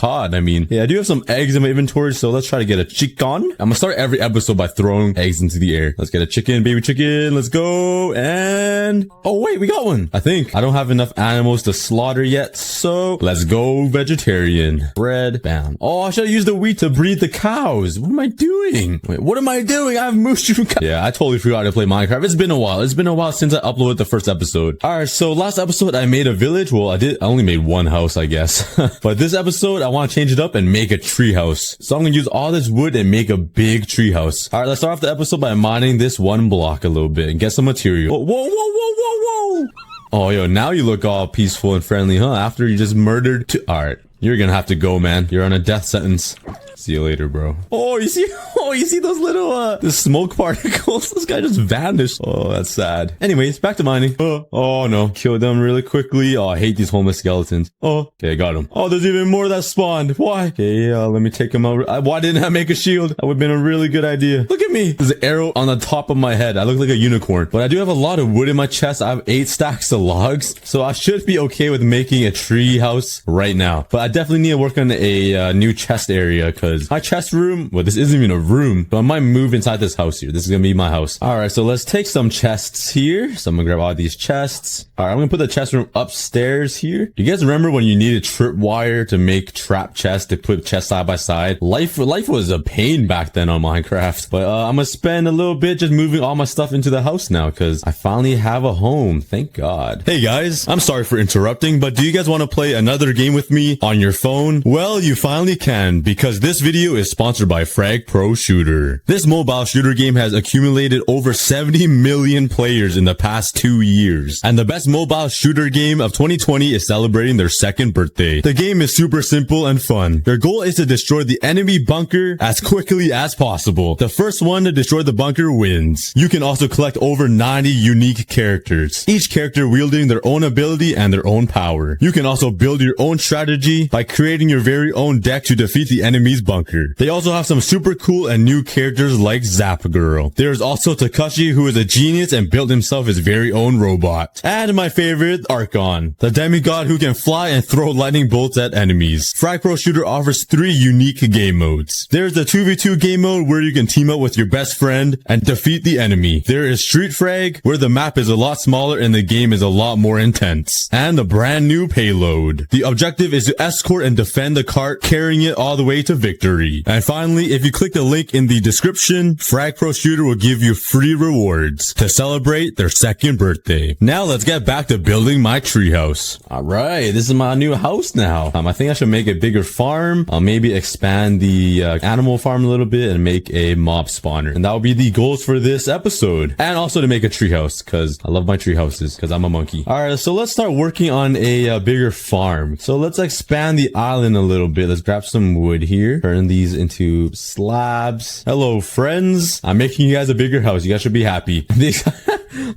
cod. I mean, yeah, I do have some eggs in my inventory, so let's try to get a chicken. I'm gonna start every episode by throwing eggs into the air. Let's get a chicken, baby chicken. Let's go. And oh wait, we got one. I think I don't have enough animals to slaughter yet, so let's go vegetarian. Bread, bam. Oh, I should have used the wheat to breed the cows. What am I doing? Wait, what am I doing? I have mushroom cows. Yeah, I totally forgot to play Minecraft. It's been a while. It's been a while since I uploaded the first episode. All right, so last episode I made a village. Well, I only made one house, I guess. But this episode I want to change it up and make a tree house. So I'm gonna use all this wood and make a big tree house. All right, let's start off the episode by mining this one block a little bit and get some material. Whoa, whoa, whoa, whoa, whoa, whoa. Oh, yo, now you look all peaceful and friendly, huh? After you just murdered two. All right, you're gonna have to go, man. You're on a death sentence. See you later, bro. Oh, you see those little, the smoke particles? This guy just vanished. Oh, that's sad. Anyways, back to mining. Oh no. Kill them really quickly. Oh, I hate these homeless skeletons. Oh, okay, got him. Oh, there's even more that spawned. Why? Okay, let me take him out. Why didn't I make a shield? That would have been a really good idea. Look at me. There's an arrow on the top of my head. I look like a unicorn. But I do have a lot of wood in my chest. I have 8 stacks of logs. So I should be okay with making a tree house right now. But I definitely need to work on a new chest area, because my chest room, well, this isn't even a room, but I might move inside this house here. This is gonna be my house. All right, so let's take some chests here. So I'm gonna grab all these chests. All right, I'm gonna put the chest room upstairs here. You guys remember when you needed tripwire to make trap chests, to put chests side by side? Life was a pain back then on Minecraft. But I'm gonna spend a little bit just moving all my stuff into the house now, because I finally have a home. Thank God. Hey guys, I'm sorry for interrupting, but do you guys want to play another game with me on your phone? Well, you finally can, because this video is sponsored by Frag Pro Shooter. This mobile shooter game has accumulated over 70 million players in the past 2 years. And the best mobile shooter game of 2020 is celebrating their 2nd birthday. The game is super simple and fun. Your goal is to destroy the enemy bunker as quickly as possible. The first one to destroy the bunker wins. You can also collect over 90 unique characters, each character wielding their own ability and their own power. You can also build your own strategy by creating your very own deck to defeat the enemy's bunker. They also have some super cool and new characters like Zap Girl. There's also Takashi, who is a genius and built himself his very own robot. And my favorite, Archon, the demigod who can fly and throw lightning bolts at enemies. Frag Pro Shooter offers 3 unique game modes. There's the 2v2 game mode where you can team up with your best friend and defeat the enemy. There is Street Frag, where the map is a lot smaller and the game is a lot more intense. And the brand new Payload. The objective is to escort and defend the cart, carrying it all the way to victory. And finally, if you click the link in the description, Frag Pro Shooter will give you free rewards to celebrate their 2nd birthday. Now let's get back to building my treehouse. All right, this is my new house now. I think I should make a bigger farm. I'll maybe expand the animal farm a little bit and make a mob spawner. And that will be the goals for this episode. And also to make a treehouse, because I love my tree houses, because I'm a monkey. All right, so let's start working on a bigger farm. So let's expand the island a little bit. Let's grab some wood here. Turn these into slabs. Hello, friends. I'm making you guys a bigger house. You guys should be happy.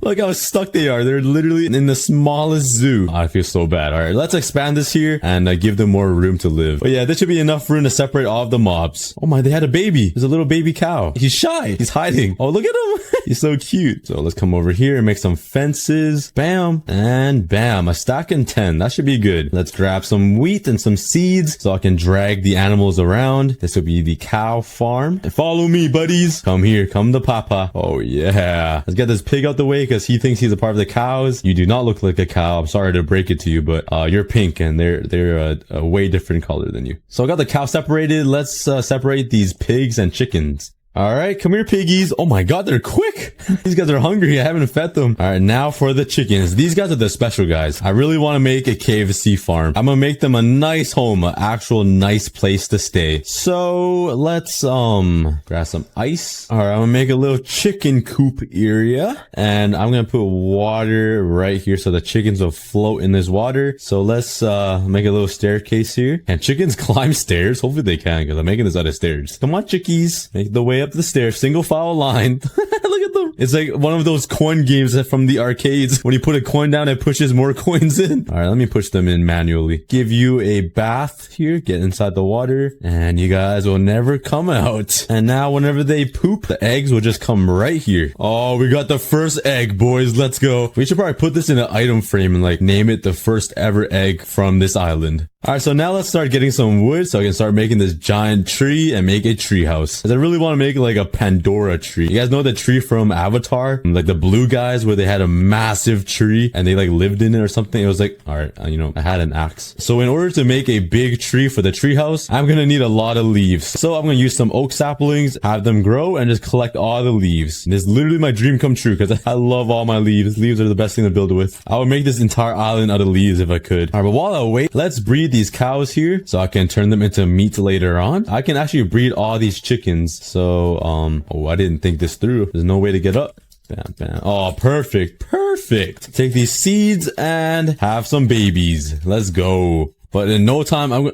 Look how stuck they are. They're literally in the smallest zoo. I feel so bad. All right, let's expand this here and give them more room to live. But yeah, this should be enough room to separate all of the mobs. Oh my, they had a baby. There's a little baby cow. He's shy. He's hiding. Oh, look at him. He's so cute. So let's come over here and make some fences. Bam. And bam. A stack and 10. That should be good. Let's grab some wheat and some seeds so I can drag the animals around. This will be the cow farm. And follow me, buddies. Come here. Come to Papa. Oh yeah. Let's get this pig out the way because he thinks he's a part of the cows. You do not look like a cow. I'm sorry to break it to you, but you're pink and they're a way different color than you. So I got the cow separated. Let's separate these pigs and chickens. All right, come here, piggies. Oh my God, they're quick. These guys are hungry. I haven't fed them. All right, now for the chickens. These guys are the special guys. I really want to make a KFC farm. I'm gonna make them a nice home, an actual nice place to stay. So let's grab some ice. All right, I'm gonna make a little chicken coop area, and I'm gonna put water right here so the chickens will float in this water. So let's make a little staircase here. Can chickens climb stairs? Hopefully they can, because I'm making this out of stairs. Come on, chickies, make the way up the stairs, single file line. Look at them. It's like one of those coin games from the arcades. When you put a coin down, it pushes more coins in. All right, let me push them in manually. Give you a bath here. Get inside the water, and you guys will never come out. And now whenever they poop, the eggs will just come right here. Oh, we got the first egg, boys. Let's go. We should probably put this in an item frame and like name it the first ever egg from this island. All right, so now let's start getting some wood so I can start making this giant tree and make a tree house. I really want to make like a Pandora tree. You guys know the tree from Avatar? Like the blue guys where they had a massive tree and they like lived in it or something. It was like, all right, you know, I had an axe. So in order to make a big tree for the tree house, I'm going to need a lot of leaves. So I'm going to use some oak saplings, have them grow and just collect all the leaves. This is literally my dream come true because I love all my leaves. Leaves are the best thing to build with. I would make this entire island out of leaves if I could. All right, but while I wait, let's breed these cows here so I can turn them into meat later on. I can actually breed all these chickens. So, oh, I didn't think this through. There's no way to get up. Bam, bam. Oh, perfect. Perfect. Take these seeds and have some babies. Let's go. But in no time, we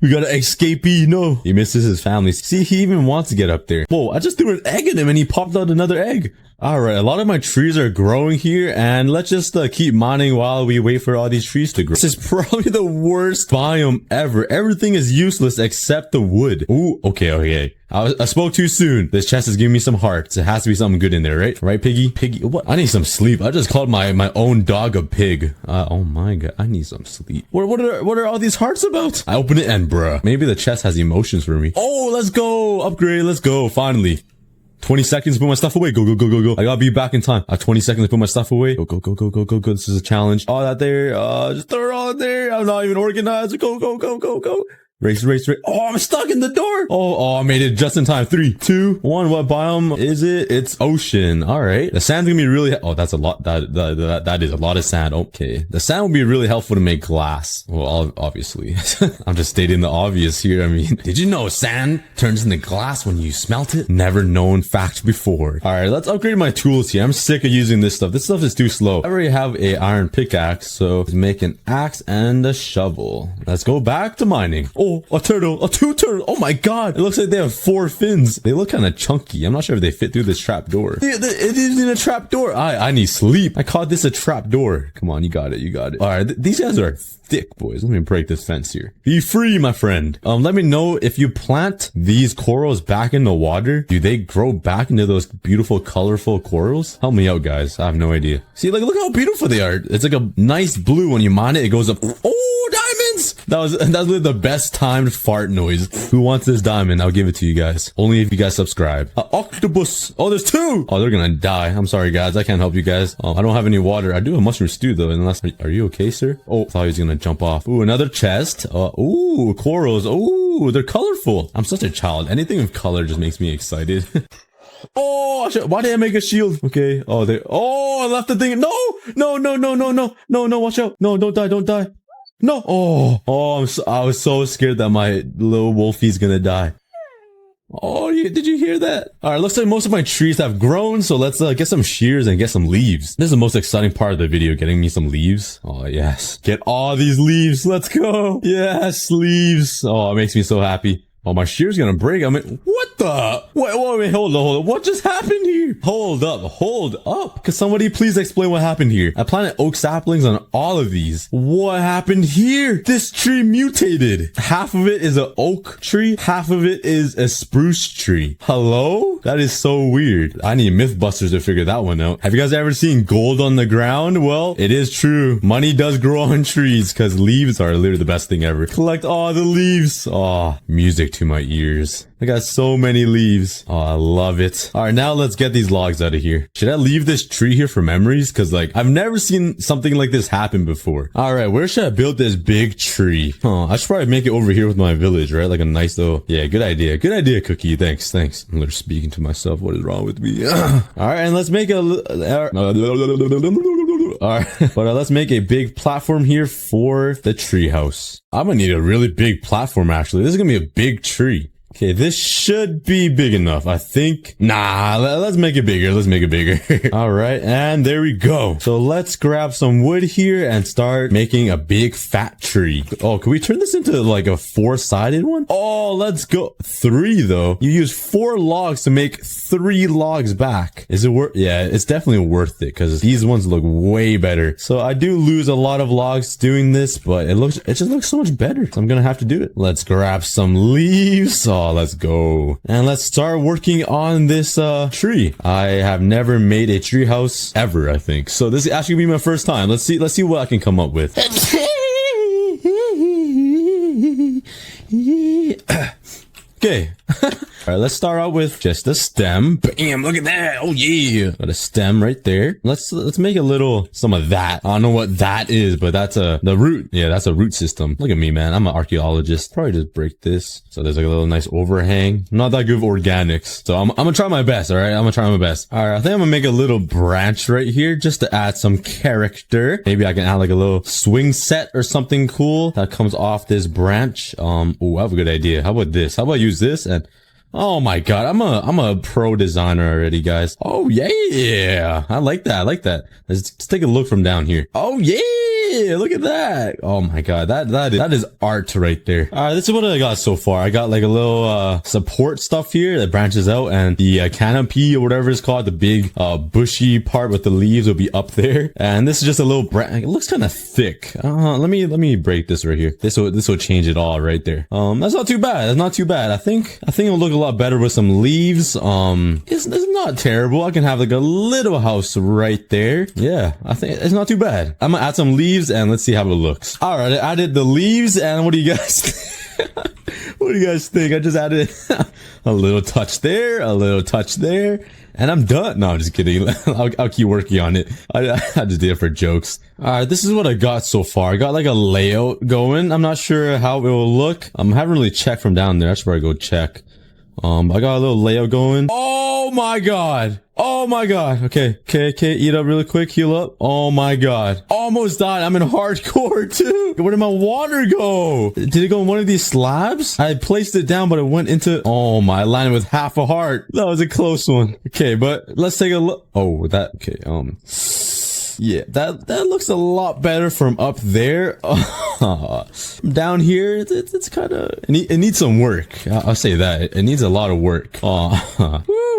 got an escapee. No, he misses his family. See, he even wants to get up there. Whoa, I just threw an egg at him and he popped out another egg. All right, a lot of my trees are growing here and let's just keep mining while we wait for all these trees to grow. This is probably the worst biome ever. Everything is useless except the wood. Ooh, okay. I spoke too soon. This chest is giving me some hearts. It has to be something good in there, right? Right, Piggy? Piggy, what? I need some sleep. I just called my own dog a pig. Oh my god, I need some sleep. What are all these hearts about? I open it and bruh. Maybe the chest has emotions for me. Oh, let's go. Upgrade, let's go. Finally. 20 seconds to put my stuff away. Go. I gotta be back in time. 20 seconds to put my stuff away. Go. This is a challenge. All that there. Just throw it all in there. I'm not even organized. Go. Race. Oh, I'm stuck in the door. Oh, I made it just in time. 3, 2, 1. What biome is it? It's ocean. All right. The sand's gonna be really, oh, that's a lot. That is a lot of sand. Okay. The sand will be really helpful to make glass. Well, obviously. I'm just stating the obvious here. I mean, did you know sand turns into glass when you smelt it? Never known fact before. All right. Let's upgrade my tools here. I'm sick of using this stuff. This stuff is too slow. I already have a iron pickaxe. So let's make an axe and a shovel. Let's go back to mining. Oh, a turtle, 2 turtles. Oh my god. It looks like they have 4 fins. They look kind of chunky. I'm not sure if they fit through this trap door. It isn't a trap door. I need sleep. I called this a trap door. Come on, you got it. All right, these guys are thick, boys. Let me break this fence here. Be free, my friend. Let me know if you plant these corals back in the water, do they grow back into those beautiful, colorful corals? Help me out, guys. I have no idea. See, like, look how beautiful they are. It's like a nice blue. When you mine it, it goes up. Oh, diamonds! That's literally the best timed fart noise. Who wants this diamond? I'll give it to you guys. Only if you guys subscribe. Octopus. Oh, there's 2. Oh, they're gonna die. I'm sorry, guys. I can't help you guys. I don't have any water. I do have mushroom stew, though. Unless, are you okay, sir? Oh, I thought he was gonna jump off. Ooh, another chest. Ooh, corals. Ooh, they're colorful. I'm such a child. Anything with color just makes me excited. Oh, why did I make a shield? Okay. Oh, I left the thing. No, watch out. No, don't die. No. Oh, I was so scared that my little wolfie's gonna die. Oh, did you hear that? All right, looks like most of my trees have grown, so let's get some shears and get some leaves. This is the most exciting part of the video, getting me some leaves. Oh, yes. Get all these leaves. Let's go. Yes, leaves. Oh, it makes me so happy. Oh, my shear's gonna break. I mean, what the? Wait, hold on. What just happened here? Hold up. Could somebody please explain what happened here? I planted oak saplings on all of these. What happened here? This tree mutated. Half of it is an oak tree. Half of it is a spruce tree. Hello? That is so weird. I need Mythbusters to figure that one out. Have you guys ever seen gold on the ground? Well, it is true. Money does grow on trees because leaves are literally the best thing ever. Collect all the leaves. Oh, music to my ears. I got so many leaves. Oh, I love it. All right, now let's get these logs out of here. Should I leave this tree here for memories? Because, like, I've never seen something like this happen before. All right, where should I build this big tree? I should probably make it over here with my village, right? Like a nice little... Yeah, good idea. Good idea, Cookie. Thanks. I'm literally speaking to myself. What is wrong with me? All right, and let's make a... All right, but let's make a big platform here for the tree house. I'm gonna need a really big platform, actually. This is gonna be a big tree. Okay, this should be big enough, I think. Nah, let's make it bigger. All right, and there we go. So let's grab some wood here and start making a big fat tree. Oh, can we turn this into like a 4-sided one? Oh, let's go. 3 though. You use 4 logs to make 3 logs back. Is it worth? Yeah, it's definitely worth it because these ones look way better. So I do lose a lot of logs doing this, but it just looks so much better. So I'm gonna have to do it. Let's grab some leaves. Oh, let's go. And let's start working on this tree. I have never made a tree house ever, I think. So this is actually gonna be my first time. Let's see what I can come up with. Okay. All right, let's start out with just a stem. Bam, look at that. Oh yeah. Got a stem right there. Let's make a little, some of that. I don't know what that is, but that's the root. Yeah, that's a root system. Look at me, man. I'm an archaeologist. Probably just break this. So there's like a little nice overhang. I'm not that good with organics. So I'm gonna try my best, all right? I'm gonna try my best. All right, I think I'm gonna make a little branch right here just to add some character. Maybe I can add like a little swing set or something cool that comes off this branch. Oh, I have a good idea. How about this? How about I use this and oh my god, I'm a pro designer already, guys. Oh yeah, I like that. I like that. Let's take a look from down here. Oh yeah, look at that. Oh my god, that is art right there. All right, this is what I got so far. I got like a little support stuff here that branches out, and the canopy or whatever it's called, the big bushy part with the leaves will be up there. And this is just a little branch. It looks kind of thick. Let me break this right here. This will change it all right there. That's not too bad. That's not too bad. I think it'll look a lot better with some leaves. It's not terrible. I can have like a little house right there. Yeah, I think it's not too bad. I'm gonna add some leaves and let's see how it looks. All right, I added the leaves, and what do you guys what do you guys think? I just added a little touch there, a little touch there, and I'm done. No, I'm just kidding. I'll keep working on it. I just did it for jokes. All right, this is what I got so far. I got like a layout going. I'm not sure how it will look. I haven't really checked from down there. That's where I go check. I got a little layout going. Oh my god. Oh my god. Okay. Eat up really quick. Heal up. Oh my god. Almost died. I'm in hardcore too. Where did my water go? Did it go in one of these slabs? I placed it down, but it went into, oh my, I landed with half a heart. That was a close one. Okay, but let's take a look. Oh, that, okay. Yeah, that looks a lot better from up there. Down here, it's kind of, it needs some work. I'll say that. It needs a lot of work.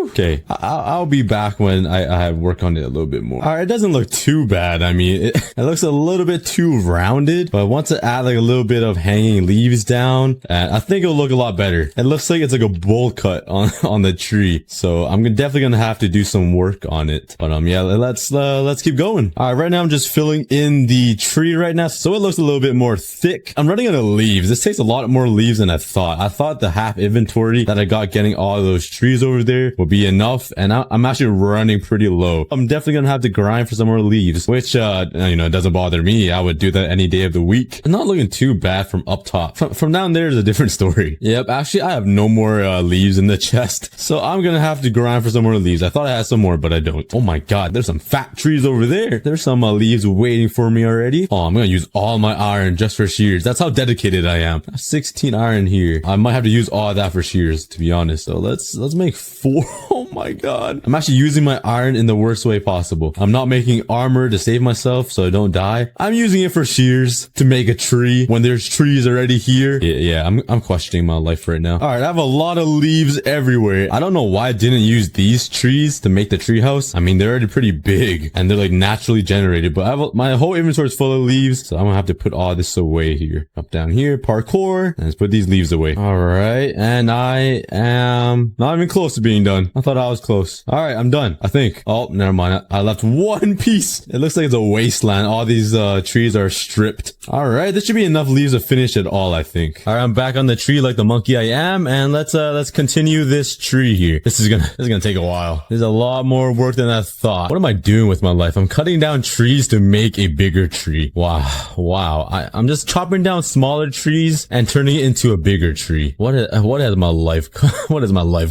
Okay, I'll be back when I work on it a little bit more. All right, it doesn't look too bad. I mean, it looks a little bit too rounded, but once I add like a little bit of hanging leaves down, I think it'll look a lot better. It looks like it's like a bowl cut on the tree. So I'm definitely gonna have to do some work on it. But yeah, let's keep going. All right, right now I'm just filling in the tree right now, so it looks a little bit more thick. I'm running out of leaves. This takes a lot more leaves than I thought. I thought the half inventory that I got getting all those trees over there would be enough, and I'm actually running pretty low. I'm definitely gonna have to grind for some more leaves, which it doesn't bother me. I would do that any day of the week. I'm not looking too bad from up top. From down there is a different story. Yep, actually I have no more leaves in the chest, so I'm gonna have to grind for some more leaves. I thought I had some more, but I don't. Oh my god, there's some fat trees over there. There's some leaves waiting for me already. Oh, I'm gonna use all my iron just for shears. That's how dedicated I am. 16 iron here. I might have to use all that for shears, to be honest. So let's make 4. Oh my god. I'm actually using my iron in the worst way possible. I'm not making armor to save myself so I don't die. I'm using it for shears to make a tree when there's trees already here. Yeah, I'm questioning my life right now. All right, I have a lot of leaves everywhere. I don't know why I didn't use these trees to make the tree house. I mean, they're already pretty big and they're like naturally generated, but my whole inventory is full of leaves, so I'm gonna have to put all this away here. Up down here, parkour, and let's put these leaves away. All right, and I am not even close to being done. I thought I was close. All right, I'm done, I think. Oh, never mind. I left one piece. It looks like it's a wasteland. All these trees are stripped. All right, this should be enough leaves to finish it all, I think. All right, I'm back on the tree like the monkey I am, and let's continue this tree here. This is gonna take a while. There's a lot more work than I thought. What am I doing with my life? I'm cutting down trees to make a bigger tree. Wow. I'm just chopping down smaller trees and turning it into a bigger tree. What has my life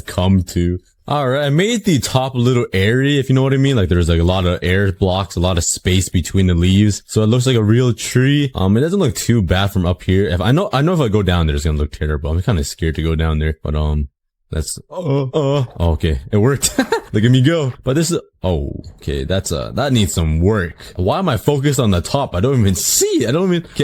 come to? All right, I made the top little area, if you know what I mean. Like there's like a lot of air blocks, a lot of space between the leaves, so it looks like a real tree. It doesn't look too bad from up here. If I know if I go down there, it's gonna look terrible. I'm kind of scared to go down there, but that's okay, it worked. Look at me go. But this is, okay, that needs some work. Why am I focused on the top? I don't even see it.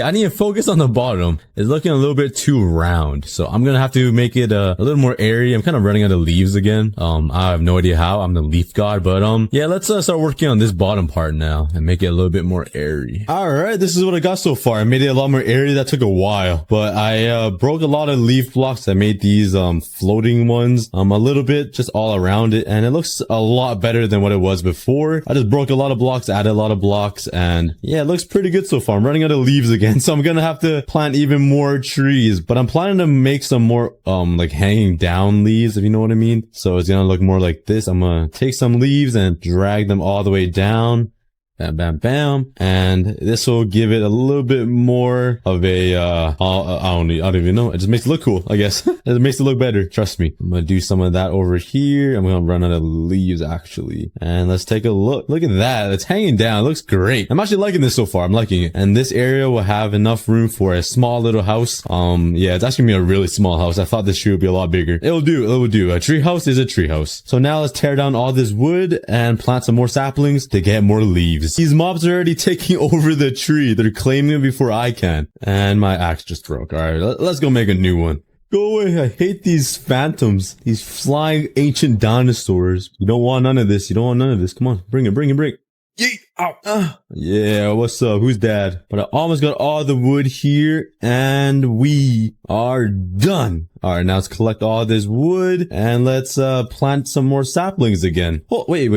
I need to focus on the bottom. It's looking a little bit too round. So I'm gonna have to make it a little more airy. I'm kind of running out of leaves again. I have no idea how. I'm the leaf god, but yeah, let's start working on this bottom part now and make it a little bit more airy. All right, this is what I got so far. I made it a lot more airy. That took a while, but I broke a lot of leaf blocks. I made these floating ones a little bit just all around it, and it looks a lot better than what it was was before. I just broke a lot of blocks, added a lot of blocks, and yeah, it looks pretty good so far. I'm running out of leaves again, so I'm gonna have to plant even more trees, but I'm planning to make some more like hanging down leaves, if you know what I mean. So it's gonna look more like this. I'm gonna take some leaves and drag them all the way down. Bam, bam, bam. And this will give it a little bit more of a, I don't even know. It just makes it look cool, I guess. It makes it look better. Trust me. I'm going to do some of that over here. I'm going to run out of leaves, actually. And let's take a look. Look at that. It's hanging down. It looks great. I'm actually liking this so far. I'm liking it. And this area will have enough room for a small little house. Yeah, it's actually going to be a really small house. I thought this tree would be a lot bigger. It'll do. It will do. A tree house is a tree house. So now let's tear down all this wood and plant some more saplings to get more leaves. These mobs are already taking over the tree. They're claiming it before I can. And my axe just broke. All right, let's go make a new one. Go away. I hate these phantoms. These flying ancient dinosaurs. You don't want none of this. You don't want none of this. Come on. Bring it. Bring it. Bring it. Yeet. Ow. Yeah, what's up? Who's dad? But I almost got all the wood here, and we are done. All right, now let's collect all this wood, and let's plant some more saplings again. Oh, wait.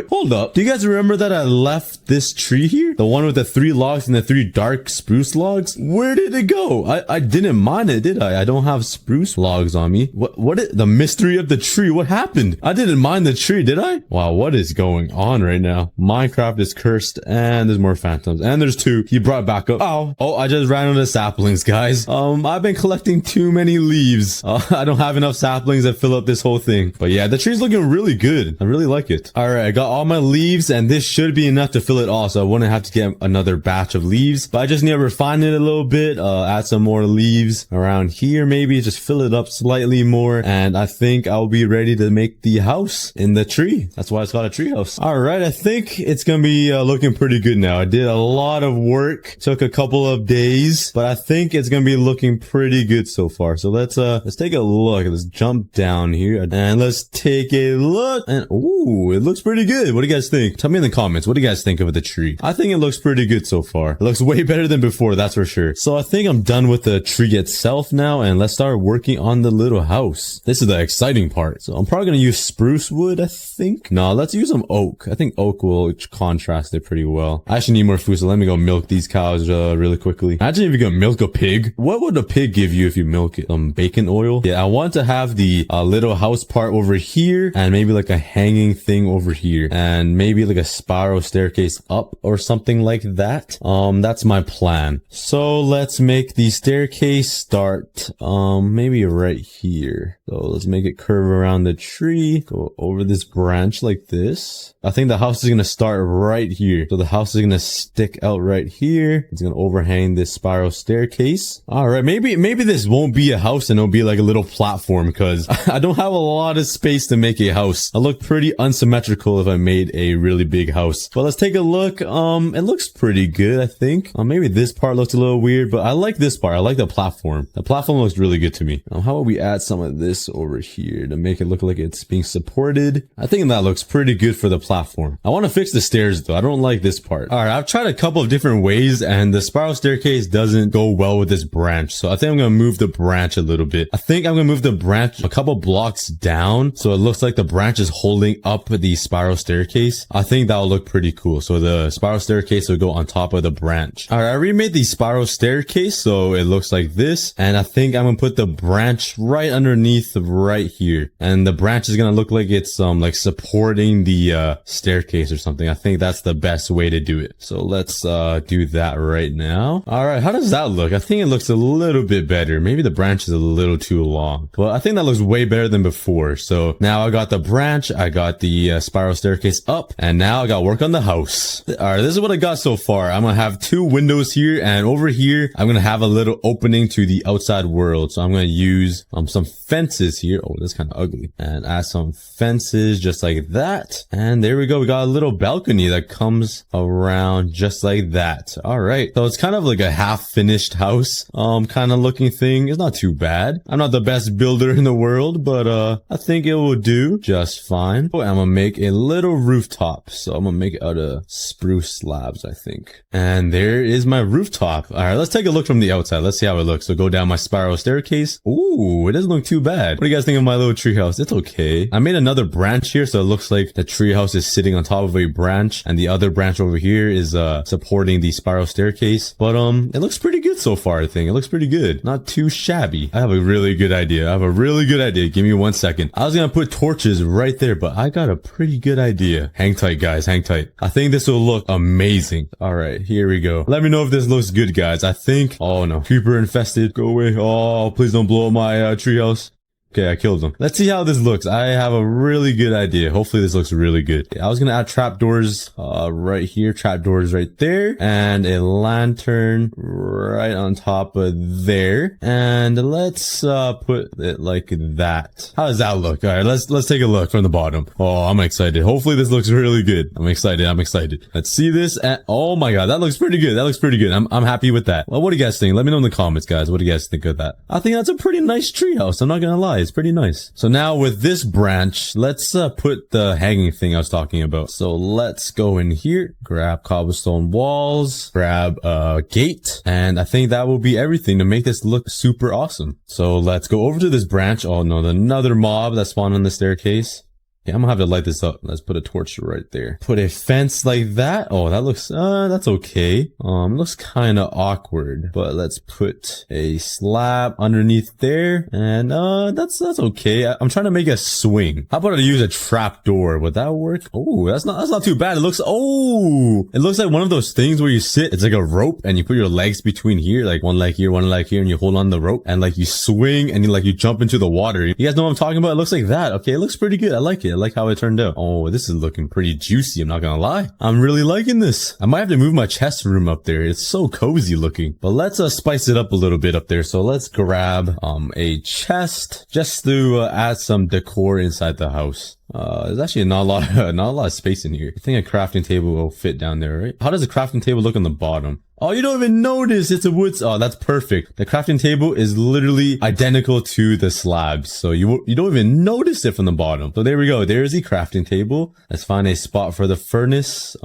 Hold up. Do you guys remember that I left this tree here? The one with the 3 logs and the 3 dark spruce logs? Where did it go? I didn't mine it, did I? I don't have spruce logs on me. The mystery of the tree? What happened? I didn't mine the tree, did I? Wow, what is going on right now? Minecraft is cursed, and there's more phantoms, and there's 2. He brought back up. Ow. Oh, I just ran out of saplings, guys. I've been collecting too many leaves. I don't have enough saplings to fill up this whole thing. But yeah, the tree's looking really good. I really like it. All right, I got all my leaves, and this should be enough to fill it all, so I wouldn't have to get another batch of leaves. But I just need to refine it a little bit, add some more leaves around here, maybe just fill it up slightly more, and I think I'll be ready to make the house in the tree. That's why it's called a tree house. All right, I think it's gonna be looking pretty good now. I did a lot of work, took a couple of days, but I think it's gonna be looking pretty good so far. So let's take a look. Let's jump down here and let's take a look. And ooh, it looks pretty good. What do you guys think? Tell me in the comments. What do you guys think of the tree? I think it looks pretty good so far. It looks way better than before, that's for sure. So I think I'm done with the tree itself now, and let's start working on the little house. This is the exciting part. So I'm probably gonna use spruce wood, I think. No, let's use some oak. I think oak will contrast it pretty well. I actually need more food, so let me go milk these cows really quickly. Imagine if you could milk a pig. What would a pig give you if you milk it? Bacon oil? Yeah, I want to have the little house part over here, and maybe like a hanging thing over here, and maybe like a spiral staircase up or something like that. That's my plan. So let's make the staircase start maybe right here. So let's make it curve around the tree, go over this branch like this. I think the house is gonna start right here. So the house is gonna stick out right here. It's gonna overhang this spiral staircase. All right, maybe this won't be a house, and it'll be like a little platform, because I don't have a lot of space to make a house. I look pretty unsymmetrical if I made a really big house. But let's take a look. It looks pretty good, I think. Maybe this part looks a little weird, but I like this part. I like the platform. The platform looks really good to me. How about we add some of this over here to make it look like it's being supported? I think that looks pretty good for the platform. I want to fix the stairs though. I don't like this part. All right, I've tried a couple of different ways, and the spiral staircase doesn't go well with this branch. So I think I'm going to move the branch a little bit. I think I'm going to move the branch a couple blocks down, so it looks like the branch is holding up the spiral staircase. I think that'll look pretty cool. So the spiral staircase will go on top of the branch. All right, I remade the spiral staircase, so it looks like this. And I think I'm going to put the branch right underneath right here. And the branch is going to look like it's like supporting the staircase or something. I think that's the best way to do it. So let's do that right now. All right, how does that look? I think it looks a little bit better. Maybe the branch is a little too long. Well, I think that looks way better than before. So now I got the branch, I got the spiral staircase up, and now I got work on the house. All right, this is what I got so far. I'm gonna have 2 windows here, and over here I'm gonna have a little opening to the outside world. So I'm gonna use some fences here. Oh, that's kind of ugly. And add some fences just like that. And there we go. We got a little balcony. that comes around just like that. All right. So it's kind of like a half finished house, kind of looking thing. It's not too bad. I'm not the best builder in the world, but, I think it will do just fine. Oh, I'm gonna make a little rooftop. So I'm gonna make it out of spruce slabs, I think. And there is my rooftop. All right, let's take a look from the outside. Let's see how it looks. So go down my spiral staircase. Ooh, it doesn't look too bad. What do you guys think of my little treehouse? It's okay. I made another branch here, so it looks like the treehouse is sitting on top of a branch, and the other branch over here is supporting the spiral staircase. But it looks pretty good so far. I think it looks pretty good. Not too shabby. I have a really good idea. Give me 1 second. I was gonna put torches right there, but I got a pretty good idea. Hang tight, guys. Hang tight. I think this will look amazing. All right, here we go. Let me know if this looks good, guys. I think. Oh no, creeper infested. Go away. Oh, please don't blow up my treehouse. Okay, I killed them. Let's see how this looks. I have a really good idea. Hopefully this looks really good. I was gonna add trapdoors right here, trapdoors right there, and a lantern right on top of there. And let's put it like that. How does that look? All right, let's take a look from the bottom. Oh, I'm excited. Hopefully this looks really good. I'm excited. Let's see this. Oh my god, that looks pretty good. I'm happy with that. Well, what do you guys think? Let me know in the comments, guys. What do you guys think of that? I think that's a pretty nice treehouse. I'm not gonna lie. It's pretty nice. So now with this branch, let's put the hanging thing I was talking about. So let's go in here, grab cobblestone walls, grab a gate, and I think that will be everything to make this look super awesome. So let's go over to this branch. Oh no, another mob that spawned on the staircase. Yeah, I'm gonna have to light this up. Let's put a torch right there. Put a fence like that. Oh, that looks, that's okay. Looks kind of awkward, but let's put a slab underneath there. And, that's okay. I'm trying to make a swing. How about I use a trap door? Would that work? Oh, that's not too bad. It looks like one of those things where you sit. It's like a rope and you put your legs between here, like one leg here, and you hold on the rope and like you swing and you jump into the water. You guys know what I'm talking about? It looks like that. Okay, it looks pretty good. I like it. I like how it turned out. Oh, this is looking pretty juicy. I'm not gonna lie. I'm really liking this. I might have to move my chest room up there. It's so cozy looking. But let's spice it up a little bit up there. So let's grab a chest just to add some decor inside the house. There's actually not a lot of space in here. I think a crafting table will fit down there, right? How does a crafting table look on the bottom? Oh, you don't even notice it's a wood. Oh, that's perfect. The crafting table is literally identical to the slabs. So you don't even notice it from the bottom. So there we go. There's the crafting table. Let's find a spot for the furnace.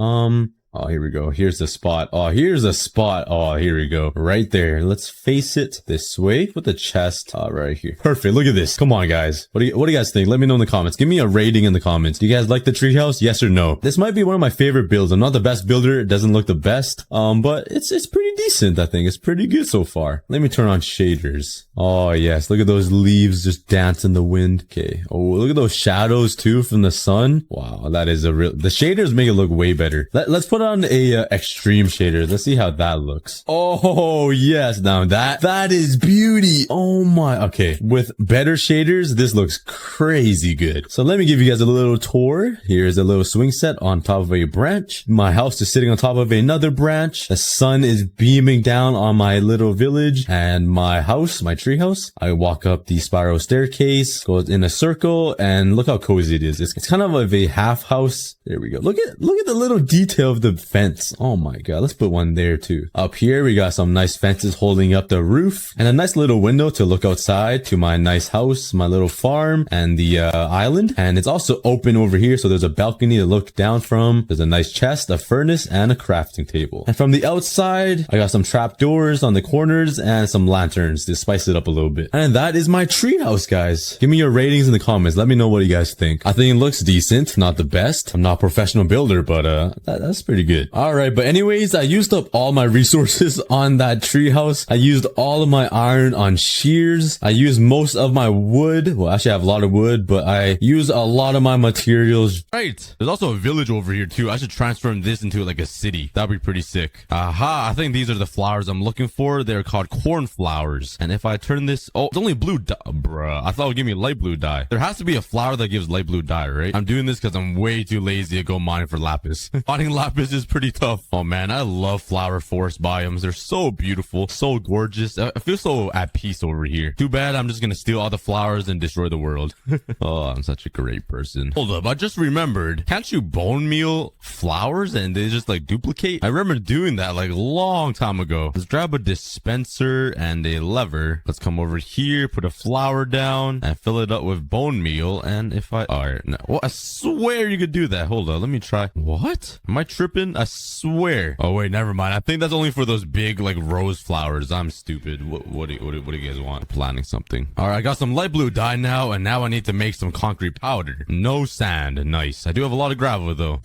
Oh, here we go. Here's the spot. Oh, here's a spot. Oh, here we go. Right there. Let's face it this way. Put the chest right here. Perfect. Look at this. Come on, guys. What do you guys think? Let me know in the comments. Give me a rating in the comments. Do you guys like the treehouse? Yes or no? This might be one of my favorite builds. I'm not the best builder. It doesn't look the best. But it's pretty decent, I think. It's pretty good so far. Let me turn on shaders. Oh, yes. Look at those leaves just dance in the wind. Okay. Oh, look at those shadows too from the sun. Wow, that is the shaders make it look way better. Let's put on a extreme shader. Let's see how that looks. Oh, yes. Now that is beauty. Oh my. Okay. With better shaders, this looks crazy good. So let me give you guys a little tour. Here's a little swing set on top of a branch. My house is sitting on top of another branch. The sun is beaming down on my little village and my house, my tree house. I walk up the spiral staircase, goes in a circle, and look how cozy it is. It's kind of like a half house. There we go. Look at the little detail of the fence. Oh my god. Let's put one there too. Up here, we got some nice fences holding up the roof and a nice little window to look outside to my nice house, my little farm, and the island. And it's also open over here. So there's a balcony to look down from. There's a nice chest, a furnace, and a crafting table. And from the outside, I got some trap doors on the corners and some lanterns to spice it up a little bit. And that is my treehouse, guys. Give me your ratings in the comments. Let me know what you guys think. I think it looks decent. Not the best. I'm not a professional builder, but that's pretty good. All right, but anyways, I used up all my resources on that treehouse. I used all of my iron on shears. I used most of my wood. Well, actually, I have a lot of wood, but I used a lot of my materials. Right. There's also a village over here too. I should transform this into like a city. That'd be pretty sick. Aha, I think these are the flowers I'm looking for. They're called cornflowers. And if I turn this, oh, it's only blue dye. Bruh, I thought it would give me light blue dye. There has to be a flower that gives light blue dye, right? I'm doing this because I'm way too lazy to go mining for lapis. Finding lapis this is pretty tough. Oh man, I love flower forest biomes. They're so beautiful, so gorgeous. I feel so at peace over here. Too bad I'm just gonna steal all the flowers and destroy the world. Oh, I'm such a great person. Hold up, I just remembered. Can't you bone meal flowers and they just like duplicate? I remember doing that like a long time ago. Let's grab a dispenser and a lever. Let's come over here, put a flower down and fill it up with bone meal. And if I, all right, no, well, I swear you could do that. Hold on, let me try. What? Am I tripping? I swear. Oh wait, never mind. I think that's only for those big like rose flowers. I'm stupid. What do you guys want? Planning something. All right, I got some light blue dye now, and now I need to make some concrete powder. No sand. Nice. I do have a lot of gravel though.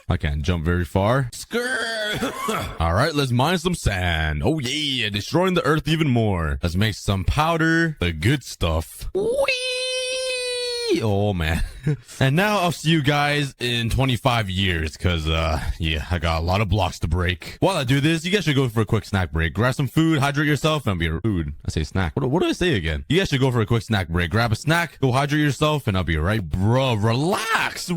I can't jump very far. All right, let's mine some sand. Oh yeah, destroying the earth even more. Let's make some powder, the good stuff. Whee! Oh man. And now I'll see you guys in 25 years because yeah, I got a lot of blocks to break. While I do this, you guys should go for a quick snack break. Grab some food, hydrate yourself, and I'll be food. I say snack. What do I say again? You guys should go for a quick snack break. Grab a snack, go hydrate yourself, and I'll be right. Bro, relax.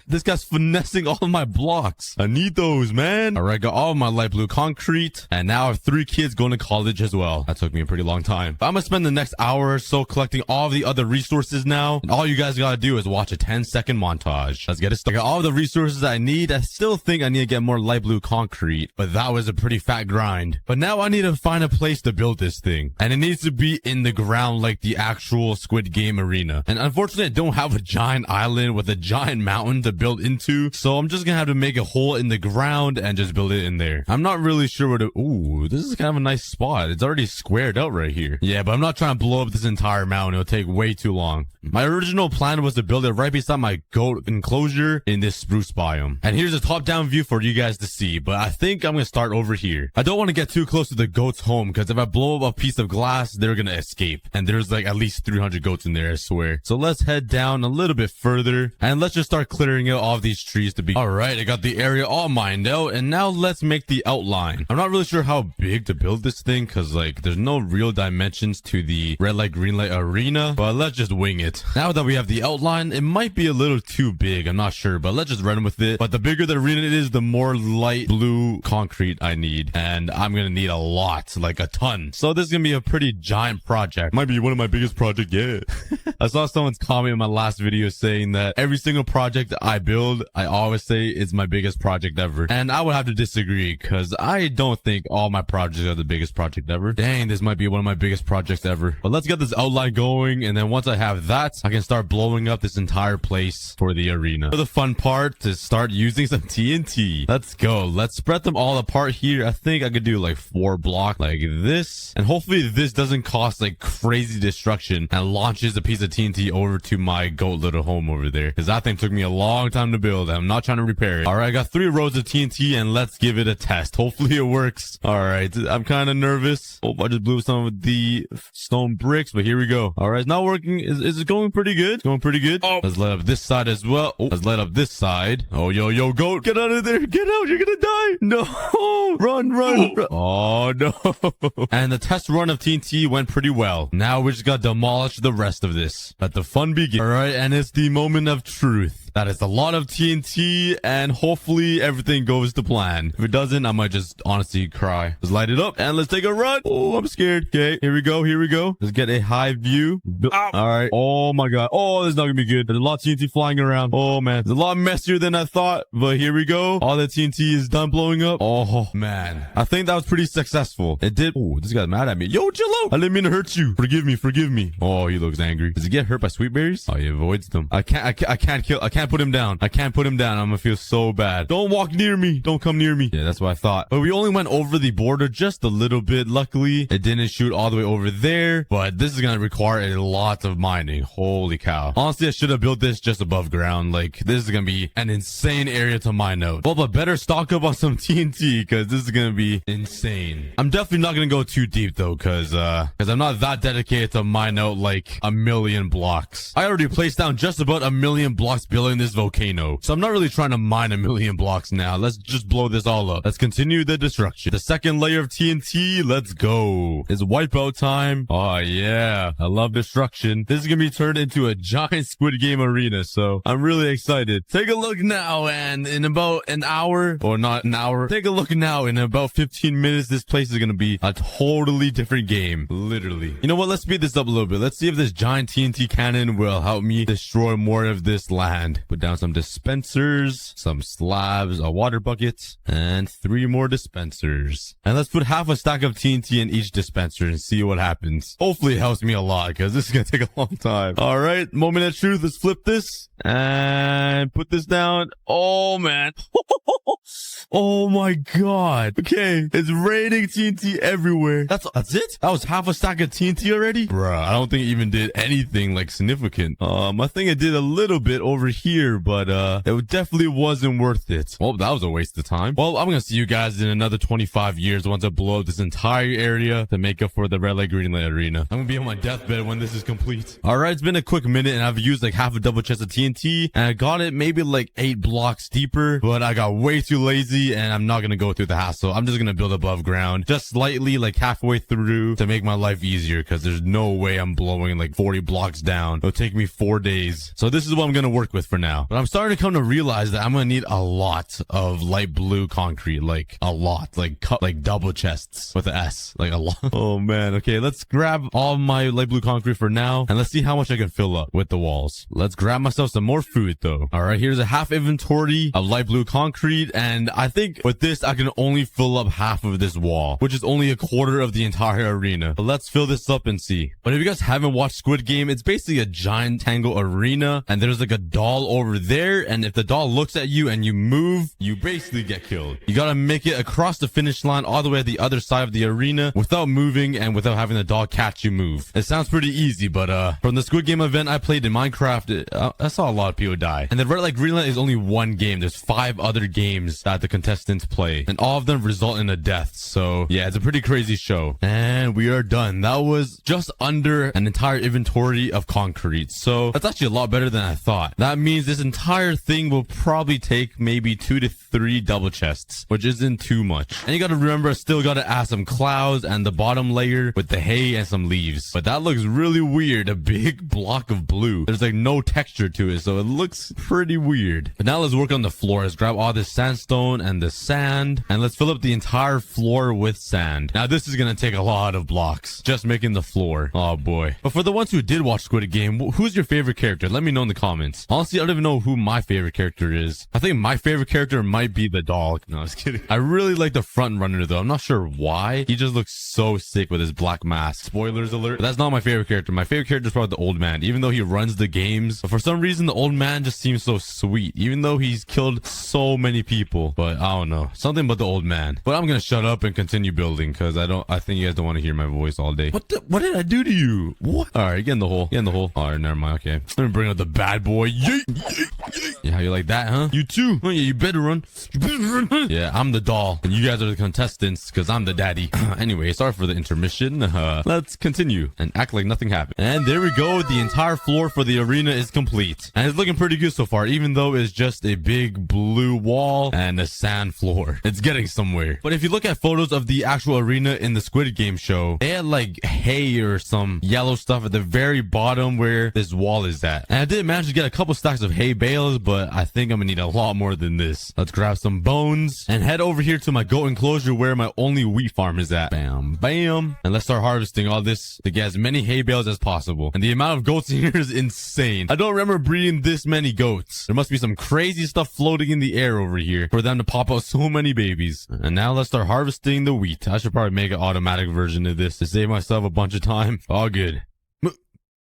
This guy's finessing all of my blocks. I need those, man. All right, got all of my light blue concrete, and now I have 3 kids going to college as well. That took me a pretty long time. But I'm gonna spend the next hour or so collecting all of the other resources now, and all you guys gotta do is watch a 10-second montage. Let's get it started. I got all the resources I need. I still think I need to get more light blue concrete, but that was a pretty fat grind. But now I need to find a place to build this thing, and it needs to be in the ground like the actual Squid Game arena. And unfortunately, I don't have a giant island with a giant mountain to build into, so I'm just gonna have to make a hole in the ground and just build it in there. I'm not really sure what to... Ooh, this is kind of a nice spot. It's already squared out right here. Yeah, but I'm not trying to blow up this entire mountain. It'll take way too long. My original plan was to build it right beside my goat enclosure in this spruce biome. And here's a top-down view for you guys to see, but I think I'm gonna start over here. I don't want to get too close to the goat's home, because if I blow up a piece of glass, they're gonna escape. And there's like at least 300 goats in there, I swear. So let's head down a little bit further, and let's just start clearing out all of these trees to be... Alright, I got the area all mined out, and now let's make the outline. I'm not really sure how big to build this thing, because like there's no real dimensions to the red light, green light arena, but let's just wing it. Now that we have the outline, it might be a little too big, I'm not sure, but let's just run with it. But the bigger the arena it is, the more light blue concrete I need, and I'm gonna need a lot, like a ton. So this is gonna be a pretty giant project. Might be one of my biggest projects yet. I saw someone's comment in my last video saying that every single project I build, I always say it's my biggest project ever. And I would have to disagree, because I don't think all my projects are the biggest project ever. Dang, this might be one of my biggest projects ever. But let's get this outline going, and then once I have that, I can start blowing up this entire place for the arena. For the fun part, is start using some TNT. Let's go. Let's spread them all apart here. I think I could do like 4 blocks like this, and hopefully this doesn't cause like crazy destruction and launches a piece of TNT over to my goat little home over there, because that thing took me a long time to build. I'm not trying to repair it. All right, I got 3 rows of TNT, and let's give it a test. Hopefully it works. All right, I'm kind of nervous. Oh, I just blew some of the stone bricks, but here we go. All right, it's not working. Is it going pretty good? It's going pretty good. Oh, let's light up this side as well. Oh, let's light up this side. Oh, yo, goat, get out of there. Get out. You're gonna die. No, run. Oh, no. And the test run of TNT went pretty well. Now we just got to demolish the rest of this. Let the fun begin. All right, and it's the moment of truth. That is a lot of TNT, and hopefully everything goes to plan. If it doesn't, I might just honestly cry. Let's light it up, and let's take a run. Oh, I'm scared. Okay, here we go. Let's get a high view. All right. Oh, my God. Oh, this is not gonna be good. There's a lot of TNT flying around. Oh, man. It's a lot messier than I thought, but here we go. All the TNT is done blowing up. Oh, man. I think that was pretty successful. It did. Oh, this guy's mad at me. Yo, chill out. I didn't mean to hurt you. Forgive me. Oh, he looks angry. Does he get hurt by sweet berries? Oh, he avoids them. I can't put him down. I'm gonna feel so bad. Don't walk near me. Don't come near me. Yeah, that's what I thought. But we only went over the border just a little bit. Luckily, it didn't shoot all the way over there. But this is gonna require a lot of mining. Holy cow. Honestly, I should have built this just above ground. Like, this is gonna be an insane area to mine out. Well, but better stock up on some TNT, because this is gonna be insane. I'm definitely not gonna go too deep though, because I'm not that dedicated to mine out like 1,000,000 blocks. I already placed down just about 1,000,000 blocks building in this volcano. So I'm not really trying to mine a million blocks now. Let's just blow this all up. Let's continue the destruction. The second layer of TNT. Let's go. It's wipeout time. Oh yeah. I love destruction. This is gonna be turned into a giant Squid Game arena. So I'm really excited. Take a look now, and in about an hour, or not an hour, take a look now. In about 15 minutes, this place is gonna be a totally different game. Literally. You know what? Let's speed this up a little bit. Let's see if this giant TNT cannon will help me destroy more of this land. Put down some dispensers, some slabs, a water bucket, and 3 more dispensers. And let's put half a stack of TNT in each dispenser and see what happens. Hopefully it helps me a lot, because this is gonna take a long time. All right, moment of truth. Let's flip this and put this down. Oh man. Oh my god. Okay, it's raining TNT everywhere. That's it? That was half a stack of TNT already? Bruh, I don't think it even did anything like significant. I think it did a little bit over here, but it definitely wasn't worth it. Well, that was a waste of time. Well, I'm gonna see you guys in another 25 years once I blow up this entire area to make up for the red light, green light arena. I'm gonna be on my deathbed when this is complete. All right, it's been a quick minute and I've used like half a double chest of TNT and I got it maybe like 8 blocks deeper, but I got way too lazy and I'm not gonna go through the hassle. I'm just gonna build above ground just slightly, like halfway through, to make my life easier, because there's no way I'm blowing like 40 blocks down. It'll take me 4 days. So this is what I'm gonna work with for now. But I'm starting to come to realize that I'm gonna need a lot of light blue concrete, like a lot, like double chests with an S, like a lot. Oh man. Okay, let's grab all my light blue concrete for now and let's see how much I can fill up with the walls. Let's grab myself some more food though. All right, here's a half inventory of light blue concrete, and I think with this I can only fill up half of this wall, which is only a quarter of the entire arena. But let's fill this up and see. But if you guys haven't watched Squid Game, it's basically a giant tangle arena, and there's like a doll over there, and if the doll looks at you and you move, you basically get killed. You gotta make it across the finish line all the way to the other side of the arena without moving and without having the doll catch you move. It sounds pretty easy, but from the Squid Game event I played in Minecraft, I saw a lot of people die. And the red light, green light is only one game. There's 5 other games that the contestants play, and all of them result in a death. So yeah, it's a pretty crazy show. And we are done. That was just under an entire inventory of concrete. So that's actually a lot better than I thought. That means this entire thing will probably take maybe 2 to 3 double chests, which isn't too much. And you gotta remember, I still gotta add some clouds and the bottom layer with the hay and some leaves. But that looks really weird. A big block of blue. There's like no texture to it, so it looks pretty weird. But now let's work on the floor. Let's grab all this sandstone and the sand, and let's fill up the entire floor with sand. Now this is gonna take a lot of blocks just making the floor. Oh boy. But for the ones who did watch Squid Game, who's your favorite character? Let me know in the comments. Honestly, I don't even know who my favorite character is. I think my favorite character might be the doll. No, I was kidding. I really like the front runner though. I'm not sure why. He just looks so sick with his black mask. Spoilers alert. But that's not my favorite character. My favorite character is probably the old man, even though he runs the games. But for some reason, the old man just seems so sweet, even though he's killed so many people. But I don't know. Something about the old man. But I'm gonna shut up and continue building, because I think you guys don't want to hear my voice all day. What did I do to you? What? All right, get in the hole. Get in the hole. All right, never mind. Okay. Let me bring out the bad boy. Yeet, yeet, yeet. Yeah, how you like that, huh? You too. Oh yeah, you better run. You better run. Yeah, I'm the doll, and you guys are the contestants, because I'm the daddy. Anyway, sorry for the intermission. Let's continue and act like nothing happened. And there we go. The entire floor for the arena is complete, and it's looking pretty good so far, even though it's just a big blue wall and a sand floor. It's getting somewhere. But if you look at photos of the actual arena in the Squid Game show, they had like hay or some yellow stuff at the very bottom where this wall is at. And I did manage to get a couple stacks of hay bales, but I think I'm gonna need a lot more than this. Let's grab some bones and head over here to my goat enclosure where my only wheat farm is at. Bam, bam. And let's start harvesting all this to get as many hay bales as possible. And the amount of goats in here is insane. I don't remember breeding this many goats. There must be some crazy stuff floating in the air over here for them to pop out so many babies. And now let's start harvesting the wheat. I should probably make an automatic version of this to save myself a bunch of time. All good.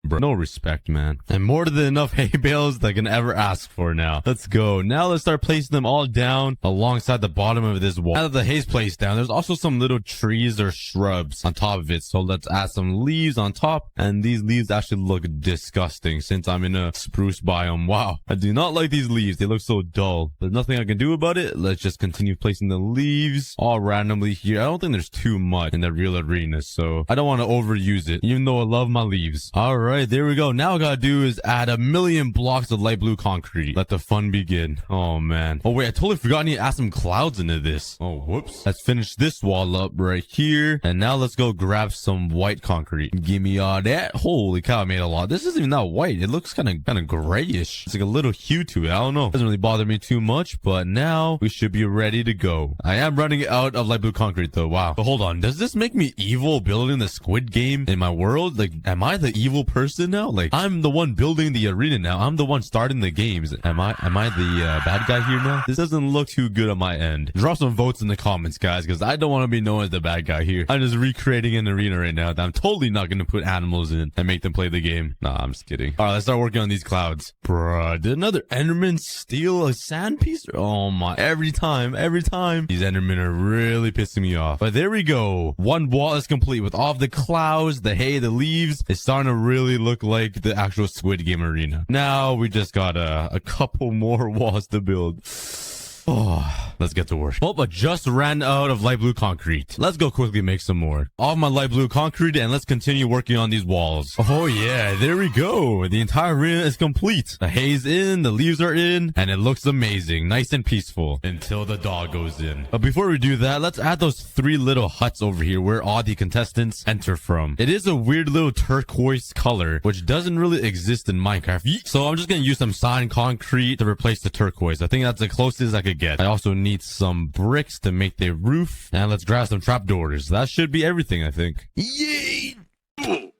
Bro, no respect, man. And more than enough hay bales that I can ever ask for now. Let's go. Now let's start placing them all down alongside the bottom of this wall. Now that the hay's placed down, there's also some little trees or shrubs on top of it. So let's add some leaves on top. And these leaves actually look disgusting since I'm in a spruce biome. Wow. I do not like these leaves. They look so dull. There's nothing I can do about it. Let's just continue placing the leaves all randomly here. I don't think there's too much in the real arena, so I don't want to overuse it, even though I love my leaves. All right. right, there we go. Now all I gotta do is add 1,000,000 blocks of light blue concrete. Let the fun begin. Oh, man. Oh, wait, I totally forgot I need to add some clouds into this. Oh, whoops. Let's finish this wall up right here. And now let's go grab some white concrete. Give me all that. Holy cow, I made a lot. This isn't even that white. It looks kind of grayish. It's like a little hue to it. I don't know. It doesn't really bother me too much, but now we should be ready to go. I am running out of light blue concrete though. Wow. But hold on. Does this make me evil building the Squid Game in my world? Like, am I the evil person now? Like, I'm the one building the arena now. I'm the one starting the games. Am I the bad guy here now? This doesn't look too good on my end. Drop some votes in the comments, guys, because I don't want to be known as the bad guy here. I'm just recreating an arena right now that I'm totally not going to put animals in and make them play the game. Nah, I'm just kidding. All right, let's start working on these clouds. Bruh, did another Enderman steal a sand piece? Oh my, every time. These Endermen are really pissing me off. But there we go. One wall is complete with all of the clouds, the hay, the leaves. It's starting to really look like the actual Squid Game arena. Now we just got a couple more walls to build. Oh, let's get to work. Oh, but just ran out of light blue concrete. Let's go quickly make some more. All of my light blue concrete, and let's continue working on these walls. Oh yeah, there we go. The entire arena is complete. The hay's in, the leaves are in, and it looks amazing. Nice and peaceful. Until the dog goes in. But before we do that, let's add those 3 little huts over here where all the contestants enter from. It is a weird little turquoise color, which doesn't really exist in Minecraft. So I'm just gonna use some sand concrete to replace the turquoise. I think that's the closest I could get. I also need some bricks to make the roof, and let's grab some trapdoors. That should be everything, I think. Yay!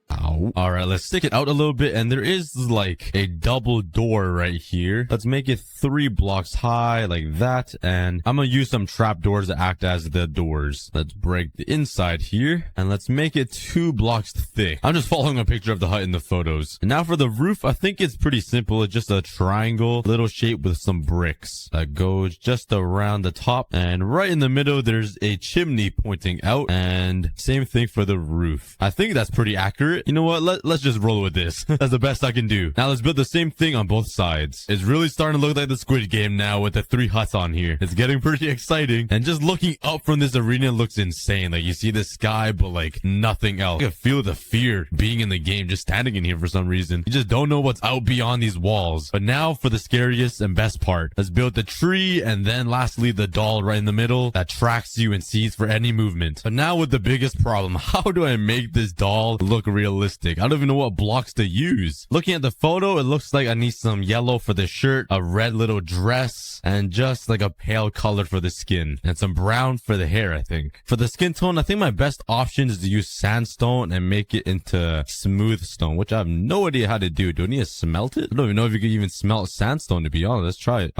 Ow. All right, let's stick it out a little bit, and there is like a double door right here. Let's make it 3 blocks high like that, and I'm gonna use some trapdoors to act as the doors. Let's break the inside here, and let's make it 2 blocks thick. I'm just following a picture of the hut in the photos. And now for the roof, I think it's pretty simple. It's just a triangle little shape with some bricks that goes just around the top, and right in the middle there's a chimney pointing out, and same thing for the roof. I think that's pretty accurate. You know what? Let's just roll with this. That's the best I can do. Now let's build the same thing on both sides. It's really starting to look like the Squid Game now with the 3 huts on here. It's getting pretty exciting. And just looking up from this arena looks insane. Like, you see the sky, but like nothing else. I can feel the fear being in the game, just standing in here for some reason. You just don't know what's out beyond these walls. But now for the scariest and best part. Let's build the tree, and then lastly the doll right in the middle that tracks you and sees for any movement. But now with the biggest problem, how do I make this doll look realistic? I don't even know what blocks to use. Looking at the photo, it looks like I need some yellow for the shirt, a red little dress, and just like a pale color for the skin, and some brown for the hair, I think. For the skin tone, I think my best option is to use sandstone and make it into smooth stone, which I have no idea how to do. Do I need to smelt it? I don't even know if you can even smelt sandstone, to be honest. Let's try it.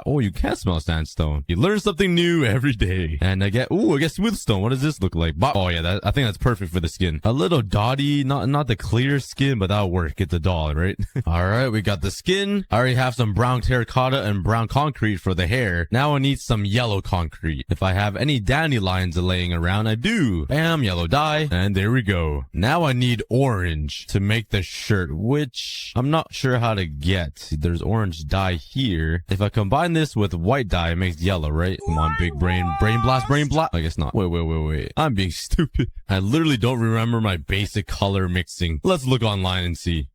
Oh, you can smelt sandstone. You learn something new every day. And I get smooth stone. What does this look like? Oh yeah, I think that's perfect for the skin. A little dotty, not the clear skin, but that'll work. It's a doll, right? All right, we got the skin. I already have some brown terracotta and brown concrete for the hair. Now I need some yellow concrete. If I have any dandelions laying around, I do. Bam, yellow dye, and there we go. Now I need orange to make the shirt, which I'm not sure how to get. There's orange dye here. If I combine this with white dye, it makes yellow, right? Come on, big brain blast. I guess not. Wait. I'm being stupid. I literally don't remember my basic color mixing. Let's look online and see.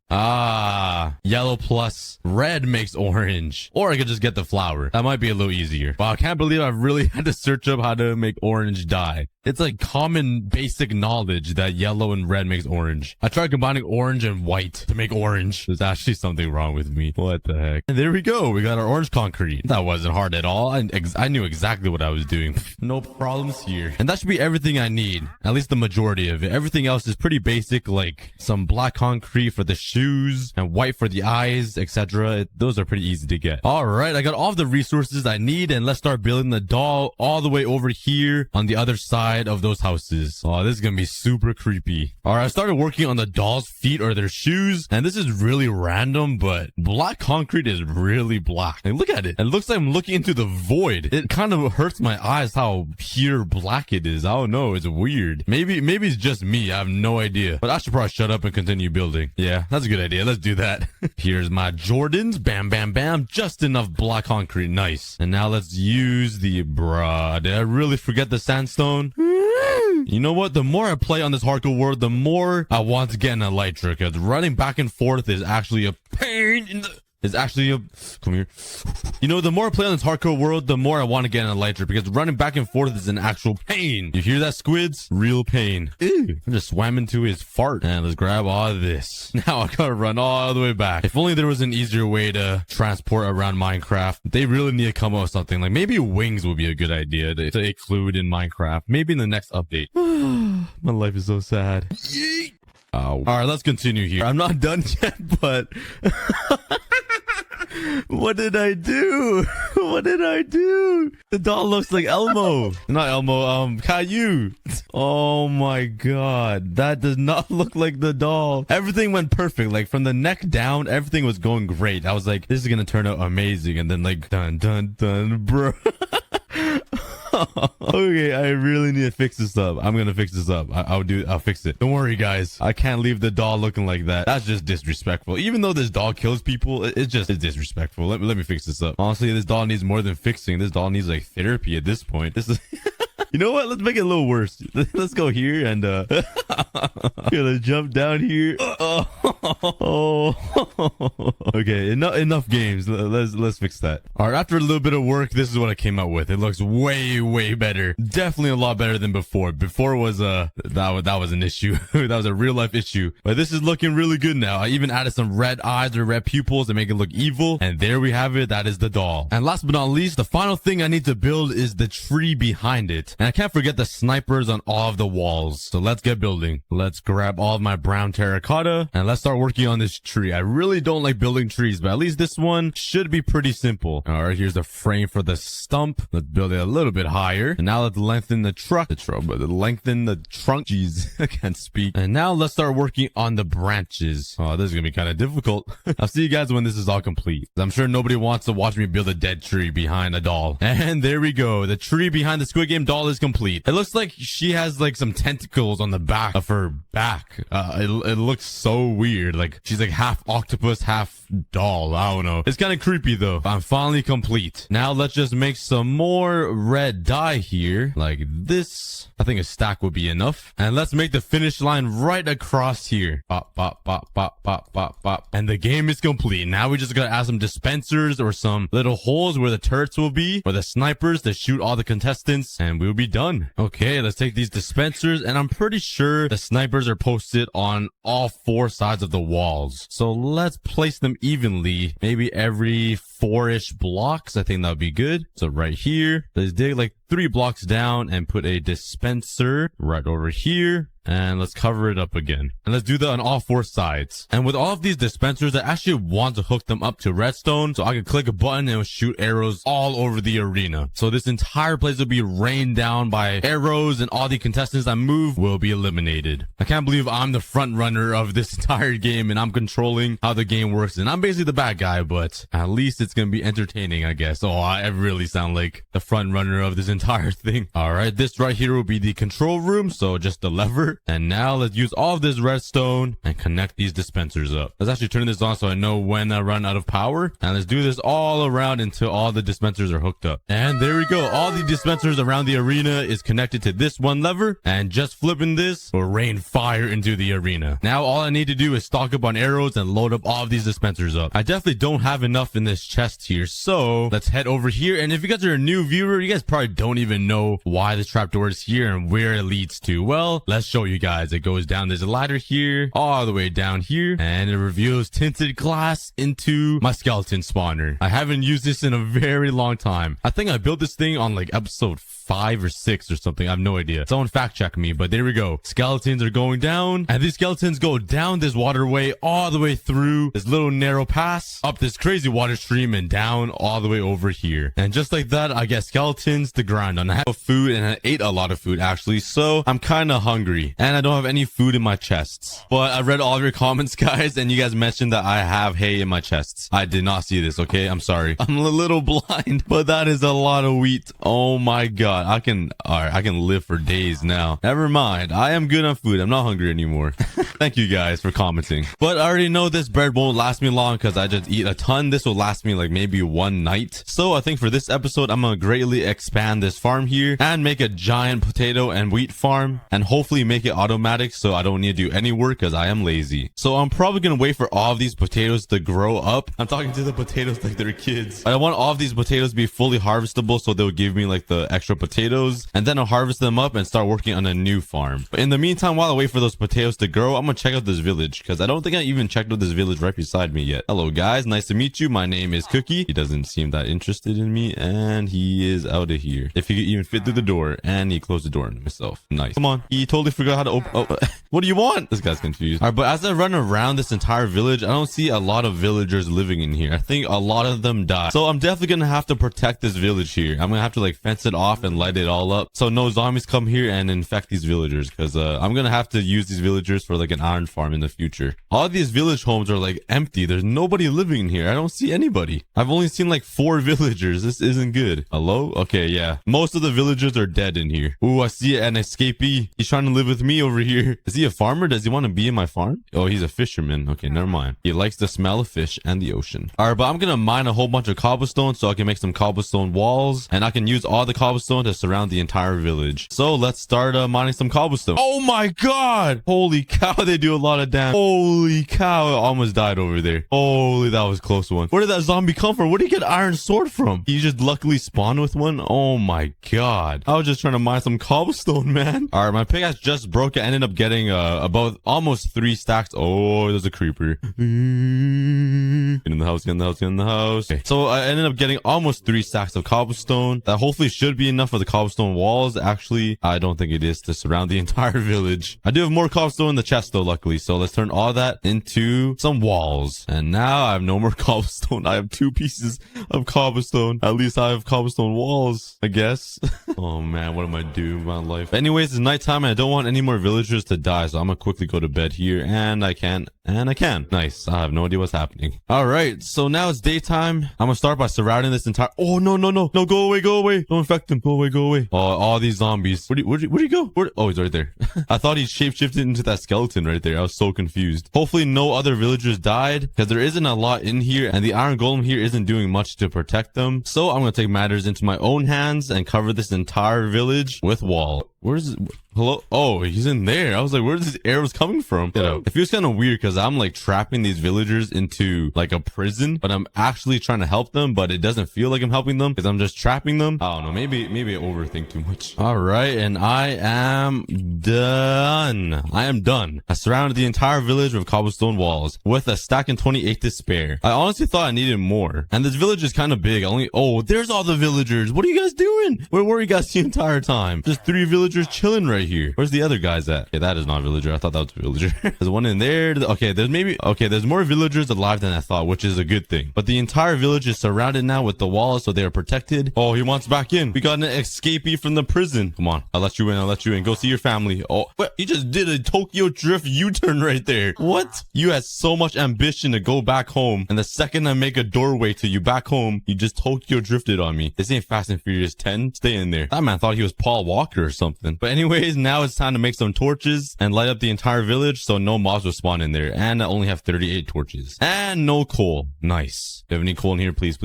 Yellow plus red makes orange. Or I could just get the flower. That might be a little easier. Wow, I can't believe I really had to search up how to make orange dye. It's like common basic knowledge that yellow and red makes orange. I tried combining orange and white to make orange. There's actually something wrong with me. What the heck? And there we go. We got our orange concrete. That wasn't hard at all. I knew exactly what I was doing. No problems here. And that should be everything I need. At least the majority of it. Everything else is pretty basic, like some black concrete for the shoes and white for the eyes, etc. Those are pretty easy to get. All right, I got all of the resources I need, and let's start building the doll all the way over here on the other side of those houses. Oh, this is gonna be super creepy. All right, I started working on the doll's feet or their shoes, and this is really random, but black concrete is really black. Like, look at it. It looks like I'm looking into the void. It kind of hurts my eyes how pure black it is. I don't know. It's weird. Maybe it's just me. I have no idea. But I should probably shut up and continue building. Yeah, that's a good idea. Let's do that. Here's my Jordans. Bam, bam, bam. Just enough black concrete. Nice. And now let's use the... Bruh, did I really forget the sandstone? You know what? The more I play on this hardcore world, the more I want to get an elytra, because running back and forth is actually a pain in the... Come here. You know, the more I play on this hardcore world, the more I want to get an elytra, because running back and forth is an actual pain. You hear that, squids? Real pain. Ew. I just swam into his fart. And let's grab all of this. Now I gotta run all the way back. If only there was an easier way to transport around Minecraft. They really need to come up with something. Like, maybe wings would be a good idea to include in Minecraft. Maybe in the next update. My life is so sad. Yeet. All right, let's continue here. I'm not done yet, but... What did I do? What did I do? The doll looks like Elmo. Not Elmo, Caillou. Oh my god. That does not look like the doll. Everything went perfect. Like, from the neck down, everything was going great. I was like, this is gonna turn out amazing. And then, like, dun, dun, dun, bro. Okay, I really need to fix this up. I'm gonna fix this up. I'll fix it. Don't worry, guys. I can't leave the doll looking like that. That's just disrespectful. Even though this doll kills people, it's disrespectful. Let me fix this up. Honestly, this doll needs more than fixing. This doll needs like therapy at this point. This is You know what? Let's make it a little worse. Let's go here and gonna jump down here. Okay, enough games. Let's fix that. All right, after a little bit of work, this is what I came out with. It looks way better. Definitely a lot better than before. Before was that was an issue. That was a real life issue. But this is looking really good now. I even added some red eyes or red pupils to make it look evil. And there we have it. That is the doll. And last but not least, the final thing I need to build is the tree behind it. And I can't forget the snipers on all of the walls. So let's get building. Let's grab all of my brown terracotta and let's start working on this tree. I really don't like building trees, but at least this one should be pretty simple. All right, here's the frame for the stump. Let's build it a little bit higher. And now let's lengthen the trunk. Lengthen the trunk. Jeez, I can't speak. And now let's start working on the branches. Oh, this is gonna be kind of difficult. I'll see you guys when this is all complete. I'm sure nobody wants to watch me build a dead tree behind a doll. And there we go. The tree behind the Squid Game doll is complete. It looks like she has like some tentacles on the back of her back. It looks so weird. Like she's like half octopus, half doll. I don't know. It's kind of creepy though. I'm finally complete. Now let's just make some more red dye here. Like this. I think a stack would be enough. And let's make the finish line right across here. Bop, bop, bop, bop, bop, bop, bop. And the game is complete. Now we just gotta add some dispensers or some little holes where the turrets will be, or the snipers to shoot all the contestants, and we'll be done. Okay, let's take these dispensers, and I'm pretty sure the snipers are posted on all 4 sides of the walls. So let's place them evenly, maybe every 4-ish blocks. I think that would be good. So right here, let's dig like 3 blocks down and put a dispenser right over here. And let's cover it up again. And let's do that on all 4 sides. And with all of these dispensers, I actually want to hook them up to redstone so I can click a button and it'll shoot arrows all over the arena. So this entire place will be rained down by arrows, and all the contestants that move will be eliminated. I can't believe I'm the front runner of this entire game and I'm controlling how the game works. And I'm basically the bad guy, but at least it's going to be entertaining, I guess. Oh, I really sound like the front runner of this entire thing. All right, this right here will be the control room. So just the lever. And now let's use all of this redstone and connect these dispensers up. Let's actually turn this on so I know when I run out of power. And let's do this all around until all the dispensers are hooked up. And there we go. All the dispensers around the arena is connected to this one lever. And just flipping this will rain fire into the arena. Now all I need to do is stock up on arrows and load up all of these dispensers up. I definitely don't have enough in this chest here. So let's head over here. And if you guys are a new viewer, you guys probably don't even know why this trapdoor is here and where it leads to. Well, let's show you guys. It goes down. There's a ladder here all the way down here, and it reveals tinted glass into my skeleton spawner. I haven't used this in a very long time. I think I built this thing on like episode 5 or 6 or something. I have no idea. Someone fact check me, but there we go. Skeletons are going down, and these skeletons go down this waterway all the way through this little narrow pass, up this crazy water stream, and down all the way over here. And just like that, I get skeletons to grind on. I have food, and I ate a lot of food actually, so I'm kind of hungry, and I don't have any food in my chests. But I read all of your comments, guys, and you guys mentioned that I have hay in my chests. I did not see this, okay? I'm sorry. I'm a little blind, but that is a lot of wheat. Oh my god. god, I can live for days now. Never mind. I am good on food. I'm not hungry anymore. Thank you guys for commenting. But I already know this bread won't last me long because I just eat a ton. This will last me like maybe one night. So I think for this episode, I'm gonna greatly expand this farm here and make a giant potato and wheat farm and hopefully make it automatic so I don't need to do any work because I am lazy. So I'm probably gonna wait for all of these potatoes to grow up. I'm talking to the potatoes like they're kids. I want all of these potatoes to be fully harvestable so they'll give me like the extra potatoes, and then I'll harvest them up and start working on a new farm. But in the meantime, while I wait for those potatoes to grow, I'm gonna check out this village because I don't think I even checked out this village right beside me yet. Hello guys, nice to meet you. My name is Cookie. He doesn't seem that interested in me, and he is out of here. If he could even fit through the door, and he closed the door on himself. Nice. Come on. He totally forgot how to open. Oh, what do you want? This guy's confused. All right, but as I run around this entire village, I don't see a lot of villagers living in here. I think a lot of them died. So I'm definitely gonna have to protect this village here. I'm gonna have to like fence it off and light it all up so no zombies come here and infect these villagers, because I'm gonna have to use these villagers for like an iron farm in the future. All these village homes are like empty. There's nobody living in here. I don't see anybody. I've only seen like 4 villagers. This isn't good. Hello? Okay, yeah. Most of the villagers are dead in here. Ooh, I see an escapee. He's trying to live with me over here. Is he a farmer? Does he want to be in my farm? Oh, he's a fisherman. Okay, never mind. He likes the smell of fish and the ocean. All right, but I'm gonna mine a whole bunch of cobblestone so I can make some cobblestone walls, and I can use all the cobblestone to surround the entire village. So let's start mining some cobblestone. Oh my god! Holy cow, they do a lot of damage. Holy cow, I almost died over there. Holy, that was a close one. Where did that zombie come from? Where did he get iron sword from? He just luckily spawned with one. Oh my god. I was just trying to mine some cobblestone, man. All right, my pickaxe just broke. I ended up getting about almost 3 stacks. Oh, there's a creeper. Get in the house, get in the house, get in the house. Okay. So I ended up getting almost 3 stacks of cobblestone. That hopefully should be enough for the cobblestone walls. Actually, I don't think it is to surround the entire village. I do have more cobblestone in the chest though, luckily. So let's turn all that into some walls. And now I have no more cobblestone. I have 2 pieces of cobblestone. At least I have cobblestone walls, I guess. Oh man, what am I doing with my life? Anyways, it's nighttime and I don't want any more villagers to die. So I'm gonna quickly go to bed here, and I can. Nice. I have no idea what's happening. All right, so now it's daytime. I'm gonna start by surrounding this entire. Oh no, go away, don't infect him. Go away. Oh, all these zombies. Where'd he go? Oh, he's right there. I thought he shapeshifted into that skeleton right there. I was so confused. Hopefully no other villagers died, because there isn't a lot in here, and the iron golem here isn't doing much to protect them. So I'm gonna take matters into my own hands and cover this entire village with wall. Where's it? Hello? Oh, he's in there. I was like, where's these arrows coming from? It feels kind of weird because I'm like trapping these villagers into like a prison, but I'm actually trying to help them, but it doesn't feel like I'm helping them because I'm just trapping them. I don't know. Maybe I overthink too much. All right. And I am done. I surrounded the entire village with cobblestone walls with a stack and 28 to spare. I honestly thought I needed more. And this village is kind of big. Oh, there's all the villagers. What are you guys doing? Where were you guys the entire time? Just 3 villagers chilling right here. Where's the other guys at? Okay, that is not a villager. I thought that was a villager. There's one in there. Okay, there's more villagers alive than I thought, which is a good thing. But the entire village is surrounded now with the walls, so they are protected. Oh, he wants back in. We got an escapee from the prison. Come on, I'll let you in. Go see your family. Oh, what? You just did a Tokyo Drift U-turn right there. What? You had so much ambition to go back home, and the second I make a doorway to you back home, you just Tokyo drifted on me. This ain't Fast and Furious 10. Stay in there. That man thought he was Paul Walker or something. But anyways, now it's time to make some torches and light up the entire village so no mobs will spawn in there. And I only have 38 torches. And no coal. Nice. Do you have any coal in here? Please.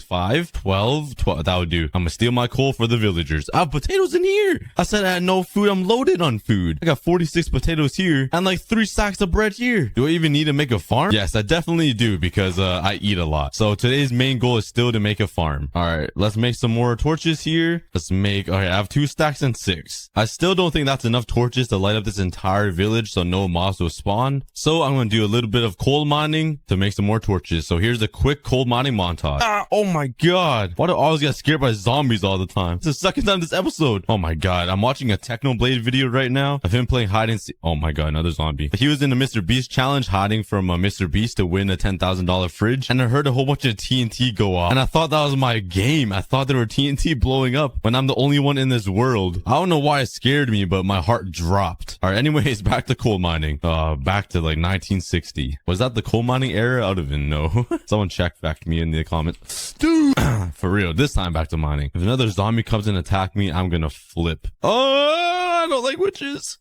5, 12. That would do. I'm gonna steal my coal for the villagers. I have potatoes in here. I said I had no food. I'm loaded on food. I got 46 potatoes here and like 3 stacks of bread here. Do I even need to make a farm? Yes, I definitely do, because I eat a lot. So today's main goal is still to make a farm. All right, let's make some more torches here. Okay, I have 2 stacks and 6. I still don't think that's enough torches to light up this entire village so no mobs will spawn. So I'm going to do a little bit of coal mining to make some more torches. So here's a quick coal mining montage. Oh my god. Why do I always get scared by zombies all the time? It's the second time this episode. Oh my god. I'm watching a Technoblade video right now of him playing hide and seek. Oh my god, another zombie. He was in the Mr. Beast challenge hiding from Mr. Beast to win a $10,000 fridge. And I heard a whole bunch of TNT go off. And I thought that was my game. I thought there were TNT blowing up when I'm the only one in this world. I don't know why it scared me, but my heart dropped. All right, anyways, back to coal mining. Back to like 1960. Was that the coal mining era? I don't even know. Someone check fact me in the comments. Dude, for real, this time back to mining. If another zombie comes and attack me, I'm gonna flip. Oh, I don't like witches.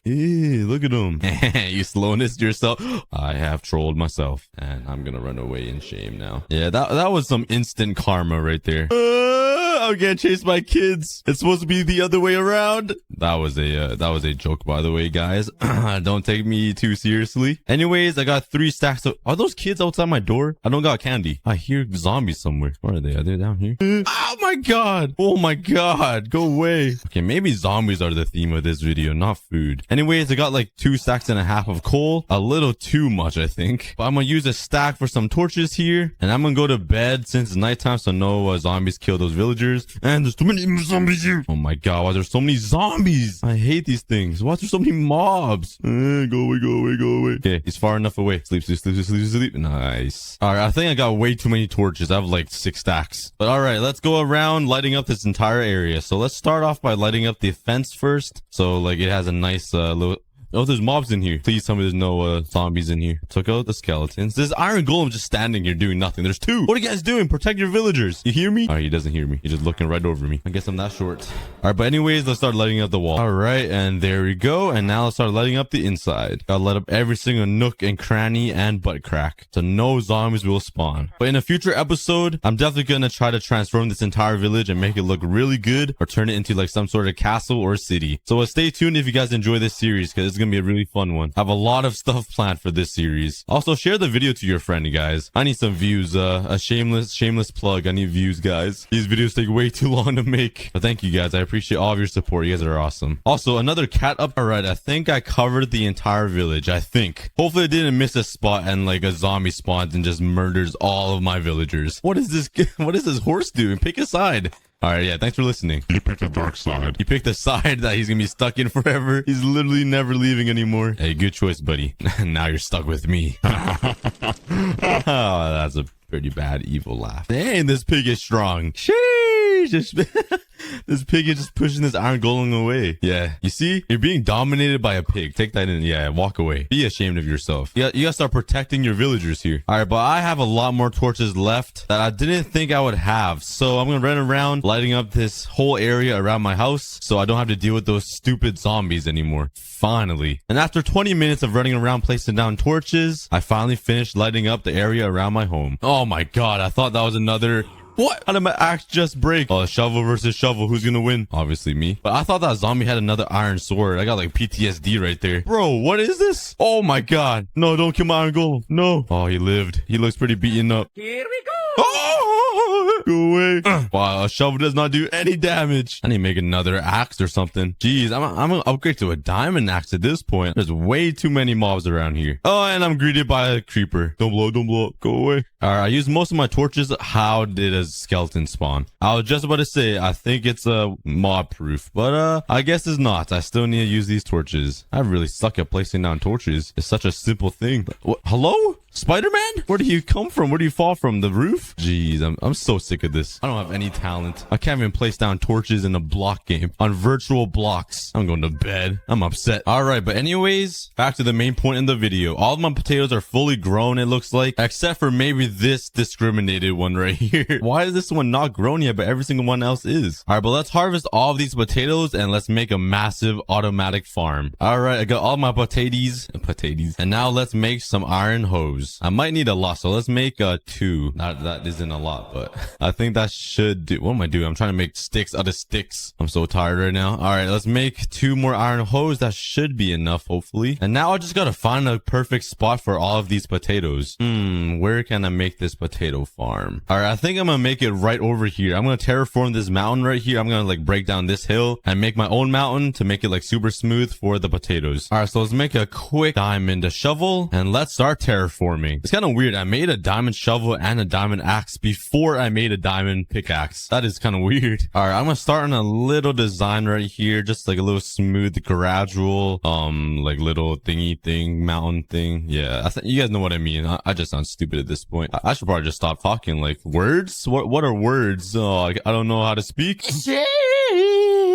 Look at him. You slowness yourself. I have trolled myself, and I'm gonna run away in shame now. Yeah, that was some instant karma right there. I'm gonna chase my kids. It's supposed to be the other way around. That was a joke, by the way, guys. Don't take me too seriously. Anyways, I got 3 stacks of... Are those kids outside my door? I don't got candy. I hear zombies somewhere. Where are they? Are they down here? Oh my god. Oh my god. Go away. Okay, maybe zombies are the theme of this video, not food. Anyways, I got like 2.5 stacks of coal. A little too much, I think. But I'm gonna use a stack for some torches here. And I'm gonna go to bed since it's nighttime, so no zombies kill those villagers. And there's too many zombies here. Oh my god, why there's so many zombies? I hate these things. Why there's so many mobs? Go away, go away, go away. Okay, he's far enough away. Sleep, sleep, sleep, sleep, sleep. Nice. All right, I think I got way too many torches. I have like 6 stacks. But all right, let's go around lighting up this entire area. So let's start off by lighting up the fence first. So like it has a nice little... Oh, there's mobs in here. Please tell me there's no zombies in here. Took out the skeletons. This iron golem just standing here doing nothing. There's 2. What are you guys doing? Protect your villagers. You hear me? Oh, he doesn't hear me. He's just looking right over me. I guess I'm that short. All right, but anyways, let's start lighting up the wall. All right, and there we go. And now let's start lighting up the inside. Gotta light up every single nook and cranny and butt crack, so no zombies will spawn. But in a future episode, I'm definitely gonna try to transform this entire village and make it look really good, or turn it into like some sort of castle or city. So stay tuned if you guys enjoy this series, because it's gonna be a really fun one. I have a lot of stuff planned for this series. Also, share the video to your friend, guys. I need some views. A shameless plug. I need views, guys. These videos take way too long to make. But thank you, guys. I appreciate all of your support. You guys are awesome. Also, another cat up. All right, I think I covered the entire village. I think. Hopefully, I didn't miss a spot and like a zombie spawns and just murders all of my villagers. What is this? What is this horse doing? Pick a side. All right, yeah, thanks for listening. You picked the dark side. He picked the side that he's gonna be stuck in forever. He's literally never leaving anymore. Hey, good choice, buddy. Now you're stuck with me. Oh, that's a pretty bad evil laugh. Dang, this pig is strong. Sheesh. This pig is just pushing this iron golem away. Yeah, you see? You're being dominated by a pig. Take that in. Yeah, walk away. Be ashamed of yourself. You gotta start protecting your villagers here. All right, but I have a lot more torches left that I didn't think I would have. So I'm gonna run around lighting up this whole area around my house so I don't have to deal with those stupid zombies anymore. Finally. And after 20 minutes of running around placing down torches, I finally finished lighting up the area around my home. Oh my god, I thought that was another... What? How did my axe just break? Oh, shovel versus shovel. Who's gonna win? Obviously me. But I thought that zombie had another iron sword. I got like PTSD right there. Bro, what is this? Oh my god. No, don't kill my iron golem. No. Oh, he lived. He looks pretty beaten up. Here we go. Oh, go away. Wow, a shovel does not do any damage. I need to make another axe or something. Jeez, I'm gonna upgrade to a diamond axe at this point. There's way too many mobs around here. Oh, and I'm greeted by a creeper. Don't blow up, don't blow up. Go away. All right, I used most of my torches. How did a skeleton spawn? I was just about to say, I think it's mob proof, but I guess it's not. I still need to use these torches. I really suck at placing down torches. It's such a simple thing. What? Hello? Spider-Man? Where do you come from? Where do you fall from? The roof? Jeez, I'm so sick of this. I don't have any talent. I can't even place down torches in a block game on virtual blocks. I'm going to bed. I'm upset. All right, but anyways, back to the main point in the video. All of my potatoes are fully grown, it looks like, except for maybe this discriminated one right here. Why is this one not grown yet, but every single one else is? All right, but let's harvest all of these potatoes and let's make a massive automatic farm. All right, I got all my potatoes, and now let's make some iron hose. I might need a lot, so let's make 2. That isn't a lot, but I think that should do. What am I doing? I'm trying to make sticks out of sticks. I'm so tired right now. All right, let's make 2 more iron hose. That should be enough, hopefully. And now I just gotta find a perfect spot for all of these potatoes. Where can I make this potato farm? All right, I think I'm gonna make it right over here. I'm gonna terraform this mountain right here. I'm gonna like break down this hill and make my own mountain to make it like super smooth for the potatoes. All right, so let's make a quick diamond shovel and let's start terraforming. It's kind of weird. I made a diamond shovel and a diamond axe before I made a diamond pickaxe. That is kind of weird. All right, I'm gonna start on a little design right here, just like a little smooth, gradual, like little thingy thing, mountain thing. Yeah, I think you guys know what I mean. I just sound stupid at this point. I should probably just stop talking. Like words? What are words? Oh, I don't know how to speak.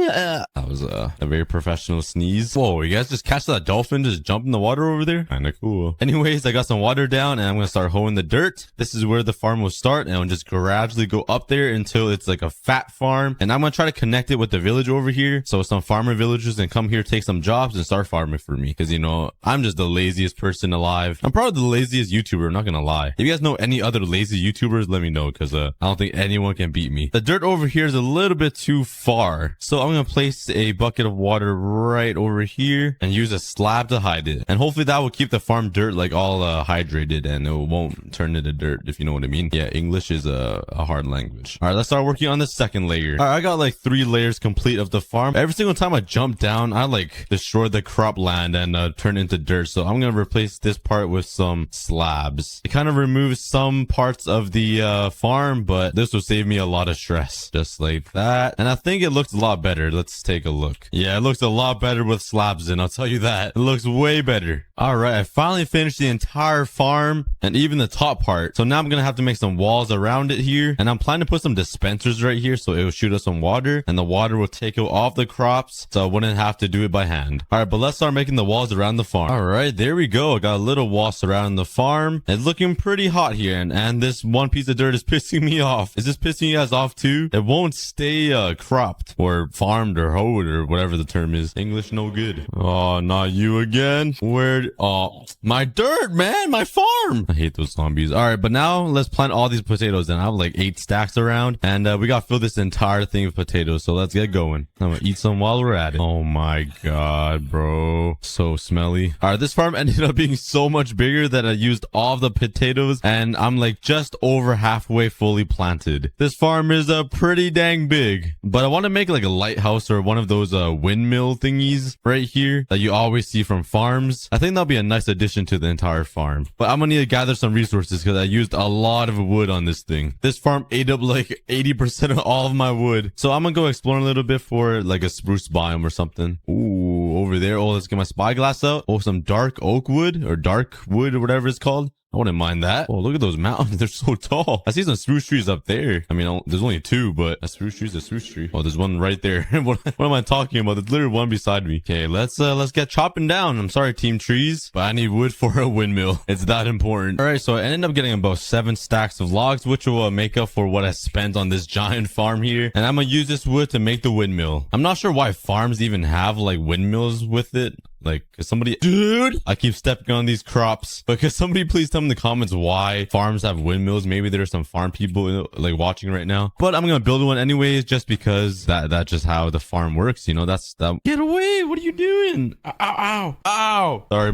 That was a very professional sneeze. Whoa, you guys just catch that dolphin just jump in the water over there? Kinda cool. Anyways, I got some water down and I'm gonna start hoeing the dirt. This is where the farm will start, and I'll just gradually go up there until it's like a fat farm. And I'm gonna try to connect it with the village over here, so some farmer villagers can come here, take some jobs, and start farming for me. Because, you know, I'm just the laziest person alive. I'm probably the laziest YouTuber, I'm not gonna lie. If you guys know any other lazy YouTubers, let me know, because I don't think anyone can beat me. The dirt over here is a little bit too far, so I'm gonna place a bucket of water right over here and use a slab to hide it. And hopefully that will keep the farm dirt like all hydrated, and it won't turn into dirt, if you know what I mean. Yeah, English is a hard language. All right, let's start working on the second layer. All right, I got like 3 layers complete of the farm. Every single time I jump down, I like destroy the cropland and turn into dirt. So I'm gonna replace this part with some slabs. It kind of removes some parts of the farm, but this will save me a lot of stress. Just like that. And I think it looks a lot better. Let's take a look. Yeah, it looks a lot better with slabs in, I'll tell you that. It looks way better. All right, I finally finished the entire farm and even the top part. So now I'm gonna have to make some walls around it here, and I'm planning to put some dispensers right here so it will shoot us some water, and the water will take it off the crops so I wouldn't have to do it by hand. All right, but let's start making the walls around the farm. All right, there we go. I got a little wall surrounding the farm. It's looking pretty hot here, and this one piece of dirt is pissing me off. Is this pissing you guys off too? It won't stay cropped or farmed or hoed or whatever the term is. English no good. Oh, not you again. Where? Oh, my dirt, man, my farm. I hate those zombies. All right, but now let's plant all these potatoes. And I have like 8 stacks around, and we got to fill this entire thing with potatoes. So let's get going. I'm gonna eat some while we're at it. Oh my god, bro, so smelly. All right, this farm ended up being so much bigger that I used all of the potatoes, and I'm like just over halfway fully planted. This farm is pretty dang big, but I want to make like a lighthouse or one of those windmill thingies right here that you always see from farms. I think that'll be a nice addition to the entire farm, but I'm gonna need to gather some resources because I used a lot of wood on this thing. This farm ate up like 80% of all of my wood, so I'm gonna go explore a little bit for like a spruce biome or something. Ooh, over there. Oh, let's get my spyglass out. Oh, some dark oak wood or dark wood or whatever it's called. I wouldn't mind that. Oh, look at those mountains. They're so tall. I see some spruce trees up there. I mean, there's only 2, but a spruce tree is a spruce tree. Oh, there's one right there. What am I talking about? There's literally one beside me. Okay, let's get chopping down. I'm sorry, team trees, but I need wood for a windmill. It's that important. All right, so I ended up getting about 7 stacks of logs, which will make up for what I spent on this giant farm here. And I'm gonna use this wood to make the windmill. I'm not sure why farms even have like windmills with it. Like, somebody, dude, I keep stepping on these crops, but could somebody please tell me in the comments why farms have windmills? Maybe there's some farm people like watching right now, but I'm gonna build one anyways, just because that's just how the farm works, you know. That's that. Get away! What are you doing? Ow! Ow! Ow! Sorry,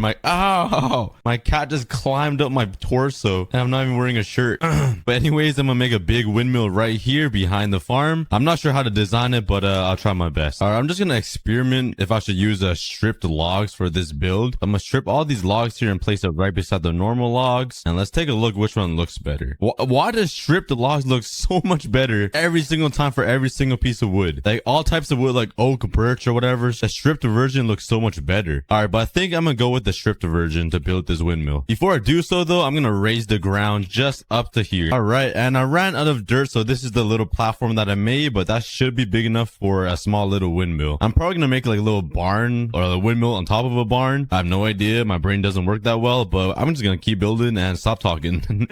my cat just climbed up my torso, and I'm not even wearing a shirt. But anyways, I'm gonna make a big windmill right here behind the farm. I'm not sure how to design it, but I'll try my best. All right, I'm just gonna experiment if I should use a stripped log for this build. I'm gonna strip all these logs here and place it right beside the normal logs, and let's take a look which one looks better. Why does stripped logs look so much better every single time for every single piece of wood? Like all types of wood, like oak, birch, or whatever, the stripped version looks so much better. All right, but I think I'm gonna go with the stripped version to build this windmill. Before I do so though, I'm gonna raise the ground just up to here. All right, and I ran out of dirt, so this is the little platform that I made, but that should be big enough for a small little windmill. I'm probably gonna make like a little barn or a windmill on top of a barn. I have no idea. My brain doesn't work that well, but I'm just gonna keep building and stop talking.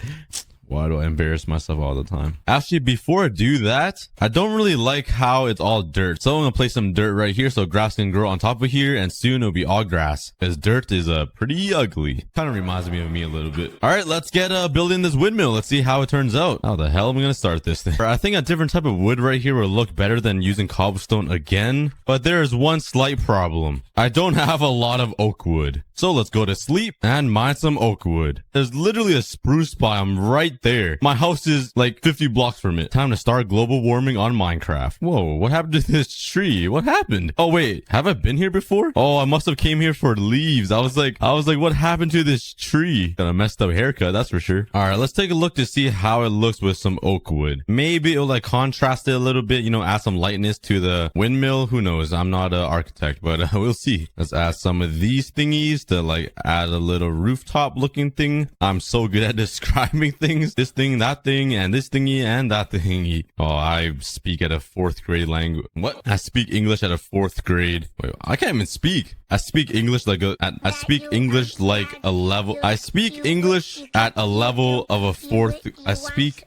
Why do I embarrass myself all the time? Actually, before I do that, I don't really like how it's all dirt. So I'm gonna place some dirt right here so grass can grow on top of here, and soon it'll be all grass, because dirt is pretty ugly. Kind of reminds me of me a little bit. All right, let's get building this windmill. Let's see how it turns out. How the hell am I gonna start this thing? I think a different type of wood right here will look better than using cobblestone again, but there is one slight problem. I don't have a lot of oak wood. So let's go to sleep and mine some oak wood. There's literally a spruce biome right there. My house is like 50 blocks from it. Time to start global warming on Minecraft. Whoa, what happened to this tree? What happened? Oh wait, have I been here before? Oh, I must have came here for leaves. I was like, what happened to this tree? Got a messed up haircut, that's for sure. All right, let's take a look to see how it looks with some oak wood. Maybe it'll like contrast it a little bit, you know, add some lightness to the windmill. Who knows? I'm not an architect, but we'll see. Let's add some of these thingies to like add a little rooftop looking thing. I'm so good at describing things. This thing, that thing, and this thingy, and that thingy. Oh, I speak at a 4th grade language. What? I speak English at a 4th grade. Wait, I can't even speak. I speak English like I speak English like a level. I speak English at a level of a 4th. I speak.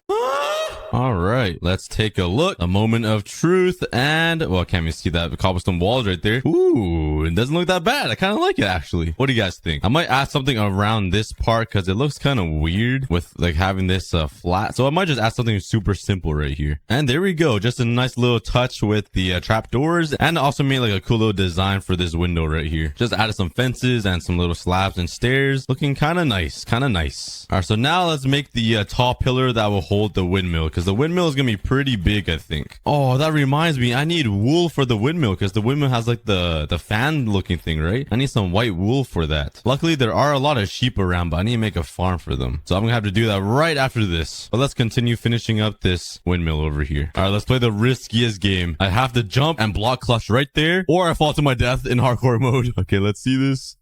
All right, let's take a look. A moment of truth, and well, can't even see that cobblestone walls right there. Ooh, it doesn't look that bad. I kind of like it actually. What do you guys think? I might add something around this part because it looks kind of weird with like having this flat. So I might just add something super simple right here. And there we go. Just a nice little touch with the trap doors, and also made like a cool little design for this window right here. Just added some fences and some little slabs and stairs. Looking kind of nice. Kind of nice. All right, so now let's make the tall pillar that will hold the windmill, because the windmill is gonna be pretty big, I think. Oh, that reminds me, I need wool for the windmill because the windmill has like the fan looking thing, right? I need some white wool for that. Luckily, there are a lot of sheep around, but I need to make a farm for them. So I'm gonna have to do that right after this. But let's continue finishing up this windmill over here. All right, let's play the riskiest game. I have to jump and block clutch right there, or I fall to my death in hardcore mode. Okay, let's see this.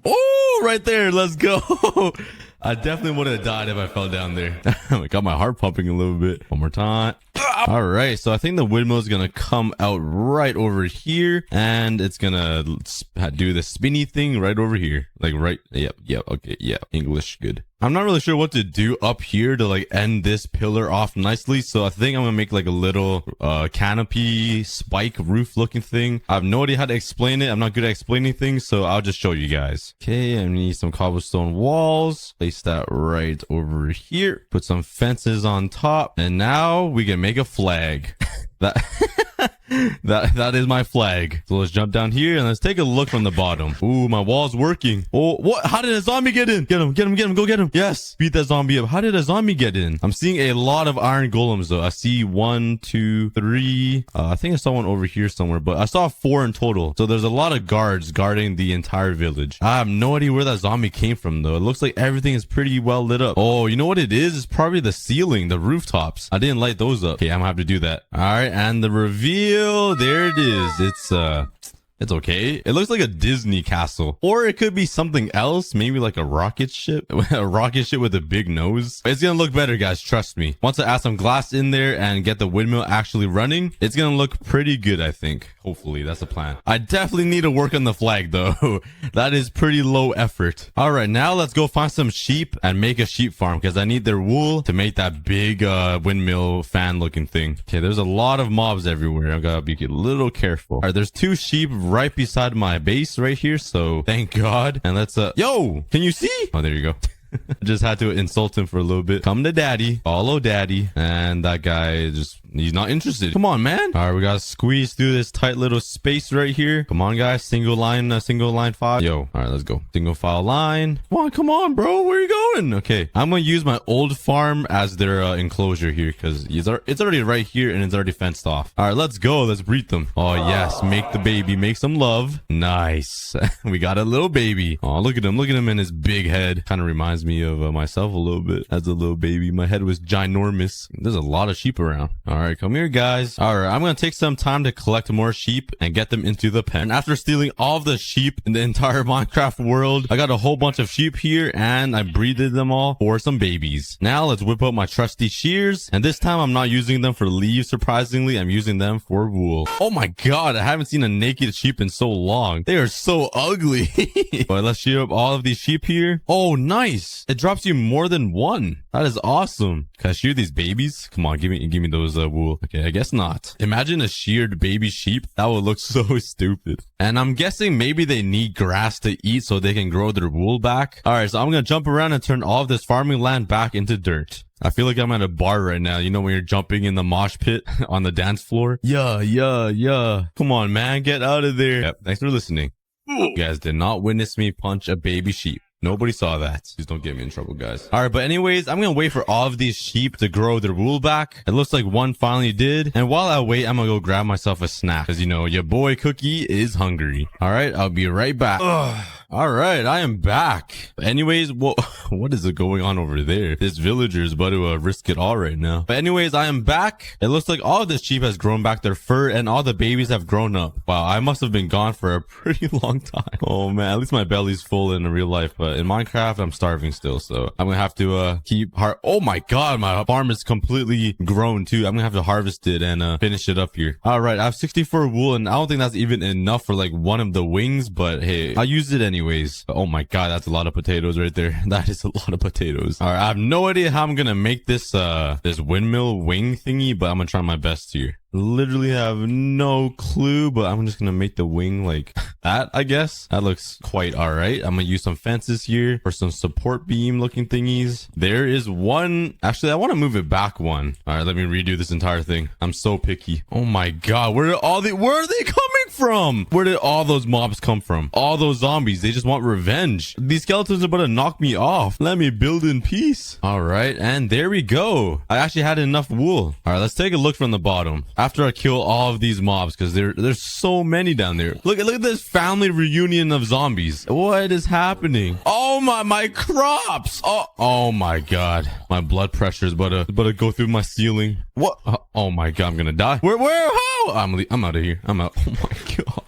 Oh, right there. Let's go. I definitely would have died if I fell down there. I got my heart pumping a little bit. One more time. All right, so I think the windmill is gonna come out right over here, and it's gonna do the spinny thing right over here, like right. Yep. Okay. Yeah. English good. I'm not really sure what to do up here to like end this pillar off nicely, so I think I'm gonna make like a little canopy spike roof looking thing. I have no idea how to explain it. I'm not good at explaining things, so I'll just show you guys. Okay, I need some cobblestone walls. Place that right over here. Put some fences on top, and now we can make a flag. That is my flag. So let's jump down here and let's take a look from the bottom. Ooh, my wall's working. Oh, what? How did a zombie get in? Get him. Go get him. Yes. Beat that zombie up. How did a zombie get in? I'm seeing a lot of iron golems though. I see 1, 2, 3. I think I saw one over here somewhere, but I saw 4 in total. So there's a lot of guards guarding the entire village. I have no idea where that zombie came from though. It looks like everything is pretty well lit up. Oh, you know what it is? It's probably the ceiling, the rooftops. I didn't light those up. Okay, I'm gonna have to do that. All right, and the reveal. There it is. It's okay. It looks like a Disney castle, or it could be something else. Maybe like a rocket ship, a rocket ship with a big nose. It's gonna look better, guys. Trust me. Once I add some glass in there and get the windmill actually running, it's gonna look pretty good, I think. Hopefully, that's the plan. I definitely need to work on the flag though. That is pretty low effort. All right, now let's go find some sheep and make a sheep farm because I need their wool to make that big windmill fan looking thing. Okay, there's a lot of mobs everywhere. I gotta be a little careful. All right, there's 2 sheep right beside my base right here, so thank God. And let's yo, can you see? Oh, there you go. Just had to insult him for a little bit. Come to daddy, follow daddy. And that guy he's not interested. Come on, man. All right, we gotta squeeze through this tight little space right here. Come on, guys. Single line file. Yo, all right, let's go. Single file line. Come on, bro. Where are you going? Okay, I'm gonna use my old farm as their enclosure here because it's already right here and it's already fenced off. All right, let's go. Let's breed them. Oh yes, make the baby, make some love. Nice. We got a little baby. Oh, look at him. Look at him in his big head. Kind of reminds me of myself a little bit as a little baby. My head was ginormous. There's a lot of sheep around. All right, come here, guys. All right, I'm gonna take some time to collect more sheep and get them into the pen. After stealing all of the sheep in the entire Minecraft world, I got a whole bunch of sheep here and I breeded them all for some babies. Now let's whip out my trusty shears, and this time I'm not using them for leaves. Surprisingly, I'm using them for wool. Oh my god, I haven't seen a naked sheep in so long. They are so ugly. All right, let's shear up all of these sheep here. Oh, nice. It drops you more than 1. That is awesome. Can I shear these babies? Come on, give me those wool. Okay, I guess not. Imagine a sheared baby sheep. That would look so stupid. And I'm guessing maybe they need grass to eat so they can grow their wool back. All right, so I'm gonna jump around and turn all of this farming land back into dirt. I feel like I'm at a bar right now. You know when you're jumping in the mosh pit on the dance floor? Yeah. Come on, man, get out of there. Yep, thanks for listening. You guys did not witness me punch a baby sheep. Nobody saw that. Please don't get me in trouble, guys. All right, but anyways, I'm gonna wait for all of these sheep to grow their wool back. It looks like one finally did. And while I wait, I'm gonna go grab myself a snack because, you know, your boy Cookie is hungry. All right, I'll be right back. Ugh. All right, I am back. But anyways, what is going on over there? This villager is about to risk it all right now. But anyways, I am back. It looks like all of this sheep has grown back their fur and all the babies have grown up. Wow, I must have been gone for a pretty long time. Oh man, at least my belly's full in real life. But in Minecraft, I'm starving still. So I'm gonna have to keep oh my god, my farm is completely grown too. I'm gonna have to harvest it and finish it up here. All right, I have 64 wool and I don't think that's even enough for like one of the wings, but hey, I'll use it anyways. Oh my god, that's a lot of potatoes right there. That is a lot of potatoes. All right, I have no idea how I'm gonna make this this windmill wing thingy, but I'm gonna try my best here. Literally have no clue, but I'm just gonna make the wing like that, I guess. That looks quite all right. I'm gonna use some fences here for some support beam looking thingies. There is one. Actually, I want to move it back one. All right, let me redo this entire thing. I'm so picky. Oh my god, where are they coming from? Where did all those mobs come from? All those zombies, they just want revenge. These skeletons are about to knock me off. Let me build in peace. All right, and there we go. I actually had enough wool. All right, let's take a look from the bottom. After I kill all of these mobs, because there's so many down there. Look at this family reunion of zombies. What is happening? Oh my crops. Oh my god. My blood pressure is about to go through my ceiling. What? Oh my god, I'm gonna die. Where how? I'm out of here. I'm out. Oh my god.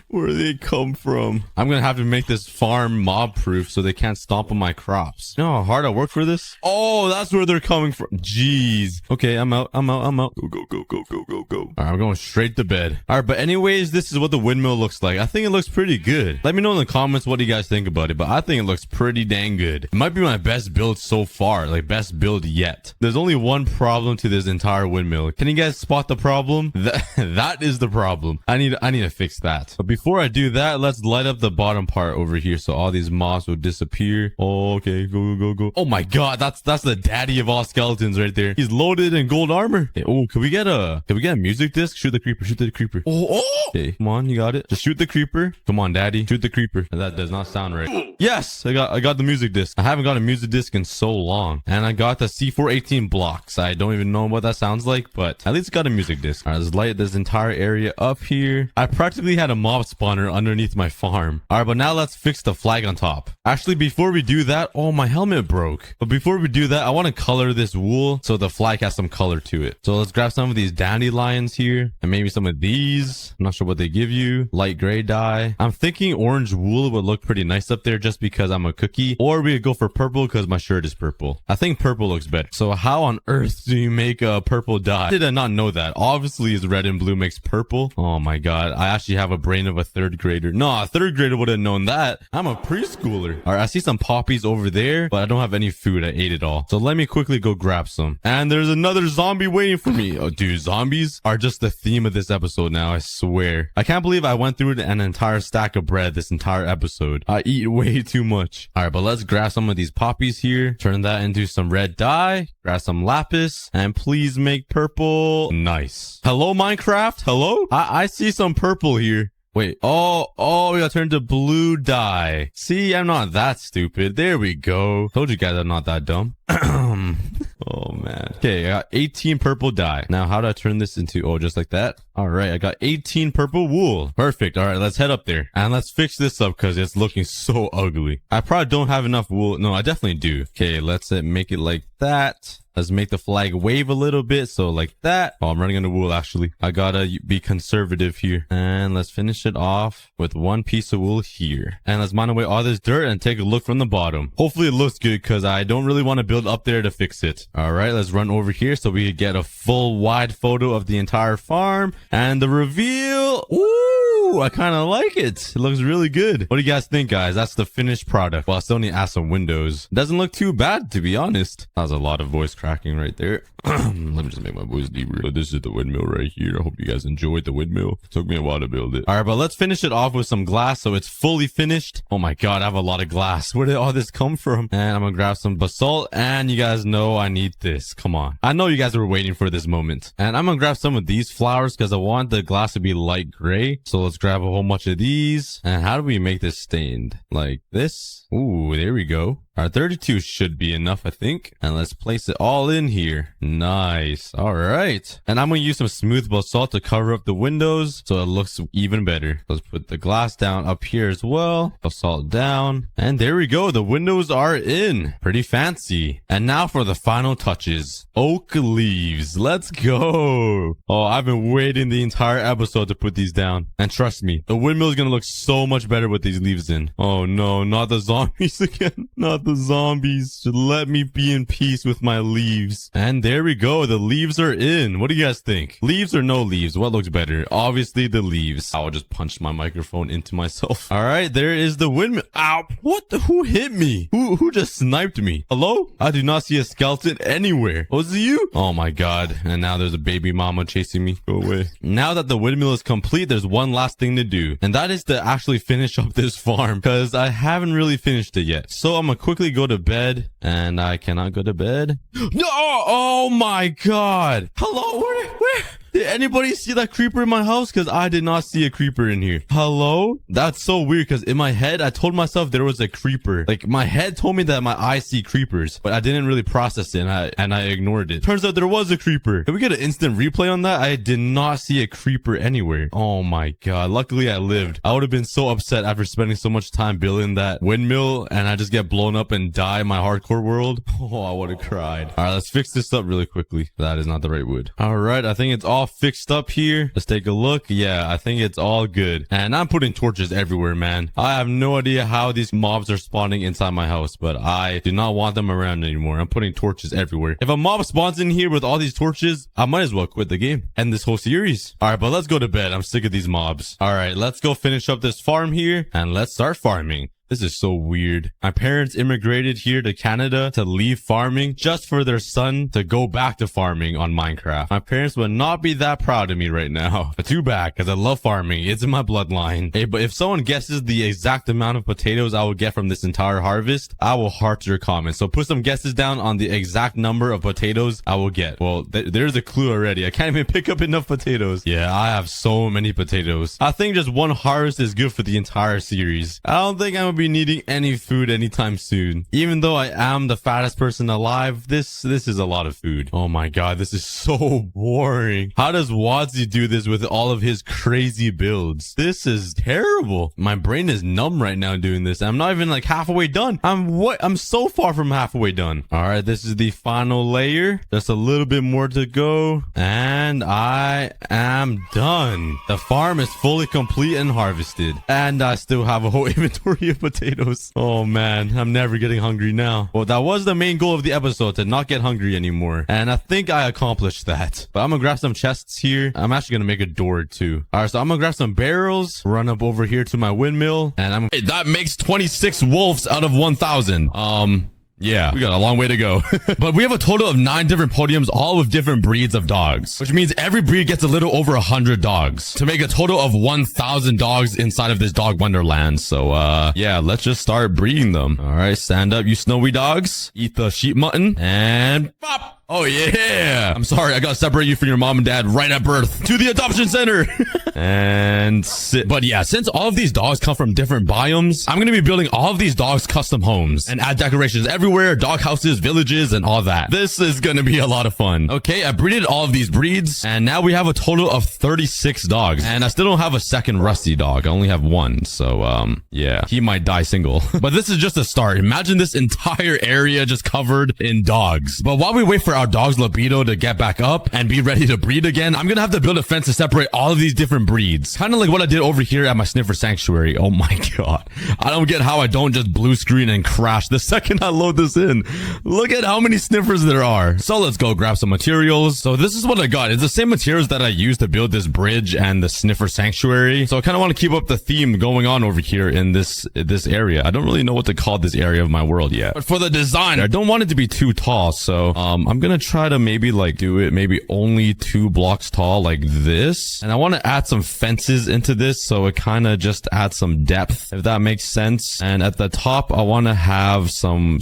Where do they come from? I'm gonna have to make this farm mob proof so they can't stomp on my crops. You know how hard I work for this? Oh, that's where they're coming from. Jeez. Okay, I'm out. Go. All right, I'm going straight to bed. All right, but anyways, this is what the windmill looks like. I think it looks pretty good. Let me know in the comments what you guys think about it, but I think it looks pretty dang good. It might be my best build so far, like best build yet. There's only one problem to this entire windmill. Can you guys spot the problem? That is the problem. I need to fix that. But before I do that, let's light up the bottom part over here so all these mobs will disappear. Oh, okay, go. Oh my god, that's the daddy of all skeletons right there. He's loaded in gold armor. Hey, oh, can we get a music disc? Shoot the creeper. Oh. Okay, come on, you got it. Just shoot the creeper. Come on, daddy, shoot the creeper. That does not sound right. Yes, I got the music disc. I haven't got a music disc in so long, and I got the C418 blocks. I don't even know what that sounds like, but at least got a music disc. All right, let's light this entire area up here. I practically had a mob spawner underneath my farm. All right, but now let's fix the flag on top. Actually, before we do that, oh, my helmet broke. But before we do that, I want to color this wool so the flag has some color to it. So let's grab some of these dandelions here and maybe some of these. I'm not sure what they give you. Light gray dye. I'm thinking orange wool would look pretty nice up there just because I'm a cookie, or we could go for purple because my shirt is purple. I think purple looks better. So how on earth do you make a purple dye? Did I not know that? Obviously, it's red and blue makes purple. Oh my god, I actually have a brain of a third grader. No, a third grader would have known that. I'm a preschooler. All right, I see some poppies over there, but I don't have any food. I ate it all. So let me quickly go grab some. And there's another zombie waiting for me. Oh, dude, zombies are just the theme of this episode now, I swear. I can't believe I went through an entire stack of bread this entire episode. I eat way too much. All right, but let's grab some of these poppies here. Turn that into some red dye. Grab some lapis. And please make purple. Nice. Hello, Minecraft? Hello? I see some purple here. Wait, oh, we got turned to blue dye. See, I'm not that stupid. There we go. Told you guys I'm not that dumb. Oh man. Okay, I got 18 purple dye. Now, how do I turn this into, oh, just like that? All right, I got 18 purple wool. Perfect. All right, let's head up there. And let's fix this up because it's looking so ugly. I probably don't have enough wool. No, I definitely do. Okay, let's make it like that. Let's make the flag wave a little bit. So like that. Oh, I'm running out of wool actually. I gotta be conservative here. And let's finish it off with one piece of wool here. And let's mine away all this dirt and take a look from the bottom. Hopefully it looks good because I don't really want to build up there to fix it. All right, let's run over here so we can get a full wide photo of the entire farm. And the reveal. Ooh, I kind of like it. It looks really good. What do you guys think, guys? That's the finished product. Well, I still need to add some windows. Doesn't look too bad, to be honest. That was a lot of voice cracking right there. Let me just make my voice deeper. So this is the windmill right here. I hope you guys enjoyed the windmill. It took me a while to build it. All right, but let's finish it off with some glass so it's fully finished. Oh my god, I have a lot of glass. Where did all this come from? And I'm gonna grab some basalt. And you guys know I need this. Come on. I know you guys were waiting for this moment. And I'm gonna grab some of these flowers because I want the glass to be light gray. So let's grab a whole bunch of these. And how do we make this stained? Like this? Ooh, there we go. All right, 32 should be enough, I think. And let's place it all in here. Nice. All right. And I'm going to use some smooth basalt to cover up the windows so it looks even better. Let's put the glass down up here as well. Basalt down. And there we go. The windows are in. Pretty fancy. And now for the final touches. Oak leaves. Let's go. Oh, I've been waiting the entire episode to put these down. And trust me, the windmill is going to look so much better with these leaves in. Oh no, not the zombies again. Not the zombies. Just let me be in peace with my leaves. And there we go. The leaves are in. What do you guys think? Leaves or no leaves? What looks better? Obviously the leaves. I'll just punch my microphone into myself. All right, there is the windmill. Ow. What the? Who hit me? Who just sniped me? Hello? I do not see a skeleton anywhere. Was it you? Oh my god. And now there's a baby mama chasing me. Go away. Now that the windmill is complete, there's one last thing to do. And that is to actually finish up this farm. Because I haven't really finished it yet. So I'm gonna quickly go to bed. And I cannot go to bed. No! Oh my god! Hello? Where? Did anybody see that creeper in my house? Because I did not see a creeper in here. Hello? That's so weird because in my head, I told myself there was a creeper. Like, my head told me that my eyes see creepers, but I didn't really process it and I ignored it. Turns out there was a creeper. Can we get an instant replay on that? I did not see a creeper anywhere. Oh my god. Luckily, I lived. I would have been so upset after spending so much time building that windmill and I just get blown up and die in my hardcore world. Oh, I would have cried. All right, let's fix this up really quickly. That is not the right wood. All right, I think it's all fixed up here. Let's take a look. Yeah, I think it's all good. And I'm putting torches everywhere, man. I have no idea how these mobs are spawning inside my house, but I do not want them around anymore. I'm putting torches everywhere. If a mob spawns in here with all these torches, I might as well quit the game. End this whole series. All right, but let's go to bed. I'm sick of these mobs. All right, let's go finish up this farm here and let's start farming. This is so weird. My parents immigrated here to Canada to leave farming just for their son to go back to farming on Minecraft. My parents would not be that proud of me right now. But too bad, because I love farming. It's in my bloodline. Hey, but if someone guesses the exact amount of potatoes I will get from this entire harvest, I will heart your comments. So put some guesses down on the exact number of potatoes I will get. Well, there's a clue already. I can't even pick up enough potatoes. Yeah, I have so many potatoes. I think just one harvest is good for the entire series. I don't think I'm gonna be needing any food anytime soon. Even though I am the fattest person alive, this is a lot of food. Oh my god, this is so boring. How does Wadzi do this with all of his crazy builds? This is terrible. My brain is numb right now doing this. I'm not even like halfway done. I'm so far from halfway done. All right, this is the final layer. Just a little bit more to go. And I am done. The farm is fully complete and harvested. And I still have a whole inventory of potatoes. Oh man, I'm never getting hungry now. Well, that was the main goal of the episode, to not get hungry anymore. And I think I accomplished that. But I'm gonna grab some chests here. I'm actually gonna make a door too. All right, so I'm gonna grab some barrels, run up over here to my windmill, and hey, that makes 26 wolves out of 1,000. Yeah, we got a long way to go. But we have a total of 9 different podiums, all with different breeds of dogs, which means every breed gets a little over 100 dogs to make a total of 1,000 dogs inside of this dog wonderland. So, yeah, let's just start breeding them. All right, stand up, you snowy dogs. Eat the sheep mutton and pop. Oh, yeah. I'm sorry. I got to separate you from your mom and dad right at birth to the adoption center. And sit. But yeah, since all of these dogs come from different biomes, I'm going to be building all of these dogs custom homes and add decorations everywhere, dog houses, villages, and all that. This is going to be a lot of fun. Okay, I breeded all of these breeds, and now we have a total of 36 dogs. And I still don't have a second rusty dog. I only have one. So, yeah, he might die single. But this is just a start. Imagine this entire area just covered in dogs. But while we wait for our dog's libido to get back up and be ready to breed again, I'm gonna have to build a fence to separate all of these different breeds. Kind of like what I did over here at my sniffer sanctuary. Oh my god. I don't get how I don't just blue screen and crash the second I load this in. Look at how many sniffers there are. So let's go grab some materials. So this is what I got. It's the same materials that I used to build this bridge and the sniffer sanctuary. So I kind of want to keep up the theme going on over here in this area. I don't really know what to call this area of my world yet. But for the design, I don't want it to be too tall. So I'm gonna try to maybe like do it maybe only 2 blocks tall like this. And I want to add some fences into this so it kind of just adds some depth, if that makes sense. And at the top, I want to have some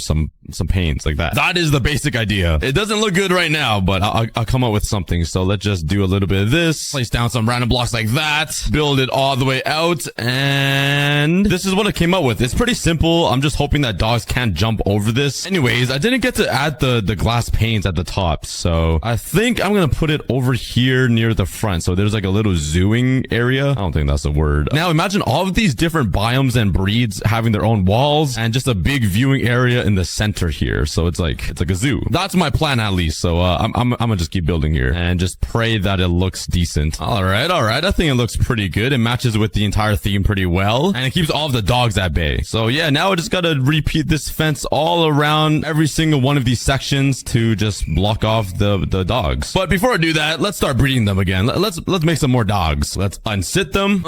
some panes like that. That is the basic idea. It doesn't look good right now, but I'll come up with something. So let's just do a little bit of this. Place down some random blocks like that. Build it all the way out. And this is what I came up with. It's pretty simple. I'm just hoping that dogs can't jump over this. Anyways, I didn't get to add the glass panes at the top. So I think I'm going to put it over here near the front. So there's like a little zooing area. I don't think that's a word. Now imagine all of these different biomes and breeds having their own walls and just a big viewing area in the center here. So it's like a zoo. That's my plan at least. So I'm gonna just keep building here and just pray that it looks decent. All right. I think it looks pretty good. It matches with the entire theme pretty well, and it keeps all of the dogs at bay. So yeah, now I just gotta repeat this fence all around every single one of these sections to just block off the dogs. But before I do that, let's start breeding them again. Let's make some more dogs. Let's unsit them.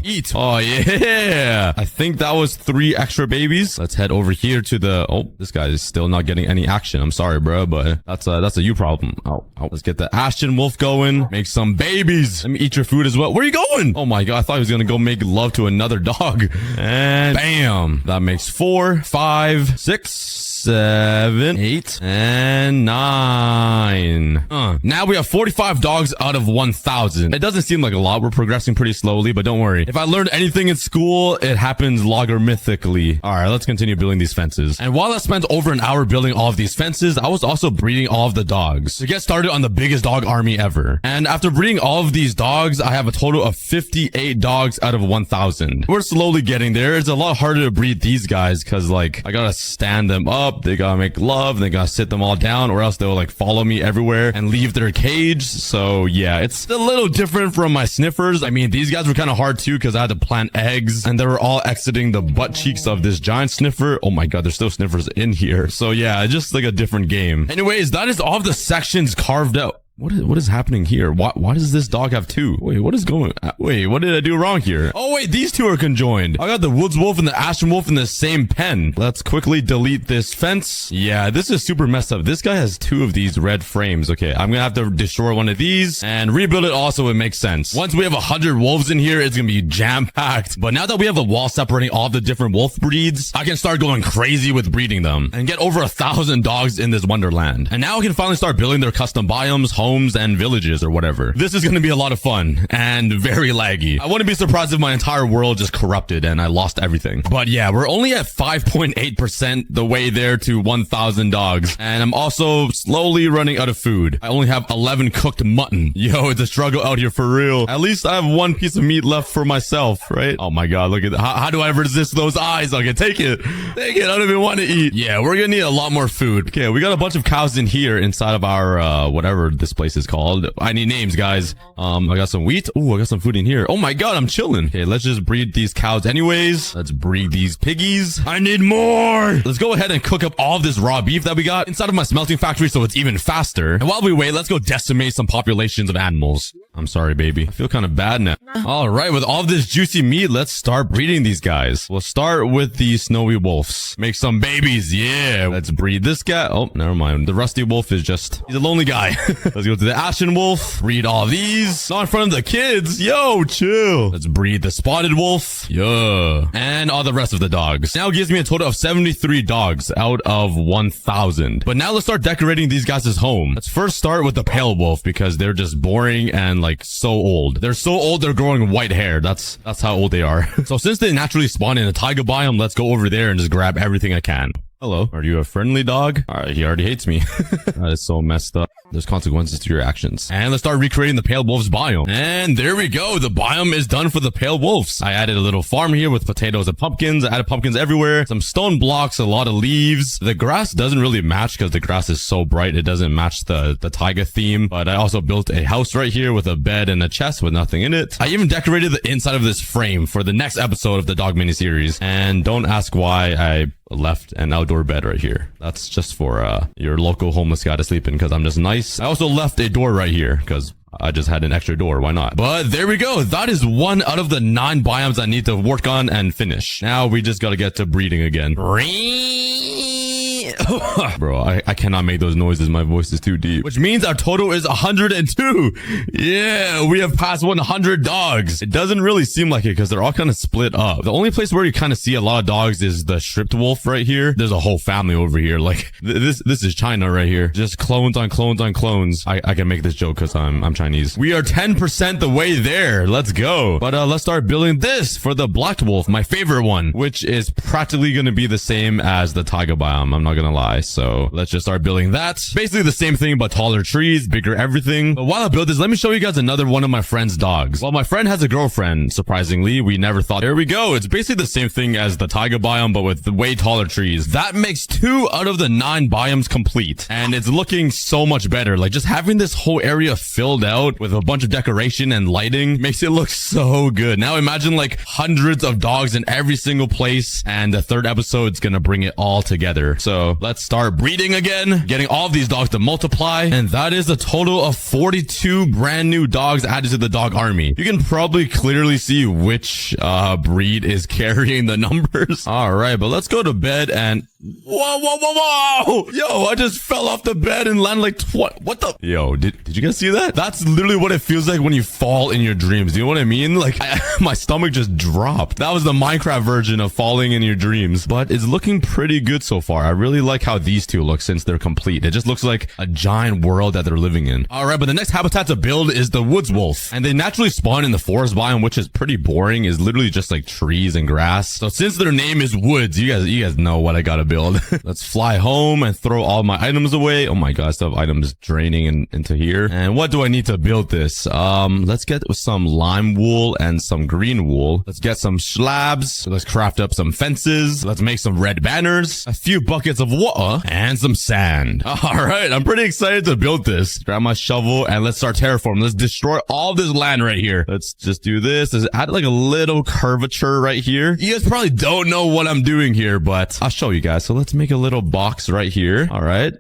Eat. Oh yeah. I think that was 3 extra babies. Let's head over here to the, oh, this guy is still not getting any action. I'm sorry, bro, but that's a you problem. Oh. Let's get the Ashton wolf going. Make some babies. Let me eat your food as well. Where are you going? Oh my God. I thought he was going to go make love to another dog. And bam. That makes 4, 5, 6, 7, 8, and 9. Now we have 45 dogs out of 1,000. It doesn't seem like a lot. We're progressing pretty slowly, but don't worry. If I learned anything in school, it happens logarithmically. All right, let's continue building these fences. And while I spent over an hour building all of these fences, I was also breeding all of the dogs to get started on the biggest dog army ever. And after breeding all of these dogs, I have a total of 58 dogs out of 1,000. We're slowly getting there. It's a lot harder to breed these guys because, like, I gotta stand them up. They gotta make love. They gotta sit them all down, or else they'll like follow me everywhere and leave their cage. So yeah, it's a little different from my sniffers. I mean, these guys were kind of hard too because I had to plant eggs and they were all exiting the butt cheeks of this giant sniffer. Oh my God, there's still sniffers in here. So yeah, just like a different game. Anyways, that is all of the sections carved out. What is happening here? Why does this dog have 2? Wait, what did I do wrong here? Oh wait, these 2 are conjoined. I got the woods wolf and the ashen wolf in the same pen. Let's quickly delete this fence. Yeah, this is super messed up. This guy has 2 of these red frames. Okay, I'm gonna have to destroy one of these and rebuild it also. It makes sense. Once we have 100 wolves in here, it's gonna be jam-packed. But now that we have a wall separating all the different wolf breeds, I can start going crazy with breeding them and get over 1,000 dogs in this wonderland. And now I can finally start building their custom biomes, homes, and villages or whatever. This is going to be a lot of fun and very laggy. I wouldn't be surprised if my entire world just corrupted and I lost everything. But yeah, we're only at 5.8% the way there to 1,000 dogs. And I'm also slowly running out of food. I only have 11 cooked mutton. Yo, it's a struggle out here for real. At least I have 1 piece of meat left for myself, right? Oh my God, look at that. How do I resist those eyes? Okay, take it. Take it. I don't even want to eat. Yeah, we're going to need a lot more food. Okay, we got a bunch of cows in here inside of our, whatever this place is called. I need names, guys. I got some wheat. Oh, I got some food in here. Oh my God, I'm chilling. Okay, let's just breed these cows anyways. Let's breed these piggies. I need more. Let's go ahead and cook up all of this raw beef that we got inside of my smelting factory so it's even faster. And while we wait, let's go decimate some populations of animals. I'm sorry, baby. I feel kind of bad now. All right, with all of this juicy meat, let's start breeding these guys. We'll start with the snowy wolves. Make some babies. Yeah. Let's breed this guy. Oh, never mind. The rusty wolf is just, he's a lonely guy. Let's go to the ashen wolf. Breed all these. Not in front of the kids. Yo, chill. Let's breed the spotted wolf. Yeah. And all the rest of the dogs. Now it gives me a total of 73 dogs out of 1,000. But now let's start decorating these guys' home. Let's first start with the pale wolf because they're just boring and like so old. They're so old, they're growing white hair. That's how old they are. So since they naturally spawn in a taiga biome, let's go over there and just grab everything I can. Hello. Are you a friendly dog? All right, he already hates me. That is so messed up. There's consequences to your actions. And let's start recreating the pale wolf's biome. And there we go. The biome is done for the pale wolves. I added a little farm here with potatoes and pumpkins. I added pumpkins everywhere. Some stone blocks, a lot of leaves. The grass doesn't really match because the grass is so bright. It doesn't match the taiga theme. But I also built a house right here with a bed and a chest with nothing in it. I even decorated the inside of this frame for the next episode of the dog miniseries. And don't ask why I left an outdoor bed right here. That's just for your local homeless guy to sleep in because I'm just nice. I also left a door right here because I just had an extra door. Why not? But there we go. That is 1 out of the 9 biomes I need to work on and finish. Now we just got to get to breeding again. Bro, I cannot make those noises. My voice is too deep. Which means our total is 102. Yeah, we have passed 100 dogs. It doesn't really seem like it because they're all kind of split up. The only place where you kind of see a lot of dogs is the stripped wolf right here. There's a whole family over here. Like this is China right here. Just clones on clones on clones. I can make this joke because I'm Chinese. We are 10% the way there. Let's go. But let's start building this for the black wolf, my favorite one, which is practically going to be the same as the taiga biome. I'm not going to lie. So let's just start building that. Basically the same thing, but taller trees, bigger everything. But while I build this, let me show you guys another one of my friend's dogs. Well, my friend has a girlfriend. Surprisingly, we never thought. There we go. It's basically the same thing as the taiga biome, but with way taller trees. That makes 2 out of the 9 biomes complete. And it's looking so much better. Like just having this whole area filled out with a bunch of decoration and lighting makes it look so good. Now imagine like hundreds of dogs in every single place, and the 3rd episode's gonna bring it all together. So let's start breeding again, getting all of these dogs to multiply, and that is a total of 42 brand new dogs added to the dog army. You can probably clearly see which breed is carrying the numbers. All right, but let's go to bed and whoa! Yo, I just fell off the bed and landed like what the? Yo, did you guys see that? That's literally what it feels like when you fall in your dreams. Do you know what I mean? Like my stomach just dropped. That was the Minecraft version of falling in your dreams, but it's looking pretty good so far. I really like how these two look since they're complete. It just looks like a giant world that they're living in. All right, but the next habitat to build is the woods wolf, and they naturally spawn in the forest biome, which is pretty boring. Is literally just like trees and grass. So since their name is woods, you guys know what I gotta build. Let's fly home and throw all my items away. Oh my god, I still have items draining into here. And what do I need to build this? Let's get some lime wool and some green wool. Let's get some slabs. Let's craft up some fences. Let's make some red banners, a few buckets of water, and some sand. All right, I'm pretty excited to build this. Grab my shovel and let's start terraforming. Let's destroy all this land right here. Let's just do this. Let's add like a little curvature right here. You guys probably don't know what I'm doing here, but I'll show you guys. So let's make a little box right here. All right.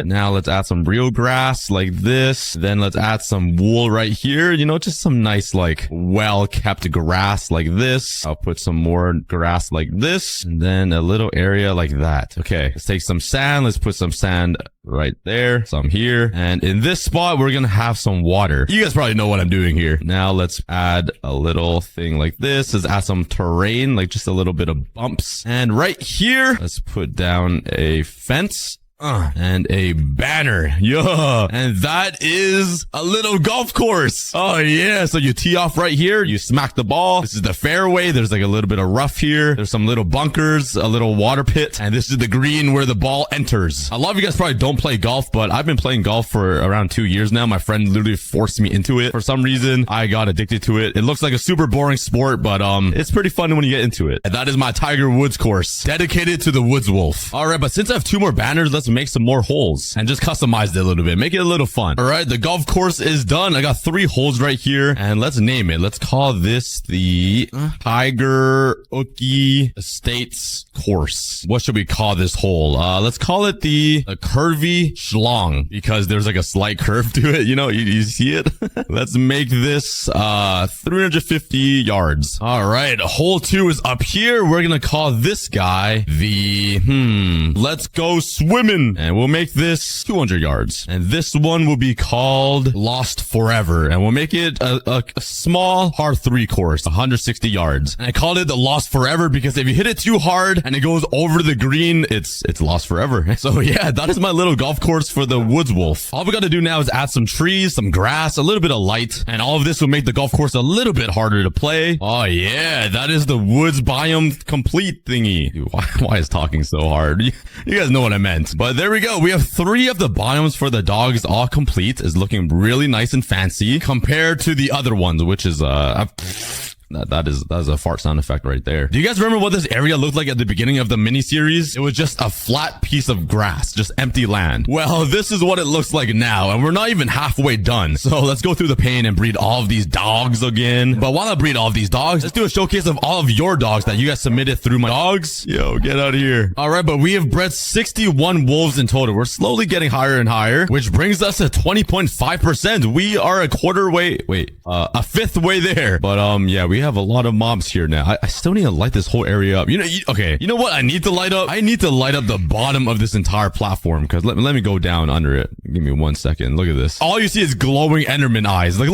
Now let's add some real grass like this. Then let's add some wool right here. You know, just some nice, like, well-kept grass like this. I'll put some more grass like this. And then a little area like that. Okay, let's take some sand. Let's put some sand right there, some here, and in this spot we're gonna have some water. You guys probably know what I'm doing here. Now let's add a little thing like this. Let's add some terrain, like just a little bit of bumps, and right here let's put down a fence and a banner. Yeah. And that is a little golf course. Oh yeah. So you tee off right here. You smack the ball. This is the fairway. There's like a little bit of rough here. There's some little bunkers, a little water pit. And this is the green where the ball enters. A lot of you guys probably don't play golf, but I've been playing golf for around 2 years now. My friend literally forced me into it. For some reason, I got addicted to it. It looks like a super boring sport, but it's pretty fun when you get into it. And that is my Tiger Woods course, dedicated to the woods wolf. All right, but since I have 2 more banners, let's make some more holes and just customize it a little bit, make it a little fun. All right, the golf course is done. I got 3 holes right here, and let's name it. Let's call this the aCookieGod Estates course. What should we call this hole? Let's call it the curvy schlong, because there's like a slight curve to it. You know, you see it. Let's make this 350 yards. All right, hole 2 is up here. We're gonna call this guy the let's go swimming, and we'll make this 200 yards. And this one will be called Lost Forever, and we'll make it a small par 3 course, 160 yards. And I called it the Lost Forever because if you hit it too hard and it goes over the green, it's lost forever. So yeah, that is my little golf course for the woods wolf. All we got to do now is add some trees, some grass, a little bit of light, and all of this will make the golf course a little bit harder to play. Oh yeah, that is the woods biome complete thingy. Dude, why is talking so hard? You guys know what I meant. But there we go. We have 3 of the biomes for the dogs all complete. It's looking really nice and fancy compared to the other ones, which is that is a fart sound effect right there. Do you guys remember what this area looked like at the beginning of the mini series? It was just a flat piece of grass, just empty land. Well, this is what it looks like now, and we're not even halfway done. So let's go through the pain and breed all of these dogs again. But while I breed all of these dogs, let's do a showcase of all of your dogs that you guys submitted through my dogs. Yo, get out of here. All right, but we have bred 61 wolves in total. We're slowly getting higher and higher, which brings us to 20.5%. We are a fifth way there. But yeah, we we have a lot of mobs here now. I still need to light this whole area up. Okay. You know what I need to light up? I need to light up the bottom of this entire platform, because let me go down under it. Give me 1 second. Look at this. All you see is glowing Enderman eyes. Like,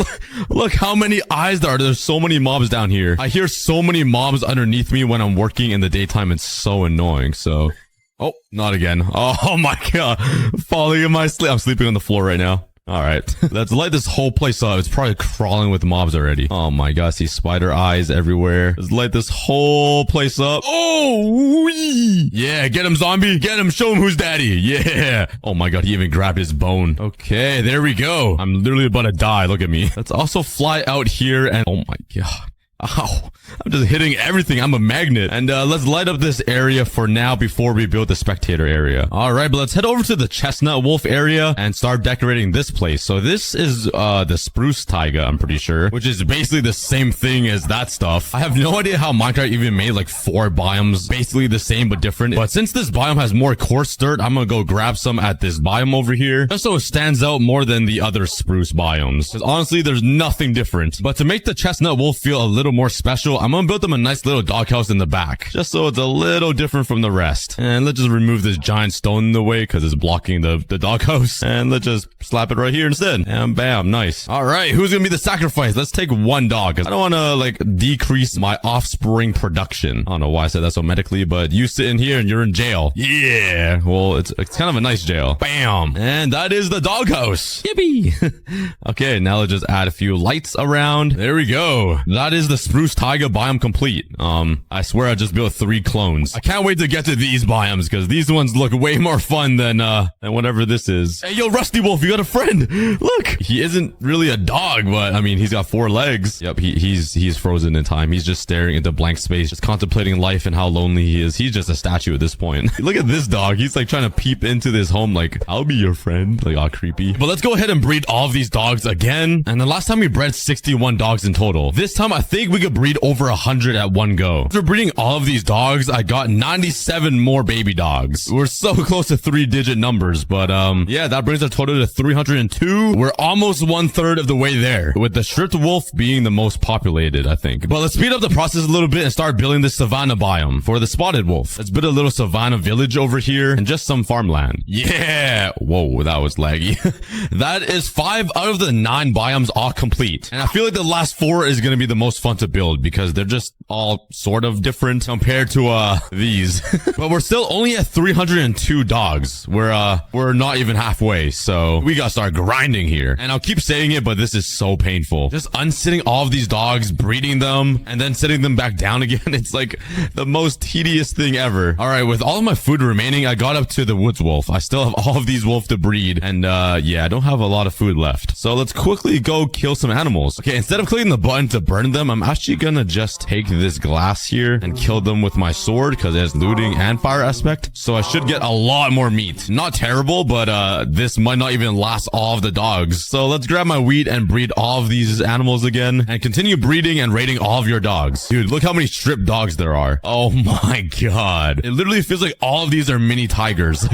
look how many eyes there are. There's so many mobs down here. I hear so many mobs underneath me when I'm working in the daytime. It's so annoying. So, oh, not again. Oh my god. Falling in my sleep. I'm sleeping on the floor right now. All right, let's light this whole place up. It's probably crawling with mobs already. Oh my god, I see spider eyes everywhere. Let's light this whole place up. Oh, yeah, get him, zombie. Get him, show him who's daddy. Yeah. Oh my god, he even grabbed his bone. Okay, there we go. I'm literally about to die. Look at me. Let's also fly out here and... Oh my god. Ow. I'm just hitting everything. I'm a magnet. And let's light up this area for now before we build the spectator area. All right, but let's head over to the chestnut wolf area and start decorating this place. So this is the spruce taiga, I'm pretty sure, which is basically the same thing as that stuff. I have no idea how Minecraft even made like 4 biomes, basically the same but different. But since this biome has more coarse dirt, I'm gonna go grab some at this biome over here, just so it stands out more than the other spruce biomes. Because honestly, there's nothing different. But to make the chestnut wolf feel a little more special, I'm gonna build them a nice little doghouse in the back, just so it's a little different from the rest. And let's just remove this giant stone in the way because it's blocking the doghouse. And let's just slap it right here instead. And bam, nice. All right, who's gonna be the sacrifice? Let's take 1 dog, because I don't want to like decrease my offspring production. I don't know why I said that so medically, but you sit in here and you're in jail. Yeah, well, it's kind of a nice jail. Bam, and that is the doghouse. Yippee. Okay, now let's just add a few lights around. There we go. That is the spruce taiga biome complete. I swear I just built 3 clones. I can't wait to get to these biomes, because these ones look way more fun than whatever this is. Hey, yo, Rusty Wolf, you got a friend. Look, he isn't really a dog, but I mean, he's got 4 legs. Yep, he's frozen in time. He's just staring into blank space, just contemplating life and how lonely he is. He's just a statue at this point. Look at this dog. He's like trying to peep into this home like, I'll be your friend. Like, all creepy. But let's go ahead and breed all of these dogs again. And the last time we bred 61 dogs in total. This time I think we could breed over 100 at one go. After breeding all of these dogs, I got 97 more baby dogs. We're so close to 3-digit numbers, but yeah, that brings our total to 302. We're almost 1/3 of the way there, with the stripped wolf being the most populated, I think. But let's speed up the process a little bit and start building this savanna biome for the spotted wolf. Let's build a little savanna village over here and just some farmland. Yeah. Whoa, that was laggy. That is 5 out of the 9 biomes all complete. And I feel like the last 4 is going to be the most fun to build, because they're just all sort of different compared to these. But we're still only at 302 dogs. We're not even halfway, so we gotta start grinding here. And I'll keep saying it, but this is so painful. Just unsitting all of these dogs, breeding them, and then sitting them back down again. It's like the most tedious thing ever. All right, with all of my food remaining, I got up to the woods wolf. I still have all of these wolves to breed, and yeah, I don't have a lot of food left. So let's quickly go kill some animals. Okay, instead of clicking the button to burn them, I'm actually gonna just take this glass here and kill them with my sword, because it has looting and fire aspect. So I should get a lot more meat. Not terrible, but this might not even last all of the dogs. So let's grab my wheat and breed all of these animals again, and continue breeding and raiding all of your dogs. Dude, look how many stripped dogs there are. Oh my god. It literally feels like all of these are mini tigers.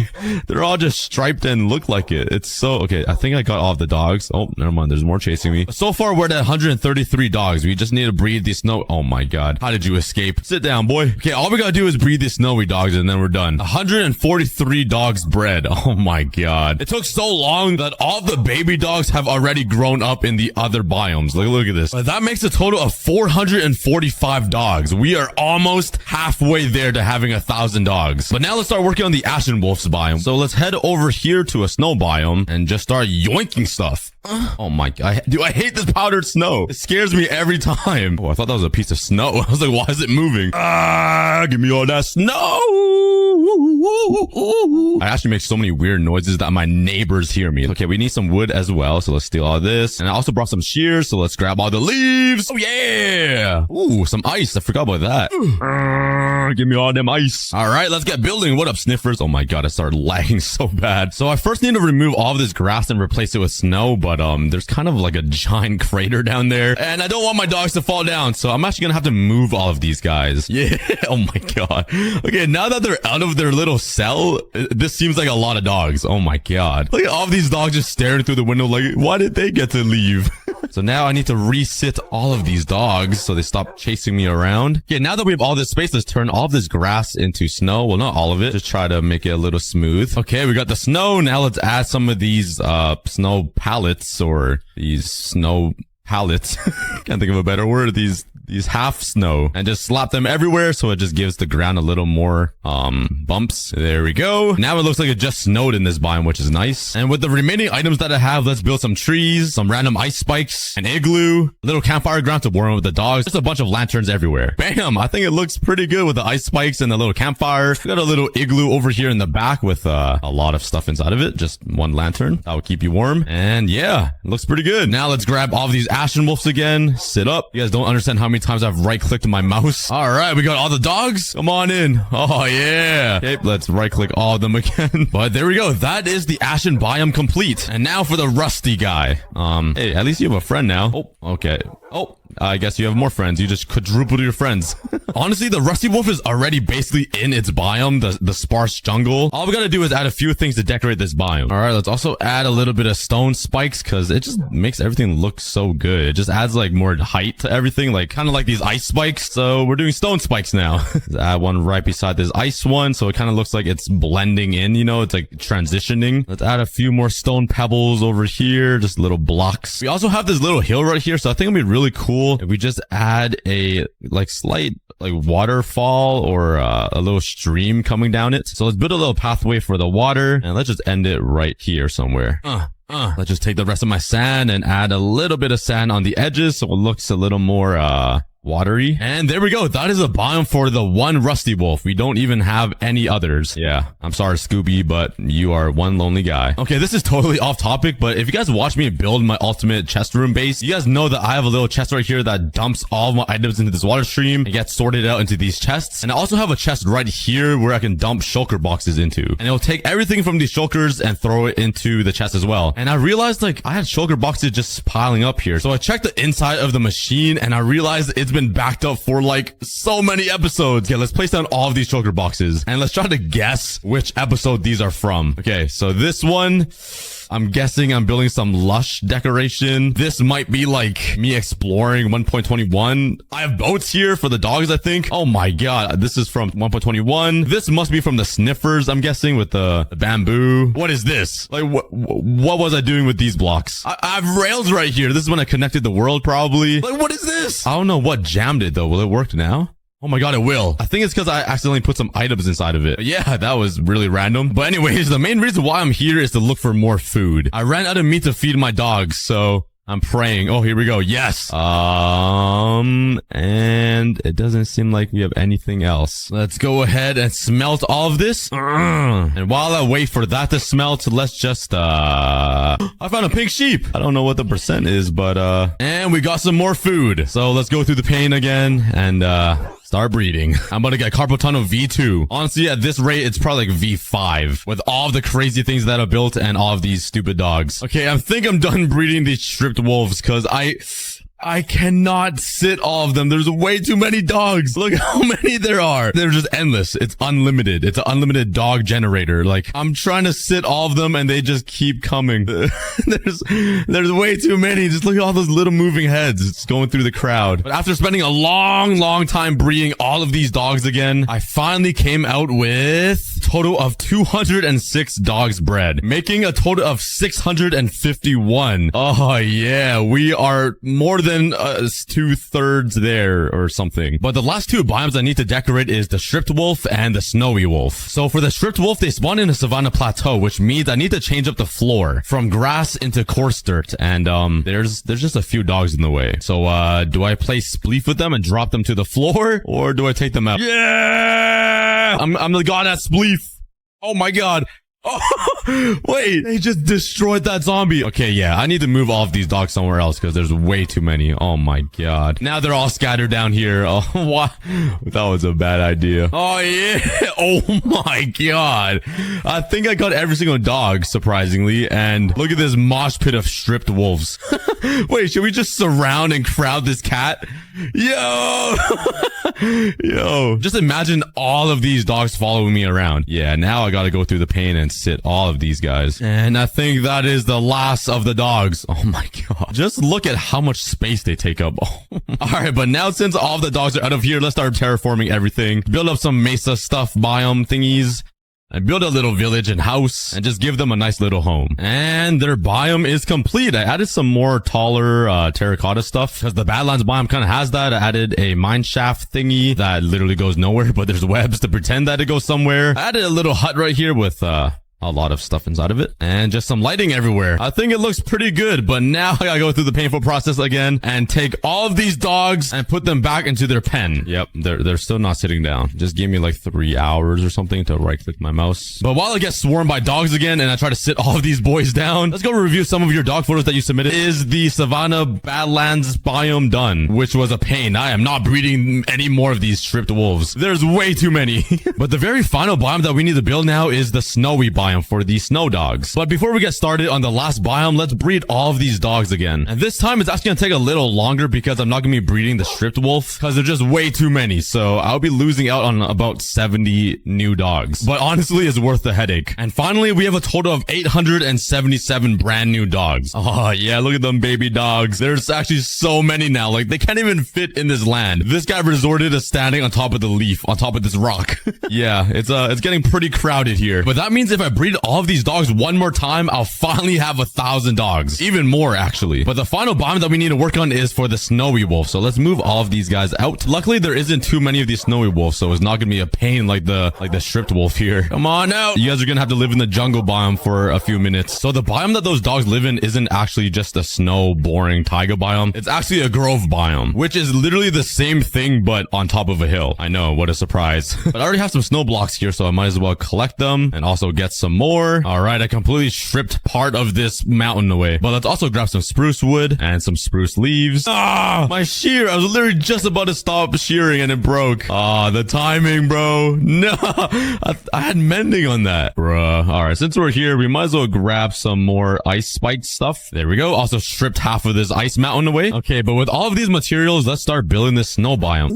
They're all just striped and look like it. It's so... Okay, I think I got all of the dogs. Oh, never mind. There's more chasing me. So far, we're at 133 dogs. We just need to breed these snow... Oh my god. How did you escape? Sit down, boy. Okay, all we gotta do is breed these snowy dogs and then we're done. 143 dogs bred. Oh my god. It took so long that all the baby dogs have already grown up in the other biomes. Look at this. That makes a total of 445 dogs. We are almost halfway there to having 1,000 dogs. But now let's start working on the ashen wolves biome. So let's head over here to a snow biome and just start yoinking stuff. Oh my god. Dude, I hate this powdered snow. It scares me every time. Oh, I thought that was a piece of snow. I was like, why is it moving? Give me all that snow. I actually make so many weird noises that my neighbors hear me. Okay, we need some wood as well, so let's steal all this. And I also brought some shears, so let's grab all the leaves. Oh yeah! Ooh, some ice. I forgot about that. Give me all them ice. All right, let's get building. What up, sniffers? Oh my god, I started lagging so bad. So I first need to remove all of this grass and replace it with snow, but there's kind of like a giant crater down there, and I don't want my dogs to fall down, so I'm actually gonna have to move all of these guys. Yeah. Oh my god. Okay, now that they're out of their little cell, this seems like a lot of dogs. Oh my god. Look at all of these dogs just staring through the window like, why did they get to leave? So now I need to resit all of these dogs so they stop chasing me around. Okay, now that we have all this space, let's turn all of this grass into snow. Well, not all of it. Just try to make it a little smooth. Okay, we got the snow. Now let's add some of these snow pallets or these snow pallets. Can't think of a better word. These half snow, and just slap them everywhere so it just gives the ground a little more bumps. There we go. Now it looks like it just snowed in this biome, which is nice. And with the remaining items that I have, let's build some trees, some random ice spikes, an igloo, a little campfire ground to warm up with the dogs, just a bunch of lanterns everywhere. Bam! I think it looks pretty good with the ice spikes and the little campfire. We got a little igloo over here in the back with a lot of stuff inside of it. Just one lantern that will keep you warm. And yeah, it looks pretty good. Now let's grab all of these ashen wolves again. Sit up. You guys don't understand how many times I've right-clicked my mouse. All right, we got all the dogs. Come on in. Oh yeah. Okay, let's right-click all of them again. But there we go. That is the ashen biome complete. And now for the rusty guy. Hey, at least you have a friend now. Oh, okay. Oh, I guess you have more friends. You just quadrupled your friends. Honestly, the rusty wolf is already basically in its biome, the sparse jungle. All we gotta do is add a few things to decorate this biome. All right, let's also add a little bit of stone spikes because it just makes everything look so good. It just adds like more height to everything, like kind of like these ice spikes. So we're doing stone spikes now. Let's add one right beside this ice one, so it kind of looks like it's blending in, you know, it's like transitioning. Let's add a few more stone pebbles over here, just little blocks. We also have this little hill right here, so I think it'll be really cool if we just add a like slight like waterfall or a little stream coming down it. So let's build a little pathway for the water, and let's just end it right here somewhere. Let's just take the rest of my sand and add a little bit of sand on the edges so it looks a little more watery. And there we go. That is a biome for the one rusty wolf. We don't even have any others. Yeah, I'm sorry, Scooby, but you are one lonely guy. Okay, this is totally off topic, but if you guys watch me build my ultimate chest room base, you guys know that I have a little chest right here that dumps all of my items into this water stream and gets sorted out into these chests. And I also have a chest right here where I can dump shulker boxes into, and it'll take everything from these shulkers and throw it into the chest as well. And I realized like I had shulker boxes just piling up here, so I checked the inside of the machine and I realized it's been backed up for like so many episodes. Okay, let's place down all of these shulker boxes and let's try to guess which episode these are from. Okay, so this one, I'm guessing I'm building some lush decoration. This might be like me exploring 1.21. I have boats here for the dogs, I think. Oh my god, this is from 1.21. This must be from the sniffers, I'm guessing, with the bamboo. What is this? Like, what was I doing with these blocks? I have rails right here. This is when I connected the world, probably. Like, what is this? I don't know what jammed it, though. Will it work now? Oh my god, it will. I think it's because I accidentally put some items inside of it. But yeah, that was really random. But anyways, the main reason why I'm here is to look for more food. I ran out of meat to feed my dogs, so I'm praying. Oh, here we go. Yes. And it doesn't seem like we have anything else. Let's go ahead and smelt all of this. And while I wait for that to smelt, let's just, I found a pink sheep. I don't know what the percent is, but, and we got some more food. So let's go through the pane again and, start breeding. I'm about to get Carpotano V2. Honestly, at this rate, it's probably like V5 with all of the crazy things that I built and all of these stupid dogs. Okay, I think I'm done breeding these stripped wolves because I cannot sit all of them. There's way too many dogs. Look how many there are. They're just endless. It's unlimited. It's an unlimited dog generator. Like, I'm trying to sit all of them and they just keep coming. There's way too many. Just look at all those little moving heads. It's going through the crowd. But after spending a long time breeding all of these dogs again, I finally came out with a total of 206 dogs bred, making a total of 651. Oh yeah, we are more than 2/3 there or something. But the last two biomes I need to decorate is the stripped wolf and the snowy wolf. So for the stripped wolf, they spawn in a savanna plateau, which means I need to change up the floor from grass into coarse dirt. And there's just a few dogs in the way. So do I play spleef with them and drop them to the floor, or do I take them out? Yeah, I'm the god at spleef. Oh my god. Oh, wait, they just destroyed that zombie. Okay, yeah, I need to move all of these dogs somewhere else because there's way too many. Oh my god. Now they're all scattered down here. Oh, what? That was a bad idea. Oh yeah. Oh my god. I think I got every single dog, surprisingly. And look at this mosh pit of stripped wolves. Wait, should we just surround and crowd this cat? Yo! Yo. Just imagine all of these dogs following me around. Yeah, now I gotta go through the pain and sit all of these guys. And I think that is the last of the dogs. Oh my god. Just look at how much space they take up. Alright, but now since all of the dogs are out of here, let's start terraforming everything. Build up some mesa stuff, biome thingies. And build a little village and house and just give them a nice little home. And their biome is complete. I added some more taller terracotta stuff because the Badlands biome kind of has that. I added a mine shaft thingy that literally goes nowhere, but there's webs to pretend that it goes somewhere. I added a little hut right here with a lot of stuff inside of it and just some lighting everywhere. I think it looks pretty good, but now I gotta go through the painful process again and take all of these dogs and put them back into their pen. Yep, they're still not sitting down. Just give me like 3 hours or something to right click my mouse. But while I get swarmed by dogs again and I try to sit all of these boys down, let's go review some of your dog photos that you submitted. Is the Savannah Badlands biome done? Which was a pain. I am not breeding any more of these stripped wolves. There's way too many. But the very final biome that we need to build now is the snowy biome for the snow dogs. But before we get started on the last biome, let's breed all of these dogs again. And this time it's actually gonna take a little longer because I'm not gonna be breeding the stripped wolf because they're just way too many. So I'll be losing out on about 70 new dogs. But honestly, it's worth the headache. And finally, we have a total of 877 brand new dogs. Oh yeah, look at them baby dogs. There's actually so many now. Like they can't even fit in this land. This guy resorted to standing on top of the leaf, on top of this rock. Yeah, it's getting pretty crowded here. But that means if I breed all of these dogs one more time, I'll finally have 1,000 dogs. Even more, actually. But the final biome that we need to work on is for the snowy wolf. So let's move all of these guys out. Luckily, there isn't too many of these snowy wolves, so it's not gonna be a pain like the stripped wolf here. Come on out. You guys are gonna have to live in the jungle biome for a few minutes. So the biome that those dogs live in isn't actually just a snow, boring taiga biome. It's actually a grove biome, which is literally the same thing, but on top of a hill. I know, what a surprise. But I already have some snow blocks here, so I might as well collect them and also get some more. All right, I completely stripped part of this mountain away. But let's also grab some spruce wood and some spruce leaves. Ah, my shear. I was literally just about to stop shearing and it broke. Ah, the timing, bro. No, I had mending on that. Bruh. All right, since we're here, we might as well grab some more ice spike stuff. There we go. Also stripped half of this ice mountain away. Okay, but with all of these materials, let's start building this snow biome.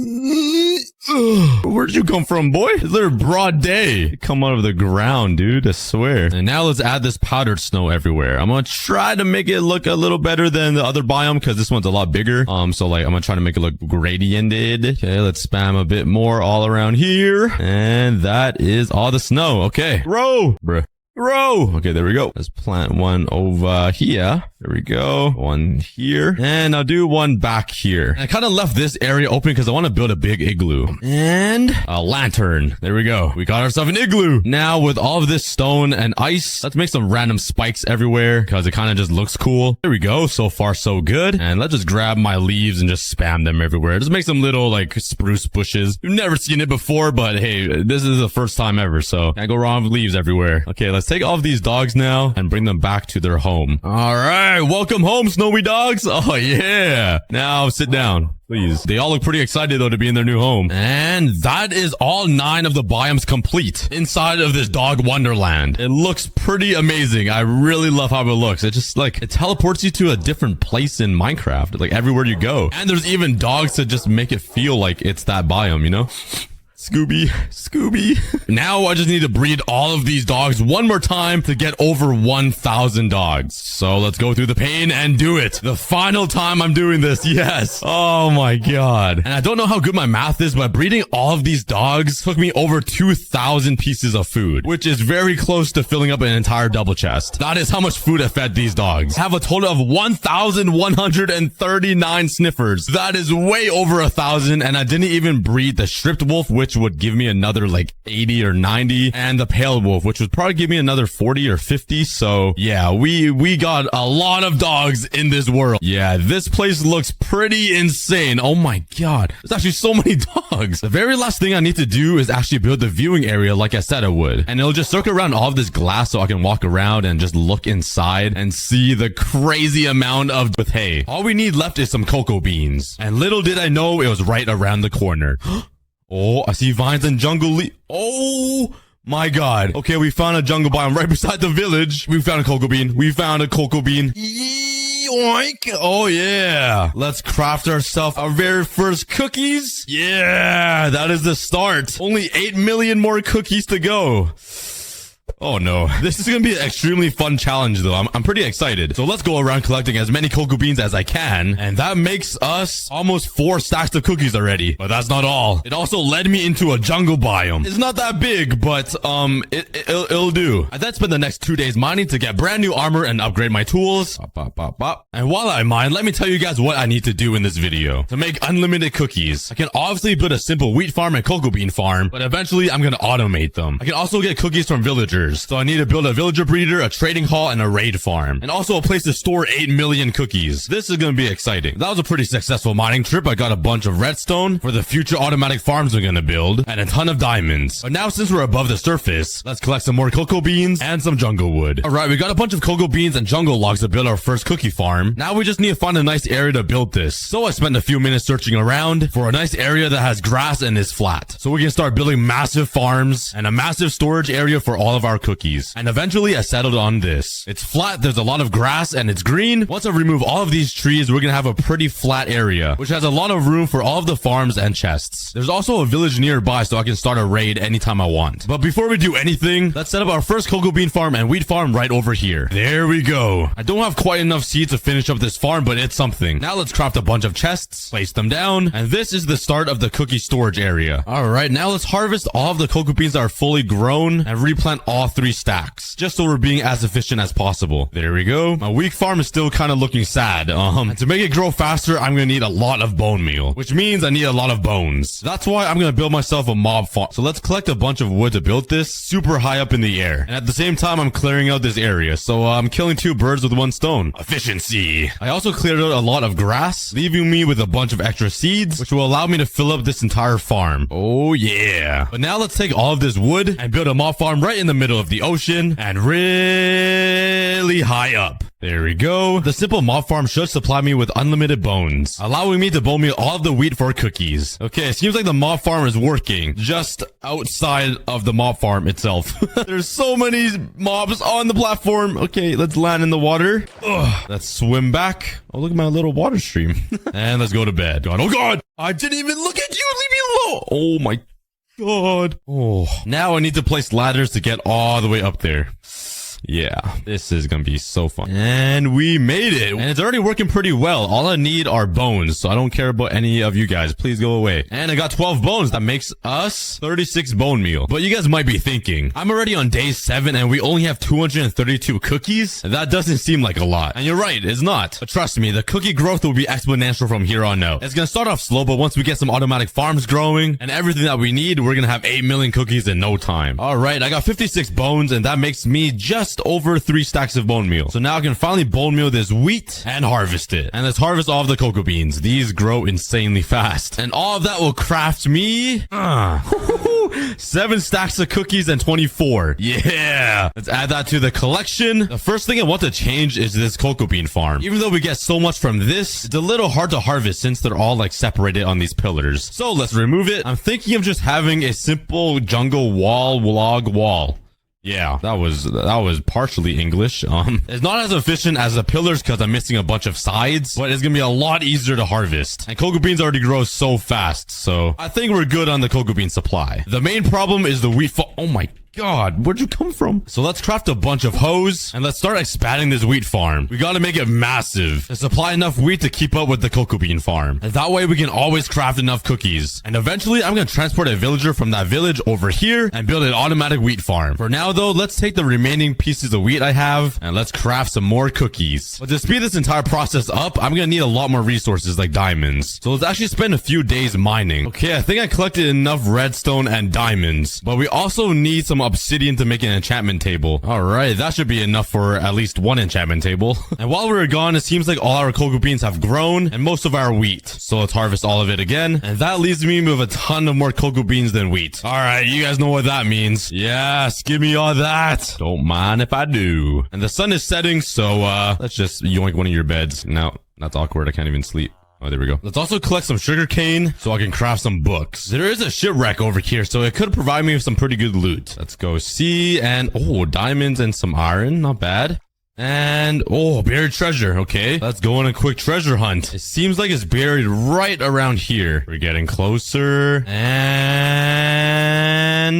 Where'd you come from, boy? It's literally broad day. Come out of the ground, dude. I swear. And now let's add this powdered snow everywhere. I'm gonna try to make it look a little better than the other biome because this one's a lot bigger. So like I'm gonna try to make it look gradiented. Okay, let's spam a bit more all around here. And that is all the snow. Okay. Grow. Bruh. Grow. Okay, there we go. Let's plant one over here. There we go. One here. And I'll do one back here. I kind of left this area open because I want to build a big igloo. And a lantern. There we go. We got ourselves an igloo. Now with all of this stone and ice, let's make some random spikes everywhere because it kind of just looks cool. There we go. So far, so good. And let's just grab my leaves and just spam them everywhere. Just make some little like spruce bushes. You've never seen it before, but hey, this is the first time ever. So can't go wrong with leaves everywhere. Okay, let's take all of these dogs now and bring them back to their home. All right. Welcome home, snowy dogs. Oh, yeah. Now sit down, please. They all look pretty excited, though, to be in their new home. And that is all 9 of the biomes complete inside of this dog wonderland. It looks pretty amazing. I really love how it looks. It just like, it teleports you to a different place in Minecraft, like everywhere you go. And there's even dogs to just make it feel like it's that biome, you know? Scooby. Now I just need to breed all of these dogs one more time to get over 1,000 dogs. So let's go through the pain and do it. The final time I'm doing this. Yes. Oh my god. And I don't know how good my math is, but breeding all of these dogs took me over 2,000 pieces of food, which is very close to filling up an entire double chest. That is how much food I fed these dogs. I have a total of 1,139 sniffers. That is way over 1,000, and I didn't even breed the stripped wolf, which would give me another like 80 or 90, and the pale wolf, which would probably give me another 40 or 50. So yeah, we got a lot of dogs in this world. Yeah, this place looks pretty insane. Oh my god, there's actually so many dogs. The very last thing I need to do is actually build the viewing area like I said I would, and it'll just circle around all of this glass so I can walk around and just look inside and see the crazy amount of hay. All we need left is some cocoa beans, and little did I know it was right around the corner. Oh, I see vines and jungle oh my god. Okay, we found a jungle biome right beside the village. We found a cocoa bean. Yoink. Oh, yeah. Let's craft ourselves our very first cookies. Yeah, that is the start. Only 8 million more cookies to go. Oh no, this is gonna be an extremely fun challenge though. I'm pretty excited. So let's go around collecting as many cocoa beans as I can. And that makes us almost 4 stacks of cookies already. But that's not all. It also led me into a jungle biome. It's not that big, but it'll do. I then spent the next 2 days mining to get brand new armor and upgrade my tools. And while I mine, let me tell you guys what I need to do in this video to make unlimited cookies. I can obviously build a simple wheat farm and cocoa bean farm, but eventually I'm gonna automate them. I can also get cookies from villagers. So I need to build a villager breeder, a trading hall, and a raid farm. And also a place to store 8 million cookies. This is going to be exciting. That was a pretty successful mining trip. I got a bunch of redstone for the future automatic farms we're going to build, and a ton of diamonds. But now since we're above the surface, let's collect some more cocoa beans and some jungle wood. Alright, we got a bunch of cocoa beans and jungle logs to build our first cookie farm. Now we just need to find a nice area to build this. So I spent a few minutes searching around for a nice area that has grass and is flat. So we can start building massive farms and a massive storage area for all of our cookies. And eventually I settled on this. It's flat, there's a lot of grass, and it's green. Once I remove all of these trees, we're gonna have a pretty flat area, which has a lot of room for all of the farms and chests. There's also a village nearby, so I can start a raid anytime I want. But before we do anything, let's set up our first cocoa bean farm and wheat farm right over here. There we go. I don't have quite enough seeds to finish up this farm, but it's something. Now let's craft a bunch of chests, place them down, and this is the start of the cookie storage area. Alright, now let's harvest all of the cocoa beans that are fully grown and replant all 3 stacks, just so we're being as efficient as possible. There we go. My weak farm is still kind of looking sad. And to make it grow faster, I'm gonna need a lot of bone meal, which means I need a lot of bones. That's why I'm gonna build myself a mob farm. So let's collect a bunch of wood to build this super high up in the air. And at the same time, I'm clearing out this area. So I'm killing 2 birds with 1 stone. Efficiency. I also cleared out a lot of grass, leaving me with a bunch of extra seeds, which will allow me to fill up this entire farm. Oh yeah. But now let's take all of this wood and build a mob farm right in the middle of the ocean and really high up. There we go. The simple mob farm should supply me with unlimited bones, allowing me to bone meal all of the wheat for cookies. Okay, it seems like the mob farm is working just outside of the mob farm itself. There's so many mobs on the platform. Okay, let's land in the water. Ugh, let's swim back. Oh, look at my little water stream. And let's go to bed. God, oh God, I didn't even look at you. Leave me alone. Oh my God. Oh, now I need to place ladders to get all the way up there. Yeah, this is gonna be so fun. And we made it. And it's already working pretty well. All I need are bones, so I don't care about any of you guys. Please go away. And I got 12 bones. That makes us 36 bone meal. But you guys might be thinking, I'm already on day 7 and we only have 232 cookies? That doesn't seem like a lot. And you're right, it's not. But trust me, the cookie growth will be exponential from here on out. It's gonna start off slow, but once we get some automatic farms growing and everything that we need, we're gonna have 8 million cookies in no time. Alright, I got 56 bones and that makes me just over 3 stacks of bone meal. So now I can finally bone meal this wheat and harvest it. And let's harvest all of the cocoa beans. These grow insanely fast. And all of that will craft me 7 stacks of cookies and 24. Yeah. Let's add that to the collection. The first thing I want to change is this cocoa bean farm. Even though we get so much from this, it's a little hard to harvest since they're all like separated on these pillars. So let's remove it. I'm thinking of just having a simple jungle log wall. Yeah, that was partially English. It's not as efficient as the pillars because I'm missing a bunch of sides, but it's gonna be a lot easier to harvest. And cocoa beans already grow so fast, so I think we're good on the cocoa bean supply. The main problem is the wheat oh my God, where'd you come from? So let's craft a bunch of hoes and let's start expanding this wheat farm. We gotta make it massive to supply enough wheat to keep up with the cocoa bean farm. And that way we can always craft enough cookies. And eventually I'm gonna transport a villager from that village over here and build an automatic wheat farm. For now though, let's take the remaining pieces of wheat I have and let's craft some more cookies. But to speed this entire process up, I'm gonna need a lot more resources like diamonds. So let's actually spend a few days mining. Okay, I think I collected enough redstone and diamonds, but we also need some obsidian to make an enchantment table. Alright, that should be enough for at least 1 enchantment table. And while we were gone, it seems like all our cocoa beans have grown and most of our wheat. So let's harvest all of it again. And that leaves me with a ton of more cocoa beans than wheat. Alright, you guys know what that means. Yes, give me all that. Don't mind if I do. And the sun is setting, so let's just yoink one of your beds. No, that's awkward. I can't even sleep. Oh, there we go. Let's also collect some sugar cane so I can craft some books. There is a shipwreck over here, so it could provide me with some pretty good loot. Let's go see. And oh, diamonds and some iron. Not bad. And, oh, buried treasure. Okay, let's go on a quick treasure hunt. It seems like it's buried right around here. We're getting closer. And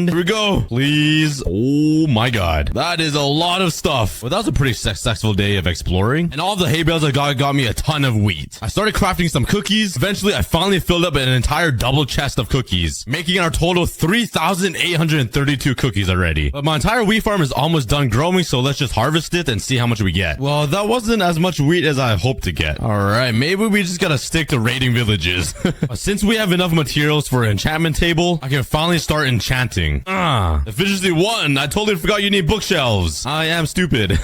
here we go. Please. Oh my god. That is a lot of stuff. Well, that was a pretty successful day of exploring. And all the hay bales I got me a ton of wheat. I started crafting some cookies. Eventually, I finally filled up an entire double chest of cookies, making our total 3,832 cookies already. But my entire wheat farm is almost done growing, so let's just harvest it and see how much we get. Well, that wasn't as much wheat as I hoped to get. All right, maybe we just gotta stick to raiding villages. Since we have enough materials for an enchantment table, I can finally start enchanting. Efficiency 1. I totally forgot you need bookshelves. I am stupid.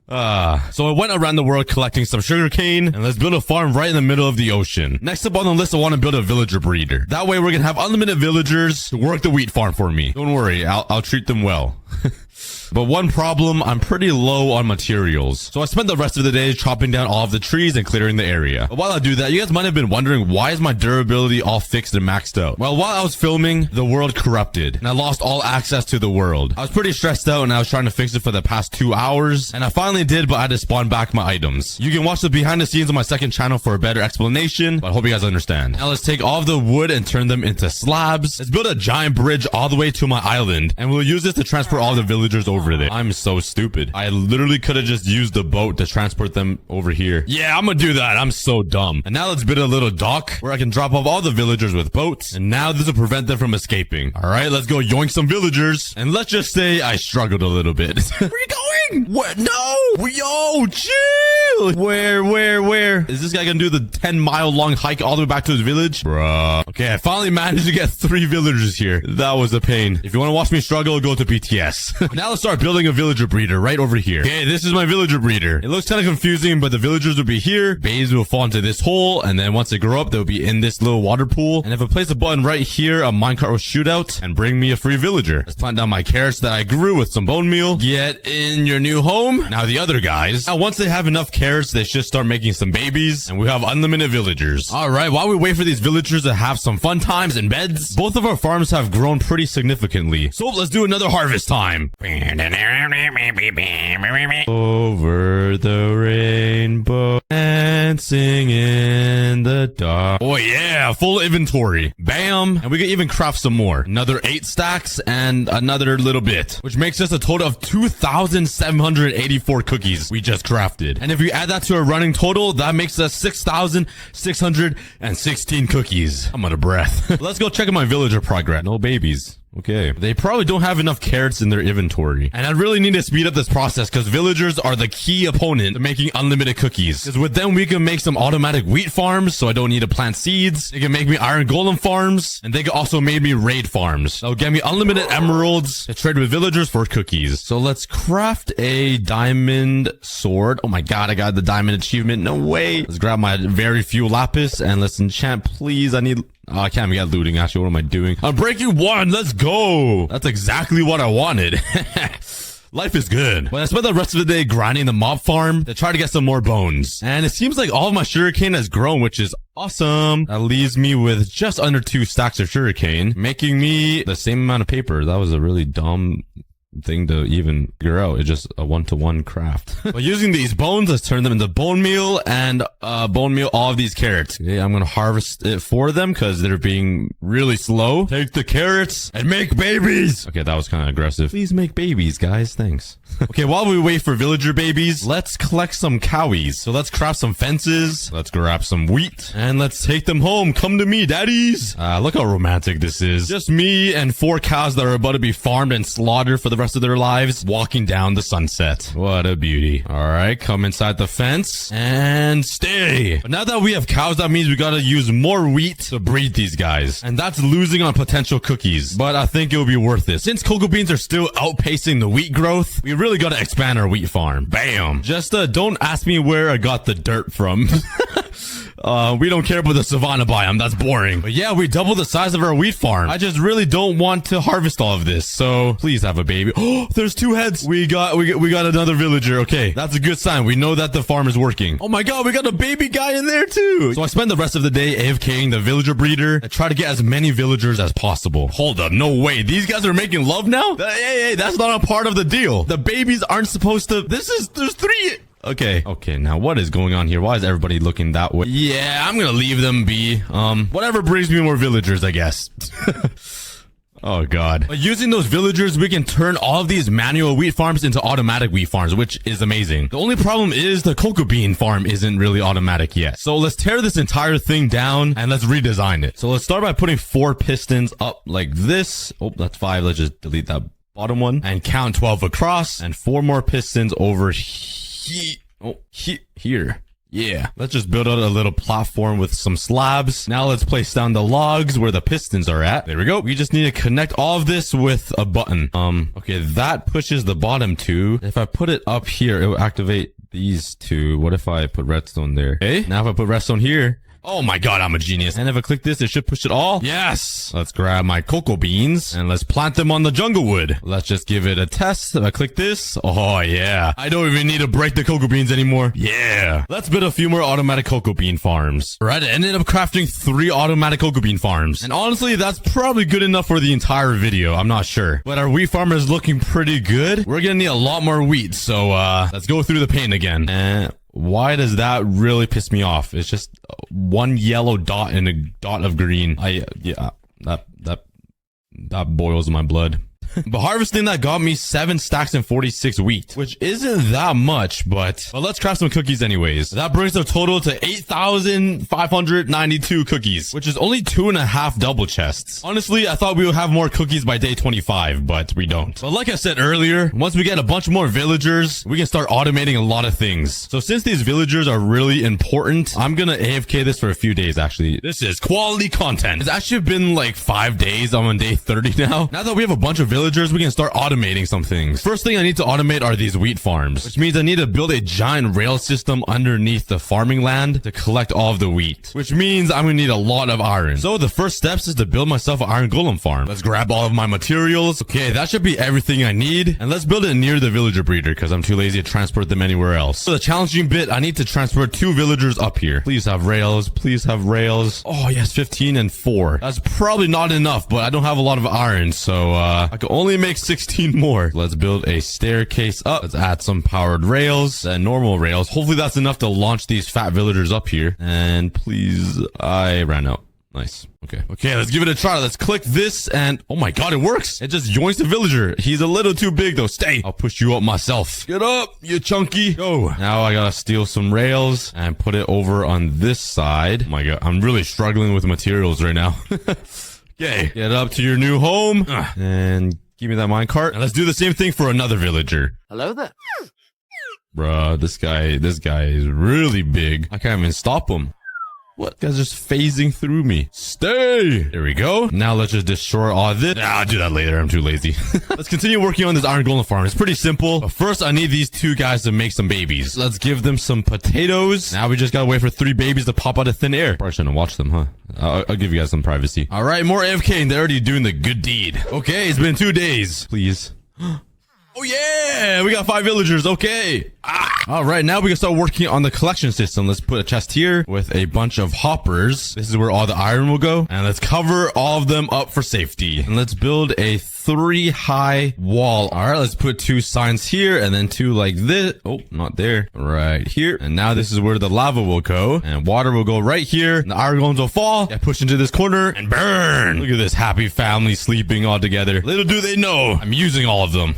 So I went around the world collecting some sugarcane, and let's build a farm right in the middle of the ocean. Next up on the list, I want to build a villager breeder. That way we're gonna have unlimited villagers to work the wheat farm for me. Don't worry, I'll treat them well. But one problem, I'm pretty low on materials. So I spent the rest of the day chopping down all of the trees and clearing the area. But while I do that, you guys might have been wondering, why is my durability all fixed and maxed out? Well, while I was filming, the world corrupted and I lost all access to the world. I was pretty stressed out and I was trying to fix it for the past 2 hours. And I finally did, but I had to spawn back my items. You can watch the behind the scenes on my second channel for a better explanation, but I hope you guys understand. Now let's take all of the wood and turn them into slabs. Let's build a giant bridge all the way to my island, and we'll use this to transport all the villagers over there. I'm so stupid. I literally could have just used the boat to transport them over here. Yeah, I'm gonna do that. I'm so dumb. And now let's build a little dock where I can drop off all the villagers with boats. And now this will prevent them from escaping. All right, let's go yoink some villagers. And let's just say I struggled a little bit. Where are you going? What? No! Yo, chill! Where? Is this guy gonna do the 10-mile long hike all the way back to his village? Bruh. Okay, I finally managed to get 3 villagers here. That was a pain. If you want to watch me struggle, go to BTS. Now let's start building a villager breeder right over here. Okay, this is my villager breeder. It looks kind of confusing, but the villagers will be here. Babes will fall into this hole, and then once they grow up, they'll be in this little water pool. And if I place a button right here, a minecart will shoot out and bring me a free villager. Let's plant down my carrots that I grew with some bone meal. Get in your new home. Now the other guys. Now once they have enough carrots, they should start making some babies, and we have unlimited villagers. All right, while we wait for these villagers to have some fun times in beds, both of our farms have grown pretty significantly. So let's do another harvest time. Over the rainbow, dancing in the dark. Oh yeah, full inventory. Bam. And we can even craft some more. Another 8 stacks and another little bit, which makes us a total of 2,784 cookies we just crafted. And if we add that to our running total, that makes us 6,616 cookies. I'm out of breath. Let's go check out my villager progress. No babies. Okay. They probably don't have enough carrots in their inventory. And I really need to speed up this process because villagers are the key opponent to making unlimited cookies. Because with them, we can make some automatic wheat farms, so I don't need to plant seeds. They can make me iron golem farms, and they can also make me raid farms. That'll get me unlimited emeralds to trade with villagers for cookies. So let's craft a diamond sword. Oh my god, I got the diamond achievement. No way. Let's grab my very few lapis and let's enchant, please. I need... Oh, I can't get looting. Actually, what am I doing? I'm breaking 1. Let's go. That's exactly what I wanted. Life is good. But I spent the rest of the day grinding the mob farm to try to get some more bones. And it seems like all of my sugarcane has grown, which is awesome. That leaves me with just under 2 stacks of sugarcane, making me the same amount of paper. That was a really dumb thing to even figure out. It's just a 1-to-1 craft. But using these bones, let's turn them into bone meal and bone meal all of these carrots. Okay, I'm gonna harvest it for them because they're being really slow. Take the carrots and make babies. Okay, that was kind of aggressive. Please make babies, guys. Thanks. Okay, while we wait for villager babies, let's collect some cowies. So let's craft some fences. Let's grab some wheat and let's take them home. Come to me, daddies. Look how romantic this is. Just me and 4 cows that are about to be farmed and slaughtered for the rest of their lives, walking down the sunset. What a beauty. All right, come inside the fence and stay. But now that we have cows, that means we gotta use more wheat to breed these guys. And that's losing on potential cookies. But I think it will be worth it. Since cocoa beans are still outpacing the wheat growth, we really gotta expand our wheat farm. Bam. Just don't ask me where I got the dirt from. We don't care about the savanna biome. That's boring. But yeah, we doubled the size of our wheat farm. I just really don't want to harvest all of this. So please have a baby. Oh, there's 2 heads. We got another villager. Okay, that's a good sign. We know that the farm is working. Oh my god, we got a baby guy in there too. So I spend the rest of the day AFKing the villager breeder and try to get as many villagers as possible. Hold up, no way. These guys are making love now? Hey, that's not a part of the deal. The babies aren't supposed to. There's 3. Okay, now what is going on here? Why is everybody looking that way? Yeah, I'm gonna leave them be. Whatever brings me more villagers, I guess. Oh god. But using those villagers, we can turn all of these manual wheat farms into automatic wheat farms, which is amazing. The only problem is the cocoa bean farm isn't really automatic yet. So let's tear this entire thing down and let's redesign it. So let's start by putting 4 pistons up like this. Oh, that's 5. Let's just delete that bottom one and count 12 across and 4 more pistons over here. Yeah, let's just build out a little platform with some slabs. Now let's place down the logs where the pistons are at. There we go. We just need to connect all of this with a button. Okay, that pushes the bottom 2. If I put it up here, it will activate these 2. What if I put redstone there? Okay, now if I put redstone here, oh my god, I'm a genius. And if I click this, it should push it all. Yes. Let's grab my cocoa beans and let's plant them on the jungle wood. Let's just give it a test. If I click this, oh yeah. I don't even need to break the cocoa beans anymore. Yeah. Let's build a few more automatic cocoa bean farms. Right, I ended up crafting 3 automatic cocoa bean farms. And honestly, that's probably good enough for the entire video. I'm not sure. But our wheat farm is looking pretty good. We're gonna need a lot more wheat. So, let's go through the paint again. And why does that really piss me off? It's just 1 yellow dot and a dot of green. Yeah, that boils my blood. But harvesting that got me 7 stacks and 46 wheat, which isn't that much, but let's craft some cookies anyways. That brings the total to 8,592 cookies, which is only 2.5 double chests. Honestly, I thought we would have more cookies by day 25, but we don't. But like I said earlier, once we get a bunch more villagers, we can start automating a lot of things. So since these villagers are really important, I'm gonna AFK this for a few days actually. This is quality content. It's actually been like 5 days. I'm on day 30 now. Now that we have a bunch of villagers, we can start automating some things. First thing I need to automate are these wheat farms, which means I need to build a giant rail system underneath the farming land to collect all of the wheat, which means I'm gonna need a lot of iron. So the first steps is to build myself an iron golem farm. Let's grab all of my materials. Okay, that should be everything I need. And let's build it near the villager breeder because I'm too lazy to transport them anywhere else. So the challenging bit, I need to transport 2 villagers up here. Please have rails. Please have rails. Oh yes, 15 and 4. That's probably not enough, but I don't have a lot of iron, so I can only make 16 more. Let's build a staircase up. Let's add some powered rails and normal rails. Hopefully that's enough to launch these fat villagers up here. And please, I ran out. Nice. Okay, let's give it a try. Let's click this and oh my god, it works. It just yoinks the villager. He's a little too big though. Stay. I'll push you up myself. Get up, you chunky. Go. Now I gotta steal some rails and put it over on this side. Oh my god, I'm really struggling with materials right now. Okay, get up to your new home and give me that minecart. And let's do the same thing for another villager. Hello there. Bruh, this guy is really big. I can't even stop him. What? Guy's just phasing through me. Stay! There we go. Now let's just destroy all this. I'll do that later. I'm too lazy. Let's continue working on this iron golem farm. It's pretty simple. But first, I need these 2 guys to make some babies. Let's give them some potatoes. Now we just gotta wait for 3 babies to pop out of thin air. Probably shouldn't watch them, huh? I'll give you guys some privacy. All right, more AFK and they're already doing the good deed. Okay, it's been 2 days. Please. Oh yeah, we got 5 villagers. Okay. All right, now we can start working on the collection system. Let's put a chest here with a bunch of hoppers. This is where all the iron will go. And let's cover all of them up for safety. And let's build a 3 high wall. All right, let's put 2 signs here and then 2 like this. Oh, not there. Right here. And now this is where the lava will go. And water will go right here. And the iron golems will fall. Get pushed into this corner and burn. Look at this happy family sleeping all together. Little do they know, I'm using all of them.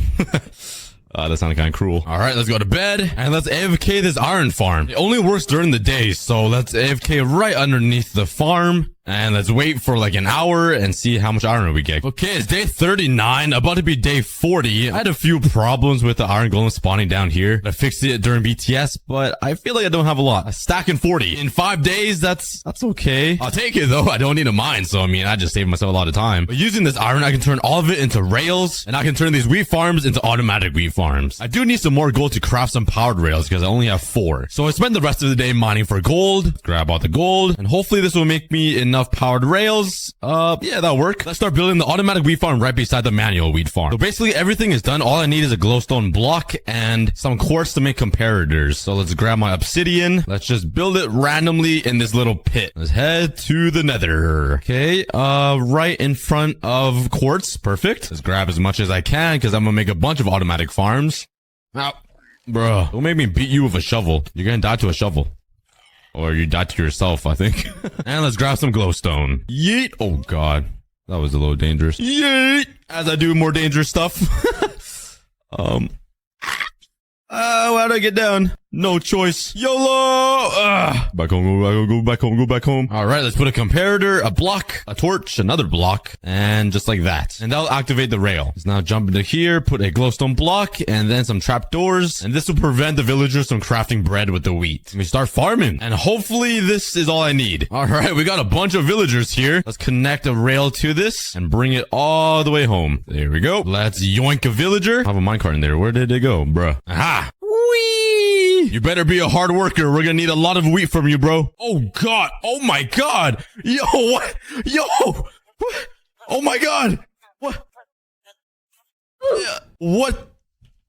That sounded kind of cruel. All right, let's go to bed and let's AFK this iron farm. It only works during the day, so let's AFK right underneath the farm. And let's wait for like an hour and see how much iron we get. Okay, it's day 39, about to be day 40. I had a few problems with the iron golem spawning down here. I fixed it during BTS, but I feel like I don't have a lot. A stack in 40. In 5 days, that's okay. I'll take it though. I don't need a mine, so I mean, I just saved myself a lot of time. But using this iron, I can turn all of it into rails, and I can turn these wheat farms into automatic wheat farms. I do need some more gold to craft some powered rails because I only have 4. So I spend the rest of the day mining for gold, grab all the gold, and hopefully this will make me enough powered rails. Yeah, that'll work. Let's start building the automatic wheat farm right beside the manual wheat farm. So basically everything is done. All I need is a glowstone block and some quartz to make comparators. So let's grab my obsidian. Let's just build it randomly in this little pit. Let's head to the nether. Okay, right in front of quartz. Perfect. Let's grab as much as I can because I'm gonna make a bunch of automatic farms. Ow. Bruh, don't make me beat you with a shovel. You're gonna die to a shovel. Or you die to yourself, I think. And let's grab some glowstone. Yeet. Oh, God. That was a little dangerous. Yeet. As I do more dangerous stuff. How do I get down? No choice. YOLO! Back home, go back home. Alright, let's put a comparator, a block, a torch, another block, and just like that. And that'll activate the rail. Let's now jump into here, put a glowstone block, and then some trapdoors. And this will prevent the villagers from crafting bread with the wheat. We start farming. And hopefully this is all I need. Alright, we got a bunch of villagers here. Let's connect a rail to this and bring it all the way home. There we go. Let's yoink a villager. I have a minecart in there. Where did it go, bruh? Aha! Whee! You better be a hard worker. We're gonna need a lot of wheat from you, bro. Oh, God. Oh, my God. Yo, what? Yo. What? Oh, my God. What? What?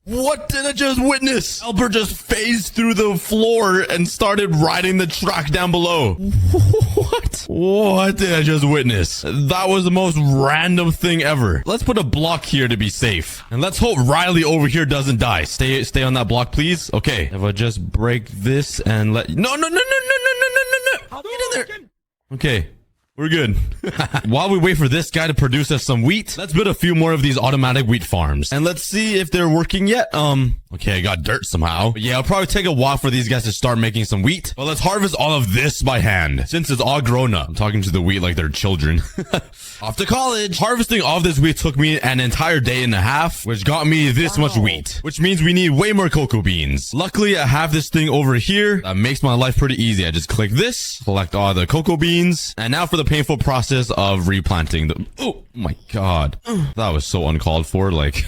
What did I just witness? Albert just phased through the floor and started riding the track down below. What? What did I just witness? That was the most random thing ever. Let's put a block here to be safe. And let's hope Riley over here doesn't die. Stay on that block, please. Okay. If I just break this and let... No. Get in there. Okay. We're good. While we wait for this guy to produce us some wheat, let's build a few more of these automatic wheat farms. And let's see if they're working yet. Okay, I got dirt somehow. But yeah, it'll probably take a while for these guys to start making some wheat. But let's harvest all of this by hand, since it's all grown up. I'm talking to the wheat like they're children. Off to college. Harvesting all of this wheat took me an entire day and a half, which got me this much wheat, which means we need way more cocoa beans. Luckily, I have this thing over here that makes my life pretty easy. I just click this, collect all the cocoa beans, and now for the painful process of replanting the... Oh my God. That was so uncalled for. Like,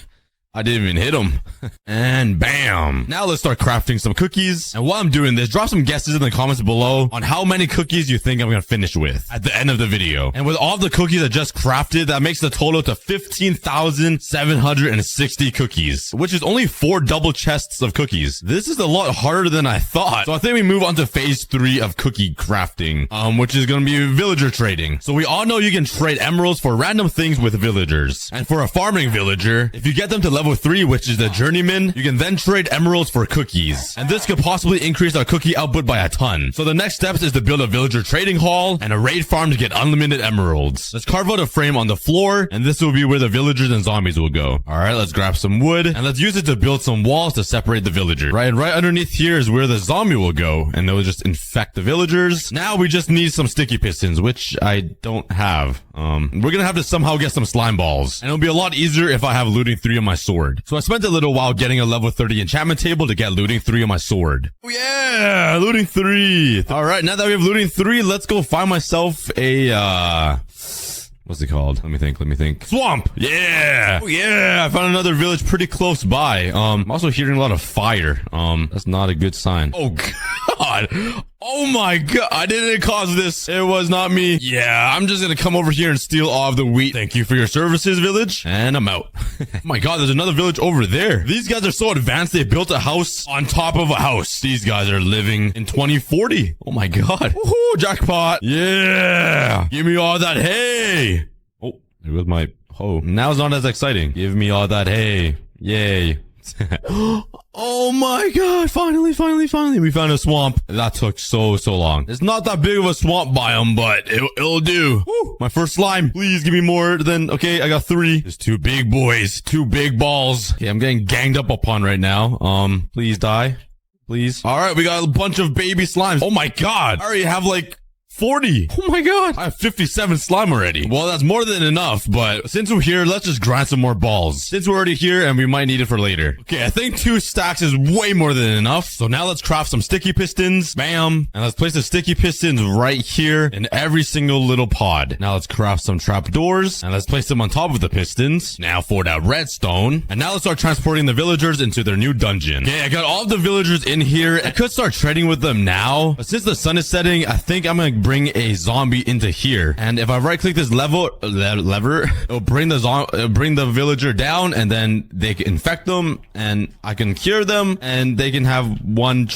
I didn't even hit him. And bam. Now let's start crafting some cookies. And while I'm doing this, drop some guesses in the comments below on how many cookies you think I'm gonna finish with at the end of the video. And with all the cookies I just crafted, that makes the total to 15,760 cookies, which is only 4 double chests of cookies. This is a lot harder than I thought. So I think we move on to phase 3 of cookie crafting, which is gonna be villager trading. So we all know you can trade emeralds for random things with villagers. And for a farming villager, if you get them to level 3, which is the journeyman, you can then trade emeralds for cookies. And this could possibly increase our cookie output by a ton. So the next steps is to build a villager trading hall and a raid farm to get unlimited emeralds. Let's carve out a frame on the floor, and this will be where the villagers and zombies will go. Alright, let's grab some wood, and let's use it to build some walls to separate the villager. Right underneath here is where the zombie will go, and they'll just infect the villagers. Now we just need some sticky pistons, which I don't have. We're gonna have to somehow get some slime balls, and it'll be a lot easier if I have looting 3 on my sword. So I spent a little while getting a level 30 enchantment table to get looting 3 on my sword. Oh yeah, looting 3. Alright, now that we have looting 3, let's go find myself a, what's it called? Let me think. Swamp! Yeah! Oh yeah! I found another village pretty close by. I'm also hearing a lot of fire. That's not a good sign. Oh God! Oh my God! I didn't cause this. It was not me. Yeah, I'm just gonna come over here and steal all of the wheat. Thank you for your services, village. And I'm out. Oh my God, there's another village over there. These guys are so advanced, they built a house on top of a house. These guys are living in 2040. Oh my God. Woohoo! Jackpot! Yeah! Give me all that hay! Oh, there goes my hoe. Now it's not as exciting. Give me all that hay. Yay. Oh my God, finally, we found a swamp. That took so long. It's not that big of a swamp biome, but it'll do. Woo, my first slime. Please give me more than, okay, I got 3. There's 2 big boys, 2 big balls. Okay, I'm getting ganged up upon right now. Please die. Please. All right, we got a bunch of baby slimes. Oh my God. I already have like 40. Oh my god. I have 57 slime already. Well, that's more than enough, but since we're here, let's just grind some more balls. Since we're already here and we might need it for later. Okay, I think 2 stacks is way more than enough. So now let's craft some sticky pistons. Bam. And let's place the sticky pistons right here in every single little pod. Now let's craft some trapdoors and let's place them on top of the pistons. Now for that redstone. And now let's start transporting the villagers into their new dungeon. Okay, I got all of the villagers in here. I could start trading with them now, but since the sun is setting, I think I'm gonna bring a zombie into here. And if I right click this lever, it'll bring the villager down, and then they can infect them and I can cure them and they can have one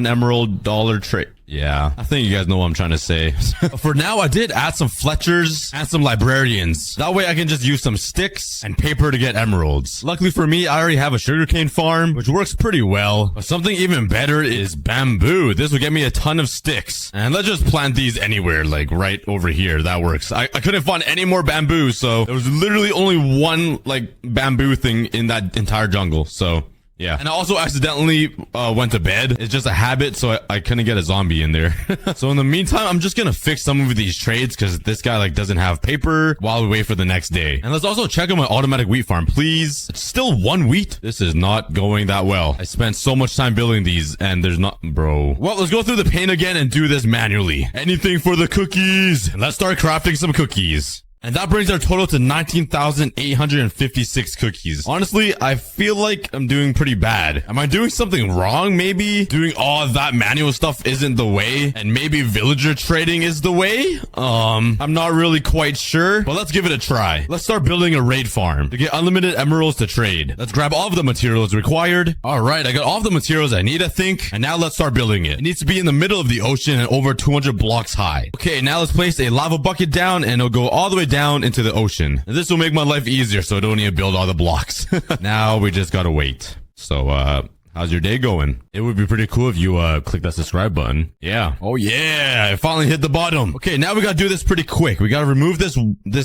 emerald dollar trade. Yeah, I think you guys know what I'm trying to say. For now, I did add some Fletchers and some librarians. That way I can just use some sticks and paper to get emeralds. Luckily for me, I already have a sugarcane farm, which works pretty well. But something even better is bamboo. This will get me a ton of sticks. And let's just plant these anywhere, like right over here. That works. I couldn't find any more bamboo, so there was literally only one like bamboo thing in that entire jungle. So yeah. And I also accidentally went to bed. It's just a habit, so I couldn't get a zombie in there. So in the meantime, I'm just gonna fix some of these trades because this guy like doesn't have paper while we wait for the next day. And let's also check on my automatic wheat farm, please. It's still 1 wheat. This is not going that well. I spent so much time building these and there's not, bro. Well, let's go through the pain again and do this manually. Anything for the cookies. And let's start crafting some cookies. And that brings our total to 19,856 cookies. Honestly, I feel like I'm doing pretty bad. Am I doing something wrong? Maybe doing all that manual stuff isn't the way, and maybe villager trading is the way? I'm not really quite sure, but let's give it a try. Let's start building a raid farm to get unlimited emeralds to trade. Let's grab all of the materials required. All right, I got all of the materials I need, I think. And now let's start building it. It needs to be in the middle of the ocean and over 200 blocks high. Okay, now let's place a lava bucket down and it'll go all the way down into the ocean. And this will make my life easier so I don't need to build all the blocks. Now we just gotta wait. So, how's your day going? It would be pretty cool if you click that subscribe button. Yeah. Oh yeah, I finally hit the bottom. Okay, now we gotta do this pretty quick. We gotta remove this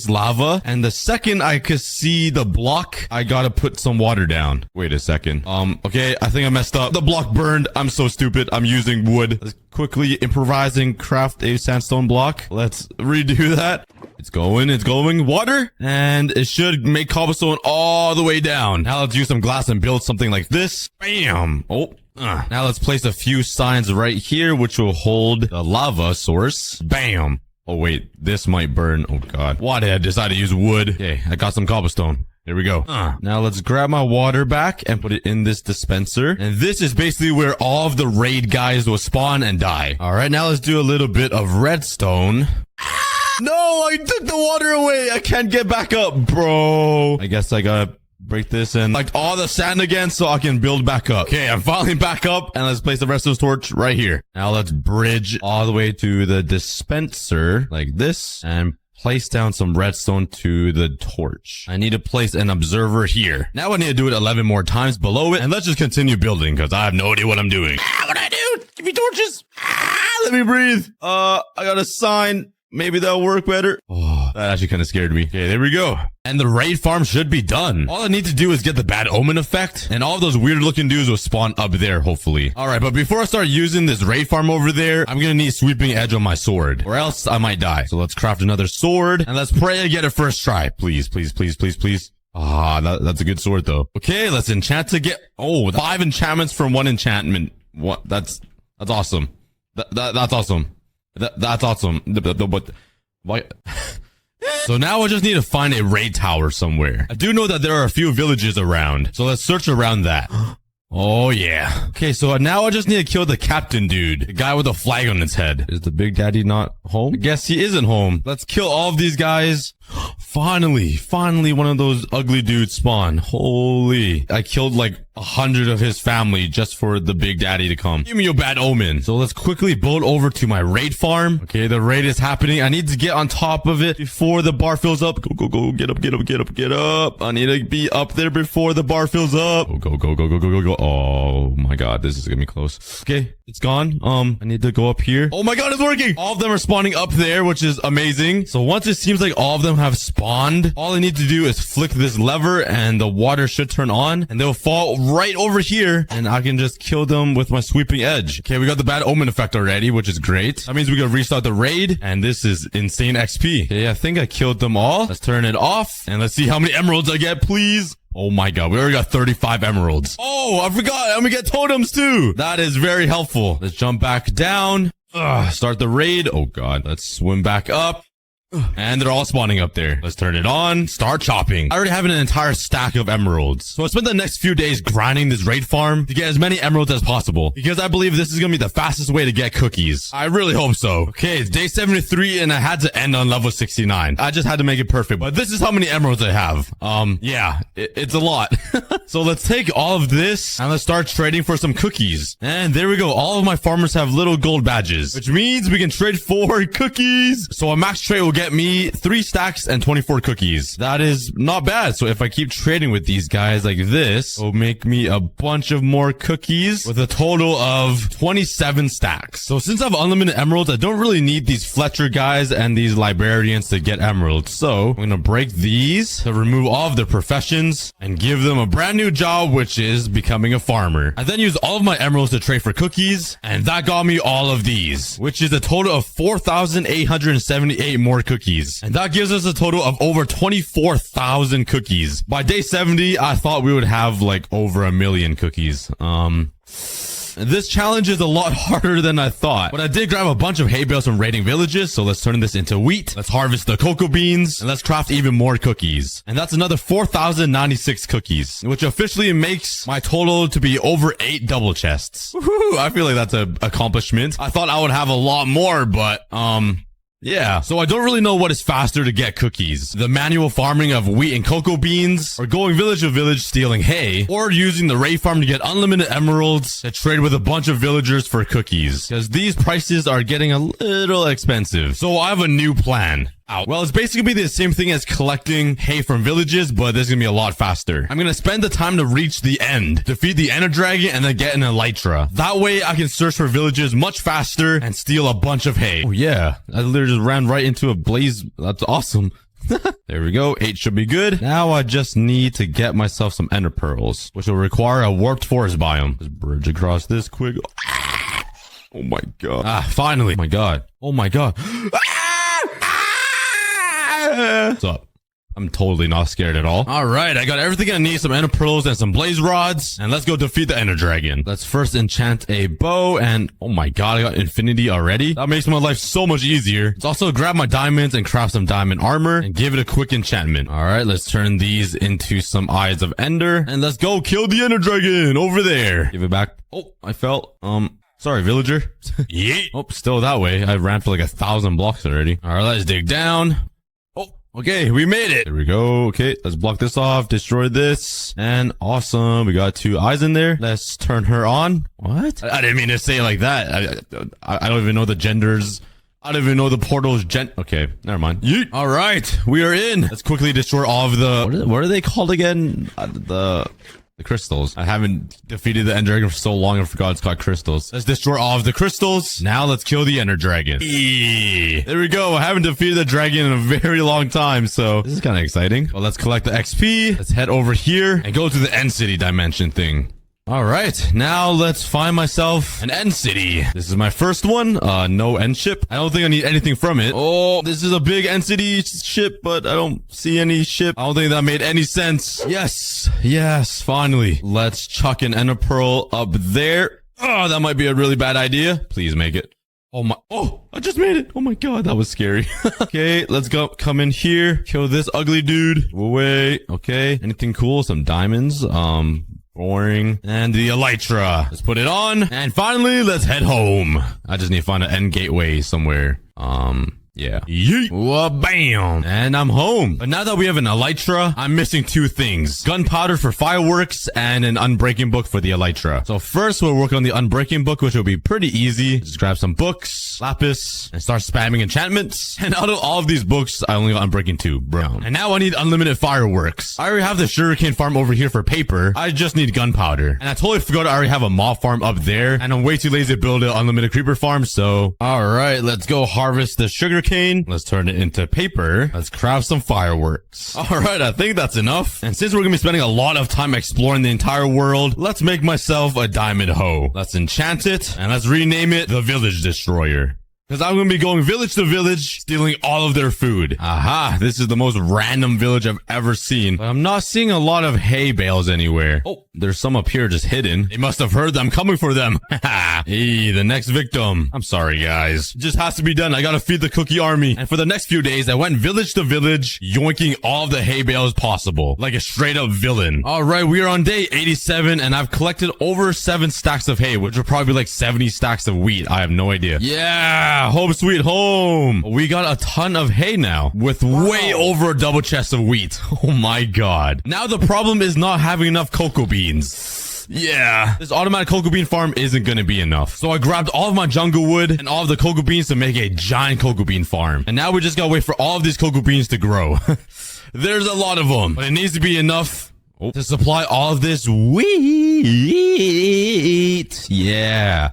lava, and the second I could see the block, I gotta put some water down. Wait a second. Okay, I think I messed up. The block burned. I'm so stupid. I'm using wood. Let's quickly improvise and craft a sandstone block. Let's redo that. It's going. Water. And it should make cobblestone all the way down. Now let's use some glass and build something like this. Bam. Oh. Now let's place a few signs right here, which will hold the lava source. Bam. Oh, wait. This might burn. Oh, God. Why did I decide to use wood? Okay, I got some cobblestone. There we go. Now let's grab my water back and put it in this dispenser. And this is basically where all of the raid guys will spawn and die. All right, now let's do a little bit of redstone. No, I took the water away. I can't get back up, bro. I guess I gotta break this and like all the sand again so I can build back up. Okay, I'm finally back up, and let's place the redstone torch right here. Now let's bridge all the way to the dispenser like this and place down some redstone to the torch. I need to place an observer here. Now I need to do it 11 more times below it, and let's just continue building because I have no idea what I'm doing. What do I do? Give me torches. Let me breathe. I got a sign. Maybe that'll work better. Oh, that actually kind of scared me. Okay, there we go. And the raid farm should be done. All I need to do is get the bad omen effect, and all those weird looking dudes will spawn up there, hopefully. All right, but before I start using this raid farm over there, I'm gonna need sweeping edge on my sword, or else I might die. So let's craft another sword, and let's pray I get it first try. Please, please, please, please, please. Ah, that's a good sword though. Okay, let's enchant to get, 5 enchantments from 1 enchantment. What? That's awesome. That's awesome. That's awesome. But why? So now I just need to find a raid tower somewhere. I do know that there are a few villages around, so let's search around that. Oh yeah. Okay, so now I just need to kill the captain dude, the guy with the flag on his head. Is the big daddy not home? I guess he isn't home. Let's kill all of these guys. Finally one of those ugly dudes spawn. Holy. I killed like 100 of his family just for the big daddy to come. Give me your bad omen. So let's quickly boat over to my raid farm. Okay, the raid is happening. I need to get on top of it before the bar fills up. Go. Get up. I need to be up there before the bar fills up. Go. Oh my God, this is gonna be close. Okay, it's gone. I need to go up here. Oh my God, it's working. All of them are spawning up there, which is amazing. So once it seems like all of them have spawned. All I need to do is flick this lever and the water should turn on and they'll fall right over here and I can just kill them with my sweeping edge. Okay, we got the bad omen effect already, which is great. That means we can restart the raid and this is insane XP. Okay, I think I killed them all. Let's turn it off and let's see how many emeralds I get, please. Oh my god, we already got 35 emeralds. Oh, I forgot. And we get totems too. That is very helpful. Let's jump back down. Start the raid. Oh god, let's swim back up. And they're all spawning up there. Let's turn it on. Start chopping. I already have an entire stack of emeralds. So I spent the next few days grinding this raid farm to get as many emeralds as possible. Because I believe this is going to be the fastest way to get cookies. I really hope so. Okay, it's day 73 and I had to end on level 69. I just had to make it perfect. But this is how many emeralds I have. Yeah, it's a lot. So let's take all of this and let's start trading for some cookies. And there we go. All of my farmers have little gold badges, which means we can trade for cookies. So a max trade will get me 3 stacks and 24 cookies. That is not bad. So if I keep trading with these guys like this, it'll make me a bunch of more cookies with a total of 27 stacks. So since I have unlimited emeralds, I don't really need these Fletcher guys and these librarians to get emeralds. So I'm going to break these to remove all of their professions and give them a brand new job, which is becoming a farmer. I then used all of my emeralds to trade for cookies, and that got me all of these, which is a total of 4,878 more cookies. And that gives us a total of over 24,000 cookies. By day 70, I thought we would have like over 1 million cookies. This challenge is a lot harder than I thought, but I did grab a bunch of hay bales from raiding villages, so let's turn this into wheat. Let's harvest the cocoa beans, and let's craft even more cookies. And that's another 4,096 cookies, which officially makes my total to be over 8 double chests. Woohoo! I feel like that's an accomplishment. I thought I would have a lot more, but, yeah, so I don't really know what is faster to get cookies. The manual farming of wheat and cocoa beans, or going village to village stealing hay, or using the raid farm to get unlimited emeralds to trade with a bunch of villagers for cookies. Because these prices are getting a little expensive. So I have a new plan. Well, it's basically the same thing as collecting hay from villages, but this is gonna be a lot faster. I'm gonna spend the time to reach the end, defeat the ender dragon, and then get an elytra. That way I can search for villages much faster and steal a bunch of hay. Oh yeah, I literally just ran right into a blaze. That's awesome. There we go. 8 should be good. Now I just need to get myself some ender pearls, which will require a warped forest biome. Just bridge across this quick. Oh my god. Finally. Oh my god. Oh my god. What's up? I'm totally not scared at all. All right, I got everything I need, some ender pearls and some blaze rods, and let's go defeat the ender dragon. Let's first enchant a bow, and oh my god, I got infinity already. That makes my life so much easier. Let's also grab my diamonds and craft some diamond armor and give it a quick enchantment. All right, let's turn these into some eyes of ender, and let's go kill the ender dragon over there. Give it back. Oh, I fell. Sorry, villager. Yeet. Oh, still that way. I ran for like 1,000 blocks already. All right, let's dig down. Okay, we made it. There we go. Okay, let's block this off, destroy this, and awesome. We got 2 eyes in there. Let's turn her on. What? I didn't mean to say it like that. I don't even know the genders. I don't even know the portal's okay, never mind. Yeet. All right, we are in. Let's quickly destroy all of the, what are they called again? The crystals. I haven't defeated the ender dragon for so long, I forgot it's called crystals. Let's destroy all of the crystals. Now let's kill the ender dragon. There we go. I haven't defeated the dragon in a very long time, so this is kind of exciting. Well, let's collect the XP. Let's head over here and go to the end city dimension thing. All right, now let's find myself an end city. This is my first one. No end ship. I don't think I need anything from it. Oh, this is a big end city ship, but I don't see any ship. I don't think that made any sense. Yes, finally. Let's chuck an ender pearl up there. Oh, that might be a really bad idea. Please make it. Oh, I just made it. Oh my god, that was scary. Okay, let's go. Come in here. Kill this ugly dude. Away. Okay, anything cool? Some diamonds. Boring. And the elytra. Let's put it on. And finally, let's head home. I just need to find an end gateway somewhere. Yeah. Yeet. Bam. And I'm home. But now that we have an elytra, I'm missing 2 things. Gunpowder for fireworks and an unbreaking book for the elytra. So first we'll work on the unbreaking book, which will be pretty easy. Just grab some books, lapis, and start spamming enchantments. And out of all of these books, I only got unbreaking 2, bro. And now I need unlimited fireworks. I already have the sugarcane farm over here for paper. I just need gunpowder. And I totally forgot I already have a mob farm up there. And I'm way too lazy to build an unlimited creeper farm, so... Alright, let's go harvest the sugar sugarcane. Let's turn it into paper. Let's craft some fireworks. All right, I think that's enough. And since we're gonna be spending a lot of time exploring the entire world, let's make myself a diamond hoe. Let's enchant it, and let's rename it the Village Destroyer. Because I'm going to be going village to village, stealing all of their food. Aha, this is the most random village I've ever seen. But I'm not seeing a lot of hay bales anywhere. Oh, there's some up here just hidden. They must have heard that I'm coming for them. Hey, the next victim. I'm sorry, guys. It just has to be done. I gotta feed the cookie army. And for the next few days, I went village to village, yoinking all of the hay bales possible. Like a straight up villain. All right, we are on day 87, and I've collected over 7 stacks of hay, which are probably like 70 stacks of wheat. I have no idea. Yeah, home sweet home. We got a ton of hay now, with way over a double chest of wheat. Oh my god. Now the problem is not having enough cocoa beans. Yeah, this automatic cocoa bean farm isn't gonna be enough. So I grabbed all of my jungle wood and all of the cocoa beans to make a giant cocoa bean farm. And now we just gotta wait for all of these cocoa beans to grow. There's a lot of them, but it needs to be enough to supply all of this wheat. Yeah.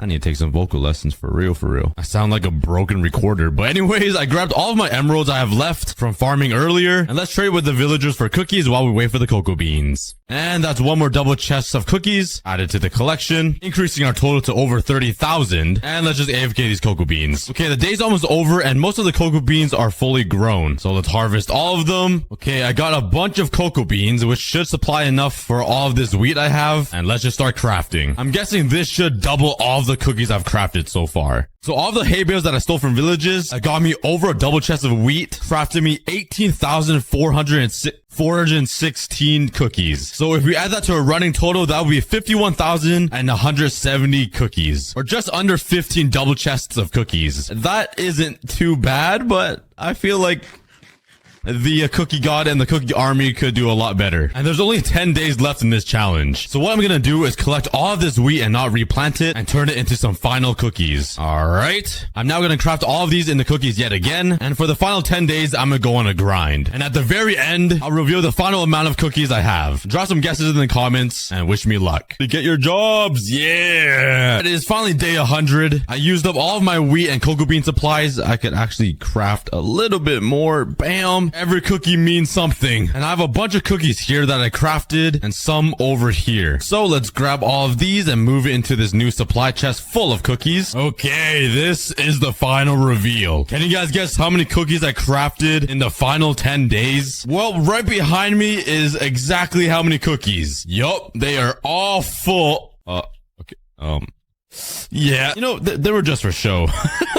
I need to take some vocal lessons for real, for real. I sound like a broken recorder. But anyways, I grabbed all of my emeralds I have left from farming earlier. And let's trade with the villagers for cookies while we wait for the cocoa beans. And that's one more double chest of cookies added to the collection, increasing our total to over 30,000. And let's just AFK these cocoa beans. Okay, the day's almost over and most of the cocoa beans are fully grown. So let's harvest all of them. Okay, I got a bunch of cocoa beans, which should supply enough for all of this wheat I have. And let's just start crafting. I'm guessing this should double all of the cookies I've crafted so far. So all the hay bales that I stole from villages, got me over a double chest of wheat, crafted me 18,416 cookies. So if we add that to a running total, that would be 51,170 cookies, or just under 15 double chests of cookies. That isn't too bad, but I feel like the Cookie God and the Cookie Army could do a lot better. And there's only 10 days left in this challenge. So what I'm gonna do is collect all of this wheat and not replant it and turn it into some final cookies. Alright. I'm now gonna craft all of these into cookies yet again. And for the final 10 days, I'm gonna go on a grind. And at the very end, I'll reveal the final amount of cookies I have. Drop some guesses in the comments and wish me luck. To get your jobs. Yeah. It is finally day 100. I used up all of my wheat and cocoa bean supplies. I could actually craft a little bit more. Bam. Every cookie means something. And I have a bunch of cookies here that I crafted and some over here. So let's grab all of these and move it into this new supply chest full of cookies. Okay, this is the final reveal. Can you guys guess how many cookies I crafted in the final 10 days? Well, right behind me is exactly how many cookies. Yup, they are all full. Okay. Yeah, you know, they were just for show.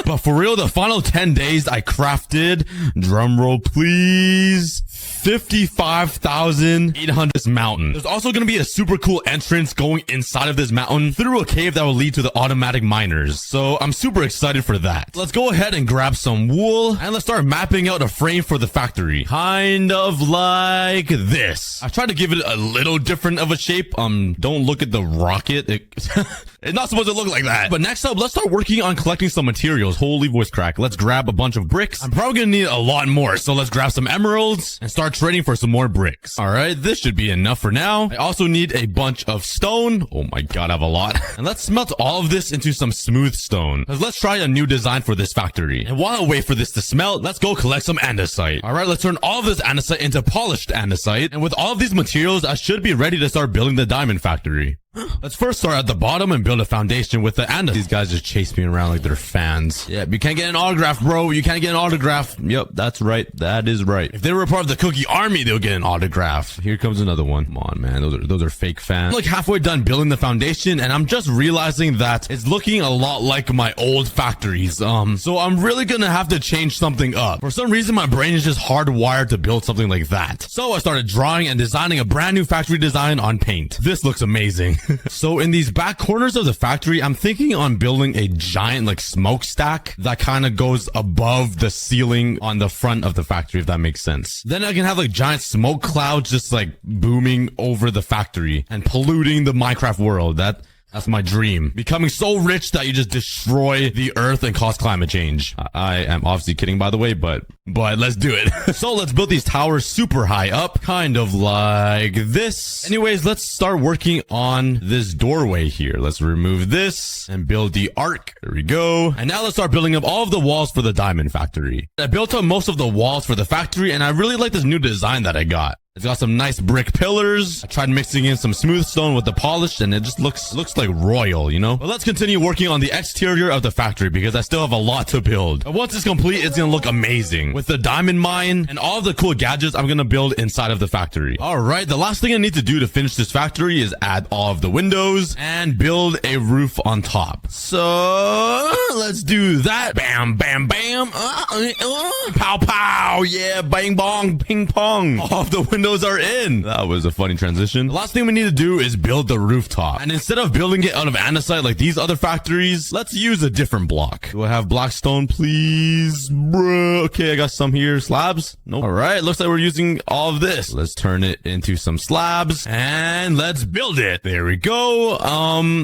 But for real, the final 10 days I crafted, drumroll please, 55,800 this mountain. There's also going to be a super cool entrance going inside of this mountain through a cave that will lead to the automatic miners. So I'm super excited for that. Let's go ahead and grab some wool and let's start mapping out a frame for the factory. Kind of like this. I tried to give it a little different of a shape. Don't look at the rocket. It's not supposed to look like that. But next up, let's start working on collecting some materials. Holy voice crack. Let's grab a bunch of bricks. I'm probably gonna need a lot more. So let's grab some emeralds and start trading for some more bricks. All right, this should be enough for now. I also need a bunch of stone. Oh my god, I have a lot. And let's smelt all of this into some smooth stone. Let's try a new design for this factory. And while I wait for this to smelt, let's go collect some andesite. All right, let's turn all of this andesite into polished andesite. And with all of these materials, I should be ready to start building the diamond factory. Let's first start at the bottom and build a foundation with the andesite. These guys just chase me around like they're fans. Yeah, you can't get an autograph, bro. You can't get an autograph. Yep, that's right. That is right. If they were a part of the Cookie Army, they'll get an autograph. Here comes another one. Come on, man. Those are fake fans. I'm like halfway done building the foundation, and I'm just realizing that it's looking a lot like my old factories. So I'm really gonna have to change something up. For some reason, my brain is just hardwired to build something like that. So I started drawing and designing a brand new factory design on Paint. This looks amazing. So in these back corners of the factory, I'm thinking on building a giant like smokestack that kind of goes above the ceiling on the front of the factory, if that makes sense. Then I can have like giant smoke clouds just like booming over the factory and polluting the Minecraft world. That That's my dream. Becoming so rich that you just destroy the earth and cause climate change. I am obviously kidding, by the way, but let's do it. So let's build these towers super high up, kind of like this. Anyways, let's start working on this doorway here. Let's remove this and build the arc. There we go. And now let's start building up all of the walls for the diamond factory. I built up most of the walls for the factory, and I really like this new design that I got. It's got some nice brick pillars. I tried mixing in some smooth stone with the polished, and it just looks like royal, you know? But let's continue working on the exterior of the factory because I still have a lot to build. But once it's complete, it's gonna look amazing. With the diamond mine and all of the cool gadgets I'm gonna build inside of the factory. All right, the last thing I need to do to finish this factory is add all of the windows and build a roof on top. So let's do that. Bam, bam, bam. Pow, pow. Yeah, bang, bong, ping pong. All of the windows are in. That was a funny transition. The last thing we need to do is build the rooftop. And instead of building it out of andesite like these other factories, let's use a different block. Do I have black stone, please? Bro. Okay, I got some here. Slabs? Nope. All right, looks like we're using all of this. Let's turn it into some slabs and let's build it. There we go.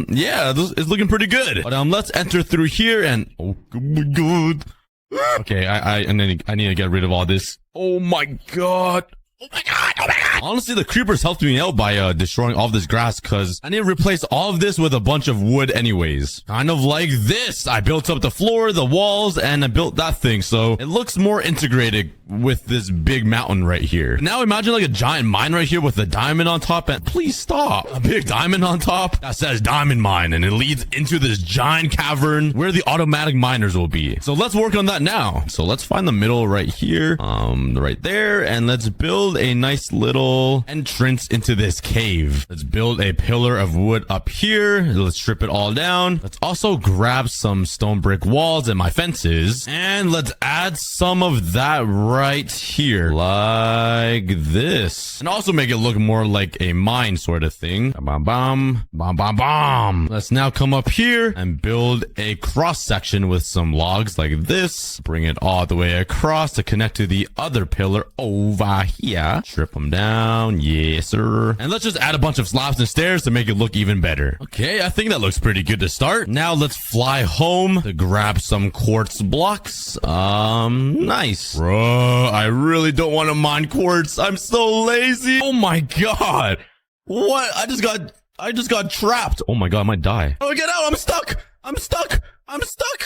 Yeah, this is looking pretty good. But let's enter through here and oh my god. Okay, I need to get rid of all this. Oh my god. Oh my god, oh my god. Honestly, the creepers helped me out by destroying all of this grass because I need to replace all of this with a bunch of wood anyways. Kind of like this. I built up the floor, the walls, and I built that thing. So it looks more integrated with this big mountain right here. Now imagine like a giant mine right here with a diamond on top, and please stop. A big diamond on top that says diamond mine, and it leads into this giant cavern where the automatic miners will be. So let's work on that now. So let's find the middle right here, right there, and let's build a nice little entrance into this cave. Let's build a pillar of wood up here. Let's strip it all down. Let's also grab some stone brick walls and my fences, and let's add some of that right here like this, and also make it look more like a mine sort of thing. Bam, bam, bam, bam, bam. Let's now come up here and build a cross section with some logs like this. Bring it all the way across to connect to the other pillar over here. Strip them down. Yes, sir. And let's just add a bunch of slabs and stairs to make it look even better. Okay, I think that looks pretty good to start. Now let's fly home to grab some quartz blocks. Nice. Bro, I really don't want to mine quartz. I'm so lazy. Oh my god. What? I just got trapped. Oh my god, I might die. Oh, get out. I'm stuck.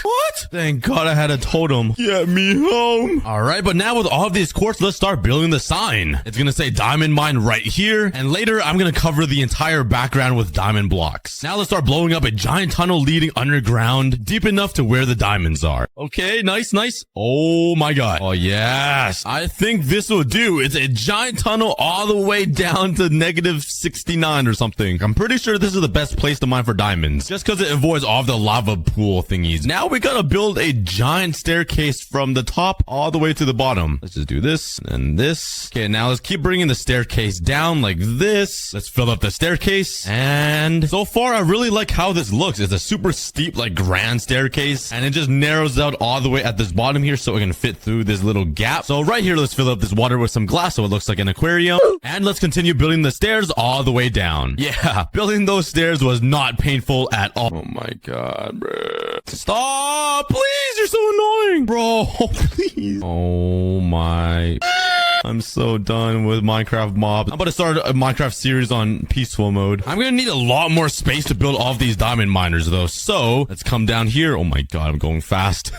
What? Thank god I had a totem. Get me home. All right, but now with all of these quartz, let's start building the sign. It's gonna say diamond mine right here, and later I'm gonna cover the entire background with diamond blocks. Now let's start blowing up a giant tunnel leading underground, deep enough to where the diamonds are. Okay, nice. Oh my god. Oh yes. I think this will do. It's a giant tunnel all the way down to -69 or something. I'm pretty sure this is the best place to mine for diamonds, just because it avoids all of the lava pool thingies. Now we gotta build a giant staircase from the top all the way to the bottom. Let's just do this and this. Okay, now let's keep bringing the staircase down like this. Let's fill up the staircase. And so far, I really like how this looks. It's a super steep, like grand staircase, and it just narrows out all the way at this bottom here so it can fit through this little gap. So right here, let's fill up this water with some glass so it looks like an aquarium. And let's continue building the stairs all the way down. Yeah, building those stairs was not painful at all. Oh my god, bro. Stop, please. You're so annoying, bro. Please. Oh my. I'm so done with Minecraft mobs. I'm about to start a Minecraft series on peaceful mode. I'm gonna need a lot more space to build all of these diamond miners though. So let's come down here. Oh my god, I'm going fast.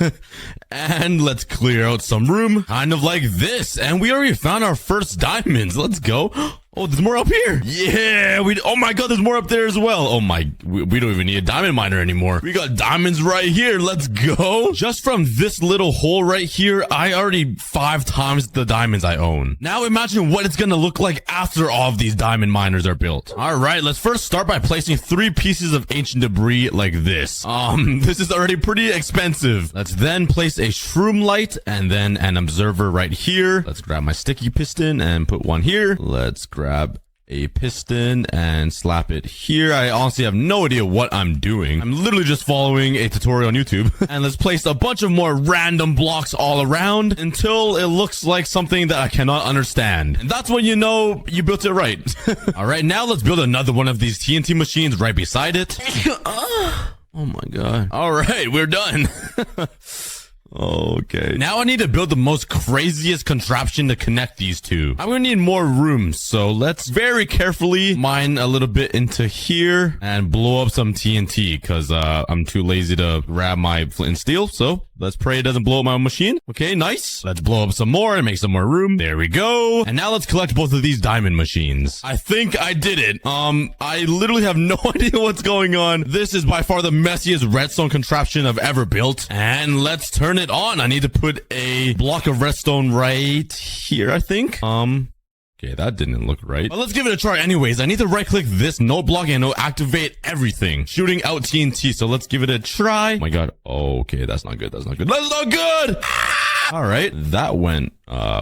And let's clear out some room, kind of like this. And we already found our first diamonds. Let's go. Oh, there's more up here. Yeah, oh my god, there's more up there as well. Oh my, we don't even need a diamond miner anymore. We got diamonds right here. Let's go. Just from this little hole right here, I already 5 times the diamonds I own. Now imagine what it's gonna look like after all of these diamond miners are built. All right, let's first start by placing 3 pieces of ancient debris like this. This is already pretty expensive. Let's then place a shroom light and then an observer right here. Let's grab my sticky piston and put one here. Let's grab a piston and slap it here. I honestly have no idea what I'm doing. I'm literally just following a tutorial on YouTube. And let's place a bunch of more random blocks all around until it looks like something that I cannot understand. And that's when you know you built it right. All right, now let's build another one of these TNT machines right beside it. Oh my god. All right, we're done. Okay. Now I need to build the most craziest contraption to connect these two. I'm gonna need more room, so let's very carefully mine a little bit into here and blow up some TNT, because I'm too lazy to grab my flint and steel, so let's pray it doesn't blow up my machine. Okay, nice. Let's blow up some more and make some more room. There we go. And now let's collect both of these diamond machines. I think I did it. I literally have no idea what's going on. This is by far the messiest redstone contraption I've ever built. And let's turn it on. I need to put a block of redstone right here, I think. Okay, that didn't look right. But let's give it a try anyways. I need to right click this note block and it'll activate everything, shooting out TNT. So let's give it a try. Oh my god. Oh, okay, that's not good. That's not good. That's not good. All right, that went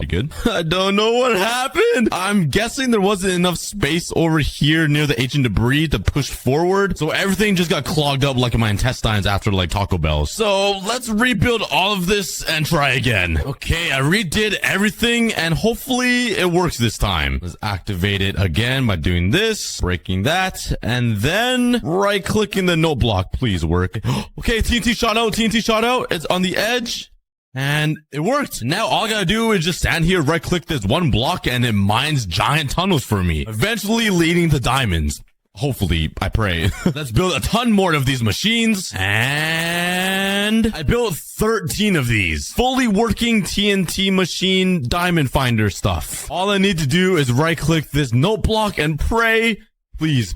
good. I don't know what happened. I'm guessing there wasn't enough space over here near the ancient debris to push forward, so everything just got clogged up like in my intestines after like Taco Bell. So let's rebuild all of this and try again. Okay, I redid everything and hopefully it works this time. Let's activate it again by doing this, breaking that, and then right clicking the note block. Please work. Okay, TNT shot out. TNT shot out. It's on the edge. And it worked. Now all I gotta do is just stand here, right click this one block, and it mines giant tunnels for me, eventually leading to diamonds. Hopefully, I pray. Let's build a ton more of these machines. And I built 13 of these fully working TNT machine diamond finder stuff. All I need to do is right click this note block and pray. Please.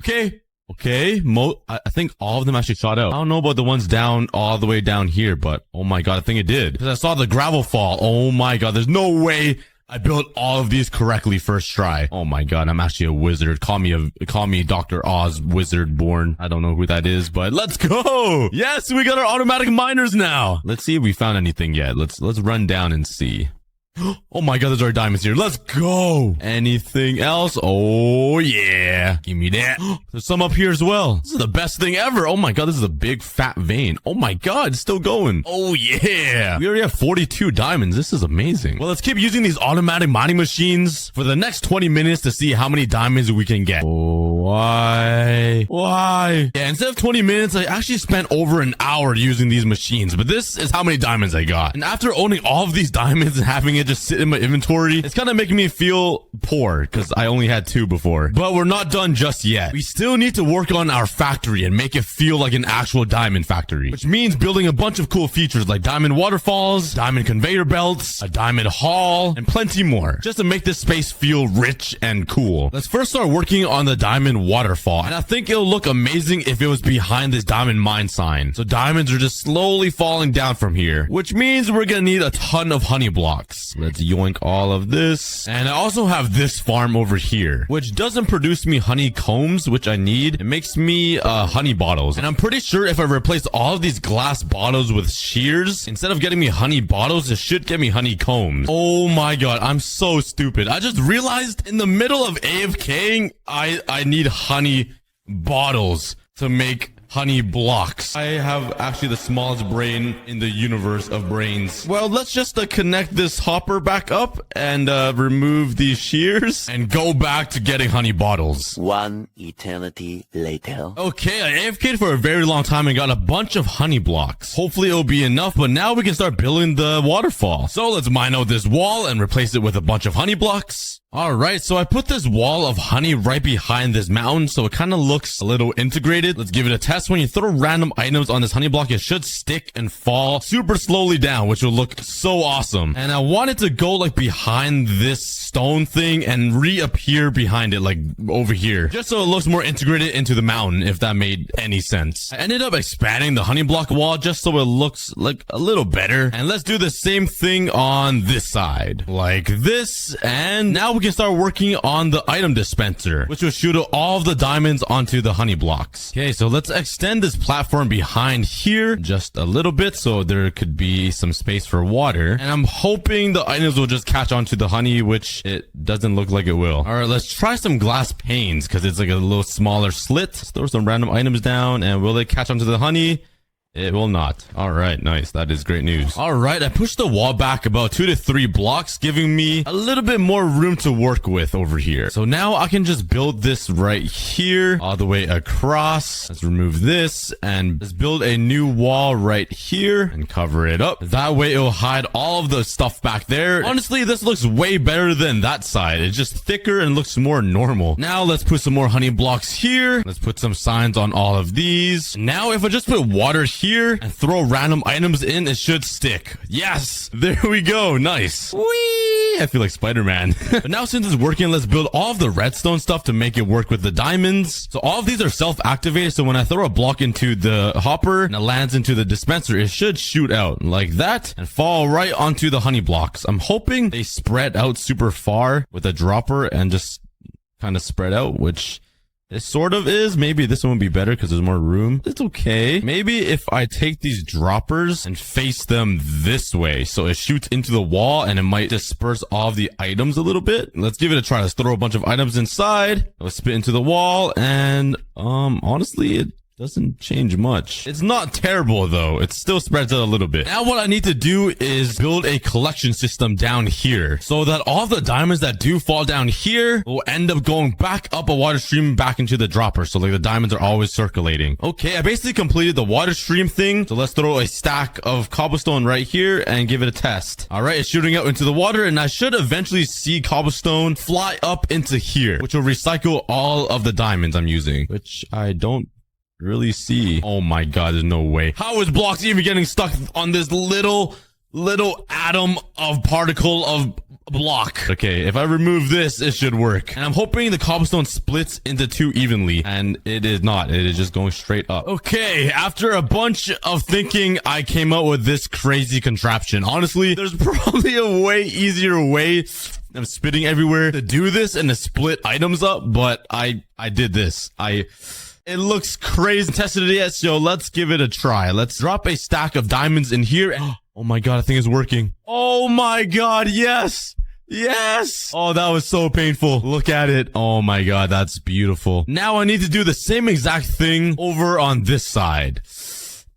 Okay. Okay, I think all of them actually shot out. I don't know about the ones down all the way down here, but oh my god, I think it did. Because I saw the gravel fall. Oh my god, there's no way I built all of these correctly first try. Oh my god, I'm actually a wizard. Call me Dr. Oz wizard born. I don't know who that is, but let's go. Yes, we got our automatic miners now. Let's see if we found anything yet. Let's run down and see. Oh my god, there's our diamonds here. Let's go. Anything else? Oh yeah. Give me that. There's some up here as well. This is the best thing ever. Oh my god, this is a big fat vein. Oh my god, it's still going. Oh yeah. We already have 42 diamonds. This is amazing. Well, let's keep using these automatic mining machines for the next 20 minutes to see how many diamonds we can get. Oh, why? Why? Yeah, instead of 20 minutes, I actually spent over an hour using these machines, but this is how many diamonds I got. And after owning all of these diamonds and having it just sit in my inventory, it's kind of making me feel poor because I only had 2 before. But we're not done just yet. We still need to work on our factory and make it feel like an actual diamond factory, which means building a bunch of cool features like diamond waterfalls, diamond conveyor belts, a diamond hall, and plenty more, just to make this space feel rich and cool. Let's first start working on the diamond waterfall, and I think it'll look amazing if it was behind this diamond mine sign. So diamonds are just slowly falling down from here, which means we're gonna need a ton of honey blocks. Let's yoink all of this. And I also have this farm over here, which doesn't produce me honeycombs, which I need. It makes me honey bottles. And I'm pretty sure if I replace all of these glass bottles with shears, instead of getting me honey bottles, it should get me honeycombs. Oh my god, I'm so stupid. I just realized in the middle of AFKing, I need honey bottles to make honey blocks. I have actually the smallest brain in the universe of brains. Well, let's just connect this hopper back up and remove these shears and go back to getting honey bottles. One eternity later. Okay, I AFK'd for a very long time and got a bunch of honey blocks. Hopefully it'll be enough, but now we can start building the waterfall. So let's mine out this wall and replace it with a bunch of honey blocks. Alright, so I put this wall of honey right behind this mountain, so it kind of looks a little integrated. Let's give it a test. When you throw random items on this honey block, it should stick and fall super slowly down, which will look so awesome. And I want it to go like behind this stone thing and reappear behind it, like over here, just so it looks more integrated into the mountain, if that made any sense. I ended up expanding the honey block wall just so it looks like a little better. And let's do the same thing on this side, like this. And now we we can start working on the item dispenser, which will shoot all of the diamonds onto the honey blocks. Okay, so let's extend this platform behind here just a little bit so there could be some space for water. And I'm hoping the items will just catch onto the honey, which it doesn't look like it will. All right, let's try some glass panes because it's like a little smaller slit. Let's throw some random items down, and will they catch onto the honey? It will not. All right, nice. That is great news. All right, I pushed the wall back about 2 to 3 blocks, giving me a little bit more room to work with over here. So now I can just build this right here all the way across. Let's remove this and let's build a new wall right here and cover it up. That way it'll hide all of the stuff back there. Honestly, this looks way better than that side. It's just thicker and looks more normal. Now let's put some more honey blocks here. Let's put some signs on all of these. Now if I just put water here and throw random items in, it should stick. Yes, there we go. Nice. Whee! I feel like Spider-Man. But now since it's working, let's build all of the redstone stuff to make it work with the diamonds. So all of these are self-activated, so when I throw a block into the hopper and it lands into the dispenser, it should shoot out like that and fall right onto the honey blocks. I'm hoping they spread out super far with a dropper and just kind of spread out, which it sort of is. Maybe this one would be better because there's more room. It's okay. Maybe if I take these droppers and face them this way, so it shoots into the wall and it might disperse all of the items a little bit. Let's give it a try. Let's throw a bunch of items inside. Let's spit into the wall, and honestly, it doesn't change much. It's not terrible though. It still spreads out a little bit. Now what I need to do is build a collection system down here so that all the diamonds that do fall down here will end up going back up a water stream back into the dropper. So like the diamonds are always circulating. Okay, I basically completed the water stream thing. So let's throw a stack of cobblestone right here and give it a test. All right, it's shooting out into the water, and I should eventually see cobblestone fly up into here, which will recycle all of the diamonds I'm using, which I don't really see. Oh my god, there's no way. How is blocks even getting stuck on this little atom of particle of block? Okay, if I remove this, it should work. And I'm hoping the cobblestone splits into 2 evenly, and it is not. It is just going straight up. Okay, after a bunch of thinking, I came up with this crazy contraption. Honestly, there's probably a way easier way. I'm spitting everywhere to do this and to split items up, but I did this. It looks crazy. Tested it yet, so let's give it a try. Let's drop a stack of diamonds in here. Oh my god, I think it's working. Oh my god, yes! Yes! Oh, that was so painful. Look at it. Oh my god, that's beautiful. Now I need to do the same exact thing over on this side.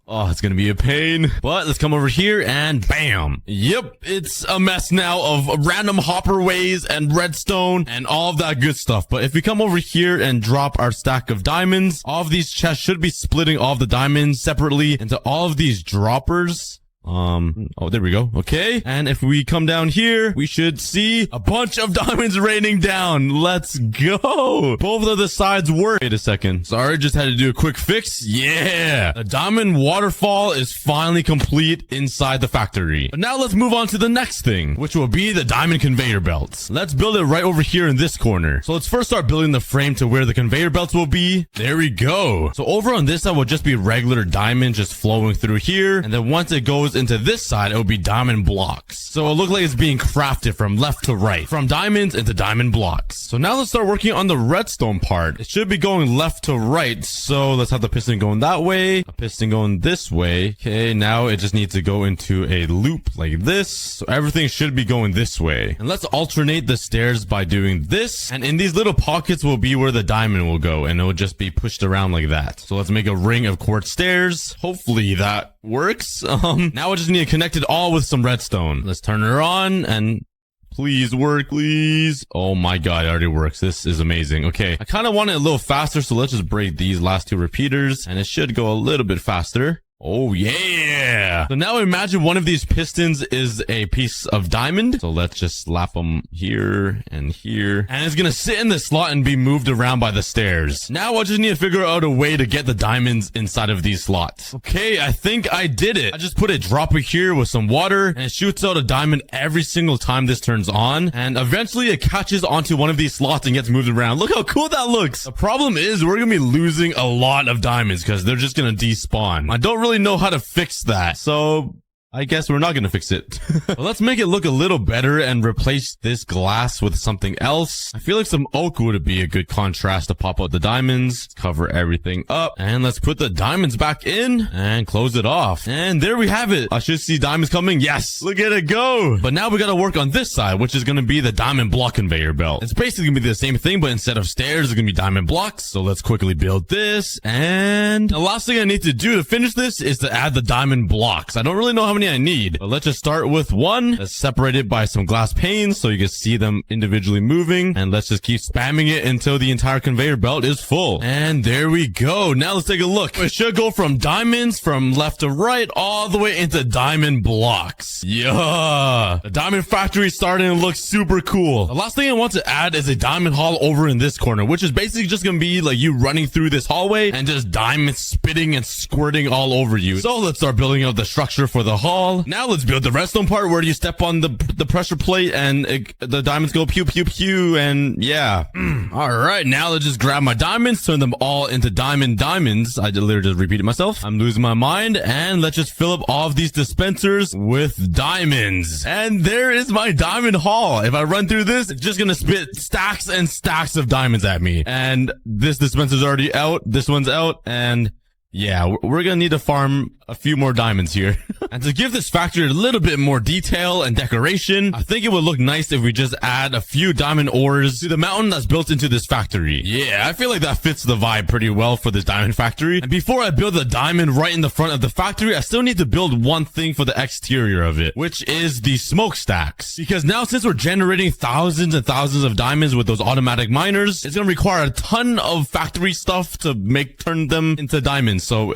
Oh, it's gonna be a pain. But let's come over here and bam. Yep, it's a mess now of random hopperways and redstone and all of that good stuff. But if we come over here and drop our stack of diamonds, all of these chests should be splitting all of the diamonds separately into all of these droppers. Oh, there we go. Okay. And if we come down here, we should see a bunch of diamonds raining down. Let's go. Both of the sides work. Wait a second. Sorry, just had to do a quick fix. Yeah. The diamond waterfall is finally complete inside the factory. But now let's move on to the next thing, which will be the diamond conveyor belts. Let's build it right over here in this corner. So let's first start building the frame to where the conveyor belts will be. There we go. So over on this side will just be regular diamond just flowing through here. And then once it goes into this side, it will be diamond blocks. So it'll look like it's being crafted from left to right, from diamonds into diamond blocks. So now let's start working on the redstone part. It should be going left to right. So let's have the piston going that way, a piston going this way. Okay, now it just needs to go into a loop like this. So everything should be going this way. And let's alternate the stairs by doing this. And in these little pockets will be where the diamond will go, and it will just be pushed around like that. So let's make a ring of quartz stairs. Hopefully that works. Now I just need to connect it all with some redstone. Let's turn her on and please work, please. Oh my god, it already works. This is amazing. Okay, I kind of want it a little faster, so let's just break these last 2 repeaters and it should go a little bit faster. Oh yeah. So now imagine one of these pistons is a piece of diamond. So let's just slap them here and here. And it's gonna sit in the slot and be moved around by the stairs. Now I just need to figure out a way to get the diamonds inside of these slots. Okay, I think I did it. I just put a dropper here with some water and it shoots out a diamond every single time this turns on. And eventually it catches onto one of these slots and gets moved around. Look how cool that looks. The problem is we're gonna be losing a lot of diamonds because they're just gonna despawn. I don't really know how to fix that, so I guess we're not gonna fix it. Well, let's make it look a little better and replace this glass with something else. I feel like some oak would be a good contrast to pop out the diamonds. Let's cover everything up. And let's put the diamonds back in and close it off. And there we have it. I should see diamonds coming. Yes, look at it go. But now we gotta work on this side, which is gonna be the diamond block conveyor belt. It's basically gonna be the same thing, but instead of stairs, it's gonna be diamond blocks. So let's quickly build this. And the last thing I need to do to finish this is to add the diamond blocks. I don't really know how many I need, but let's just start with one. Let's separate it by some glass panes so you can see them individually moving. And let's just keep spamming it until the entire conveyor belt is full. And there we go. Now let's take a look. It should go from diamonds from left to right all the way into diamond blocks. Yeah. The diamond factory is starting to look super cool. The last thing I want to add is a diamond hall over in this corner, which is basically just going to be like you running through this hallway and just diamonds spitting and squirting all over you. So let's start building out the structure for the hall. Now let's build the redstone part where you step on the pressure plate and the diamonds go pew pew pew, and yeah. All right, now let's just grab my diamonds, turn them all into diamonds. I literally just repeated myself. I'm losing my mind. And let's just fill up all of these dispensers with diamonds. And there is my diamond haul. If I run through this, it's just gonna spit stacks and stacks of diamonds at me. And this dispenser's already out. This one's out. And yeah, we're gonna need to farm a few more diamonds here. And to give this factory a little bit more detail and decoration, I think it would look nice if we just add a few diamond ores to the mountain that's built into this factory. Yeah, I feel like that fits the vibe pretty well for this diamond factory. And before I build the diamond right in the front of the factory, I still need to build one thing for the exterior of it, which is the smokestacks. Because now, since we're generating thousands and thousands of diamonds with those automatic miners, it's gonna require a ton of factory stuff to turn them into diamonds. So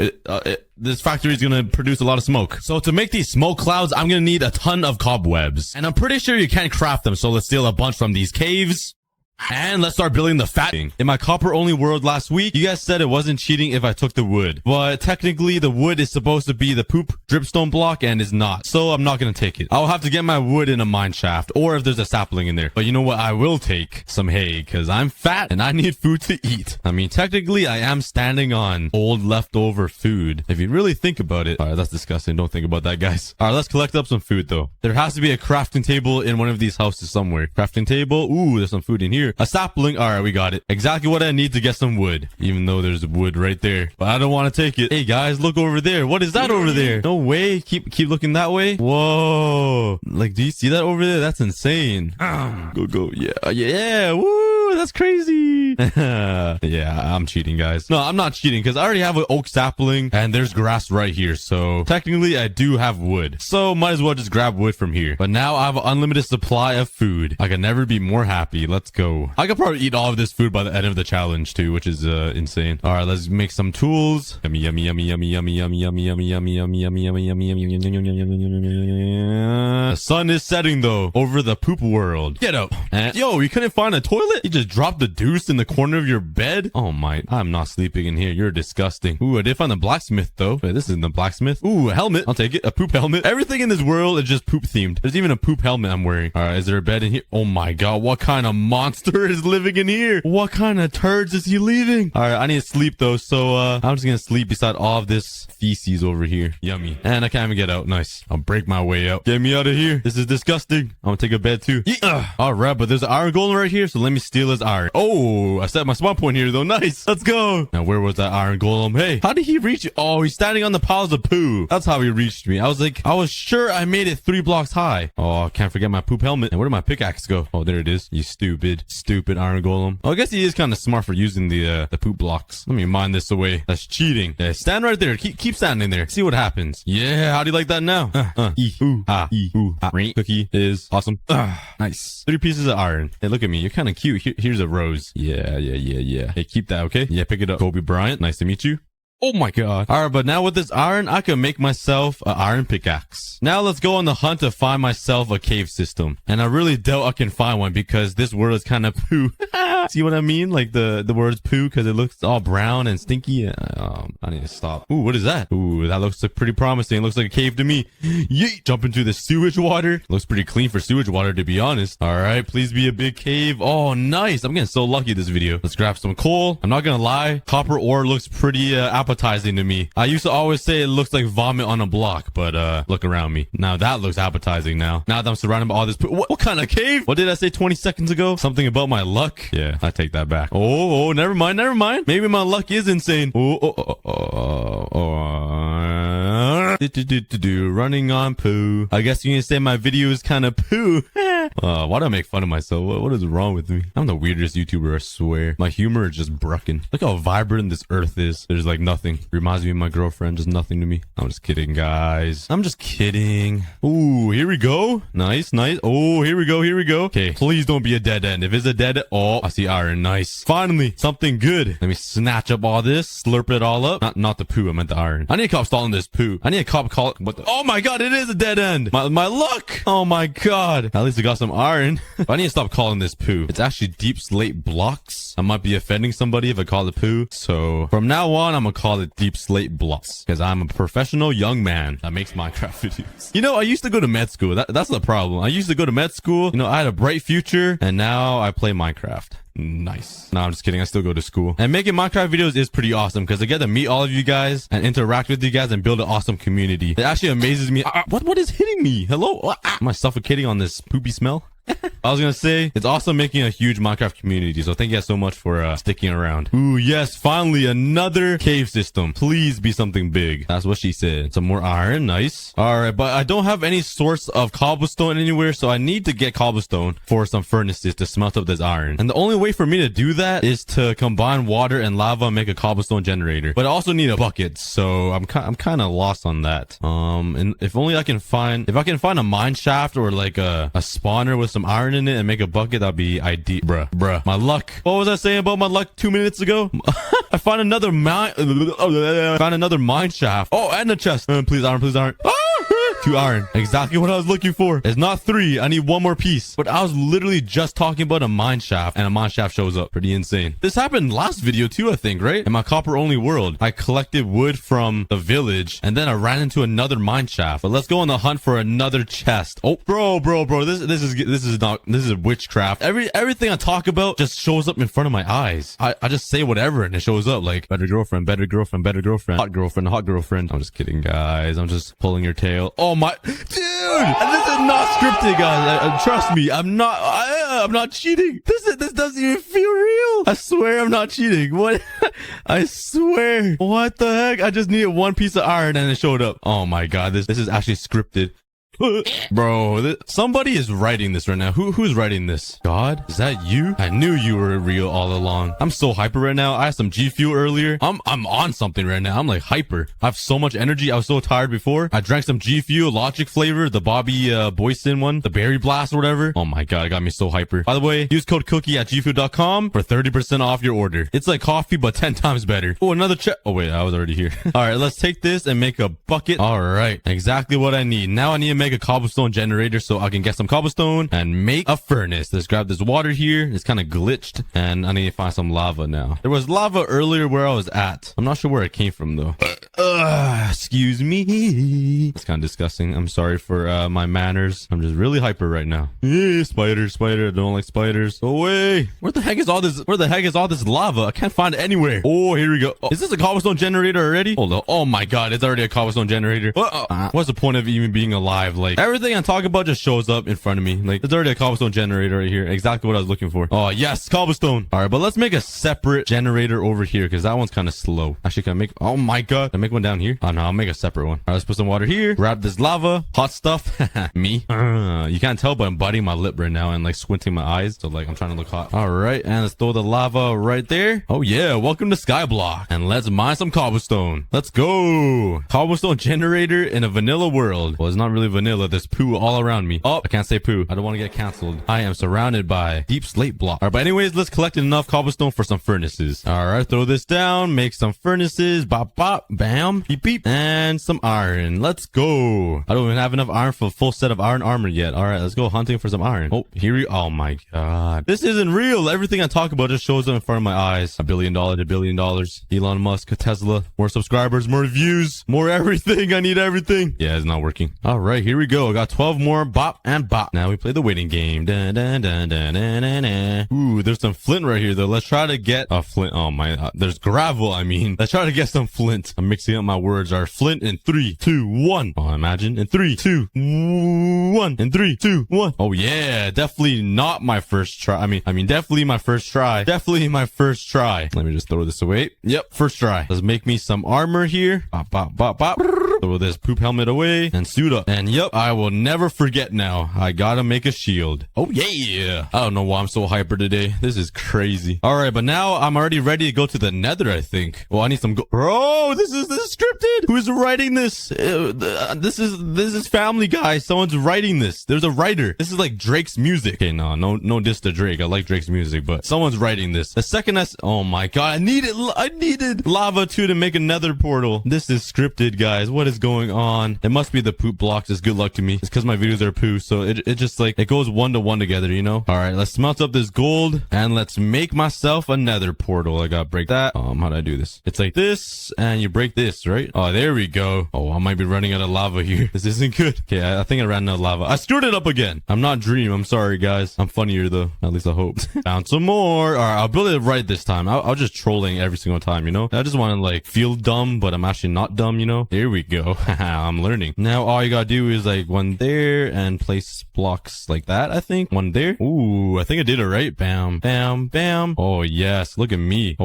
this factory is going to produce a lot of smoke. So to make these smoke clouds, I'm going to need a ton of cobwebs. And I'm pretty sure you can't craft them, so let's steal a bunch from these caves. And let's start building the fat thing. In my copper only world last week, you guys said it wasn't cheating if I took the wood. But technically the wood is supposed to be the poop dripstone block and is not. So I'm not going to take it. I'll have to get my wood in a mine shaft or if there's a sapling in there. But you know what? I will take some hay because I'm fat and I need food to eat. I mean, technically I am standing on old leftover food. If you really think about it. All right, that's disgusting. Don't think about that, guys. All right, let's collect up some food though. There has to be a crafting table in one of these houses somewhere. Crafting table. Ooh, there's some food in here. A sapling. All right, we got it. Exactly what I need to get some wood, even though there's wood right there, but I don't want to take it. Hey guys, look over there. What is that over there? No way. Keep looking that way. Whoa, like, do you see that over there? That's insane. Go. Yeah. Woo, that's crazy. Yeah, I'm cheating, guys. No, I'm not cheating because I already have an oak sapling and there's grass right here, so technically I do have wood, so might as well just grab wood from here. But now I have an unlimited supply of food. I can never be more happy. Let's go. I could probably eat all of this food by the end of the challenge too, which is insane. All right, let's make some tools. Yummy. The sun is setting though over the poop world. Get up. And yo, you couldn't find a toilet? You just dropped the deuce in the corner of your bed? Oh my, I'm not sleeping in here. You're disgusting. Ooh, I did find a blacksmith though. Wait, this isn't the blacksmith. Ooh, a helmet. I'll take it. A poop helmet. Everything in this world is just poop themed. There's even a poop helmet I'm wearing. All right, is there a bed in here? Oh my god, what kind of monster is living in here? What kind of turds is he leaving? All right, I need to sleep though, so I'm just gonna sleep beside all of this feces over here. Yummy. And I can't even get out. Nice. I'll break my way out. Get me out of here. This is disgusting. I'm gonna take a bed too. All right, but there's an iron golem right here, so let me steal his iron. Oh, I set my spawn point here though. Nice. Let's go. Now where was that iron golem? Hey, how did he reach you? Oh, he's standing on the piles of poo. That's how he reached me. I was sure I made it 3 blocks high. Oh, I can't forget my poop helmet. And where did my pickaxe go? Oh, there it is. You stupid iron golem. Oh, I guess he is kind of smart for using the poop blocks. Let me mine this away. That's cheating. Yeah, stand right there. Keep standing there. See what happens. Yeah, how do you like that now? Cookie is awesome. Nice. 3 pieces of iron. Hey, look at me. You're kind of cute. Here's a rose. Yeah. Hey, keep that, okay? Yeah, pick it up. Kobe Bryant. Nice to meet you. Oh my god. Alright, but now with this iron, I can make myself an iron pickaxe. Now let's go on the hunt to find myself a cave system. And I really doubt I can find one because this world is kind of poo. See what I mean? Like the word poo because it looks all brown and stinky. I need to stop. Ooh, what is that? Ooh, that looks like pretty promising. It looks like a cave to me. Yeet! Jump into the sewage water. Looks pretty clean for sewage water, to be honest. All right, please be a big cave. Oh, nice. I'm getting so lucky this video. Let's grab some coal. I'm not gonna lie. Copper ore looks pretty appetizing to me. I used to always say it looks like vomit on a block, but look around me. Now that looks appetizing now. Now that I'm surrounded by all this. What kind of cave? What did I say 20 seconds ago? Something about my luck? Yeah, I take that back. Oh, never mind, never mind. Maybe my luck is insane. Running on poo. I guess you can say my video is kind of poo. Why do I make fun of myself? What is wrong with me? I'm the weirdest YouTuber, I swear. My humor is just bruckin'. Look how vibrant this earth is. There's like nothing. Reminds me of my girlfriend, just nothing to me. I'm just kidding, guys. I'm just kidding. Ooh, here we go. Nice, nice. Oh, here we go, here we go. Okay, please don't be a dead end. If it's a dead end, oh, I see iron. Nice. Finally, something good. Let me snatch up all this, slurp it all up. Not the poo, I meant the iron. I need a cop stalling this poo. I need a cop call it. What the? Oh my god, it is a dead end. My luck. Oh my god. At least I got some iron. I need to stop calling this poo. It's actually deep slate blocks. I might be offending somebody if I call it poo. So from now on, I'm gonna call it deep slate blocks because I'm a professional young man that makes Minecraft videos. You know, I used to go to med school. That's the problem. I used to go to med school. You know, I had a bright future and now I play Minecraft. Nice. No, I'm just kidding. I still go to school. And making Minecraft videos is pretty awesome because I get to meet all of you guys and interact with you guys and build an awesome community. It actually amazes me. What is hitting me? Hello? Am I suffocating on this poopy smell? I was gonna say, it's awesome making a huge Minecraft community, so thank you guys so much for sticking around. Ooh, yes, finally, another cave system. Please be something big. That's what she said. Some more iron, nice. Alright, but I don't have any source of cobblestone anywhere, so I need to get cobblestone for some furnaces to smelt up this iron. And the only way for me to do that is to combine water and lava and make a cobblestone generator. But I also need a bucket, so I'm kind of lost on that. And if only I can find a mine shaft or like a spawner with some iron in it and make a bucket, that'd be ideal. Bruh. My luck. What was I saying about my luck 2 minutes ago? I found another mine shaft. Oh, and a chest. Please iron. 2 iron. Exactly what I was looking for. It's not 3. I need 1 more piece. But I was literally just talking about a mine shaft and a mine shaft shows up. Pretty insane. This happened last video too, I think, right? In my copper only world. I collected wood from the village and then I ran into another mine shaft. But let's go on the hunt for another chest. Oh, bro. This is witchcraft. Everything I talk about just shows up in front of my eyes. I just say whatever and it shows up like better girlfriend, hot girlfriend. I'm just kidding, guys. I'm just pulling your tail. Oh my, dude, this is not scripted, guys. Trust me, I'm not cheating. This doesn't even feel real. I swear I'm not cheating. What? I swear. What the heck? I just needed 1 piece of iron and it showed up. Oh my god, this is actually scripted. Bro, somebody is writing this right now. Who's writing this? God? Is that you? I knew you were real all along. I'm so hyper right now. I had some G Fuel earlier. I'm on something right now. I'm like hyper. I have so much energy. I was so tired before. I drank some G Fuel, Logic flavor, the Bobby Boyson one, the Berry Blast or whatever. Oh my god, it got me so hyper. By the way, use code cookie at gfuel.com for 30% off your order. It's like coffee, but 10 times better. Oh, another check. Oh wait, I was already here. All right, let's take this and make a bucket. All right, exactly what I need. Now I need to make a cobblestone generator so I can get some cobblestone and make a furnace. Let's grab this water here. It's kind of glitched and I need to find some lava now. There was lava earlier where I was at. I'm not sure where it came from though. Excuse me. It's kind of disgusting. I'm sorry for my manners. I'm just really hyper right now. Spider. I don't like spiders. Go away. Where the heck is all this lava? I can't find it anywhere. Oh, here we go. Oh, is this a cobblestone generator already? Hold on. Oh my god, it's already a cobblestone generator. What's the point of even being alive? Like everything I talk about just shows up in front of me. Like there's already a cobblestone generator right here. Exactly what I was looking for. Oh yes, cobblestone. All right, but let's make a separate generator over here because that one's kind of slow. Actually, can I make? Oh my god, can I make one down here? Oh no, I'll make a separate one. All right, let's put some water here. Grab this lava, hot stuff. Me. You can't tell, but I'm biting my lip right now and like squinting my eyes, so like I'm trying to look hot. All right, and let's throw the lava right there. Oh yeah, welcome to Skyblock, and let's mine some cobblestone. Let's go. Cobblestone generator in a vanilla world. Well, it's not really vanilla. vanilla. There's poo all around me. Oh, I can't say poo. I don't want to get canceled. I am surrounded by deep slate block. All right, but anyways, let's collect enough cobblestone for some furnaces. All right, throw this down, make some furnaces. Bop, bop, bam, beep, beep, and some iron. Let's go. I don't even have enough iron for a full set of iron armor yet. All right, let's go hunting for some iron. Oh, here we, oh my God. This isn't real. Everything I talk about just shows up in front of my eyes. $1 billion, $1 billion. Elon Musk, Tesla, more subscribers, more views, more everything. I need everything. Yeah, it's not working. All right, here we go. I got 12 more. Bop and bop. Now we play the waiting game. Dun, dun, dun, dun, dun, dun, dun. Ooh, there's some flint right here though. Let's try to get a flint. Oh my, there's gravel. I mean, let's try to get some flint. I'm mixing up my words. Our flint in 3, 2, 1. Oh, imagine in 3, 2, 1. In 3, 2, 1. Oh yeah, definitely not my first try. I mean, definitely my first try. Definitely my first try. Let me just throw this away. Yep, first try. Let's make me some armor here. Bop, bop, bop, bop. Throw this poop helmet away and suit up. And yep, I will never forget now. I gotta make a shield. Oh yeah. I don't know why I'm so hyper today. This is crazy. All right, but now I'm already ready to go to the nether, I think. Well, I need some bro, this is scripted. Who's writing this? This is Family Guy. Someone's writing this. There's a writer. This is like Drake's music. Okay, no diss to Drake. I like Drake's music, but someone's writing this. The second oh my God, I needed lava too to make a nether portal. This is scripted, guys. What is going on? It must be the poop blocks. It's good luck to me. It's because my videos are poo, so it just like it goes 1 to 1 together, you know. All right, let's smelt up this gold and let's make myself a nether portal. I gotta break that. How do I do this? It's like this, and you break this, right? Oh, there we go. Oh, I might be running out of lava here. This isn't good. Okay, I think I ran out of lava. I screwed it up again. I'm not Dream. I'm sorry, guys. I'm funnier though. At least I hope. Found some more. All right, I'll build it right this time. I'll just trolling every single time, you know. I just want to like feel dumb, but I'm actually not dumb, you know. Here we go. I'm learning. Now all you gotta do is like one there and place blocks like that. I think one there. Ooh, I think I did it right. Bam, bam, bam. Oh yes, look at me.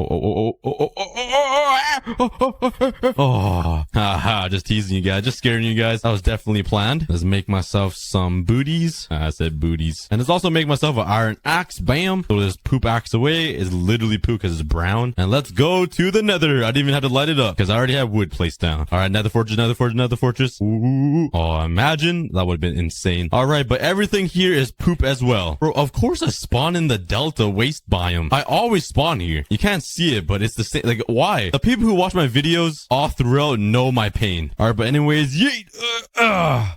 Oh, haha, just teasing you guys, just scaring you guys. That was definitely planned. Let's make myself some booties. I said booties. And let's also make myself an iron axe. Bam. Throw this poop axe away. It's literally poop because it's brown. And let's go to the nether. I didn't even have to light it up because I already have wood placed down. All right, nether fortress, nether fortress, nether fortress. Ooh. Oh, imagine. That would have been insane. All right, but everything here is poop as well. Bro, of course I spawn in the Delta waste biome. I always spawn here. You can't see it, but it's the same. Like, why? The people who watch my videos all throughout know my pain. All right, but anyways, yeet.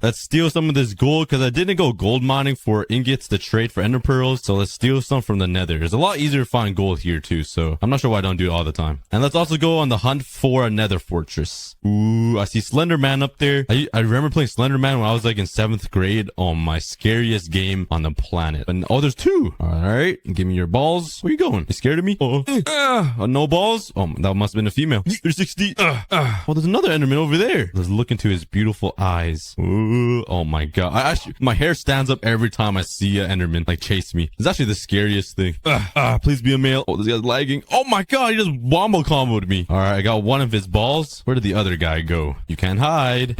Let's steal some of this gold because I didn't go gold mining for ingots to trade for ender pearls. So let's steal some from the nether. It's a lot easier to find gold here too. So I'm not sure why I don't do it all the time. And let's also go on the hunt for a nether fortress. Ooh, I see Slender Man up there. I remember playing Slender Man when I was like in 7th grade. Oh, my scariest game on the planet. And oh, there's 2. All right, give me your balls. Where you going? You scared of me? No balls? Oh, that must have been a female. 360. Oh, there's another Enderman over there. Let's look into his beautiful eyes. Ooh, oh my God. My hair stands up every time I see an Enderman like chase me. It's actually the scariest thing. Please be a male. Oh, this guy's lagging. Oh my God, he just wombo comboed me. All right, I got one of his balls. Where did the other guy go? You can't hide.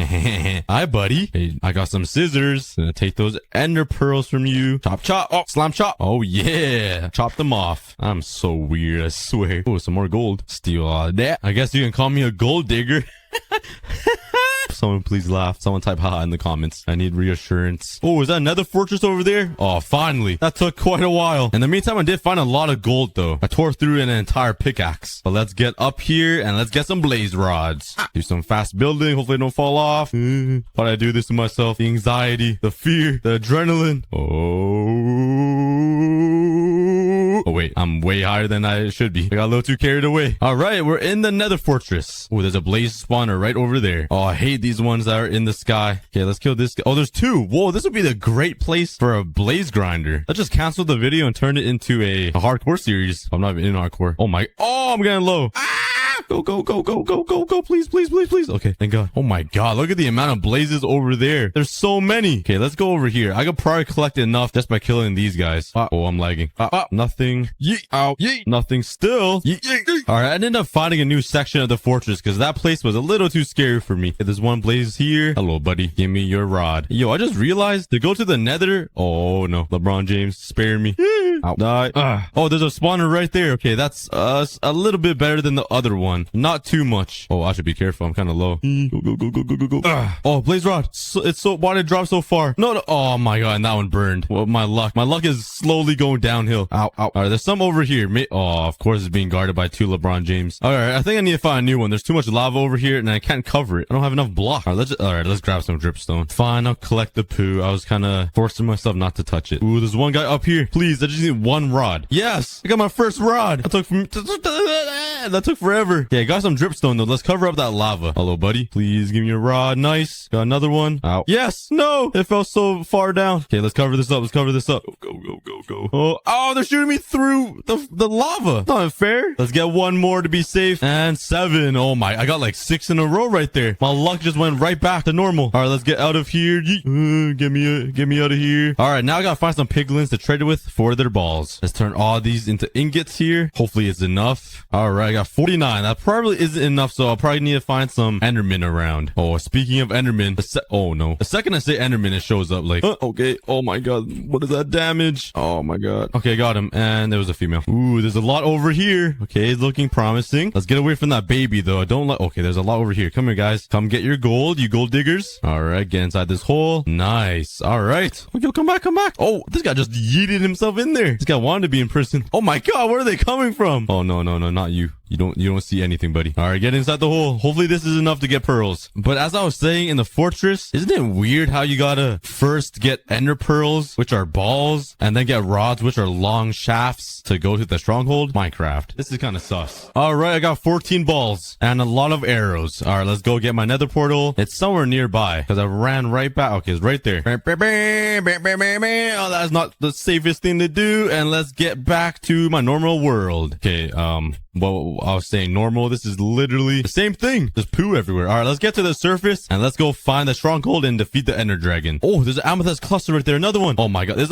Hi, buddy. Hey, I got some scissors. Gonna take those ender pearls from you. Chop, chop. Oh, slam chop. Oh yeah. Chop them off. I'm so weird, I swear. Oh, some more gold. Steal all that. I guess you can call me a gold digger. Someone please laugh. Someone type haha in the comments. I need reassurance. Oh, is that another fortress over there? Oh, finally. That took quite a while. In the meantime, I did find a lot of gold though. I tore through an entire pickaxe. But let's get up here and let's get some blaze rods. Do some fast building. Hopefully I don't fall off. Why'd I do this to myself? The anxiety, the fear, the adrenaline. Oh wait, I'm way higher than I should be. I got a little too carried away. All right, we're in the nether fortress. Oh, there's a blaze spawner right over there. Oh, I hate these ones that are in the sky. Okay, let's kill this guy. Oh, there's 2. Whoa, this would be the great place for a blaze grinder. Let's just cancel the video and turn it into a hardcore series. I'm not even in hardcore. Oh my, oh, I'm getting low. Go, go, go, go, go, go, go. Please, please, please, please. Okay, thank God. Oh my God, look at the amount of blazes over there. There's so many. Okay, let's go over here. I could probably collect enough just by killing these guys. Oh, I'm lagging. Nothing. Yeet. Ow. Yeet. Nothing still. Yeet. Yeet. All right, I ended up finding a new section of the fortress because that place was a little too scary for me. Okay, there's one blaze here. Hello, buddy. Give me your rod. Yo, I just realized to go to the nether. Oh no, LeBron James, spare me. Ow. Die. Oh, there's a spawner right there. Okay, that's a little bit better than the other one. on. Not too much. Oh, I should be careful. I'm kind of low. Go, go, go, go, go, go, go. Oh, blaze rod. Why did it drop so far? No. Oh my god, and that one burned. Well, my luck is slowly going downhill. Ow. All right, there's some over here. Oh, of course it's being guarded by 2 LeBron James. All right, I think I need to find a new one. There's too much lava over here and I can't cover it. I don't have enough block. All right, let's grab some dripstone. Fine, I'll collect the poo. I was kind of forcing myself not to touch it. Ooh, there's one guy up here. Please, I just need 1 rod. Yes, I got my first rod. That took forever. Okay, I got some dripstone though. Let's cover up that lava. Hello, buddy. Please give me a rod. Nice. Got another one. Ow. Yes. No. It fell so far down. Okay, let's cover this up. Go. Oh, they're shooting me through the lava. Not unfair. Let's get 1 more to be safe. And 7. Oh my, I got like 6 in a row right there. My luck just went right back to normal. All right, let's get out of here. Get me out of here. All right, now I gotta find some piglins to trade with for their balls. Let's turn all these into ingots here. Hopefully it's enough. All right, I got 49. That probably isn't enough, so I'll probably need to find some endermen around. Oh, speaking of endermen, oh no. The second I say enderman, it shows up like, okay. Oh my god, what is that damage? Oh my god. Okay, got him. And there was a female. Ooh, there's a lot over here. Okay, it's looking promising. Let's get away from that baby though. Okay, there's a lot over here. Come here, guys. Come get your gold, you gold diggers. All right, get inside this hole. Nice. All right. Okay, come back. Oh, this guy just yeeted himself in there. This guy wanted to be in prison. Oh my god, where are they coming from? Oh no, not you. You don't see anything, buddy. All right, get inside the hole. Hopefully this is enough to get pearls. But as I was saying in the fortress, isn't it weird how you gotta first get ender pearls, which are balls, and then get rods, which are long shafts to go to the stronghold? Minecraft. This is kind of sus. All right, I got 14 balls and a lot of arrows. All right, let's go get my nether portal. It's somewhere nearby because I ran right back. Okay, it's right there. Oh, that's not the safest thing to do. And let's get back to my normal world. Okay, well, I was saying normal. This is literally the same thing. There's poo everywhere. All right, let's get to the surface and let's go find the stronghold and defeat the ender dragon. Oh, there's an amethyst cluster right there. Another one. Oh my god. It's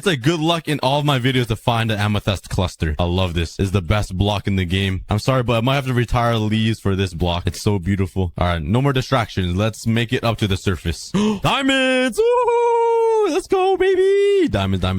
like good luck in all of my videos to find an amethyst cluster. I love this. It's the best block in the game. I'm sorry, but I might have to retire leaves for this block. It's so beautiful. All right, no more distractions. Let's make it up to the surface. Diamonds! Woohoo! Let's go, baby! Diamonds. Give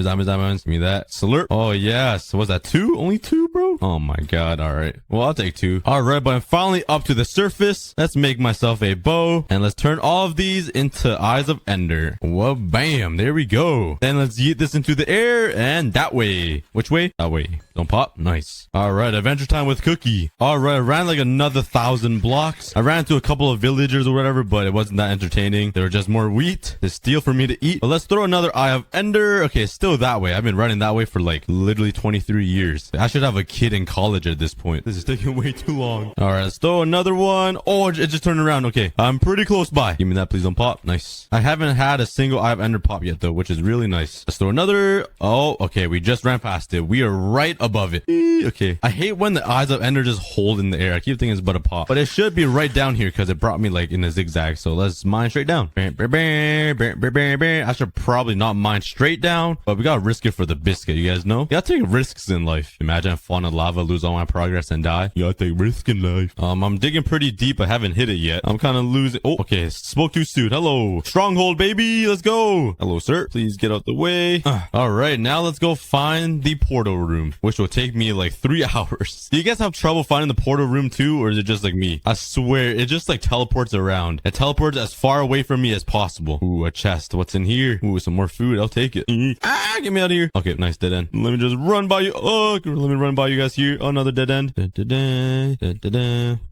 me that. Slurp. Oh, yes. Was that 2? Only 2, bro? Oh my god. All right. Well, I'll take 2. All right, but I'm finally up to the surface. Let's make myself a bow and let's turn all of these into eyes of ender. Well, bam. There we go. Then let's yeet this into the air and that way. Which way? That way. Don't pop. Nice. All right. Adventure time with Cookie. All right. I ran like another 1,000 blocks. I ran into a couple of villagers or whatever, but it wasn't that entertaining. There were just more wheat to steal for me to eat. But let's throw another eye of ender. Okay, still that way. I've been running that way for like literally 23 years. I should have a kid in college at this point. This is taking way too long. All right, let's throw another one. Oh, it just turned around. Okay, I'm pretty close by. Give me that, please. Don't pop. Nice. I haven't had a single eye of ender pop yet though, which is really nice. Let's throw another. Oh, okay, we just ran past it. We are right above it. Okay, I hate when the eyes of ender just hold in the air. I keep thinking it's about to pop, but it should be right down here because it brought me like in a zigzag. So let's mine straight down. I should probably not mine straight down, but we gotta risk it for the biscuit. You guys know, you gotta take risks in life. Imagine I fall in lava, lose all my progress and die. You gotta take risks in life. I'm digging pretty deep. I haven't hit it yet. I'm kind of losing. Oh, okay, spoke too soon. Hello, stronghold, baby. Let's go. Hello, sir. Please get out the way. All right, now let's go find the portal room, which will take me like 3 hours. Do you guys have trouble finding the portal room too, or is it just like me? I swear it just like teleports around. It teleports as far away from me as possible. Ooh, a chest. What's in here? Ooh, some more food. I'll take it. Get me out of here. Okay, nice dead end. Let me just run by you. Oh, let me run by you guys here. Oh, another dead end.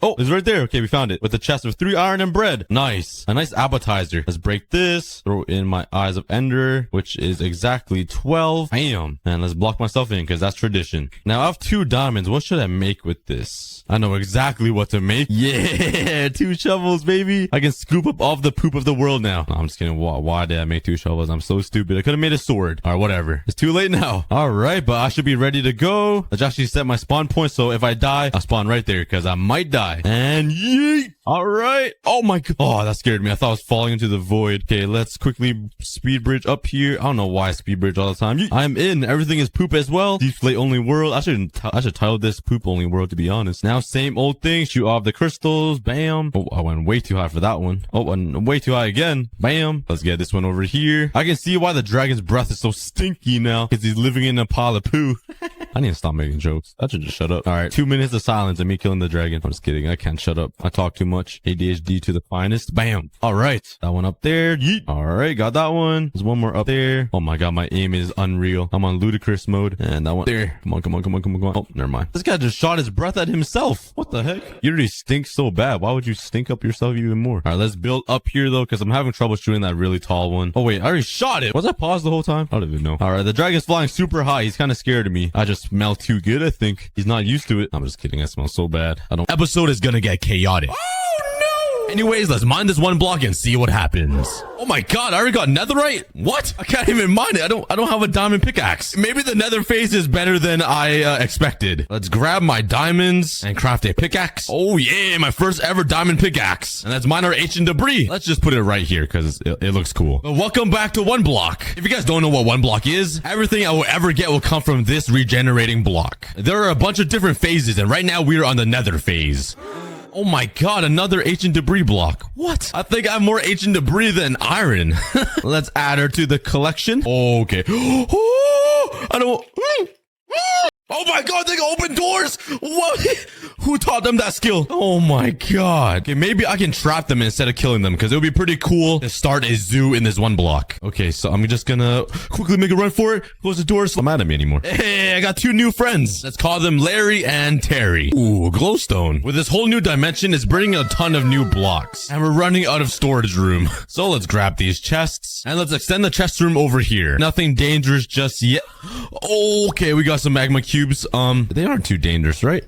Oh, it's right there. Okay, we found it with a chest of 3 iron and bread. Nice. A nice appetizer. Let's break this. Throw in my eyes of ender, which is exactly 12. Bam. And let's block myself in because that's tradition. Now I have 2 diamonds. What should I make with this? I know exactly what to make. Yeah, 2 shovels, baby. I can scoop up all of the poop of the world now. No, I'm just kidding. Why did I make 2 shovels? I'm so stupid. I could have made a sword. All right, whatever. It's too late now. All right, but I should be ready to go. Let's actually set my spawn point. So if I die, I'll spawn right there because I might die. And yeet. All right. Oh my god. Oh, that scared me. I thought I was falling into the void. Okay, let's quickly speed bridge up here. I don't know why I speed bridge all the time. I'm in. Everything is poop as well. Deflate only world. I should title this poop only world, to be honest. Now, same old thing. Shoot off the crystals. Bam. Oh, I went way too high for that one. Oh, and way too high again. Bam. Let's get this one over here. I can see why the dragon's breath is so stinky now because he's living in a pile of poo. I need to stop making jokes. I should just shut up. All right, 2 minutes of silence and me killing the dragon. I'm just kidding. I can't shut up. I talk too much. ADHD to the finest. Bam. All right. That one up there. Yeet. All right, got that one. There's one more up there. Oh my god, my aim is unreal. I'm on ludicrous mode. And that one there. Come on, come on, come on, come on, come on. Oh, never mind. This guy just shot his breath at himself. What the heck? You already stink so bad. Why would you stink up yourself even more? All right, let's build up here though, because I'm having trouble shooting that really tall one. Oh wait, I already shot it. Was I paused the whole time? I don't even know. All right, the dragon's flying super high. He's kind of scared of me. I just smell too good, I think. He's not used to it. I'm just kidding. I smell so bad. Episode is gonna get chaotic. Anyways, let's mine this one block and see what happens. Oh my god, I already got netherite? What? I can't even mine it. I don't have a diamond pickaxe. Maybe the nether phase is better than I expected. Let's grab my diamonds and craft a pickaxe. Oh yeah, my first ever diamond pickaxe. And let's mine our ancient debris. Let's just put it right here because it looks cool. But welcome back to one block. If you guys don't know what one block is, everything I will ever get will come from this regenerating block. There are a bunch of different phases, and right now we are on the nether phase. Oh my god, another ancient debris block. What? I think I have more ancient debris than iron. Let's add her to the collection. Okay. Oh, I don't... Oh my god, they can open doors! What? Who taught them that skill? Oh my god. Okay, maybe I can trap them instead of killing them, because it would be pretty cool to start a zoo in this one block. Okay, so I'm just gonna quickly make a run for it. Close the doors. I'm not mad at me anymore. Hey, I got 2 new friends. Let's call them Larry and Terry. Ooh, glowstone. With this whole new dimension, it's bringing a ton of new blocks. And we're running out of storage room. So let's grab these chests. And let's extend the chest room over here. Nothing dangerous just yet. Okay, we got some magma cubes. They aren't too dangerous, right?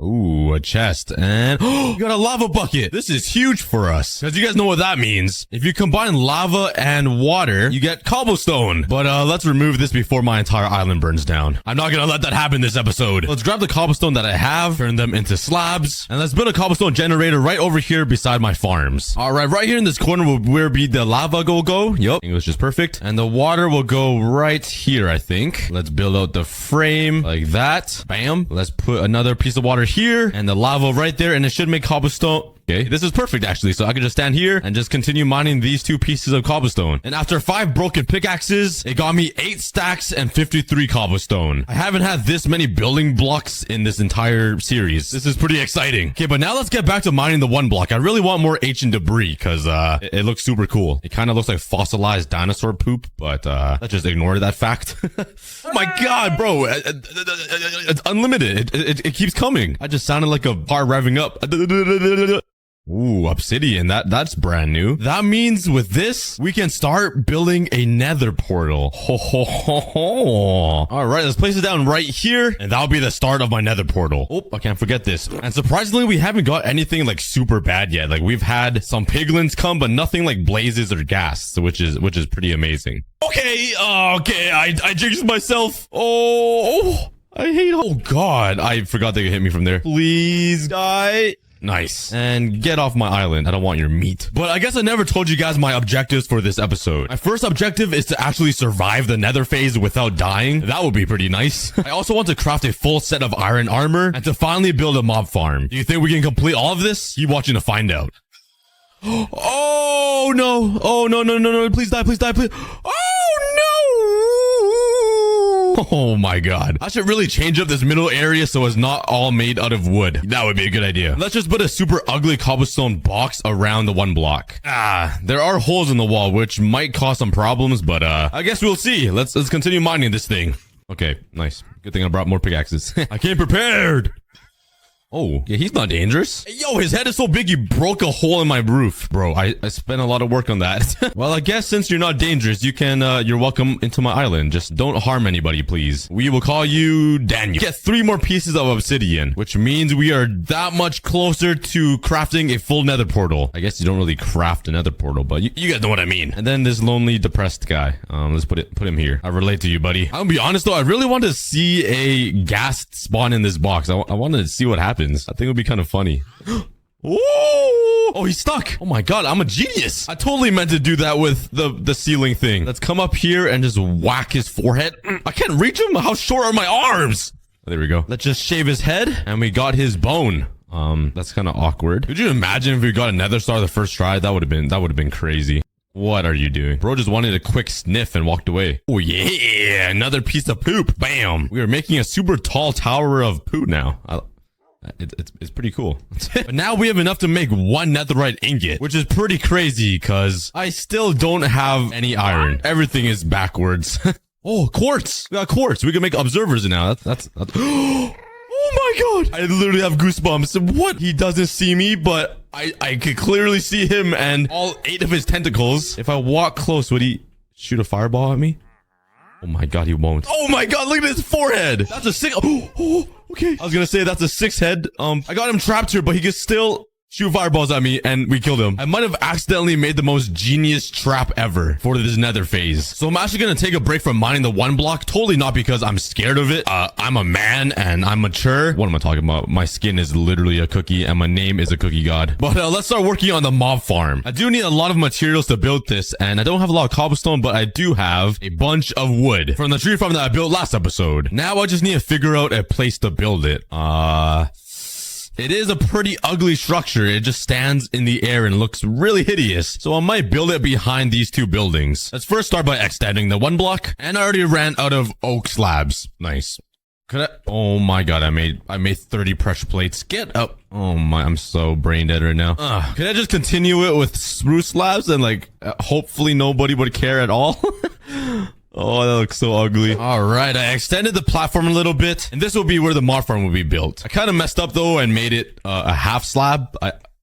Ooh, a chest. And you got a lava bucket. This is huge for us, because you guys know what that means. If you combine lava and water, you get cobblestone. But let's remove this before my entire island burns down. I'm not gonna let that happen this episode. Let's grab the cobblestone that I have, turn them into slabs, and let's build a cobblestone generator right over here beside my farms. All right, right here in this corner will where be the lava will go. Yup, English is perfect. And the water will go right here, I think. Let's build out the frame like that. Bam. Let's put another piece of water here and the lava right there, and it should make cobblestone. Okay, this is perfect actually, so I can just stand here and just continue mining these 2 pieces of cobblestone. And after 5 broken pickaxes, it got me 8 stacks and 53 cobblestone. I haven't had this many building blocks in this entire series. This is pretty exciting. Okay, but now let's get back to mining the one block. I really want more ancient debris because it looks super cool. It kind of looks like fossilized dinosaur poop, but let's just ignore that fact. Oh my god, bro, it's unlimited. It keeps coming. I just sounded like a car revving up. Ooh, obsidian. That's brand new. That means with this, we can start building a nether portal. Ho, ho, ho, ho. All right, let's place it down right here, and that'll be the start of my nether portal. Oh, I can't forget this. And surprisingly, we haven't got anything like super bad yet. Like we've had some piglins come, but nothing like blazes or ghasts, which is pretty amazing. Okay, I jinxed myself. Oh, I hate. Oh god, I forgot they could hit me from there. Please die. Nice. And get off my island. I don't want your meat. But I guess I never told you guys my objectives for this episode. My first objective is to actually survive the nether phase without dying. That would be pretty nice. I also want to craft a full set of iron armor and to finally build a mob farm. Do you think we can complete all of this? Keep watching to find out. Oh no. Oh no, no, no, no. Please die, please die, please. Oh no. Oh my god. I should really change up this middle area so it's not all made out of wood. That would be a good idea. Let's just put a super ugly cobblestone box around the one block. There are holes in the wall, which might cause some problems, but I guess we'll see. Let's continue mining this thing. Okay, nice. Good thing I brought more pickaxes. I came prepared. Oh, yeah, he's not dangerous. Yo, his head is so big, he broke a hole in my roof. Bro, I spent a lot of work on that. Well, I guess since you're not dangerous, you can, you're welcome into my island. Just don't harm anybody, please. We will call you Daniel. Get 3 more pieces of obsidian, which means we are that much closer to crafting a full nether portal. I guess you don't really craft a nether portal, but you guys know what I mean. And then this lonely, depressed guy. Let's put him here. I relate to you, buddy. I'm gonna be honest though, I really want to see a ghast spawn in this box. I wanted to see what happens. I think it would be kind of funny. Oh, he's stuck. Oh my god, I'm a genius. I totally meant to do that with the ceiling thing. Let's come up here and just whack his forehead. I can't reach him. How short are my arms? Oh, there we go. Let's just shave his head and we got his bone. That's kind of awkward. Could you imagine if we got a nether star the first try? That would have been crazy. What are you doing? Bro just wanted a quick sniff and walked away. Oh yeah, another piece of poop. Bam. We are making a super tall tower of poop now. It's pretty cool. But now we have enough to make one netherite ingot, which is pretty crazy because I still don't have any iron. Everything is backwards. Oh, quartz. We got quartz. We can make observers now. That's Oh my god. I literally have goosebumps. What? He doesn't see me, but I could clearly see him and all 8 of his tentacles. If I walk close, would he shoot a fireball at me? Oh my god, he won't. Oh my god, look at his forehead. That's a 6. Oh, okay. I was gonna say that's a 6 head. I got him trapped here, but he can still shoot fireballs at me and we killed him. I might have accidentally made the most genius trap ever for this nether phase. So I'm actually gonna take a break from mining the 1 block. Totally not because I'm scared of it. I'm a man and I'm mature. What am I talking about? My skin is literally a cookie and my name is aCookieGod. But let's start working on the mob farm. I do need a lot of materials to build this and I don't have a lot of cobblestone, but I do have a bunch of wood from the tree farm that I built last episode. Now I just need to figure out a place to build it. It is a pretty ugly structure. It just stands in the air and looks really hideous. So I might build it behind these 2 buildings. Let's first start by extending the 1 block. And I already ran out of oak slabs. Nice. Could I? Oh my god, I made 30 pressure plates. Get up. Oh my, I'm so brain dead right now. Can I just continue it with spruce slabs and like, hopefully nobody would care at all? Oh, that looks so ugly. All right, I extended the platform a little bit, and this will be where the mob farm will be built. I kind of messed up though and made it a half slab.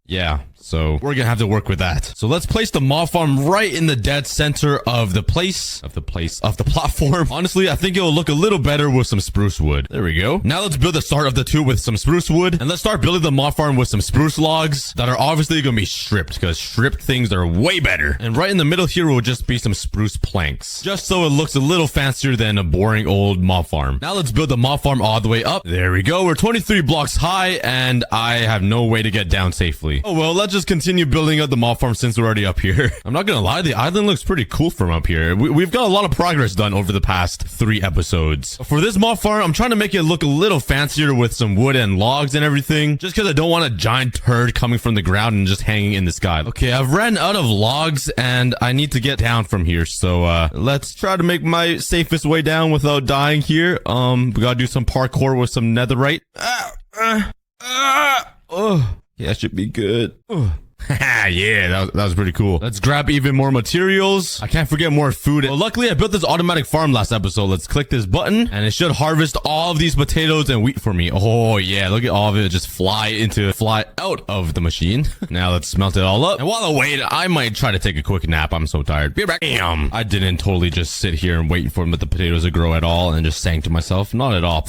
Yeah, so we're gonna have to work with that. So let's place the mob farm right in the dead center of the platform. Honestly, I think it'll look a little better with some spruce wood. There we go. Now let's build the start of the 2 with some spruce wood, and let's start building the mob farm with some spruce logs that are obviously gonna be stripped because stripped things are way better. And right in the middle here will just be some spruce planks, just so it looks a little fancier than a boring old mob farm. Now let's build the mob farm all the way up. There we go. We're 23 blocks high, and I have no way to get down safely. Oh well, let's just continue building up the mob farm since we're already up here. I'm not gonna lie, the island looks pretty cool from up here. We've got a lot of progress done over the past 3 episodes. For this mob farm, I'm trying to make it look a little fancier with some wood and logs and everything, just because I don't want a giant turd coming from the ground and just hanging in the sky. Okay, I've ran out of logs and I need to get down from here, so let's try to make my safest way down without dying here. We gotta do some parkour with some netherite. Yeah, that should be good. Yeah, that was pretty cool. Let's grab even more materials. I can't forget more food. Well, luckily I built this automatic farm last episode. Let's click this button and it should harvest all of these potatoes and wheat for me. Oh yeah, look at all of it just fly out of the machine. Now let's smelt it all up. And while I wait, I might try to take a quick nap. I'm so tired. Be right back. Damn. I didn't totally just sit here and wait for the potatoes to grow at all and just sang to myself. Not at all.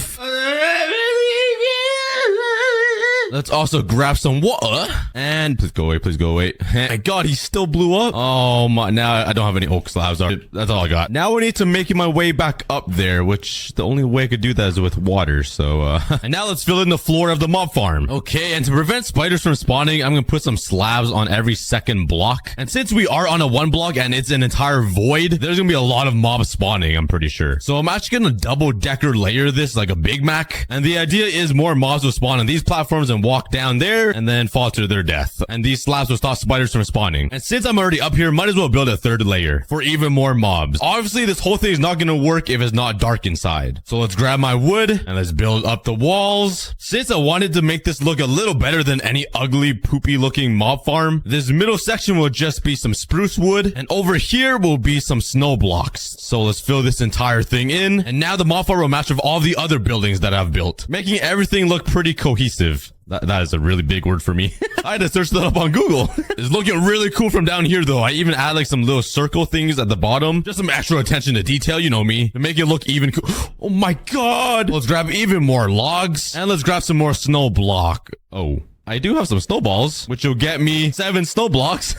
Let's also grab some water. And please go away, please go away. My god, he still blew up. Oh my, now I don't have any oak slabs. That's all I got. Now we need to make my way back up there, which the only way I could do that is with water. So, and now let's fill in the floor of the mob farm. Okay, and to prevent spiders from spawning, I'm gonna put some slabs on every second block. And since we are on a 1 block and it's an entire void, there's gonna be a lot of mobs spawning, I'm pretty sure. So I'm actually gonna double-decker layer this like a Big Mac. And the idea is more mobs will spawn on these platforms and walk down there and then fall to their death. And these slabs will stop spiders from spawning. And since I'm already up here, might as well build a 3rd layer for even more mobs. Obviously, this whole thing is not going to work if it's not dark inside. So let's grab my wood and let's build up the walls. Since I wanted to make this look a little better than any ugly, poopy looking mob farm, this middle section will just be some spruce wood. And over here will be some snow blocks. So let's fill this entire thing in. And now the mob farm will match with all the other buildings that I've built, making everything look pretty cohesive. That is a really big word for me. I had to search that up on Google. It's looking really cool from down here, though. I even add like some little circle things at the bottom. Just some extra attention to detail, you know me, to make it look even cool. Oh my god. Let's grab even more logs and let's grab some more snow block. Oh, I do have some snowballs, which will get me 7 snow blocks.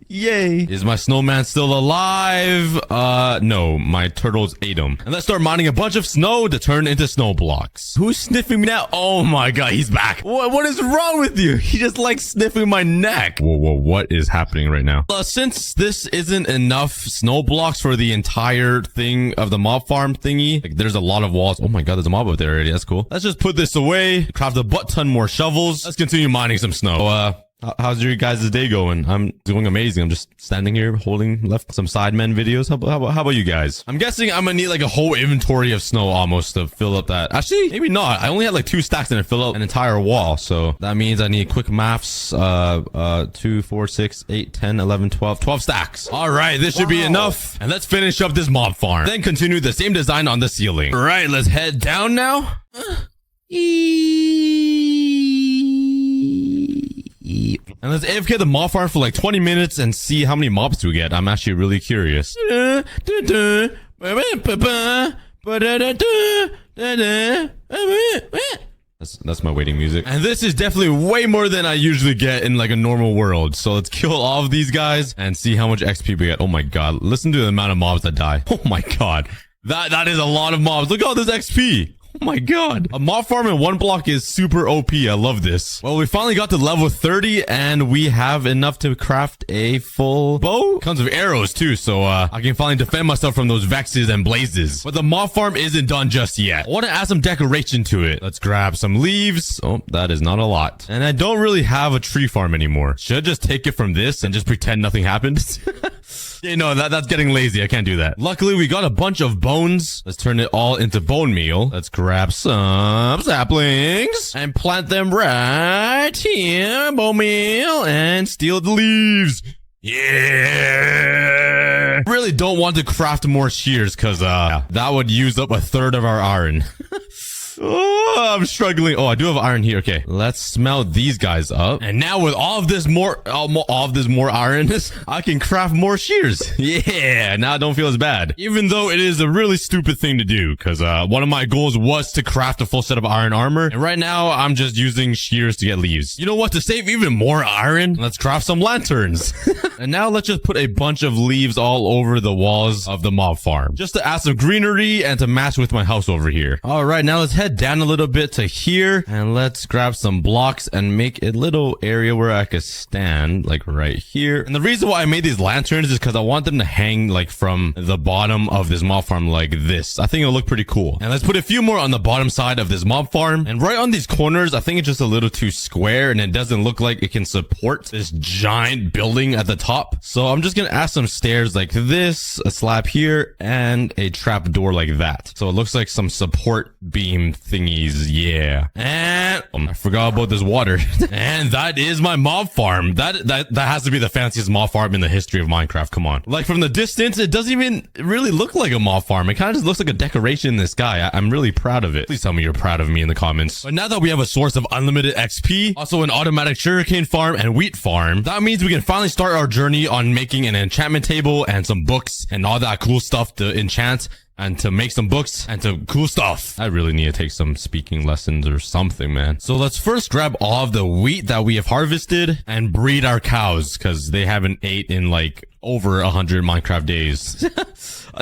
Yay. Is my snowman still alive? No, my turtles ate him. And let's start mining a bunch of snow to turn into snow blocks. Who's sniffing me now? Oh my god, he's back. What is wrong with you? He just likes sniffing my neck. Whoa, what is happening right now? Since this isn't enough snow blocks for the entire thing of the mob farm thingy, like there's a lot of walls. Oh my god, there's a mob up there already. That's cool. Let's just put this away, craft a butt ton more shovels. Let's continue mining some snow. How's your guys' day going? I'm doing amazing. I'm just standing here holding left some Sidemen videos. How about you guys? I'm guessing I'm gonna need like a whole inventory of snow almost to fill up that. Actually, maybe not. I only had like 2 stacks and it fill up an entire wall. So that means I need quick maths. 2, 4, 6, 8, 10, 11, 12. 12 stacks. All right, this should be enough. And let's finish up this mob farm. Then continue the same design on the ceiling. All right, let's head down now. And let's AFK the mob farm for like 20 minutes and see how many mobs we get. I'm actually really curious. That's my waiting music. And this is definitely way more than I usually get in like a normal world. So let's kill all of these guys and see how much XP we get. Oh my god. Listen to the amount of mobs that die. Oh my god. That is a lot of mobs. Look at all this XP. Oh my god. A mob farm in 1 block is super OP. I love this. Well, we finally got to level 30 and we have enough to craft a full bow. Tons of arrows too, so I can finally defend myself from those vexes and blazes. But the mob farm isn't done just yet. I want to add some decoration to it. Let's grab some leaves. Oh, that is not a lot. And I don't really have a tree farm anymore. Should I just take it from this and just pretend nothing happened? Yeah, no, that's getting lazy. I can't do that. Luckily, we got a bunch of bones. Let's turn it all into bone meal. Let's grab some saplings and plant them right here. Bone meal and steal the leaves. Yeah. Really don't want to craft more shears because that would use up 1/3 of our iron. Oh, I'm struggling. Oh, I do have iron here. Okay, let's smelt these guys up. And now with all of this more iron, I can craft more shears. Yeah, now I don't feel as bad. Even though it is a really stupid thing to do, because one of my goals was to craft a full set of iron armor. And right now, I'm just using shears to get leaves. You know what? To save even more iron, let's craft some lanterns. And now let's just put a bunch of leaves all over the walls of the mob farm, just to add some greenery and to match with my house over here. All right, now let's head down a little bit to here and let's grab some blocks and make a little area where I could stand, like right here. And the reason why I made these lanterns is because I want them to hang like from the bottom of this mob farm like this. I think it'll look pretty cool. And let's put a few more on the bottom side of this mob farm. And right on these corners, I think it's just a little too square and it doesn't look like it can support this giant building at the top. So I'm just gonna add some stairs like this, a slab here, and a trap door like that. So it looks like some support beam thingies. Yeah. And I forgot about this water. And that is my mob farm. That has to be the fanciest mob farm in the history of Minecraft. Come on. Like from the distance, it doesn't even really look like a mob farm. It kind of just looks like a decoration in the sky. I'm really proud of it. Please tell me you're proud of me in the comments. But now that we have a source of unlimited XP, also an automatic sugarcane farm and wheat farm, that means we can finally start our journey on making an enchantment table and some books and all that cool stuff to enchant and to make some books and to cool stuff. I really need to take some speaking lessons or something, man. So let's first grab all of the wheat that we have harvested and breed our cows because they haven't ate in like over 100 Minecraft days.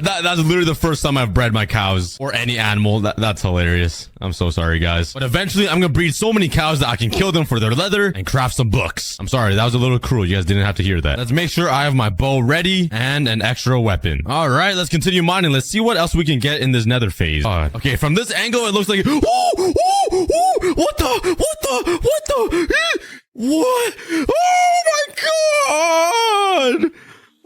That's literally the first time I've bred my cows or any animal. That's hilarious. I'm so sorry, guys. But eventually, I'm gonna breed so many cows that I can kill them for their leather and craft some books. I'm sorry, that was a little cruel. You guys didn't have to hear that. Let's make sure I have my bow ready and an extra weapon. All right, let's continue mining. Let's see what else we can get in this nether phase. Okay, from this angle, it looks like... What the? What? Oh my god!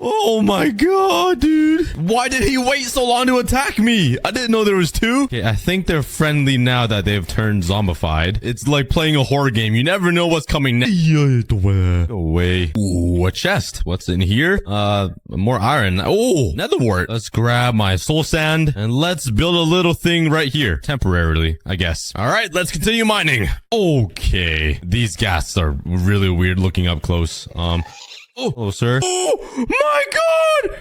Oh my god, dude. Why did he wait so long to attack me? I didn't know there was 2. Okay, I think they're friendly now that they've turned zombified. It's like playing a horror game. You never know what's coming next. Go away. Ooh, a chest. What's in here? More iron. Oh, nether wart. Let's grab my soul sand and let's build a little thing right here. Temporarily, I guess. All right, let's continue mining. Okay. These ghasts are really weird looking up close. Oh, sir. Oh, my God!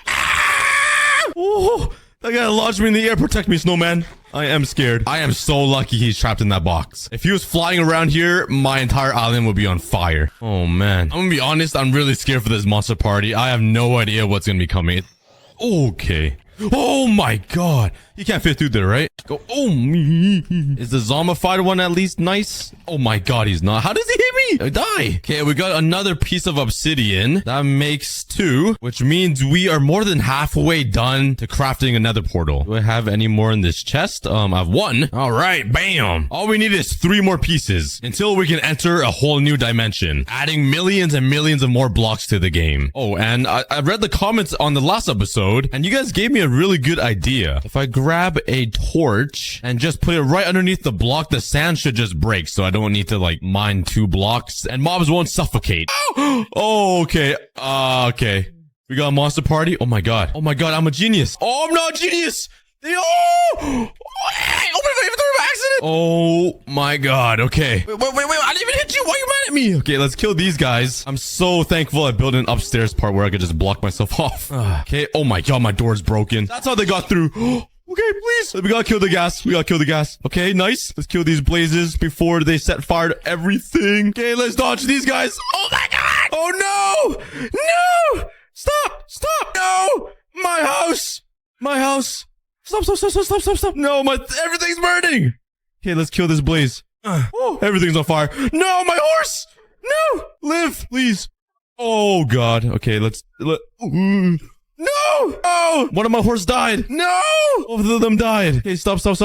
Ah! Oh, that guy launched me in the air. Protect me, snowman. I am scared. I am so lucky he's trapped in that box. If he was flying around here, my entire island would be on fire. Oh, man. I'm gonna be honest. I'm really scared for this monster party. I have no idea what's gonna be coming. Okay. Oh my god. You can't fit through there, right? Go. Oh, is the zombified one at least nice? Oh my god, he's not. How does he hit me? I die. Okay, we got another piece of obsidian. That makes 2, which means we are more than halfway done to crafting another portal. Do I have any more in this chest? I have 1. All right, bam. All we need is 3 more pieces until we can enter a whole new dimension, adding millions and millions of more blocks to the game. Oh, and I read the comments on the last episode, and you guys gave me a really good idea. If I grab a torch and just put it right underneath the block, the sand should just break, so I don't need to like mine 2 blocks and mobs won't suffocate. Oh, okay. Okay. We got a monster party. Oh my god. Oh my god, I'm a genius. Oh, I'm not a genius. Oh my god. Okay. Wait. I didn't even hit you. Why are you mad at me? Okay, let's kill these guys. I'm so thankful I built an upstairs part where I could just block myself off. Okay. Oh my god, my door's broken. That's how they got through. Okay, please. We gotta kill the gas. Okay, nice. Let's kill these blazes before they set fire to everything. Okay, let's dodge these guys. Oh my god. Oh no. No. Stop. No. My house. Stop. No, everything's burning. Okay, let's kill this blaze. Everything's on fire. No, my horse. No. Live, please. Oh god. Okay, no! Oh! One of my horse died. No! Both of them died. Okay, stop. There's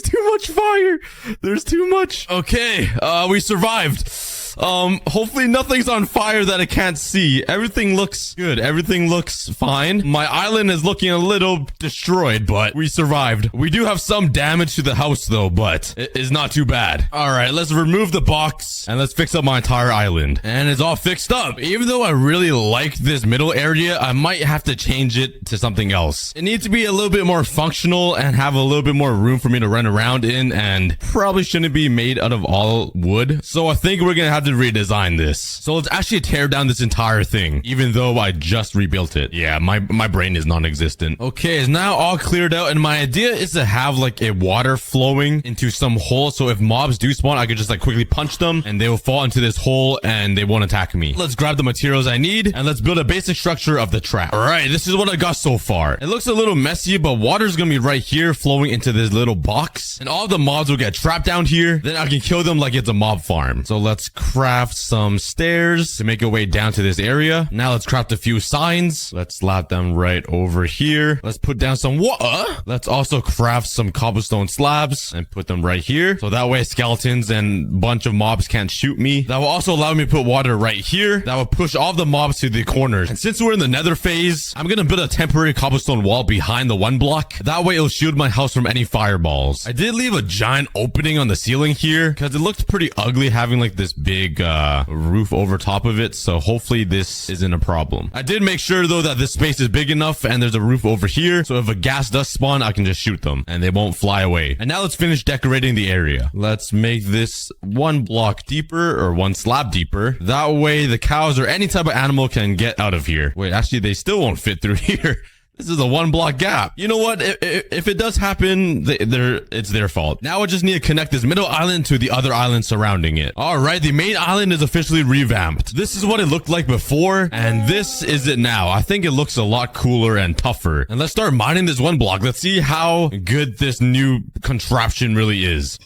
too much fire. There's too much. Okay, we survived. Hopefully nothing's on fire that I can't see. Everything looks good. Everything looks fine. My island is looking a little destroyed, but we survived. We do have some damage to the house though, but it is not too bad. All right, let's remove the box and let's fix up my entire island. And it's all fixed up. Even though I really like this middle area, I might have to change it to something else. It needs to be a little bit more functional and have a little bit more room for me to run around in, and probably shouldn't be made out of all wood. So I think we're gonna have to redesign this. So let's actually tear down this entire thing, even though I just rebuilt it. Yeah, my brain is non-existent. Okay, it's now all cleared out, and my idea is to have like a water flowing into some hole, so if mobs do spawn, I could just like quickly punch them and they will fall into this hole and they won't attack me. Let's grab the materials I need and let's build a basic structure of the trap. All right, this is what I got so far. It looks a little messy, but water's gonna be right here flowing into this little box, and all the mobs will get trapped down here. Then I can kill them like it's a mob farm. So let's craft some stairs to make a way down to this area. Now let's craft a few signs. Let's slap them right over here. Let's put down some water. Let's also craft some cobblestone slabs and put them right here, so that way skeletons and bunch of mobs can't shoot me. That will also allow me to put water right here. That will push all the mobs to the corners. And since we're in the nether phase, I'm gonna build a temporary cobblestone wall behind the 1 block. That way it'll shield my house from any fireballs. I did leave a giant opening on the ceiling here because it looked pretty ugly having like this big roof over top of it, so hopefully this isn't a problem. I did make sure though that this space is big enough and there's a roof over here, so if a gas does spawn, I can just shoot them and they won't fly away. And now let's finish decorating the area. Let's make this 1 block deeper, or 1 slab deeper. That way the cows or any type of animal can get out of here. Wait, actually they still won't fit through here. This is a 1 block gap. You know what? If it does happen, it's their fault. Now I just need to connect this middle island to the other island surrounding it. All right, the main island is officially revamped. This is what it looked like before, and this is it now. I think it looks a lot cooler and tougher. And let's start mining this 1 block. Let's see how good this new contraption really is.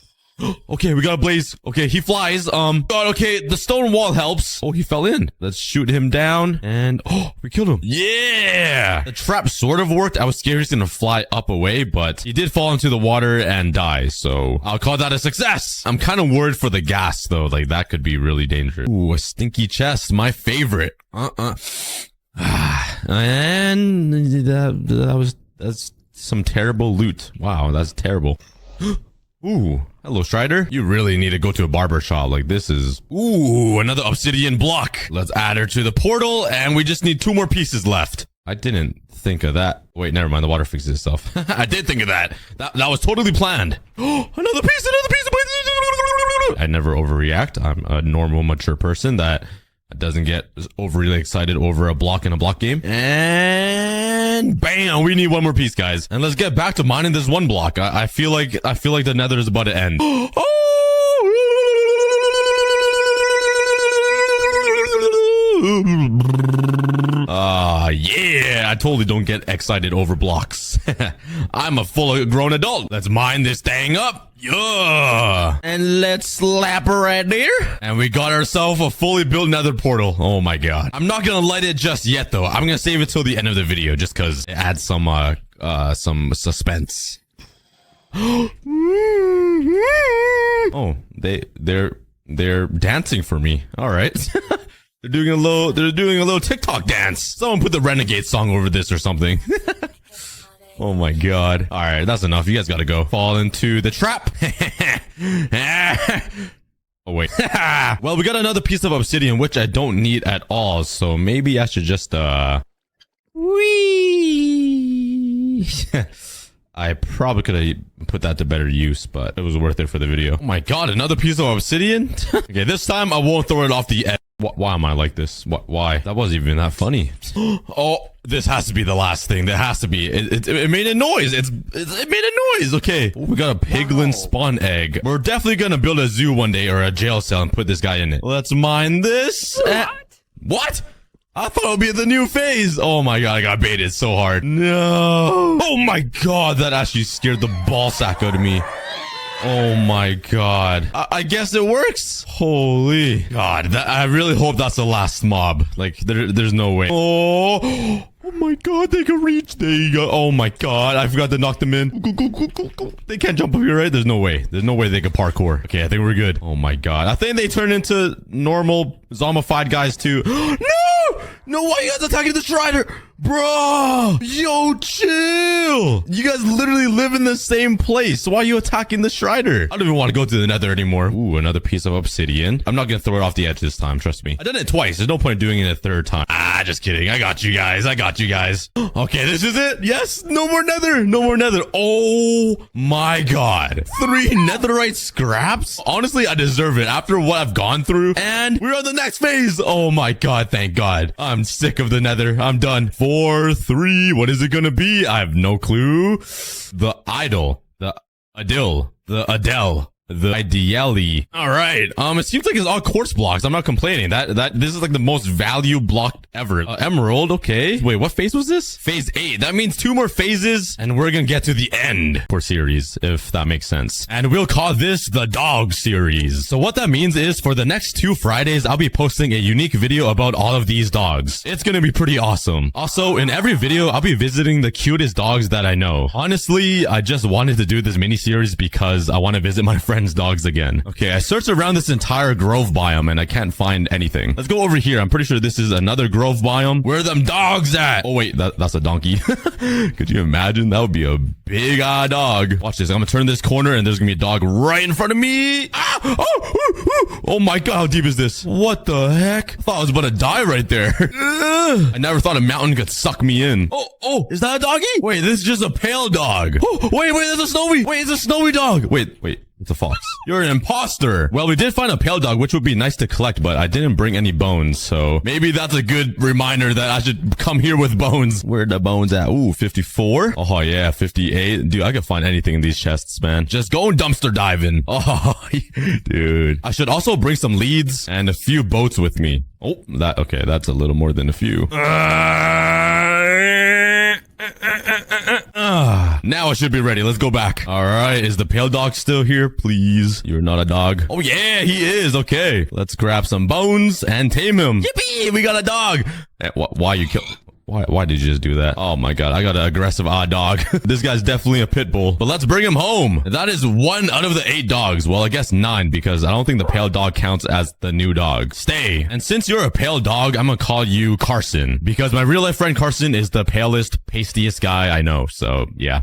Okay, we got a blaze. Okay, he flies. God, okay, the stone wall helps. Oh, he fell in. Let's shoot him down. And, we killed him. Yeah! The trap sort of worked. I was scared he's gonna fly up away, but he did fall into the water and die, so I'll call that a success. I'm kind of worried for the gas, though. Like, that could be really dangerous. Ooh, a stinky chest. My favorite. And that's some terrible loot. Wow, that's terrible. Ooh, hello, Strider. You really need to go to a barber shop. Like, this is... Ooh, another obsidian block. Let's add her to the portal, and we just need 2 more pieces left. I didn't think of that. Wait, never mind. The water fixes itself. I did think of that. That was totally planned. Another piece. I never overreact. I'm a normal, mature person that doesn't get overly excited over a block in a block game. And bam, we need 1 more piece, guys. And let's get back to mining this 1 block. I feel like the nether is about to end. Yeah, I totally don't get excited over blocks. I'm a full grown adult. Let's mine this thing up. Yeah. And let's slap her right there. And we got ourselves a fully built nether portal. Oh my god. I'm not gonna light it just yet though. I'm gonna save it till the end of the video just because it adds some suspense. Oh, they're dancing for me. All right. They're doing a little TikTok dance. Someone put the Renegade song over this or something. Oh my god. All right, that's enough. You guys gotta go. Fall into the trap. Oh wait. Well, we got another piece of obsidian, which I don't need at all. So maybe I should just whee. I probably could have put that to better use, but it was worth it for the video. Oh my god, another piece of obsidian? Okay, this time I won't throw it off the edge. Why am I like this? Why? That wasn't even that funny. Oh, this has to be the last thing. That has to be. It made a noise. It made a noise. Okay. Oh, we got a piglin spawn egg. We're definitely going to build a zoo one day or a jail cell and put this guy in it. Let's mine this. What? I thought it would be the new phase. Oh my god, I got baited so hard. No. Oh my god, that actually scared the ball sack out of me. Oh my god. I guess it works. Holy god. I really hope that's the last mob. Like, there's no way. Oh my god, they can reach. There you go. Oh my god, I forgot to knock them in. They can't jump up here, right? There's no way. There's no way they could parkour. Okay, I think we're good. Oh my god. I think they turn into normal zombified guys too. No! No, why are you guys attacking the Strider? Bro! Yo, chill! You guys literally live in the same place. So why are you attacking the Strider? I don't even want to go to the nether anymore. Ooh, another piece of obsidian. I'm not gonna throw it off the edge this time, trust me. I done it twice. There's no point in doing it a third time. Ah, just kidding. I got you guys. Okay, this is it. Yes, no more nether. No more nether. Oh my god. 3 netherite scraps? Honestly, I deserve it after what I've gone through. And we're on the next phase. Oh my god, thank god. I'm sick of the nether. I'm done. 4, 3, what is it gonna be? I have no clue. The idol. The Adil. The Adele. The ideally. All right. It seems like it's all quartz blocks. I'm not complaining. This is like the most value block ever. Emerald. Okay. Wait, what phase was this? Phase 8. That means 2 more phases and we're gonna get to the end for series, if that makes sense. And we'll call this the dog series. So what that means is for the next 2 Fridays, I'll be posting a unique video about all of these dogs. It's gonna be pretty awesome. Also, in every video, I'll be visiting the cutest dogs that I know. Honestly, I just wanted to do this mini series because I want to visit my friends' dogs again. Okay, I searched around this entire grove biome and I can't find anything. Let's go over here. I'm pretty sure this is another grove biome. Where are them dogs at? Oh wait, that's a donkey. Could you imagine? That would be a big dog. Watch this. I'm gonna turn this corner and there's gonna be a dog right in front of me. Ah! Oh my god, how deep is this? What the heck? I thought I was about to die right there. I never thought a mountain could suck me in. Oh, is that a doggy? Wait, this is just a pale dog. Oh, wait, there's a snowy. Wait, it's a snowy dog. Wait. It's a fox. You're an imposter. Well, we did find a pale dog, which would be nice to collect, but I didn't bring any bones, so maybe that's a good reminder that I should come here with bones. Where are the bones at? Ooh, 54. Oh, yeah, 58. Dude, I can find anything in these chests, man. Just go dumpster diving. Oh, dude. I should also bring some leads and a few boats with me. Oh, okay, that's a little more than a few. Now I should be ready. Let's go back. All right. Is the pale dog still here? Please. You're not a dog. Oh, yeah, he is. Okay. Let's grab some bones and tame him. Yippee! We got a dog. Why you kill... Why did you just do that? Oh my god, I got an aggressive dog. This guy's definitely a pit bull. But let's bring him home. That is 1 out of the 8 dogs. Well, I guess 9 because I don't think the pale dog counts as the new dog. Stay. And since you're a pale dog, I'm gonna call you Carson. Because my real life friend Carson is the palest, pastiest guy I know. So, yeah.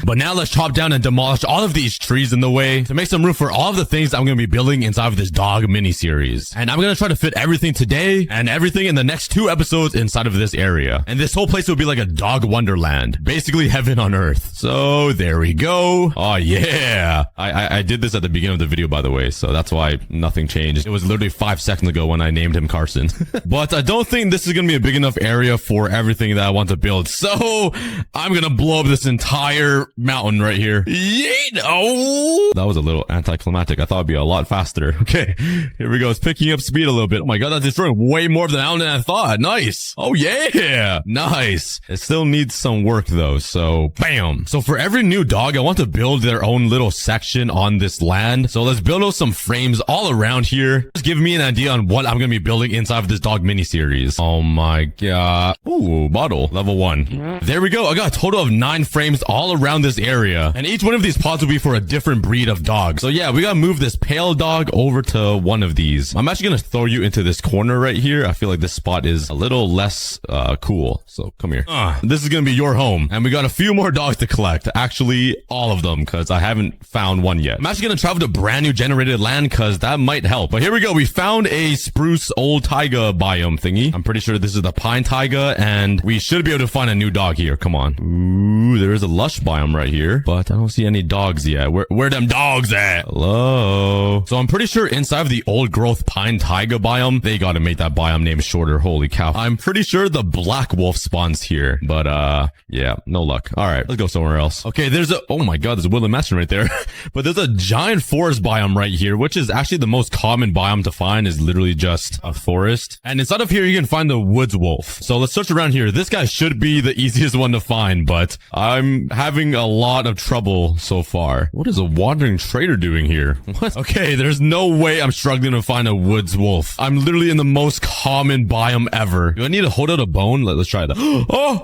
But now let's chop down and demolish all of these trees in the way to make some room for all of the things I'm gonna be building inside of this dog mini-series. And I'm gonna try to fit everything today and everything in the next 2 episodes inside of this area. And this whole place would be like a dog wonderland. Basically heaven on earth. So there we go. Oh yeah. I did this at the beginning of the video, by the way. So that's why nothing changed. It was literally 5 seconds ago when I named him Carson. But I don't think this is going to be a big enough area for everything that I want to build. So I'm going to blow up this entire mountain right here. Yeet! Oh! That was a little anticlimactic. I thought it'd be a lot faster. Okay. Here we go. It's picking up speed a little bit. Oh my god, that's destroying way more of the mountain than I thought. Nice. Oh yeah. Yeah, nice. It still needs some work though, so bam. So for every new dog, I want to build their own little section on this land. So let's build out some frames all around here. Just give me an idea on what I'm gonna be building inside of this dog mini series. Oh my god. Ooh, bottle level 1. There we go. I got a total of 9 frames all around this area, and each one of these pods will be for a different breed of dog. So yeah, we gotta move this pale dog over to one of these. I'm actually gonna throw you into this corner right here. I feel like this spot is a little less cool, so come here. This is gonna be your home, and we got a few more dogs to collect. Actually, all of them, because I haven't found one yet. I'm actually gonna travel to brand new generated land because that might help. But here we go. We found a spruce old taiga biome thingy. I'm pretty sure this is the pine taiga, and we should be able to find a new dog here. Come on. Ooh, there is a lush biome right here, but I don't see any dogs yet. Where them dogs at? Hello? So I'm pretty sure inside of the old growth pine taiga biome, they gotta make that biome name shorter. Holy cow. I'm pretty sure the black wolf spawns here, but yeah, no luck. All right, let's go somewhere else. Okay, oh my god, there's a woodland mansion right there. But there's a giant forest biome right here, which is actually the most common biome to find, is literally just a forest. And inside of here, you can find the woods wolf. So let's search around here. This guy should be the easiest one to find, but I'm having a lot of trouble so far. What is a wandering trader doing here? What? Okay, there's no way I'm struggling to find a woods wolf. I'm literally in the most common biome ever. Do I need to hold out a bone? Let's try that.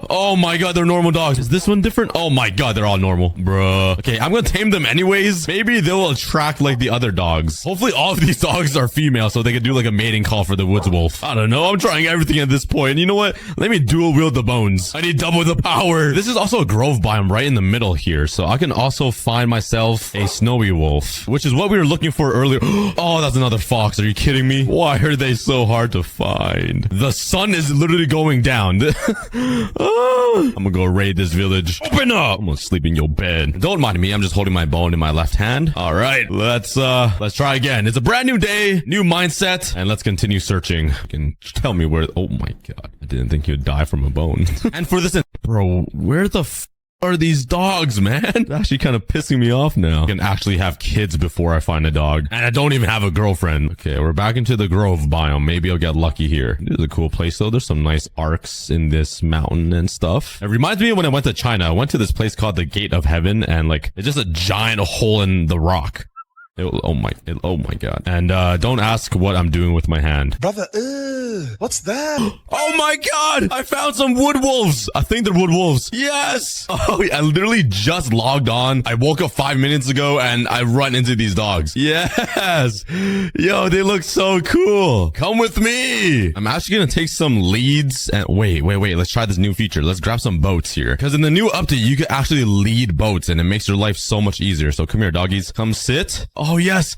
Oh my god, they're normal dogs. Is this one different? Oh my god, they're all normal. Bruh. Okay, I'm gonna tame them anyways. Maybe they'll attract like the other dogs. Hopefully all of these dogs are female so they can do like a mating call for the woods wolf. I don't know. I'm trying everything at this point. You know what? Let me dual wield the bones. I need double the power. This is also a grove biome right in the middle here. So I can also find myself a snowy wolf, which is what we were looking for earlier. Oh, that's another fox. Are you kidding me? Why are they so hard to find? The sun is literally going down. I'm gonna go raid this village. Open up! I'm gonna sleep in your bed. Don't mind me. I'm just holding my bone in my left hand. All right, let's try again. It's a brand new day, new mindset, and let's continue searching. You can tell me where. Oh my god, I didn't think you'd die from a bone. And for this, bro, where the are these dogs, man? It's actually kind of pissing me off now. I can actually have kids before I find a dog. And I don't even have a girlfriend. Okay, we're back into the grove biome. Maybe I'll get lucky here. This is a cool place though. There's some nice arcs in this mountain and stuff. It reminds me of when I went to China. I went to this place called the Gate of Heaven, and like, it's just a giant hole in the rock. Oh my god. And don't ask what I'm doing with my hand. Brother, what's that? Oh my god! I found some wood wolves! I think they're wood wolves. Yes! Oh, I literally just logged on. I woke up 5 minutes ago and I run into these dogs. Yes! Yo, they look so cool. Come with me! I'm actually gonna take some leads and wait. Let's try this new feature. Let's grab some boats here. Because in the new update, you can actually lead boats and it makes your life so much easier. So come here, doggies. Come sit. Oh yes!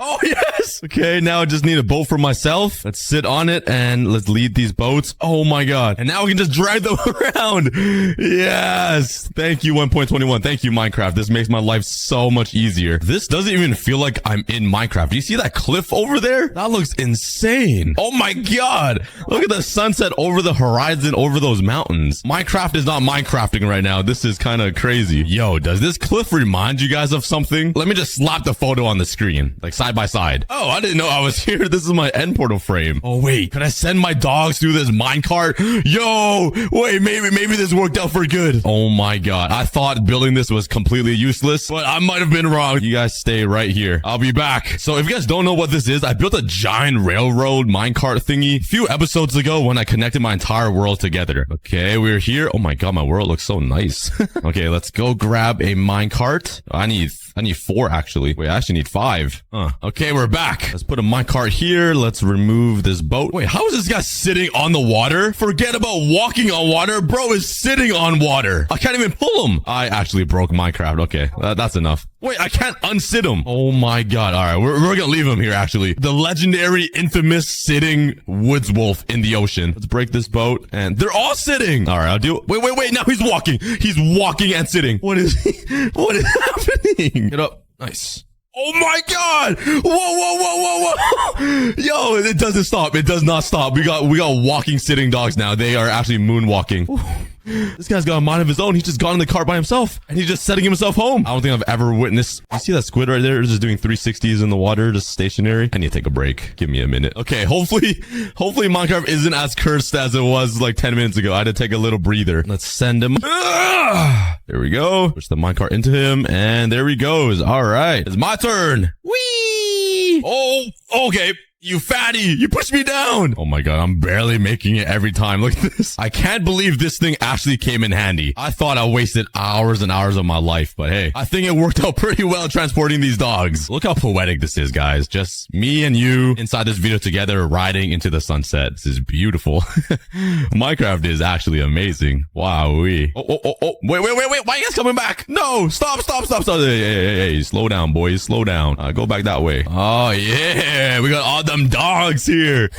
Okay, now I just need a boat for myself. Let's sit on it and let's lead these boats. Oh my god. And now we can just drag them around. Yes! Thank you, 1.21. Thank you, Minecraft. This makes my life so much easier. This doesn't even feel like I'm in Minecraft. Do you see that cliff over there? That looks insane. Oh my god! Look at the sunset over the horizon, over those mountains. Minecraft is not Minecrafting right now. This is kind of crazy. Yo, does this cliff remind you guys of something? Let me just slap the photo on the screen. Like side by side. Oh, I didn't know I was here. This is my end portal frame. Oh wait, can I send my dogs through this minecart? Yo, wait, maybe this worked out for good. Oh my god, I thought building this was completely useless, but I might have been wrong. You guys stay right here. I'll be back. So if you guys don't know what this is, I built a giant railroad minecart thingy a few episodes ago when I connected my entire world together. Okay, we're here. Oh my god, my world looks so nice. Okay, let's go grab a minecart. I need 4 actually. Wait, I actually need 5. Okay, we're back. Let's put a minecart here. Let's remove this boat. Wait, how is this guy sitting on the water? Forget about walking on water. Bro is sitting on water. I can't even pull him. I actually broke Minecraft. Okay, that's enough. Wait, I can't unsit him. Oh my god. All right, we're gonna leave him here actually. The legendary, infamous sitting woods wolf in the ocean. Let's break this boat and they're all sitting. All right, I'll do it. Wait. Now he's walking. He's walking and sitting. What is happening? Get up. Nice. Oh my god! Whoa, whoa, whoa, whoa, whoa! Yo, it doesn't stop. It does not stop. We got walking, sitting dogs now. They are actually moonwalking. This guy's got a mind of his own. He's just got in the car by himself, and he's just setting himself home. I don't think I've ever witnessed. You see that squid right there? Just doing 360s in the water, just stationary. I need to take a break. Give me a minute. Okay, hopefully Minecraft isn't as cursed as it was like 10 minutes ago. I had to take a little breather. Let's send him. There we go. Push the minecart into him, and there he goes. All right, it's my turn. Whee! Oh, okay. You fatty! You pushed me down! Oh my god, I'm barely making it every time. Look at this. I can't believe this thing actually came in handy. I thought I wasted hours and hours of my life, but hey, I think it worked out pretty well transporting these dogs. Look how poetic this is, guys. Just me and you inside this video together riding into the sunset. This is beautiful. Minecraft is actually amazing. Wowee. Oh. Wait. Why are you guys coming back? No! Stop. Hey. Slow down, boys. Slow down. Go back that way. Oh, yeah. We got all them dogs here.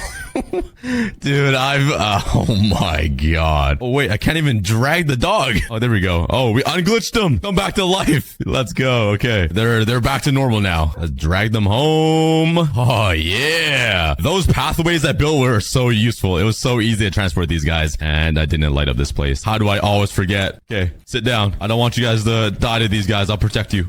Dude, oh my god. Oh wait, I can't even drag the dog. Oh, there we go. Oh, we unglitched them. Come back to life. Let's go. Okay, they're back to normal now. Let's drag them home. Oh yeah, those pathways that built were so useful. It was so easy to transport these guys, and I didn't light up this place. How do I always forget? Okay, sit down. I don't want you guys to die to these guys. I'll protect you.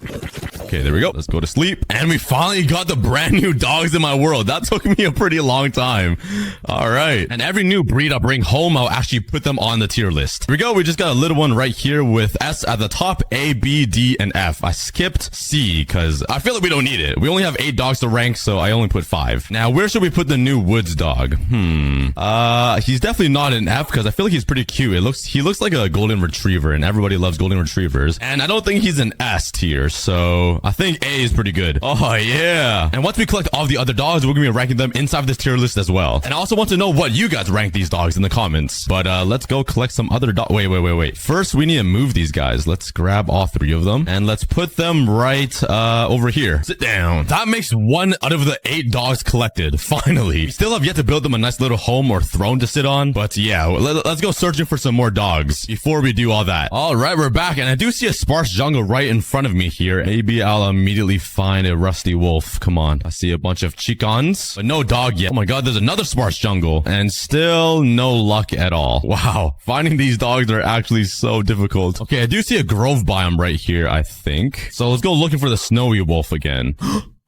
Okay, there we go. Let's go to sleep. And we finally got the brand new dogs in my world. That took me a pretty long time. All right. And every new breed I bring home, I'll actually put them on the tier list. Here we go. We just got a little one right here with S at the top, A, B, D, and F. I skipped C because I feel like we don't need it. We only have 8 dogs to rank, so I only put 5. Now, where should we put the new woods dog? He's definitely not an F because I feel like he's pretty cute. He looks like a golden retriever, and everybody loves golden retrievers. And I don't think he's an S tier, so I think A is pretty good. Oh, yeah. And once we collect all the other dogs, we're going to be ranking them inside this tier list as well. And I also want to know what you guys rank these dogs in the comments. But let's go collect some other dogs. Wait. First, we need to move these guys. Let's grab all 3 of them, and let's put them right over here. Sit down. That makes 1 out of the 8 dogs collected. Finally. We still have yet to build them a nice little home or throne to sit on. But yeah, let's go searching for some more dogs before we do all that. All right, we're back, and I do see a sparse jungle right in front of me here. Maybe I'll immediately find a rusty wolf. Come on. I see a bunch of chickens, but no dog yet. Oh my god, there's another sparse jungle, and still no luck at all. Wow. Finding these dogs are actually so difficult. Okay, I do see a grove biome right here, I think. So let's go looking for the snowy wolf again.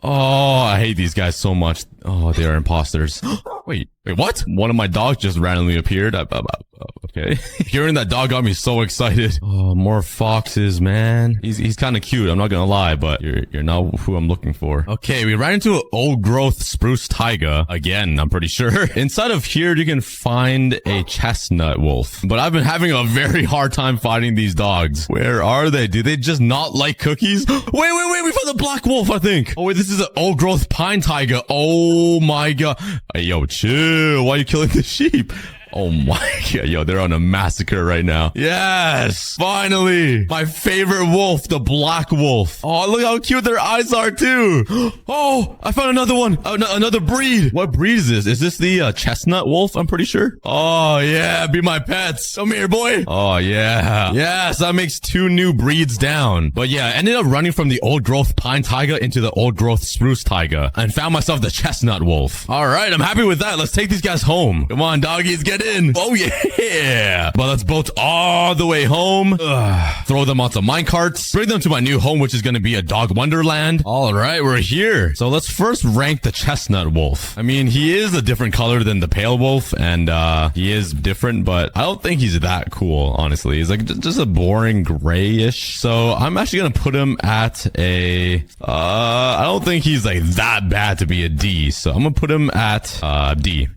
Oh, I hate these guys so much. Oh, they are imposters. Wait, what? One of my dogs just randomly appeared. Okay. Hearing that dog got me so excited. Oh, more foxes, man. He's kind of cute. I'm not gonna lie, but you're not who I'm looking for. Okay, we ran into an old growth spruce taiga again, I'm pretty sure. Inside of here, you can find a chestnut wolf, but I've been having a very hard time finding these dogs. Where are they? Do they just not like cookies? Wait. We found the black wolf, I think. Oh, wait, this is an old growth pine taiga. Oh my god. Hey, yo, chill. Why are you killing the sheep? Oh my god, yo, they're on a massacre right now. Yes, finally. My favorite wolf, the black wolf. Oh, look how cute their eyes are too. Oh, I found another one. Another breed. What breed is this? Is this the chestnut wolf? I'm pretty sure. Oh yeah, be my pets. Come here, boy. Oh yeah. Yes, that makes 2 new breeds down. But yeah, I ended up running from the old growth pine taiga into the old growth spruce taiga and found myself the chestnut wolf. All right, I'm happy with that. Let's take these guys home. Come on, doggies, get in. Oh yeah. But let's boat all the way home. Throw them onto minecarts. Bring them to my new home, which is going to be a dog wonderland. All right, we're here. So let's first rank the chestnut wolf. I mean, he is a different color than the pale wolf, and he is different, but I don't think he's that cool, honestly. He's like just a boring grayish. So I'm actually going to put him at a I don't think he's like that bad to be a D. So I'm going to put him at D.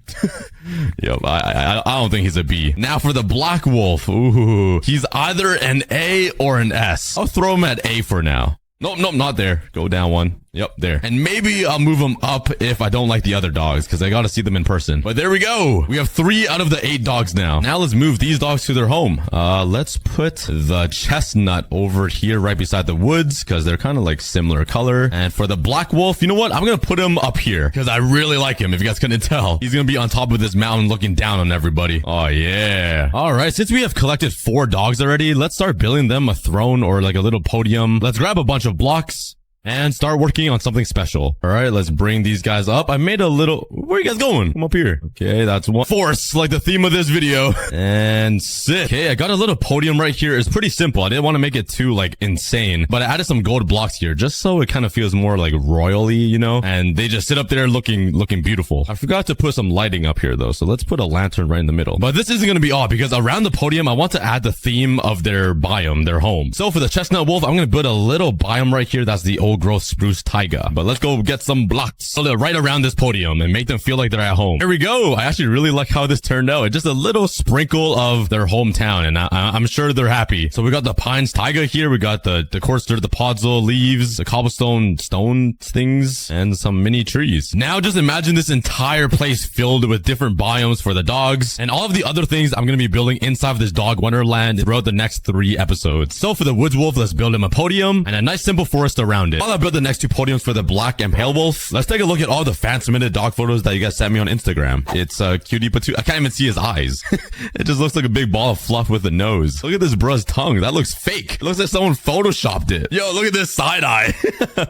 Yep, I don't think he's a B. Now for the black wolf. Ooh, he's either an A or an S. I'll throw him at A for now. Nope, not there. Go down 1. Yep, there. And maybe I'll move them up if I don't like the other dogs, because I got to see them in person. But there we go. We have 3 out of the 8 dogs now. Now let's move these dogs to their home. Let's put the chestnut over here right beside the woods, because they're kind of like similar color. And for the black wolf, you know what? I'm going to put him up here, because I really like him, if you guys couldn't tell. He's going to be on top of this mountain looking down on everybody. Oh, yeah. All right, since we have collected 4 dogs already, let's start building them a throne or like a little podium. Let's grab a bunch of blocks and start working on something special. All right, let's bring these guys up. I made a little... Where are you guys going? Come up here. Okay, that's one. Force, like the theme of this video. And sit. Okay, I got a little podium right here. It's pretty simple. I didn't want to make it too, like, insane. But I added some gold blocks here just so it kind of feels more, like, royally, you know? And they just sit up there looking beautiful. I forgot to put some lighting up here, though. So let's put a lantern right in the middle. But this isn't going to be all because around the podium, I want to add the theme of their biome, their home. So for the chestnut wolf, I'm going to build a little biome right here. That's the old growth spruce taiga. But let's go get some blocks so they're right around this podium and make them feel like they're at home. Here we go. I actually really like how this turned out. It's just a little sprinkle of their hometown, and I'm sure they're happy. So we got the pines taiga here. We got the coarse dirt, the podzol leaves, the cobblestone stone things, and some mini trees. Now just imagine this entire place filled with different biomes for the dogs and all of the other things I'm going to be building inside of this dog wonderland throughout the next 3 episodes. So for the woods wolf, let's build him a podium and a nice simple forest around it. While I build the next 2 podiums for the black and pale wolf, let's take a look at all the fan submitted dog photos that you guys sent me on Instagram. It's cutie patoo. I can't even see his eyes. It just looks like a big ball of fluff with a nose. Look at this bruh's tongue. That looks fake. It looks like someone photoshopped it. Yo, look at this side eye.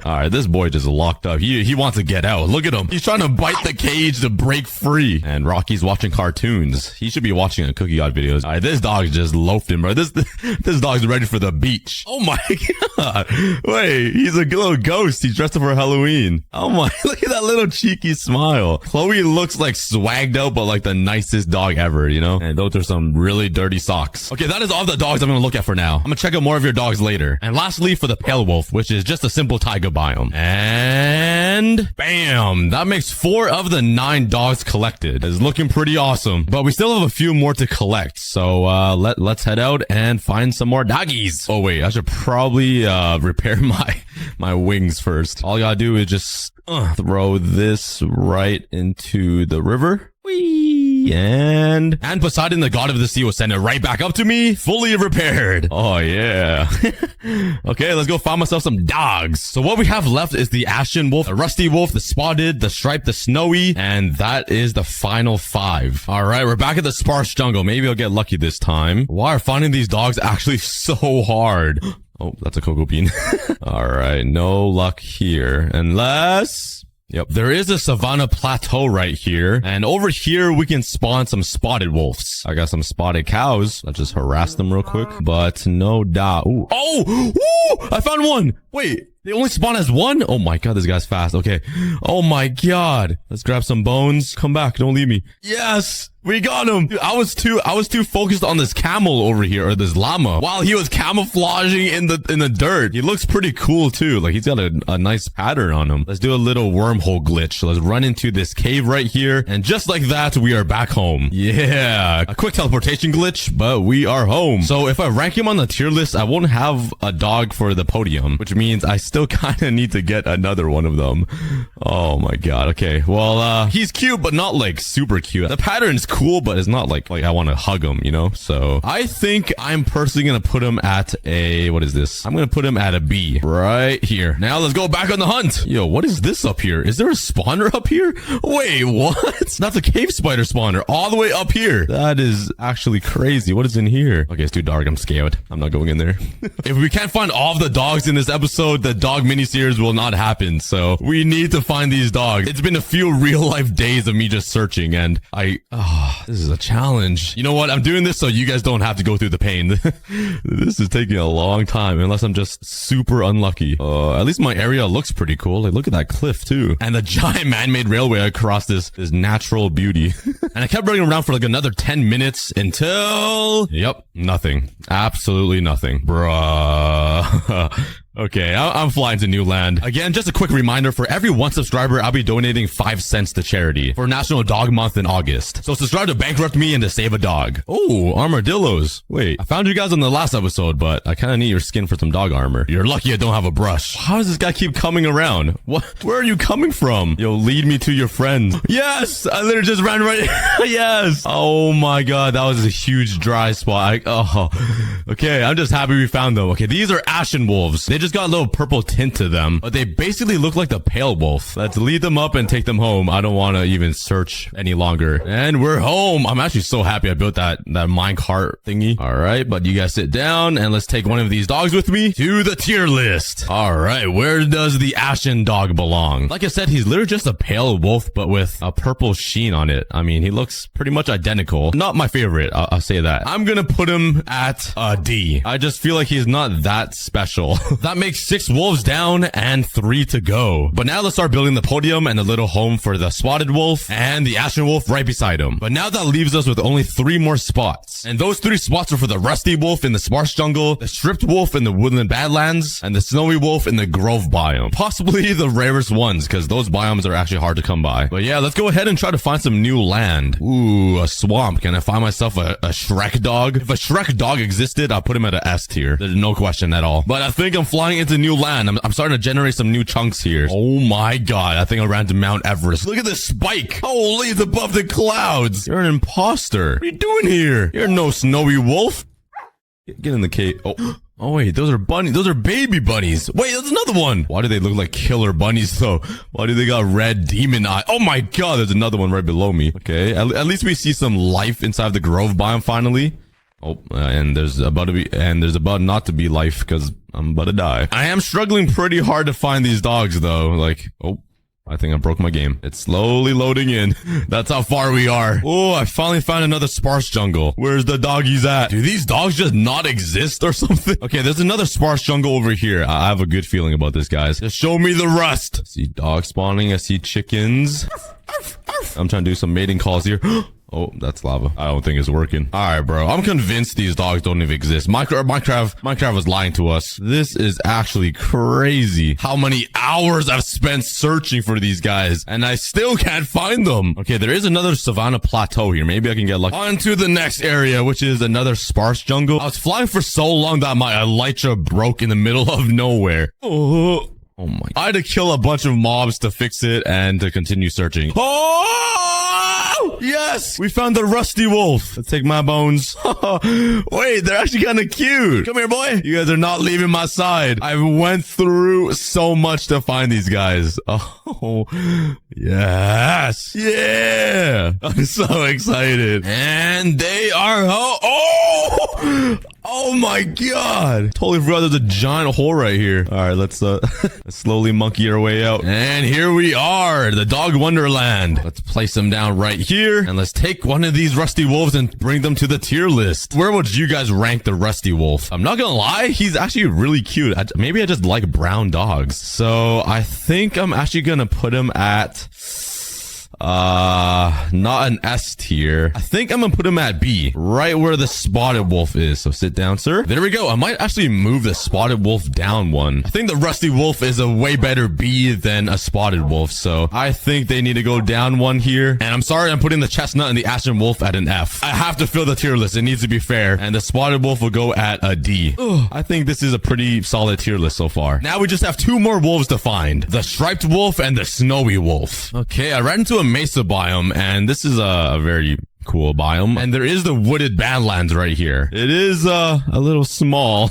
All right, this boy just locked up. He wants to get out. Look at him. He's trying to bite the cage to break free. And Rocky's watching cartoons. He should be watching aCookieGod videos. All right, this dog just loafed him, bro. This dog's ready for the beach. Oh my god. Wait, he's a little ghost. He's dressed up for Halloween. Oh my, look at that little cheeky smile. Chloe looks like swagged out, but like the nicest dog ever, you know? And those are some really dirty socks. Okay, that is all the dogs I'm gonna look at for now. I'm gonna check out more of your dogs later. And lastly, for the pale wolf, which is just a simple taiga biome. And bam! That makes 4 of the 9 dogs collected. It's looking pretty awesome. But we still have a few more to collect. So let's head out and find some more doggies. Oh wait, I should probably repair my wings first. All you gotta do is just throw this right into the river. Whee! And Poseidon, the god of the sea, will send it right back up to me, fully repaired. Oh, yeah. Okay, let's go find myself some dogs. So what we have left is the ashen wolf, the rusty wolf, the spotted, the striped, the snowy, and that is the final 5. All right, we're back at the sparse jungle. Maybe I'll get lucky this time. Why are finding these dogs actually so hard? Oh, that's a cocoa bean. All right, no luck here. Unless... Yep, there is a savanna plateau right here. And over here, we can spawn some spotted wolves. I got some spotted cows. Let's just harass them real quick. But no doubt. Ooh. Oh! Ooh! I found one! Wait, they only spawn as 1? Oh my god, this guy's fast. Okay. Oh my god. Let's grab some bones. Come back. Don't leave me. Yes! We got him. Dude, I was too focused on this camel over here, or this llama, while he was camouflaging in the dirt. He looks pretty cool too. Like he's got a nice pattern on him. Let's do a little wormhole glitch. Let's run into this cave right here. And just like that, we are back home. Yeah. A quick teleportation glitch, but we are home. So if I rank him on the tier list, I won't have a dog for the podium, which means I still kind of need to get another one of them. Oh my god. Okay. Well, he's cute, but not like super cute. The pattern's cool, but it's not like I want to hug him, you know? So I think I'm personally going to put him at a, what is this? I'm going to put him at a B right here. Now let's go back on the hunt. Yo, what is this up here? Is there a spawner up here? Wait, what? That's a cave spider spawner all the way up here. That is actually crazy. What is in here? Okay, it's too dark. I'm scared. I'm not going in there. If we can't find all of the dogs in this episode, the dog miniseries will not happen. So we need to find these dogs. It's been a few real life days of me just searching, and this is a challenge. You know what? I'm doing this so you guys don't have to go through the pain. This is taking a long time, unless I'm just super unlucky. At least my area looks pretty cool. Like, look at that cliff too. And the giant man-made railway across this natural beauty. And I kept running around for like another 10 minutes until... Yep, nothing. Absolutely nothing. Bruh. Okay, I'm flying to new land. Again, just a quick reminder, for every 1 subscriber, I'll be donating 5 cents to charity for National Dog Month in August. So subscribe to bankrupt me and to save a dog. Oh, armadillos. Wait, I found you guys on the last episode, but I kind of need your skin for some dog armor. You're lucky I don't have a brush. How does this guy keep coming around? What? Where are you coming from? Yo, lead me to your friends. Yes! I literally just ran right... Yes! Oh my god, that was a huge dry spot. Okay, I'm just happy we found them. Okay, these are ashen wolves. They just just got a little purple tint to them, but they basically look like the pale wolf. Let's lead them up and take them home. I don't want to even search any longer. And we're home. I'm actually so happy I built that minecart thingy. All right, but you guys sit down and let's take one of these dogs with me to the tier list. All right, where does the ashen dog belong? Like I said, he's literally just a pale wolf, but with a purple sheen on it. I mean, he looks pretty much identical. Not my favorite, I'll say that. I'm gonna put him at a D. I just feel like he's not that special. That makes 6 wolves down and 3 to go. But now let's start building the podium and a little home for the spotted wolf and the ashen wolf right beside him. But now that leaves us with only 3 more spots. And those 3 spots are for the rusty wolf in the sparse jungle, the stripped wolf in the woodland badlands, and the snowy wolf in the grove biome. Possibly the rarest ones, because those biomes are actually hard to come by. But yeah, let's go ahead and try to find some new land. Ooh, a swamp. Can I find myself a Shrek dog? If a Shrek dog existed, I'll put him at an S tier. There's no question at all. But I think I'm flying into new land. I'm starting to generate some new chunks here. Oh my god, I think I ran to Mount Everest. Look at this spike. Holy, it's above the clouds. You're an imposter. What are you doing here? You're no snowy wolf. Get in the cave. Oh wait, those are bunnies. Those are baby bunnies. Wait, there's another one. Why do they look like killer bunnies though? Why do they got red demon eye? Oh my god, there's another one right below me. Okay, at least we see some life inside the grove biome finally. Oh, and there's about not to be life because I'm about to die. I am struggling pretty hard to find these dogs though. Like, oh, I think I broke my game. It's slowly loading in. That's how far we are. Oh, I finally found another sparse jungle. Where's the doggies at? Do these dogs just not exist or something? Okay, there's another sparse jungle over here. I have a good feeling about this, guys. Just show me the rust. I see dogs spawning. I see chickens. I'm trying to do some mating calls here. Oh, that's lava. I don't think it's working. All right, bro. I'm convinced these dogs don't even exist. Minecraft was lying to us. This is actually crazy. How many hours I've spent searching for these guys, and I still can't find them. Okay, there is another savanna plateau here. Maybe I can get lucky. On to the next area, which is another sparse jungle. I was flying for so long that my elytra broke in the middle of nowhere. Oh my. I had to kill a bunch of mobs to fix it and to continue searching. Oh! Yes! We found the rusty wolf. Let's take my bones. Wait, they're actually kind of cute. Come here, boy. You guys are not leaving my side. I went through so much to find these guys. Oh, yes. Yeah. I'm so excited. And they are... Oh my god. Totally forgot there's a giant hole right here. All right, let's slowly monkey our way out. And here we are, the dog wonderland. Let's place them down right here. And let's take one of these rusty wolves and bring them to the tier list. Where would you guys rank the rusty wolf? I'm not gonna lie, he's actually really cute. Maybe I just like brown dogs. So I think I'm actually gonna put him at... not an S tier. I think I'm gonna put him at B, right where the spotted wolf is. So sit down, sir. There we go. I might actually move the spotted wolf down one. I think the rusty wolf is a way better B than a spotted wolf. So I think they need to go down one here. And I'm sorry, I'm putting the chestnut and the ashen wolf at an F. I have to fill the tier list. It needs to be fair. And the spotted wolf will go at a D. I think this is a pretty solid tier list so far. Now we just have 2 more wolves to find. The striped wolf and the snowy wolf. Okay, I ran into a mesa biome, and this is a very cool biome, and there is the wooded badlands right here. It is a little small,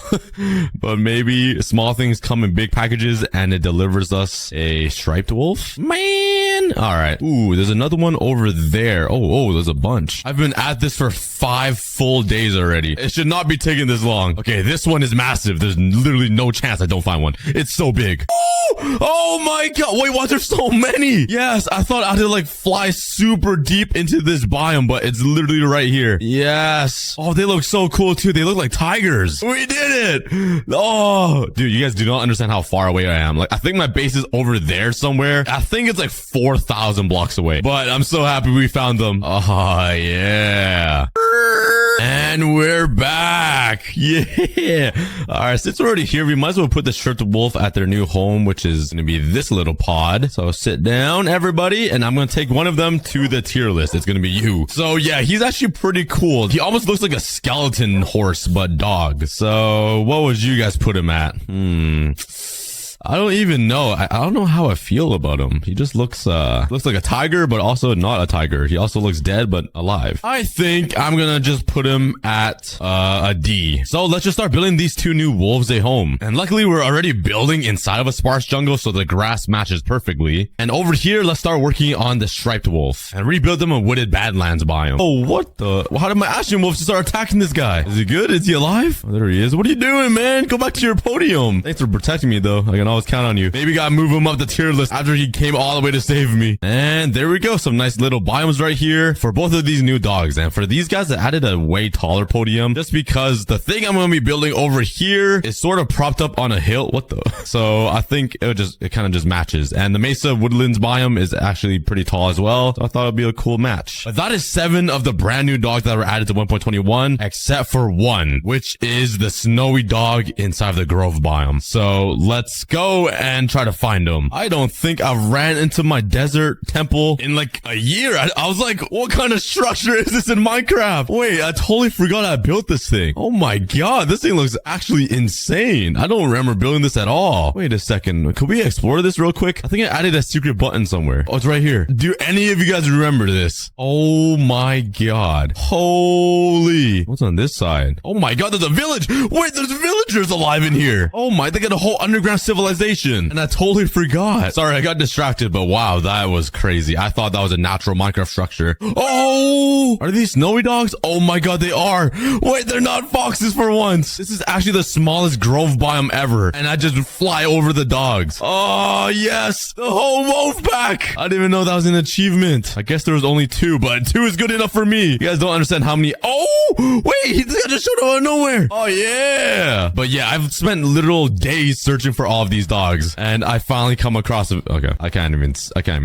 but maybe small things come in big packages, and it delivers us a striped wolf. Man, all right. Ooh, there's another one over there. Oh, there's a bunch. I've been at this for 5 full days already. It should not be taking this long. Okay, this one is massive. There's literally no chance I don't find one. It's so big. Oh my god. Wait, why there's so many? Yes, I thought I had to like fly super deep into this biome, but it's literally right here. Yes. Oh, they look so cool too. They look like tigers. We did it. Oh, dude, you guys do not understand how far away I am. Like, I think my base is over there somewhere. I think it's like 4,000 blocks away, but I'm so happy we found them. Oh, yeah. And we're back. Yeah. All right, since we're already here, we might as well put the stripped wolf at their new home, which is going to be this little pod. So sit down, everybody, and I'm going to take one of them to the tier list. It's going to be you. So yeah, he's actually pretty cool. He almost looks like a skeleton horse, but dog. So what would you guys put him at? I don't even know. I don't know how I feel about him. He just looks like a tiger, but also not a tiger. He also looks dead, but alive. I think I'm gonna just put him at a D. So let's just start building these two new wolves a home. And luckily we're already building inside of a sparse jungle, so the grass matches perfectly. And over here, let's start working on the striped wolf and rebuild them a wooded badlands biome. Oh, what the? How did my ashen wolves just start attacking this guy? Is he good? Is he alive? Oh, there he is. What are you doing, man? Go back to your podium. Thanks for protecting me, though. I can always count on you. Maybe gotta move him up the tier list after he came all the way to save me. And there we go. Some nice little biomes right here for both of these new dogs. And for these guys, I added a way taller podium just because the thing I'm going to be building over here is sort of propped up on a hill. What the? So I think it kind of just matches. And the Mesa Woodlands biome is actually pretty tall as well. So I thought it'd be a cool match. But that is 7 of the brand new dogs that were added to 1.21, except for one, which is the snowy dog inside of the Grove biome. So let's go and try to find him. I don't think I've ran into my desert temple in like a year. I was like, what kind of structure is this in Minecraft? Wait, I totally forgot I built this thing. Oh my god, this thing looks actually insane. I don't remember building this at all. Wait a second. Could we explore this real quick? I think I added a secret button somewhere. Oh, it's right here. Do any of you guys remember this? Oh my god. Holy. What's on this side? Oh my god, there's a village. Wait, there's villagers alive in here. Oh my, they got a whole underground civilization. And I totally forgot. Sorry, I got distracted, but wow, that was crazy. I thought that was a natural Minecraft structure. Oh, are these snowy dogs? Oh my god, they are. Wait, they're not foxes for once. This is actually the smallest grove biome ever. And I just fly over the dogs. Oh, yes. The whole wolf pack. I didn't even know that was an achievement. I guess there was only 2, but 2 is good enough for me. You guys don't understand how many. Oh, wait, he just showed up out of nowhere. Oh, yeah. But yeah, I've spent literal days searching for all of these dogs. And I finally come across them. Okay, I can't even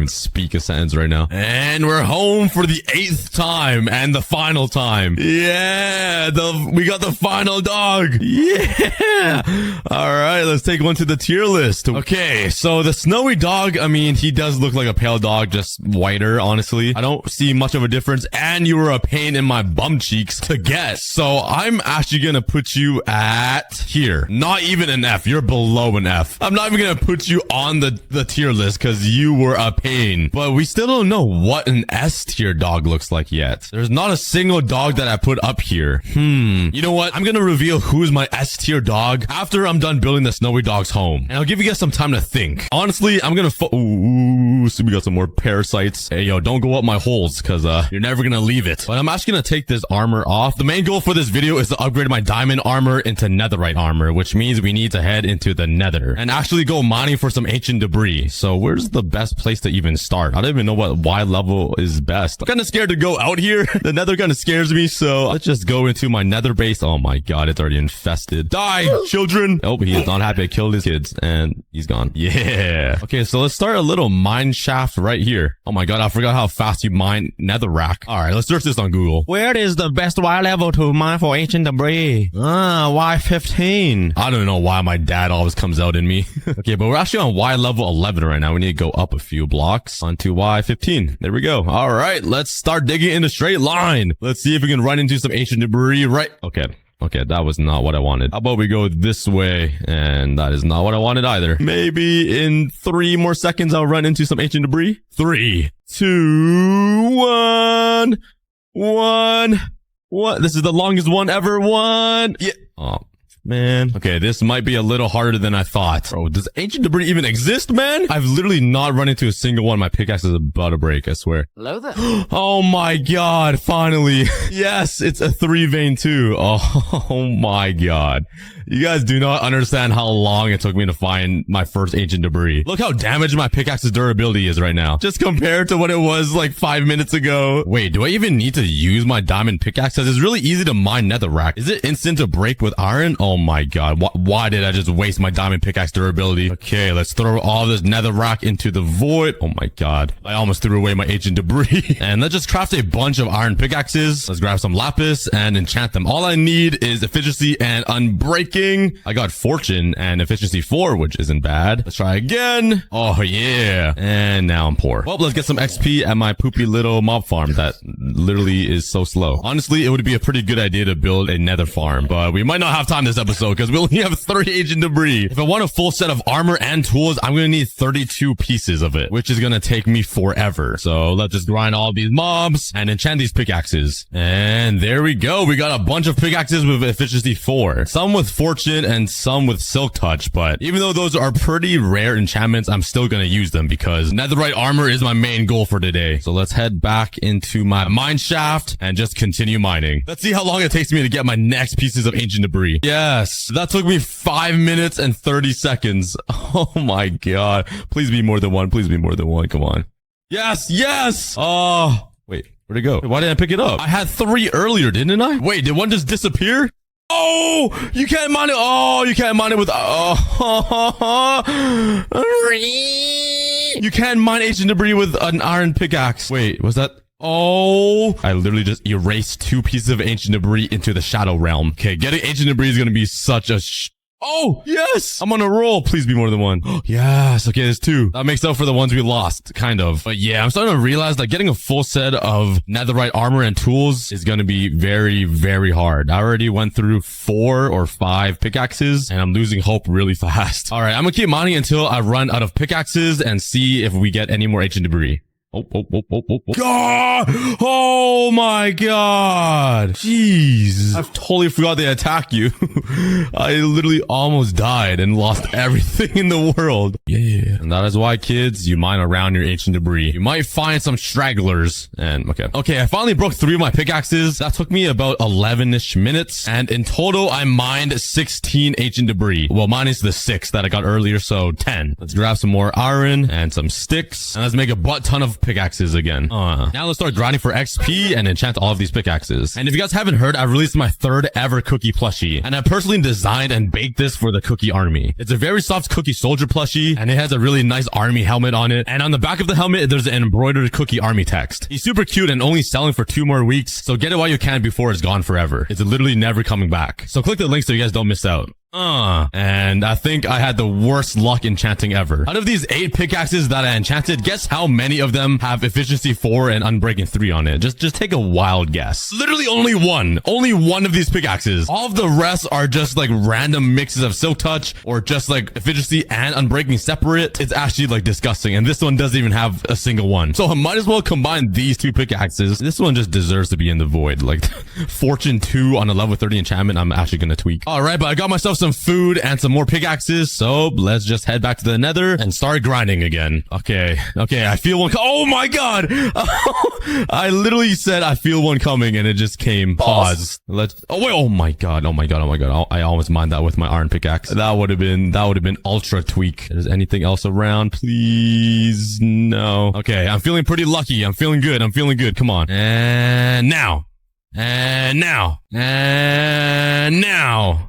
speak a sentence right now. And we're home for the 8th time and the final time. Yeah, we got the final dog. Yeah. All right, let's take one to the tier list. Okay, so the snowy dog, I mean, he does look like a pale dog, just whiter, honestly. I don't see much of a difference, and you were a pain in my bum cheeks to get. So I'm actually gonna put you at here. Not even an F. You're below an F. I'm not even gonna put you on the tier list because you were a pain. But we still don't know what an S tier dog looks like yet. There's not a single dog that I put up here. You know what? I'm gonna reveal who's my S tier dog after I'm done building the snowy dog's home. And I'll give you guys some time to think. Honestly, I'm gonna ooh, so we got some more parasites. Hey, yo, don't go up my holes because you're never gonna leave it. But I'm actually gonna take this armor off. The main goal for this video is to upgrade my diamond armor into netherite armor, which means we need to head into the nether and actually go mining for some ancient debris. So where's the best place to even start? I don't even know what Y level is best. I'm kind of scared to go out here. The nether kind of scares me, so let's just go into my nether base. Oh my god, it's already infested. Die, children! Oh, he is not happy. I killed his kids, and he's gone. Yeah. Okay, so let's start a little mine shaft right here. Oh my god, I forgot how fast you mine netherrack. Alright, let's search this on Google. Where is the best Y level to mine for ancient debris? Y15. I don't know why my dad always comes out in me. Okay, but we're actually on Y level 11 right now. We need to go up a few blocks onto Y15. There we go. Alright, let's start digging in a straight line. Let's see if we can run into some ancient debris right. Okay, that was not what I wanted. How about we go this way? And that is not what I wanted either. Maybe in 3 more seconds, I'll run into some ancient debris. 3, 2, 1. 1. What? This is the longest one ever. 1. Yeah. Oh, man. Okay, this might be a little harder than I thought. Bro, does ancient debris even exist, man? I've literally not run into a single one. My pickaxe is about to break, I swear. Hello there. Oh my god, finally. Yes, it's a 3 vein too. Oh my god. You guys do not understand how long it took me to find my first ancient debris. Look how damaged my pickaxe's durability is right now. Just compared to what it was like 5 minutes ago. Wait, do I even need to use my diamond pickaxe? Because it's really easy to mine netherrack. Is it instant to break with iron? Oh my god. Why did I just waste my diamond pickaxe durability? Okay, let's throw all this netherrack into the void. Oh my god. I almost threw away my ancient debris. And let's just craft a bunch of iron pickaxes. Let's grab some lapis and enchant them. All I need is efficiency and unbreaking. I got fortune and efficiency 4, which isn't bad. Let's try again. Oh yeah. And now I'm poor. Well, let's get some XP at my poopy little mob farm that literally is so slow. Honestly, it would be a pretty good idea to build a nether farm, but we might not have time this episode because we only have 30 ancient debris. If I want a full set of armor and tools, I'm going to need 32 pieces of it, which is going to take me forever. So let's just grind all these mobs and enchant these pickaxes. And there we go. We got a bunch of pickaxes with efficiency 4. Some with fortune and some with silk touch. But even though those are pretty rare enchantments, I'm still going to use them because netherite armor is my main goal for today. So let's head back into my mine shaft and just continue mining. Let's see how long it takes me to get my next pieces of ancient debris. Yes, that took me 5 minutes and 30 seconds. Oh my god. Please be more than one. Please be more than one. Come on. Yes, yes. Oh, wait, where'd it go? Why didn't I pick it up? I had 3 earlier, didn't I? Wait, did one just disappear? Oh, you can't mine it. Oh, you can't mine it with, you can't mine ancient debris with an iron pickaxe. Wait, was that? Oh, I literally just erased 2 pieces of ancient debris into the shadow realm. Okay, getting ancient debris is going to be such a oh, yes! I'm on a roll. Please be more than one. Yes. Okay, there's 2. That makes up for the ones we lost, kind of. But yeah, I'm starting to realize that getting a full set of netherite armor and tools is going to be very, very hard. I already went through 4 or 5 pickaxes, and I'm losing hope really fast. All right, I'm going to keep mining until I run out of pickaxes and see if we get any more ancient debris. Oh, God! Oh my god! Jeez. I've totally forgot they attack you. I literally almost died and lost everything in the world. Yeah. And that is why, kids, you mine around your ancient debris. You might find some stragglers. And, okay, I finally broke 3 of my pickaxes. That took me about 11-ish minutes. And in total, I mined 16 ancient debris. Well, minus the 6 that I got earlier, so 10. Let's grab some more iron and some sticks. And let's make a butt ton of pickaxes again. Now let's start grinding for XP and enchant all of these pickaxes. And if you guys haven't heard, I've released my 3rd ever cookie plushie. And I personally designed and baked this for the cookie army. It's a very soft cookie soldier plushie, and it has a really nice army helmet on it. And on the back of the helmet, there's an embroidered cookie army text. He's super cute and only selling for 2 more weeks, so get it while you can before it's gone forever. It's literally never coming back. So click the link so you guys don't miss out. And I think I had the worst luck enchanting ever. Out of these 8 pickaxes that I enchanted, guess how many of them have efficiency 4 and unbreaking 3 on it? Just take a wild guess. Literally only one of these pickaxes. All of the rest are just like random mixes of silk touch or just like efficiency and unbreaking separate. It's actually like disgusting. And this one doesn't even have a single one. So I might as well combine these 2 pickaxes. This one just deserves to be in the void. Like fortune 2 on a level 30 enchantment, I'm actually gonna tweak. All right, but I got myself some food and some more pickaxes, so let's just head back to the nether and start grinding again. Okay, I feel one. Oh my god! I literally said I feel one coming, and it just came. Pause. Let's. Oh wait! Oh my god! I almost mined that with my iron pickaxe. That would have been ultra tweak. Is anything else around? Please, no. Okay, I'm feeling pretty lucky. I'm feeling good. Come on. And now.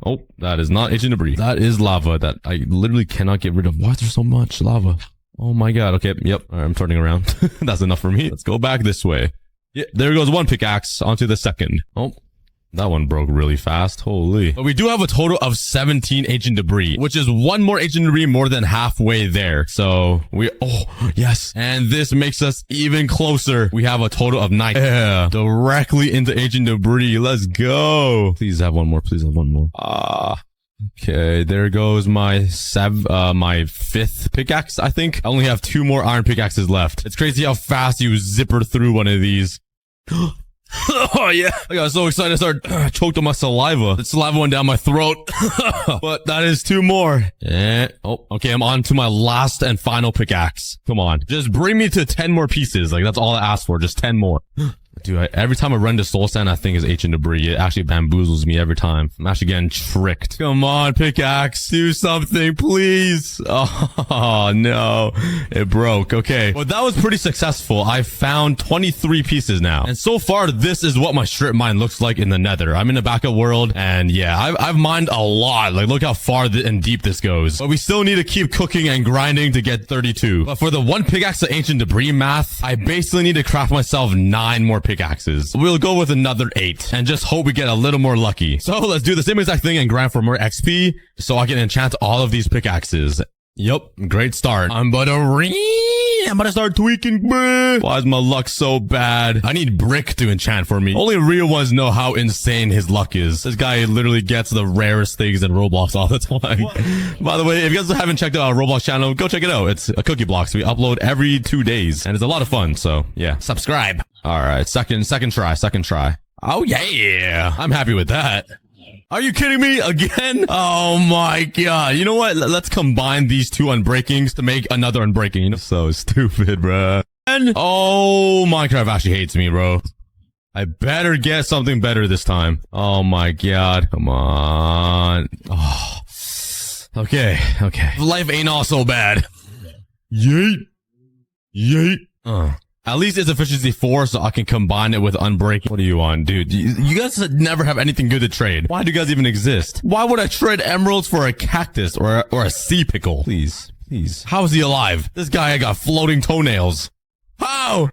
Oh, that is not ancient debris. That is lava that I literally cannot get rid of. Why is there so much lava? Oh my god. Okay, yep. All right, I'm turning around. That's enough for me. Let's go back this way. Yeah, there goes 1 pickaxe. Onto the 2nd. Oh. That one broke really fast. Holy. But we do have a total of 17 ancient debris, which is 1 more ancient debris more than halfway there. So oh, yes. And this makes us even closer. We have a total of 9. Yeah. Directly into ancient debris. Let's go. Please have one more. Okay, there goes my 5th pickaxe, I think. I only have 2 more iron pickaxes left. It's crazy how fast you zipper through one of these. Oh yeah, I got so excited I started choked on my saliva. The saliva went down my throat. But that is 2 more. Oh, okay, I'm on to my last and final pickaxe. Come on, just bring me to 10 more pieces. Like, that's all I asked for, just 10 more. Dude, every time I run to soul sand, I think is ancient debris. It actually bamboozles me every time. I'm actually getting tricked. Come on, pickaxe, do something, please. Oh, no. It broke. Okay. Well, that was pretty successful. I found 23 pieces now. And so far, this is what my strip mine looks like in the nether. I'm in the backup world, and yeah, I've mined a lot. Like, look how far and deep this goes. But we still need to keep cooking and grinding to get 32. But for the 1 pickaxe of ancient debris math, I basically need to craft myself 9 more pickaxes. We'll go with another 8 and just hope we get a little more lucky. So let's do the same exact thing and grind for more XP so I can enchant all of these pickaxes. Yep, great start. I'm but a I'm about to start tweaking, bruh. Why is my luck so bad? I need Brick to enchant for me. Only real ones know how insane his luck is. This guy literally gets the rarest things in Roblox all the time. By the way, if you guys haven't checked out our Roblox channel, go check it out. It's a Cookie Blocks. We upload every 2 days, and it's a lot of fun. So yeah, subscribe. All right, second try. Oh yeah, I'm happy with that. Are you kidding me again? Oh my god. You know what? Let's combine these two unbreakings to make another unbreaking. You know, so stupid, bro. And oh, Minecraft actually hates me, bro. I better get something better this time. Oh my god. Come on. Oh. Okay. Life ain't all so bad. Yeet. At least it's efficiency 4, so I can combine it with unbreaking. What do you want, dude? You guys never have anything good to trade. Why do you guys even exist? Why would I trade emeralds for a cactus or a sea pickle? Please. How is he alive? This guy got floating toenails. How?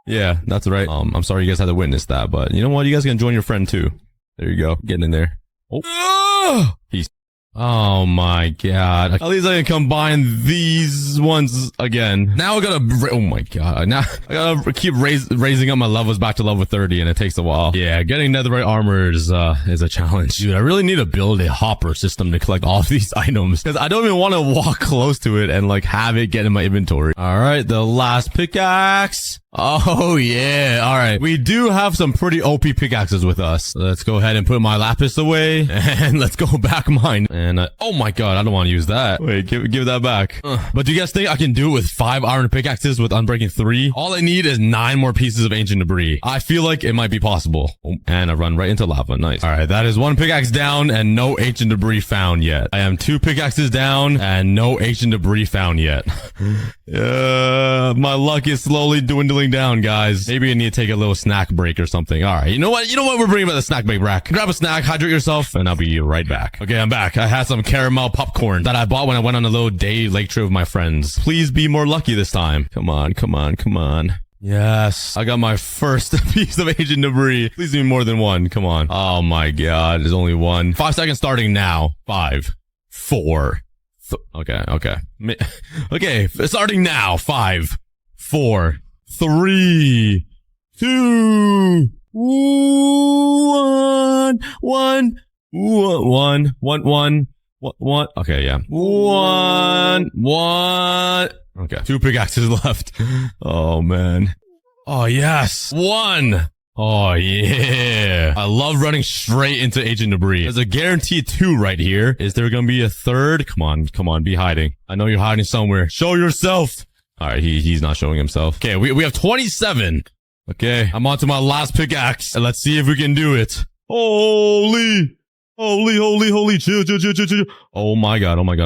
Yeah, that's right. I'm sorry you guys had to witness that, but you know what? You guys can join your friend too. There you go. Getting in there. Oh. Peace. Oh my god. At least I can combine these ones again. Now I gotta, oh my god. Now I gotta keep raising up my levels back to level 30 and it takes a while. Yeah, getting netherite armor is a challenge. Dude, I really need to build a hopper system to collect all of these items because I don't even want to walk close to it and like have it get in my inventory. All right, the last pickaxe. Oh yeah. All right. We do have some pretty OP pickaxes with us. Let's go ahead and put my lapis away and let's go back mine. And oh my god, I don't want to use that. Wait, give that back. But do you guys think I can do it with 5 iron pickaxes with unbreaking 3? All I need is 9 more pieces of ancient debris. I feel like it might be possible. Oh, and I run right into lava. Nice. All right, that is 1 pickaxe down and no ancient debris found yet. I am 2 pickaxes down and no ancient debris found yet. My luck is slowly dwindling down, guys. Maybe I need to take a little snack break or something. All right, you know what? We're bringing back the snack break. Grab a snack, hydrate yourself, and I'll be right back. Okay, I'm back. I had some caramel popcorn that I bought when I went on a little day lake trip with my friends. Please be more lucky this time. Come on. Yes, I got my first piece of ancient debris. Please be more than 1. Come on. Oh my god, there's only 1. 5 seconds starting now. 5, 4. Okay. Okay, starting now. 5, 4, 3, 2, 1. Okay, yeah. 1. Okay, 2 pickaxes left. Oh man. Oh yes. 1. Oh yeah. I love running straight into ancient debris. There's a guaranteed 2 right here. Is there gonna be a 3rd? Come on, be hiding. I know you're hiding somewhere. Show yourself. All right, he's not showing himself. Okay, we have 27. Okay, I'm on to my last pickaxe, and let's see if we can do it. Holy, chill. Oh my god. Oh my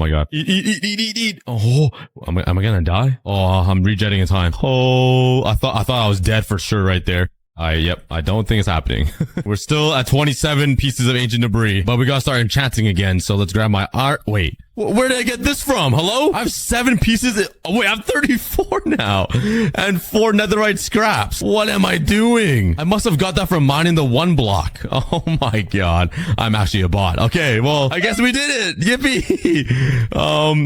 god. Eat. Oh, am I gonna die? Oh, I'm rejetting in time. Oh, I thought I was dead for sure right there. Yep, I don't think it's happening. We're still at 27 pieces of ancient debris, but we gotta start enchanting again. So let's grab my art. Wait, where did I get this from? Hello? I have 7 pieces. Oh wait, I have 34 now and 4 netherite scraps. What am I doing? I must have got that from mining the 1 block. Oh my god, I'm actually a bot. Okay, well, I guess we did it. Yippee.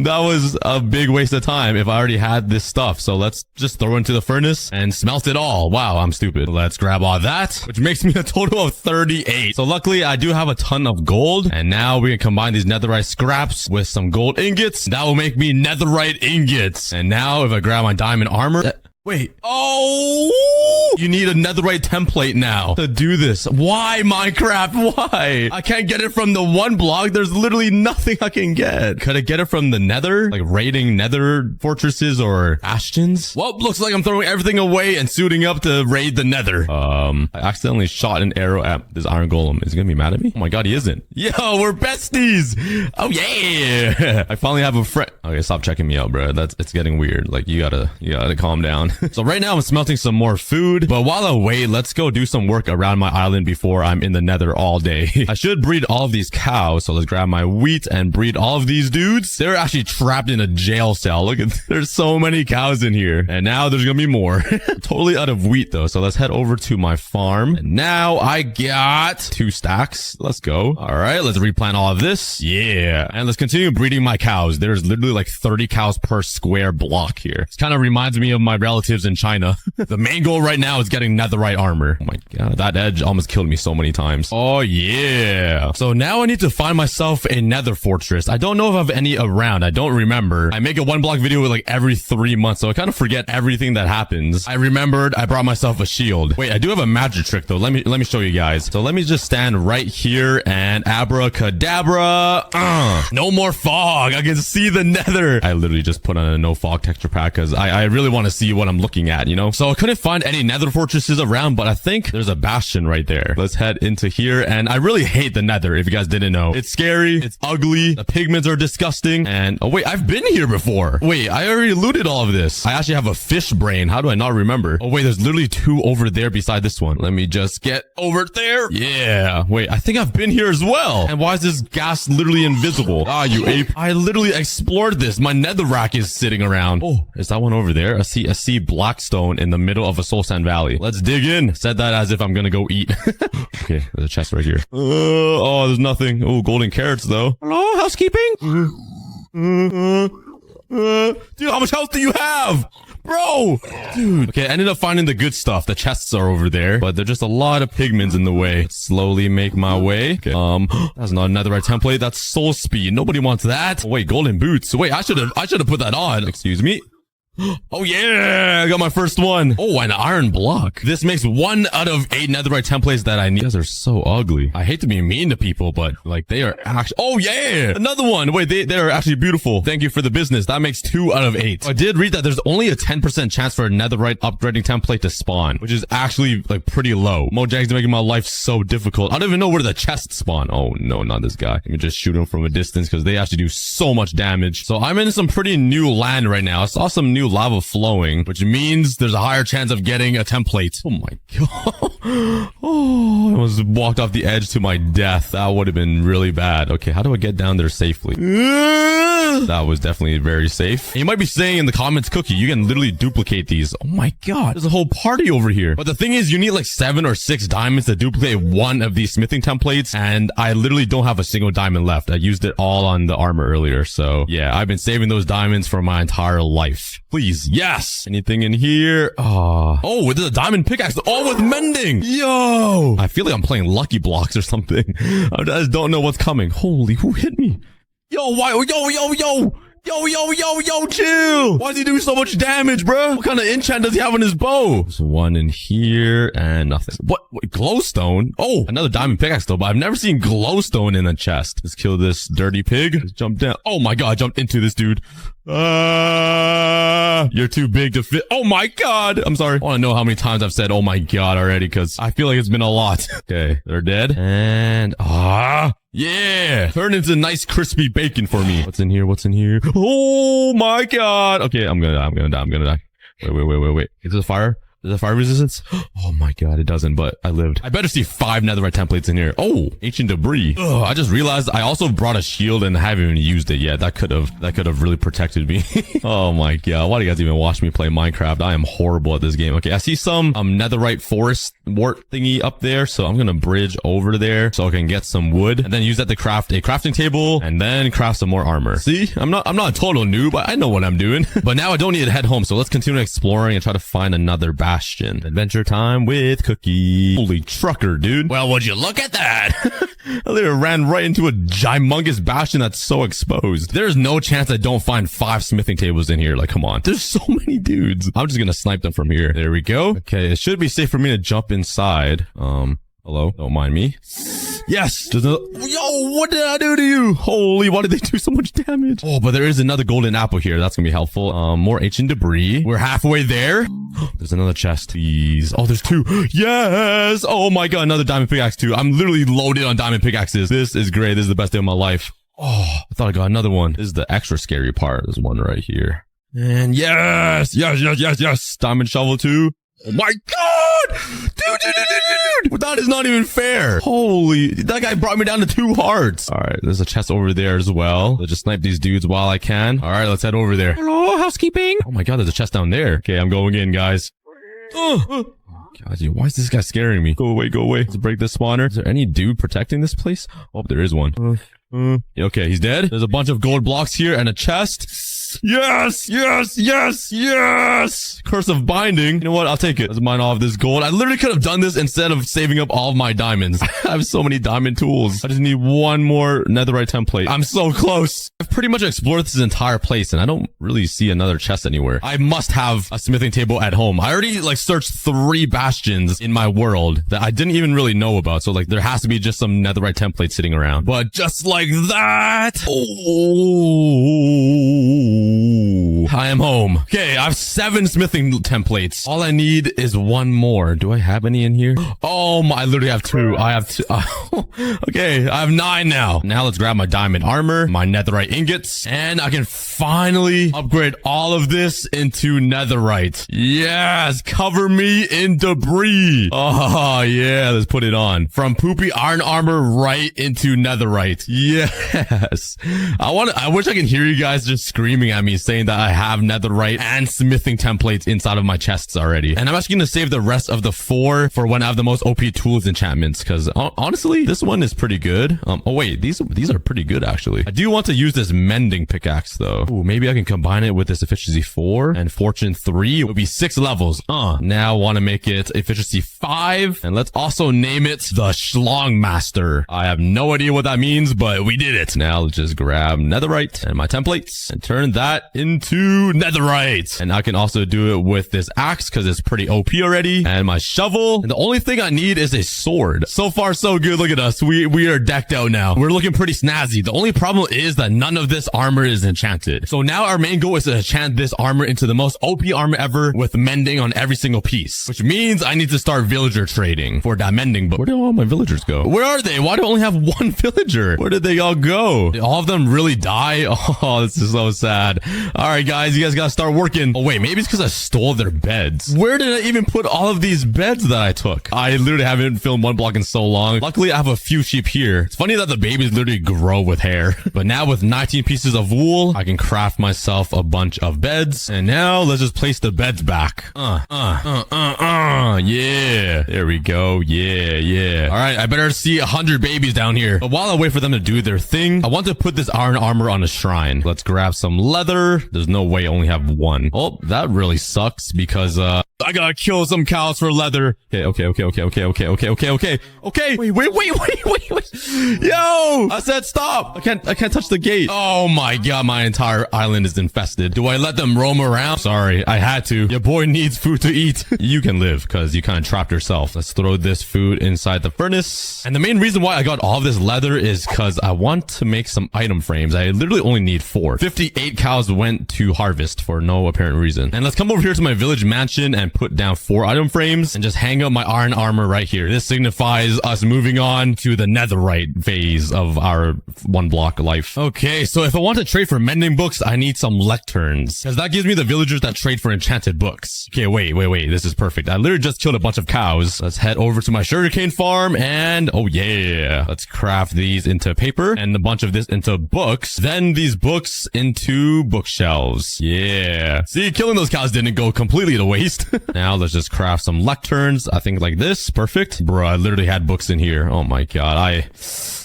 That was a big waste of time if I already had this stuff. So let's just throw it into the furnace and smelt it all. Wow, I'm stupid. Let's grab all that, which makes me a total of 38. So luckily I do have a ton of gold, and now we can combine these netherite scraps with some gold ingots. That will make me netherite ingots. And now if I grab my diamond armor, wait. Oh, you need a netherite template now to do this. Why, Minecraft? Why? I can't get it from the 1 block. There's literally nothing I can get. Could I get it from the nether? Like raiding nether fortresses or bastions? Well, looks like I'm throwing everything away and suiting up to raid the nether. I accidentally shot an arrow at this iron golem. Is he gonna be mad at me? Oh my god, he isn't. Yo, we're besties. Oh yeah. I finally have a friend. Okay, stop checking me out, bro. It's getting weird. Like you gotta calm down. So right now I'm smelting some more food, but while I wait, let's go do some work around my island before I'm in the nether all day. I should breed all of these cows, so let's grab my wheat and breed all of these dudes. They're actually trapped in a jail cell. Look at, there's so many cows in here, and now there's gonna be more. Totally out of wheat though, so let's head over to my farm. And now I got 2 stacks. Let's go. All right, let's replant all of this. Yeah, and let's continue breeding my cows. There's literally like 30 cows per square block here. This kind of reminds me of my relatives in China. The main goal right now is getting netherite armor. Oh my god, that edge almost killed me so many times. Oh yeah. So now I need to find myself a nether fortress. I don't know if I have any around. I don't remember. I make a 1 block video like every 3 months, so I kind of forget everything that happens. I remembered I brought myself a shield. Wait, I do have a magic trick though. Let me show you guys. So let me just stand right here and abracadabra. No more fog. I can see the nether. I literally just put on a no fog texture pack because I really want to see what I'm looking at, you know? So I couldn't find any nether fortresses around, but I think there's a bastion right there. Let's head into here. And I really hate the nether, if you guys didn't know. It's scary. It's ugly. The pigments are disgusting. And oh wait, I've been here before. Wait, I already looted all of this. I actually have a fish brain. How do I not remember? Oh wait, there's literally 2 over there beside this one. Let me just get over there. Yeah. Wait, I think I've been here as well. And why is this gas literally invisible? Ah, you ape. I literally explored this. My netherrack is sitting around. Oh, is that one over there? I see blackstone in the middle of a soul sand valley. Let's dig in. Said that as if I'm gonna go eat. Okay, there's a chest right here. Oh, there's nothing. Oh, golden carrots though. Hello, housekeeping? Dude, how much health do you have? Bro! Dude. Okay, I ended up finding the good stuff. The chests are over there, but there's just a lot of pigments in the way. Slowly make my way. Okay. That's not another right template. That's soul speed. Nobody wants that. Oh, wait, golden boots. Wait, I should have put that on. Excuse me. Oh yeah, I got my first one. Oh, an iron block. This makes 1 out of 8 netherite templates that I need. These are so ugly. I hate to be mean to people, but like they are actually, oh yeah, another one. Wait, they are actually beautiful. Thank you for the business. That makes 2 out of 8. I did read that there's only a 10% chance for a netherite upgrading template to spawn, which is actually like pretty low. Mojang's making my life so difficult. I don't even know where the chests spawn. Oh no, not this guy. Let me just shoot him from a distance because they actually do so much damage. So I'm in some pretty new land right now. I saw some new lava flowing, which means there's a higher chance of getting a template. Oh my god. Oh, I almost walked off the edge to my death. That would have been really bad. Okay, how do I get down there safely? That was definitely very safe. And you might be saying in the comments, Cookie, you can literally duplicate these. Oh my god, there's a whole party over here. But the thing is, you need like 7 or 6 diamonds to duplicate 1 of these smithing templates, and I literally don't have a single diamond left. I used it all on the armor earlier, so yeah, I've been saving those diamonds for my entire life. Please, yes! Anything in here? Oh, there's a diamond pickaxe. All with mending! Yo! I feel like I'm playing Lucky Blocks or something. I just don't know what's coming. Holy, who hit me? Yo, why? Yo, chill! Why is he doing so much damage, bro? What kind of enchant does he have on his bow? There's 1 in here and nothing. What? Wait, glowstone? Oh, another diamond pickaxe though, but I've never seen glowstone in a chest. Let's kill this dirty pig. Let's jump down. Oh my god, I jumped into this dude. You're too big to fit. Oh my god. I'm sorry. I want to know how many times I've said oh my god already, because I feel like it's been a lot. Okay, they're dead. And yeah, turn into nice crispy bacon for me. What's in here? What's in here? Oh my god. Okay, I'm gonna die. Wait. Is this a fire? Does it have fire resistance? Oh my god, it doesn't, but I lived. I better see 5 netherite templates in here. Oh, ancient debris. Ugh, I just realized I also brought a shield and haven't even used it yet. That could have really protected me. Oh my god, why do you guys even watch me play Minecraft? I am horrible at this game. Okay, I see some netherite forest wart thingy up there, so I'm gonna bridge over there so I can get some wood and then use that to craft a crafting table and then craft some more armor. See, I'm not a total noob. I know what I'm doing. But now I don't need to head home, so let's continue exploring and try to find another bastion. Adventure time with Cookie. Holy trucker, dude. Well, would you look at that? I literally ran right into a gymongous bastion that's so exposed. There's no chance I don't find 5 smithing tables in here. Like, come on. There's so many dudes. I'm just gonna snipe them from here. There we go. Okay, it should be safe for me to jump inside. Hello? Don't mind me. Yes! Yo, what did I do to you? Holy, why did they do so much damage? Oh, but there is another golden apple here. That's gonna be helpful. More ancient debris. We're halfway there. There's another chest. Please. Oh, there's 2. Yes! Oh my god, another diamond pickaxe too. I'm literally loaded on diamond pickaxes. This is great. This is the best day of my life. Oh, I thought I got another one. This is the extra scary part. There's one right here. And yes. Diamond shovel too. Oh my god! Dude. That is not even fair. Holy, that guy brought me down to 2 hearts. All right, there's a chest over there as well. Let's just snipe these dudes while I can. All right, let's head over there. Hello, housekeeping. Oh my god, there's a chest down there. Okay, I'm going in, guys. God, dude, why is this guy scaring me? Go away. Let's break this spawner. Is there any dude protecting this place? Oh, there is one. Okay, he's dead. There's a bunch of gold blocks here and a chest. Yes! Curse of binding. You know what? I'll take it. Let's mine all of this gold. I literally could have done this instead of saving up all of my diamonds. I have so many diamond tools. I just need one more netherite template. I'm so close. I've pretty much explored this entire place and I don't really see another chest anywhere. I must have a smithing table at home. I already searched 3 bastions in my world that I didn't even really know about. So there has to be just some netherite templates sitting around. But just like that. Oh. I am home. Okay, I have 7 smithing templates. All I need is 1 more. Do I have any in here? Oh my, I literally have 2. I have 2. Okay, I have 9 now. Now let's grab my diamond armor, my netherite ingots, and I can finally upgrade all of this into netherite. Yes, cover me in debris. Oh yeah, let's put it on. From poopy iron armor right into netherite. Yes. I wish I could hear you guys just screaming at me saying that I have netherite and smithing templates inside of my chests already. And I'm actually going to save the rest of the 4 for when I have the most OP tools enchantments, because honestly, this one is pretty good. Oh wait, these are pretty good actually. I do want to use this mending pickaxe though. Ooh, maybe I can combine it with this efficiency 4 and fortune 3. It would be 6 levels. Now I want to make it efficiency 5, and let's also name it the Schlong Master. I have no idea what that means, but we did it. Now let's just grab netherite and my templates and turn that into netherite. And I can also do it with this axe because it's pretty OP already, and my shovel. And the only thing I need is a sword. So far so good. Look at us. We are decked out now. We're looking pretty snazzy. The only problem is that none of this armor is enchanted. So now our main goal is to enchant this armor into the most OP armor ever with mending on every single piece, which means I need to start villager trading for that mending. But where did all my villagers go? Where are they? Why do I only have 1 villager? Where did they all go? Did all of them really die? Oh, this is so sad. All right, guys, you guys gotta start working. Oh wait, maybe it's because I stole their beds. Where did I even put all of these beds that I took? I literally haven't filmed one block in so long. Luckily, I have a few sheep here. It's funny that the babies literally grow with hair. But now with 19 pieces of wool, I can craft myself a bunch of beds. And now let's just place the beds back. Yeah. There we go. Yeah. All right, I better see 100 babies down here. But while I wait for them to do their thing, I want to put this iron armor on a shrine. Let's grab some leather. There's no way I only have 1. Oh, that really sucks because I gotta kill some cows for leather. Okay. Wait. Yo, I said stop. I can't touch the gate. Oh my god, my entire island is infested. Do I let them roam around? Sorry, I had to. Your boy needs food to eat. You can live because you kind of trapped yourself. Let's throw this food inside the furnace. And the main reason why I got all of this leather is because I want to make some item frames. I literally only need 4. 58 cows went to harvest for no apparent reason. And let's come over here to my village mansion and put down 4 item frames and just hang up my iron armor right here. This signifies us moving on to the netherite phase of our 1 block life. Okay, so if I want to trade for mending books, I need some lecterns because that gives me the villagers that trade for enchanted books. Okay, wait. This is perfect. I literally just killed a bunch of cows. Let's head over to my sugarcane farm and oh yeah, let's craft these into paper and a bunch of this into books. Then these books into bookshelves. Yeah. See, killing those cows didn't go completely to waste. Now let's just craft some lecterns. I think like this. Perfect. Bro, I literally had books in here. Oh my god.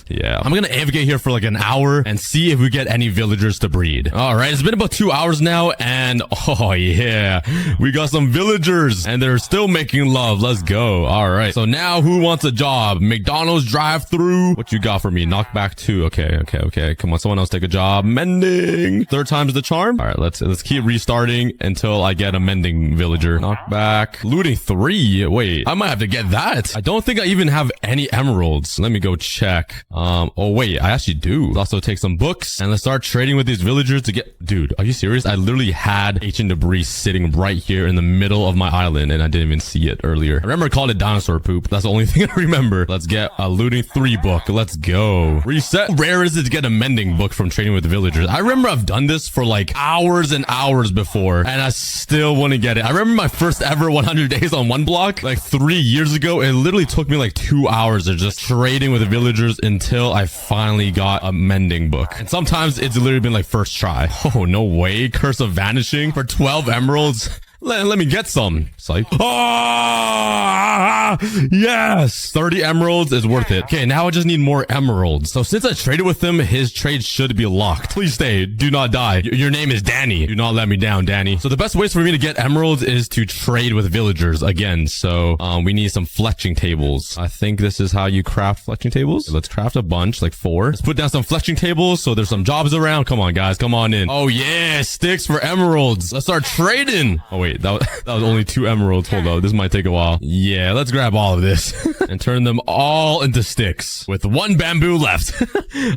Yeah, I'm gonna navigate here for like an hour and see if we get any villagers to breed. All right, it's been about 2 hours now, and oh yeah, we got some villagers, and they're still making love. Let's go. All right, so now who wants a job? McDonald's drive-through. What you got for me? Knockback 2. Okay. Come on, someone else take a job. Mending. 3rd time's the charm. All right, let's keep restarting until I get a mending villager. Knockback. Looting 3. Wait, I might have to get that. I don't think I even have any emeralds. Let me go check. Oh wait, I actually do. Let's also take some books and let's start trading with these villagers to get... Dude, are you serious? I literally had ancient debris sitting right here in the middle of my island and I didn't even see it earlier. I remember I called it dinosaur poop. That's the only thing I remember. Let's get a looting 3 book. Let's go. Reset. How rare is it to get a mending book from trading with villagers? I remember I've done this for like hours and hours before and I still wouldn't get it. I remember my first ever 100 days on one block like 3 years ago. It literally took me like 2 hours of just trading with the villagers until I finally got a mending book. And sometimes it's literally been like first try. Oh, no way. Curse of Vanishing for 12 emeralds. Let me get some. Psych. Ah, yes. 30 emeralds is worth it. Okay, now I just need more emeralds. So since I traded with him, his trade should be locked. Please stay. Do not die. Your name is Danny. Do not let me down, Danny. So the best ways for me to get emeralds is to trade with villagers again. So we need some fletching tables. I think this is how you craft fletching tables. Let's craft a bunch, like 4. Let's put down some fletching tables so there's some jobs around. Come on, guys. Come on in. Oh, yeah. Sticks for emeralds. Let's start trading. Oh, wait. That was only 2 emeralds. Hold up. This might take a while. Yeah, let's grab all of this and turn them all into sticks with 1 bamboo left.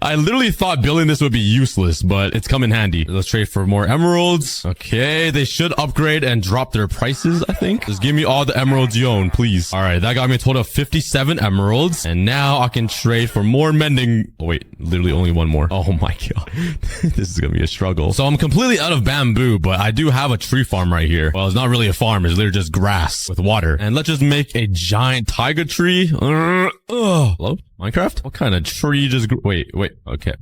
I literally thought building this would be useless, but it's come in handy. Let's trade for more emeralds. Okay, they should upgrade and drop their prices, I think. Just give me all the emeralds you own, please. All right, that got me a total of 57 emeralds. And now I can trade for more mending. Oh, wait, literally only 1 more. Oh my God. This is gonna be a struggle. So I'm completely out of bamboo, but I do have a tree farm right here. Well, it's not really a farm. It's literally just grass with water. And let's just make a giant tiger tree. Hello? Minecraft? What kind of tree just grew? Wait. Okay.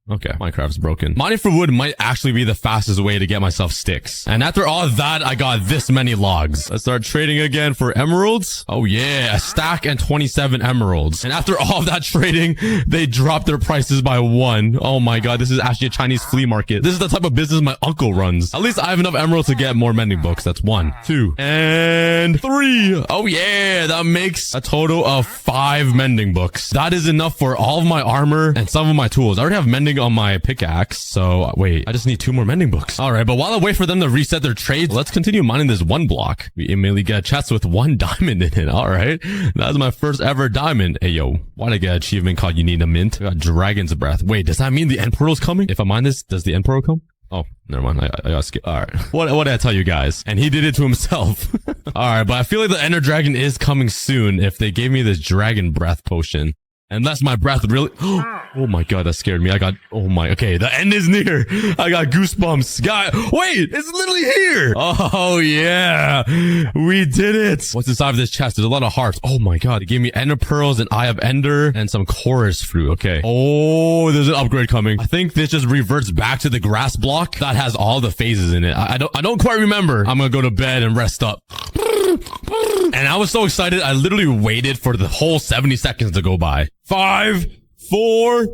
Okay, Minecraft's broken. Mining for wood might actually be the fastest way to get myself sticks. And after all that, I got this many logs. Let's start trading again for emeralds. Oh yeah, a stack and 27 emeralds. And after all of that trading, they dropped their prices by 1. Oh my God, this is actually a Chinese flea market. This is the type of business my uncle runs. At least I have enough emeralds to get more mending books. That's 1, 2, and 3. Oh yeah, that makes a total of 5 mending books. That is enough for all of my armor and some of my tools. I already have mending on my pickaxe, so wait, I just need 2 more mending books. All right, but while I wait for them to reset their trades, let's continue mining this 1 block. We immediately get a chest with 1 diamond in it. All right, that's my first ever diamond. Hey yo, why'd I get an achievement called you need a mint? I got dragon's breath. Wait, does that mean the end portal's coming? If I mine this, does the end portal come? Oh, never mind. I got skip. All right. What did I tell you guys? And he did it to himself. All right, but I feel like the ender dragon is coming soon if they gave me this dragon breath potion. Unless my breath really... Oh my God, that scared me. Okay, the end is near. I got goosebumps. Wait, it's literally here. Oh yeah, we did it. What's inside of this chest? There's a lot of hearts. Oh my God, it gave me ender pearls, an eye of ender, and some chorus fruit. Okay. Oh, there's an upgrade coming. I think this just reverts back to the grass block that has all the phases in it. I don't quite remember. I'm gonna go to bed and rest up. And I was so excited, I literally waited for the whole 70 seconds to go by. 5, 4,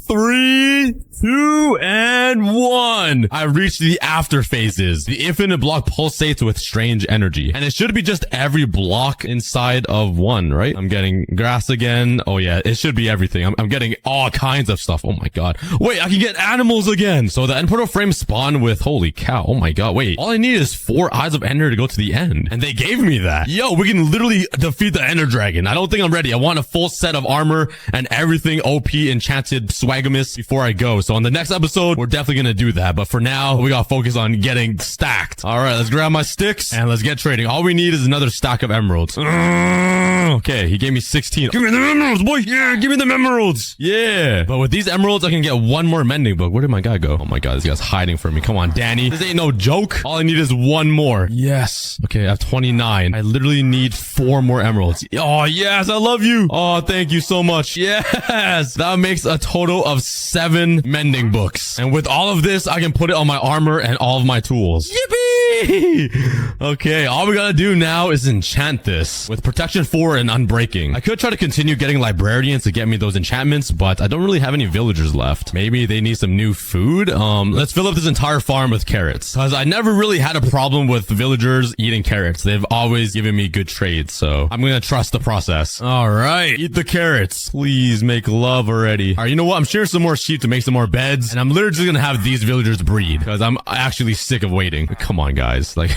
3, 2, and 1. I reached the after phases. The infinite block pulsates with strange energy. And it should be just every block inside of 1, right? I'm getting grass again. Oh yeah, it should be everything. I'm getting all kinds of stuff. Oh my God. Wait, I can get animals again. So the end portal frame spawned with, holy cow. Oh my God. Wait, all I need is 4 eyes of ender to go to the end. And they gave me that. Yo, we can literally defeat the ender dragon. I don't think I'm ready. I want a full set of armor and everything OP enchanted swagamus before I go. So on the next episode, we're definitely gonna do that. But for now, we gotta focus on getting stacked. All right, let's grab my sticks and let's get trading. All we need is another stack of emeralds. Okay, he gave me 16. Give me the emeralds, boy. Yeah, give me the emeralds. Yeah. But with these emeralds, I can get 1 more mending book. Where did my guy go? Oh my God, this guy's hiding from me. Come on, Danny. This ain't no joke. All I need is 1 more. Yes. Okay, I have 29. I literally need 4 more emeralds. Oh, yes. I love you. Oh, thank you so much. Yes. That makes a total of 7 mending books. And with all of this, I can put it on my armor and all of my tools. Yippee! Okay, all we gotta do now is enchant this with protection 4 and unbreaking. I could try to continue getting librarians to get me those enchantments, but I don't really have any villagers left. Maybe they need some new food. Let's fill up this entire farm with carrots, because I never really had a problem with villagers eating carrots. They've always given me good trades, so I'm gonna trust the process. All right, eat the carrots. Please make love already. All right, you know what? I'm sharing some more sheep to make some more beds, and I'm literally just gonna have these villagers breed, because I'm actually sick of waiting. Come on, guys. guys. Like,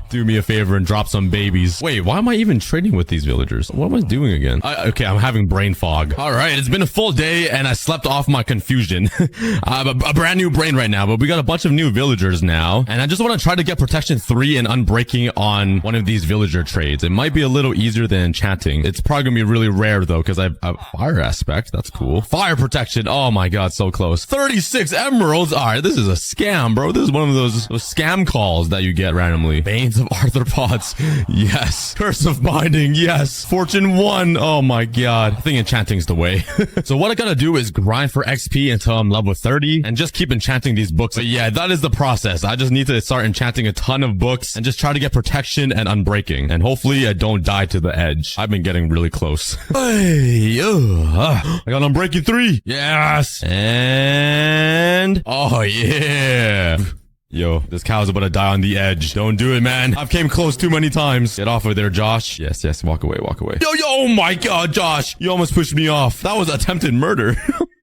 do me a favor and drop some babies. Wait, why am I even trading with these villagers? What am I doing again? Okay, I'm having brain fog. All right, it's been a full day and I slept off my confusion. I have a brand new brain right now, but we got a bunch of new villagers now. And I just want to try to get protection 3 and unbreaking on one of these villager trades. It might be a little easier than enchanting. It's probably gonna be really rare though, because I have fire aspect. That's cool. Fire protection. Oh my god, so close. 36 emeralds. All right, this is a scam, bro. This is one of those scam calls that you get randomly. Veins of arthropods. Yes. Curse of binding. Yes. Fortune 1. Oh my god. I think enchanting's the way. So what I gotta do is grind for XP until I'm level 30 and just keep enchanting these books. But yeah, that is the process. I just need to start enchanting a ton of books and just try to get protection and unbreaking. And hopefully I don't die to the edge. I've been getting really close. Hey, I got unbreaking 3. Yes. And oh yeah. Yo, this cow's about to die on the edge. Don't do it, man. I've came close too many times. Get off of there, Josh. Yes, yes. Walk away, walk away. Yo, oh my god, Josh. You almost pushed me off. That was attempted murder.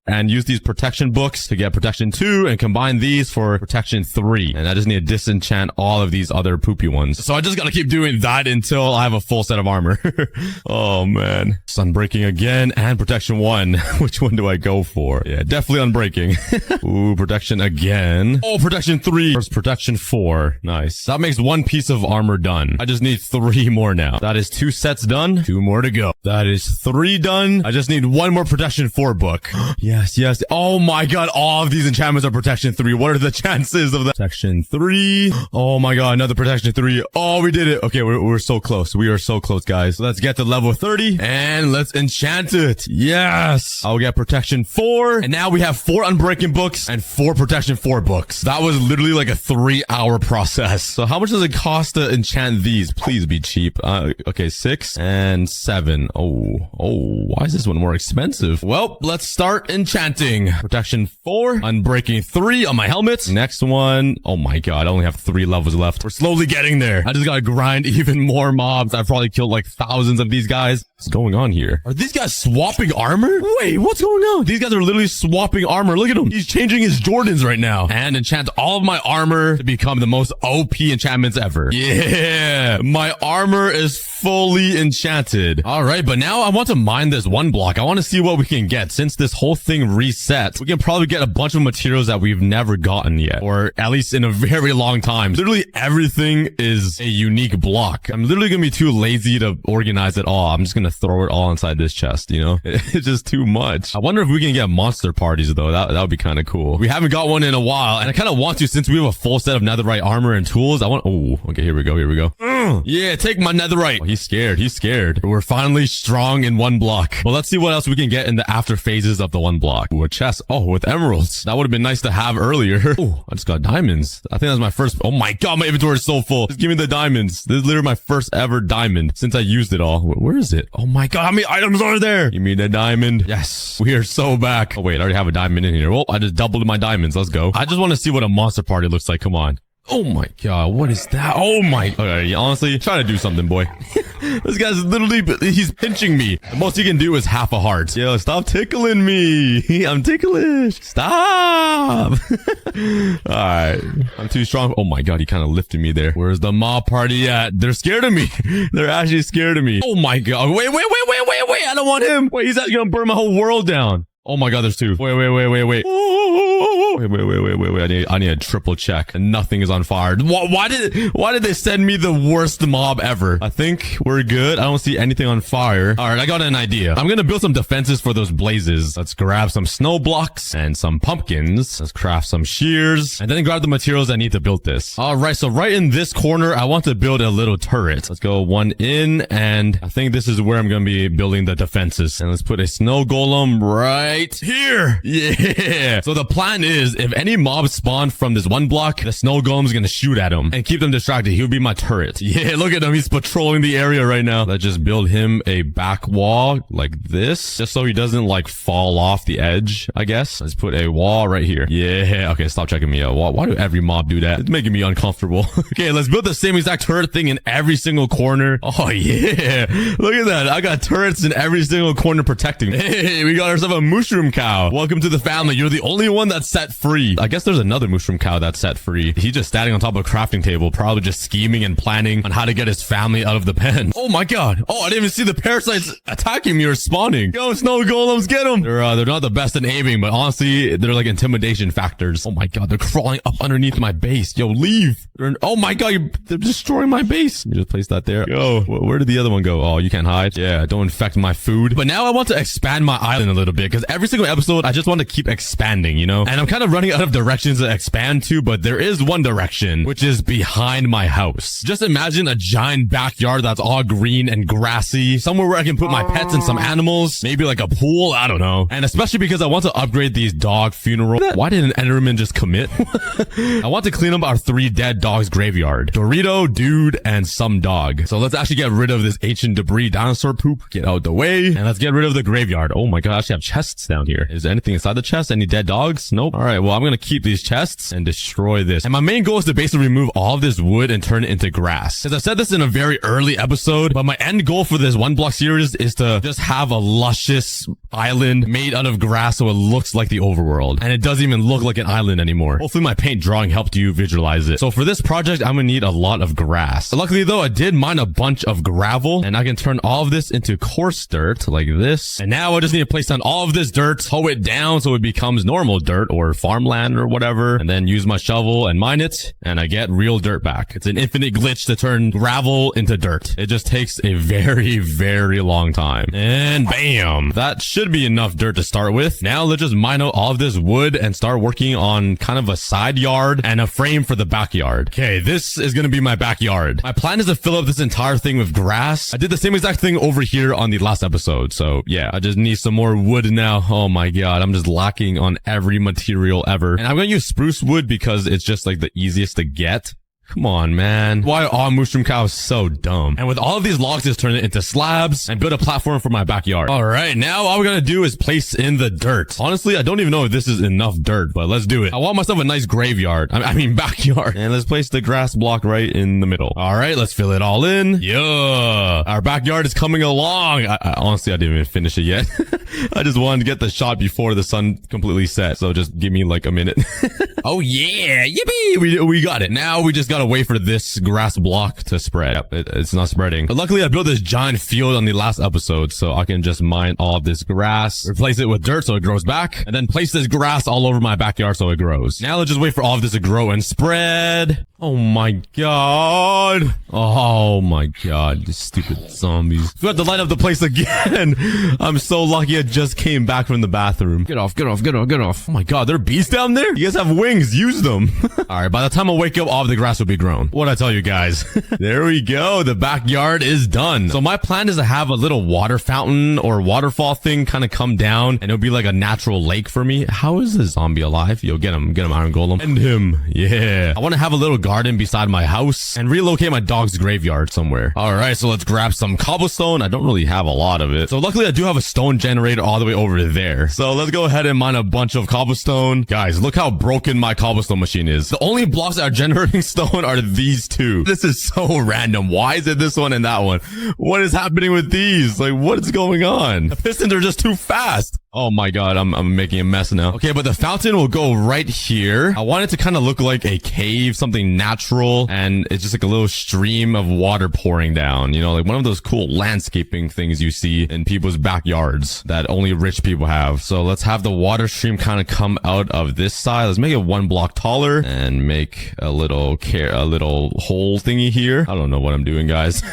And use these protection books to get protection 2 and combine these for protection 3. And I just need to disenchant all of these other poopy ones. So I just gotta keep doing that until I have a full set of armor. Oh man. Sunbreaking again and protection 1. Which one do I go for? Yeah, definitely unbreaking. Ooh, protection again. Oh, protection 3. First protection 4. Nice. That makes 1 piece of armor done. I just need 3 more now. That is 2 sets done. 2 more to go. That is 3 done. I just need 1 more protection 4 book. Yeah. Yes, yes. Oh my god, all of these enchantments are protection 3. What are the chances of that? Protection 3. Oh my god, another protection 3. Oh, we did it. Okay, we're so close. We are so close, guys. Let's get to level 30 and let's enchant it. Yes. I'll get protection 4. And now we have 4 unbreaking books and 4 protection 4 books. That was literally like a 3-hour process. So how much does it cost to enchant these? Please be cheap. Okay, 6 and 7. Oh, why is this one more expensive? Well, let's start enchanting. Protection 4, unbreaking 3 on my helmet. Next one. Oh my god, I only have 3 levels left. We're slowly getting there. I just gotta grind even more mobs. I've probably killed like thousands of these guys. What's going on here? Are these guys swapping armor? Wait, what's going on? These guys are literally swapping armor. Look at him. He's changing his Jordans right now. And enchant all of my armor to become the most OP enchantments ever. Yeah. My armor is fully enchanted. All right, but now I want to mine this 1 block. I want to see what we can get. Since this whole thing resets, we can probably get a bunch of materials that we've never gotten yet, or at least in a very long time. Literally everything is a unique block. I'm literally gonna be too lazy to organize it all. I'm just gonna throw it all inside this chest, you know? It's just too much. I wonder if we can get monster parties though. That would be kind of cool. We haven't got one in a while, and I kind of want to since we have a full set of netherite armor and tools. Oh, okay, here we go. Yeah, take my netherite. Oh, he's scared. He's scared. We're finally strong in 1 block. Well, let's see what else we can get in the after phases of the 1 block. Ooh, a chest. Oh, with emeralds. That would have been nice to have earlier. Oh, I just got diamonds. I think that's my first. Oh my god, my inventory is so full. Just give me the diamonds. This is literally my first ever diamond since I used it all. Where is it? Oh my god, how many items are there? Give me the diamond. Yes, we are so back. Oh wait, I already have a diamond in here. Well, I just doubled my diamonds. Let's go. I just want to see what a monster party looks like. Come on. Oh my god, what is that? Oh my. Okay, honestly, try to do something, boy. This guy's literally, he's pinching me. The most he can do is half a heart. Yo, stop tickling me. I'm ticklish. Stop. Alright, I'm too strong. Oh my god, he kind of lifted me there. Where's the mob party at? They're scared of me. They're actually scared of me. Oh my god. Wait. I don't want him. Wait, he's actually gonna burn my whole world down. Oh my god, there's 2. Wait. Wait. I need a triple check. And nothing is on fire. Why did they send me the worst mob ever? I think we're good. I don't see anything on fire. All right, I got an idea. I'm gonna build some defenses for those blazes. Let's grab some snow blocks and some pumpkins. Let's craft some shears and then grab the materials I need to build this. All right, so right in this corner, I want to build a little turret. Let's go 1 in, and I think this is where I'm gonna be building the defenses. And let's put a snow golem right here. Yeah. So the plan is if any mobs spawn from this 1 block, the snow golem's gonna shoot at him and keep them distracted. He'll be my turret. Yeah, look at him. He's patrolling the area right now. Let's just build him a back wall like this, just so he doesn't like fall off the edge, I guess. Let's put a wall right here. Yeah. Okay, stop checking me out. Why do every mob do that? It's making me uncomfortable. Okay, let's build the same exact turret thing in every single corner. Oh yeah. Look at that. I got turrets in every single corner protecting me. Hey, we got ourselves a mushroom cow. Welcome to the family. You're the only one that set set free. I guess there's another mushroom cow that's set free. He's just standing on top of a crafting table, probably just scheming and planning on how to get his family out of the pen. Oh my god. Oh, I didn't even see the parasites attacking me or spawning. Go, snow golems, get them. They're not the best in aiming, but honestly, they're like intimidation factors. Oh my god, they're crawling up underneath my base. Yo, leave. Oh my god, they're destroying my base. Let me just place that there. Yo, where did the other one go? Oh, you can't hide. Yeah, don't infect my food. But now I want to expand my island a little bit, because every single episode, I just want to keep expanding, you know? And I'm kind of running out of directions to expand to, but there is one direction, which is behind my house. Just imagine a giant backyard that's all green and grassy, somewhere where I can put my pets and some animals, maybe like a pool, I don't know. And especially because I want to upgrade these dog funeral. Why did an Enderman just commit? I want to clean up our 3 dead dogs graveyard. Dorito, dude, and some dog. So let's actually get rid of this ancient debris dinosaur poop. Get out the way. And let's get rid of the graveyard. Oh my god, I actually have chests down here. Is there anything inside the chest? Any dead dogs? Nope. Alright, well, I'm gonna keep these chests and destroy this. And my main goal is to basically remove all of this wood and turn it into grass. Because I said this in a very early episode, but my end goal for this 1 block series is to just have a luscious island made out of grass so it looks like the overworld. And it doesn't even look like an island anymore. Hopefully my paint drawing helped you visualize it. So for this project, I'm gonna need a lot of grass. Luckily though, I did mine a bunch of gravel, and I can turn all of this into coarse dirt like this. And now I just need to place down all of this dirt, hoe it down so it becomes normal dirt or farmland or whatever, and then use my shovel and mine it, and I get real dirt back. It's an infinite glitch to turn gravel into dirt. It just takes a very, very long time. And bam! That should be enough dirt to start with. Now let's just mine out all of this wood and start working on kind of a side yard and a frame for the backyard. Okay, this is gonna be my backyard. My plan is to fill up this entire thing with grass. I did the same exact thing over here on the last episode. So yeah, I just need some more wood now. Oh my god, I'm just lacking on every material ever. And I'm gonna use spruce wood because it's just like the easiest to get. Come on, man. Why are all mushroom cows so dumb? And with all of these logs, just turn it into slabs and build a platform for my backyard. All right, now all we're gonna do is place in the dirt. Honestly, I don't even know if this is enough dirt, but let's do it. I want myself a nice graveyard. I mean, backyard. And let's place the grass block right in the middle. All right, let's fill it all in. Yeah. Our backyard is coming along. Honestly, I didn't even finish it yet. I just wanted to get the shot before the sun completely set. So just give me like a minute. Oh yeah, yippee! We got it. Now we just gotta wait for this grass block to spread. Yep, it's not spreading. But luckily I built this giant field on the last episode, so I can just mine all of this grass, replace it with dirt so it grows back, and then place this grass all over my backyard so it grows. Now let's just wait for all of this to grow and spread. Oh my god. Oh my god, these stupid zombies. We have to light up the place again. I'm so lucky I just came back from the bathroom. Get off, get off, get off, get off. Oh my god, there are bees down there? You guys have wings, use them. Alright, by the time I wake up, all of the grass will be grown. What'd I tell you guys? There we go, the backyard is done. So my plan is to have a little water fountain or waterfall thing kind of come down, and it'll be like a natural lake for me. How is this zombie alive? Yo, get him, Iron Golem. End him. Yeah. I want to have a little garden beside my house and relocate my dog's graveyard somewhere. All right, so let's grab some cobblestone. I don't really have a lot of it. So luckily I do have a stone generator all the way over there. So let's go ahead and mine a bunch of cobblestone. Guys, look how broken my cobblestone machine is. The only blocks that are generating stone are these two. This is so random. Why is it this one and that one? What is happening with these? Like, what is going on? The pistons are just too fast. Oh my god, I'm making a mess now. Okay, but the fountain will go right here. I want it to kind of look like a cave, something natural, and it's just like a little stream of water pouring down. You know, like one of those cool landscaping things you see in people's backyards that only rich people have. So let's have the water stream kind of come out of this side. Let's make it 1 block taller and make a little hole thingy here. I don't know what I'm doing, guys.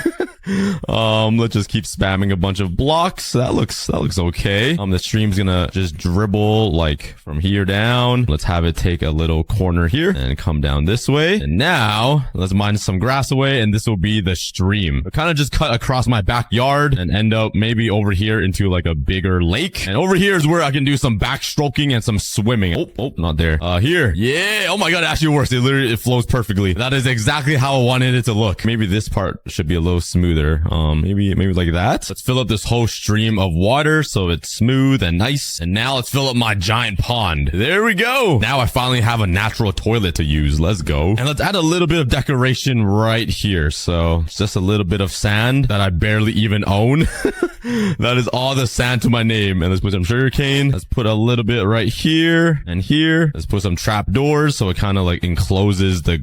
Let's just keep spamming a bunch of blocks. That looks okay. The stream's gonna just dribble like from here down. Let's have it take a little corner here and come down this way. And now let's mine some grass away, and this will be the stream. I'll kind of just cut across my backyard and end up maybe over here into like a bigger lake. And over here is where I can do some backstroking and some swimming. Oh, not there. Here. Yeah. Oh my god, it actually works. It flows perfectly. That is exactly how I wanted it to look. Maybe this part should be a little smoother. Maybe like that. Let's fill up this whole stream of water so it's smooth and nice. And now let's fill up my giant pond. There we go. Now I finally have a natural toilet to use. Let's go. And let's add a little bit of decoration right here. So it's just a little bit of sand that I barely even own. That is all the sand to my name. And let's put some sugar cane. Let's put a little bit right here and here. Let's put some trap doors so it kind of like encloses the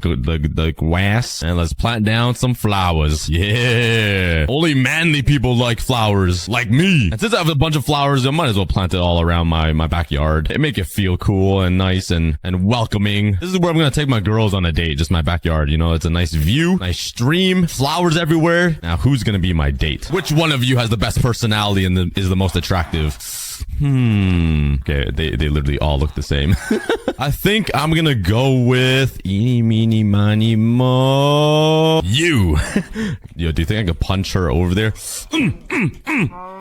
grass. And let's plant down some flowers. Yeah. Only manly people like flowers, like me. And since I have a bunch of flowers, I might as well plant it all around my backyard. It make it feel cool and nice and welcoming. This is where I'm gonna take my girls on a date. Just my backyard. You know, it's a nice view, nice stream, flowers everywhere. Now, who's gonna be my date? Which one of you has the best personality and is the most attractive? Okay, they literally all look the same. I think I'm gonna go with eeny, meeny, miny, mo. You. Yo, do you think I could punch her over there?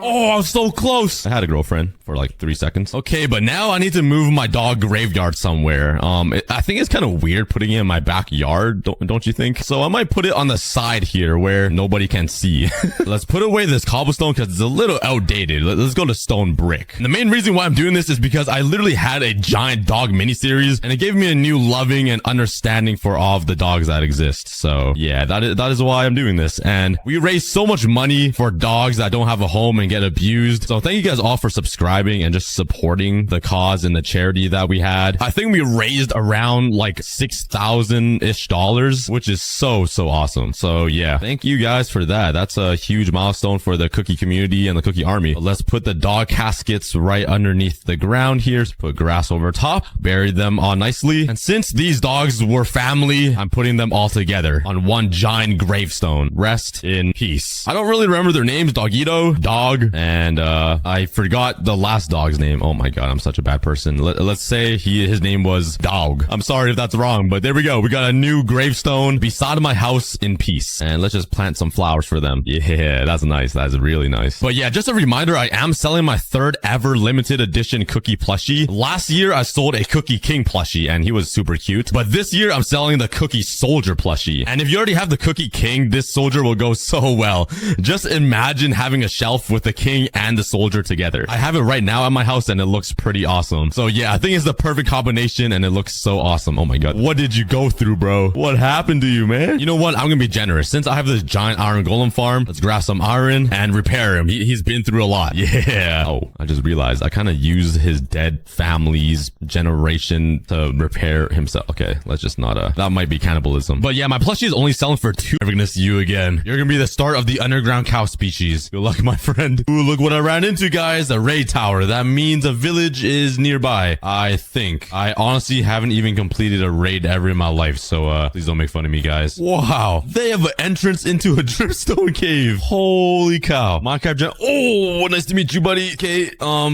Oh, I'm so close. I had a girlfriend for like 3 seconds. Okay, but now I need to move my dog graveyard somewhere. I think it's kind of weird putting it in my backyard, don't you think? So I might put it on the side here where nobody can see. Let's put away this cobblestone because it's a little outdated. Let's go to stone brick. And the main reason why I'm doing this is because I literally had a giant dog miniseries and it gave me a new loving and understanding for all of the dogs that exist. So yeah, that is why I'm doing this. And we raise so much money for dogs that don't have a home and get abused. So thank you guys all for subscribing and just supporting the cause and the charity that we had. I think we raised around like $6,000-ish, which is so awesome. So yeah, thank you guys for that. That's a huge milestone for the cookie community and the cookie army. But let's put the dog caskets right underneath the ground here. So put grass over top, bury them all nicely. And since these dogs were family, I'm putting them all together on one giant gravestone. Rest in peace. I don't really remember their names. Dogito, Dog, and I forgot the last dog's name. Oh my god, I'm such a bad person. Let's say his name was Dog. I'm sorry if that's wrong, but there we go. We got a new gravestone beside my house in peace. And let's just plant some flowers for them. Yeah, that's nice. That's really nice. But yeah, just a reminder, I am selling my third ever limited edition cookie plushie. Last year, I sold a Cookie King plushie, and he was super cute. But this year, I'm selling the Cookie Soldier plushie. And if you already have the Cookie King, this soldier will go so well. Just imagine having a shelf with the king and the soldier together. I have it right now at my house, and it looks pretty awesome. So yeah, I think it's the perfect combination, and it looks so awesome. Oh my god. What did you go through, bro? What happened to you, man? You know what? I'm gonna be generous. Since I have this giant iron golem farm, let's grab some iron and repair him. He's been through a lot. Yeah. Oh, I just realized I kind of used his dead family's generation to repair himself. Okay, let's just not, that might be cannibalism. But yeah, my plushie is only selling for 2. Never gonna see you again. You're gonna be the start of the underground cow species. Good luck, my friend. Ooh, look what I ran into, guys. A raid tower. That means a village is nearby. I think. I honestly haven't even completed a raid ever in my life, so please don't make fun of me, guys. Wow. They have an entrance into a dripstone cave. Holy cow. Minecraft gen. Oh, nice to meet you, buddy. Okay,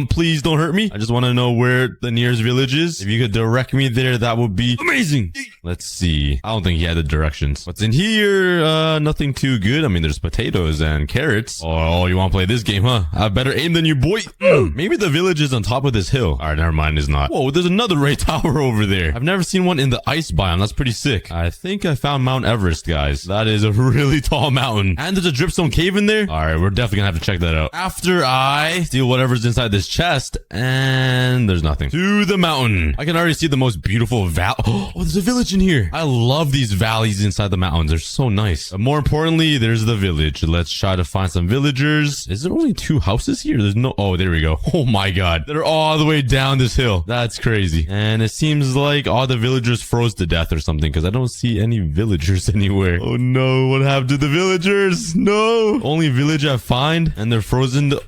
please don't hurt me. I just want to know where the nearest village is. If you could direct me there, that would be amazing. Let's see. I don't think he had the directions. What's in here? Nothing too good. I mean, there's potatoes and carrots. Oh, you want to play this game, huh? I have better aim than you, boy. Maybe the village is on top of this hill. All right, never mind. It's not. Whoa, there's another raid tower over there. I've never seen one in the ice biome. That's pretty sick. I think I found Mount Everest, guys. That is a really tall mountain. And there's a dripstone cave in there. All right, we're definitely gonna have to check that out after I steal whatever's inside this chest. And there's nothing. To the mountain. I can already see the most beautiful valley. Oh, there's a village in here. I love these valleys inside the mountains. They're so nice. But more importantly, there's the village. Let's try to find some villagers. Is there only 2 houses here? There's no... Oh, there we go. Oh my god. They're all the way down this hill. That's crazy. And it seems like all the villagers froze to death or something because I don't see any villagers anywhere. Oh no. What happened to the villagers? No. Only village I find and they're frozen to...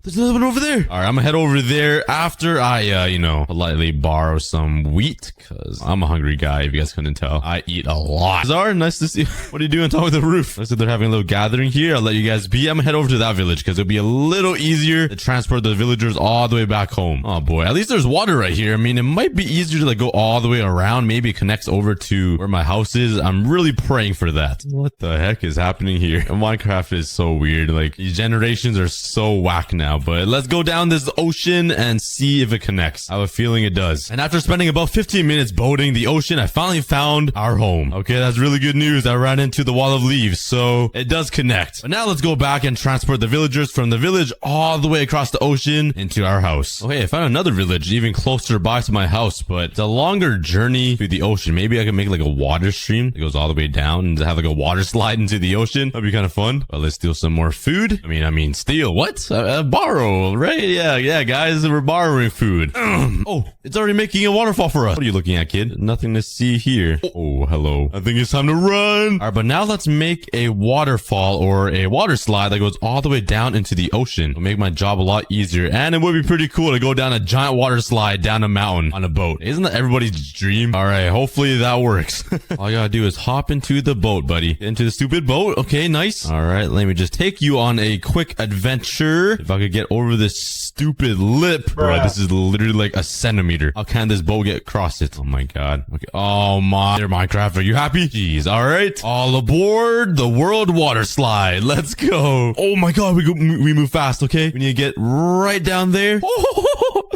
There's another one over there. All right, I'm gonna head over there after I, politely borrow some wheat because I'm a hungry guy. If you guys couldn't tell, I eat a lot. Zara, nice to see you. What are you doing on top of the roof? Looks like they're having a little gathering here. I'll let you guys be. I'm gonna head over to that village because it'll be a little easier to transport the villagers all the way back home. Oh boy, at least there's water right here. I mean, it might be easier to like go all the way around. Maybe it connects over to where my house is. I'm really praying for that. What the heck is happening here? Minecraft is so weird. Like these generations are so wacky. back now, but let's go down this ocean and see if it connects. I have a feeling it does. And after spending about 15 minutes boating the ocean, I finally found our home. Okay, that's really good news. I ran into the wall of leaves, so it does connect. But now let's go back and transport the villagers from the village all the way across the ocean into our house. Okay, I found another village even closer by to my house, but it's a longer journey through the ocean. Maybe I can make like a water stream that goes all the way down and have like a water slide into the ocean. That'd be kind of fun. But let's steal some more food. I mean, steal. What? Borrow, right? Yeah, guys, we're borrowing food. Oh, it's already making a waterfall for us. What are you looking at, kid? Nothing to see here. Oh, hello. I think it's time to run. All right, but now let's make a waterfall or a water slide that goes all the way down into the ocean. It'll make my job a lot easier, and it would be pretty cool to go down a giant water slide down a mountain on a boat. Isn't that everybody's dream? All right, hopefully that works. All you gotta do is hop into the boat, buddy. Get into the stupid boat. Okay, nice. All right, let me just take you on a quick adventure. If I could get over this stupid lip. Bro, this is literally like a centimeter. How can this boat get across it? Oh my god. Okay. Oh my. There, Minecraft. Are you happy? Jeez. All right. All aboard the world water slide. Let's go. Oh my god. We move fast. Okay. We need to get right down there. Oh,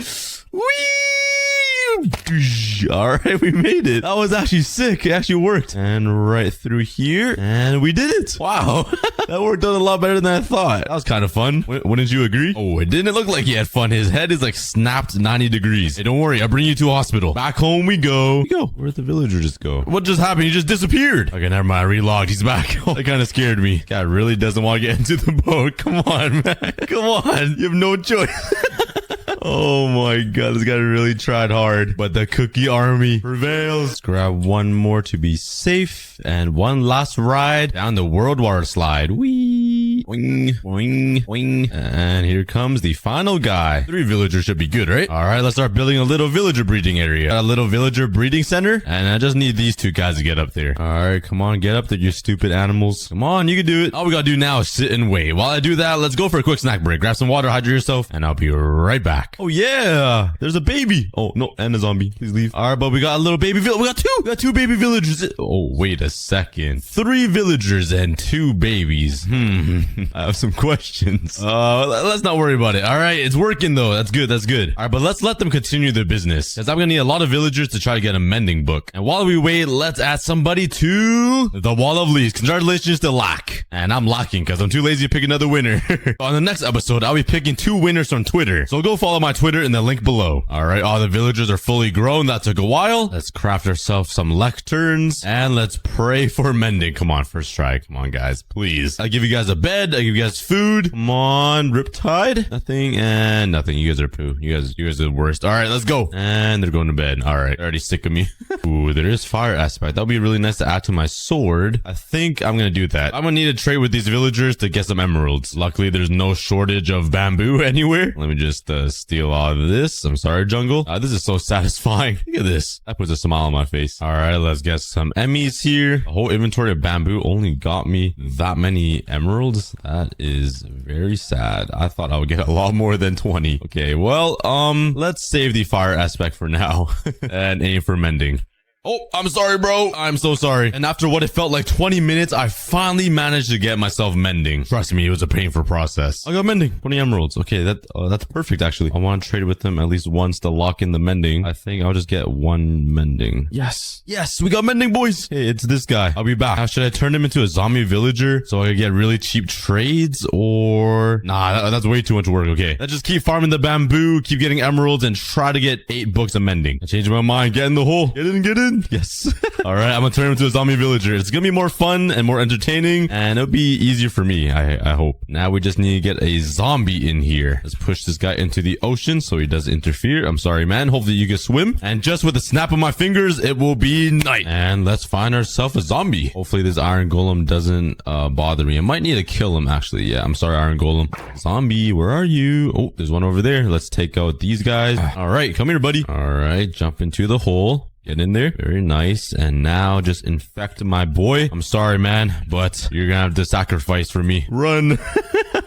whee! All right, we made it. That was actually sick. It actually worked. And right through here. And we did it. Wow. That worked out a lot better than I thought. That was kind of fun. Wouldn't you agree? Oh, it didn't look like he had fun. His head is like snapped 90 degrees. Hey, don't worry. I'll bring you to a hospital. Back home we go. Where'd the villager just go? What just happened? He just disappeared. Okay, never mind. I relogged. He's back. Oh, that kind of scared me. Guy really doesn't want to get into the boat. Come on, man. Come on. You have no choice. Oh my god, this guy really tried hard. But the cookie army prevails. Let's grab one more to be safe. And one last ride down the world water slide. Whee! Wing, wing, wing. And here comes the final guy. 3 villagers should be good, right? Alright, let's start building a little villager breeding area. Got a little villager breeding center. And I just need these 2 guys to get up there. Alright, come on, get up there, you stupid animals. Come on, you can do it. All we gotta do now is sit and wait. While I do that, let's go for a quick snack break. Grab some water, hydrate yourself, and I'll be right back. Oh yeah, there's a baby. Oh no, and a zombie. Please leave. All right, but we got a little baby village. We got 2 baby villagers. Oh, wait a second. 3 villagers and 2 babies. I have some questions. Let's not worry about it. All right, it's working though. That's good. All right, but let's let them continue their business, because I'm gonna need a lot of villagers to try to get a mending book. And while we wait, let's add somebody to the wall of leaves. Congratulations to Lack. And I'm lacking because I'm too lazy to pick another winner. On the next episode, I'll be picking 2 winners from Twitter. So go follow my Twitter in the link below. All right, all the villagers are fully grown. That took a while. Let's craft ourselves some lecterns and let's pray for mending. Come on, first try. Come on, guys, please. I'll give you guys a bed. I'll give you guys food. Come on, Riptide. Nothing and nothing. You guys are poo. You guys are the worst. All right, let's go. And they're going to bed. All right, they're already sick of me. Ooh, there is fire aspect. That'll be really nice to add to my sword. I think I'm gonna do that. I'm gonna need to trade with these villagers to get some emeralds. Luckily, there's no shortage of bamboo anywhere. Let me just steal all of this. I'm sorry, jungle. This is so satisfying. Look at this. That puts a smile on my face. All right, let's get some Emmys here. A whole inventory of bamboo only got me that many emeralds. That is very sad. I thought I would get a lot more than 20. Okay, well, let's save the fire aspect for now and aim for mending. Oh, I'm sorry, bro. I'm so sorry. And after what it felt like 20 minutes, I finally managed to get myself mending. Trust me, it was a painful process. I got mending. 20 emeralds. Okay, that's perfect, actually. I want to trade with them at least once to lock in the mending. I think I'll just get 1 mending. Yes. Yes, we got mending, boys. Hey, it's this guy. I'll be back. Now, should I turn him into a zombie villager so I can get really cheap trades? Or... Nah, that's way too much work. Okay, let's just keep farming the bamboo, keep getting emeralds, and try to get 8 books of mending. I changed my mind. Get in the hole. Get in, get in. Yes. All right, I'm gonna turn him into a zombie villager. It's gonna be more fun and more entertaining, and it'll be easier for me, I hope. Now we just need to get a zombie in here. Let's push this guy into the ocean so he doesn't interfere. I'm sorry, man. Hopefully you can swim. And just with a snap of my fingers, it will be night. And let's find ourselves a zombie. Hopefully this iron golem doesn't bother me. I might need to kill him, actually. Yeah, I'm sorry, iron golem. Zombie, where are you? Oh, there's one over there. Let's take out these guys. All right, come here, buddy. All right, jump into the hole. Get in there. Very nice. And now just infect my boy. I'm sorry, man, but you're gonna have to sacrifice for me. Run.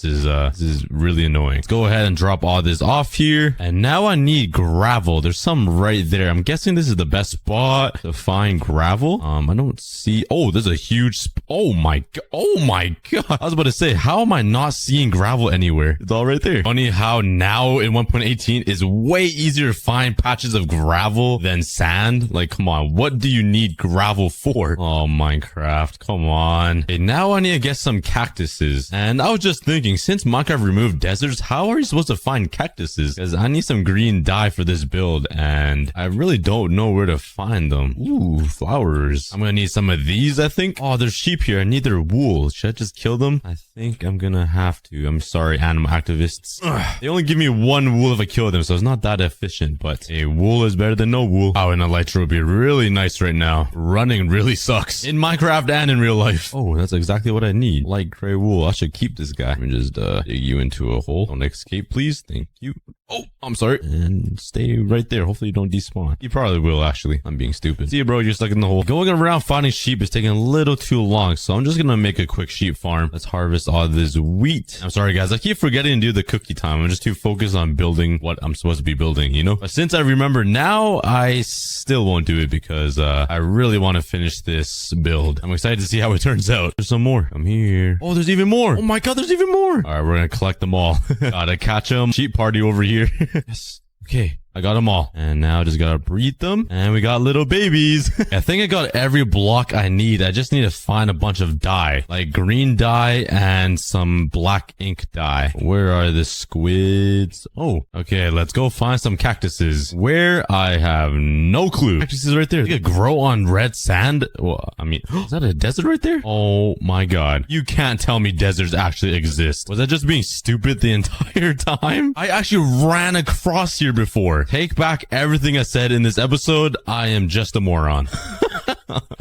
This is really annoying. Let's go ahead and drop all this off here. And now I need gravel. There's some right there. I'm guessing this is the best spot to find gravel. I don't see. Oh, there's a huge. Oh my god. Oh my god. I was about to say, how am I not seeing gravel anywhere? It's all right there. Funny how now in 1.18 is way easier to find patches of gravel than sand. Like, come on. What do you need gravel for? Oh, Minecraft. Come on. Okay, now I need to get some cactuses. And I was just thinking, since Minecraft removed deserts, how are you supposed to find cactuses? Because I need some green dye for this build, and I really don't know where to find them. Ooh, flowers. I'm gonna need some of these, I think. Oh, there's sheep here. I need their wool. Should I just kill them? I think I'm gonna have to. I'm sorry, animal activists. Ugh. They only give me one wool if I kill them, so it's not that efficient, but a wool is better than no wool. Oh, and a elytra would be really nice right now. Running really sucks in Minecraft and in real life. Oh, that's exactly what I need. Light gray wool. I should keep this guy. Let me just dig you into a hole. Don't escape, please. Thank you. Oh, I'm sorry. And stay right there. Hopefully you don't despawn. You probably will, actually. I'm being stupid. See you, bro. You're stuck in the hole. Going around finding sheep is taking a little too long, so I'm just gonna make a quick sheep farm. Let's harvest all this wheat. I'm sorry, guys. I keep forgetting to do the cookie time. I'm just too focused on building what I'm supposed to be building, you know? But since I remember now, I still won't do it because I really want to finish this build. I'm excited to see how it turns out. There's some more. Come here. Oh, there's even more. Oh my god, there's even more. All right, we're gonna collect them all. Gotta catch them. Sheep party over here. Yes. Okay. I got them all. And now I just gotta breed them. And we got little babies. I think I got every block I need. I just need to find a bunch of dye. Like green dye and some black ink dye. Where are the squids? Oh, okay. Let's go find some cactuses. Where? I have no clue. Cactuses right there. They could grow on red sand. Well, I mean, is that a desert right there? Oh my god. You can't tell me deserts actually exist. Was I just being stupid the entire time? I actually ran across here before. Take back everything I said in this episode. I am just a moron.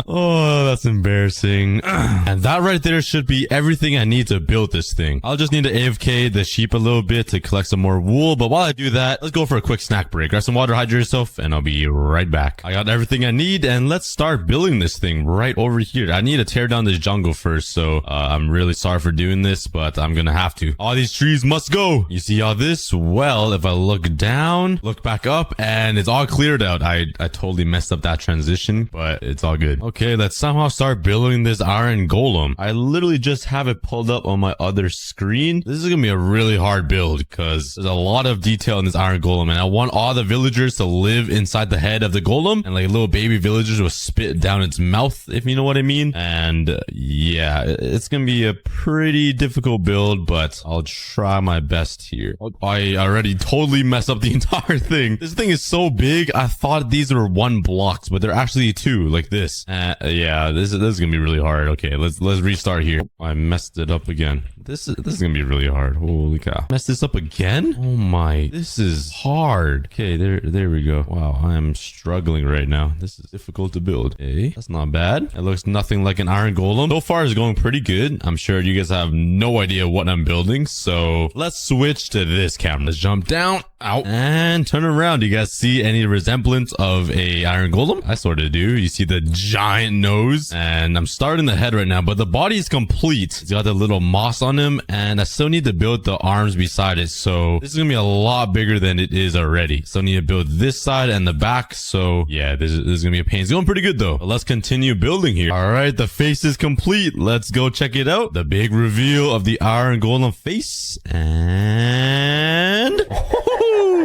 Oh, that's embarrassing. And that right there should be everything I need to build this thing. I'll just need to AFK the sheep a little bit to collect some more wool. But while I do that, let's go for a quick snack break. Grab some water, hydrate yourself, and I'll be right back. I got everything I need, and let's start building this thing right over here. I need to tear down this jungle first, so I'm really sorry for doing this, but I'm gonna have to. All these trees must go. You see all this? Well, if I look down, look back up, and it's all cleared out. I totally messed up that transition, but it's all good. Okay, let's somehow start building this iron golem. I literally just have it pulled up on my other screen. This is gonna be a really hard build because there's a lot of detail in this iron golem, and I want all the villagers to live inside the head of the golem, and like little baby villagers will spit down its mouth, if you know what I mean. And yeah, it's gonna be a pretty difficult build, but I'll try my best here. I already totally messed up the entire thing. This thing is so big. I thought these were 1 blocks, but they're actually 2, like this. Yeah, this is gonna be really hard. Okay, let's restart here. I messed it up again. This is gonna be really hard. Holy cow. Messed this up again? Oh my, this is hard. Okay, there we go. Wow, I am struggling right now. This is difficult to build. Okay, that's not bad. It looks nothing like an iron golem. So far it's going pretty good. I'm sure you guys have no idea what I'm building, so let's switch to this camera. Let's jump down, out, and turn around. Do you guys see any resemblance of a iron golem? I sort of do. You see the giant nose, and I'm starting the head right now, but the body is complete. It's got the little moss on him, and I still need to build the arms beside it, so this is gonna be a lot bigger than it is already. So I need to build this side and the back, so yeah, this is gonna be a pain. It's going pretty good though, but let's continue building here. All right, the face is complete. Let's go check it out. The big reveal of the iron golem face, and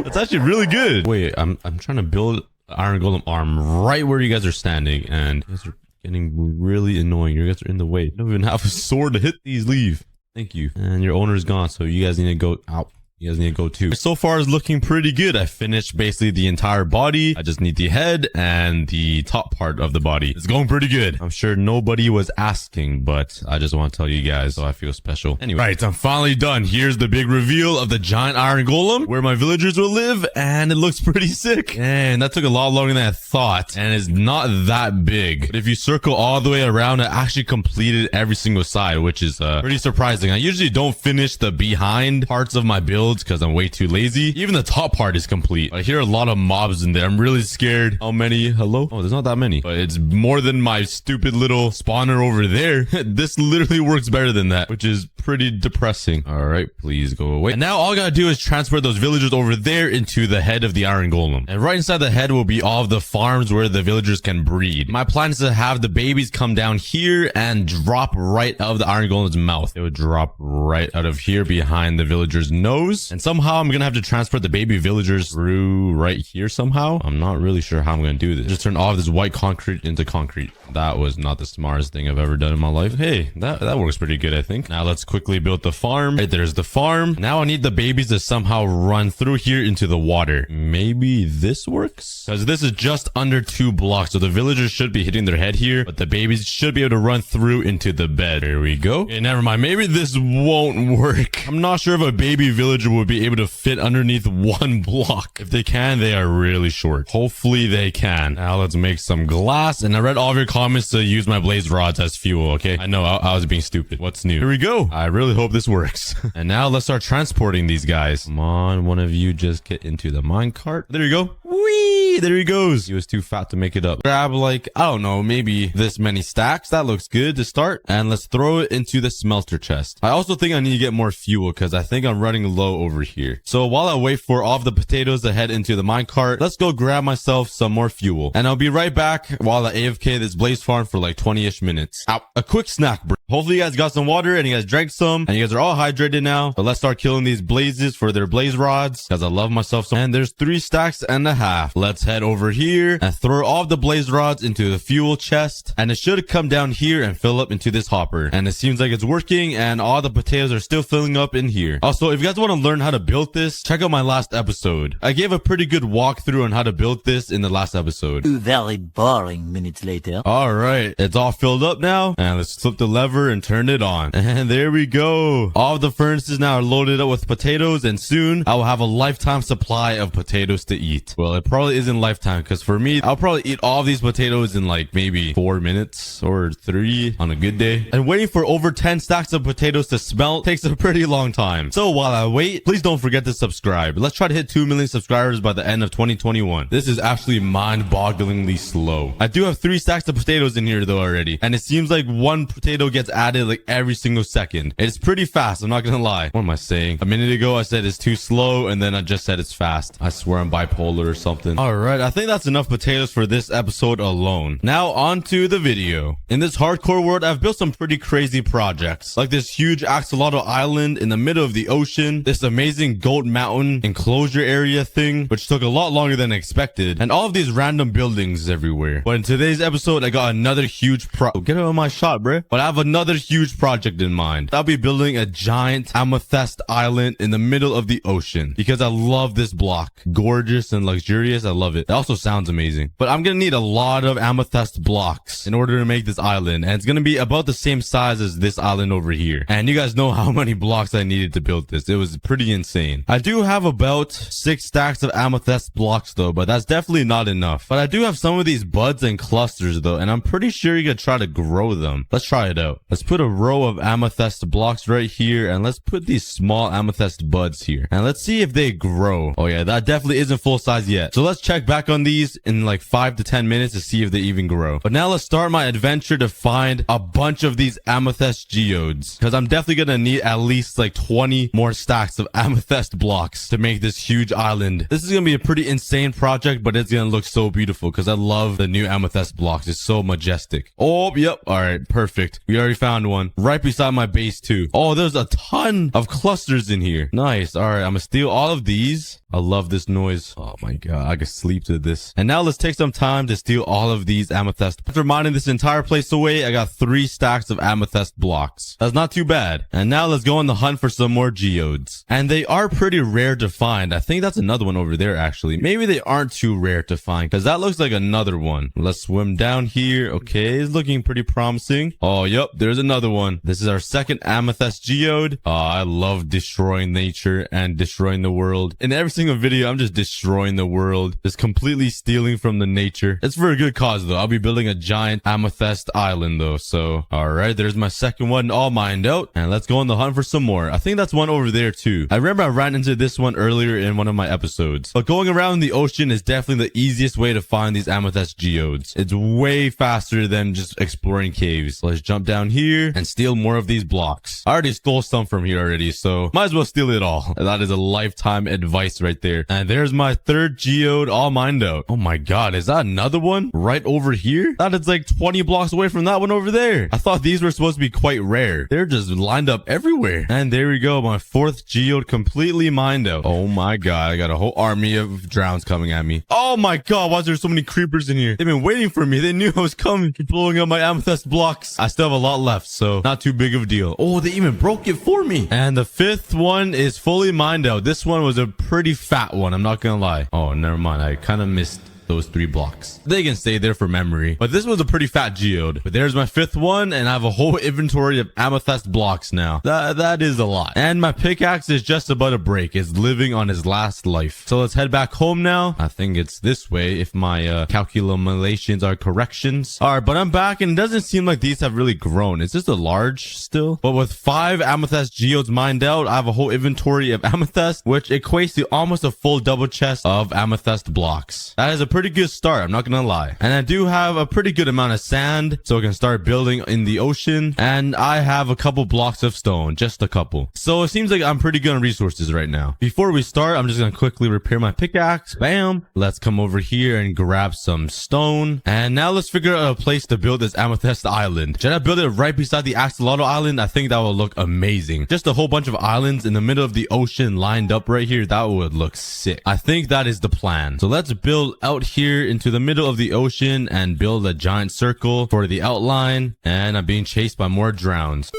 that's actually really good. Wait, I'm trying to build iron golem arm right where you guys are standing, and you guys are getting really annoying. You guys are in the way. I don't even have a sword to hit these. Leave. Thank you. And your owner's gone, so you guys need to go out. You guys need to go too. So far it's looking pretty good. I finished basically the entire body. I just need the head and the top part of the body. It's going pretty good. I'm sure nobody was asking, but I just want to tell you guys, so I feel special. Anyway, right, I'm finally done. Here's the big reveal of the giant iron golem, where my villagers will live, and it looks pretty sick. And that took a lot longer than I thought, and it's not that big. But if you circle all the way around, I actually completed every single side, which is pretty surprising. I usually don't finish the behind parts of my build because I'm way too lazy. Even the top part is complete. I hear a lot of mobs in there. I'm really scared. How many? Hello? Oh, there's not that many, but it's more than my stupid little spawner over there. This literally works better than that, which is pretty depressing. All right, please go away. And now all I gotta do is transfer those villagers over there into the head of the iron golem. And right inside the head will be all of the farms where the villagers can breed. My plan is to have the babies come down here and drop right out of the iron golem's mouth. It would drop right out of here behind the villager's nose. And somehow I'm gonna have to transfer the baby villagers through right here somehow. I'm not really sure how I'm gonna do this. Just turn all of this white concrete into concrete. That was not the smartest thing I've ever done in my life. Hey, that works pretty good, I think. Now let's quickly build the farm. Right, there's the farm. Now I need the babies to somehow run through here into the water. Maybe this works? Because this is just under 2 blocks, so the villagers should be hitting their head here, but the babies should be able to run through into the bed. Here we go. Okay, never mind. Maybe this won't work. I'm not sure if a baby villager would be able to fit underneath 1 block. If they can, they are really short. Hopefully they can. Now let's make some glass. And I read all of your comments to use my blaze rods as fuel, okay? I know I was being stupid. What's new? Here we go. I really hope this works. And now let's start transporting these guys. Come on, one of you just get into the minecart. There you go. Whee! There he goes. He was too fat to make it up. Grab like, I don't know, maybe this many stacks. That looks good to start. And let's throw it into the smelter chest. I also think I need to get more fuel because I think I'm running low over here. So while I wait for all of the potatoes to head into the minecart, let's go grab myself some more fuel. And I'll be right back while I AFK this blaze farm for like 20-ish minutes. Ow. A quick snack break. Hopefully you guys got some water and you guys drank some and you guys are all hydrated now. But let's start killing these blazes for their blaze rods because I love myself some. And there's 3 stacks and a half. Let's head over here and throw all of the blaze rods into the fuel chest. And it should come down here and fill up into this hopper. And it seems like it's working and all the potatoes are still filling up in here. Also, if you guys want to learn how to build this, check out my last episode. I gave a pretty good walkthrough on how to build this in the last episode. 2 very boring minutes later. All right, it's all filled up now. And let's flip the lever and turn it on. And there we go. All of the furnaces now are loaded up with potatoes and soon I will have a lifetime supply of potatoes to eat. Well, it probably isn't lifetime because for me, I'll probably eat all of these potatoes in like maybe 4 minutes or 3 on a good day. And waiting for over 10 stacks of potatoes to smelt takes a pretty long time. So while I wait, please don't forget to subscribe. Let's try to hit 2 million subscribers by the end of 2021. This is actually mind-bogglingly slow. I do have 3 stacks of potatoes in here though already. And it seems like 1 potato gets added like every single second. It's pretty fast, I'm not gonna lie. What am I saying? A minute ago I said it's too slow and then I just said it's fast. I swear I'm bipolar or something. All right, I think that's enough potatoes for this episode alone. Now on to the video. In this hardcore world, I've built some pretty crazy projects, like this huge axolotl island in the middle of the ocean, this amazing goat mountain enclosure area thing, which took a lot longer than expected, and all of these random buildings everywhere. But in today's episode, I got another huge get out of my shot, bruh. But I have another huge project in mind. I'll be building a giant amethyst island in the middle of the ocean because I love this block. Gorgeous and luxurious. I love it. It also sounds amazing. But I'm gonna need a lot of amethyst blocks in order to make this island. And it's gonna be about the same size as this island over here. And you guys know how many blocks I needed to build this. It was pretty insane. I do have about 6 stacks of amethyst blocks though, but that's definitely not enough. But I do have some of these buds and clusters though, and I'm pretty sure you could try to grow them. Let's try it out. Let's put a row of amethyst blocks right here, and let's put these small amethyst buds here. And let's see if they grow. Oh yeah, that definitely isn't full size yet. So let's check back on these in like 5 to 10 minutes to see if they even grow. But now let's start my adventure to find a bunch of these amethyst geodes, because I'm definitely gonna need at least like 20 more stacks of amethyst blocks to make this huge island. This is gonna be a pretty insane project, but it's gonna look so beautiful because I love the new amethyst blocks. It's so majestic. Oh, yep. All right, perfect. We already found one right beside my base too. Oh, there's a ton of clusters in here. Nice. All right, I'm gonna steal all of these. I love this noise. Oh my god, I could sleep to this. And now let's take some time to steal all of these amethyst. After mining this entire place away, I got 3 stacks of amethyst blocks. That's not too bad. And now let's go on the hunt for some more geodes. And they are pretty rare to find. I think that's another one over there actually. Maybe they aren't too rare to find because that looks like another one. Let's swim down here. Okay, it's looking pretty promising. Oh, yep, there's another one. This is our second amethyst geode. Oh, I love destroying nature and destroying the world. In every single video, I'm just destroying the world, just just completely stealing from the nature. It's for a good cause though. I'll be building a giant amethyst island though. So, all right, there's my second one all mined out. And let's go on the hunt for some more. I think that's one over there too. I remember I ran into this one earlier in one of my episodes. But going around the ocean is definitely the easiest way to find these amethyst geodes. It's way faster than just exploring caves. Let's jump down here and steal more of these blocks. I already stole some from here already, so might as well steal it all. That is a lifetime advice right there. And there's my third geode all mined out. Oh my god, is that another one right over here? That is like 20 blocks away from that one over there. I thought these were supposed to be quite rare. They're just lined up everywhere. And there we go, my fourth geode completely mined out. Oh my god, I got a whole army of drowns coming at me. Oh my god, why is there so many creepers in here? They've been waiting for me. They knew I was coming, blowing up my amethyst blocks. I still have a lot left, so not too big of a deal. Oh, they even broke it for me. And the fifth one is fully mined out. This one was a pretty fat one, I'm not gonna lie. Oh, never mind. I kind of missed those 3 blocks. They can stay there for memory. But this was a pretty fat geode. But there's my 5th one, and I have a whole inventory of amethyst blocks now. That is a lot. And my pickaxe is just about to break. It's living on his last life. So let's head back home now. I think it's this way if my calculations are corrections. Alright, but I'm back, and it doesn't seem like these have really grown. It's just a large still. But with 5 amethyst geodes mined out, I have a whole inventory of amethyst, which equates to almost a full double chest of amethyst blocks. That is a pretty good start, I'm not gonna lie. And I do have a pretty good amount of sand, so I can start building in the ocean. And I have a couple blocks of stone, just a couple. So it seems like I'm pretty good on resources right now. Before we start, I'm just gonna quickly repair my pickaxe. Bam! Let's come over here and grab some stone. And now let's figure out a place to build this amethyst island. Should I build it right beside the axolotl island? I think that would look amazing. Just a whole bunch of islands in the middle of the ocean lined up right here. That would look sick. I think that is the plan. So let's build out here into the middle of the ocean and build a giant circle for the outline. And I'm being chased by more drowns.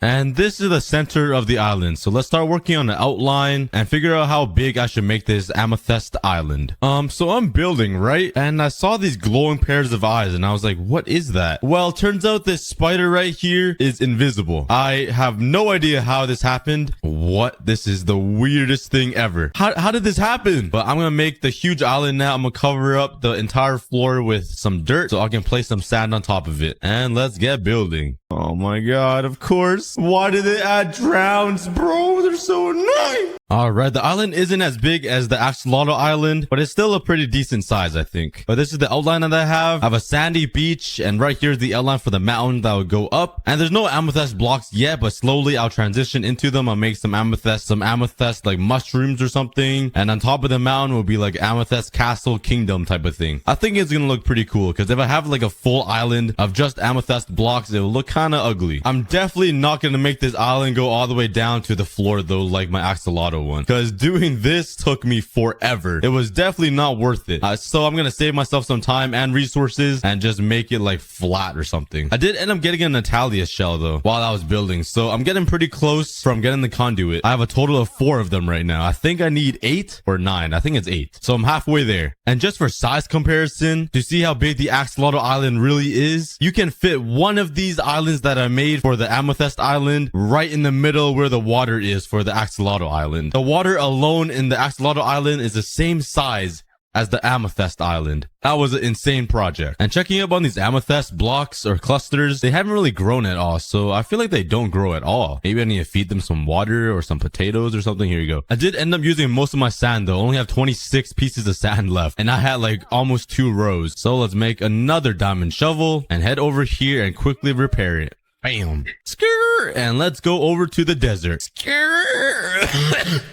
And this is the center of the island. So let's start working on the outline and figure out how big I should make this amethyst island. So I'm building, right? And I saw these glowing pairs of eyes and I was like, what is that? Well, turns out this spider right here is invisible. I have no idea how this happened. What? This is the weirdest thing ever. How did this happen? But I'm gonna make the huge island now. I'm gonna cover up the entire floor with some dirt so I can place some sand on top of it. And let's get building. Oh my god, of course. Why did they add drowns, bro? They're so annoying. Alright, the island isn't as big as the axolotl island, but it's still a pretty decent size, I think. But this is the outline that I have. I have a sandy beach, and right here is the outline for the mountain that will go up. And there's no amethyst blocks yet, but slowly I'll transition into them. I'll make some amethyst like mushrooms or something. And on top of the mountain will be like amethyst castle kingdom type of thing. I think it's gonna look pretty cool, because if I have like a full island of just amethyst blocks, it will look kind of ugly. I'm definitely not gonna make this island go all the way down to the floor though, like my axolotl one, because doing this took me forever. It was definitely not worth it. So I'm gonna save myself some time and resources and just make it like flat or something. I did end up getting a Natalia shell though while I was building, so I'm getting pretty close from getting the conduit. I have a total of 4 of them right now. I think I need 8 or 9. I think it's 8. So I'm halfway there. And just for size comparison, to see how big the axolotl island really is, you can fit one of these islands that I made for the amethyst island right in the middle where the water is for the axolotl island. The water alone in the axolotl island is the same size as the amethyst island. That was an insane project. And checking up on these amethyst blocks or clusters, they haven't really grown at all, so I feel like they don't grow at all. Maybe I need to feed them some water or some potatoes or something. Here you go. I did end up using most of my sand though. I only have 26 pieces of sand left, and I had like almost 2 rows. So let's make another diamond shovel and head over here and quickly repair it. Bam. Skrrr. And let's go over to the desert. Skrrr.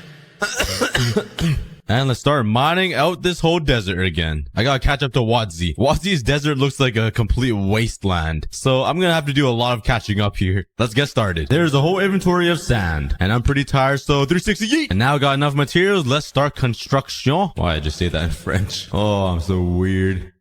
And let's start mining out this whole desert again. I gotta catch up to Wadzi. Wadzi's desert looks like a complete wasteland, so I'm gonna have to do a lot of catching up here. Let's get started. There's a whole inventory of sand, and I'm pretty tired, so 368. And now I got enough materials. Let's start construction. Why I just say that in French? Oh, I'm so weird.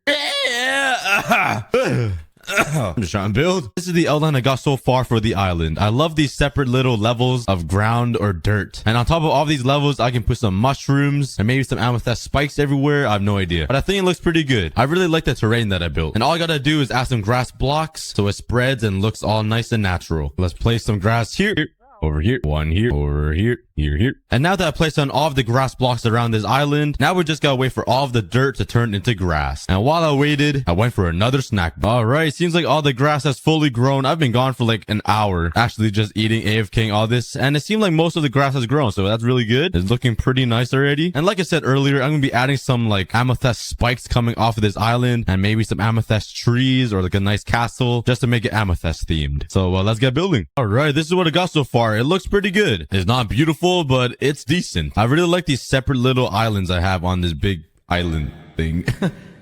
I'm just trying to build. This is the outline I got so far for the island. I love these separate little levels of ground or dirt. And on top of all these levels, I can put some mushrooms and maybe some amethyst spikes everywhere. I have no idea. But I think it looks pretty good. I really like the terrain that I built. And all I gotta do is add some grass blocks so it spreads and looks all nice and natural. Let's place some grass here. Over here. One here. Over here. Here. And now that I placed on all of the grass blocks around this island, now we just gotta wait for all of the dirt to turn into grass. And while I waited, I went for another snack. All right, seems like all the grass has fully grown. I've been gone for like an hour, actually just eating AFKing all this, and it seemed like most of the grass has grown, so that's really good. It's looking pretty nice already. And like I said earlier, I'm gonna be adding some like amethyst spikes coming off of this island, and maybe some amethyst trees or like a nice castle just to make it amethyst themed. So let's get building. All right, this is what I got so far. It looks pretty good. It's not beautiful, but it's decent. I really like these separate little islands I have on this big island thing.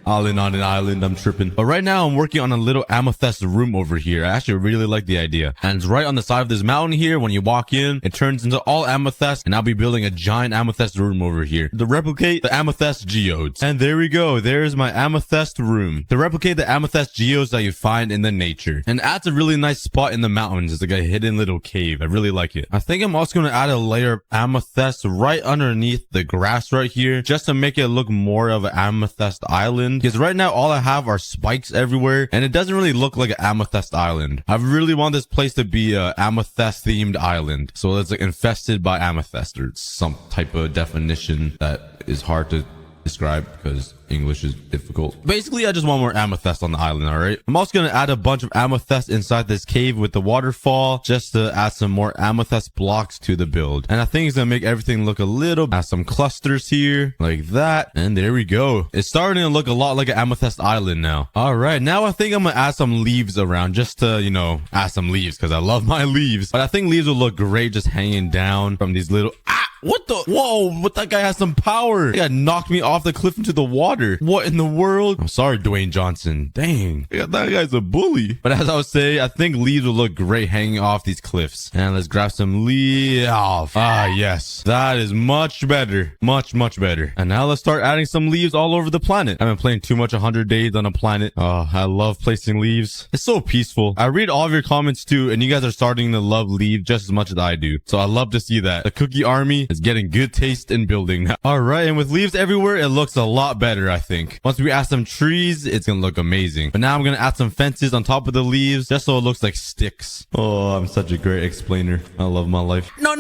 Island on an island, I'm tripping. But right now I'm working on a little amethyst room over here. I actually really like the idea. And it's right on the side of this mountain here. When you walk in, it turns into all amethyst, and I'll be building a giant amethyst room over here to replicate the amethyst geodes. And there we go. There's my amethyst room to replicate the amethyst geodes that you find in the nature. And adds a really nice spot in the mountains. It's like a hidden little cave. I really like it. I think I'm also going to add a layer of amethyst right underneath the grass right here, just to make it look more of an amethyst island. Because right now all I have are spikes everywhere, and it doesn't really look like an amethyst island. I really want this place to be a amethyst themed island, so it's like infested by amethyst, or some type of definition that is hard to describe because English is difficult. Basically, I just want more amethyst on the island, all right? I'm also going to add a bunch of amethyst inside this cave with the waterfall, just to add some more amethyst blocks to the build. And I think it's going to make everything look a little, add some clusters here, like that. And there we go. It's starting to look a lot like an amethyst island now. All right, now I think I'm going to add some leaves around, just to, you know, add some leaves, because I love my leaves. But I think leaves will look great just hanging down from these little... What the? Whoa, but that guy has some power. He got knocked me off the cliff into the water. What in the world? I'm sorry, Dwayne Johnson. Dang. That guy's a bully. But as I was saying, I think leaves will look great hanging off these cliffs. And let's grab some leaves off. Ah, yes. That is much better. Much, much better. And now let's start adding some leaves all over the planet. I've been playing too much 100 Days on a Planet. Oh, I love placing leaves. It's so peaceful. I read all of your comments too, and you guys are starting to love leaves just as much as I do. So I love to see that. The Cookie Army is getting good taste in building now. All right, and with leaves everywhere, it looks a lot better, I think. Once we add some trees, it's gonna look amazing. But now I'm gonna add some fences on top of the leaves, just so it looks like sticks. Oh, I'm such a great explainer. I love my life. No,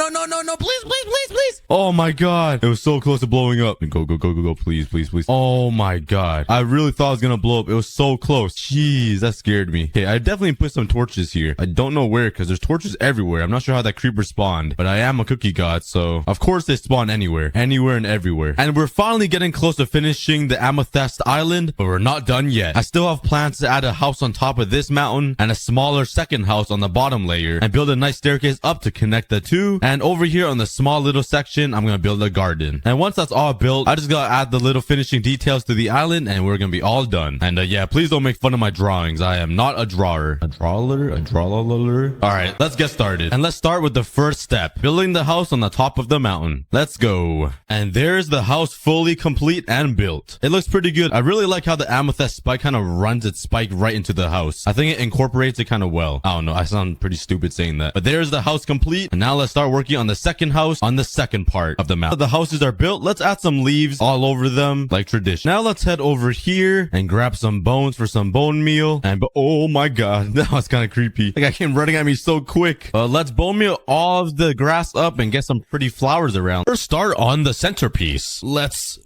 please. Oh my god, it was so close to blowing up. Go, please. Oh my god, I really thought it was gonna blow up. It was so close. Jeez, that scared me. Okay, I definitely put some torches here. I don't know where, because there's torches everywhere. I'm not sure how that creeper spawned, but I am a cookie god, so of course they spawn anywhere and everywhere. And we're finally getting close to finishing the amethyst island, but we're not done yet. I still have plans to add a house on top of this mountain and a smaller second house on the bottom layer, and build a nice staircase up to connect the two. And over here on the small little section, I'm gonna build a garden. And once that's all built, I just gotta add the little finishing details to the island, and we're gonna be all done. And yeah, please don't make fun of my drawings. I am not a drawer. A drawer? All right, let's get started. And let's start with the first step, building the house on the top of the mountain. Let's go. And there's the house fully complete and built. It looks pretty good. I really like how the amethyst spike kind of runs its spike right into the house. I think it incorporates it kind of well. I don't know. I sound pretty stupid saying that. But there's the house complete. And now let's start working on the second house on the second part of the mountain. The houses are built. Let's add some leaves all over them like tradition. Now let's head over here and grab some bones for some bone meal. And oh my god, that was kind of creepy. Like I came running at me so quick. Let's bone meal all of the grass up and get some pretty flowers around. First, start on the centerpiece. Let's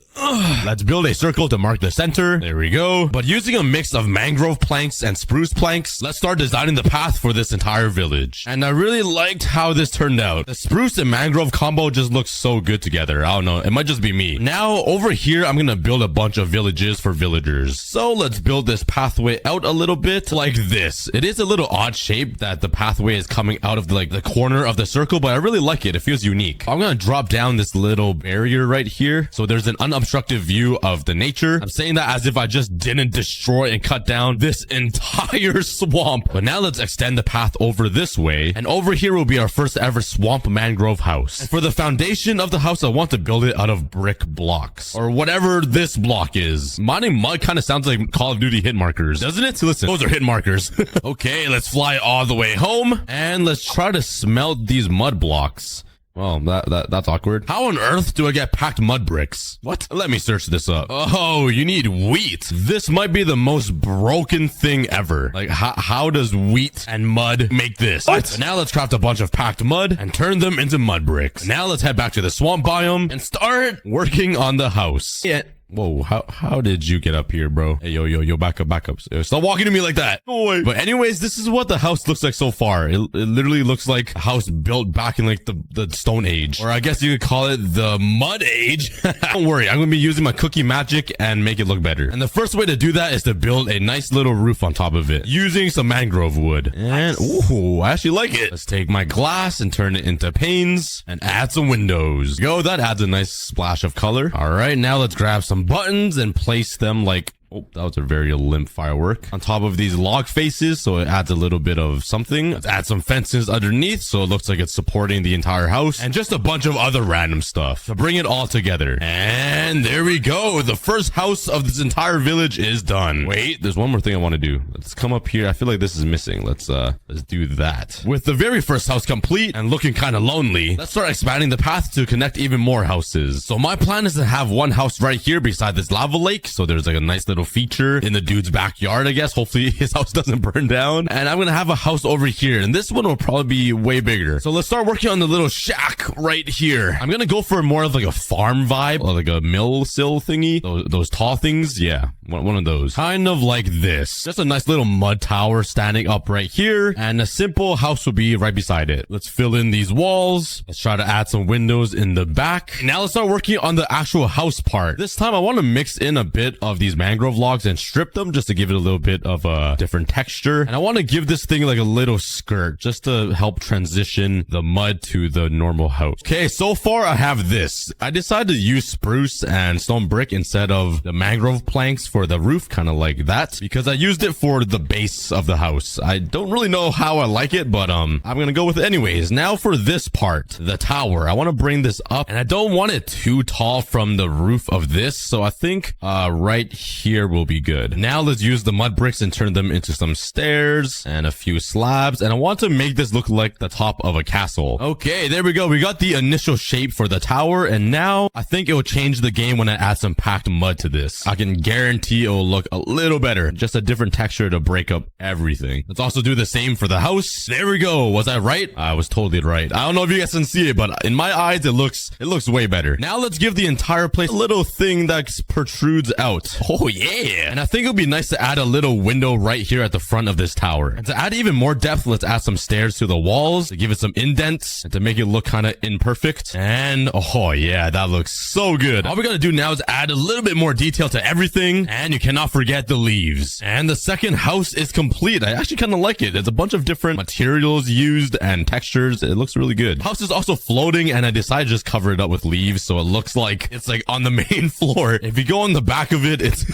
build a circle to mark the center. There we go. But using a mix of mangrove planks and spruce planks, let's start designing the path for this entire village. And I really liked how this turned out. The spruce and mangrove combo just looks so good together. I don't know. It might just be me. Now over here, I'm gonna build a bunch of villages for villagers. So let's build this pathway out a little bit like this. It is a little odd shape that the pathway is coming out of the corner of the circle, but I really like it. It feels unique. I'm gonna drop down this little barrier right here, so there's an unobstructed view of the nature. I'm saying that as if I just didn't destroy and cut down this entire swamp. But now let's extend the path over this way, and over here will be our first ever swamp mangrove house. And for the foundation of the house, I want to build it out of brick blocks, or whatever this block is. Mining mud kind of sounds like Call of Duty hit markers, doesn't it? Listen, those are hit markers. Okay, let's fly all the way home, and let's try to smelt these mud blocks. Well, that's awkward. How on earth do I get packed mud bricks? What? Let me search this up. Oh, you need wheat. This might be the most broken thing ever. Like, how does wheat and mud make this? What? So now let's craft a bunch of packed mud and turn them into mud bricks. Now let's head back to the swamp biome and start working on the house. Yeah. Whoa, how did you get up here, bro? Hey, yo, back up. Stop walking to me like that. No way. But anyways, this is what the house looks like so far. It literally looks like a house built back in like the Stone Age. Or I guess you could call it the Mud Age. Don't worry, I'm gonna be using my cookie magic and make it look better. And the first way to do that is to build a nice little roof on top of it using some mangrove wood. And, ooh, I actually like it. Let's take my glass and turn it into panes and add some windows. Yo, that adds a nice splash of color. All right, now let's grab some buttons and place them like, oh, that was a very limp firework on top of these log faces, so it adds a little bit of something. Let's add some fences underneath so it looks like it's supporting the entire house, and just a bunch of other random stuff to bring it all together. And there we go. The first house of this entire village is done. Wait, there's one more thing I want to do. Let's come up here. I feel like this is missing. Let's do that. With the very first house complete and looking kind of lonely, let's start expanding the path to connect even more houses. So my plan is to have one house right here beside this lava lake, so there's like a nice little feature in the dude's backyard, I guess. Hopefully his house doesn't burn down. And I'm gonna have a house over here, and this one will probably be way bigger. So let's start working on the little shack right here. I'm gonna go for more of like a farm vibe, or like a mill sill thingy. Those tall things. Yeah, one of those. Kind of like this. Just a nice little mud tower standing up right here, and a simple house will be right beside it. Let's fill in these walls. Let's try to add some windows in the back. Now let's start working on the actual house part. This time I want to mix in a bit of these mangrove logs and strip them just to give it a little bit of a different texture. And I want to give this thing like a little skirt just to help transition the mud to the normal house. Okay, so far I have this. I decided to use spruce and stone brick instead of the mangrove planks for the roof, kind of like that, because I used it for the base of the house. I don't really know how I like it, but I'm gonna go with it anyways. Now for this part, the tower. I want to bring this up, and I don't want it too tall from the roof of this, so I think right here will be good. Now let's use the mud bricks and turn them into some stairs and a few slabs, and I want to make this look like the top of a castle. Okay, there we go. We got the initial shape for the tower, and now I think it will change the game when I add some packed mud to this. I can guarantee it will look a little better. Just a different texture to break up everything. Let's also do the same for the house. There we go. Was I right? I was totally right. I don't know if you guys can see it, but in my eyes, it looks way better. Now let's give the entire place a little thing that protrudes out. Oh yeah. And I think it'll be nice to add a little window right here at the front of this tower. And to add even more depth, let's add some stairs to the walls to give it some indents and to make it look kind of imperfect. And oh yeah, that looks so good. All we gotta do now is add a little bit more detail to everything, and you cannot forget the leaves. And the second house is complete. I actually kind of like it. There's a bunch of different materials used and textures. It looks really good. House is also floating, and I decided to just cover it up with leaves so it looks like it's like on the main floor. If you go on the back of it, it's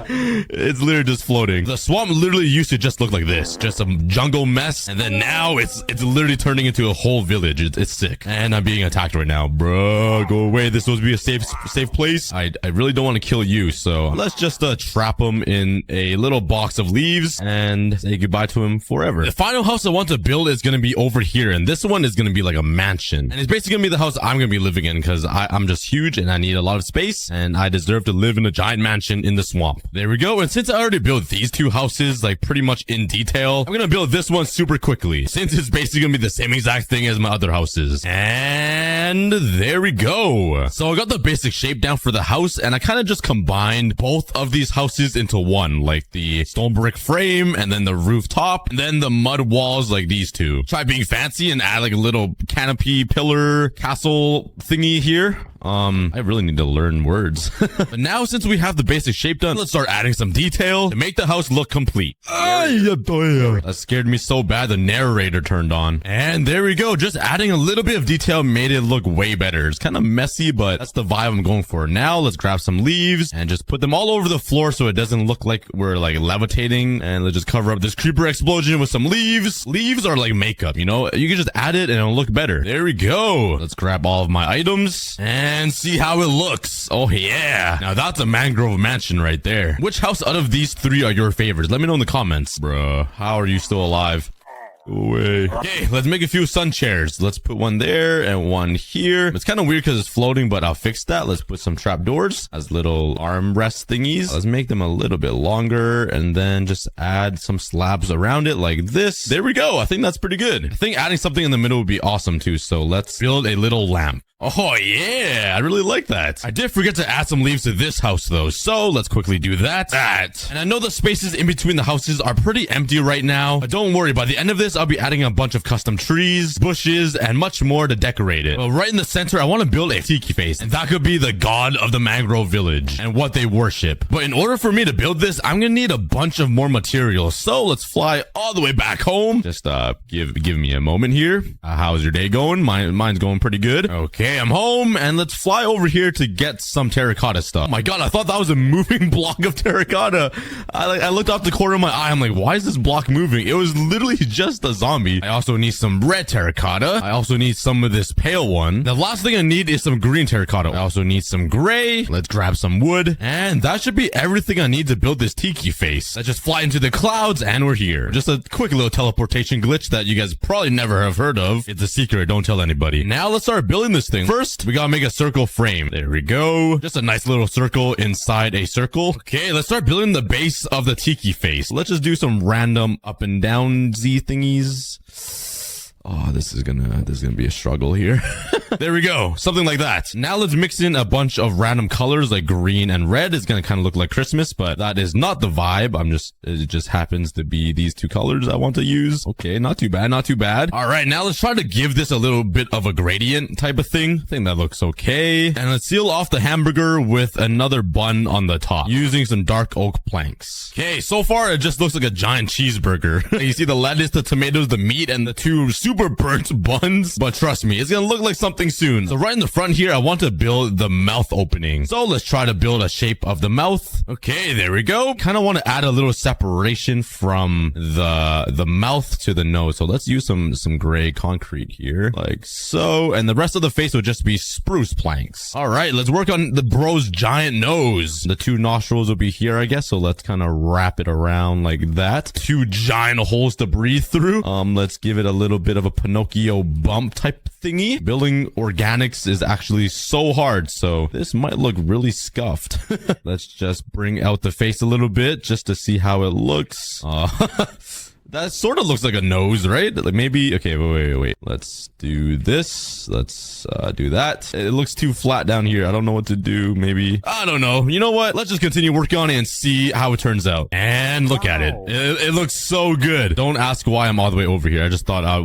it's literally just floating. The swamp literally used to just look like this, just a jungle mess, and then now it's literally turning into a whole village. It's sick. And I'm being attacked right now. Bro, go away. This was supposed to be a safe place. I really don't want to kill you, so let's just trap him in a little box of leaves and say goodbye to him forever. The final house I want to build is going to be over here, and this one is going to be like a mansion, and it's basically going to be the house I'm going to be living in because I'm just huge and I need a lot of space, and I deserve to live in a giant mansion in the swamp. There we go. And since I already built these two houses like pretty much in detail, I'm going to build this one super quickly since it's basically going to be the same exact thing as my other houses. And there we go. So I got the basic shape down for the house, and I kind of just combined both of these houses into one, like the stone brick frame and then the rooftop and then the mud walls like these two. Try being fancy and add like a little canopy pillar castle thingy here. I really need to learn words. But now since we have the basic shape done, let's start adding some detail to make the house look complete. That scared me so bad the narrator turned on. And there we go. Just adding a little bit of detail made it look way better. It's kind of messy, but that's the vibe I'm going for. Now let's grab some leaves and just put them all over the floor so it doesn't look like we're like levitating. And let's just cover up this creeper explosion with some leaves. Leaves are like makeup, you know? You can just add it and it'll look better. There we go. Let's grab all of my items and see how it looks. Oh yeah. Now that's a mangrove mansion right there. Which house out of these three are your favorites? Let me know in the comments. Bruh, how are you still alive? Go away. Okay, let's make a few sun chairs. Let's put one there and one here. It's kind of weird because it's floating, but I'll fix that. Let's put some trapdoors as little armrest thingies. Let's make them a little bit longer and then just add some slabs around it like this. There we go. I think that's pretty good. I think adding something in the middle would be awesome too. So let's build a little lamp. Oh yeah, I really like that. I did forget to add some leaves to this house though, so let's quickly do that. And I know the spaces in between the houses are pretty empty right now, but don't worry, by the end of this, I'll be adding a bunch of custom trees, bushes, and much more to decorate it. But right in the center, I want to build a tiki face, and that could be the god of the mangrove village and what they worship. But in order for me to build this, I'm gonna need a bunch of more materials, so let's fly all the way back home. Just give me a moment here. How's your day going? Mine's going pretty good. Okay, I'm home, and let's fly over here to get some terracotta stuff. Oh my god, I thought that was a moving block of terracotta. I looked off the corner of my eye. I'm like, why is this block moving? It was literally just a zombie. I also need some red terracotta. I also need some of this pale one. The last thing I need is some green terracotta. I also need some gray. Let's grab some wood, and that should be everything I need to build this tiki face. Let's just fly into the clouds, and we're here. Just a quick little teleportation glitch that you guys probably never have heard of. It's a secret. Don't tell anybody. Now let's start building this thing. First, we gotta make a circle frame. There we go. Just a nice little circle inside a circle. Okay, let's start building the base of the tiki face. Let's just do some random up and down Z thingies. Oh, this is gonna be a struggle here. There we go. Something like that. Now let's mix in a bunch of random colors like green and red. It's gonna kind of look like Christmas, but that is not the vibe. It just happens to be these two colors I want to use. Okay, not too bad, not too bad. All right, now let's try to give this a little bit of a gradient type of thing. I think that looks okay. And let's seal off the hamburger with another bun on the top using some dark oak planks. Okay, so far it just looks like a giant cheeseburger. You see the lettuce, the tomatoes, the meat, and the two super burnt buns, but trust me, it's gonna look like something soon. So right in the front here, I want to build the mouth opening. So let's try to build a shape of the mouth. Okay, there we go. Kind of want to add a little separation from the mouth to the nose. So let's use some gray concrete here, like so. And the rest of the face will just be spruce planks. All right, let's work on the bro's giant nose. The two nostrils will be here, I guess. So let's kind of wrap it around like that. Two giant holes to breathe through. Let's give it a little bit of a Pinocchio bump type thingy. Building organics is actually so hard, so this might look really scuffed. Let's just bring out the face a little bit just to see how it looks. That sort of looks like a nose, right? Like maybe, okay, wait. Let's do this. Let's do that. It looks too flat down here. I don't know what to do. Maybe, I don't know. You know what? Let's just continue working on it and see how it turns out. And look at it. It looks so good. Don't ask why I'm all the way over here. I just thought I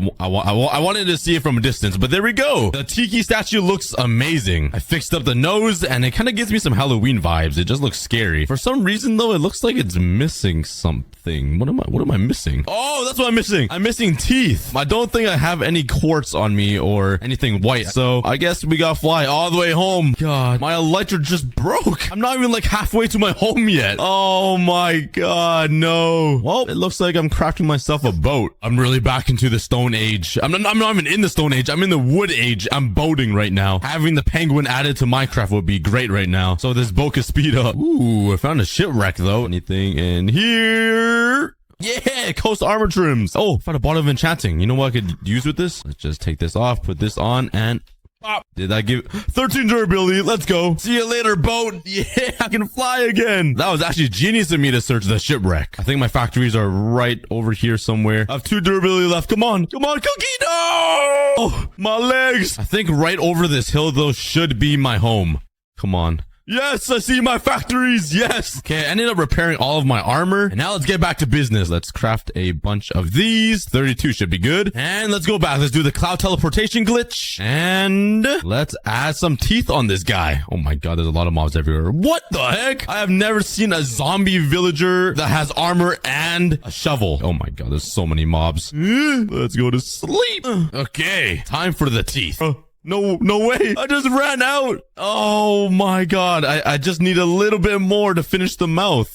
wanted to see it from a distance, but there we go. The tiki statue looks amazing. I fixed up the nose and it kind of gives me some Halloween vibes. It just looks scary. For some reason though, it looks like it's missing something. What am I missing? Oh, that's what I'm missing. I'm missing teeth. I don't think I have any quartz on me or anything white. So I guess we gotta fly all the way home. God, my elytra just broke. I'm not even like halfway to my home yet. Oh my God, no. Well, it looks like I'm crafting myself a boat. I'm really back into the Stone Age. I'm not even in the Stone Age. I'm in the Wood Age. I'm boating right now. Having the penguin added to Minecraft would be great right now. So this boat can speed up. Ooh, I found a shipwreck though. Anything in here? Yeah, coast armor trims. Oh, found a bottle of enchanting. You know what I could use with this? Let's just take this off, put this on, and pop. Did I give 13 durability? Let's go. See you later, boat. Yeah, I can fly again. That was actually genius of me to search the shipwreck. I think my factories are right over here somewhere. I have 2 durability left. Come on, Cookie. No! Oh, my legs. I think right over this hill, though, should be my home. Come on. Yes, I see my factories. Yes. Okay, I ended up repairing all of my armor. And now let's get back to business. Let's craft a bunch of these. 32 should be good. And let's go back. Let's do the cloud teleportation glitch. And let's add some teeth on this guy. Oh my God, there's a lot of mobs everywhere. What the heck? I have never seen a zombie villager that has armor and a shovel. Oh my God, there's so many mobs. Let's go to sleep. Okay, time for the teeth. No way. I just ran out. Oh my God. I just need a little bit more to finish the mouth.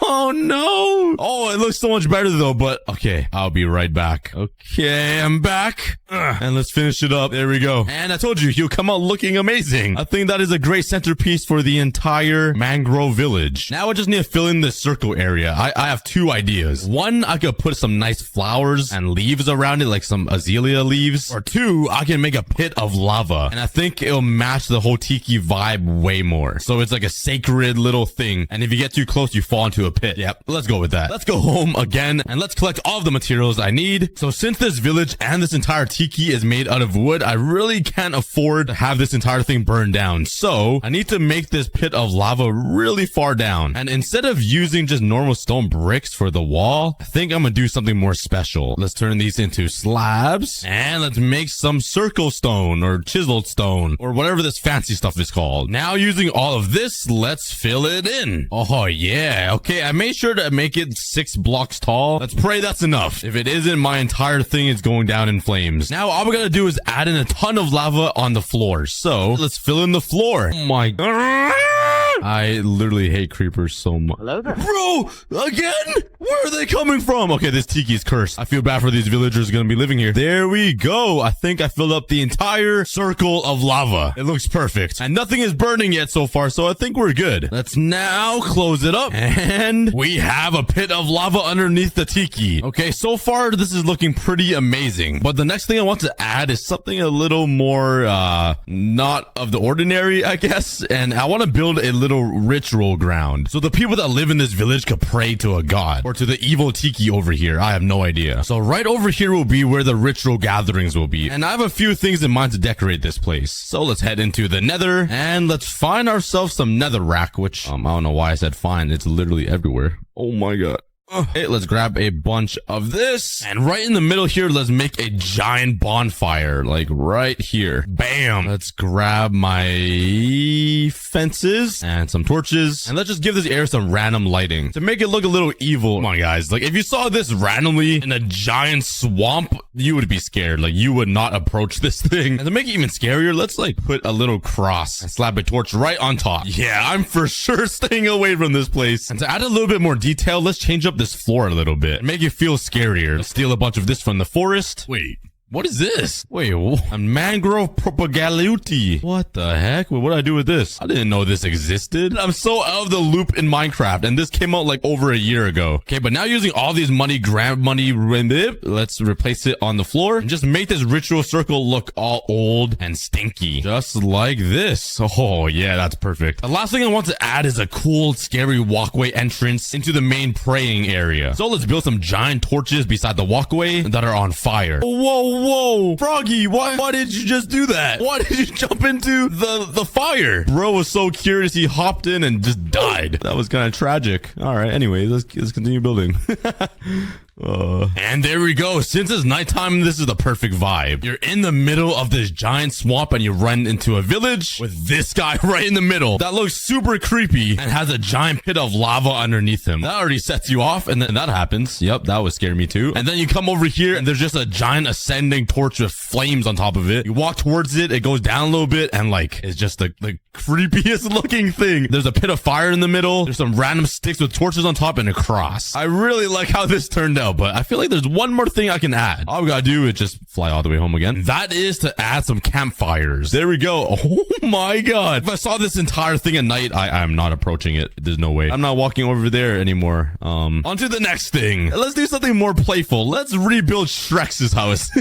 Oh no. Oh, it looks so much better though, but okay, I'll be right back. Okay, I'm back. And let's finish it up. There we go. And I told you, he'll come out looking amazing. I think that is a great centerpiece for the entire mangrove village. Now I just need to fill in this circle area. I have two ideas. One, I could put some nice flowers and leaves around it, like some azalea leaves. Or two, I can make a pit of lava. And I think it'll match the whole tiki vibe way more. So it's like a sacred little thing. And if you get too close, you fall into a pit. Yep, let's go with that. Let's go home again and let's collect all of the materials I need. So since this village and this entire tiki is made out of wood, I really can't afford to have this entire thing burned down. So I need to make this pit of lava really far down. And instead of using just normal stone bricks for the wall, I think I'm gonna do something more special. Let's turn these into slabs and let's make some circle stone or chiseled stone or whatever this fancy stuff is called. Now using all of this, let's fill it in. Oh yeah. Okay, I made sure to make it 6 blocks tall. Let's pray that's enough. If it isn't, my entire thing is going down in flames. Now all we're gonna do is add in a ton of lava on the floor. So let's fill in the floor. Oh my god. I literally hate creepers so much. Hello there. Bro, again? Where are they coming from? Okay, this tiki is cursed. I feel bad for these villagers gonna be living here. There we go. I think I filled up the entire circle of lava. It looks perfect. And nothing is burning yet so far, so I think we're good. Let's now close it up. And we have a pit of lava underneath the tiki. Okay, so far this is looking pretty amazing. But the next thing I want to add is something a little more, not of the ordinary, I guess. And I want to build a little ritual ground. So the people that live in this village could pray to a god or to the evil tiki over here. I have no idea. So right over here will be where the ritual gatherings will be. And I have a few things in mind to decorate this place. So let's head into the nether and let's find ourselves some netherrack, which I don't know why I said find. It's literally everywhere. Oh my god. Okay, let's grab a bunch of this. And right in the middle here, let's make a giant bonfire. Like right here. Bam. Let's grab my fences and some torches. And let's just give this area some random lighting to make it look a little evil. Come on, guys. Like if you saw this randomly in a giant swamp, you would be scared. Like you would not approach this thing. And to make it even scarier, let's like put a little cross and slap a torch right on top. Yeah, I'm for sure staying away from this place. And to add a little bit more detail, let's change up this floor a little bit and make it feel scarier. Let's steal a bunch of this from the forest. Wait, what is this? Wait, a mangrove propagaluti. What the heck? Wait, what did I do with this? I didn't know this existed. I'm so out of the loop in Minecraft, and this came out like over a year ago. Okay, but now using all these money, let's replace it on the floor and just make this ritual circle look all old and stinky. Just like this. Oh, yeah, that's perfect. The last thing I want to add is a cool, scary walkway entrance into the main praying area. So let's build some giant torches beside the walkway that are on fire. Whoa, Froggy, why did you just do that? Why did you jump into the fire? Bro was so curious, he hopped in and just died. That was kind of tragic. All right, anyway, let's continue building. And there we go. Since it's nighttime, this is the perfect vibe. You're in the middle of this giant swamp and you run into a village with this guy right in the middle. That looks super creepy and has a giant pit of lava underneath him. That already sets you off, and then that happens. Yep, that would scare me too. And then you come over here and there's just a giant ascending torch with flames on top of it. You walk towards it, it goes down a little bit, and like it's just the creepiest looking thing. There's a pit of fire in the middle. There's some random sticks with torches on top and a cross. I really like how this turned out, but I feel like there's one more thing I can add. All we gotta do is just fly all the way home again. That is to add some campfires. There we go. Oh my god. If I saw this entire thing at night, I'm not approaching it. There's no way. I'm not walking over there anymore. On to the next thing. Let's do something more playful. Let's rebuild Shrek's house.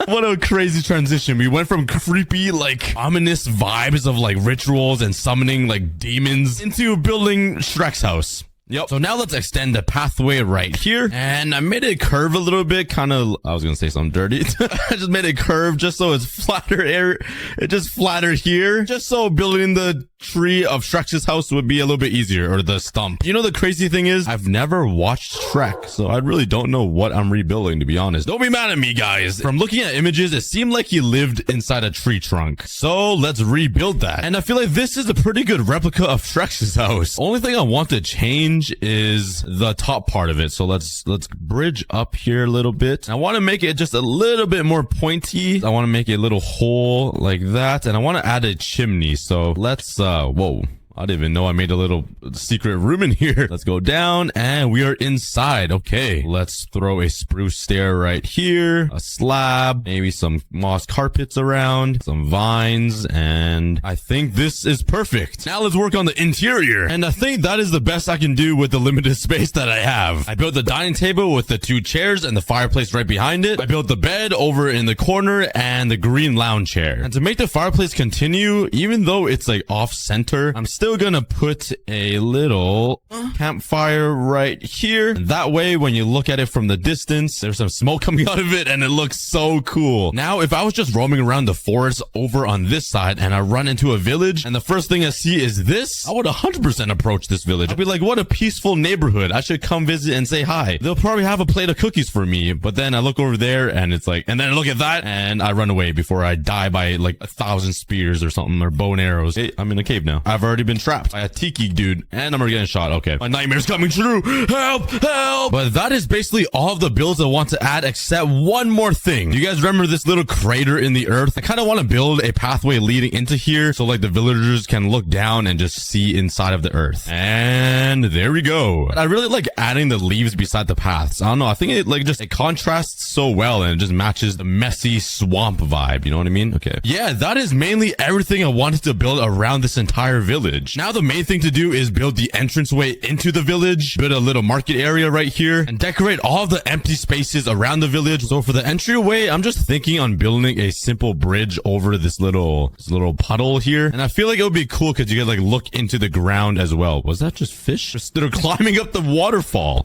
What a crazy transition. We went from creepy, like ominous vibes of like rituals and summoning like demons into building Shrek's house. Yep. So now let's extend the pathway right here. And I made it curve a little bit, kind of, I was going to say something dirty. I just made it curve just so it's flatter air. It just flatter here. Just so building the tree of Shrek's house would be a little bit easier, or the stump. You know, the crazy thing is I've never watched Shrek, so I really don't know what I'm rebuilding, to be honest. Don't be mad at me, guys. From looking at images, it seemed like he lived inside a tree trunk. So let's rebuild that. And I feel like this is a pretty good replica of Shrek's house. Only thing I want to change is the top part of it. So let's bridge up here a little bit. I want to make it just a little bit more pointy. I want to make a little hole like that, and I want to add a chimney. So let's whoa, I didn't even know I made a little secret room in here. Let's go down and we are inside. Okay, let's throw a spruce stair right here, a slab, maybe some moss carpets around, some vines, and I think this is perfect. Now let's work on the interior. And I think that is the best I can do with the limited space that I have. I built the dining table with the 2 chairs and the fireplace right behind it. I built the bed over in the corner and the green lounge chair. And to make the fireplace continue, even though it's like off center, I'm still gonna put a little campfire right here. And that way, when you look at it from the distance, there's some smoke coming out of it and it looks so cool. Now, if I was just roaming around the forest over on this side and I run into a village and the first thing I see is this, I would 100% approach this village. I'd be like, what a peaceful neighborhood. I should come visit and say hi. They'll probably have a plate of cookies for me. But then I look over there and it's like, and then I look at that and I run away before I die by like 1,000 spears or something, or bow and arrows. Hey, I'm in a cave now. I've already been trapped by a tiki dude and I'm already getting shot. Okay, my nightmare's coming true. Help, help. But that is basically all of the builds I want to add, except one more thing. Do you guys remember this little crater in the earth? I kind of want to build a pathway leading into here so like the villagers can look down and just see inside of the earth. And there we go. I really like adding the leaves beside the paths. I don't know. I think it like just it contrasts so well and it just matches the messy swamp vibe. You know what I mean? Okay. Yeah, that is mainly everything I wanted to build around this entire village. Now the main thing to do is build the entranceway into the village, build a little market area right here, and decorate all of the empty spaces around the village. So for the entryway, I'm just thinking on building a simple bridge over this little puddle here. And I feel like it would be cool because you could like look into the ground as well. Was that just fish? They're climbing up the waterfall.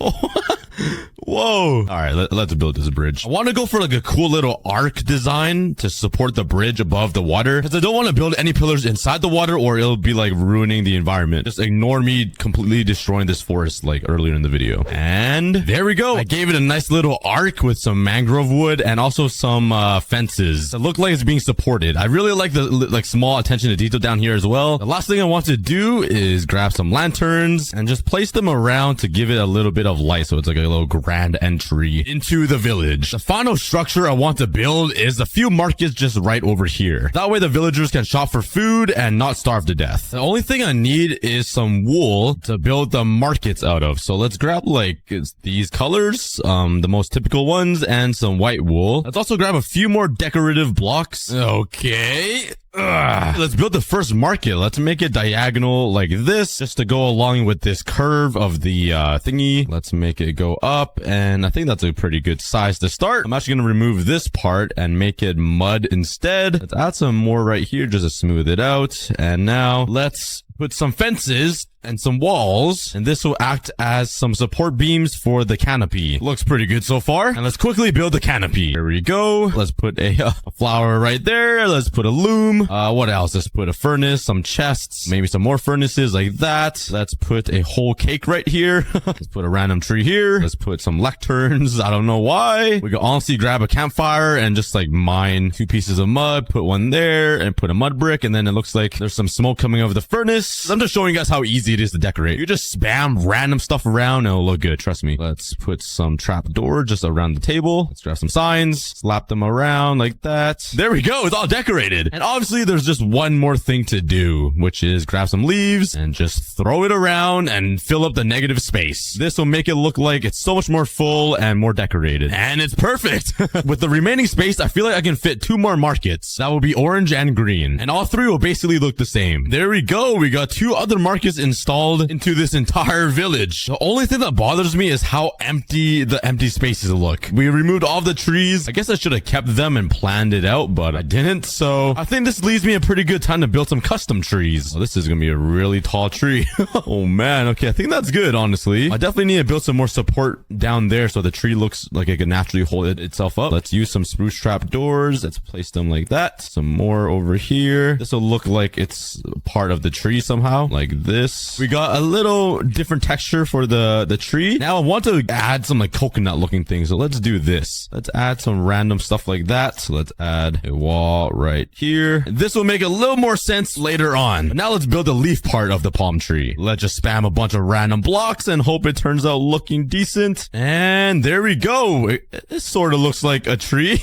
Whoa. All right, let's build this bridge. I want to go for like a cool little arc design to support the bridge above the water because I don't want to build any pillars inside the water or it'll be like ruining the environment. Just ignore me completely destroying this forest like earlier in the video. And there we go. I gave it a nice little arc with some mangrove wood and also some fences that look like it's being supported. I really like the like small attention to detail down here as well. The last thing I want to do is grab some lanterns and just place them around to give it a little bit of light so it's like a little grand entry into the village. The final structure I want to build is a few markets just right over here. That way the villagers can shop for food and not starve to death. The only thing I need is some wool to build the markets out of. So let's grab like these colors, the most typical ones, and some white wool. Let's also grab a few more decorative blocks. Okay. Let's build the first market. Let's make it diagonal like this just to go along with this curve of the thingy. Let's make it go up, and I think that's a pretty good size to start. I'm actually going to remove this part and make it mud instead. Let's add some more right here just to smooth it out. And now let's put some fences and some walls, and this will act as some support beams for the canopy. Looks pretty good so far. And let's quickly build the canopy. Here we go. Let's put a flower right there. Let's put a loom. What else? Let's put a furnace, some chests, maybe some more furnaces like that. Let's put a whole cake right here. Let's put a random tree here. Let's put some lecterns. I don't know why. We could honestly grab a campfire and just like mine 2 pieces of mud, put one there, and put a mud brick, and then it looks like there's some smoke coming over the furnace. I'm just showing you guys how easy it is to decorate. You just spam random stuff around and it'll look good. Trust me. Let's put some trapdoor just around the table. Let's grab some signs, slap them around like that. There we go. It's all decorated. And obviously there's just one more thing to do, which is grab some leaves and just throw it around and fill up the negative space. This will make it look like it's so much more full and more decorated. And it's perfect. With the remaining space, I feel like I can fit 2 more markets. That will be orange and green. And all 3 will basically look the same. There we go. We got 2 other markets installed into this entire village. The only thing that bothers me is how empty the empty spaces look. We removed all the trees. I guess I should have kept them and planned it out, but I didn't. So I think this leaves me a pretty good time to build some custom trees. Oh, this is gonna be a really tall tree. Oh man. Okay, I think that's good, honestly. I definitely need to build some more support down there so the tree looks like it can naturally hold itself up. Let's use some spruce trap doors. Let's place them like that. Some more over here. This will look like it's part of the tree somehow, like this. We got a little different texture for the tree. Now I want to add some like coconut looking things. So let's do this. Let's add some random stuff like that. So let's add a wall right here. This will make a little more sense later on. But now let's build the leaf part of the palm tree. Let's just spam a bunch of random blocks and hope it turns out looking decent. And there we go. It sort of looks like a tree.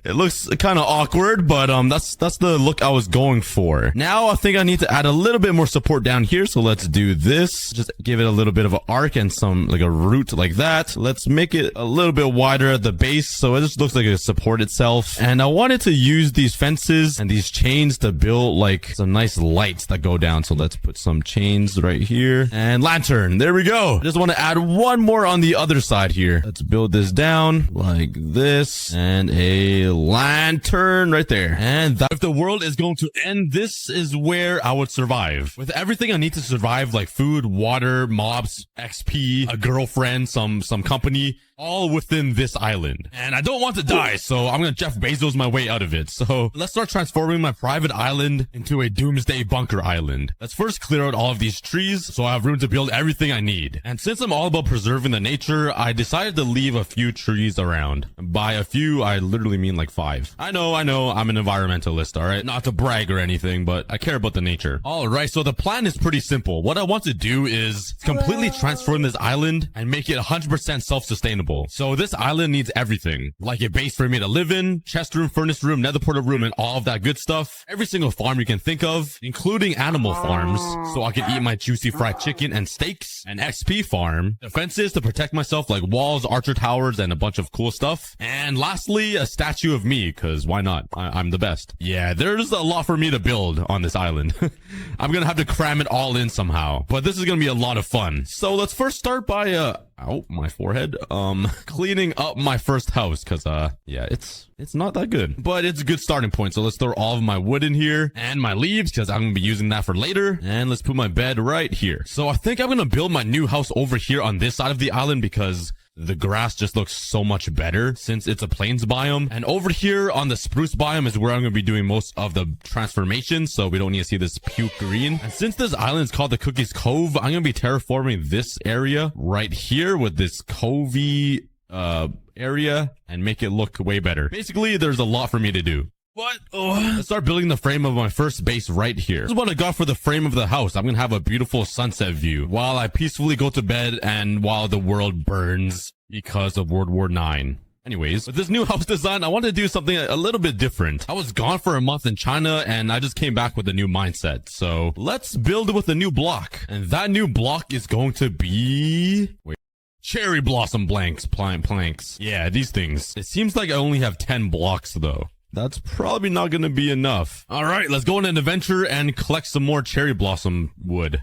It looks kind of awkward, but that's the look I was going for. Now I think I need to add a little bit more support down here, so let's do this. Just give it a little bit of an arc and some like a root like that. Let's make it a little bit wider at the base so it just looks like it support itself. And I wanted to use these fences and these chains to build like some nice lights that go down. So let's put some chains right here and lantern. There we go. I just want to add one more on the other side here. Let's build this down like this and a lantern right there. And if the world is going to end, this is where I would survive. With everything I need to survive, like food, water, mobs, XP, a girlfriend, some company, all within this island. And I don't want to die, so I'm gonna Jeff Bezos my way out of it. So let's start transforming my private island into a doomsday bunker island. Let's first clear out all of these trees so I have room to build everything I need. And since I'm all about preserving the nature, I decided to leave a few trees around. By a few, I literally mean like 5. I know, I'm an environmentalist, alright? Not to brag or anything, but I care about the nature. Alright, so the plan is pretty simple. What I want to do is completely transform this island and make it 100% self-sustainable. So this island needs everything, like a base for me to live in, chest room, furnace room, nether portal room, and all of that good stuff. Every single farm you can think of, including animal farms, so I can eat my juicy fried chicken and steaks. An XP farm, defenses to protect myself like walls, archer towers, and a bunch of cool stuff. And lastly, a statue of me, cause why not? I'm the best. Yeah, there's a lot for me to build on this island. I'm gonna have to cram it all in somehow, but this is gonna be a lot of fun. So let's first start by ow, my forehead. Cleaning up my first house, cause yeah, it's not that good, but it's a good starting point. So let's throw all of my wood in here and my leaves, cause I'm gonna be using that for later. And let's put my bed right here. So I think I'm gonna build my new house over here on this side of the island because the grass just looks so much better since it's a plains biome. And over here on the spruce biome is where I'm going to be doing most of the transformation, so we don't need to see this puke green. And since this island is called the Cookies Cove, I'm going to be terraforming this area right here with this covey area and make it look way better. Basically, there's a lot for me to do. What? Let's start building the frame of my first base right here. This is what I got for the frame of the house. I'm gonna have a beautiful sunset view while I peacefully go to bed and while the world burns because of World War IX. Anyways, with this new house design, I wanted to do something a little bit different. I was gone for a month in China and I just came back with a new mindset. So let's build with a new block. And that new block is going to be... cherry blossom planks. Yeah, these things. It seems like I only have 10 blocks though. That's probably not going to be enough. All right, let's go on an adventure and collect some more cherry blossom wood.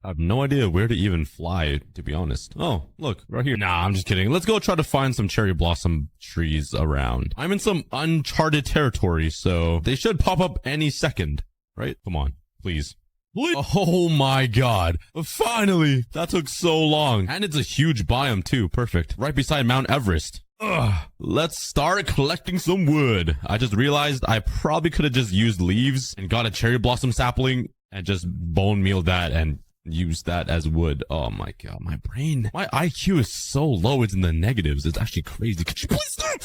I have no idea where to even fly, to be honest. Oh, look, right here. Nah, I'm just kidding. Let's go try to find some cherry blossom trees around. I'm in some uncharted territory, so they should pop up any second, right? Come on, please. Oh my god. Finally! That took so long. And it's a huge biome too. Perfect. Right beside Mount Everest. Ugh. Let's start collecting some wood. I just realized I probably could have just used leaves and got a cherry blossom sapling and just bone meal that and used that as wood. Oh my god, my brain. My IQ is so low, it's in the negatives. It's actually crazy. Could you please stop?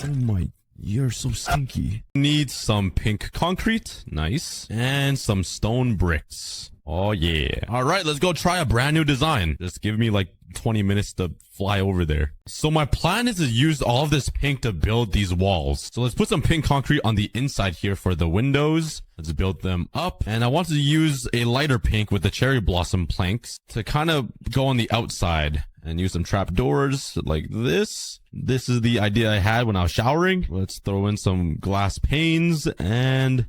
Oh my, you're so stinky. Need some pink concrete. Nice. And some stone bricks. Oh yeah. All right, let's go try a brand new design. Just give me like 20 minutes to fly over there. So my plan is to use all of this pink to build these walls. So let's put some pink concrete on the inside here for the windows. Let's build them up. And I want to use a lighter pink with the cherry blossom planks to kind of go on the outside and use some trap doors like this. This is the idea I had when I was showering. Let's throw in some glass panes and...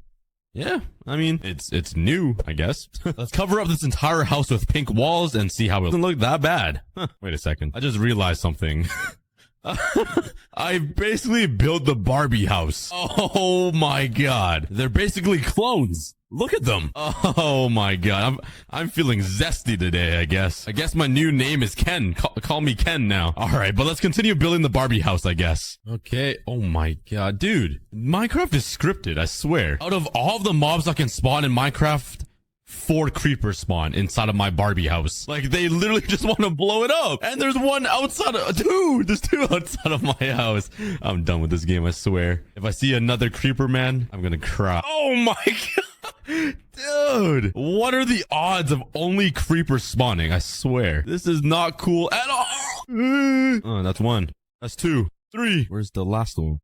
yeah, I mean, it's new, I guess. Let's cover up this entire house with pink walls and see how it doesn't look that bad. Huh, wait a second. I just realized something. I basically built the Barbie house. Oh my god. They're basically clones. Look at them. Oh my god. I'm feeling zesty today, I guess. I guess my new name is Ken. Call me Ken now. All right, but let's continue building the Barbie house, I guess. Okay. Oh my god, dude. Minecraft is scripted, I swear. Out of all of the mobs that can spawn in Minecraft, 4 creepers spawn inside of my Barbie house. Like, they literally just want to blow it up. And there's one outside of... dude, there's 2 outside of my house. I'm done with this game, I swear. If I see another creeper, man, I'm gonna cry. Oh my god. Dude, what are the odds of only creepers spawning? I swear. This is not cool at all. Oh, that's 1. That's 2. 3. Where's the last one?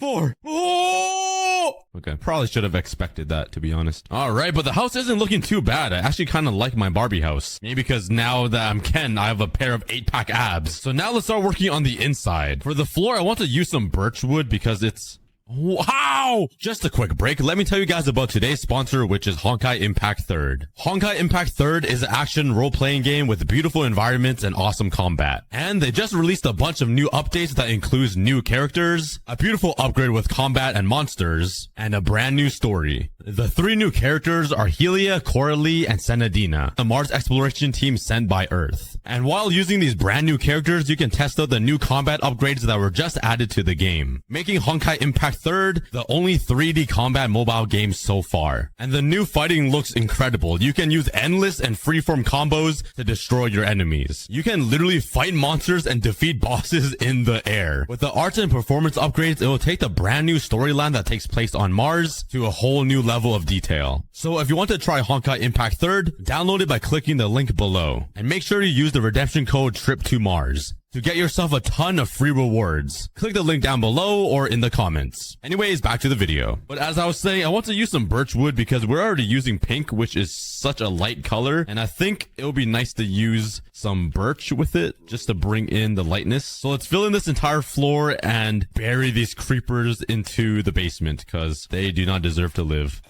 4. Oh! Okay, probably should have expected that, to be honest. All right, but the house isn't looking too bad. I actually kind of like my Barbie house. Maybe because now that I'm Ken, I have a pair of 8-pack abs. So now let's start working on the inside. For the floor, I want to use some birch wood because it's... Wow! Just a quick break. Let me tell you guys about today's sponsor, which is Honkai Impact 3rd. Honkai Impact 3rd is an action role-playing game with beautiful environments and awesome combat. And they just released a bunch of new updates that includes new characters, a beautiful upgrade with combat and monsters, and a brand new story. The 3 new characters are Helia, Coralie, and Senadina, the Mars exploration team sent by Earth. And while using these brand new characters, you can test out the new combat upgrades that were just added to the game, making Honkai Impact 3rd the only 3D combat mobile game so far. And the new fighting looks incredible. You can use endless and freeform combos to destroy your enemies. You can literally fight monsters and defeat bosses in the air. With the art and performance upgrades, it will take the brand new storyline that takes place on Mars to a whole new level of detail. So if you want to try Honkai Impact 3rd, download it by clicking the link below. And make sure to use the redemption code TRIP2MARS to get yourself a ton of free rewards. Click the link down below or in the comments. Anyways, back to the video. But as I was saying, I want to use some birch wood because we're already using pink, which is such a light color. And I think it would be nice to use some birch with it just to bring in the lightness. So let's fill in this entire floor and bury these creepers into the basement because they do not deserve to live.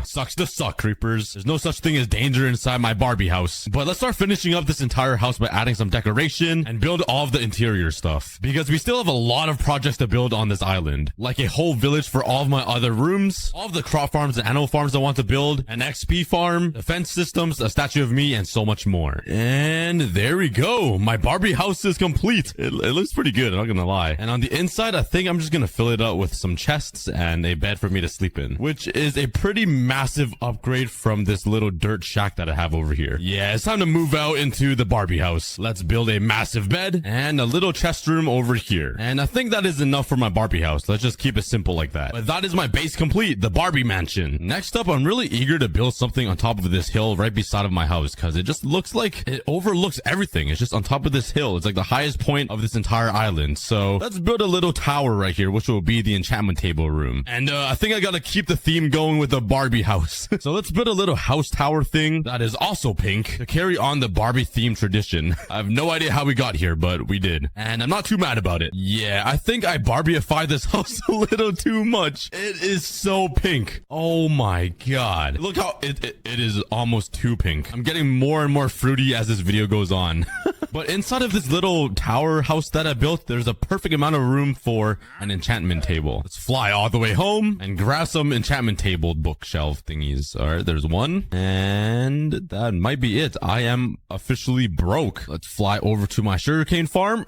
Sucks to suck, creepers. There's no such thing as danger inside my Barbie house. But let's start finishing up this entire house by adding some decoration and build all of the interior stuff. Because we still have a lot of projects to build on this island. Like a whole village for all of my other rooms, all of the crop farms and animal farms I want to build, an XP farm, defense systems, a statue of me, and so much more. And there we go. My Barbie house is complete. It looks pretty good, I'm not gonna lie. And on the inside, I think I'm just gonna fill it up with some chests and a bed for me to sleep in, which is a pretty massive upgrade from this little dirt shack that I have over here. Yeah, it's time to move out into the Barbie house. Let's build a massive bed and a little chest room over here. And I think that is enough for my Barbie house. Let's just keep it simple like that. But that is my base complete, the Barbie mansion. Next up, I'm really eager to build something on top of this hill right beside of my house because it just looks like it overlooks everything. It's just on top of this hill. It's like the highest point of this entire island. So let's build a little tower right here, which will be the enchantment table room. And I think I gotta keep the theme going with the Barbie house. So let's build a little house tower thing that is also pink to carry on the Barbie theme tradition. I have no idea how we got here, but we did. And I'm not too mad about it. Yeah, I think I Barbieified this house a little too much. It is so pink. Oh my god. Look how it is almost too pink. I'm getting more and more fruity as this video goes on. But inside of this little tower house that I built, there's a perfect amount of room for an enchantment table. Let's fly all the way home and grab some enchantment table bookshelf thingies. All right, there's one. And that might be it. I am officially broke. Let's fly over to my sugarcane farm.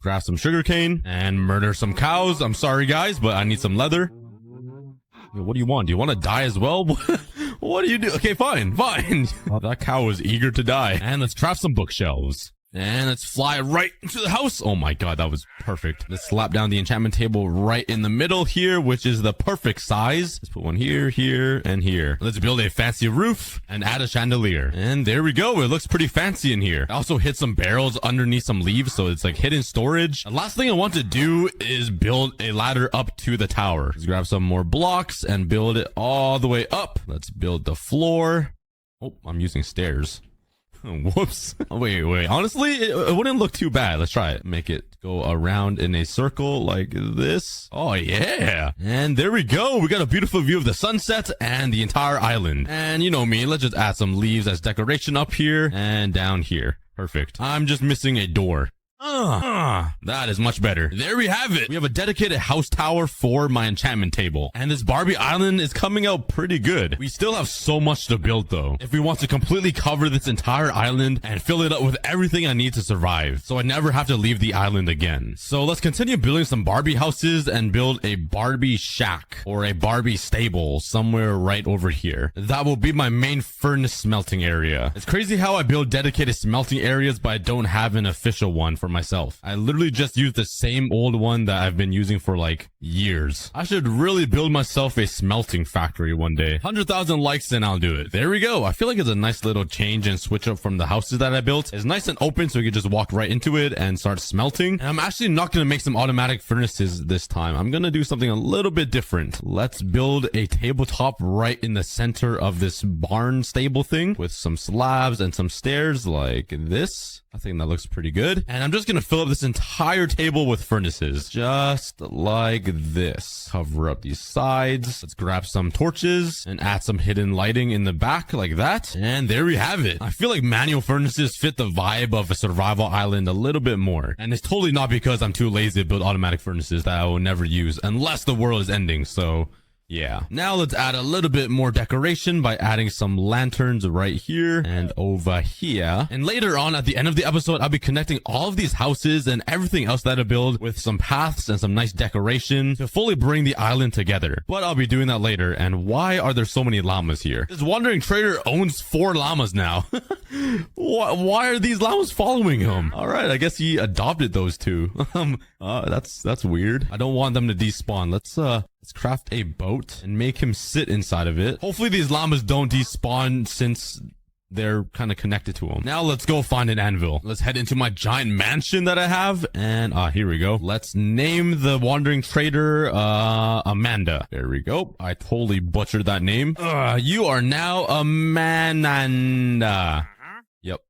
Grab some sugarcane and murder some cows. I'm sorry, guys, but I need some leather. Yo, what do you want? Do you want to die as well? What do you do? Okay, fine. That cow was eager to die. And let's craft some bookshelves. And let's fly right into the house. Oh my god, that was perfect. Let's slap down the enchantment table right in the middle here, which is the perfect size. Let's put one here, here, and here. Let's build a fancy roof and add a chandelier. And there we go. It looks pretty fancy in here. I also hid some barrels underneath some leaves, so it's like hidden storage. The last thing I want to do is build a ladder up to the tower. Let's grab some more blocks and build it all the way up. Let's build the floor. Oh, I'm using stairs. Whoops. Wait. Honestly, it wouldn't look too bad. Let's try it. Make it go around in a circle like this. Oh, yeah. And there we go. We got a beautiful view of the sunset and the entire island. And you know me, let's just add some leaves as decoration up here and down here. Perfect. I'm just missing a door. That is much better. There we have it. We have a dedicated house tower for my enchantment table. And this Barbie island is coming out pretty good. We still have so much to build though. If we want to completely cover this entire island and fill it up with everything I need to survive, so I never have to leave the island again. So let's continue building some Barbie houses and build a Barbie shack or a Barbie stable somewhere right over here. That will be my main furnace smelting area. It's crazy how I build dedicated smelting areas, but I don't have an official one for for myself. I literally just used the same old one that I've been using for like years. I should really build myself a smelting factory one day. 100,000 likes and I'll do it. There we go. I feel like it's a nice little change and switch up from the houses that I built. It's nice and open so you can just walk right into it and start smelting. And I'm actually not going to make some automatic furnaces this time. I'm going to do something a little bit different. Let's build a tabletop right in the center of this barn stable thing with some slabs and some stairs like this. I think that looks pretty good. And I'm just going to fill up this entire table with furnaces, just like this. Cover up these sides. Let's grab some torches and add some hidden lighting in the back like that. And there we have it. I feel like manual furnaces fit the vibe of a survival island a little bit more. And it's totally not because I'm too lazy to build automatic furnaces that I will never use unless the world is ending. So yeah. Now let's add a little bit more decoration by adding some lanterns right here and over here. And later on at the end of the episode, I'll be connecting all of these houses and everything else that I build with some paths and some nice decoration to fully bring the island together. But I'll be doing that later. And why are there so many llamas here? This wandering trader owns 4 llamas now. Why are these llamas following him? All right, I guess he adopted those 2. That's weird. I don't want them to despawn. Let's craft a boat and make him sit inside of it. Hopefully these llamas don't despawn since they're kind of connected to him. Now let's go find an anvil. Let's head into my giant mansion that I have. And here we go. Let's name the wandering trader Amanda. There we go. I totally butchered that name. You are now Amanda. Yep.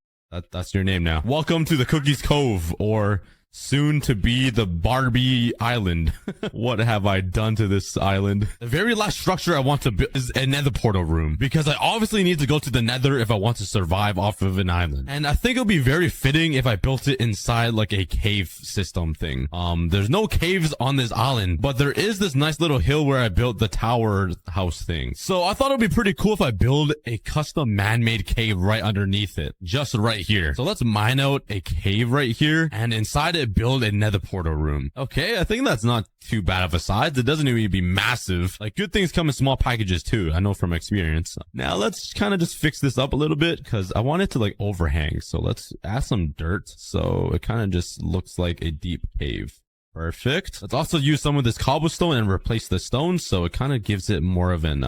That's your name now. Welcome to the Cookies Cove, or soon to be the Barbie Island. What have I done to this island? The very last structure I want to build is a nether portal room, because I obviously need to go to the nether if I want to survive off of an island. And I think it'll be very fitting if I built it inside like a cave system thing. There's no caves on this island, but there is this nice little hill where I built the tower house thing. So I thought it'd be pretty cool if I build a custom man-made cave right underneath it, just right here. So let's mine out a cave right here, and inside it build a nether portal room. Okay, I think that's not too bad of a size. It doesn't need to be massive. Like, good things come in small packages too. I know from experience. Now let's kind of just fix this up a little bit, because I want it to like overhang. So let's add some dirt so it kind of just looks like a deep cave. Perfect. Let's also use some of this cobblestone and replace the stone, so it kind of gives it more of an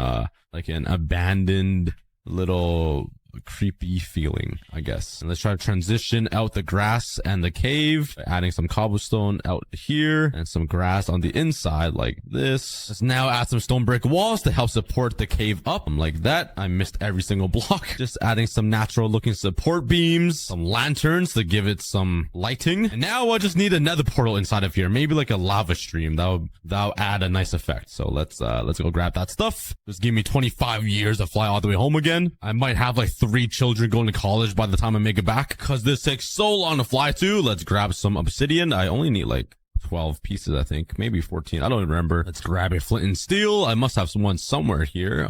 like an abandoned little creepy feeling, I guess. And let's try to transition out the grass and the cave by adding some cobblestone out here and some grass on the inside like this. Let's now add some stone brick walls to help support the cave up like that. I missed every single block. Just adding some natural looking support beams, some lanterns to give it some lighting. And now I just need another portal inside of here, maybe like a lava stream. That'll add a nice effect. So let's go grab that stuff. Just give me 25 years to fly all the way home again. I might have like 3 children going to college by the time I make it back, because this takes so long to fly to. Let's grab some obsidian. I only need like 12 pieces, I think, maybe 14. I don't even remember. Let's grab a flint and steel. I must have someone somewhere here.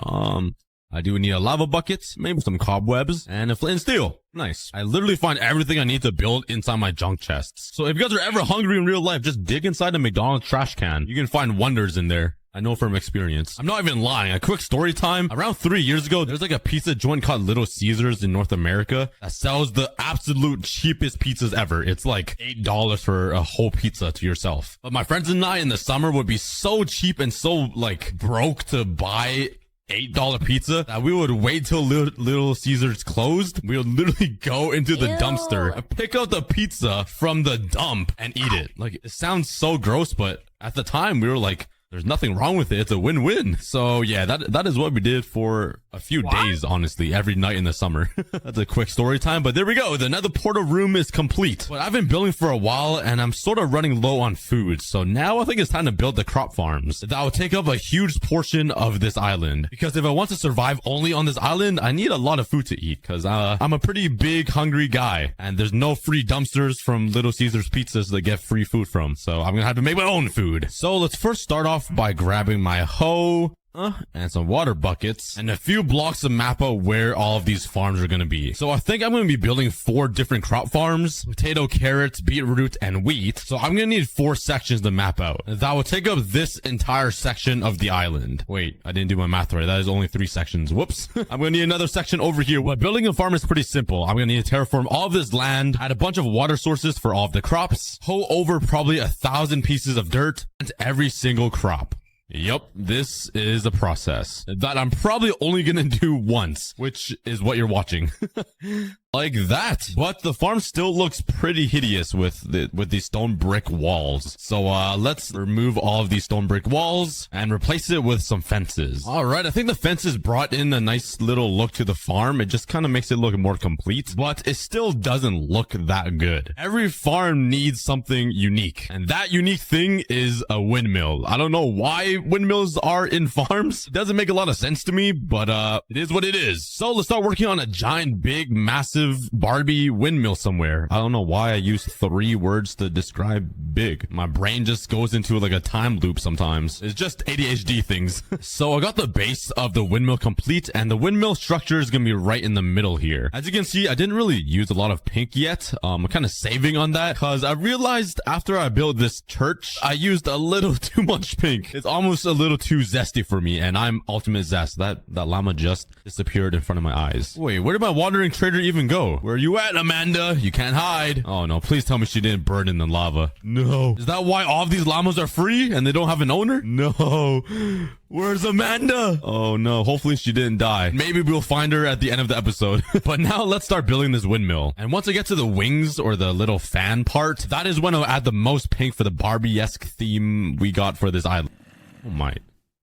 I do need a lava bucket, maybe some cobwebs, and a flint and steel. Nice. I literally find everything I need to build inside my junk chests. So if you guys are ever hungry in real life, just dig inside a McDonald's trash can. You can find wonders in there. I know from experience. I'm not even lying. A quick story time. Around 3 years ago, there's like a pizza joint called Little Caesars in North America that sells the absolute cheapest pizzas ever. It's like $8 for a whole pizza to yourself. But my friends and I in the summer would be so cheap and so like broke to buy $8 pizza that we would wait till Little Caesars closed. We would literally go into the dumpster, pick out the pizza from the dump and eat it. Like, it sounds so gross, but at the time we were like, there's nothing wrong with it. It's a win-win. So yeah, that is what we did for a few days, honestly, every night in the summer. That's a quick story time, but there we go. The nether portal room is complete. But I've been building for a while and I'm sort of running low on food. So now I think it's time to build the crop farms. That will take up a huge portion of this island. Because if I want to survive only on this island, I need a lot of food to eat, because I'm a pretty big hungry guy and there's no free dumpsters from Little Caesars pizzas to get free food from. So I'm gonna have to make my own food. So let's first start off by grabbing my hoe and some water buckets, and a few blocks of map out where all of these farms are going to be. So I think I'm going to be building 4 different crop farms: potato, carrots, beetroot, and wheat. So I'm going to need 4 sections to map out. That will take up this entire section of the island. Wait, I didn't do my math right. That is only 3 sections. Whoops. I'm going to need another section over here. But building a farm is pretty simple. I'm going to need to terraform all of this land, add a bunch of water sources for all of the crops, hoe over probably 1,000 pieces of dirt, and every single crop. Yep, this is a process that I'm probably only gonna do once, which is what you're watching. Like that. But the farm still looks pretty hideous with these stone brick walls. So let's remove all of these stone brick walls and replace it with some fences. All right, I think the fences brought in a nice little look to the farm. It just kind of makes it look more complete, but it still doesn't look that good. Every farm needs something unique, and that unique thing is a windmill. I don't know why windmills are in farms. It doesn't make a lot of sense to me, but it is what it is. So let's start working on a giant, big, massive Barbie windmill somewhere. I don't know why I use 3 words to describe big. My brain just goes into like a time loop sometimes. It's just ADHD things. So I got the base of the windmill complete, and the windmill structure is gonna be right in the middle here. As you can see, I didn't really use a lot of pink yet. I'm kind of saving on that because I realized after I built this church, I used a little too much pink. It's almost a little too zesty for me, and I'm ultimate zest. That llama just disappeared in front of my eyes. Wait, where did my wandering trader even go? Where are you at, Amanda? You can't hide. Oh no, please tell me she didn't burn in the lava. No. Is that why all of these llamas are free and they don't have an owner? No. Where's Amanda? Oh no, hopefully she didn't die. Maybe we'll find her at the end of the episode. But now let's start building this windmill. And once I get to the wings or the little fan part, that is when I'll add the most pink for the Barbie-esque theme we got for this island. Oh my,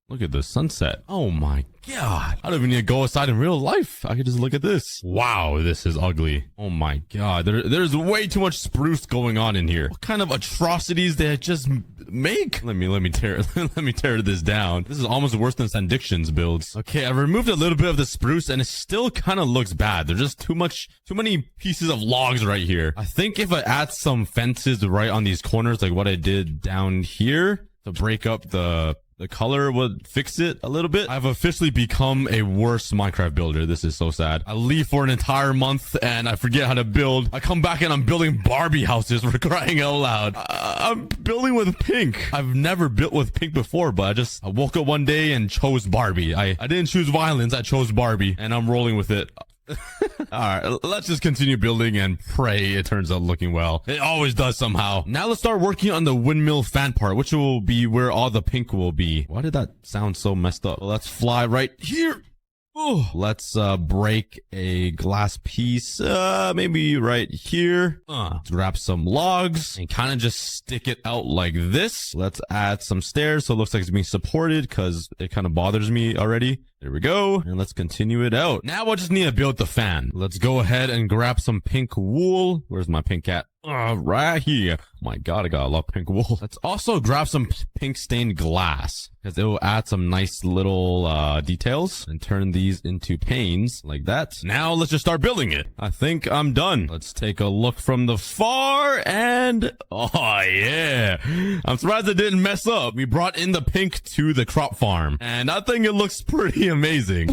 look at the sunset. Oh my God. I don't even need to go outside in real life. I could just look at this. Wow, this is ugly. Oh my God. There's way too much spruce going on in here. What kind of atrocities did I just make? Let me tear let me tear this down. This is almost worse than Sandiction's builds. Okay, I removed a little bit of the spruce and it still kind of looks bad. There's just too many pieces of logs right here. I think if I add some fences right on these corners, like what I did down here to break up the color would fix it a little bit. I've officially become a worse Minecraft builder. This is so sad. I leave for an entire month and I forget how to build. I come back and I'm building Barbie houses for crying out loud. I'm building with pink. I've never built with pink before, but I woke up one day and chose Barbie. I didn't choose violence. I chose Barbie and I'm rolling with it. All right, let's just continue building and pray it turns out looking well. It always does somehow. Now let's start working on the windmill fan part, which will be where all the pink will be. Why did that sound so messed up? Well, let's fly right here. Oh, let's break a glass piece, maybe right here. Let's grab some logs and kind of just stick it out like this. Let's add some stairs so it looks like it's being supported because it kind of bothers me already. There we go. And let's continue it out. Now I just need to build the fan. Let's go ahead and grab some pink wool. Where's my pink cat? Right here. Oh my God, I got a lot of pink wool. Let's also grab some pink stained glass because it will add some nice little details and turn these into panes like that. Now let's just start building it. I think I'm done. Let's take a look from the far and oh yeah. I'm surprised it didn't mess up. We brought in the pink to the crop farm and I think it looks pretty amazing.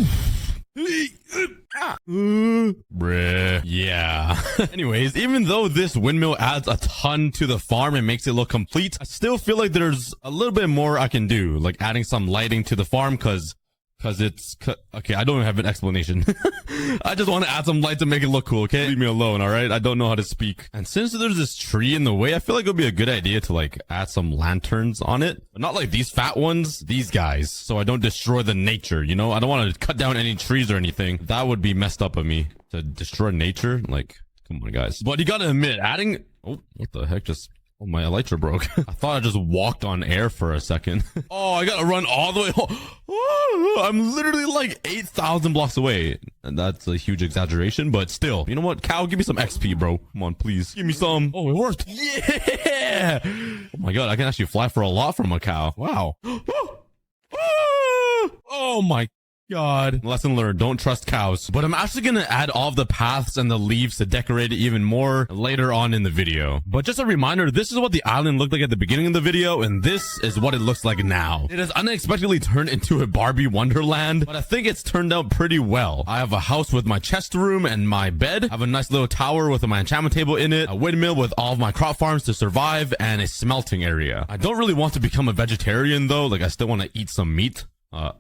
Bruh. Yeah. Anyways, even though this windmill adds a ton to the farm and makes it look complete, I still feel like there's a little bit more I can do, like adding some lighting to the farm because it's okay. I don't have an explanation. I just want to add some light to make it look cool. Okay, leave me alone. All right, I don't know how to speak. And since there's this tree in the way, I feel like it would be a good idea to like add some lanterns on it, but not like these fat ones, these guys, so I don't destroy the nature. You know, I don't want to cut down any trees or anything. That would be messed up of me to destroy nature. Like, come on, guys. But you gotta admit, adding what the heck just. Oh, my elytra broke. I thought I just walked on air for a second. Oh, I gotta run all the way home. Oh, I'm literally like 8,000 blocks away. And that's a huge exaggeration, but still. You know what? Cow, give me some XP, bro. Come on, please. Give me some. Oh, it worked. Yeah! Oh my God, I can actually fly for a lot from a cow. Wow. Oh my God. Lesson learned, don't trust cows. But I'm actually gonna add all of the paths and the leaves to decorate it even more later on in the video. But just a reminder, this is what the island looked like at the beginning of the video, and this is what it looks like now. It has unexpectedly turned into a Barbie wonderland, but I think it's turned out pretty well. I have a house with my chest room and my bed. I have a nice little tower with my enchantment table in it, a windmill with all of my crop farms to survive, and a smelting area. I don't really want to become a vegetarian though, like I still want to eat some meat.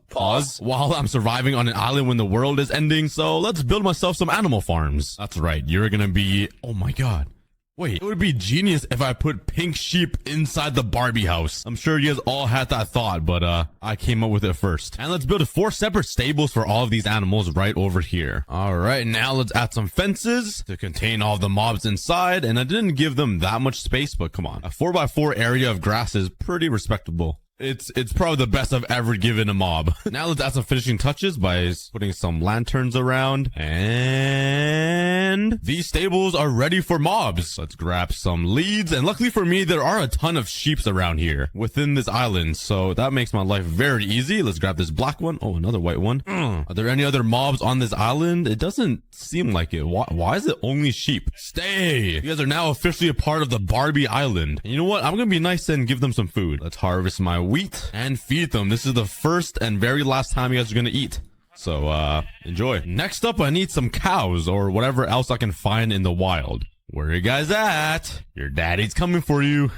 Pause. While I'm surviving on an island when the world is ending, so let's build myself some animal farms. That's right, you're gonna be... Oh my god. Wait, it would be genius if I put pink sheep inside the Barbie house. I'm sure you guys all had that thought, but I came up with it first. And let's build 4 separate stables for all of these animals right over here. All right, now let's add some fences to contain all the mobs inside. And I didn't give them that much space, but come on. A 4x4 area of grass is pretty respectable. It's probably the best I've ever given a mob. Now let's add some finishing touches by putting some lanterns around. And these stables are ready for mobs. Let's grab some leads. And luckily for me, there are a ton of sheeps around here within this island. So that makes my life very easy. Let's grab this black one. Oh, another white one. Are there any other mobs on this island? It doesn't seem like it. Why is it only sheep? Stay. You guys are now officially a part of the Barbie island. And you know what? I'm going to be nice and give them some food. Let's harvest my wheat and feed them. This is the first and very last time you guys are gonna eat, so enjoy. Next up, I need some cows or whatever else I can find in the wild. Where are you guys at? Your daddy's coming for you.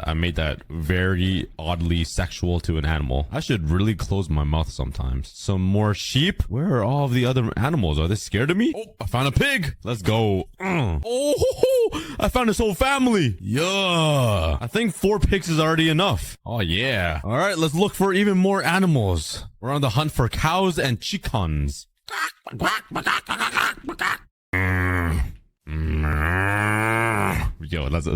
I made that very oddly sexual to an animal. I should really close my mouth sometimes. Some more sheep. Where are all of the other animals? Are they scared of me? Oh, I found a pig. Let's go. Oh, I found this whole family. Yeah. I think 4 pigs is already enough. Oh, yeah. All right, let's look for even more animals. We're on the hunt for cows and chickens. Yo, that's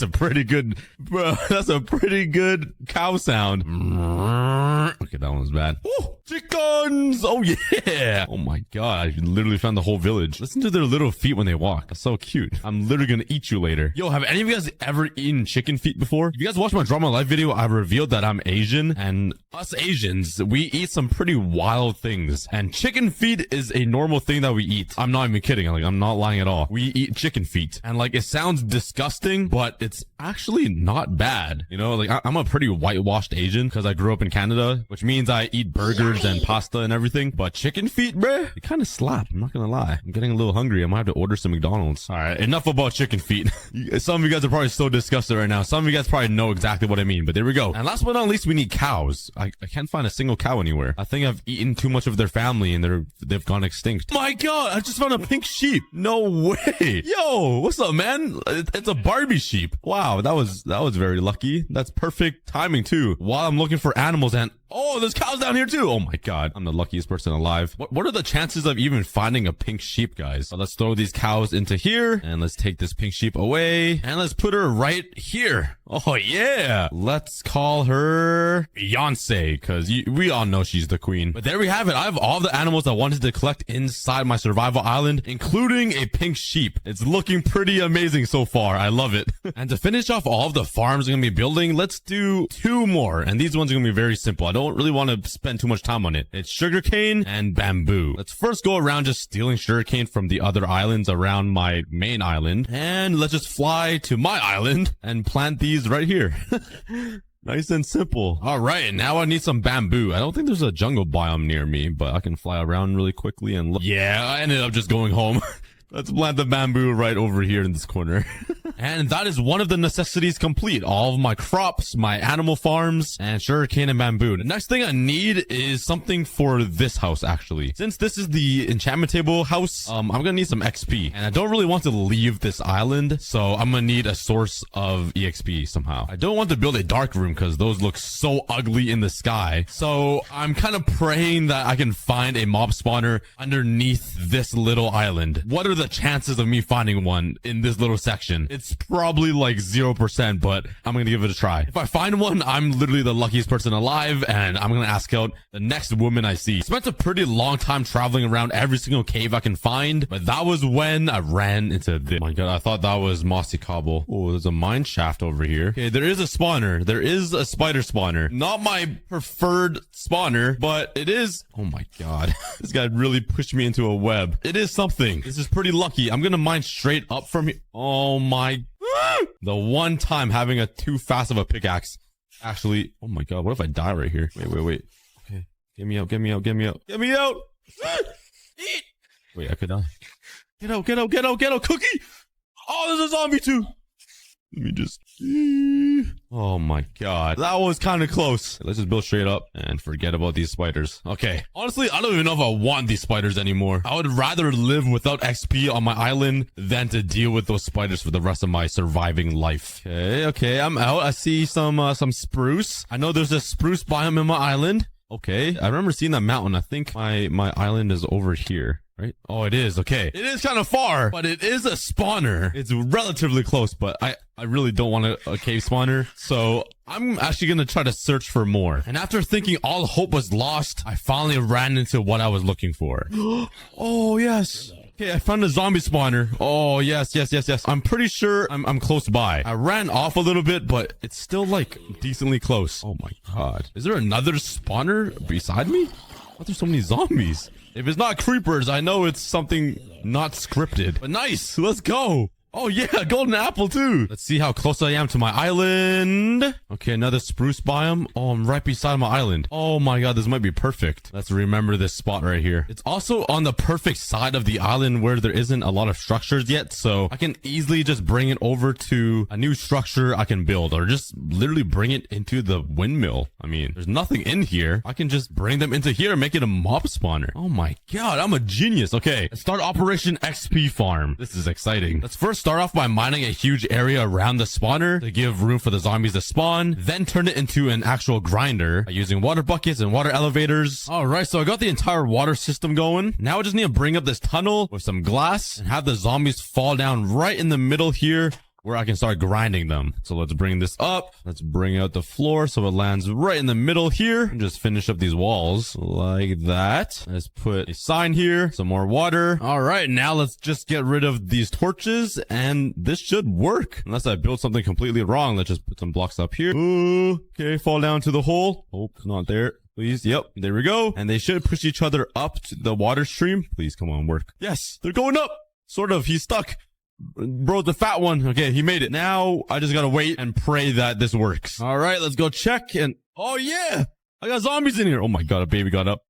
a pretty good, bro. That's a pretty good cow sound. Okay, that one was bad. Oh, chickens! Oh yeah! Oh my god, I literally found the whole village. Listen to their little feet when they walk. That's so cute. I'm literally gonna eat you later. Yo, have any of you guys ever eaten chicken feet before? If you guys watched my Drama Life video, I revealed that I'm Asian, and us Asians, we eat some pretty wild things. And chicken feet is a normal thing that we eat. I'm not even kidding. Like, I'm not lying at all. We eat chicken feet. And like, it sounds disgusting, but it's actually not bad. You know, like I'm a pretty whitewashed Asian because I grew up in Canada, which means I eat burgers and pasta and everything. But chicken feet, bruh, it kind of slap. I'm not gonna lie. I'm getting a little hungry. I might have to order some McDonald's. All right, enough about chicken feet. Some of you guys are probably so disgusted right now. Some of you guys probably know exactly what I mean, but there we go. And last but not least, we need cows. I can't find a single cow anywhere. I think I've eaten too much of their family and they've gone extinct. My god, I just found a pink sheep. No way. Yo, what's up, man? It's a Barbie sheep. Wow, that was very lucky. That's perfect timing too. While I'm looking for animals and oh, there's cows down here too. Oh my god, I'm the luckiest person alive. What are the chances of even finding a pink sheep, guys? So let's throw these cows into here and let's take this pink sheep away and let's put her right here. Oh yeah. Let's call her Beyonce because we all know she's the queen. But there we have it. I have all the animals I wanted to collect inside my survival island, including a pink sheep. It's looking pretty amazing so far. I love it. And to finish off all of the farms I'm going to be building, let's do 2 more. And these ones are going to be very simple. I don't really want to spend too much time on it. It's sugarcane and bamboo. Let's first go around just stealing sugarcane from the other islands around my main island. And let's just fly to my island and plant these right here. Nice and simple. All right, now I need some bamboo. I don't think there's a jungle biome near me, but I can fly around really quickly and look. Yeah, I ended up just going home. Let's plant the bamboo right over here in this corner. And that is one of the necessities complete. All of my crops, my animal farms, and sugarcane and bamboo. The next thing I need is something for this house, actually. Since this is the enchantment table house, I'm gonna need some XP. And I don't really want to leave this island, so I'm gonna need a source of EXP somehow. I don't want to build a dark room because those look so ugly in the sky. So I'm kind of praying that I can find a mob spawner underneath this little island. What are the chances of me finding one in this little section? It's probably like 0%, but I'm gonna give it a try. If I find one, I'm literally the luckiest person alive, and I'm gonna ask out the next woman I see. Spent a pretty long time traveling around every single cave I can find, but that was when I ran into this. Oh my god, I thought that was mossy cobble. Oh, there's a mine shaft over here. Okay, there is a spawner. There is a spider spawner. Not my preferred spawner, but it is. Oh my god. This guy really pushed me into a web. It is something. This is pretty lucky. I'm gonna mine straight up from here. Oh my. The one time having a too fast of a pickaxe. Actually, oh my god, what if I die right here? Wait. Okay, get me out. Get me out. Wait, I could die. Get out, Cookie! Oh, there's a zombie too! Let me just... Oh my god. That was kind of close. Let's just build straight up and forget about these spiders. Okay. Honestly, I don't even know if I want these spiders anymore. I would rather live without XP on my island than to deal with those spiders for the rest of my surviving life. Okay, I'm out. I see some spruce. I know there's a spruce biome in my island. Okay, I remember seeing that mountain. I think my island is over here. Right? Oh, it is. Okay. It is kind of far, but it is a spawner. It's relatively close, but I really don't want a cave spawner. So I'm actually going to try to search for more. And after thinking all hope was lost, I finally ran into what I was looking for. Oh, yes. Okay, I found a zombie spawner. Oh, yes. I'm pretty sure I'm close by. I ran off a little bit, but it's still like decently close. Oh my god. Is there another spawner beside me? Why are there so many zombies? If it's not creepers, I know it's something not scripted. But nice, let's go. Oh yeah, golden apple too. Let's see how close I am to my island. Okay, another spruce biome. Oh, I'm right beside my island. Oh my god, this might be perfect. Let's remember this spot right here. It's also on the perfect side of the island where there isn't a lot of structures yet, so I can easily just bring it over to a new structure I can build, or just literally bring it into the windmill. I mean, there's nothing in here. I can just bring them into here and make it a mob spawner. Oh my god, I'm a genius. Okay, let's start Operation XP Farm. This is exciting. Let's first start off by mining a huge area around the spawner to give room for the zombies to spawn, then turn it into an actual grinder by using water buckets and water elevators. All right, so I got the entire water system going. Now I just need to bring up this tunnel with some glass and have the zombies fall down right in the middle here, where I can start grinding them. So let's bring this up. Let's bring out the floor so it lands right in the middle here. And just finish up these walls like that. Let's put a sign here. Some more water. All right, now let's just get rid of these torches and this should work. Unless I build something completely wrong. Let's just put some blocks up here. Ooh, okay, fall down to the hole. Oh, it's not there. Please. Yep. There we go. And they should push each other up to the water stream. Please, come on, work. Yes, they're going up. Sort of. He's stuck. Bro, the fat one. Okay, he made it. Now I just gotta wait and pray that this works. All right, let's go check. And oh yeah, I got zombies in here. Oh my god, a baby got up.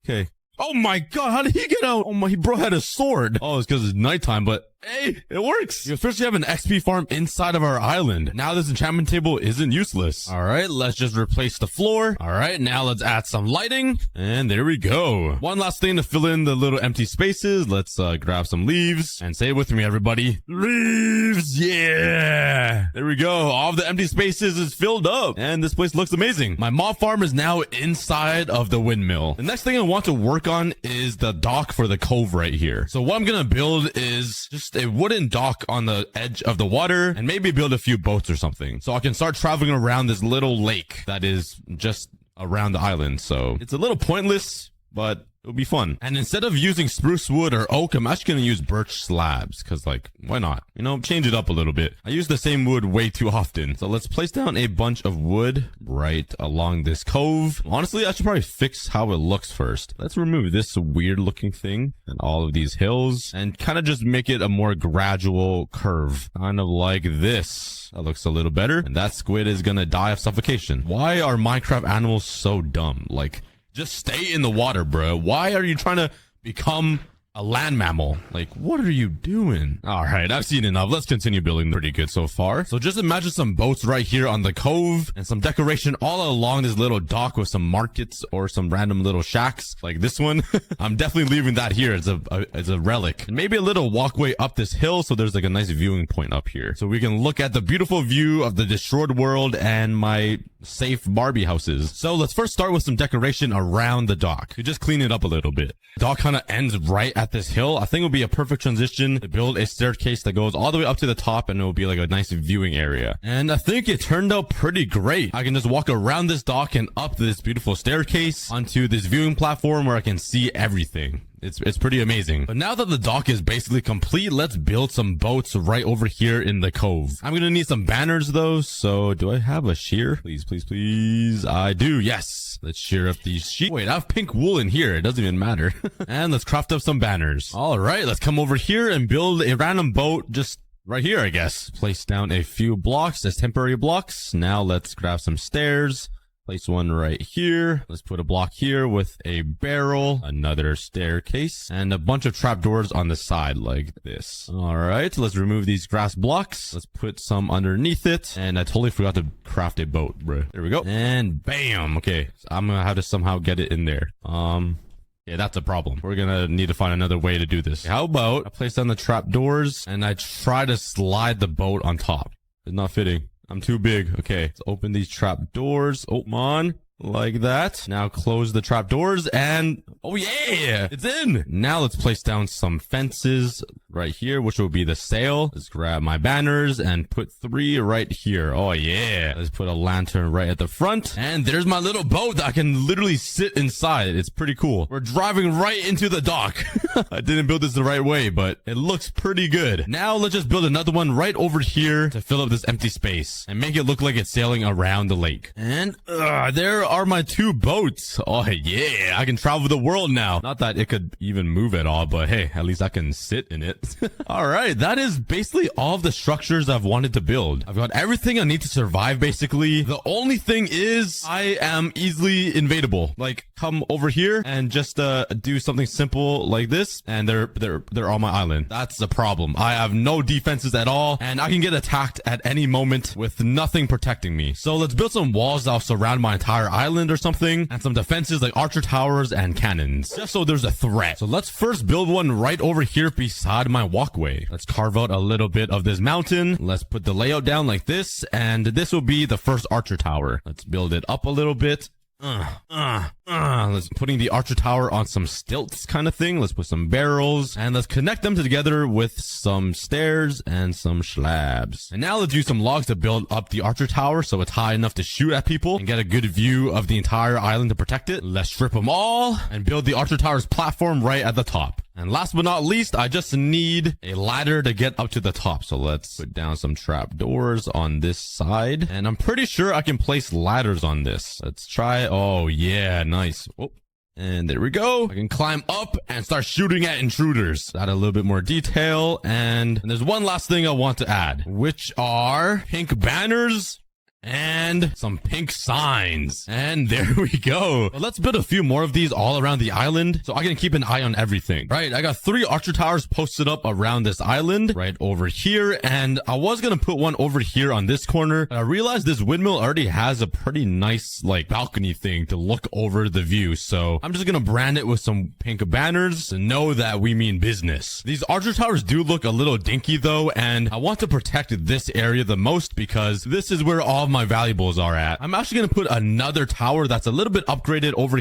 Okay. Oh my god, how did he get out? Oh my, bro had a sword. Oh, it's because it's nighttime, but hey, it works. We officially have an XP farm inside of our island. Now this enchantment table isn't useless. All right, let's just replace the floor. All right, now let's add some lighting. And there we go. One last thing to fill in the little empty spaces. Let's grab some leaves and say it with me, everybody. Leaves, yeah. There we go. All of the empty spaces is filled up and this place looks amazing. My mob farm is now inside of the windmill. The next thing I want to work on is the dock for the cove right here. So what I'm gonna build is just a wooden dock on the edge of the water and maybe build a few boats or something so I can start traveling around this little lake that is just around the island. So it's a little pointless, but it'll be fun. And instead of using spruce wood or oak, I'm actually going to use birch slabs because, like, why not? You know, change it up a little bit. I use the same wood way too often. So let's place down a bunch of wood right along this cove. Honestly, I should probably fix how it looks first. Let's remove this weird looking thing and all of these hills and kind of just make it a more gradual curve. Kind of like this. That looks a little better. And that squid is going to die of suffocation. Why are Minecraft animals so dumb? Like, just stay in the water, bro. Why are you trying to become a land mammal? Like, what are you doing? All right, I've seen enough. Let's continue building. Pretty good so far. So just imagine some boats right here on the cove and some decoration all along this little dock with some markets or some random little shacks like this one. I'm definitely leaving that here as a relic. And maybe a little walkway up this hill so there's like a nice viewing point up here. So we can look at the beautiful view of the destroyed world and my safe Barbie houses. So let's first start with some decoration around the dock. You just clean it up a little bit. The dock kind of ends right at this hill. I think it would be a perfect transition to build a staircase that goes all the way up to the top, and it will be like a nice viewing area. And I think it turned out pretty great. I can just walk around this dock and up this beautiful staircase onto this viewing platform where I can see everything. It's pretty amazing. But now that the dock is basically complete, let's build some boats right over here in the cove. I'm gonna need some banners though. So do I have a shear? Please, please, please. I do. Yes. Let's shear up these sheep. Wait, I have pink wool in here. It doesn't even matter. And let's craft up some banners. All right, let's come over here and build a random boat just right here, I guess. Place down a few blocks as temporary blocks. Now let's grab some stairs. Place one right here. Let's put a block here with a barrel, another staircase, and a bunch of trapdoors on the side like this. All right, let's remove these grass blocks. Let's put some underneath it. And I totally forgot to craft a boat, bro. There we go. And bam. Okay, so I'm gonna have to somehow get it in there. Yeah, that's a problem. We're gonna need to find another way to do this. How about I place down the trapdoors and I try to slide the boat on top? It's not fitting. I'm too big. Okay, let's open these trap doors. Oh, come on. Like that. Now close the trap doors and oh yeah, it's in. Now let's place down some fences right here, which will be the sail. Let's grab my banners and put 3 right here. Oh yeah. Let's put a lantern right at the front. And there's my little boat that I can literally sit inside. It's pretty cool. We're driving right into the dock. I didn't build this the right way, but it looks pretty good. Now let's just build another one right over here to fill up this empty space and make it look like it's sailing around the lake. And there are my 2 boats. Oh yeah, I can travel the world now. Not that it could even move at all, but hey, at least I can sit in it. All right, that is basically all of the structures I've wanted to build. I've got everything I need to survive basically. The only thing is I am easily invadable. Like come over here and just do something simple like this and they're on my island. That's the problem. I have no defenses at all and I can get attacked at any moment with nothing protecting me. So let's build some walls that'll surround my entire island or something, and some defenses like archer towers and cannons, just so there's a threat. So let's first build one right over here beside my walkway. Let's carve out a little bit of this mountain. Let's put the layout down like this, and this will be the first archer tower. Let's build it up a little bit. Let's putting the archer tower on some stilts kind of thing. Let's put some barrels and let's connect them together with some stairs and some slabs. And now let's use some logs to build up the archer tower so it's high enough to shoot at people and get a good view of the entire island to protect it. Let's strip them all and build the archer tower's platform right at the top. And last but not least, I just need a ladder to get up to the top. So let's put down some trap doors on this side. And I'm pretty sure I can place ladders on this. Let's try. Oh, yeah. Nice. Oh. And there we go. I can climb up and start shooting at intruders. Add a little bit more detail. And there's one last thing I want to add, which are pink banners and some pink signs. And there we go. Well, let's build a few more of these all around the island so I can keep an eye on everything. Right, I got 3 archer towers posted up around this island right over here, and I was gonna put one over here on this corner, but I realized this windmill already has a pretty nice like balcony thing to look over the view, so I'm just gonna brand it with some pink banners to know that we mean business. These archer towers do look a little dinky though, and I want to protect this area the most because this is where all my valuables are at. I'm actually going to put another tower that's a little bit upgraded over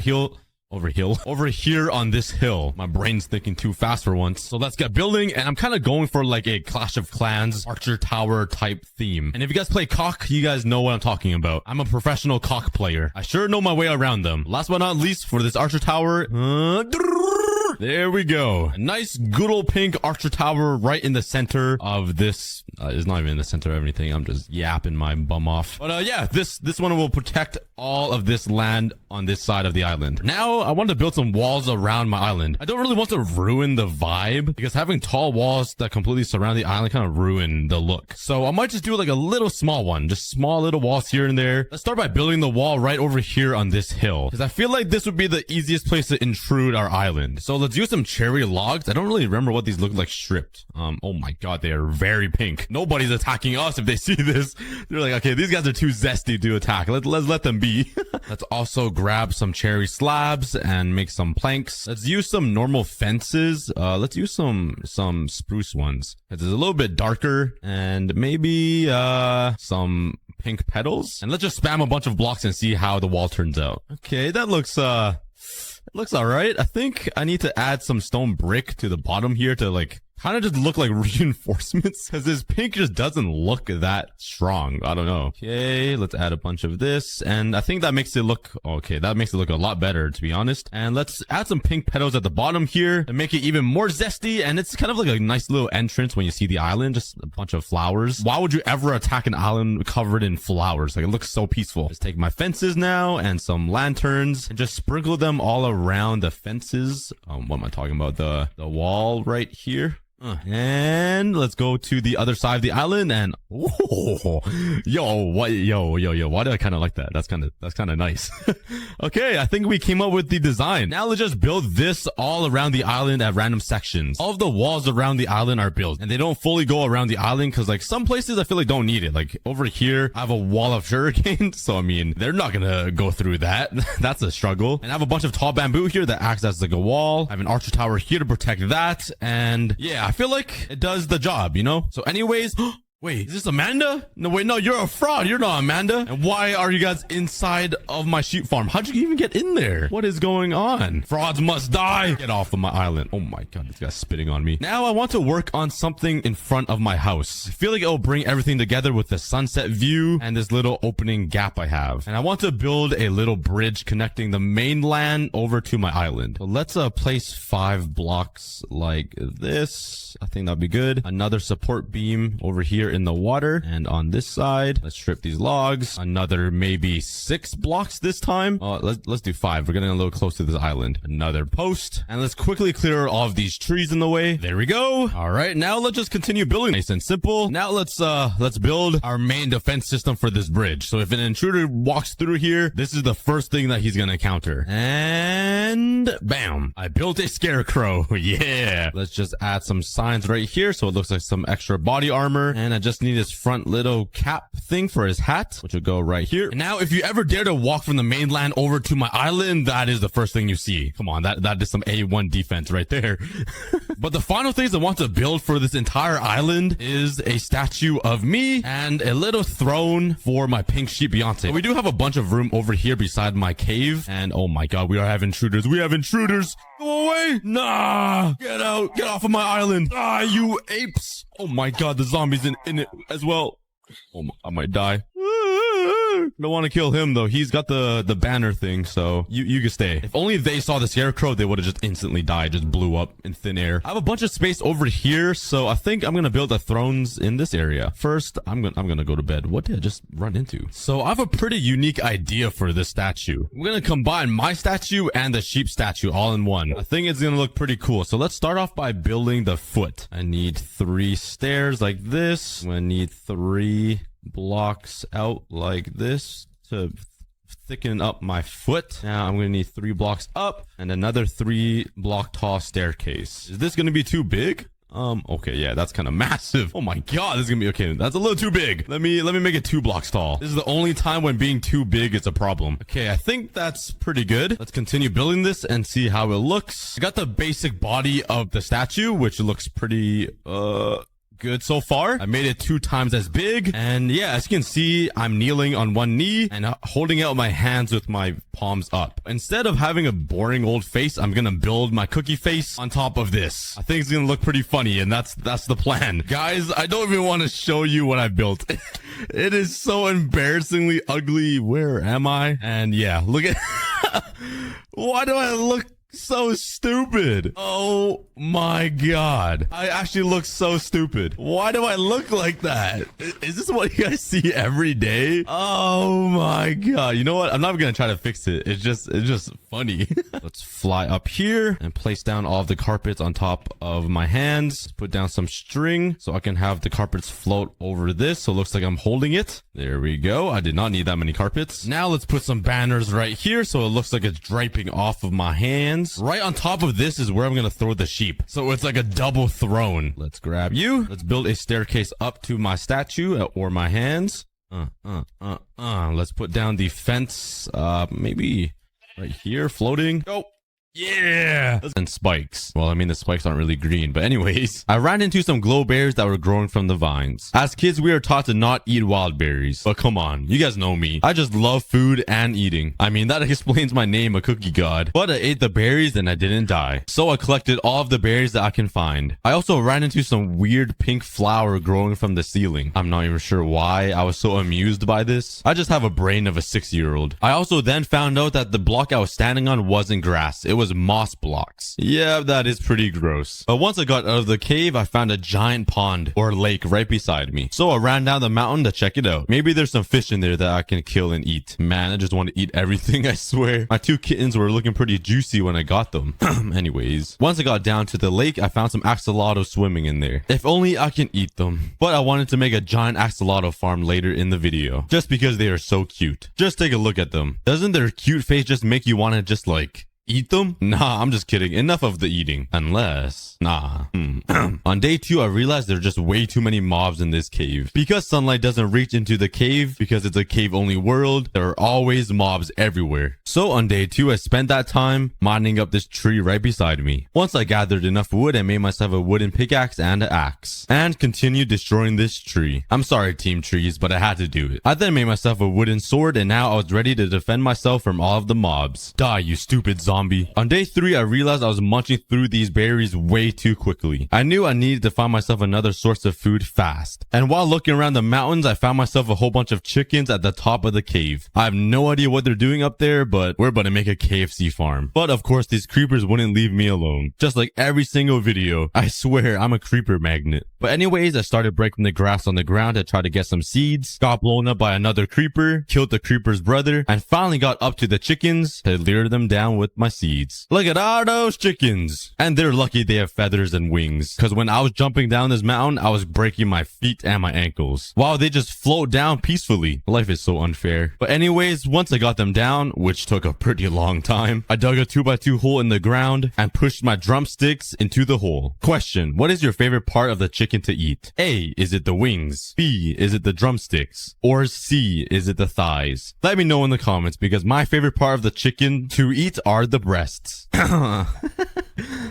here on this hill. My brain's thinking too fast for once. So let's get building, and I'm kind of going for like a Clash of Clans archer tower type theme. And if you guys play cock, you guys know what I'm talking about. I'm a professional cock player. I sure know my way around them. Last but not least, for this archer tower, there we go. A nice good old pink archer tower right in the center of this. It's not even in the center of anything. I'm just yapping my bum off. But yeah, this one will protect all of this land on this side of the island. Now, I want to build some walls around my island. I don't really want to ruin the vibe because having tall walls that completely surround the island kind of ruin the look. So I might just do like a little small one, just small little walls here and there. Let's start by building the wall right over here on this hill because I feel like this would be the easiest place to intrude our island. So let's use some cherry logs. I don't really remember what these look like stripped. Oh my god, they are very pink. Nobody's attacking us if they see this. They're like, okay, these guys are too zesty to attack. Let's let them be. Let's also grab some cherry slabs and make some planks. Let's use some normal fences. Let's use some spruce ones. It's a little bit darker, and maybe some pink petals. And let's just spam a bunch of blocks and see how the wall turns out. Okay, that looks, it looks all right. I think I need to add some stone brick to the bottom here to like kind of just look like reinforcements, because this pink just doesn't look that strong. I don't know. Okay, let's add a bunch of this, and I think that makes it look okay. That makes it look a lot better, to be honest. And let's add some pink petals at the bottom here to make it even more zesty. And it's kind of like a nice little entrance when you see the island, just a bunch of flowers. Why would you ever attack an island covered in flowers? Like, it looks so peaceful. Let's take my fences now and some lanterns and just sprinkle them all around the fences. What am I talking about? The wall right here. And let's go to the other side of the island, and why do I kind of like that? That's kind of nice. Okay, I think we came up with the design. Now let's just build this all around the island at random sections. All of the walls around the island are built, and they don't fully go around the island because like some places I feel like don't need it. Like over here, I have a wall of sugarcane, so I mean they're not gonna go through that. That's a struggle. And I have a bunch of tall bamboo here that acts as like a wall. I have an archer tower here to protect that, and yeah, I feel like it does the job, you know? So anyways, wait, is this Amanda? No, wait, no, you're a fraud. You're not Amanda. And why are you guys inside of my sheep farm? How'd you even get in there? What is going on? Frauds must die. Get off of my island. Oh my God, this guy's spitting on me. Now I want to work on something in front of my house. I feel like it'll bring everything together with the sunset view and this little opening gap I have. And I want to build a little bridge connecting the mainland over to my island. So let's place 5 blocks like this. I think that'd be good. Another support beam over here in the water, and on this side let's strip these logs. Another maybe 6 blocks this time. Let's do 5. We're getting a little close to this island. Another post, and let's quickly clear all of these trees in the way. There we go. All right, now let's just continue building. Nice and simple. Now let's build our main defense system for this bridge. So if an intruder walks through here, this is the first thing that he's gonna encounter. And bam, I built a scarecrow. Yeah, let's just add some signs right here so it looks like some extra body armor, and I just need his front little cap thing for his hat, which will go right here. And now if you ever dare to walk from the mainland over to my island, that is the first thing you see. Come on, that is some A1 defense right there. But the final things I want to build for this entire island is a statue of me and a little throne for my pink sheep Beyonce. We do have a bunch of room over here beside my cave, and oh my God, we have intruders. We have intruders. Go away. Nah, get out. Get off of my island. Ah, you apes. Oh my God, the zombies in it as well. Oh, I might die. Don't want to kill him though. He's got the banner thing, so you can stay. If only they saw the scarecrow, they would have just instantly died, just blew up in thin air. I have a bunch of space over here, so I think I'm gonna build the thrones in this area. First, I'm gonna go to bed. What did I just run into? So I have a pretty unique idea for this statue. I'm gonna combine my statue and the sheep statue all in one. I think it's gonna look pretty cool. So let's start off by building the foot. I need 3 stairs like this. I'm gonna need 3 blocks out like this to thicken up my foot. Now I'm gonna need 3 blocks up and another 3 block tall staircase. Is this gonna be too big? Okay, yeah, that's kind of massive. Oh my God, this is gonna be okay. That's a little too big. Let me make it 2 blocks tall. This is the only time when being too big is a problem. Okay, I think that's pretty good. Let's continue building this and see how it looks. I got the basic body of the statue, which looks pretty good so far. I made it 2 times as big, and yeah, as you can see, I'm kneeling on one knee and holding out my hands with my palms up. Instead of having a boring old face, I'm gonna build my cookie face on top of this. I think it's gonna look pretty funny, and that's the plan. Guys, I don't even want to show you what I built. It is so embarrassingly ugly. Where am I? And yeah, look at why do I look so stupid? Oh my God, I actually look so stupid. Why do I look like that? Is this what you guys see every day? Oh my God, you know what, I'm not gonna try to fix it. It's just funny. Let's fly up here and place down all of the carpets on top of my hands. Put down some string so I can have the carpets float over this, so it looks like I'm holding it. There we go. I did not need that many carpets. Now let's put some banners right here so it looks like it's draping off of my hands. Right on top of this is where I'm gonna throw the sheep, so it's like a double throne. Let's grab you. Let's build a staircase up to my statue or my hands. Let's put down the fence, maybe right here, floating. Oh, Yeah. And spikes. Well, I mean, the spikes aren't really green, but anyways, I ran into some glow berries that were growing from the vines. As kids, we are taught to not eat wild berries, but come on, you guys know me. I just love food and eating. I mean, that explains my name, aCookieGod. But I ate the berries and I didn't die. So I collected all of the berries that I can find. I also ran into some weird pink flower growing from the ceiling. I'm not even sure why I was so amused by this. I just have a brain of a 6-year-old. I also then found out that the block I was standing on wasn't grass. It was moss blocks. Yeah, that is pretty gross. But once I got out of the cave, I found a giant pond or lake right beside me. So I ran down the mountain to check it out. Maybe there's some fish in there that I can kill and eat. Man, I just want to eat everything, I swear. My 2 kittens were looking pretty juicy when I got them. Anyways, once I got down to the lake, I found some axolotl swimming in there. If only I can eat them. But I wanted to make a giant axolotl farm later in the video, just because they are so cute. Just take a look at them. Doesn't their cute face just make you want to just like eat them? Nah, I'm just kidding. Enough of the eating. Unless... Nah. On day 2, I realized there are just way too many mobs in this cave. Because sunlight doesn't reach into the cave, because it's a cave-only world, there are always mobs everywhere. So on day 2, I spent that time mining up this tree right beside me. Once I gathered enough wood, I made myself a wooden pickaxe and an axe. And continued destroying this tree. I'm sorry, Team Trees, but I had to do it. I then made myself a wooden sword, and now I was ready to defend myself from all of the mobs. Die, you stupid zombie. On day 3, I realized I was munching through these berries way too quickly. I knew I needed to find myself another source of food fast. And while looking around the mountains, I found myself a whole bunch of chickens at the top of the cave. I have no idea what they're doing up there, but we're about to make a KFC farm. But of course, these creepers wouldn't leave me alone. Just like every single video. I swear, I'm a creeper magnet. But anyways, I started breaking the grass on the ground to try to get some seeds, got blown up by another creeper, killed the creeper's brother, and finally got up to the chickens to lure them down with my seeds. Look at all those chickens! And they're lucky they have feathers and wings, because when I was jumping down this mountain, I was breaking my feet and my ankles. Wow, they just float down peacefully. Life is so unfair. But anyways, once I got them down, which took a pretty long time, I dug a 2x2 hole in the ground and pushed my drumsticks into the hole. Question: what is your favorite part of the chicken to eat? A, is it the wings? B, is it the drumsticks? Or C, is it the thighs? Let me know in the comments, because my favorite part of the chicken to eat are the breasts.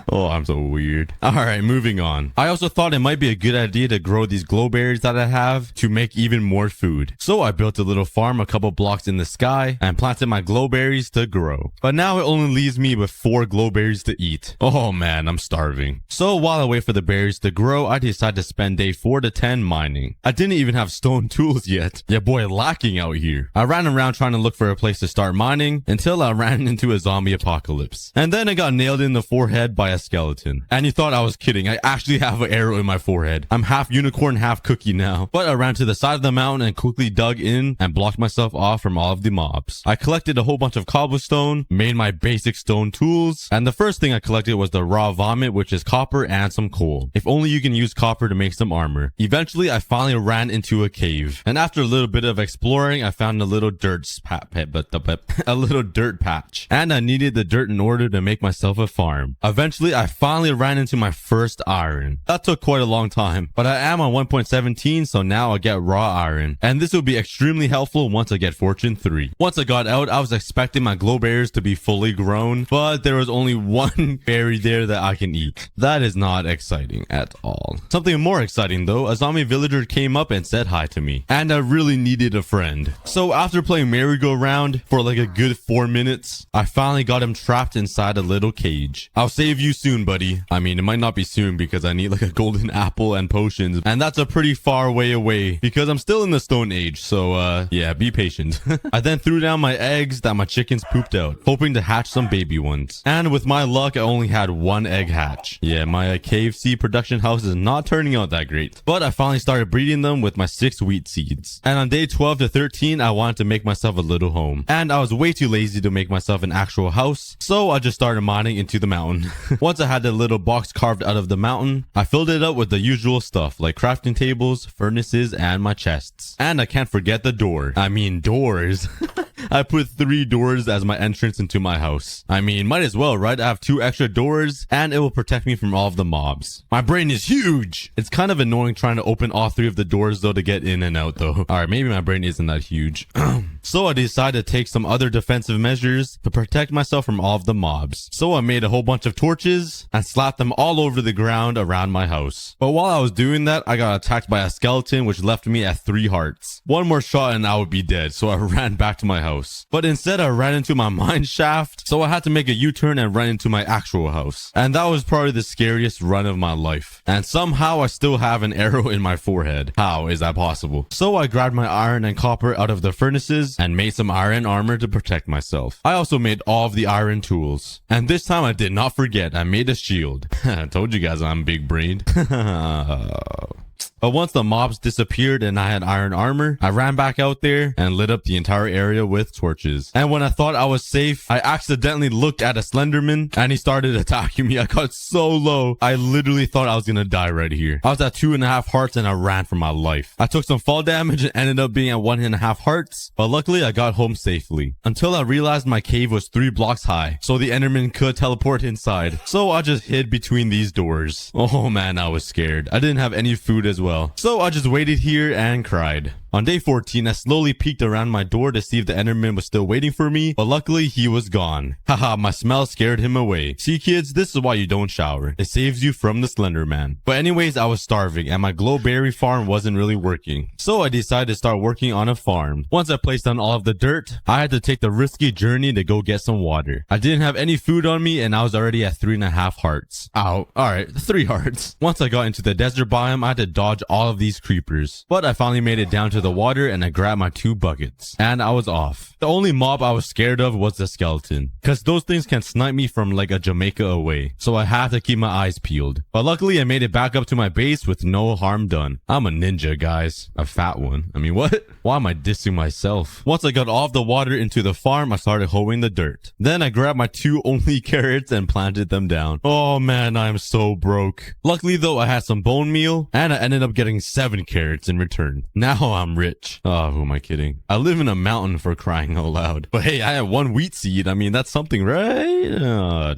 Oh, I'm so weird. Alright, moving on. I also thought it might be a good idea to grow these glow berries that I have to make even more food. So I built a little farm a couple blocks in the sky and planted my glow berries to grow. But now it only leaves me with 4 glow berries to eat. Oh man, I'm starving. So while I wait for the berries to grow, I decided to spend day 4 to 10 mining. I didn't even have stone tools yet. Yeah boy, lacking out here. I ran around trying to look for a place to start mining until I ran into a zombie apocalypse. And then I got nailed in the forehead by a skeleton. And you thought I was kidding. I actually have an arrow in my forehead. I'm half unicorn, half cookie now. But I ran to the side of the mountain and quickly dug in and blocked myself off from all of the mobs. I collected a whole bunch of cobblestone, made my basic stone tools, and the first thing I collected was the raw vomit, which is copper and some coal. If only you can use copper to make some armor. Eventually, I finally ran into a cave. And after a little bit of exploring, I found a little dirt patch. And I needed the dirt in order to make myself a farm. Eventually, I finally ran into my first iron. That took quite a long time, but I am on 1.17, so now I get raw iron. And this will be extremely helpful once I get Fortune 3. Once I got out, I was expecting my glow berries to be fully grown, but there was only one berry there that I can eat. That is not exciting at all. Something more exciting though, a zombie villager came up and said hi to me, and I really needed a friend. So after playing merry-go-round for like a good 4 minutes, I finally got him trapped inside a little cage. I'll save you soon, buddy. I mean, it might not be soon because I need like a golden apple and potions, and that's a pretty far way away because I'm still in the stone age, so yeah, be patient. I then threw down my eggs that my chickens pooped out, hoping to hatch some baby ones. And with my luck, I only had 1 egg hatch. Yeah, my KFC production house is not turning out that great. But I finally started breeding them with my 6 wheat seeds. And on day 12 to 13, I wanted to make myself a little home. And I was way too lazy to make myself an actual house, so I just started mining into the mountain. Once I had the little box carved out of the mountain, I filled it up with the usual stuff like crafting tables, furnaces, and my chests. And I can't forget the door. I mean, doors. I put 3 doors as my entrance into my house. I mean, might as well, right? I have 2 extra doors and it will protect me from all of the mobs. My brain is huge. It's kind of annoying trying to open all 3 of the doors though to get in and out though. Alright, maybe my brain isn't that huge. So I decided to take some other defensive measures to protect myself from all of the mobs. So I made a whole bunch of torches and slapped them all over the ground around my house. But while I was doing that, I got attacked by a skeleton which left me at 3 hearts. One more shot and I would be dead, so I ran back to my house. But instead I ran into my mine shaft, so I had to make a U-turn and run into my actual house. And that was probably the scariest run of my life. And somehow I still have an arrow in my forehead. How is that possible? So I grabbed my iron and copper out of the furnaces and made some iron armor to protect myself. I also made all of the iron tools. And this time I did not forget, I made a shield. I told you guys I'm big brained. But once the mobs disappeared and I had iron armor, I ran back out there and lit up the entire area with torches. And when I thought I was safe, I accidentally looked at a Slenderman and he started attacking me. I got so low, I literally thought I was gonna die right here. I was at 2.5 hearts and I ran for my life. I took some fall damage and ended up being at 1.5 hearts, but luckily I got home safely. Until I realized my cave was 3 blocks high, so the Enderman could teleport inside. So I just hid between these doors. Oh man, I was scared. I didn't have any food as well. So I just waited here and cried. On day 14, I slowly peeked around my door to see if the Enderman was still waiting for me, but luckily he was gone. Haha, my smell scared him away. See kids, this is why you don't shower. It saves you from the Slender Man. But anyways, I was starving and my glowberry farm wasn't really working. So I decided to start working on a farm. Once I placed down all of the dirt, I had to take the risky journey to go get some water. I didn't have any food on me and I was already at 3.5 hearts. Ow, alright, 3 hearts. Once I got into the desert biome, I had to dodge all of these creepers. But I finally made it down to the water and I grabbed my 2 buckets. And I was off. The only mob I was scared of was the skeleton, cause those things can snipe me from like a Jamaica away. So I had to keep my eyes peeled. But luckily I made it back up to my base with no harm done. I'm a ninja, guys. A fat one. I mean, what? Why am I dissing myself? Once I got all of the water into the farm, I started hoeing the dirt. Then I grabbed my 2 only carrots and planted them down. Oh man, I am so broke. Luckily though, I had some bone meal and I ended up getting 7 carrots in return. Now I'm rich. Oh, who am I kidding? I live in a mountain, for crying out loud. But hey, I have 1 wheat seed. I mean, that's something, right?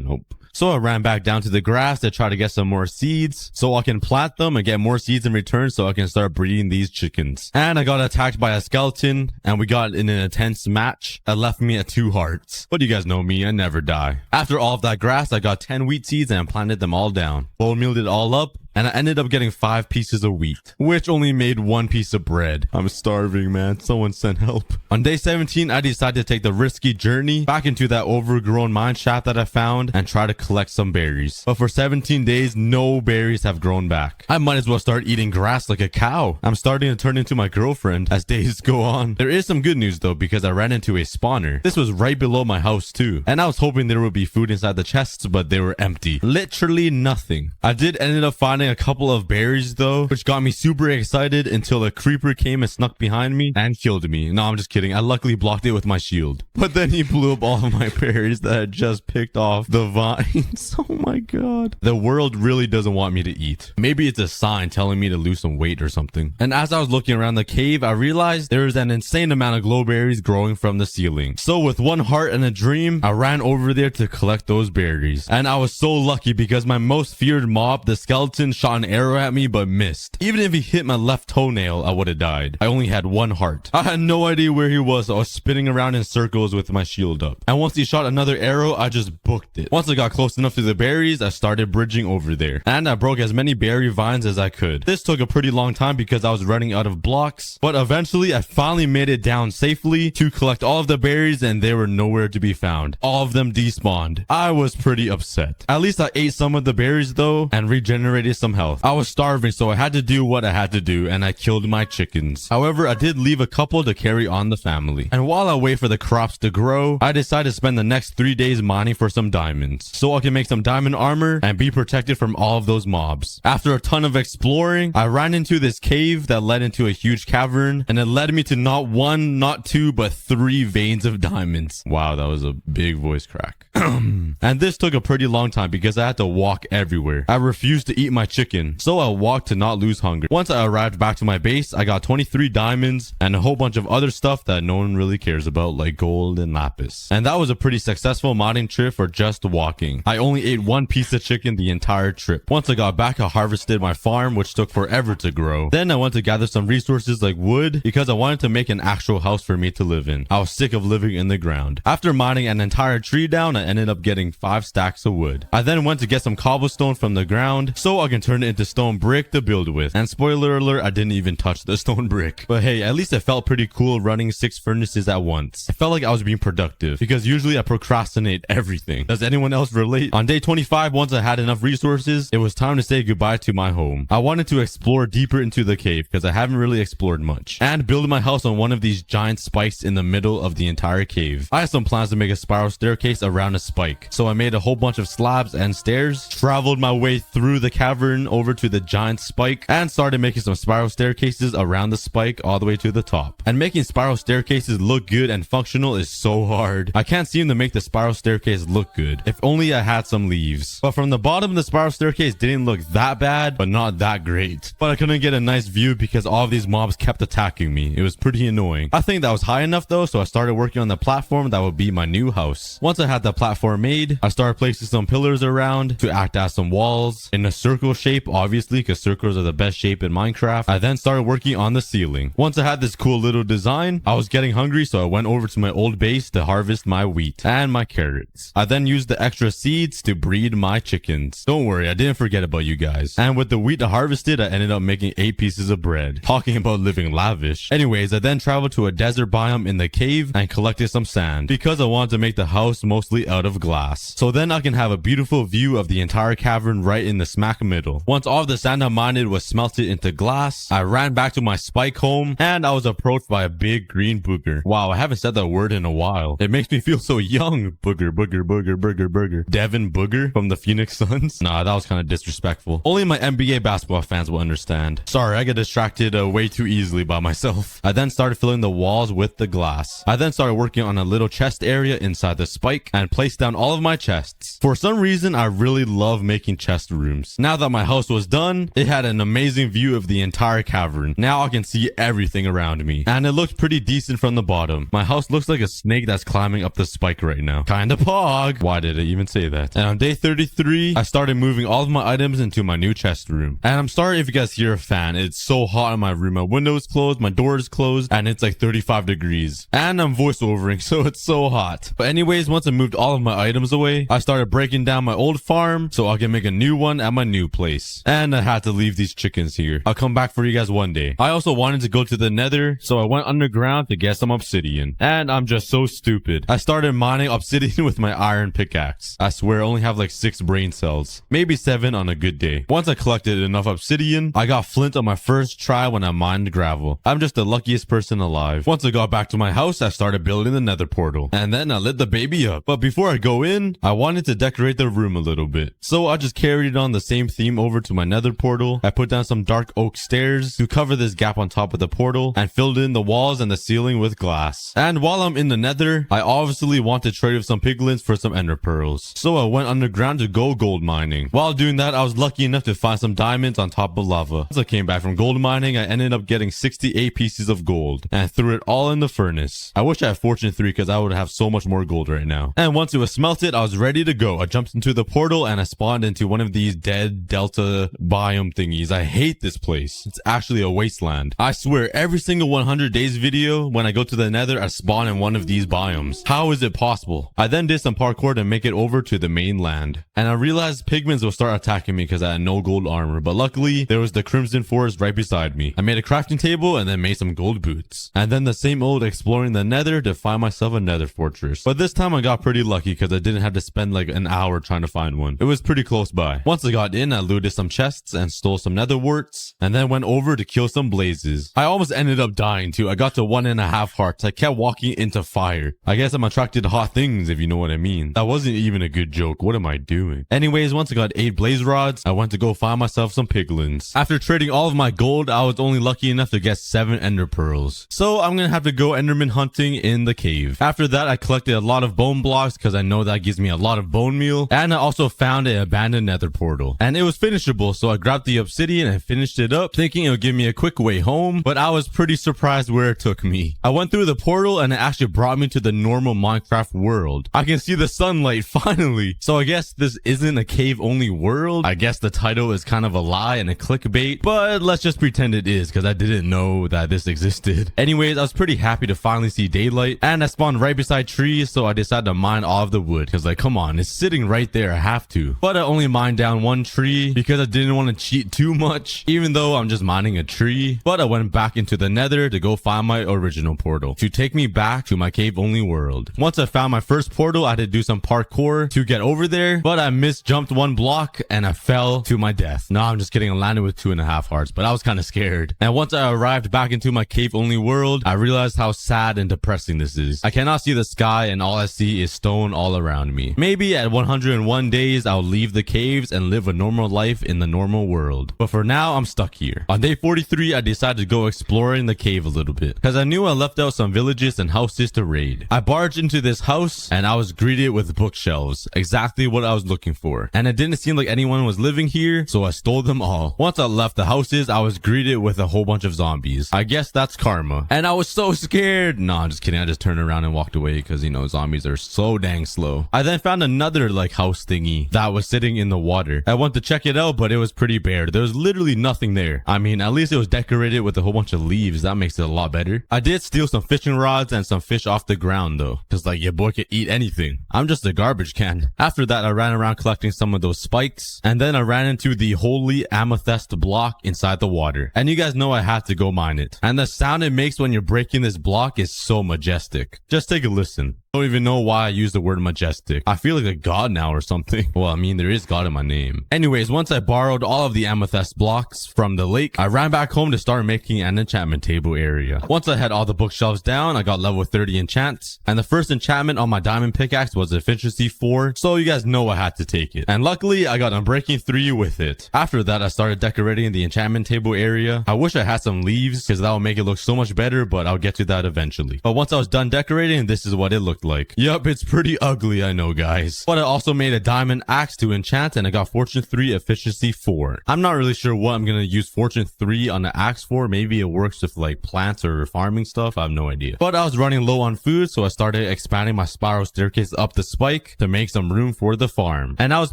Nope. So I ran back down to the grass to try to get some more seeds so I can plant them and get more seeds in return so I can start breeding these chickens. And I got attacked by a skeleton and we got in an intense match that left me at 2 hearts. But you guys know me, I never die. After all of that grass, I got 10 wheat seeds and planted them all down. Bone mealed it all up. And I ended up getting 5 pieces of wheat, which only made 1 piece of bread. I'm starving, man. Someone send help. On day 17, I decided to take the risky journey back into that overgrown mine shaft that I found and try to collect some berries. But for 17 days, no berries have grown back. I might as well start eating grass like a cow. I'm starting to turn into my girlfriend as days go on. There is some good news though, because I ran into a spawner. This was right below my house too. And I was hoping there would be food inside the chests, but they were empty. Literally nothing. I did end up finding a couple of berries though, which got me super excited until a creeper came and snuck behind me and killed me. No, I'm just kidding. I luckily blocked it with my shield. But then he blew up all of my berries that I just picked off the vines. Oh my god. The world really doesn't want me to eat. Maybe it's a sign telling me to lose some weight or something. And as I was looking around the cave, I realized there was an insane amount of glowberries growing from the ceiling. So with 1 heart and a dream, I ran over there to collect those berries. And I was so lucky because my most feared mob, the skeleton, shot an arrow at me but missed. Even if he hit my left toenail, I would have died. I only had 1 heart. I had no idea where he was. I was spinning around in circles with my shield up. And once he shot another arrow, I just booked it. Once I got close enough to the berries, I started bridging over there. And I broke as many berry vines as I could. This took a pretty long time because I was running out of blocks. But eventually, I finally made it down safely to collect all of the berries and they were nowhere to be found. All of them despawned. I was pretty upset. At least I ate some of the berries though and regenerated some health. I was starving, so I had to do what I had to do and I killed my chickens. However, I did leave a couple to carry on the family. And while I wait for the crops to grow, I decided to spend the next 3 days mining for some diamonds so I can make some diamond armor and be protected from all of those mobs. After a ton of exploring, I ran into this cave that led into a huge cavern and it led me to not 1, not 2, but 3 veins of diamonds. Wow, that was a big voice crack. And this took a pretty long time because I had to walk everywhere. I refused to eat my chicken, so I walked to not lose hunger. Once I arrived back to my base, I got 23 diamonds and a whole bunch of other stuff that no one really cares about, like gold and lapis. And that was a pretty successful modding trip for just walking. I only ate one piece of chicken the entire trip. Once I got back, I harvested my farm, which took forever to grow. Then I went to gather some resources like wood because I wanted to make an actual house for me to live in. I was sick of living in the ground. After mining an entire tree down, I ended up getting 5 stacks of wood. I then went to get some cobblestone from the ground so I can turn it into stone brick to build with. And spoiler alert, I didn't even touch the stone brick. But hey, at least it felt pretty cool running 6 furnaces at once. I felt like I was being productive because usually I procrastinate everything. Does anyone else relate? On day 25, once I had enough resources, it was time to say goodbye to my home. I wanted to explore deeper into the cave because I haven't really explored much, and build my house on one of these giant spikes in the middle of the entire cave. I had some plans to make a spiral staircase around a spike, so I made a whole bunch of slabs and stairs, traveled my way through the cavern over to the giant spike, and started making some spiral staircases around the spike all the way to the top. And making spiral staircases look good and functional is so hard. I can't seem to make the spiral staircase look good. If only I had some leaves. But from the bottom, the spiral staircase didn't look that bad, but not that great. But I couldn't get a nice view because all of these mobs kept attacking me. It was pretty annoying. I think that was high enough though, so I started working on the platform that would be my new house. Once I had the platform made, I started placing some pillars around to act as some walls in a circle shape, obviously, because circles are the best shape in Minecraft. I then started working on the ceiling. Once I had this cool little design, I was getting hungry, so I went over to my old base to harvest my wheat and my carrots. I then used the extra seeds to breed my chickens. Don't worry, I didn't forget about you guys. And with the wheat I harvested, I ended up making 8 pieces of bread. Talking about living lavish. Anyways, I then traveled to a desert biome in the cave and collected some sand because I wanted to make the house mostly out of glass. So then I can have a beautiful view of the entire cavern right in the smack middle. Once all of the sand I mined was smelted into glass, I ran back to my spike home and I was approached by a big green booger. Wow, I haven't said that word in a while. It makes me feel so young. Booger, booger, booger, booger, booger. Devin Booger from the Phoenix Suns? Nah, that was kind of disrespectful. Only my NBA basketball fans will understand. Sorry, I get distracted way too easily by myself. I then started filling the walls with the glass. I then started working on a little chest area inside the spike and placed down all of my chests. For some reason, I really love making chest rooms. Now that my house was done, it had an amazing view of the entire cavern. Now I can see everything around me. And it looked pretty decent from the bottom. My house looks like a snake that's climbing up the spike right now. Kinda pog. Why did I even say that? And on day 33, I started moving all of my items into my new chest room. And I'm sorry if you guys hear a fan. It's so hot in my room. My window is closed, my door is closed, and it's like 35 degrees. And I'm voiceovering, so it's so hot. But anyways, once I moved all of my items away, I started breaking down my old farm so I can make a new one at my new place. And I had to leave these chickens here. I'll come back for you guys one day. I also wanted to go to the nether, so I went underground to get some obsidian. And I'm just so stupid. I started mining obsidian with my iron pickaxe. I swear I only have like 6 brain cells. Maybe 7 on a good day. Once I collected enough obsidian, I got flint on my first try when I mined gravel. I'm just the luckiest person alive. Once I got back to my house, I started building the nether portal. And then I lit the baby up. But before I go in, I wanted to decorate the room a little bit. So I just carried on the same theme over to my nether portal. I put down some dark oak stairs to cover this gap on top of the portal and filled in the walls and the ceiling with glass. And while I'm in the nether, I obviously want to trade with some piglins for some ender pearls. So I went underground to go gold mining. While doing that, I was lucky enough to find some diamonds on top of lava. As I came back from gold mining, I ended up getting 68 pieces of gold and threw it all in the furnace. I wish I had fortune 3 because I would have so much more gold right now. And once it was smelted, I was ready to go. I jumped into the portal and I spawned into one of these dead delta biome thingies. I hate this place. It's actually a wasteland. I swear every single 100 days video, when I go to the nether, I spawn in one of these biomes. How is it possible? I then did some parkour to make it over to the main land. And I realized pigments will start attacking me because I had no gold armor. But luckily, there was the crimson forest right beside me. I made a crafting table and then made some gold boots. And then the same old exploring the nether to find myself a nether fortress. But this time I got pretty lucky because I didn't have to spend like an hour trying to find one. It was pretty close by. Once I got in, I looted some chests and stole some nether warts. And then went over to kill some blazes. I almost ended up dying too. I got to 1.5 hearts. I kept walking into fire. I guess I'm attracted to hot things, if you know what I mean. That wasn't even a good joke. What am I doing? Anyways, once I got 8 blaze rods, I went to go find myself some piglins. After trading all of my gold, I was only lucky enough to get 7 ender pearls. So I'm gonna have to go enderman hunting in the cave. After that, I collected a lot of bone blocks because I know that gives me a lot of bone meal. And I also found an abandoned nether portal. And it was finishable, so I grabbed the obsidian and finished it up, thinking it would give me a quick way home, but I was pretty surprised where it took me. I went through the portal and it actually brought me to the normal Minecraft world. I can see the sunlight finally. So I guess this isn't a cave only world. I guess the title is kind of a lie and a clickbait, but let's just pretend it is because I didn't know that this existed. Anyways, I was pretty happy to finally see daylight, and I spawned right beside trees, so I decided to mine all of the wood because, like, come on, it's sitting right there. I have to. But I only mined down one tree because I didn't want to cheat too much, even though I'm just mining a tree. But I went back into the nether to go find my original portal to take me back to my cave only world. Once I found my first portal, I had to do some parkour to get over there, but I misjumped one block and I fell to my death. No, I'm just kidding. I landed with 2.5 hearts, but I was kind of scared. And once I arrived back into my cave only world, I realized how sad and depressing this is. I cannot see the sky and all I see is stone all around me. Maybe at 101 days, I'll leave the caves and live a normal life in the normal world. But for now, I'm stuck here. On day 43, I decided to go exploring the cave a little bit because I knew I left out some villages and houses to raid. I barged into this house and I was greeted with bookshelves, exactly what I was looking for. And it didn't seem like anyone was living here, so I stole them all. Once I left the houses, I was greeted with a whole bunch of zombies. I guess that's karma. And I was so scared. No, I'm just kidding. I just turned around and walked away because, you know, zombies are so dang slow. I then found another like house thingy that was sitting in the water. I went to check it out, but it was pretty bare. There was literally nothing there. I mean, at least it was decorated with a whole bunch of leaves. That makes it a lot better. I did steal some fishing rods and some fish off the ground though, because like your boy could eat anything. I'm just a garbage can. After that, I ran around collecting some of those spikes, and then I ran into the holy amethyst block inside the water. And you guys know I had to go mine it. And the sound it makes when you're breaking this block is so majestic. Just take a listen. I don't even know why I use the word majestic. I feel like a god now or something. Well, I mean, there is God in my name. Anyways, once I borrowed all of the amethyst blocks from the lake, I ran back home to start making an enchantment table area. Once I had all the bookshelves down, I got level 30 enchants. And the first enchantment on my diamond pickaxe was efficiency 4. So you guys know I had to take it. And luckily, I got unbreaking 3 with it. After that, I started decorating the enchantment table area. I wish I had some leaves because that would make it look so much better, but I'll get to that eventually. But once I was done decorating, this is what it looked like. Yup, it's pretty ugly, I know, guys. But I also made a diamond axe to enchant, and I got fortune 3 efficiency 4. I'm not really sure what I'm gonna use fortune 3 on the axe for. Maybe it works with like plants or farming stuff. I have no idea. But I was running low on food, so I started expanding my spiral staircase up the spike to make some room for the farm. And I was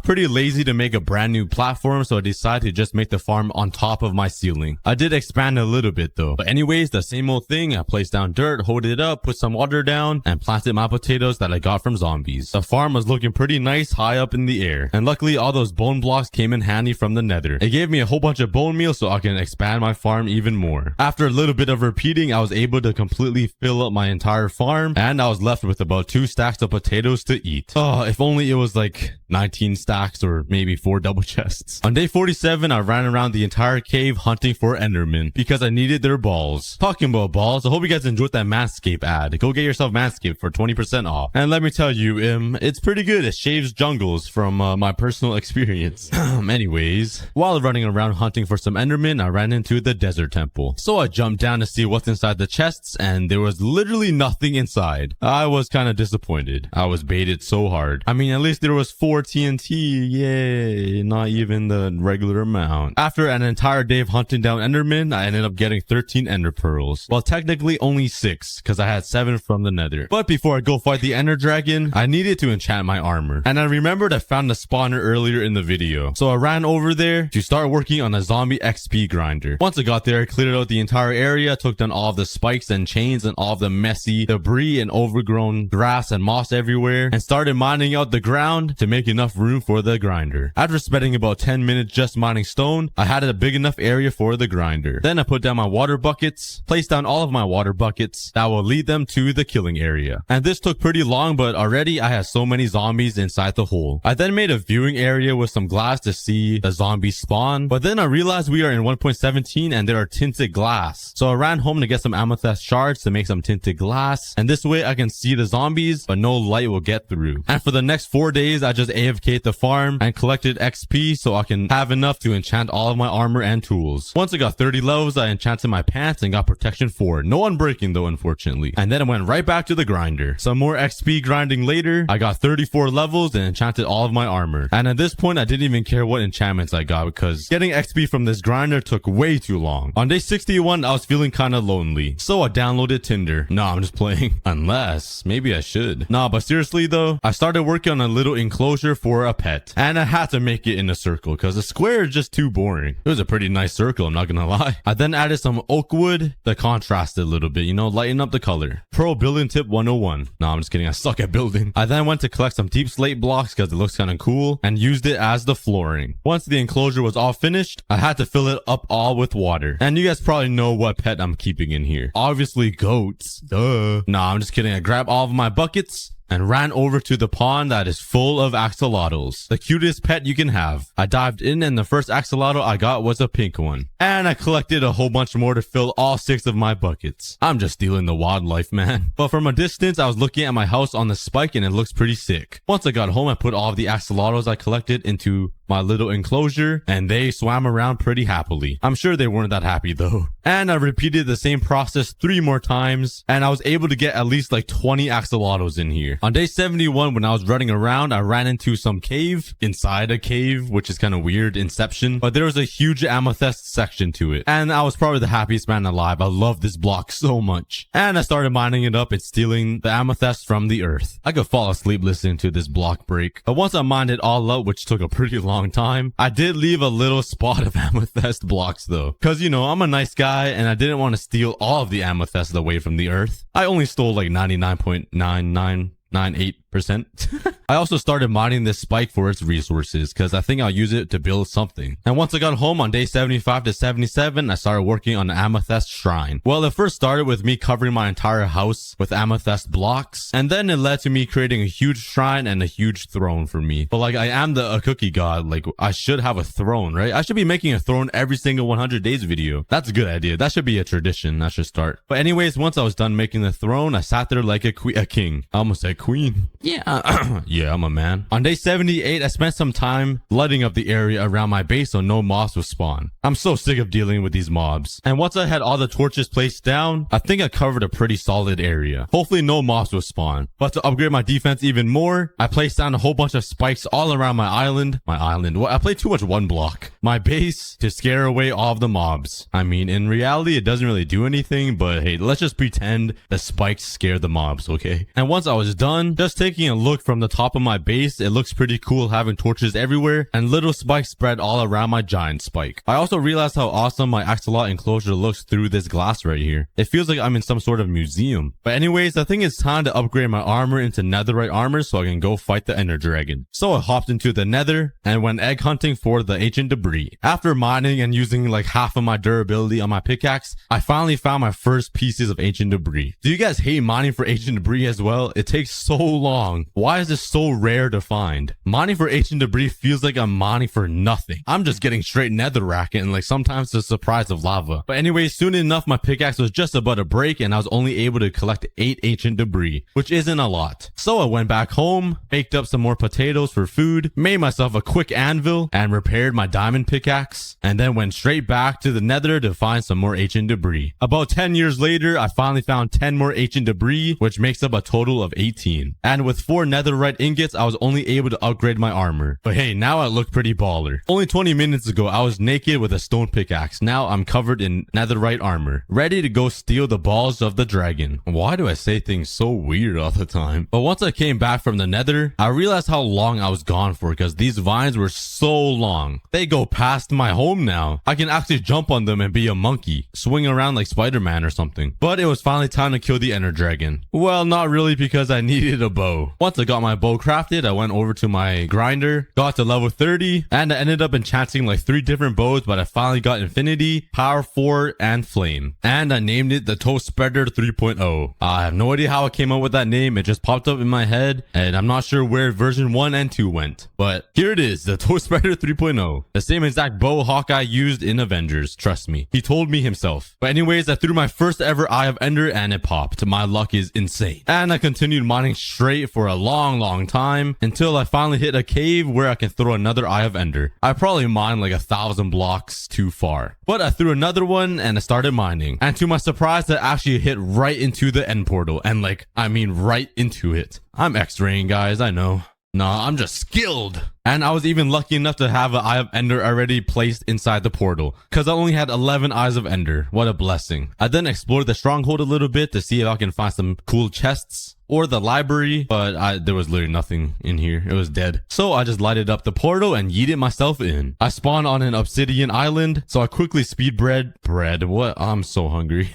pretty lazy to make a brand new platform, so I decided to just make the farm on top of my ceiling. I did expand a little bit though. But anyways, the same old thing. I placed down dirt, hold it up, put some water down, and planted my potatoes that I got from zombies. The farm was looking pretty nice high up in the air. And luckily all those bone blocks came in handy from the nether. It gave me a whole bunch of bone meal so I can expand my farm even more. After a little bit of repeating, I was able to completely fill up my entire farm, and I was left with about 2 stacks of potatoes to eat. Oh, if only it was like 19 stacks or maybe 4 double chests. On day 47, I ran around the entire cave hunting for endermen because I needed their balls. Talking about balls, I hope you guys enjoyed that Manscaped ad. Go get yourself Manscaped for 20% off. And let me tell you, it's pretty good. It shaves jungles from my personal experience. Anyways, while running around hunting for some endermen, I ran into the desert temple. So I jumped down to see what's inside the chests, and there was literally nothing inside. I was kind of disappointed. I was baited so hard. I mean, at least there was 4 TNT. Yay, not even the regular amount. After an entire day of hunting down endermen, I ended up getting 13 ender pearls. Well, technically only 6 because I had 7 from the nether. But before I go fight the ender dragon, I needed to enchant my armor. And I remembered I found a spawner earlier in the video. So I ran over there to start working on a zombie XP grinder. Once I got there, I cleared out the entire area, took down all of the spikes and chains and all of the messy debris and overgrown grass and moss everywhere, and started mining out the ground to make enough room for the grinder. After spending about 10 minutes just mining stone, I had a big enough area for the grinder. Then I put down my water buckets, placed down all of my water buckets that will lead them to the killing area. And this took pretty long, but already I had so many zombies inside the hole. I then made a viewing area with some glass to see the zombies spawn, but then I realized we are in 1.17 and there are tinted glass. So I ran home to get some amethyst shards to make some tinted glass, and this way I can see the zombies, but no light will get through. And for the next 4 days, I just AFK at the farm and collected XP so I can have enough to enchant all of my armor and tools. Once I got 30 levels, I enchanted my pants and got protection 4. No unbreaking though, unfortunately. And then I went right back to the grinder. Some more XP grinding later, I got 34 levels and enchanted all of my armor. And at this point, I didn't even care what enchantments I got because getting XP from this grinder took way too long. On day 61, I was feeling kind of lonely. So I downloaded Tinder. Nah, I'm just playing. Unless, maybe I should. Nah, but seriously though, I started working on a little enclosure for a pet. And I had to make it in a circle because a square is just too boring. It was a pretty nice circle, I'm not gonna lie. I then added some oak wood to contrast it a little bit, you know, lighten up the color. Pro building tip 101. Nah, I'm just kidding. I suck at building. I then went to collect some deep slate blocks because it looks kind of cool and used it as the flooring. Once the enclosure was all finished, I had to fill it up all with water. And you guys probably know what pet I'm keeping in here. Obviously goats. Duh. Nah, I'm just kidding. I grabbed all of my buckets and ran over to the pond that is full of axolotls. The cutest pet you can have. I dived in and the first axolotl I got was a pink one. And I collected a whole bunch more to fill all 6 of my buckets. I'm just stealing the wildlife, man. But from a distance, I was looking at my house on the spike and it looks pretty sick. Once I got home, I put all of the axolotls I collected into my little enclosure and they swam around pretty happily. I'm sure they weren't that happy though. And I repeated the same process 3 more times and I was able to get at least like 20 axolotls in here. On day 71, when I was running around, I ran into some cave inside a cave, which is kind of weird, Inception, but there was a huge amethyst section to it. And I was probably the happiest man alive. I love this block so much. And I started mining it up and stealing the amethyst from the earth. I could fall asleep listening to this block break. But once I mined it all up, which took a pretty long time, I did leave a little spot of amethyst blocks though. Cause you know, I'm a nice guy and I didn't want to steal all of the amethyst away from the earth. I only stole like 99.9998%. I also started mining this spike for its resources because I think I'll use it to build something. And once I got home on day 75 to 77, I started working on the amethyst shrine. Well, it first started with me covering my entire house with amethyst blocks, and then it led to me creating a huge shrine and a huge throne for me. But like, I am the aCookieGod, like I should have a throne, right? I should be making a throne every single 100 days video. That's a good idea. That should be a tradition. That should start. But anyways, once I was done making the throne, I sat there like a king. I almost said queen. Yeah. Yeah, I'm a man. On day 78, I spent some time lighting up the area around my base so no mobs would spawn. I'm so sick of dealing with these mobs. And once I had all the torches placed down, I think I covered a pretty solid area. Hopefully no mobs would spawn. But to upgrade my defense even more, I placed down a whole bunch of spikes all around my island. What? I played too much one block. My base to scare away all of the mobs. I mean, in reality, it doesn't really do anything, but hey, let's just pretend the spikes scare the mobs, okay? And once I was done, just taking a look from the top of my base, it looks pretty cool having torches everywhere and little spikes spread all around my giant spike. I also realized how awesome my axolotl enclosure looks through this glass right here. It feels like I'm in some sort of museum. But anyways, I think it's time to upgrade my armor into netherite armor so I can go fight the ender dragon. So I hopped into the nether and went egg hunting for the ancient debris. After mining and using like half of my durability on my pickaxe, I finally found my first pieces of ancient debris. Do you guys hate mining for ancient debris as well? It takes so long. Why is this so rare to find? Mining for ancient debris feels like I'm mining for nothing. I'm just getting straight netherrack and like sometimes the surprise of lava. But anyway, soon enough my pickaxe was just about to break and I was only able to collect 8 ancient debris, which isn't a lot. So I went back home, baked up some more potatoes for food, made myself a quick anvil and repaired my diamond pickaxe, and then went straight back to the nether to find some more ancient debris. About 10 years later, I finally found 10 more ancient debris, which makes up a total of 18. And with 4 netherite ingots, I was only able to upgrade my armor. But hey, now I look pretty baller. Only 20 minutes ago, I was naked with a stone pickaxe. Now I'm covered in netherite armor, ready to go steal the balls of the dragon. Why do I say things so weird all the time? But once I came back from the nether, I realized how long I was gone for because these vines were so long. They go past my home now. I can actually jump on them and be a monkey, swing around like Spider-Man or something. But it was finally time to kill the ender dragon. Well, not really because I needed a bow. Once I got my bow crafted, I went over to my grinder, got to level 30, and I ended up enchanting like 3 different bows, but I finally got Infinity, Power 4, and Flame. And I named it the Toe Spreader 3.0. I have no idea how I came up with that name. It just popped up in my head, and I'm not sure where version 1 and 2 went. But here it is, the Toe Spreader 3.0. The same same exact bow Hawkeye used in Avengers. Trust me. He told me himself. But anyways, I threw my first ever Eye of Ender and it popped. My luck is insane. And I continued mining straight for a long time until I finally hit a cave where I can throw another Eye of Ender. I probably mined like 1,000 blocks too far. But I threw another one and I started mining. And to my surprise, I actually hit right into the end portal. And like, I mean right into it. I'm X-raying, guys, I know. Nah, I'm just skilled. And I was even lucky enough to have an Eye of Ender already placed inside the portal, because I only had 11 Eyes of Ender. What a blessing. I then explored the stronghold a little bit to see if I can find some cool chests or the library, but there was literally nothing in here. It was dead. So I just lighted up the portal and yeeted myself in. I spawned on an obsidian island, so I quickly I'm so hungry.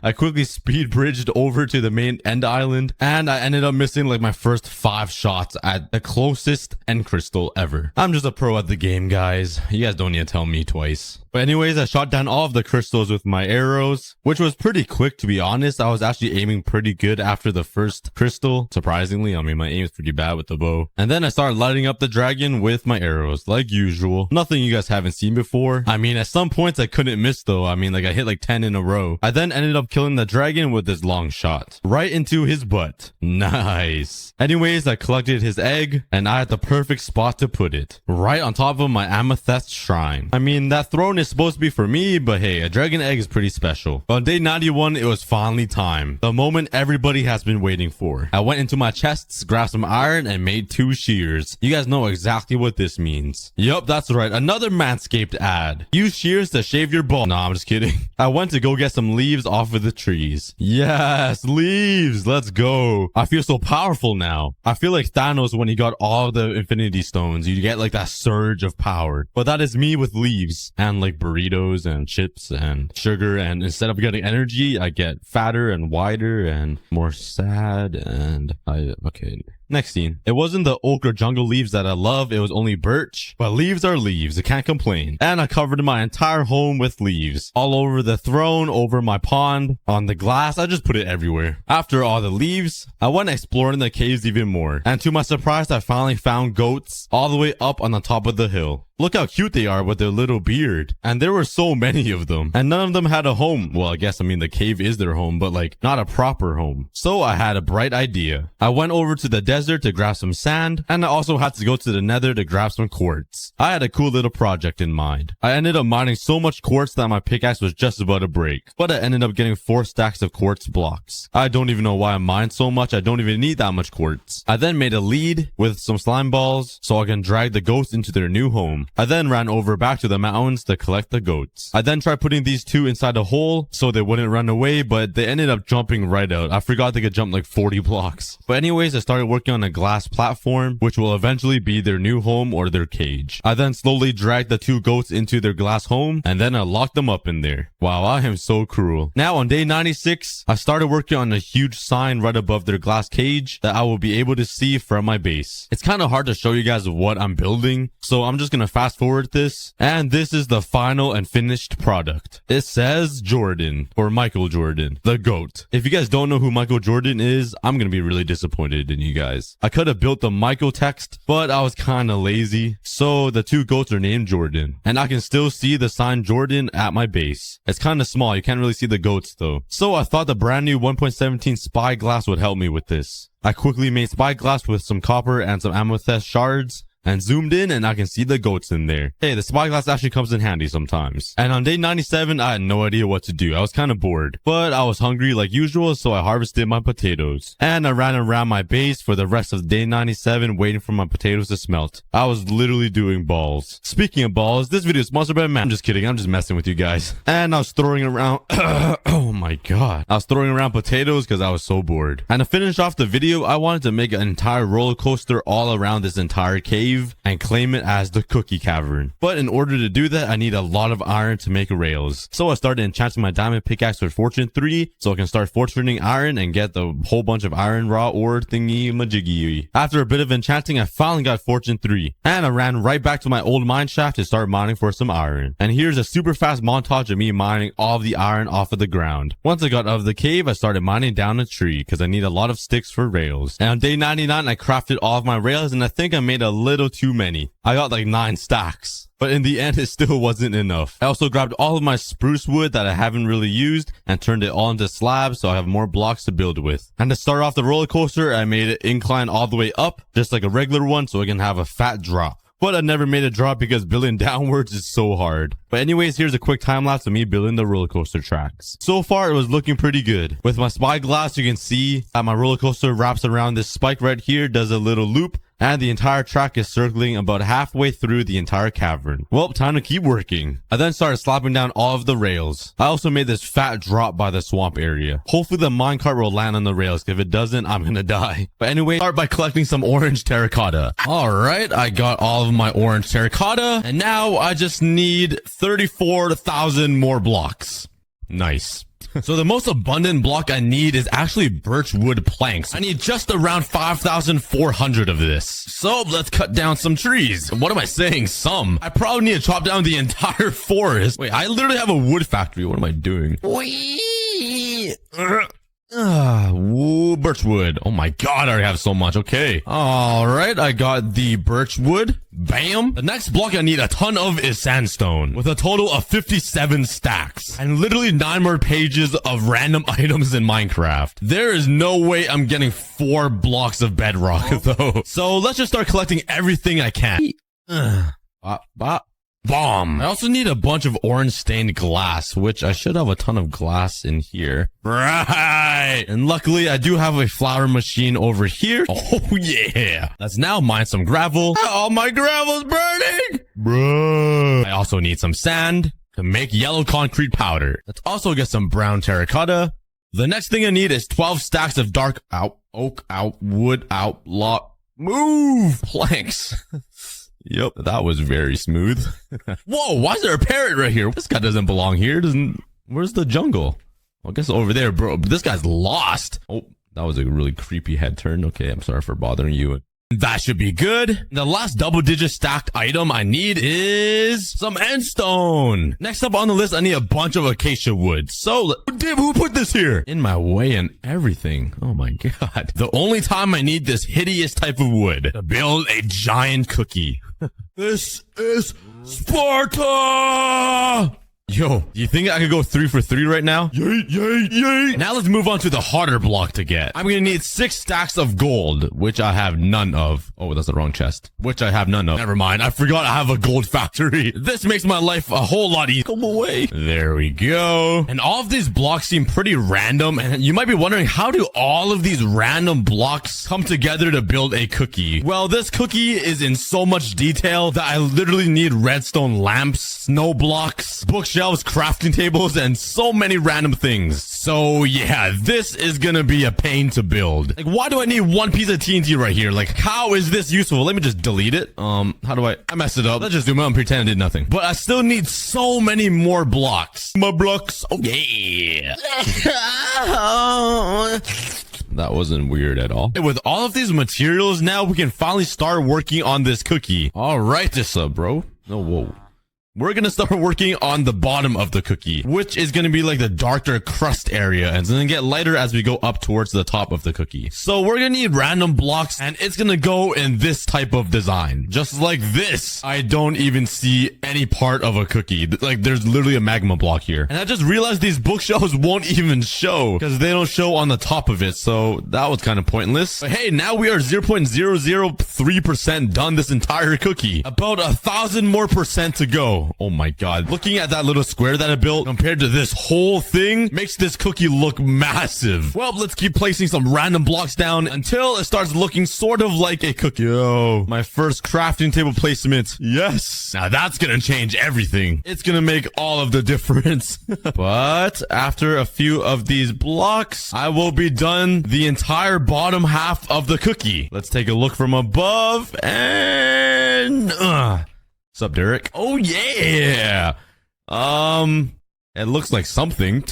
I quickly speed bridged over to the main end island, and I ended up missing like my first 5 shots at the closest end crystal ever. I'm just a pro at the game, guys. You guys don't need to tell me twice. But anyways, I shot down all of the crystals with my arrows, which was pretty quick, to be honest. I was actually aiming pretty good after the first crystal. Surprisingly, I mean, my aim is pretty bad with the bow. And then I started lighting up the dragon with my arrows, like usual. Nothing you guys haven't seen before. I mean, at some points I couldn't miss though. I mean, like I hit like 10 in a row. I then ended up killing the dragon with this long shot. Right into his butt. Nice. Anyways, I collected his egg, and I had the perfect spot to put it. Right on top of my amethyst shrine. I mean, that throne is supposed to be for me, but hey, a dragon egg is pretty special. On day 91, it was finally time. The moment everybody has been waiting for. I went into my chests, grabbed some iron, and made 2 shears. You guys know exactly what this means. Yup, that's right. Another Manscaped ad. Use shears to shave your ball. Nah, I'm just kidding. I went to go get some leaves off of the trees. Yes, leaves. Let's go. I feel so powerful now. I feel like Thanos when he got all the Infinity Stones. You get like that surge of power. But that is me with leaves and like burritos and chips and sugar, and instead of getting energy, I get fatter and wider and more sad, and okay. Next scene. It wasn't the oak or jungle leaves that I love, it was only birch. But leaves are leaves, I can't complain. And I covered my entire home with leaves. All over the throne, over my pond, on the glass, I just put it everywhere. After all the leaves, I went exploring the caves even more. And to my surprise, I finally found goats all the way up on the top of the hill. Look how cute they are with their little beard. And there were so many of them. And none of them had a home. Well, I guess, I mean, the cave is their home, but like, not a proper home. So I had a bright idea. I went over to the desert to grab some sand, and I also had to go to the nether to grab some quartz. I had a cool little project in mind. I ended up mining so much quartz that my pickaxe was just about to break. But I ended up getting 4 stacks of quartz blocks. I don't even know why I mined so much. I don't even need that much quartz. I then made a lead with some slime balls so I can drag the goats into their new home. I then ran over back to the mountains to collect the goats. I then tried putting these 2 inside a hole so they wouldn't run away, but they ended up jumping right out. I forgot they could jump like 40 blocks. But anyways, I started working on a glass platform, which will eventually be their new home or their cage. I then slowly dragged the 2 goats into their glass home, and then I locked them up in there. Wow, I am so cruel. Now on day 96, I started working on a huge sign right above their glass cage that I will be able to see from my base. It's kind of hard to show you guys what I'm building, so I'm just gonna fast forward this, and this is the final and finished product. It says Jordan, or Michael Jordan, the GOAT. If you guys don't know who Michael Jordan is, I'm gonna be really disappointed in you guys. I could have built the Michael text, but I was kind of lazy, so the 2 goats are named Jordan, and I can still see the sign Jordan at my base. It's kind of small, you can't really see the goats though. So I thought the brand new 1.17 spyglass would help me with this. I quickly made spyglass with some copper and some amethyst shards, and zoomed in, and I can see the goats in there. Hey, the spyglass actually comes in handy sometimes. And on day 97, I had no idea what to do. I was kind of bored, but I was hungry like usual, so I harvested my potatoes. And I ran around my base for the rest of day 97 waiting for my potatoes to smelt. I was literally doing balls. Speaking of balls, this video is sponsored by Man. I'm just kidding, I'm just messing with you guys. And I was throwing around oh my god. I was throwing around potatoes because I was so bored. And to finish off the video, I wanted to make an entire roller coaster all around this entire cave and claim it as the Cookie Cavern. But in order to do that, I need a lot of iron to make rails. So I started enchanting my diamond pickaxe with Fortune 3 so I can start fortuning iron and get the whole bunch of iron raw ore thingy majiggy. After a bit of enchanting, I finally got Fortune 3, and I ran right back to my old mine shaft to start mining for some iron. And here's a super fast montage of me mining all of the iron off of the ground. Once I got out of the cave, I started mining down a tree because I need a lot of sticks for rails. And on day 99, I crafted all of my rails, and I think I made a little little too many. I got like 9 stacks. But in the end, it still wasn't enough. I also grabbed all of my spruce wood that I haven't really used and turned it all into slabs so I have more blocks to build with. And to start off the roller coaster, I made it incline all the way up, just like a regular one, so I can have a fat drop. But I never made a drop because building downwards is so hard. But anyways, here's a quick time lapse of me building the roller coaster tracks. So far, it was looking pretty good. With my spyglass, you can see that my roller coaster wraps around this spike right here, does a little loop, and the entire track is circling about halfway through the entire cavern. Well, time to keep working. I then started slapping down all of the rails. I also made this fat drop by the swamp area. Hopefully the minecart will land on the rails. If it doesn't, I'm gonna die. But anyway, start by collecting some orange terracotta. Alright, I got all of my orange terracotta, and now I just need 34,000 more blocks. Nice. So the most abundant block I need is actually birch wood planks. I need just around 5,400 of this. So let's cut down some trees. What am I saying? Some. I probably need to chop down the entire forest. Wait, I literally have a wood factory. What am I doing? Woo, birch wood. Oh my god, I already have so much. Okay. Alright, I got the birch wood. Bam. The next block I need a ton of is sandstone, with a total of 57 stacks. And literally 9 more pages of random items in Minecraft. There is no way I'm getting 4 blocks of bedrock, though. So let's just start collecting everything I can. Bomb. I also need a bunch of orange stained glass, which I should have a ton of glass in here. Right. And luckily I do have a flour machine over here. Oh yeah. Let's now mine some gravel. Oh, my gravel's burning. Bruh. I also need some sand to make yellow concrete powder. Let's also get some brown terracotta. The next thing I need is 12 stacks of dark oak wood log. Move planks. Yep, that was very smooth. Whoa, why is there a parrot right here? This guy doesn't belong here. Where's the jungle? Well, I guess over there, bro. This guy's lost. Oh, that was a really creepy head turn. Okay, I'm sorry for bothering you. That should be good. The last double-digit stacked item I need is some endstone. Next up on the list, I need a bunch of acacia wood. So, damn, who put this here? In my way and everything. Oh my god. The only time I need this hideous type of wood to build a giant cookie. This is Sparta! Yo, do you think I could go 3 for 3 right now? Yay. Now let's move on to the harder block to get. I'm gonna need 6 stacks of gold, which I have none of. Oh, that's the wrong chest. Which I have none of. Never mind, I forgot I have a gold factory. This makes my life a whole lot easier. Come away. There we go. And all of these blocks seem pretty random, and you might be wondering, how do all of these random blocks come together to build a cookie? Well, this cookie is in so much detail that I literally need redstone lamps, snow blocks, bookshelves, crafting tables, and so many random things. So yeah, this is gonna be a pain to build. Like, why do I need 1 piece of TNT right here? Like, how is this useful? Let me just delete it. How do I messed it up. Let's just zoom out and pretend I did nothing. But I still need so many more blocks. More blocks. Oh yeah. That wasn't weird at all. With all of these materials now, we can finally start working on this cookie. All right, this up, bro. Oh, whoa. We're gonna start working on the bottom of the cookie, which is gonna be like the darker crust area, and it's gonna get lighter as we go up towards the top of the cookie. So we're gonna need random blocks, and it's gonna go in this type of design. Just like this. I don't even see any part of a cookie. Like, there's literally a magma block here. And I just realized these bookshelves won't even show, because they don't show on the top of it, so that was kind of pointless. But hey, now we are 0.003% done this entire cookie. About 1,000 more percent to go. Oh my god. Looking at that little square that I built compared to this whole thing makes this cookie look massive. Well, let's keep placing some random blocks down until it starts looking sort of like a cookie. Yo, my first crafting table placement. Yes. Now that's gonna change everything. It's gonna make all of the difference. But after a few of these blocks, I will be done the entire bottom half of the cookie. Let's take a look from above and... What's up, Derek? Oh, yeah. It looks like something,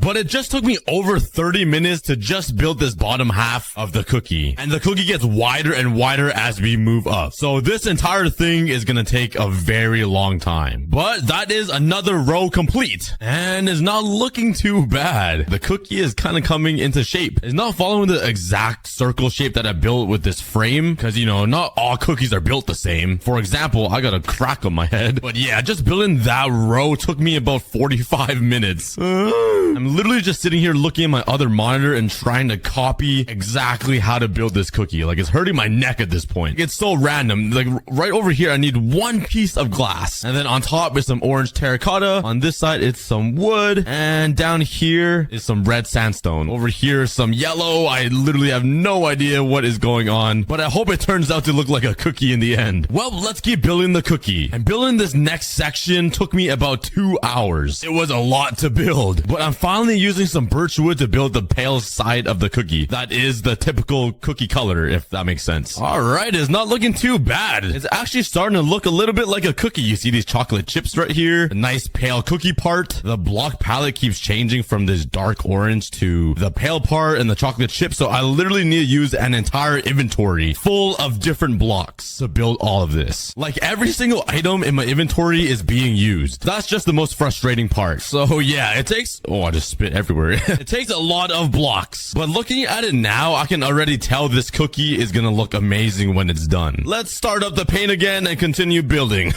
but it just took me over 30 minutes to just build this bottom half of the cookie. And the cookie gets wider and wider as we move up. So this entire thing is gonna take a very long time. But that is another row complete and is not looking too bad. The cookie is kind of coming into shape. It's not following the exact circle shape that I built with this frame because, you know, not all cookies are built the same. For example, I got a crack on my head. But yeah, just building that row took me about 45 minutes. I'm literally just sitting here looking at my other monitor and trying to copy exactly how to build this cookie. Like, it's hurting my neck at this point. It's so random. Like, right over here, I need one piece of glass. And then on top is some orange terracotta. On this side, it's some wood. And down here is some red sandstone. Over here is some yellow. I literally have no idea what is going on. But I hope it turns out to look like a cookie in the end. Well, let's keep building the cookie. And building this next section took me about 2 hours. It was a lot to build, but I'm finally using some birch wood to build the pale side of the cookie. That is the typical cookie color, if that makes sense. All right, it's not looking too bad. It's actually starting to look a little bit like a cookie. You see these chocolate chips right here, a nice pale cookie part. The block palette keeps changing from this dark orange to the pale part and the chocolate chip. So I literally need to use an entire inventory full of different blocks to build all of this. Like, every single item in my inventory is being used. That's just the most frustrating part. So yeah, it takes, oh, I just spit everywhere. It takes a lot of blocks, but looking at it now, I can already tell this cookie is gonna look amazing when it's done. Let's start up the paint again and continue building.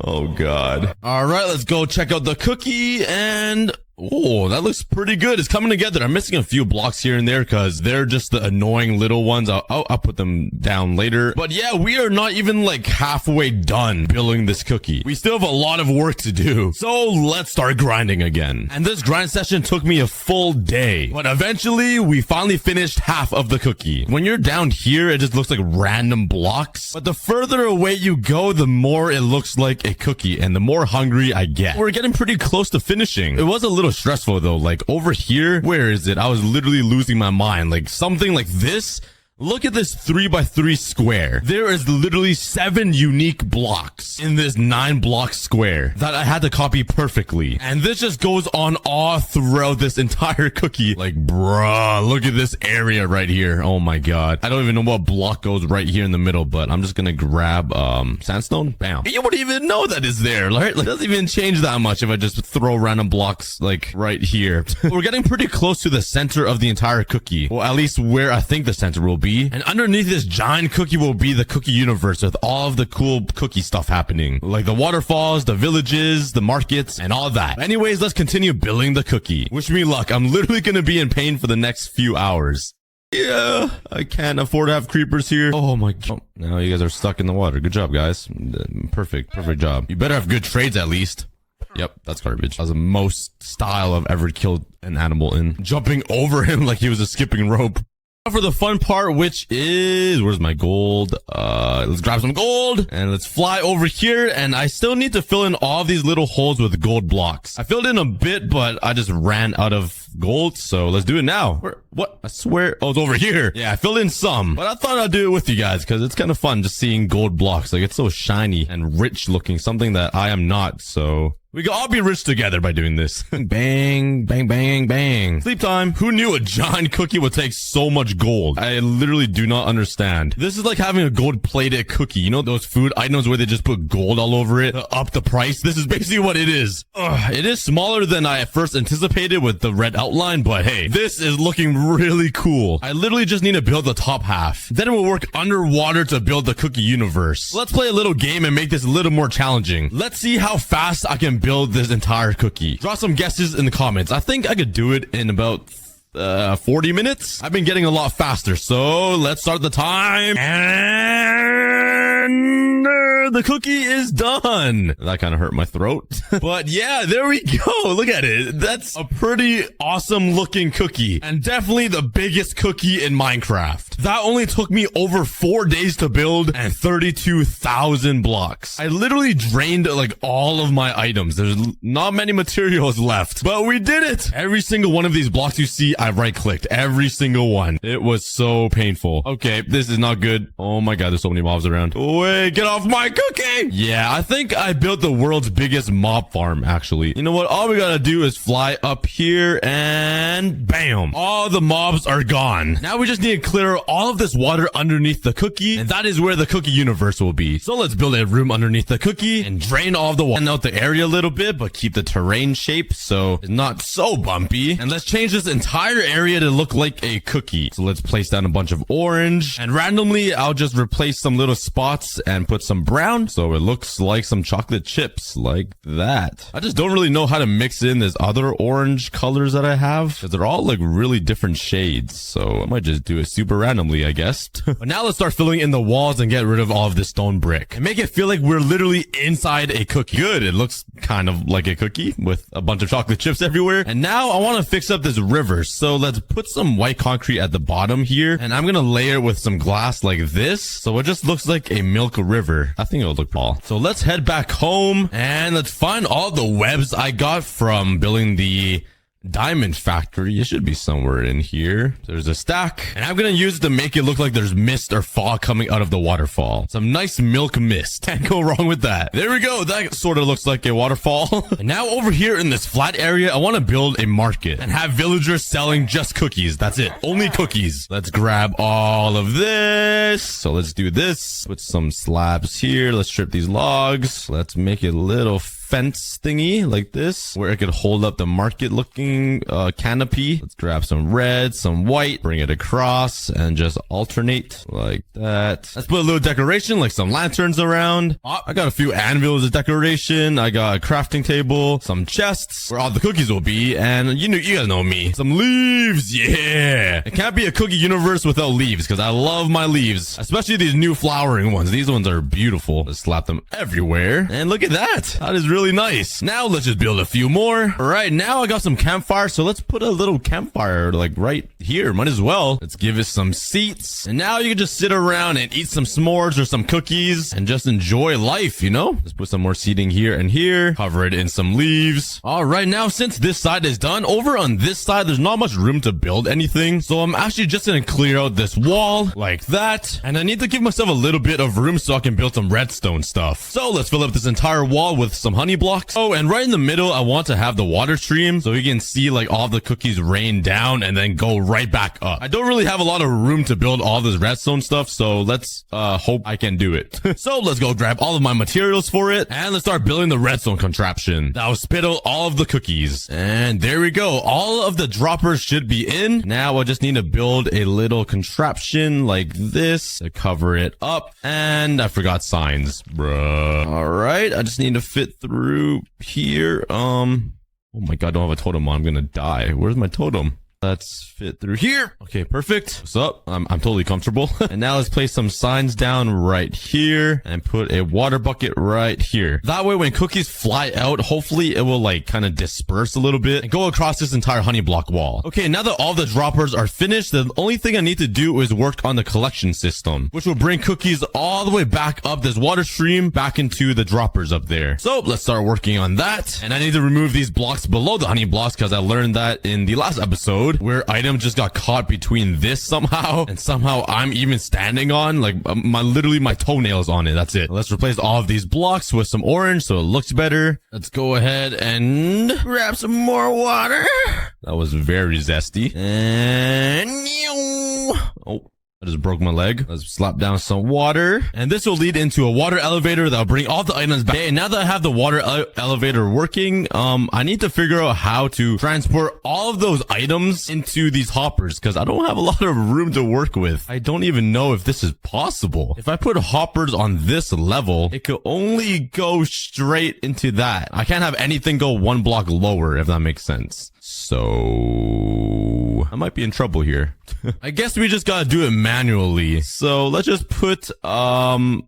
Oh God. All right, let's go check out the cookie and oh, that looks pretty good. It's coming together. I'm missing a few blocks here and there because they're just the annoying little ones. I'll put them down later. But yeah, we are not even like halfway done building this cookie. We still have a lot of work to do. So let's start grinding again. And this grind session took me a full day. But eventually, we finally finished half of the cookie. When you're down here, it just looks like random blocks. But the further away you go, the more it looks like a cookie and the more hungry I get. We're getting pretty close to finishing. It was a little stressful though. Like over here, where is it? I was literally losing my mind. Like something like this. Look at this 3x3 square. There is literally 7 unique blocks in this 9 block square that I had to copy perfectly. And this just goes on all throughout this entire cookie. Like, bruh, look at this area right here. Oh my God. I don't even know what block goes right here in the middle, but I'm just gonna grab, sandstone. Bam. You wouldn't even know that is there, right? Like, it doesn't even change that much if I just throw random blocks, like, right here. We're getting pretty close to the center of the entire cookie. Well, at least where I think the center will be. And underneath this giant cookie will be the cookie universe with all of the cool cookie stuff happening. Like the waterfalls, the villages, the markets, and all that. Anyways, let's continue building the cookie. Wish me luck. I'm literally gonna be in pain for the next few hours. Yeah, I can't afford to have creepers here. Oh my God. Oh, now you guys are stuck in the water. Good job, guys. Perfect job. You better have good trades at least. Yep, that's garbage. That's the most style I've ever killed an animal in. Jumping over him like he was a skipping rope. For the fun part, which is, where's my gold? Let's grab some gold and let's fly over here. And I still need to fill in all these little holes with gold blocks. I filled in a bit, but I just ran out of gold. So let's do it now. What? I swear. Oh, it's over here. Yeah, I filled in some, but I thought I'd do it with you guys because it's kind of fun just seeing gold blocks. Like, it's so shiny and rich looking, something that I am not. So we can all be rich together by doing this. Bang, bang, bang, bang. Sleep time. Who knew a giant cookie would take so much gold? I literally do not understand. This is like having a gold plated cookie. You know those food items where they just put gold all over it to up the price? This is basically what it is. It is smaller than I at first anticipated with the red outline, but hey, this is looking really cool. I literally just need to build the top half. Then we'll work underwater to build the cookie universe. Let's play a little game and make this a little more challenging. Let's see how fast I can build this entire cookie. Draw some guesses in the comments. I think I could do it in about 40 minutes. I've been getting a lot faster, so let's start the time. And the cookie is done. That kind of hurt my throat. But yeah, there we go. Look at it. That's a pretty awesome looking cookie. And definitely the biggest cookie in Minecraft. That only took me over 4 days to build and 32,000 blocks. I literally drained like all of my items. There's not many materials left, but we did it. Every single one of these blocks you see, I right clicked. Every single one. It was so painful. Okay, this is not good. Oh my God, there's so many mobs around. Wait, get off my cookie. Yeah, I think I built the world's biggest mob farm, actually. You know what? All we gotta do is fly up here and bam. All the mobs are gone. Now we just need to clear all of this water underneath the cookie, and that is where the cookie universe will be. So let's build a room underneath the cookie and drain all of the water out the area a little bit, but keep the terrain shape so it's not so bumpy. And let's change this entire area to look like a cookie. So let's place down a bunch of orange, and randomly I'll just replace some little spots and put some brown so it looks like some chocolate chips like that. I just don't really know how to mix in this other orange colors that I have because they're all like really different shades. So I might just do it super randomly, I guess. But now let's start filling in the walls and get rid of all of this stone brick and make it feel like we're literally inside a cookie. Good. It looks kind of like a cookie with a bunch of chocolate chips everywhere. And now I want to fix up this river. So let's put some white concrete at the bottom here, and I'm going to layer it with some glass like this. So it just looks like a milk river. I think it'll look cool. So let's head back home and let's find all the webs I got from building the diamond factory. It should be somewhere in here. There's a stack, and I'm gonna use it to make it look like there's mist or fog coming out of the waterfall. Some nice milk mist. Can't go wrong with that. There we go. That sort of looks like a waterfall. And now over here in this flat area, I want to build a market and have villagers selling just cookies. That's it. Only cookies. Let's grab all of this. So let's do this. Put some slabs here. Let's strip these logs. Let's make it a little fence thingy like this where it could hold up the market looking canopy. Let's grab some red, some white, bring it across and just alternate like that. Let's put a little decoration like some lanterns around. I got a few anvils as decoration. I got a crafting table, some chests where all the cookies will be, and you guys know me. Some leaves. Yeah. It can't be a cookie universe without leaves because I love my leaves, especially these new flowering ones. These ones are beautiful. Let's slap them everywhere. And look at that. That is really nice. Now let's just build a few more. All right, now I got some campfire, so let's put a little campfire like right here. Might as well. Let's give it some seats, and now you can just sit around and eat some s'mores or some cookies and just enjoy life, you know? Let's put some more seating here and here. Cover it in some leaves. All right, now since this side is done, over on this side there's not much room to build anything, so I'm actually just gonna clear out this wall like that, and I need to give myself a little bit of room so I can build some redstone stuff. So let's fill up this entire wall with some honey blocks. Oh, and right in the middle, I want to have the water stream so you can see like all the cookies rain down and then go right back up. I don't really have a lot of room to build all this redstone stuff, so let's hope I can do it. So let's go grab all of my materials for it, and let's start building the redstone contraption that will spit out all of the cookies. And there we go. All of the droppers should be in. Now I just need to build a little contraption like this to cover it up, and I forgot signs, bruh. All right, I just need to fit through here. Oh my god, I don't have a totem on. I'm gonna die. Where's my totem? Let's fit through here. Okay, perfect. What's up? I'm totally comfortable. And now let's place some signs down right here and put a water bucket right here. That way, when cookies fly out, hopefully it will like kind of disperse a little bit and go across this entire honey block wall. Okay, now that all the droppers are finished, the only thing I need to do is work on the collection system, which will bring cookies all the way back up this water stream back into the droppers up there. So let's start working on that. And I need to remove these blocks below the honey blocks because I learned that in the last episode, where item just got caught between this somehow, and somehow I'm even standing on like literally my toenails on it. That's it. Let's replace all of these blocks with some orange so it looks better. Let's go ahead and grab some more water. That was very zesty. And oh, I just broke my leg. Let's slap down some water. And this will lead into a water elevator that'll bring all the items back. Okay, now that I have the water elevator working, I need to figure out how to transport all of those items into these hoppers because I don't have a lot of room to work with. I don't even know if this is possible. If I put hoppers on this level, it could only go straight into that. I can't have anything go one block lower, if that makes sense. So I might be in trouble here. I guess we just gotta do it manually. So let's just put I'm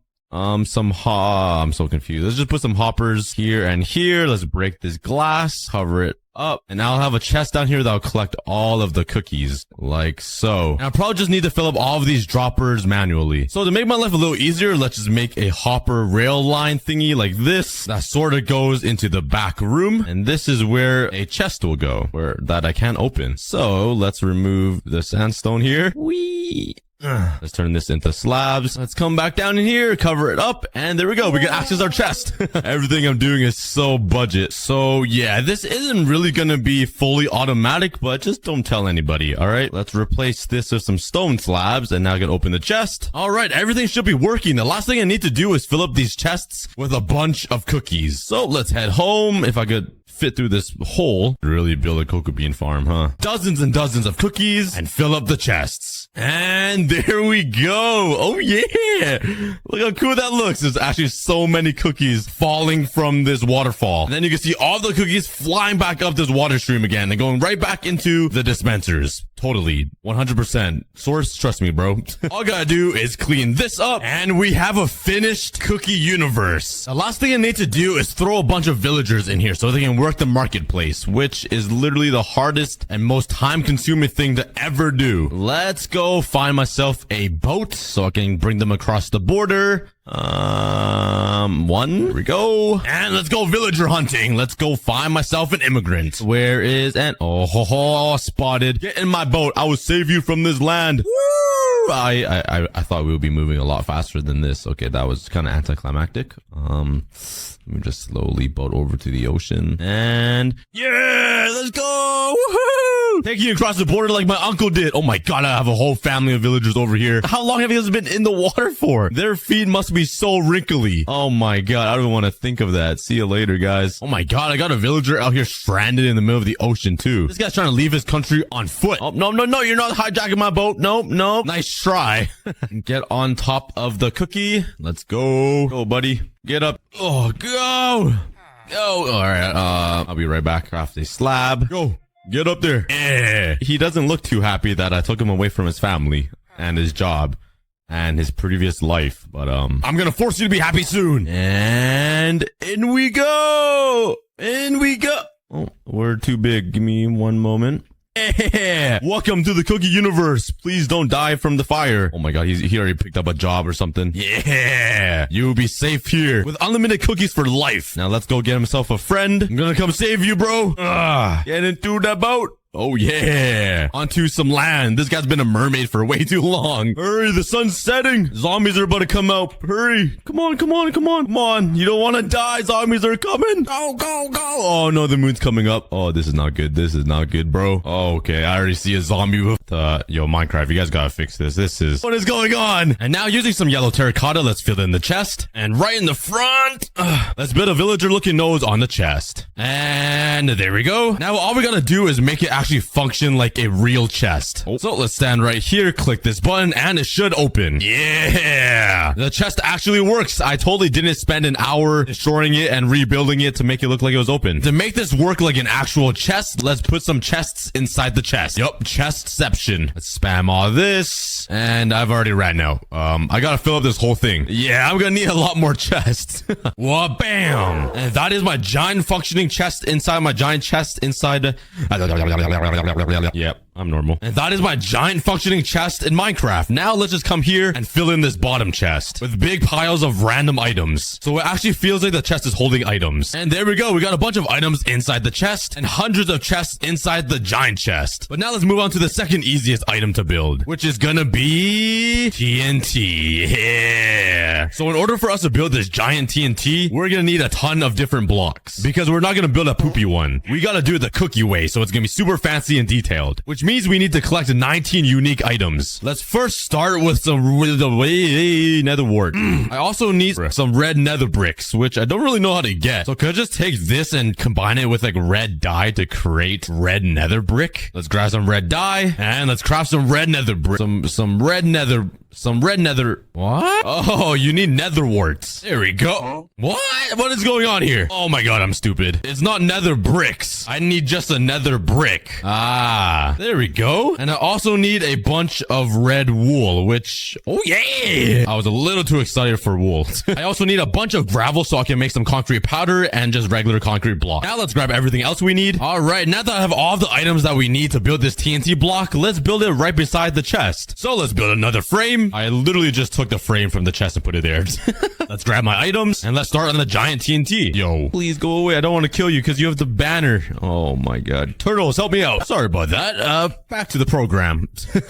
so confused. Let's just put some hoppers here and here. Let's break this glass, cover it up, and I'll have a chest down here that'll collect all of the cookies like so. And I'll probably just need to fill up all of these droppers manually. So to make my life a little easier, let's just make a hopper rail line thingy like this that sort of goes into the back room, and this is where a chest will go, that I can't open. So let's remove the sandstone here. Whee! Let's turn this into slabs. Let's come back down in here, cover it up, and there we go. We can access our chest. Everything I'm doing is so budget. So yeah, this isn't really gonna be fully automatic, but just don't tell anybody, all right? Let's replace this with some stone slabs, and now I can open the chest. All right, everything should be working. The last thing I need to do is fill up these chests with a bunch of cookies. So let's head home. If I could fit through this hole, really build a cocoa bean farm, huh? Dozens and dozens of cookies and fill up the chests. And there we go. Oh yeah. Look how cool that looks. There's actually so many cookies falling from this waterfall. And then you can see all the cookies flying back up this water stream again and going right back into the dispensers. Totally. 100%. Source, trust me, bro. All I gotta do is clean this up and we have a finished cookie universe. The last thing I need to do is throw a bunch of villagers in here so they can work the marketplace, which is literally the hardest and most time-consuming thing to ever do. Let's go find myself a boat so I can bring them across the border. One. Here we go. And let's go villager hunting. Let's go find myself an immigrant. Where is an... Oh, spotted. Get in my boat. I will save you from this land. Woo! I thought we would be moving a lot faster than this. Okay, that was kind of anticlimactic. Let me just slowly boat over to the ocean. And yeah, let's go. Woohoo! Taking you across the border like my uncle did. Oh my god, I have a whole family of villagers over here. How long have you guys been in the water for? Their feet must be so wrinkly. Oh my god, I don't want to think of that. See you later, guys. Oh my god, I got a villager out here stranded in the middle of the ocean too. This guy's trying to leave his country on foot. Oh, no, you're not hijacking my boat. No. Nice try. Get on top of the cookie. Let's go. Go, buddy. Get up. Oh, go. All right. I'll be right back. Craft a slab. Go. Get up there. Yeah. He doesn't look too happy that I took him away from his family and his job and his previous life. But, I'm gonna force you to be happy soon. And in we go. Oh, we're too big. Give me one moment. Yeah. Welcome to the cookie universe. Please don't die from the fire. Oh my god, he already picked up a job or something. Yeah. You'll be safe here with unlimited cookies for life. Now let's go get himself a friend. I'm gonna come save you, bro. Get into the boat. Oh yeah. Onto some land. This guy's been a mermaid for way too long. Hurry, the sun's setting. Zombies are about to come out. Hurry. Come on. You don't want to die. Zombies are coming. Go. Oh no, the moon's coming up. Oh, this is not good, bro. Oh, okay. I already see a zombie with yo, Minecraft, you guys gotta fix this. What is going on? And now using some yellow terracotta, let's fill in the chest. And right in the front, let's build a villager looking nose on the chest. And there we go. Now all we gotta do is make it actually function like a real chest. So let's stand right here, click this button, and it should open. Yeah! The chest actually works. I totally didn't spend an hour destroying it and rebuilding it to make it look like it was open. To make this work like an actual chest, let's put some chests inside the chest. Yup, chestception. Let's spam all this. And I've already ran out. I gotta fill up this whole thing. Yeah, I'm gonna need a lot more chests. Whoa, bam! And that is my giant functioning chest inside my giant chest inside. Yep, I'm normal. And that is my giant functioning chest in Minecraft. Now let's just come here and fill in this bottom chest with big piles of random items. So it actually feels like the chest is holding items. And there we go. We got a bunch of items inside the chest and hundreds of chests inside the giant chest. But now let's move on to the second easiest item to build, which is gonna be TNT. Yeah. So in order for us to build this giant TNT, we're gonna need a ton of different blocks because we're not gonna build a poopy one. We gotta do it the cookie way. So it's gonna be super fancy and detailed, which means we need to collect 19 unique items. Let's first start with some nether wart. I also need some red nether bricks, which I don't really know how to get. So could I just take this and combine it with like red dye to create red nether brick? Let's grab some red dye and let's craft some red nether brick. Some red nether. What? Oh, you need nether warts. There we go. What is going on here? Oh my god, I'm stupid. It's not nether bricks. I need just a nether brick. There we go. And I also need a bunch of red wool, which, oh yeah. I was a little too excited for wool. I also need a bunch of gravel so I can make some concrete powder and just regular concrete block. Now let's grab everything else we need. All right, now that I have all the items that we need to build this TNT block, let's build it right beside the chest. So let's build another frame. frame. I literally just took the frame from the chest and put it there. Let's grab my items and let's start on the giant TNT. Yo, please go away. I don't want to kill you because you have the banner. Oh my god. Turtles, help me out. Sorry about that. Back to the program.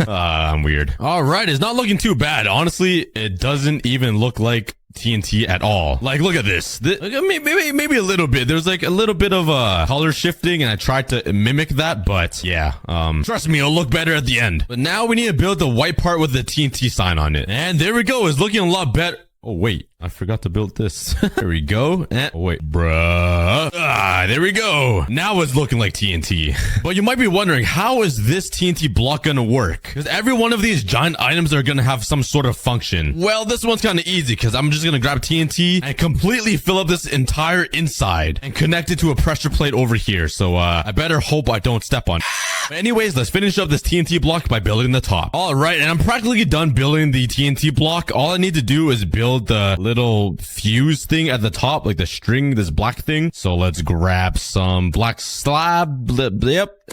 I'm weird. All right, it's not looking too bad. Honestly, it doesn't even look like TNT at all. Like, look at this. Maybe a little bit. There's like a little bit of color shifting, and I tried to mimic that, but yeah. Trust me, it'll look better at the end. But now we need to build the white part with the TNT sign on it. And there we go. It's looking a lot better. Oh, wait. I forgot to build this. There we go. Oh, wait. Bruh. There we go. Now it's looking like TNT. But you might be wondering, how is this TNT block gonna work? Because every one of these giant items are gonna have some sort of function. Well, this one's kind of easy because I'm just gonna grab TNT and completely fill up this entire inside and connect it to a pressure plate over here. So, I better hope I don't step on it. But anyways, let's finish up this TNT block by building the top. All right, and I'm practically done building the TNT block. All I need to do is build the little fuse thing at the top, like the string, this black thing. So let's grab some black slab,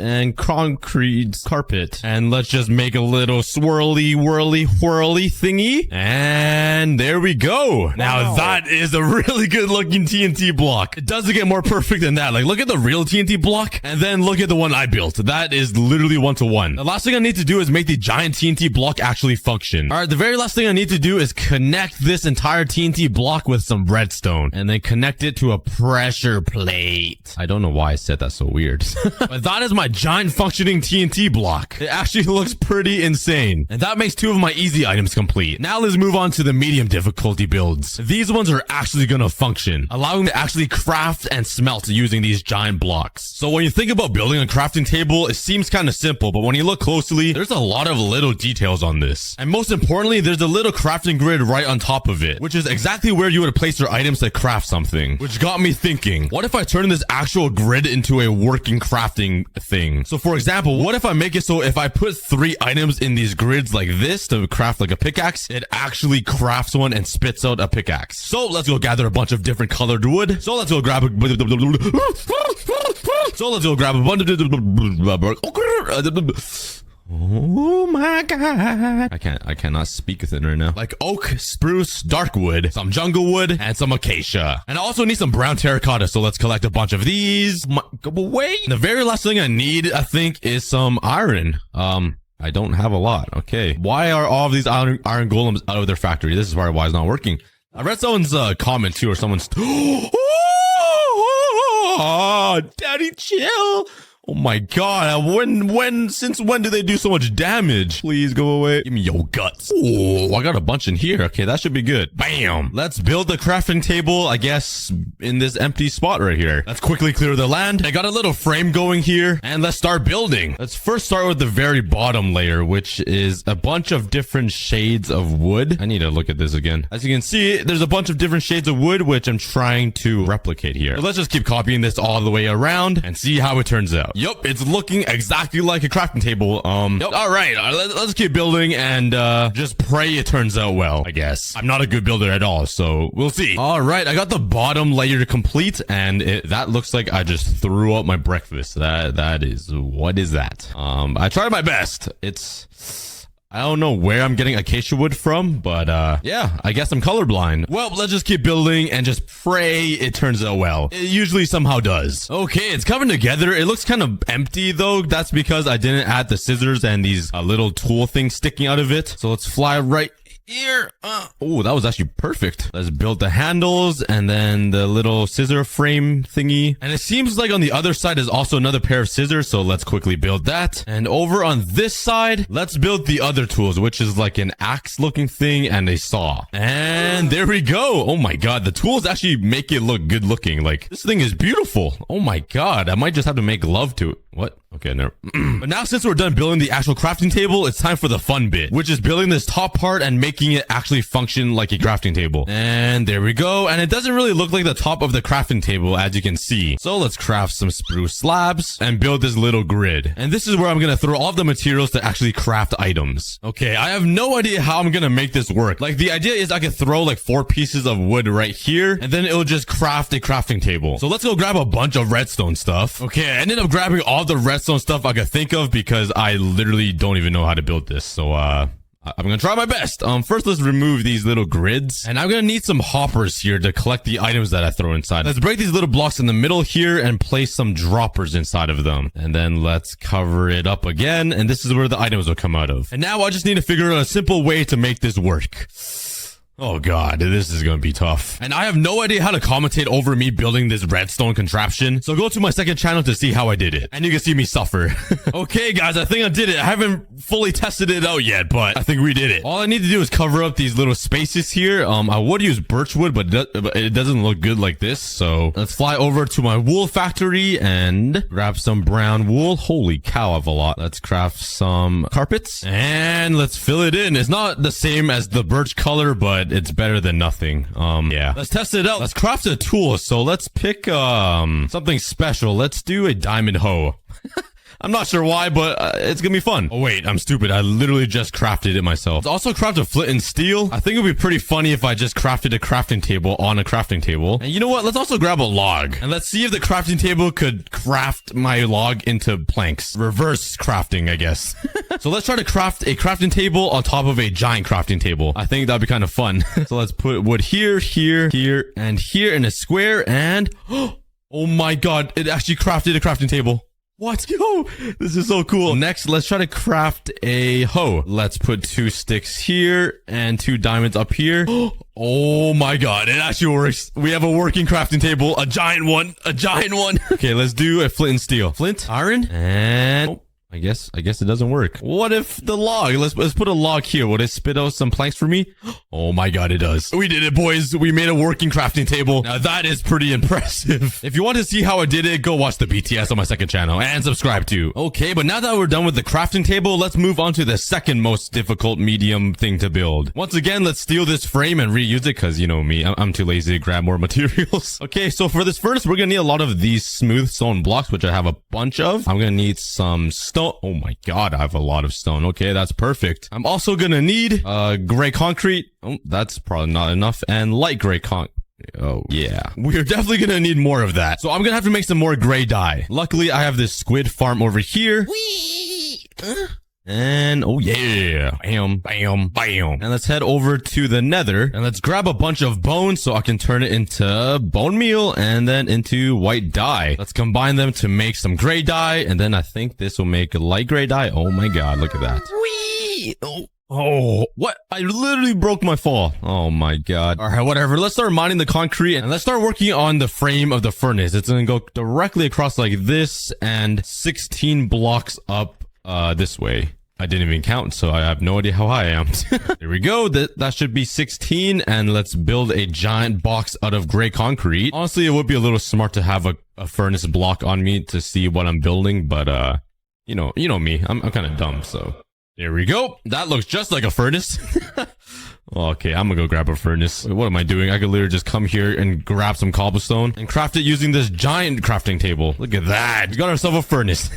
and concrete carpet. And let's just make a little swirly, whirly thingy. And there we go. Wow. Now that is a really good looking TNT block. It doesn't get more perfect than that. Like, look at the real TNT block and then look at the one I built. That is literally 1-to-1. The last thing I need to do is make the giant TNT block actually function. All right, the very last thing I need to do is connect this entire TNT block with some redstone and then connect it to a pressure plate. I don't know why I said that so weird. But that is my giant functioning TNT block. It actually looks pretty insane. And that makes 2 of my easy items complete. Now let's move on to the medium difficulty builds. These ones are actually gonna function, allowing me to actually craft and smelt using these giant blocks. So when you think about building a crafting table, it seems kind of simple, but when you look closely, there's a lot of little details on this. And most importantly, there's a little crafting grid right on top of it, which is exactly where you would place your items to craft something. Which got me thinking, what if I turn this actual grid into a working crafting thing? So for example, what if I make it so if I put 3 items in these grids like this to craft like a pickaxe, it actually crafts one and spits out a pickaxe. So let's go gather a bunch of different colored wood. So let's go grab a bunch of oh my god. I cannot speak with it right now. Like oak, spruce, dark wood, some jungle wood, and some acacia. And I also need some brown terracotta, so let's collect a bunch of these. Go away. The very last thing I need, I think, is some iron. I don't have a lot. Okay. Why are all of these iron golems out of their factory? This is probably why it's not working. I read someone's comment too, or someone's oh, daddy, chill. Oh my god, since when do they do so much damage? Please go away. Give me your guts. Oh, I got a bunch in here. Okay, that should be good. Bam. Let's build the crafting table, I guess, in this empty spot right here. Let's quickly clear the land. I got a little frame going here, and let's start building. Let's first start with the very bottom layer, which is a bunch of different shades of wood. I need to look at this again. As you can see, there's a bunch of different shades of wood, which I'm trying to replicate here. So let's just keep copying this all the way around and see how it turns out. Yup, it's looking exactly like a crafting table. Yep. All right, let's keep building and just pray it turns out well, I guess. I'm not a good builder at all, so we'll see. All right, I got the bottom layer complete, and that looks like I just threw up my breakfast. That is, what is that? I tried my best. I don't know where I'm getting acacia wood from, but yeah, I guess I'm colorblind. Well, let's just keep building and just pray it turns out well. It usually somehow does. Okay, it's coming together. It looks kind of empty though. That's because I didn't add the scissors and these little tool things sticking out of it. So let's fly right here. Oh, that was actually perfect. Let's build the handles and then the little scissor frame thingy. And it seems like on the other side is also another pair of scissors. So let's quickly build that. And over on this side, let's build the other tools, which is like an axe looking thing and a saw. And there we go. Oh my god. The tools actually make it look good looking. Like, this thing is beautiful. Oh my god. I might just have to make love to it. What? Okay, no. But now since we're done building the actual crafting table, it's time for the fun bit, which is building this top part and making it actually function like a crafting table. And there we go. And it doesn't really look like the top of the crafting table, as you can see. So let's craft some spruce slabs and build this little grid. And this is where I'm going to throw all of the materials to actually craft items. Okay, I have no idea how I'm going to make this work. Like, the idea is I could throw like 4 pieces of wood right here, and then it'll just craft a crafting table. So let's go grab a bunch of redstone stuff. Okay, I ended up grabbing all the redstone stuff I could think of because I literally don't even know how to build this. So, I I'm gonna try my best. First let's remove these little grids. And I'm gonna need some hoppers here to collect the items that I throw inside. Let's break these little blocks in the middle here and place some droppers inside of them. And then let's cover it up again. And this is where the items will come out of. And now I just need to figure out a simple way to make this work. Oh god, this is gonna be tough. And I have no idea how to commentate over me building this redstone contraption. So go to my second channel to see how I did it. And you can see me suffer. Okay guys, I think I did it. I haven't fully tested it out yet, but I think we did it. All I need to do is cover up these little spaces here. I would use birch wood, but it doesn't look good like this. So let's fly over to my wool factory and grab some brown wool. Holy cow, I have a lot. Let's craft some carpets and let's fill it in. It's not the same as the birch color, but it's better than nothing. Yeah. Let's test it out. Let's craft a tool. So let's pick, something special. Let's do a diamond hoe. I'm not sure why, but it's gonna be fun. Oh wait, I'm stupid. I literally just crafted it myself. Let's also craft a flint and steel. I think it would be pretty funny if I just crafted a crafting table on a crafting table. And you know what? Let's also grab a log. And let's see if the crafting table could craft my log into planks. Reverse crafting, I guess. So let's try to craft a crafting table on top of a giant crafting table. I think that'd be kind of fun. So let's put wood here, here, here, and here in a square. And oh my god, it actually crafted a crafting table. What? Yo, this is so cool. Next, let's try to craft a hoe. Let's put 2 sticks here and 2 diamonds up here. Oh my god, it actually works. We have a working crafting table, a giant one, a giant one. Okay, let's do a flint and steel. Flint, iron, and... oh. I guess it doesn't work. What if the log? Let's put a log here. Would it spit out some planks for me? Oh my god, it does. We did it, boys. We made a working crafting table. Now that is pretty impressive. If you want to see how I did it, go watch the BTS on my second channel and subscribe too. Okay, but now that we're done with the crafting table, let's move on to the second most difficult medium thing to build. Once again, let's steal this frame and reuse it because you know me, I'm too lazy to grab more materials. Okay, so for this furnace, we're gonna need a lot of these smooth stone blocks, which I have a bunch of. I'm gonna need some stone. Oh my god, I have a lot of stone. Okay, that's perfect. I'm also gonna need gray concrete. Oh, that's probably not enough. And light gray concrete. Oh yeah, we're definitely gonna need more of that. So I'm gonna have to make some more gray dye. Luckily, I have this squid farm over here. Whee! And oh yeah, bam, bam, bam. And let's head over to the nether and let's grab a bunch of bones so I can turn it into bone meal and then into white dye. Let's combine them to make some gray dye. And then I think this will make light gray dye. Oh my god, look at that. Whee! Oh, what? I literally broke my fall. Oh my god. All right, whatever. Let's start mining the concrete and let's start working on the frame of the furnace. It's going to go directly across like this and 16 blocks up this way. I didn't even count, so I have no idea how high I am. There we go. That should be 16. And let's build a giant box out of gray concrete. Honestly, it would be a little smart to have a furnace block on me to see what I'm building. But, you know me. I'm kind of dumb, so... there we go. That looks just like a furnace. Okay, I'm gonna go grab a furnace. Wait, what am I doing? I could literally just come here and grab some cobblestone and craft it using this giant crafting table. Look at that. We got ourselves a furnace.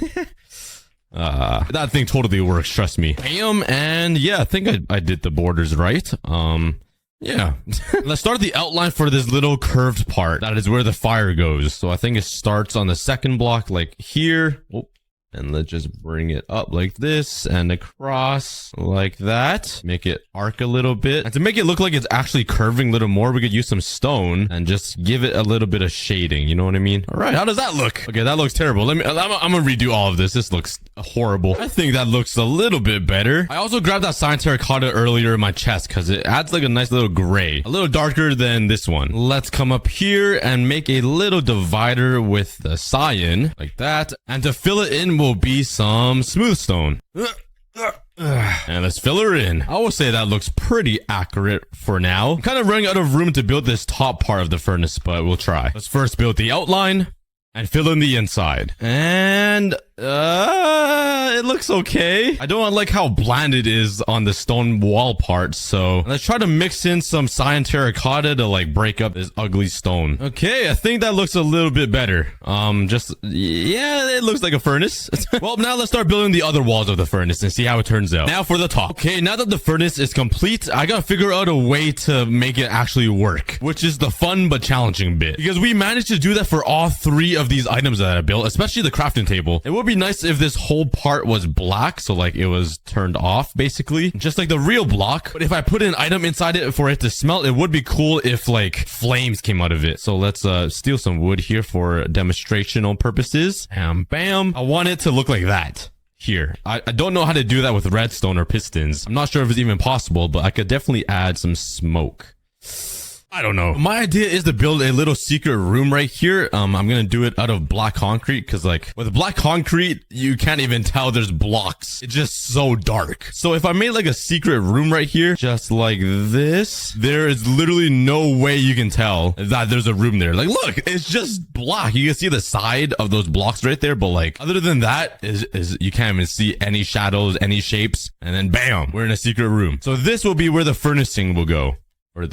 That thing totally works, trust me. Bam, and yeah, I think I did the borders right. Yeah. Let's start the outline for this little curved part. That is where the fire goes. So I think it starts on the second block, like here. Oh. And let's just bring it up like this and across like that. Make it arc a little bit. And to make it look like it's actually curving a little more, we could use some stone and just give it a little bit of shading. You know what I mean? All right. How does that look? Okay, that looks terrible. I'm going to redo all of this. This looks horrible. I think that looks a little bit better. I also grabbed that cyan terracotta earlier in my chest because it adds like a nice little gray. A little darker than this one. Let's come up here and make a little divider with the cyan like that. And to fill it in, will be some smooth stone. And let's fill her in. I will say that looks pretty accurate for now. I'm kind of running out of room to build this top part of the furnace, but we'll try. Let's first build the outline and fill in the inside. And it looks okay. I don't like how bland it is on the stone wall part, so let's try to mix in some cyan terracotta to like break up this ugly stone. Okay, I think that looks a little bit better. Yeah, it looks like a furnace. Well, now let's start building the other walls of the furnace and see how it turns out. Now for the top. Okay, now that the furnace is complete, I gotta figure out a way to make it actually work, which is the fun but challenging bit, because we managed to do that for all 3 of these items that I built, especially the crafting table. It would be be nice if this whole part was black. So like it was turned off basically, just like the real block. But if I put an item inside it for it to smelt, it would be cool if like flames came out of it. So let's steal some wood here for demonstrational purposes. Bam, bam. I want it to look like that. Here. I don't know how to do that with redstone or pistons. I'm not sure if it's even possible, but I could definitely add some smoke. I don't know. My idea is to build a little secret room right here. I'm gonna do it out of black concrete because like with black concrete, you can't even tell there's blocks. It's just so dark. So if I made like a secret room right here, just like this, there is literally no way you can tell that there's a room there. Like, look, it's just black. You can see the side of those blocks right there. But like, other than that, is you can't even see any shadows, any shapes. And then bam, we're in a secret room. So this will be where the furnacing will go. Or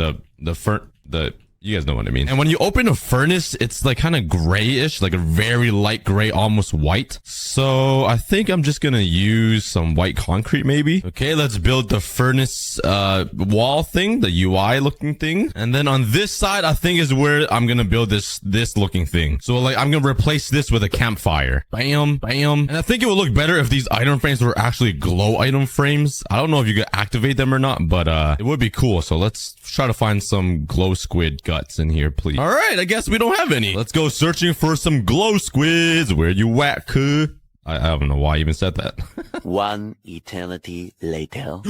you guys know what I mean. And when you open a furnace, it's like kind of grayish, like a very light gray, almost white. So I think I'm just gonna use some white concrete maybe. Okay, let's build the furnace wall thing, the UI looking thing. And then on this side, I think is where I'm gonna build this looking thing. So like I'm gonna replace this with a campfire. Bam, bam. And I think it would look better if these item frames were actually glow item frames. I don't know if you could activate them or not, but it would be cool. So let's try to find some glow squid guts in here, please. All right, I guess we don't have any. Let's go searching for some glow squids. Where you at, cuh? I don't know why I even said that. One eternity later.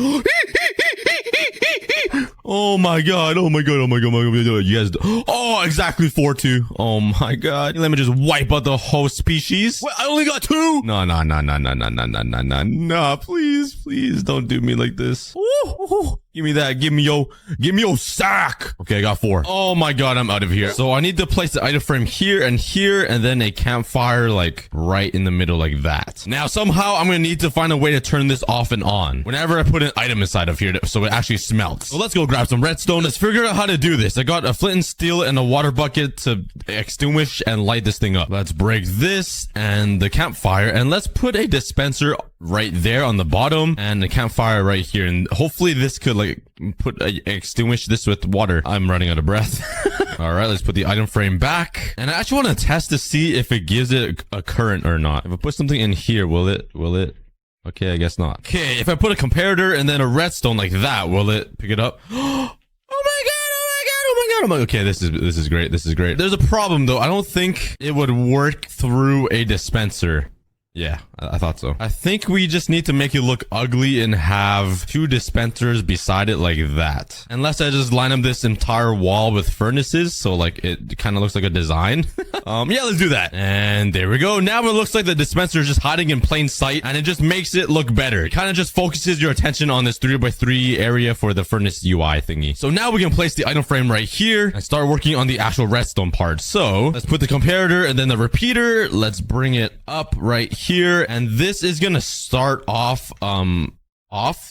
Oh my god, oh my god, oh my god, oh my god, you guys, oh, exactly 4-2. Oh my god, let me just wipe out the whole species. Wait, I only got 2. No, please don't do me like this. Ooh. Give me that, give me your sack. Okay, I got 4. Oh my god, I'm out of here. So I need to place the item frame here, and then a campfire like right in the middle like that. Now somehow I'm gonna need to find a way to turn this off and on whenever I put an item inside of here so it actually smelts. So let's go grab some redstone. Let's figure out how to do this. I got a flint and steel and a water bucket to extinguish and light this thing up. Let's break this and the campfire, and let's put a dispenser right there on the bottom and the campfire right here, and hopefully this could like extinguish this with water. I'm running out of breath. All right, let's put the item frame back, and I actually want to test to see if it gives it a current or not. If I put something in here, will it okay, I guess not. Okay, if I put a comparator and then a redstone like that, will it pick it up? Oh my god, okay, this is great. There's a problem though. I don't think it would work through a dispenser. Yeah, I thought so. I think we just need to make it look ugly and have 2 dispensers beside it like that. Unless I just line up this entire wall with furnaces, so like it kind of looks like a design. Yeah, let's do that. And there we go. Now it looks like the dispenser is just hiding in plain sight, and it just makes it look better. It kind of just focuses your attention on this 3x3 area for the furnace UI thingy. So now we can place the item frame right here and start working on the actual redstone part. So let's put the comparator and then the repeater. Let's bring it up right here, and this is gonna start off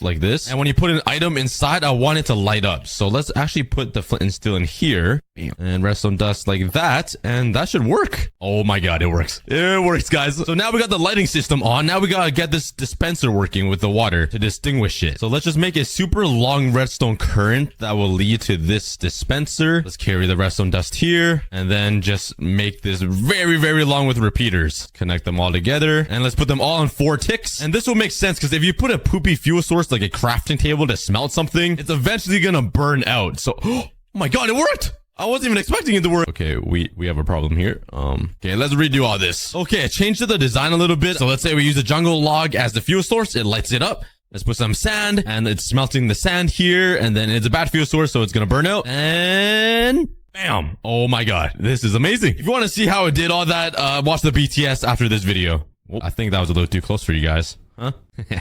like this, and when you put an item inside, I want it to light up. So let's actually put the flint and steel in here and redstone dust like that, and that should work. Oh my god, it works. It works, guys. So now we got the lighting system on. Now we gotta get this dispenser working with the water to distinguish it. So let's just make a super long redstone current that will lead to this dispenser. Let's carry the redstone dust here, and then just make this very, very long with repeaters. Connect them all together, and let's put them all on 4 ticks. And this will make sense, because if you put a poopy fuel source like a crafting table to smelt something, it's eventually gonna burn out. So, oh my god, it worked! I wasn't even expecting it to work. Okay, we have a problem here. Okay, let's redo all this. Okay, I changed the design a little bit. So let's say we use a jungle log as the fuel source. It lights it up. Let's put some sand, and it's smelting the sand here, and then it's a bad fuel source, so it's gonna burn out. And bam! Oh my god, this is amazing. If you want to see how it did all that, watch the BTS after this video. Oh, I think that was a little too close for you guys. Huh?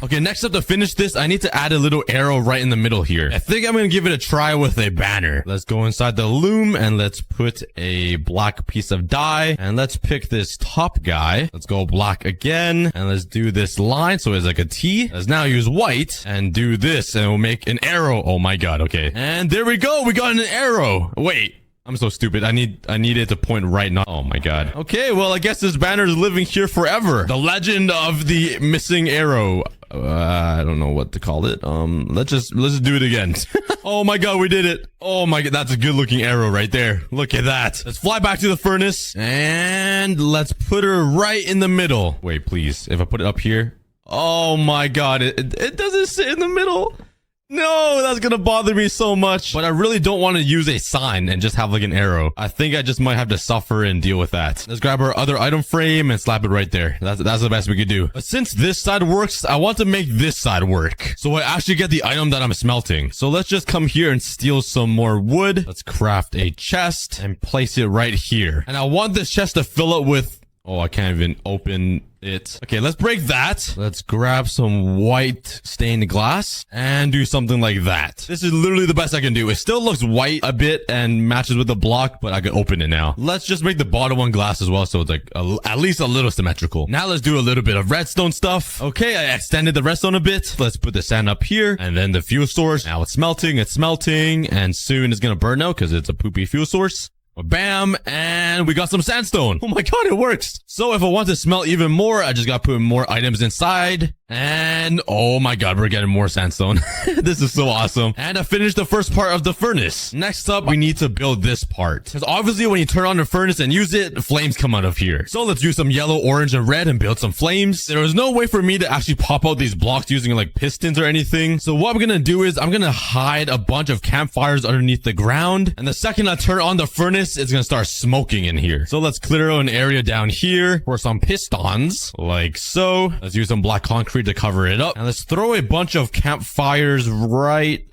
Okay, next up, to finish this, I need to add a little arrow right in the middle here. I think I'm gonna give it a try with a banner. Let's go inside the loom, and let's put a black piece of dye, and let's pick this top guy. Let's go black again, and let's do this line so it's like a T. Let's now use white and do this, and we'll make an arrow. Oh my god, okay. And there we go, we got an arrow. Wait, I'm so stupid. I need it to point right now. Oh my god. Okay, well, I guess this banner is living here forever. The legend of the missing arrow. I don't know what to call it. Let's just do it again. Oh my god, we did it. Oh my god, that's a good looking arrow right there. Look at that. Let's fly back to the furnace and let's put her right in the middle. Wait, please. If I put it up here. Oh my god, it doesn't sit in the middle. No, that's gonna bother me so much. But I really don't want to use a sign and just have like an arrow. I think I just might have to suffer and deal with that. Let's grab our other item frame and slap it right there. That's the best we could do. But since this side works, I want to make this side work, so I actually get the item that I'm smelting. So let's just come here and steal some more wood. Let's craft a chest and place it right here. And I want this chest to fill up with... Oh, I can't even open it. Okay, let's break that. Let's grab some white stained glass and do something like that. This is literally the best I can do. It still looks white a bit and matches with the block, but I can open it now. Let's just make the bottom one glass as well, so it's like at least a little symmetrical. Now let's do a little bit of redstone stuff. Okay, I extended the redstone a bit. Let's put the sand up here and then the fuel source. Now it's smelting, and soon it's gonna burn out because it's a poopy fuel source. Bam, and we got some sandstone. Oh my god, it works. So if I want to smelt even more, I just gotta put more items inside. And oh my god, we're getting more sandstone. This is so awesome. And I finished the first part of the furnace. Next up, we need to build this part. Because obviously when you turn on the furnace and use it, flames come out of here. So let's use some yellow, orange, and red and build some flames. There was no way for me to actually pop out these blocks using like pistons or anything. So what I'm gonna do is I'm gonna hide a bunch of campfires underneath the ground. And the second I turn on the furnace, it's gonna start smoking in here. So let's clear out an area down here for some pistons, like so. Let's use some black concrete to cover it up. And let's throw a bunch of campfires right,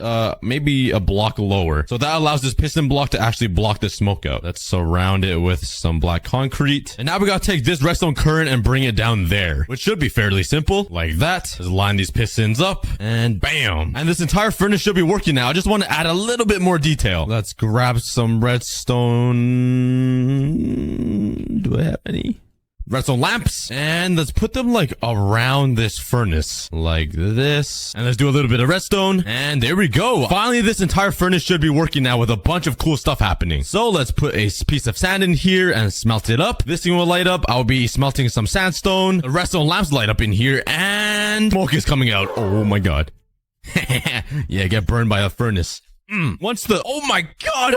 maybe a block lower. So that allows this piston block to actually block the smoke out. Let's surround it with some black concrete. And now we gotta take this redstone current and bring it down there, which should be fairly simple, like that. Just line these pistons up and bam. And this entire furnace should be working now. I just want to add a little bit more detail. Let's grab some redstone. Do I have any? Redstone lamps, and let's put them like around this furnace like this, and let's do a little bit of redstone, and there we go. Finally, this entire furnace should be working now with a bunch of cool stuff happening. So let's put a piece of sand in here and smelt it up. This thing will light up. I'll be smelting some sandstone. The redstone lamps light up in here, and smoke is coming out. Oh my god. Yeah, get burned by a furnace. Once the... Oh my god,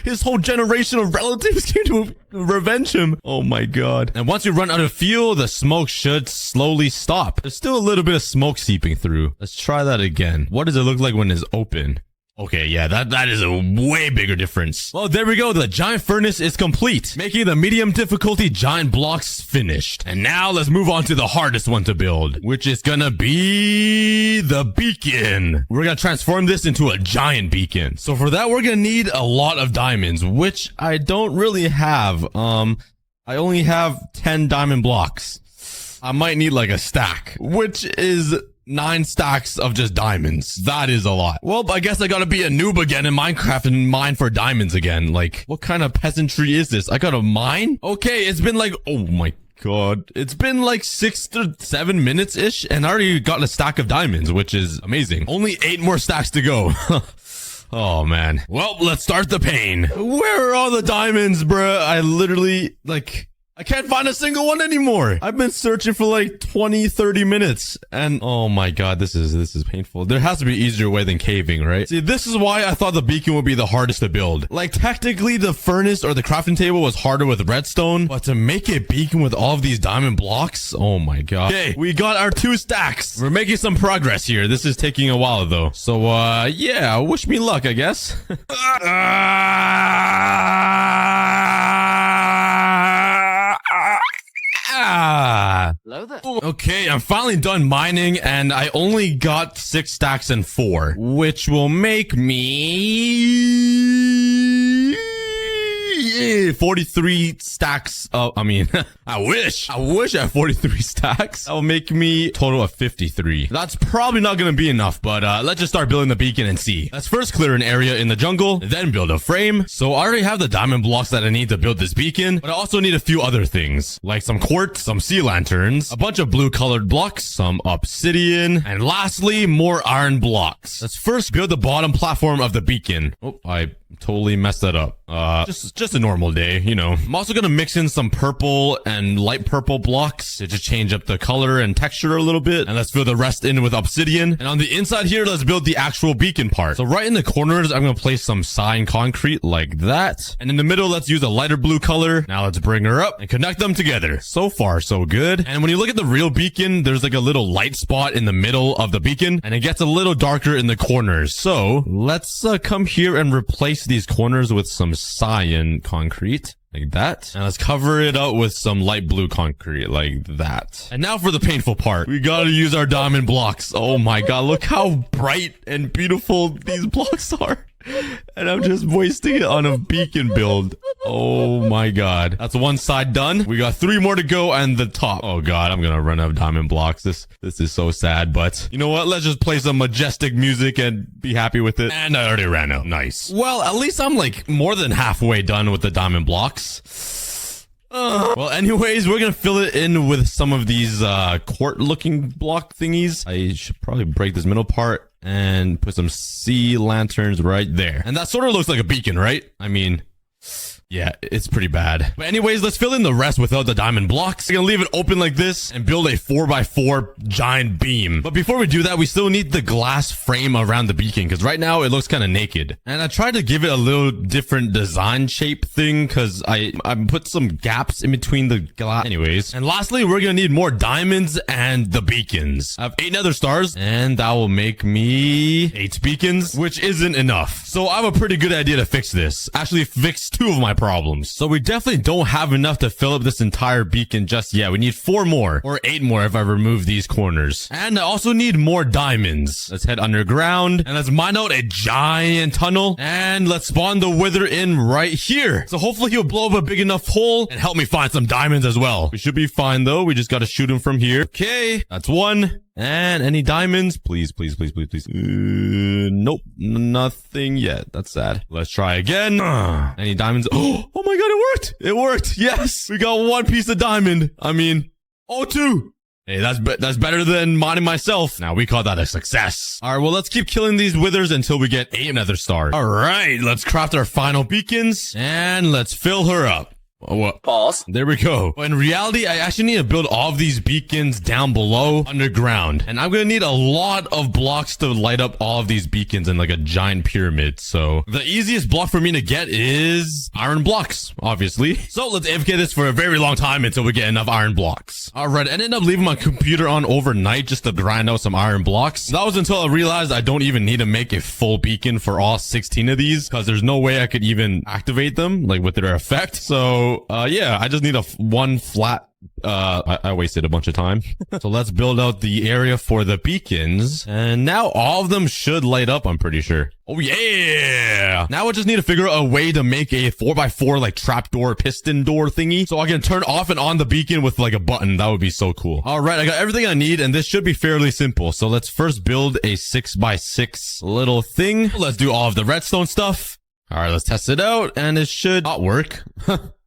his whole generation of relatives came to revenge him. Oh my god. And once we run out of fuel, the smoke should slowly stop. There's still a little bit of smoke seeping through. Let's try that again. What does it look like when it's open? Okay, yeah, that is a way bigger difference. Well, there we go. The giant furnace is complete, making the medium difficulty giant blocks finished. And now let's move on to the hardest one to build, which is gonna be the beacon. We're gonna transform this into a giant beacon. So for that, we're gonna need a lot of diamonds, which I don't really have. I only have 10 diamond blocks. I might need like a stack, which is 9 stacks of just diamonds. That is a lot. Well, I guess I gotta be a noob again in Minecraft and mine for diamonds again. Like, what kind of peasantry is this? I gotta mine? Okay, it's been like, oh my god. It's been like 6 to 7 minutes-ish, and I already got a stack of diamonds, which is amazing. Only 8 more stacks to go. Oh, man. Well, let's start the pain. Where are all the diamonds, bruh? I literally, like... I can't find a single one anymore. I've been searching for like 20, 30 minutes. And oh my god, this is painful. There has to be an easier way than caving, right? See, this is why I thought the beacon would be the hardest to build. Like, technically, the furnace or the crafting table was harder with redstone. But to make a beacon with all of these diamond blocks, oh my god. Okay, we got our 2 stacks. We're making some progress here. This is taking a while, though. So, yeah, wish me luck, I guess. Hello there. Okay, I'm finally done mining, and I only got 6 stacks and 4, which will make me 43 stacks of, I mean, I wish I had 43 stacks. That will make me a total of 53. That's probably not going to be enough, but let's just start building the beacon and see. Let's first clear an area in the jungle, then build a frame. So I already have the diamond blocks that I need to build this beacon, but I also need a few other things, like some quartz, some sea lanterns, a bunch of blue colored blocks, some obsidian, and lastly, more iron blocks. Let's first build the bottom platform of the beacon. Oh, I totally messed that up. Just a normal day. today, you know. I'm also gonna mix in some purple and light purple blocks to just change up the color and texture a little bit. And let's fill the rest in with obsidian. And on the inside here, let's build the actual beacon part. So right in the corners, I'm gonna place some cyan concrete like that. And in the middle, let's use a lighter blue color. Now let's bring her up and connect them together. So far, so good. And when you look at the real beacon, there's like a little light spot in the middle of the beacon, and it gets a little darker in the corners. So let's come here and replace these corners with some cyan concrete. Like that. And let's cover it up with some light blue concrete like that. And now for the painful part. We gotta use our diamond blocks. Oh my god, look how bright and beautiful these blocks are. And I'm just wasting it on a beacon build. Oh my god. That's one side done. We got 3 more to go and the top. Oh god, I'm gonna run out of diamond blocks. This is so sad, but you know what? Let's just play some majestic music and be happy with it. And I already ran out. Nice. Well, at least I'm like more than halfway done with the diamond blocks. Well, anyways, we're gonna fill it in with some of these court-looking block thingies. I should probably break this middle part and put some sea lanterns right there. And that sort of looks like a beacon, right? I mean, yeah, it's pretty bad. But anyways, let's fill in the rest without the diamond blocks. I'm gonna leave it open like this and build a 4x4 giant beam. But before we do that, we still need the glass frame around the beacon, because right now it looks kind of naked. And I tried to give it a little different design shape thing, because I put some gaps in between the glass. Anyways, and lastly, we're gonna need more diamonds and the beacons. I have 8 nether stars, and that will make me 8 beacons, which isn't enough. So I have a pretty good idea to fix this. Actually, fix 2 of my problems. So we definitely don't have enough to fill up this entire beacon just yet. We need 4 more, or 8 more if I remove these corners. And I also need more diamonds. Let's head underground and let's mine out a giant tunnel, and let's spawn the wither in right here. So hopefully he'll blow up a big enough hole and help me find some diamonds as well. We should be fine though. We just gotta shoot him from here. Okay, that's 1. And any diamonds? Please, please, please, please, please. Nope, nothing yet. That's sad. Let's try again. Any diamonds? Oh my god, it worked! It worked! Yes! We got 1 piece of diamond. I mean, 2. Hey, that's better than mining myself. Now, we call that a success. Alright, well, let's keep killing these withers until we get 8 nether stars. Alright, let's craft our final beacons, and let's fill her up. What? Pause. There we go. In reality, I actually need to build all of these beacons down below underground. And I'm going to need a lot of blocks to light up all of these beacons in like a giant pyramid. So the easiest block for me to get is iron blocks, obviously. So let's AFK this for a very long time until we get enough iron blocks. All right. I ended up leaving my computer on overnight just to grind out some iron blocks. That was until I realized I don't even need to make a full beacon for all 16 of these, because there's no way I could even activate them like with their effect. So yeah, I just need one flat, I wasted a bunch of time. So let's build out the area for the beacons. And now all of them should light up, I'm pretty sure. Oh yeah! Now I just need to figure out a way to make a 4x4 like trapdoor piston door thingy, so I can turn off and on the beacon with like a button. That would be so cool. Alright, I got everything I need, and this should be fairly simple. So let's first build a 6x6 little thing. Let's do all of the redstone stuff. Alright, let's test it out, and it should not work.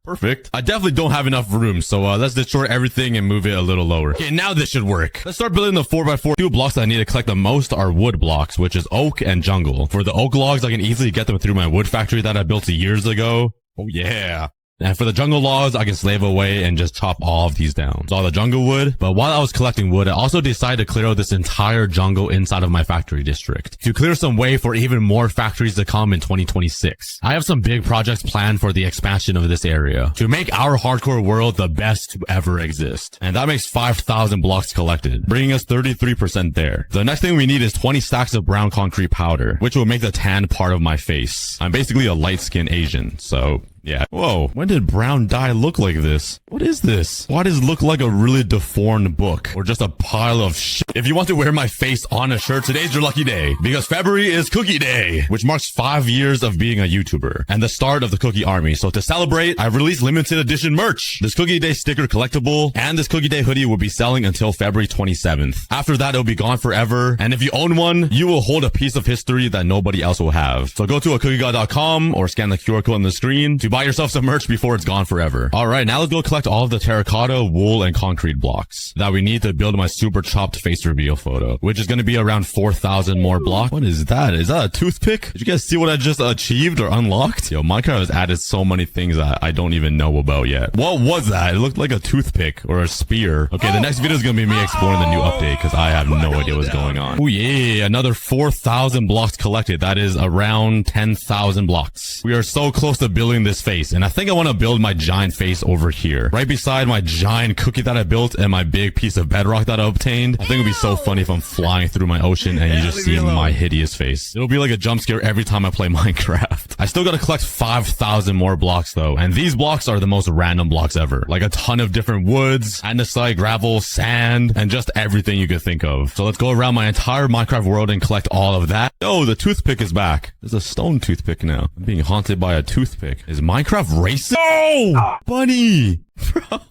Perfect. I definitely don't have enough room, so let's destroy everything and move it a little lower. Okay, now this should work. Let's start building the 4x4. 2 blocks that I need to collect the most are wood blocks, which is oak and jungle. For the oak logs, I can easily get them through my wood factory that I built years ago. Oh yeah. And for the jungle logs, I can slave away and just chop all of these down. It's all the jungle wood. But while I was collecting wood, I also decided to clear out this entire jungle inside of my factory district to clear some way for even more factories to come in 2026. I have some big projects planned for the expansion of this area to make our hardcore world the best to ever exist. And that makes 5,000 blocks collected, bringing us 33% there. The next thing we need is 20 stacks of brown concrete powder, which will make the tan part of my face. I'm basically a light-skinned Asian, so yeah. Whoa, when did brown dye look like this? What is this? Why does it look like a really deformed book? Or just a pile of shit? If you want to wear my face on a shirt, today's your lucky day. Because February is Cookie Day, which marks 5 years of being a YouTuber and the start of the Cookie Army. So to celebrate, I've released limited edition merch. This Cookie Day sticker collectible and this Cookie Day hoodie will be selling until February 27th. After that, it'll be gone forever. And if you own one, you will hold a piece of history that nobody else will have. So go to aCookieGod.com or scan the QR code on the screen to buy buy yourself some merch before it's gone forever. All right, now let's go collect all of the terracotta, wool, and concrete blocks that we need to build my super chopped face reveal photo, which is going to be around 4,000 more blocks. What is that? Is that a toothpick? Did you guys see what I just achieved or unlocked? Yo, Minecraft has added so many things that I don't even know about yet. What was that? It looked like a toothpick or a spear. Okay, the next video is going to be me exploring the new update because I have no idea what's going on. Oh yeah, another 4,000 blocks collected. That is around 10,000 blocks. We are so close to building this face, and I think I want to build my giant face over here, right beside my giant cookie that I built and my big piece of bedrock that I obtained. I think it would be so funny if I'm flying through my ocean and you just see my hideous face. It'll be like a jump scare every time I play Minecraft. I still gotta collect 5,000 more blocks though, and these blocks are the most random blocks ever. Like a ton of different woods, andesite, gravel, sand, and just everything you could think of. So let's go around my entire Minecraft world and collect all of that. Oh, the toothpick is back. There's a stone toothpick now. I'm being haunted by a toothpick. Is Minecraft racing? Oh! Bunny! Bro.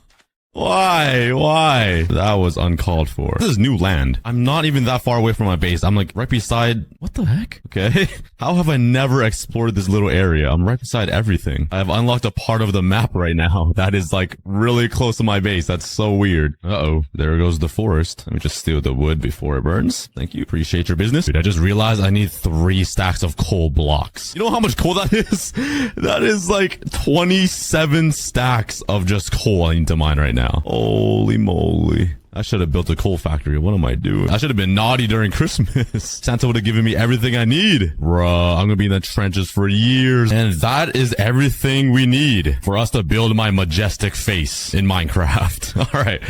Why? That was uncalled for. This is new land. I'm not even that far away from my base. I'm like right beside... What the heck? Okay. How have I never explored this little area? I'm right beside everything. I have unlocked a part of the map right now that is like really close to my base. That's so weird. Uh-oh. There goes the forest. Let me just steal the wood before it burns. Thank you. Appreciate your business. Dude, I just realized I need 3 stacks of coal blocks. You know how much coal that is? That is like 27 stacks of just coal I need to mine right now. Holy moly. I should have built a coal factory. What am I doing? I should have been naughty during Christmas. Santa would have given me everything I need. Bruh, I'm gonna be in the trenches for years. And that is everything we need for us to build my majestic face in Minecraft. All right.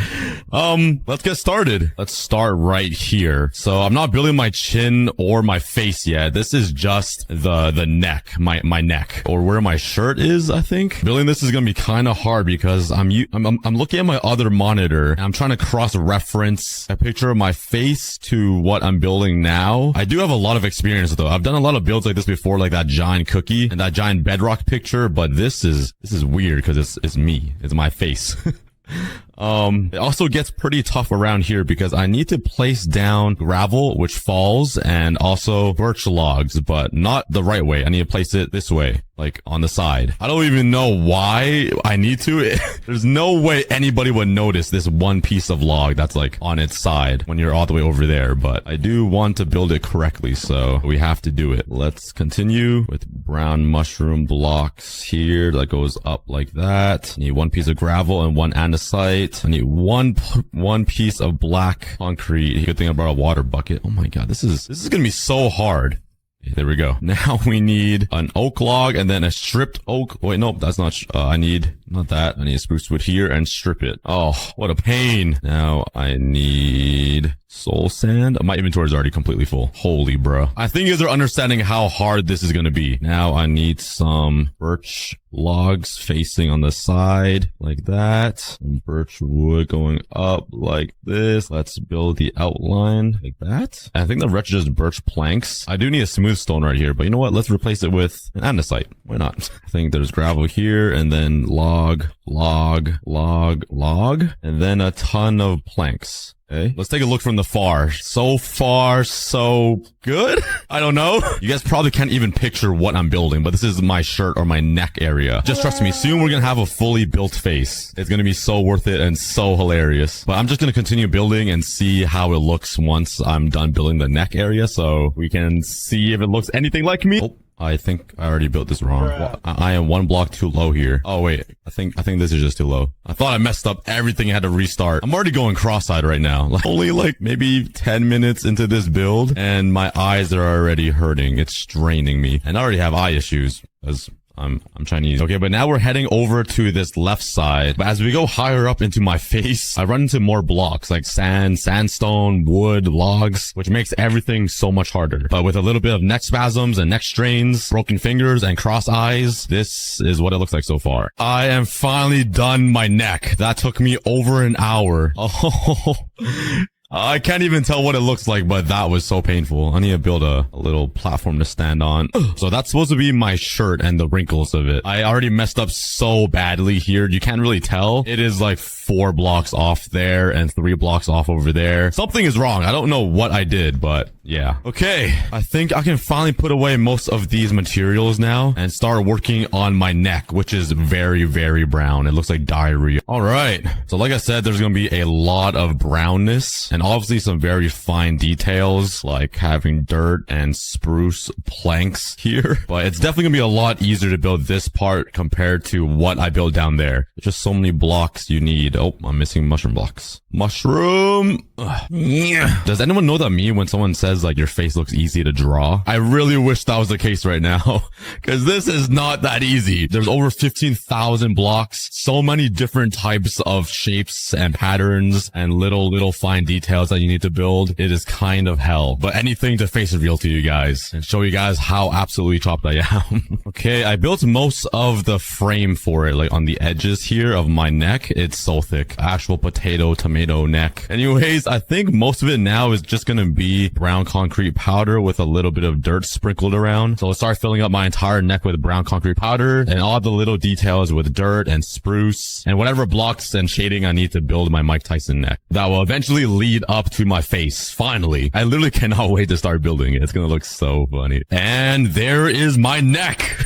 Let's get started. Let's start right here. So I'm not building my chin or my face yet. This is just the neck, my neck, or where my shirt is, I think. Building this is gonna be kind of hard because I'm looking at my other monitor and I'm trying to cross-reference a picture of my face to what I'm building now. I do have a lot of experience though. I've done a lot of builds like this before, like that giant cookie and that giant bedrock picture, but this is weird because it's me. It's my face. It also gets pretty tough around here because I need to place down gravel, which falls, and also birch logs, but not the right way. I need to place it this way, like on the side. I don't even know why I need to. There's no way anybody would notice this one piece of log that's like on its side when you're all the way over there, but I do want to build it correctly, so we have to do it. Let's continue with brown mushroom blocks here that goes up like that. I need 1 piece of gravel and 1 andesite. I need one piece of black concrete. Good thing I brought a water bucket. Oh my god, this is gonna be so hard. There we go. Now we need an oak log and then a stripped oak. Wait, nope, that's not, I need a spruce wood here and strip it. Oh, what a pain. Now I need soul sand. My inventory is already completely full. Holy bro. I think you guys are understanding how hard this is going to be. Now I need some birch logs facing on the side like that. And birch wood going up like this. Let's build the outline like that. I think the rest are just birch planks. I do need a smooth stone right here, but you know what? Let's replace it with an andesite. Why not? I think there's gravel here and then log, and then a ton of planks. Okay, let's take a look from the far. So far, so good? I don't know. You guys probably can't even picture what I'm building, but this is my shirt or my neck area. Just trust me, soon we're gonna have a fully built face. It's gonna be so worth it and so hilarious. But I'm just gonna continue building and see how it looks once I'm done building the neck area so we can see if it looks anything like me. Oh. I think I already built this wrong. Well, I am 1 block too low here. Oh wait, I think this is just too low. I thought I messed up everything. I had to restart. I'm already going cross-eyed right now. Like, only like maybe 10 minutes into this build and my eyes are already hurting. It's straining me. And I already have eye issues because I'm Chinese. Okay, but now we're heading over to this left side. But as we go higher up into my face, I run into more blocks like sand, sandstone, wood, logs, which makes everything so much harder. But with a little bit of neck spasms and neck strains, broken fingers, and cross eyes, this is what it looks like so far. I am finally done my neck. That took me over an hour. Oh, I can't even tell what it looks like, but that was so painful. I need to build a little platform to stand on. So that's supposed to be my shirt and the wrinkles of it. I already messed up so badly here. You can't really tell. It is like 4 blocks off there and 3 blocks off over there. Something is wrong. I don't know what I did, but Yeah. Okay. I think I can finally put away most of these materials now and start working on my neck, which is very, very brown. It looks like diarrhea. All right. So like I said, there's going to be a lot of brownness and obviously some very fine details like having dirt and spruce planks here. But it's definitely going to be a lot easier to build this part compared to what I built down there. There's just so many blocks you need. Oh, I'm missing mushroom blocks. Mushroom. Ugh. Yeah. Does anyone know that meme when someone says like your face looks easy to draw? I really wish that was the case right now because this is not that easy. There's over 15,000 blocks, so many different types of shapes and patterns and little fine details that you need to build. It is kind of hell, but anything to face reveal to you guys and show you guys how absolutely chopped I am. Okay, I built most of the frame for it, like on the edges here of my neck. It's so thick. Actual tomato neck. Anyways, I think most of it now is just gonna be brown concrete powder with a little bit of dirt sprinkled around. So I'll start filling up my entire neck with brown concrete powder and all the little details with dirt and spruce and whatever blocks and shading I need to build my Mike Tyson neck. That will eventually lead up to my face. Finally. I literally cannot wait to start building it. It's gonna look so funny. And there is my neck.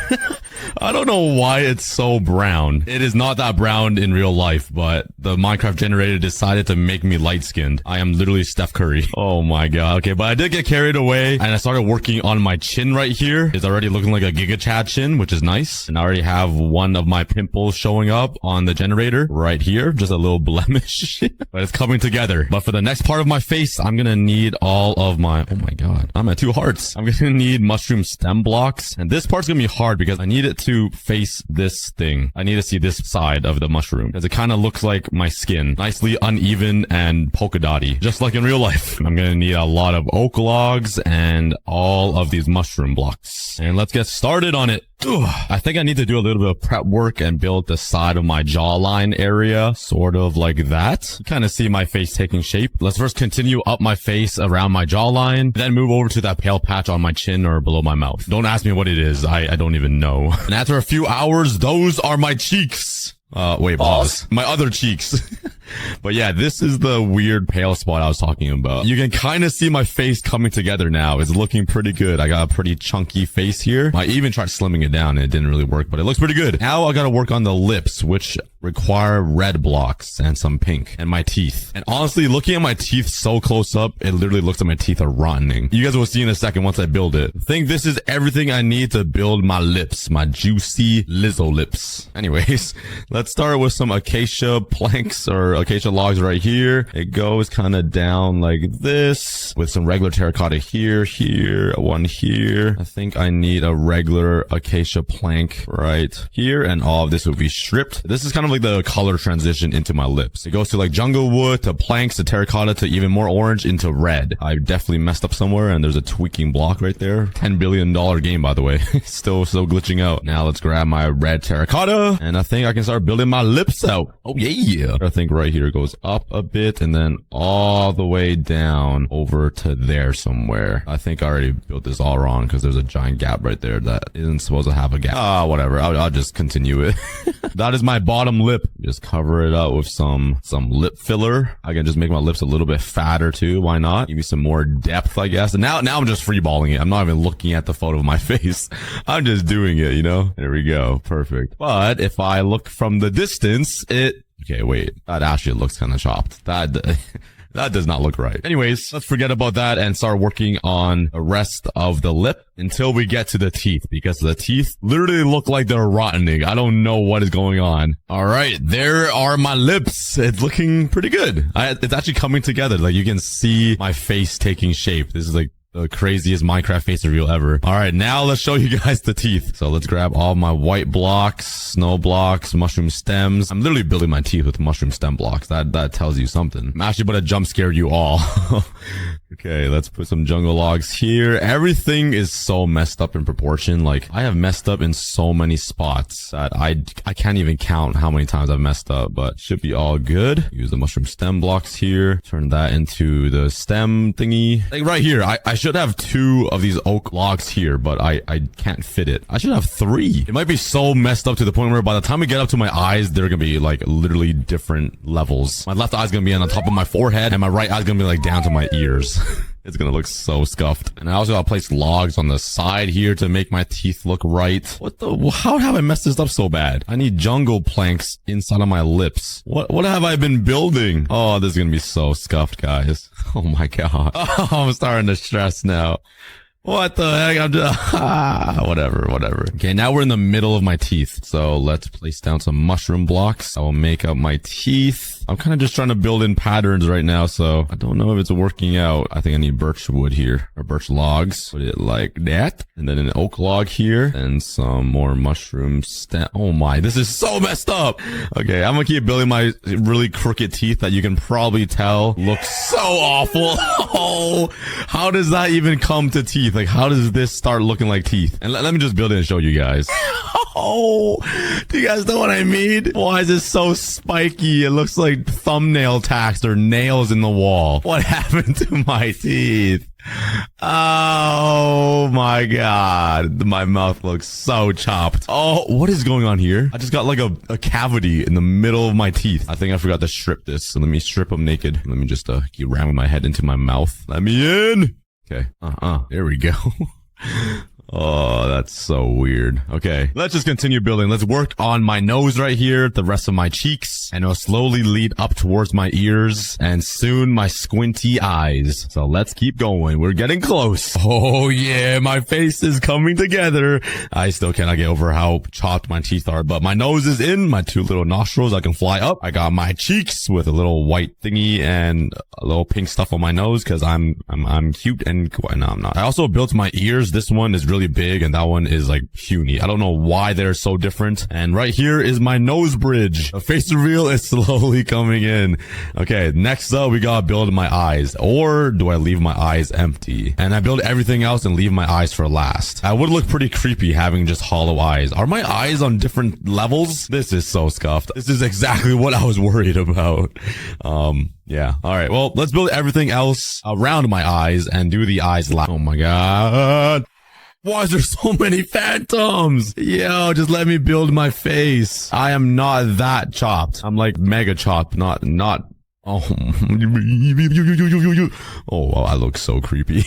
I don't know why it's so brown. It is not that brown in real life, but the Minecraft generator decided to make me light-skinned. I am literally Steph Curry. Oh my god. Okay, but I did get carried away and I started working on my chin right here. It's already looking like a Giga Chad chin, which is nice. And I already have one of my pimples showing up on the generator right here. Just a little blemish, but it's coming together. But for the next part of my face, I'm gonna need all of my, oh my god, I'm at 2 hearts. I'm gonna need mushroom stem blocks. And this part's gonna be hard because I need it to face this thing. I need to see this side of the mushroom because it kind of looks like my skin. Nicely uneven and polka dotty, just like in real life. I'm gonna need a lot of oak logs and all of these mushroom blocks. And let's get started on it. Ugh. I think I need to do a little bit of prep work and build the side of my jawline area, sort of like that. You kind of see my face taking shape. Let's first continue up my face around my jawline, then move over to that pale patch on my chin or below my mouth. Don't ask me what it is. I don't even know. And after a few hours, those are my cheeks. Wait, pause. My other cheeks. But yeah, this is the weird pale spot I was talking about. You can kind of see my face coming together now. It's looking pretty good. I got a pretty chunky face here. I even tried slimming it down and it didn't really work, but it looks pretty good. Now I gotta work on the lips, which require red blocks and some pink, and my teeth. And honestly, looking at my teeth so close up, it literally looks like my teeth are rotting. You guys will see in a second once I build it. I think this is everything I need to build my lips, my juicy Lizzo lips. Anyways, let's start with some acacia planks or acacia logs right here. It goes kind of down like this with some regular terracotta here, one here. I think I need a regular acacia plank right here, and all of this will be stripped. This is kind of like the color transition into my lips. It goes to like jungle wood to planks to terracotta to even more orange into red. I definitely messed up somewhere and there's a tweaking block right there. $10 billion game, by the way. Still glitching out. Now let's grab my red terracotta and I think I can start building my lips out. Oh yeah. I think right here goes up a bit and then all the way down over to there somewhere. I think I already built this all wrong because there's a giant gap right there that isn't supposed to have a gap. Whatever. I'll just continue it. That is my bottom lip. Just cover it up with some lip filler. I can just make my lips a little bit fatter too. Why not? Give me some more depth, I guess. And now I'm just freeballing it. I'm not even looking at the photo of my face. I'm just doing it, you know? There we go. Perfect. But if I look from the distance, okay, wait. That actually looks kind of chopped. That does not look right. Anyways, let's forget about that and start working on the rest of the lip until we get to the teeth, because the teeth literally look like they're rotting. I don't know what is going on. All right, there are my lips. It's looking pretty good. It's actually coming together. Like you can see my face taking shape. This is like the craziest Minecraft face reveal ever. All right, now let's show you guys the teeth. So let's grab all my white blocks, snow blocks, mushroom stems. I'm literally building my teeth with mushroom stem blocks. That tells you something. I'm actually about to jump scare you all. Okay, let's put some jungle logs here. Everything is so messed up in proportion. Like I have messed up in so many spots that I can't even count how many times I've messed up, but should be all good. Use the mushroom stem blocks here. Turn that into the stem thingy. Like right here, I should have 2 of these oak logs here, but I can't fit it. I should have 3. It might be so messed up to the point where by the time we get up to my eyes, they're gonna be like literally different levels. My left eye's gonna be on the top of my forehead and my right eye's gonna be like down to my ears. It's gonna look so scuffed. And I also gotta place logs on the side here to make my teeth look right. What the? How have I messed this up so bad? I need jungle planks inside of my lips. What have I been building? Oh, this is gonna be so scuffed, guys. Oh my god. Oh, I'm starting to stress now. What the heck? I'm just, whatever. Okay, now we're in the middle of my teeth. So let's place down some mushroom blocks. I will make up my teeth. I'm kind of just trying to build in patterns right now, so I don't know if it's working out. I think I need birch wood here, or birch logs. Put it like that. And then an oak log here, and some more mushroom oh my, this is so messed up. Okay, I'm gonna keep building my really crooked teeth that you can probably tell look so awful. Oh, how does that even come to teeth? Like, how does this start looking like teeth? And let me just build it and show you guys. Oh, do you guys know what I mean? Why is this so spiky? It looks like thumbnail tacks or nails in the wall. What happened to my teeth? Oh my god. My mouth looks so chopped. Oh, what is going on here? I just got like a cavity in the middle of my teeth. I think I forgot to strip this. So let me strip them naked. Let me just keep ramming my head into my mouth. Let me in. Okay. There we go. Oh, that's so weird. Okay, let's just continue building. Let's work on my nose right here, the rest of my cheeks, and it'll slowly lead up towards my ears, and soon my squinty eyes. So let's keep going. We're getting close. Oh yeah, my face is coming together. I still cannot get over how chopped my teeth are, but my nose is in, my two little nostrils, I can fly up. I got my cheeks with a little white thingy and a little pink stuff on my nose, because I'm cute and no, I'm not. I also built my ears. This one is really big and that one is like puny. I don't know why they're so different. And right here is my nose bridge. The face reveal is slowly coming in. Okay, next up we gotta build my eyes. Or do I leave my eyes empty? And I build everything else and leave my eyes for last. I would look pretty creepy having just hollow eyes. Are my eyes on different levels? This is so scuffed. This is exactly what I was worried about. Yeah. All right. Well, let's build everything else around my eyes and do the eyes last. Oh my god. Why is there so many phantoms? Yo, just let me build my face. I am not that chopped. I'm like mega chopped, not, oh, oh, I look so creepy.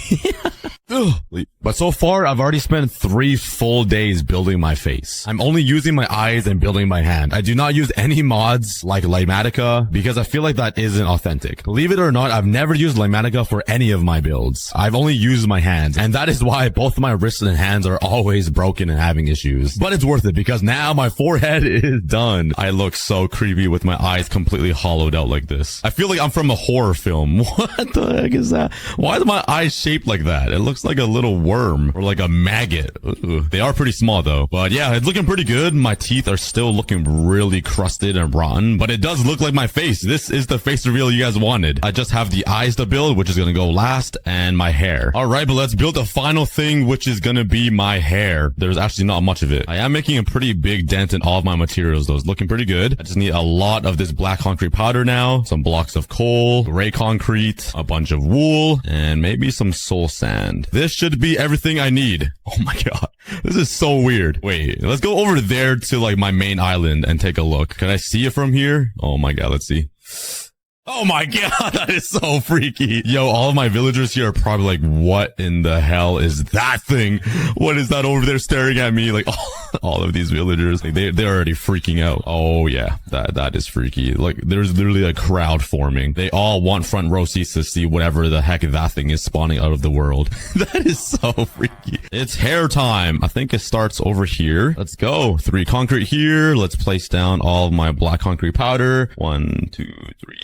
But so far, I've already spent 3 full days building my face. I'm only using my eyes and building my hand. I do not use any mods like Limatica because I feel like that isn't authentic. Believe it or not, I've never used Limatica for any of my builds. I've only used my hands, and that is why both my wrists and hands are always broken and having issues. But it's worth it because now my forehead is done. I look so creepy with my eyes completely hollowed out like this. I feel like I'm from a horror film. What the heck is that? Why are my eyes shaped like that? It looks like a little worm or like a maggot. Ooh. They are pretty small though. But yeah, it's looking pretty good. My teeth are still looking really crusted and rotten, but it does look like my face. This is the face reveal you guys wanted. I just have the eyes to build, which is going to go last, and my hair. All right, but let's build the final thing, which is going to be my hair. There's actually not much of it. I am making a pretty big dent in all of my materials though. It's looking pretty good. I just need a lot of this black concrete powder now, some blocks of coal, gray concrete, a bunch of wool, and maybe some soul sand. This should be everything I need. Oh my god. This is so weird. Wait, let's go over there to like my main island and take a look. Can I see it from here? Oh my god, let's see. Oh my god, that is so freaky. Yo, all of my villagers here are probably like, what in the hell is that thing? What is that over there staring at me? Like, all of these villagers, like, they're already freaking out. Oh yeah, that is freaky. Like, there's literally a crowd forming. They all want front row seats to see whatever the heck that thing is spawning out of the world. That is so freaky. It's hair time. I think it starts over here. Let's go. 3 concrete here. Let's place down all of my black concrete powder. 1, 2, 3.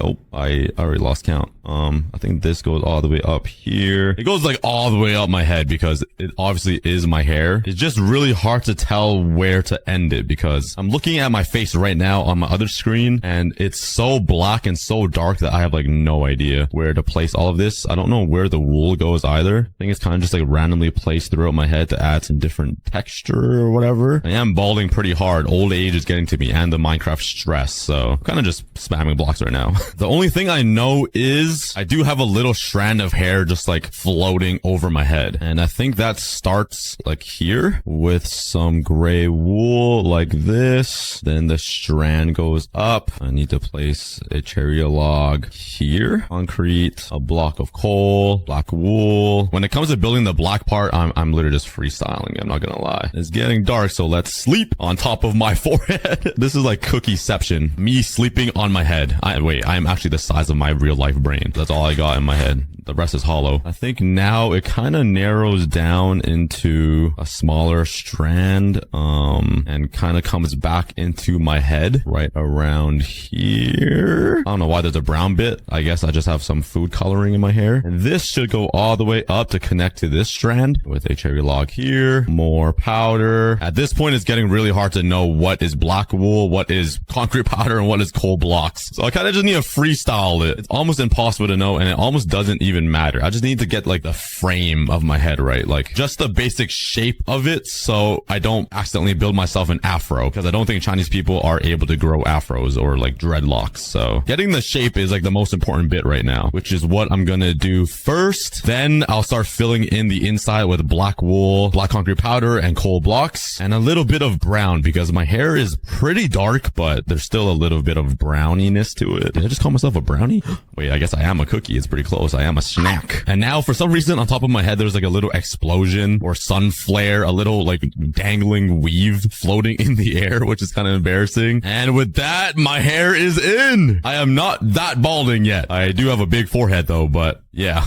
Oh, I already lost count. I think this goes all the way up here. It goes like all the way up my head because it obviously is my hair. It's just really hard to tell where to end it because I'm looking at my face right now on my other screen and it's so black and so dark that I have like no idea where to place all of this. I don't know where the wool goes either. I think it's kind of just like randomly placed throughout my head to add some different texture or whatever. I am balding pretty hard. Old age is getting to me and the Minecraft stress. So I'm kind of just spamming blocks right now. The only thing I know is I do have a little strand of hair just like floating over my head. And I think that starts like here with some gray wool like this. Then the strand goes up. I need to place a cherry log here. Concrete, a block of coal, black wool. When it comes to building the black part, I'm literally just freestyling. I'm not gonna lie. It's getting dark, so let's sleep on top of my forehead. This is like cookieception. Me sleeping on my head. I am actually the size of my real life brain. That's all I got in my head. The rest is hollow. I think now it kind of narrows down into a smaller strand, and kind of comes back into my head right around here. I don't know why there's a brown bit. I guess I just have some food coloring in my hair. And this should go all the way up to connect to this strand with a cherry log here. More powder. At this point, it's getting really hard to know what is black wool, what is concrete powder, and what is coal blocks. So I kind of just need to freestyle it. It's almost impossible to know, and it almost doesn't even matter. I just need to get like the frame of my head right, like just the basic shape of it, so I don't accidentally build myself an afro, because I don't think Chinese people are able to grow afros or like dreadlocks. So getting the shape is like the most important bit right now, which is what I'm gonna do first. Then I'll start filling in the inside with black wool, black concrete powder, and coal blocks, and a little bit of brown, because my hair is pretty dark, but there's still a little bit of browniness to it. Did I just call myself a brownie? Wait, I guess I am a cookie. It's pretty close. I am a snack. And now for some reason on top of my head, there's like a little explosion or sun flare, a little like dangling weave floating in the air, which is kind of embarrassing. And with that, my hair is in. I am not that balding yet. I do have a big forehead though, but yeah.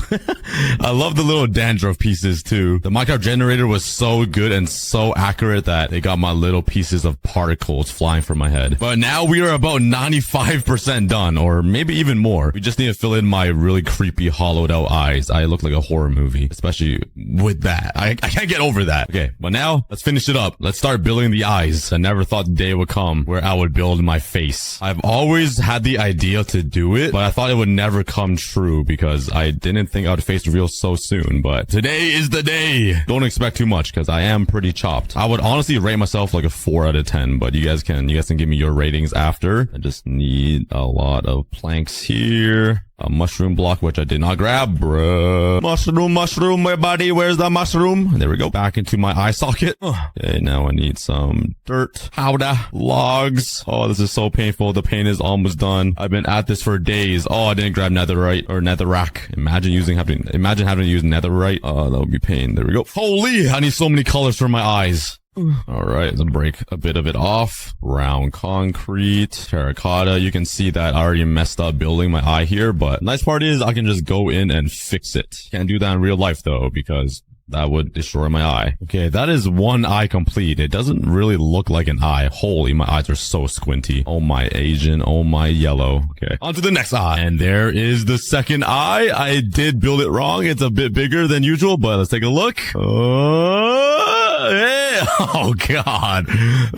I love the little dandruff pieces too. The Minecraft generator was so good and so accurate that it got my little pieces of particles flying from my head. But now we are about 95% done, or maybe even more. We just need to fill in my really creepy hollowed out eyes. I look like a horror movie, especially with that. I can't get over that. Okay, but now let's finish it up. Let's start building the eyes. I never thought the day would come where I would build my face. I've always had the idea to do it, but I thought it would never come true because I didn't think I would face reveal so soon. But today is the day. Don't expect too much because I am pretty chopped. I would honestly rate myself like a 4 out of 10, but you guys can give me your ratings after. I just need a lot of planks here. A mushroom block, which I did not grab, bruh. Mushroom, my buddy. Where's the mushroom? There we go. Back into my eye socket. Okay, now I need some dirt, powder, logs. Oh, this is so painful. The paint is almost done. I've been at this for days. Oh, I didn't grab netherite or netherrack. Imagine having to use netherite. Oh, that would be pain. There we go. Holy, I need so many colors for my eyes. All right, let's break a bit of it off. Round concrete, terracotta. You can see that I already messed up building my eye here, but nice part is I can just go in and fix it. Can't do that in real life though, because that would destroy my eye. Okay, that is one eye complete. It doesn't really look like an eye. Holy, my eyes are so squinty. Oh my Asian, oh my yellow. Okay, on to the next eye. And there is the second eye. I did build it wrong. It's a bit bigger than usual, but let's take a look. Hey. Oh god,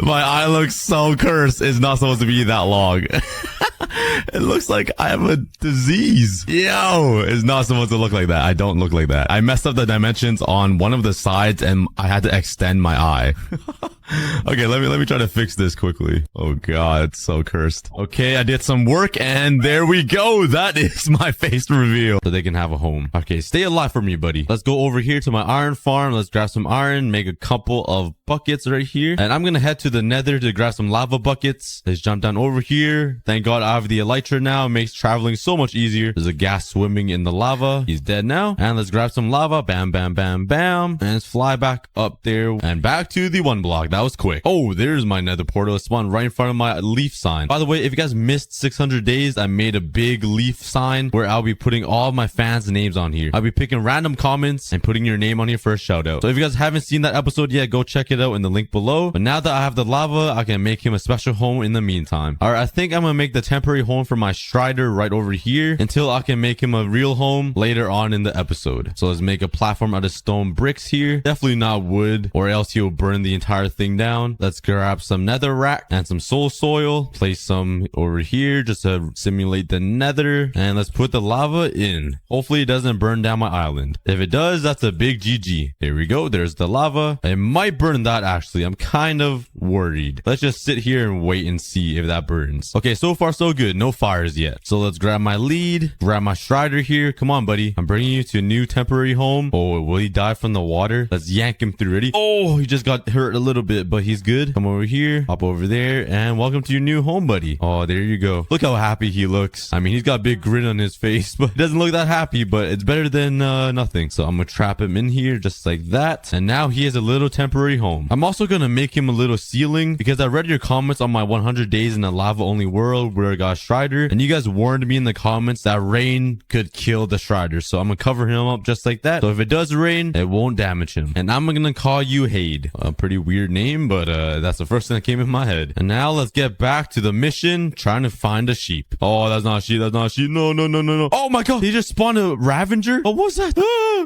my eye looks so cursed. It's not supposed to be that long. It looks like I have a disease. Yo, it's not supposed to look like that. I don't look like that. I messed up the dimensions on one of the sides and I had to extend my eye. Okay, let me try to fix this quickly. Oh god, it's so cursed. Okay, I did some work and there we go. That is my face reveal. So they can have a home. Okay, stay alive for me, buddy. Let's go over here to my iron farm. Let's grab some iron, make a couple of buckets right here. And I'm gonna head to the nether to grab some lava buckets. Let's jump down over here. Thank god I have the elytra now. It makes traveling so much easier. There's a ghast swimming in the lava. He's dead now. And let's grab some lava. Bam, bam, bam, bam. And let's fly back up there and back to the one block. That was quick. Oh, there's my nether portal. It spawned right in front of my leaf sign. By the way, if you guys missed 600 days, I made a big leaf sign where I'll be putting all of my fans' names on here. I'll be picking random comments and putting your name on here for a shout out. So if you guys haven't seen that episode yet, go check it out in the link below. But now that I have the lava, I can make him a special home in the meantime. Alright, I think I'm gonna make the temporary home for my strider right over here until I can make him a real home later on in the episode. So let's make a platform out of stone bricks here. Definitely not wood, or else he'll burn the entire thing everything down. Let's grab some nether rack and some soul soil. Place some over here just to simulate the nether. And let's put the lava in. Hopefully it doesn't burn down my island. If it does, that's a big GG. There we go. There's the lava. It might burn that actually. I'm kind of worried. Let's just sit here and wait and see if that burns. Okay, so far so good. No fires yet. So let's grab my lead. Grab my strider here. Come on, buddy. I'm bringing you to a new temporary home. Oh, will he die from the water? Let's yank him through. Ready? Oh, he just got hurt a little bit, but he's good. Come over here. Hop over there. And welcome to your new home, buddy. Oh, there you go. Look how happy he looks. I mean, he's got a big grin on his face, but he doesn't look that happy, but it's better than nothing. So I'm gonna trap him in here just like that. And now he has a little temporary home. I'm also gonna make him a little ceiling because I read your comments on my 100 days in a lava only world where I got Strider, and you guys warned me in the comments that rain could kill the Strider. So I'm gonna cover him up just like that. So if it does rain, it won't damage him. And I'm gonna call you Hade. A pretty weird name, but that's the first thing that came in my head. And now let's get back to the mission, trying to find a sheep. Oh, that's not a sheep. That's not a sheep. No, no, no, no, no. Oh my god, he just spawned a Ravager. Oh, what's that?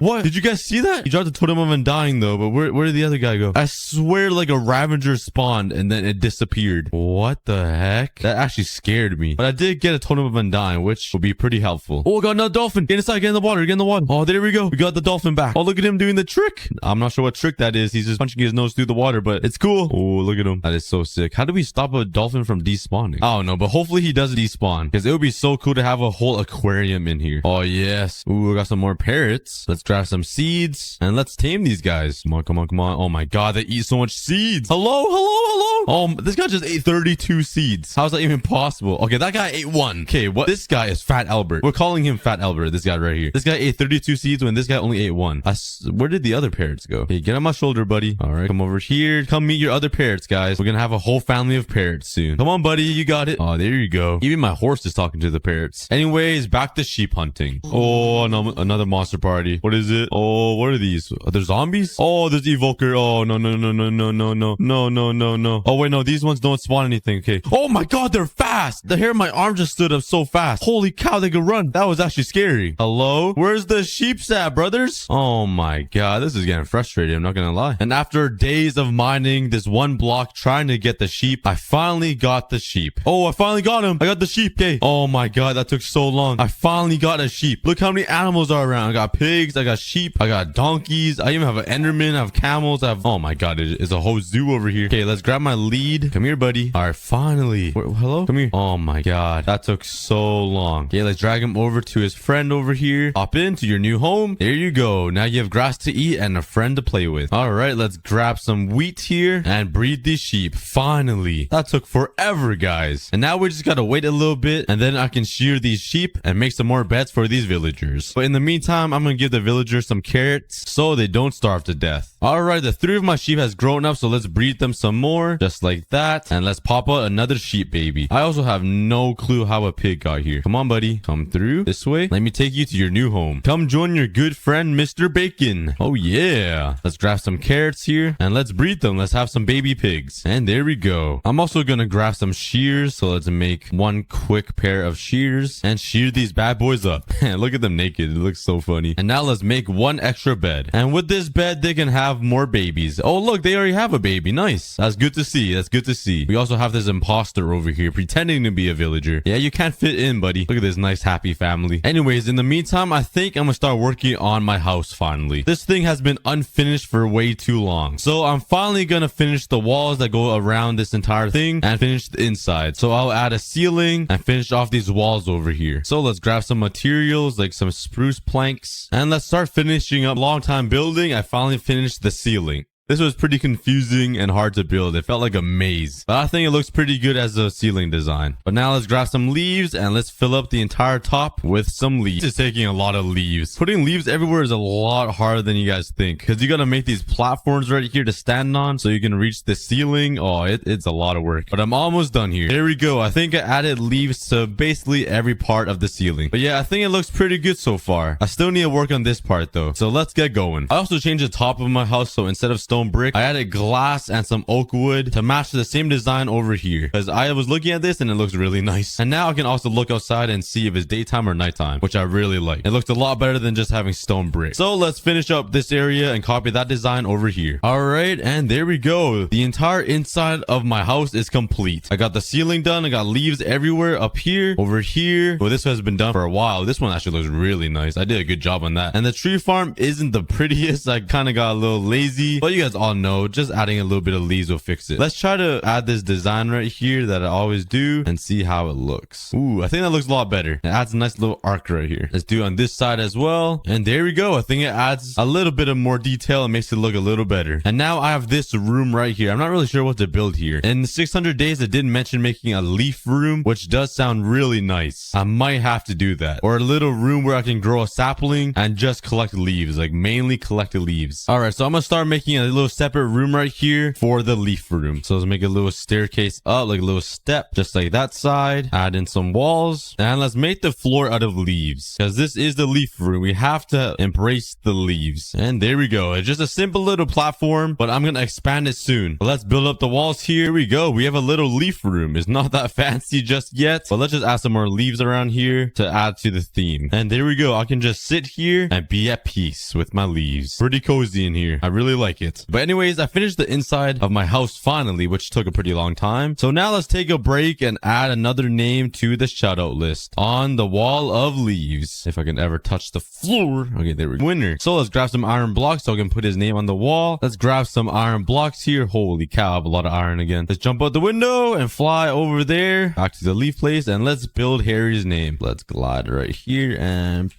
What? Did you guys see that? He dropped the totem of undying though, but where did the other guy go? I swear like a Ravager spawned and then it disappeared. What the heck? That actually scared me. But I did get a totem of undying, which will be pretty helpful. Oh, I got another dolphin. Get inside, get in the water, get in the water. Oh, there we go. We got the dolphin back. Oh, look at him doing the trick. I'm not sure what trick that is. He's just punching his nose through the water, but it's cool. Oh, look at him. That is so sick. How do we stop a dolphin from despawning? I don't know, but hopefully he does despawn because it would be so cool to have a whole aquarium in here. Oh, yes. Ooh, I got some more parrots. Let's grab some seeds and let's tame these guys. Come on, come on, come on. Oh my god, they eat so much seeds. Hello, hello, hello. Oh, this guy just ate 32 seeds. How's that even possible? Okay, that guy ate one. Okay, what? This guy is Fat Albert. We're calling him Fat Albert, this guy right here. This guy ate 32 seeds when this guy only ate one. Where did the other parrots go? Hey, get on my shoulder, buddy. All right, come over here. Come meet your other parrots, guys. We're gonna have a whole family of parrots soon. Come on, buddy. You got it. Oh, there you go. Even my horse is talking to the parrots. Anyways, back to sheep hunting. Oh, no, another monster party. What is it? Oh, what are these? Are there zombies? Oh, there's Evoker. Oh, no, no, no, no, no, no, no, no, no, no, no. Oh, wait, no, these ones don't spawn anything. Okay. Oh my god, they're fast. The hair of my arm just stood up so fast. Holy cow, they could run. That was actually scary. Hello? Where's the sheeps at, brothers? Oh my god, this is getting frustrating. I'm not gonna lie. And after days of mining this one block trying to get the sheep, I finally got the sheep. Oh, I finally got him. I got the sheep. Okay. Oh my god, that took so long. I finally got a sheep. Look how many animals are around. I got pigs. I got sheep. I got donkeys. I even have an enderman. I have camels. I have... Oh my god, it's a whole zoo over here. Okay, let's grab my lead. Come here, buddy. All right, finally. Hello? Come here. Oh my god, that took so long. Okay, let's drag him over to his friend over here. Hop into your new home. There you go. Now you have grass to eat and a friend to play with. All right, let's grab some wheat here and breed these sheep. Finally. That took forever, guys. And now we just gotta wait a little bit and then I can shear these sheep and make some more beds for these villagers. But in the meantime, I'm gonna give the villagers some carrots so they don't starve to death. All right, the 3 of my sheep has grown up, so let's breed them some more, just like that. And let's pop out another sheep baby. I also have no clue how a pig got here. Come on, buddy. Come through this way. Let me take you to your new home. Come join your good friend, Mr. Bacon. Oh, yeah. Let's grab some carrots here and let's breed them. Let's have some baby pigs. And there we go. I'm also gonna grab some shears, so let's make one quick pair of shears and shear these bad boys up. Look at them naked. It looks so funny. And now let's make one extra bed. And with this bed, they can have more babies. Oh, look, they already have a baby. Nice. That's good to see. That's good to see. We also have this imposter over here pretending to be a villager. Yeah, you can't fit in, buddy. Look at this nice, happy family. Anyways, in the meantime, I think I'm gonna start working on my house finally. This thing has been unfinished for way too long. So I'm finally gonna finish the walls that go around this entire thing and finish the inside. So I'll add a ceiling and finish off these walls over here. So let's grab some materials like some spruce planks and let's start finishing up. Long time building, I finally finished the ceiling. This was pretty confusing and hard to build. It felt like a maze, but I think it looks pretty good as a ceiling design. But now let's grab some leaves and let's fill up the entire top with some leaves. This is taking a lot of leaves. Putting leaves everywhere is a lot harder than you guys think because you got to make these platforms right here to stand on so you can reach the ceiling. Oh, it's a lot of work, but I'm almost done here. There we go. I think I added leaves to basically every part of the ceiling. But yeah, I think it looks pretty good so far. I still need to work on this part though. So let's get going. I also changed the top of my house. So instead of stone stone brick, I added glass and some oak wood to match the same design over here, because I was looking at this and it looks really nice. And now I can also look outside and see if it's daytime or nighttime, which I really like. It looks a lot better than just having stone brick. So let's finish up this area and copy that design over here. All right, and there we go. The entire inside of my house is complete. I got the ceiling done. I got leaves everywhere up here, over here. Well, this has been done for a while. This one actually looks really nice. I did a good job on that. And the tree farm isn't the prettiest. I kind of got a little lazy, but you guys all know just adding a little bit of leaves will fix it. Let's try to add this design right here that I always do and see how it looks. Ooh, I think that looks a lot better. It adds a nice little arc right here. Let's do it on this side as well. And there we go. I think it adds a little bit of more detail and makes it look a little better. And now I have this room right here. I'm not really sure what to build here. In 600 days, it did mention making a leaf room, which does sound really nice. I might have to do that. Or a little room where I can grow a sapling and just collect leaves, like mainly collect the leaves. All right, so I'm gonna start making a little separate room right here for the leaf room. So let's make a little staircase up, like a little step, just like that side. Add in some walls, and let's make the floor out of leaves, because this is the leaf room. We have to embrace the leaves. And there we go. It's just a simple little platform, but I'm gonna expand it soon. But let's build up the walls here. Here we go. We have a little leaf room. It's not that fancy just yet, but let's just add some more leaves around here to add to the theme. And there we go. I can just sit here and be at peace with my leaves. Pretty cozy in here. I really like it. But anyways, I finished the inside of my house finally, which took a pretty long time. So now let's take a break and add another name to the shoutout list on the wall of leaves. If I can ever touch the floor. Okay, there we go. Winner. So let's grab some iron blocks so I can put his name on the wall. Let's grab some iron blocks here. Holy cow, I have a lot of iron again. Let's jump out the window and fly over there back to the leaf place, and let's build Harry's name. Let's glide right here and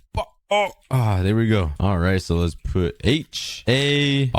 there we go. All right, so let's put H-A-R-R.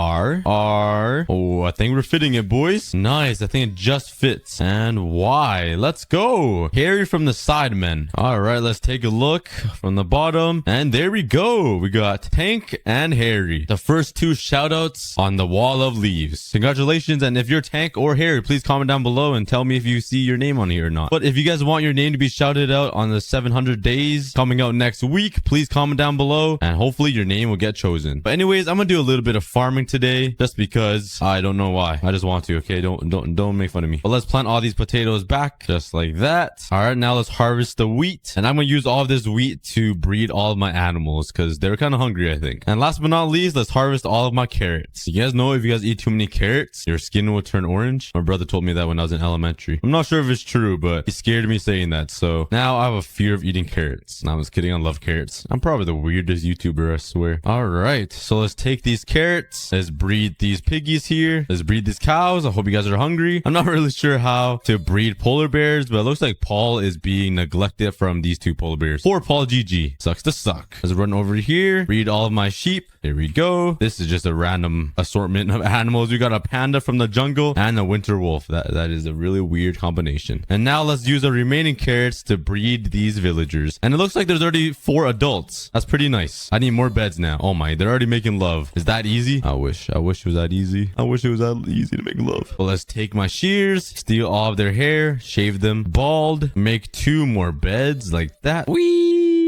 Oh, I think we're fitting it, boys. Nice. I think it just fits. And Y. Let's go. Harry from the Sidemen. All right, let's take a look from the bottom. And there we go. We got Tank and Harry, the first two shoutouts on the wall of leaves. Congratulations. And if you're Tank or Harry, please comment down below and tell me if you see your name on here or not. But if you guys want your name to be shouted out on the 700 days coming out next week, please comment down below and hopefully your name will get chosen. But anyways, I'm gonna do a little bit of farming today just because I don't know why. I just want to. Okay, don't make fun of me. But let's plant all these potatoes back just like that. All right, now let's harvest the wheat, and I'm gonna use all of this wheat to breed all of my animals because they're kind of hungry, I think. And last but not least, let's harvest all of my carrots. You guys know if you guys eat too many carrots, your skin will turn orange. My brother told me that when I was in elementary. I'm not sure if it's true, but he scared me saying that. So now I have a fear of eating carrots. No, I was kidding. I love carrots. I'm probably the weirdest YouTuber, I swear. All right, so let's take these carrots. Let's breed these piggies here. Let's breed these cows. I hope you guys are hungry. I'm not really sure how to breed polar bears, but it looks like Paul is being neglected from these two polar bears. Poor Paul GG. Sucks to suck. Let's run over here. Breed all of my sheep. There we go. This is just a random assortment of animals. We got a panda from the jungle and a winter wolf. That is a really weird combination. And now let's use the remaining carrots to breed these villagers. And it looks like there's already 4 adults. That's pretty nice. I need more beds now. Oh my, they're already making love. Is that easy? I wish it was that easy. I wish it was that easy to make love. Well, let's take my shears, steal all of their hair, shave them bald, make 2 more beds like that. Whee!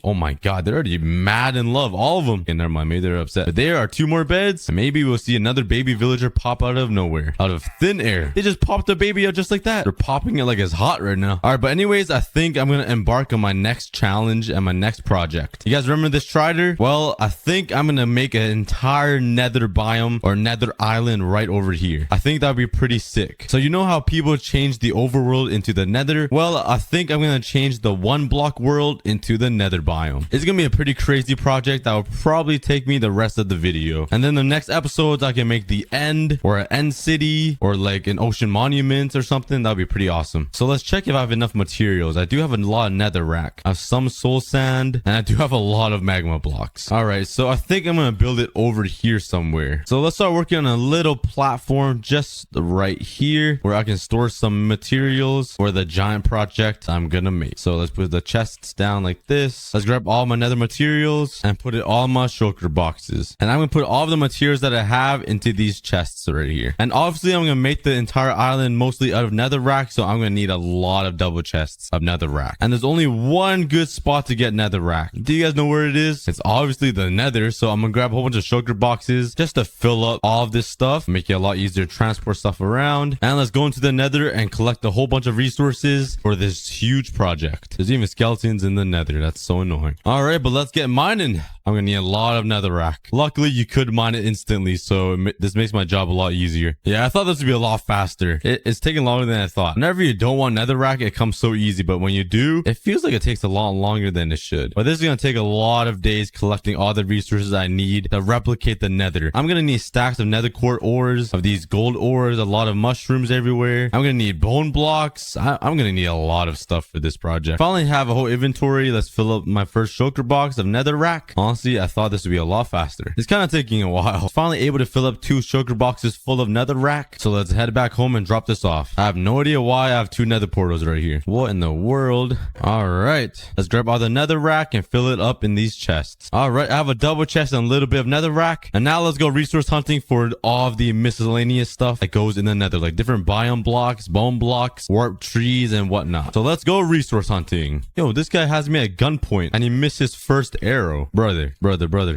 Oh my god, they're already mad in love, all of them. Okay, never mind, maybe they're upset. But there are 2 more beds, and maybe we'll see another baby villager pop out of nowhere, out of thin air. They just popped a baby out just like that. They're popping it like it's hot right now. All right, but anyways, I think I'm gonna embark on my next challenge and my next project. You guys remember this Strider? Well, I think I'm gonna make an entire nether biome or nether island right over here. I think that'd be pretty sick. So you know how people change the overworld into the nether? Well, I think I'm gonna change the 1 block world into the nether biome. It's gonna be a pretty crazy project that will probably take me the rest of the video. And then the next episodes, I can make the end or an end city or like an ocean monument or something. That'd be pretty awesome. So let's check if I have enough materials. I do have a lot of nether rack. I have some soul sand, and I do have a lot of magma blocks. All right, so I think I'm gonna build it over here somewhere. So let's start working on a little platform just right here where I can store some materials for the giant project I'm gonna make. So let's put the chests down like this. this. Let's grab all my nether materials and put it all in my shulker boxes. And I'm going to put all of the materials that I have into these chests right here. And obviously, I'm going to make the entire island mostly out of netherrack. So I'm going to need a lot of double chests of netherrack. And there's only one good spot to get netherrack. Do you guys know where it is? It's obviously the nether. So I'm going to grab a whole bunch of shulker boxes just to fill up all of this stuff. Make it a lot easier to transport stuff around. And let's go into the nether and collect a whole bunch of resources for this huge project. There's even skeletons in the nether. That's so annoying. All right, but let's get mining. I'm gonna need a lot of netherrack. Luckily, you could mine it instantly, so this makes my job a lot easier. Yeah, I thought this would be a lot faster. It's taking longer than I thought. Whenever you don't want netherrack, it comes so easy, but when you do, it feels like it takes a lot longer than it should. But this is gonna take a lot of days collecting all the resources I need to replicate the nether. I'm gonna need stacks of nether core ores, of these gold ores, a lot of mushrooms everywhere. I'm gonna need bone blocks. I'm gonna need a lot of stuff for this project. Finally have a whole inventory. Let's fill up my first shulker box of netherrack. Honestly, I thought this would be a lot faster. It's kind of taking a while. Finally able to fill up 2 shulker boxes full of netherrack. So let's head back home and drop this off. I have no idea why I have 2 nether portals right here. What in the world? All right. Let's grab all the netherrack and fill it up in these chests. All right. I have a double chest and a little bit of netherrack. And now let's go resource hunting for all of the miscellaneous stuff that goes in the nether. Like different biome blocks, bone blocks, warp trees, and whatnot. So let's go resource hunting. Yo, this guy has me at gunpoint and he missed his first arrow. Brother.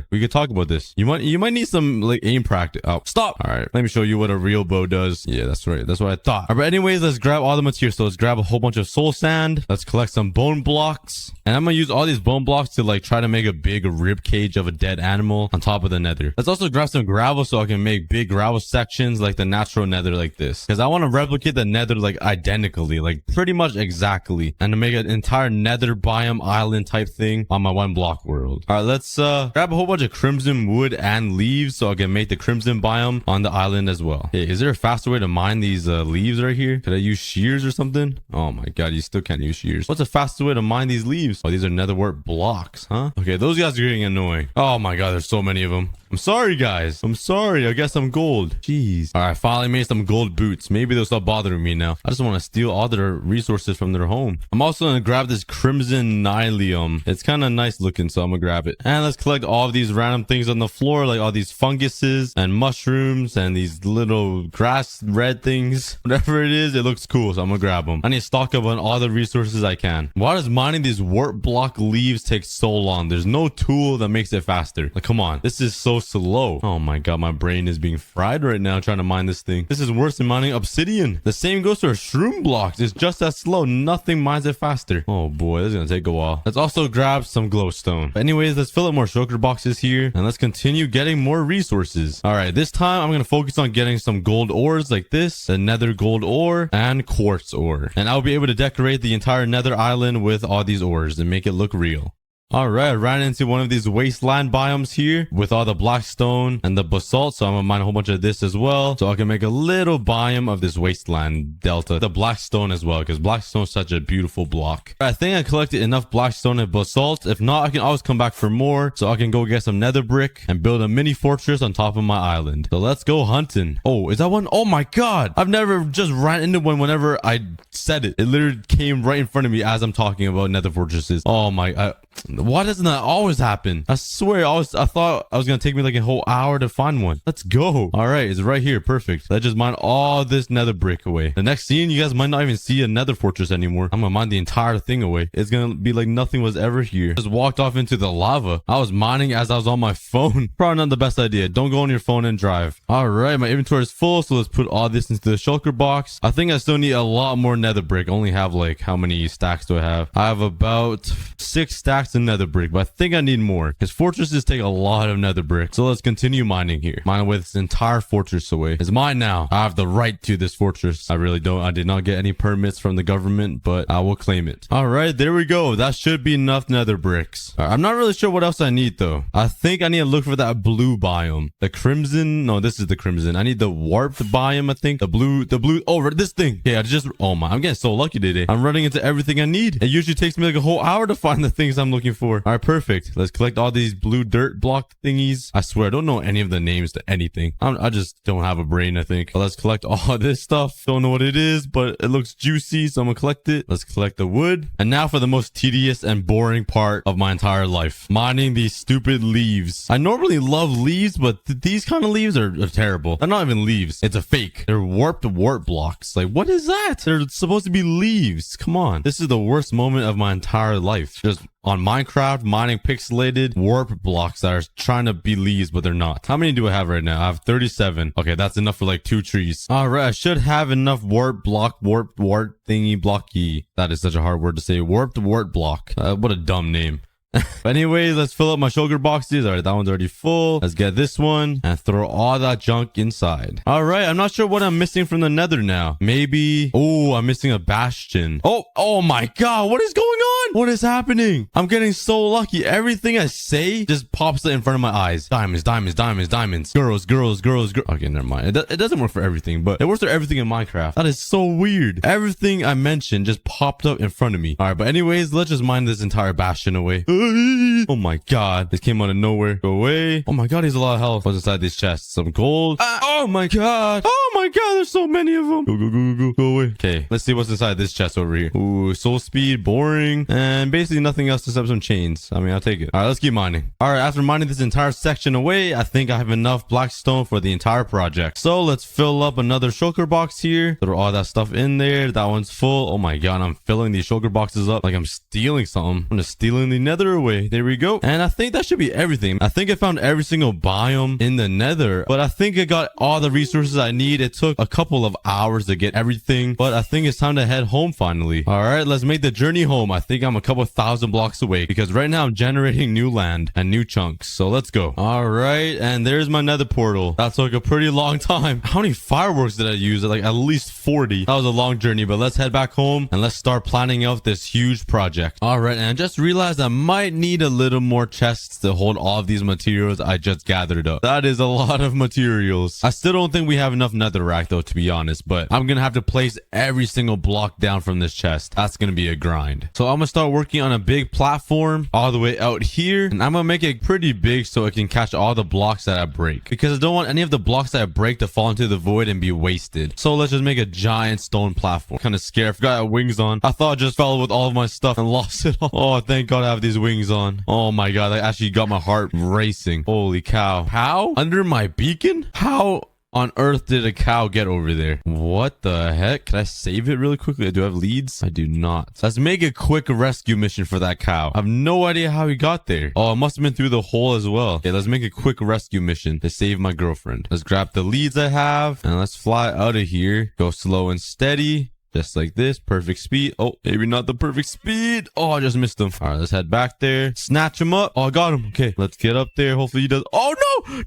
We could talk about this. You might need some like aim practice. Oh, stop. All right. Let me show you what a real bow does. Yeah, that's right. That's what I thought. All right, anyways, let's grab all the materials. So let's grab a whole bunch of soul sand. Let's collect some bone blocks. And I'm going to use all these bone blocks to like try to make a big rib cage of a dead animal on top of the nether. Let's also grab some gravel so I can make big gravel sections like the natural nether like this. Because I want to replicate the nether like identically, like pretty much exactly. And to make an entire nether biome island type thing on my 1 block world. All right, let's grab a whole bunch of crimson wood and leaves so I can make the crimson biome on the island as well. Hey, is there a faster way to mine these leaves right here? Could I use shears or something? Oh my god, you still can't use shears. What's the fastest way to mine these leaves? Oh, these are nether wart blocks, huh? Okay, those guys are getting annoying. Oh my god, there's so many of them. I'm sorry, guys. I'm sorry. I guess I'm gold. Jeez. All right, finally made some gold boots. Maybe they'll stop bothering me now. I just want to steal all their resources from their home. I'm also going to grab this crimson nylium. It's kind of nice looking, so I'm going to grab it. And let's collect all of these random things on the floor, like all these funguses and mushrooms and these little grass red things. Whatever it is, it looks cool, so I'm going to grab them. I need to stock up on all the resources I can. Why does mining these warp block leaves take so long? There's no tool that makes it faster. Like, come on. This is so slow. Oh my god, my brain is being fried right now trying to mine this thing. This is worse than mining obsidian. The same goes for shroom blocks. It's just as slow. Nothing mines it faster. Oh boy, this is gonna take a while. Let's also grab some glowstone. But anyways, let's fill up more shulker boxes here and let's continue getting more resources. All right, this time I'm gonna focus on getting some gold ores like this, a nether gold ore and quartz ore, and I'll be able to decorate the entire nether island with all these ores and make it look real. All right, I ran into one of these wasteland biomes here with all the black stone and the basalt. So I'm gonna mine a whole bunch of this as well, so I can make a little biome of this wasteland delta. The black stone as well, because black stone is such a beautiful block. I think I collected enough black stone and basalt. If not, I can always come back for more, so I can go get some nether brick and build a mini fortress on top of my island. So let's go hunting. Oh, is that one? Oh my god, I've never just ran into one whenever I said it. It literally came right in front of me as I'm talking about nether fortresses. Oh my, why doesn't that always happen? I swear, I thought I was gonna take me like a whole hour to find one. Let's go. All right, it's right here. Perfect. Let's just mine all this nether brick away. The next scene, you guys might not even see a nether fortress anymore. I'm gonna mine the entire thing away. It's gonna be like nothing was ever here. Just walked off into the lava. I was mining as I was on my phone. Probably not the best idea. Don't go on your phone and drive. All right, my inventory is full, so let's put all this into the shulker box. I think I still need a lot more nether brick. I only have like, how many stacks do I have? I have about 6 stacks of nether brick, but I think I need more because fortresses take a lot of nether brick. So let's continue mining here. Mine away this entire fortress away. It's mine now. I have the right to this fortress. I really don't. I did not get any permits from the government, but I will claim it. All right, there we go. That should be enough nether bricks. All right, I'm not really sure what else I need though. I think I need to look for that blue biome. The crimson. No, this is the crimson. I need the warped biome, I think. The blue. Oh, this thing. Yeah, oh my, I'm getting so lucky today. I'm running into everything I need. It usually takes me like a whole hour to find the things I'm looking looking for. All right, perfect. Let's collect all these blue dirt block thingies. I swear, I don't know any of the names to anything. I just don't have a brain, I think. But let's collect all this stuff. Don't know what it is, but it looks juicy, so I'm gonna collect it. Let's collect the wood. And now for the most tedious and boring part of my entire life. Mining these stupid leaves. I normally love leaves, but these kind of leaves are terrible. They're not even leaves. It's a fake. They're warped wart blocks. Like, what is that? They're supposed to be leaves. Come on. This is the worst moment of my entire life. Just on Minecraft, mining pixelated warp blocks that are trying to be leaves, but they're not. How many do I have right now? I have 37. Okay, that's enough for like 2 trees. All right, I should have enough warp thingy blocky. That is such a hard word to say. Warped wart block. What a dumb name. But anyways, let's fill up my sugar boxes. All right, that one's already full. Let's get this one and throw all that junk inside. All right, I'm not sure what I'm missing from the nether now. Maybe, oh, I'm missing a bastion. Oh my god, what is going on? What is happening? I'm getting so lucky. Everything I say just pops in front of my eyes. Diamonds, diamonds, diamonds, diamonds. Girls. Okay, never mind. It doesn't work for everything, but it works for everything in Minecraft. That is so weird. Everything I mentioned just popped up in front of me. All right, but anyways, let's just mine this entire bastion away. Oh my god, this came out of nowhere. Go away. Oh my god, he's a lot of health. What's inside these chests? Some gold. Oh my god. Oh my god, there's so many of them. Go away. Okay, let's see what's inside this chest over here. Ooh, soul speed, boring, and basically nothing else except some chains. I mean, I'll take it. All right, let's keep mining. All right, after mining this entire section away, I think I have enough blackstone for the entire project. So let's fill up another shulker box here. Throw all that stuff in there. That one's full. Oh my god, I'm filling these shulker boxes up like I'm stealing something. I'm just stealing the nether away. There we go. And I think that should be everything. I think I found every single biome in the nether, but I think I got all the resources I need. It took a couple of hours to get everything, but I think it's time to head home finally. All right, let's make the journey home. I think I'm a couple thousand blocks away because right now I'm generating new land and new chunks. So let's go. All right, and there's my nether portal. That took a pretty long time. How many fireworks did I use? Like at least 40. That was a long journey, but let's head back home and let's start planning out this huge project. All right, and I just realized I might need a little more chests to hold all of these materials I just gathered up. That is a lot of materials. I still don't think we have enough netherrack though, to be honest, but I'm gonna have to place every single block down from this chest. That's gonna be a grind. So I'm gonna start working on a big platform all the way out here, and I'm gonna make it pretty big so it can catch all the blocks that I break, because I don't want any of the blocks that I break to fall into the void and be wasted. So let's just make a giant stone platform. Kind of scared. I forgot I had wings on. I thought I just fell with all of my stuff and lost it all. Oh, thank god I have these wings on. Oh my god, that actually got my heart racing. Holy cow. How? Under my beacon? How on earth did a cow get over there? What the heck? Can I save it really quickly? Do I have leads? I do not. Let's make a quick rescue mission for that cow. I have no idea how he got there. Oh, it must have been through the hole as well. Okay, let's make a quick rescue mission to save my girlfriend. Let's grab the leads I have and let's fly out of here. Go slow and steady. Just like this. Perfect speed. Oh, maybe not the perfect speed. Oh, I just missed him. All right, let's head back there. Snatch him up. Oh, I got him. Okay, let's get up there. Hopefully he does. Oh,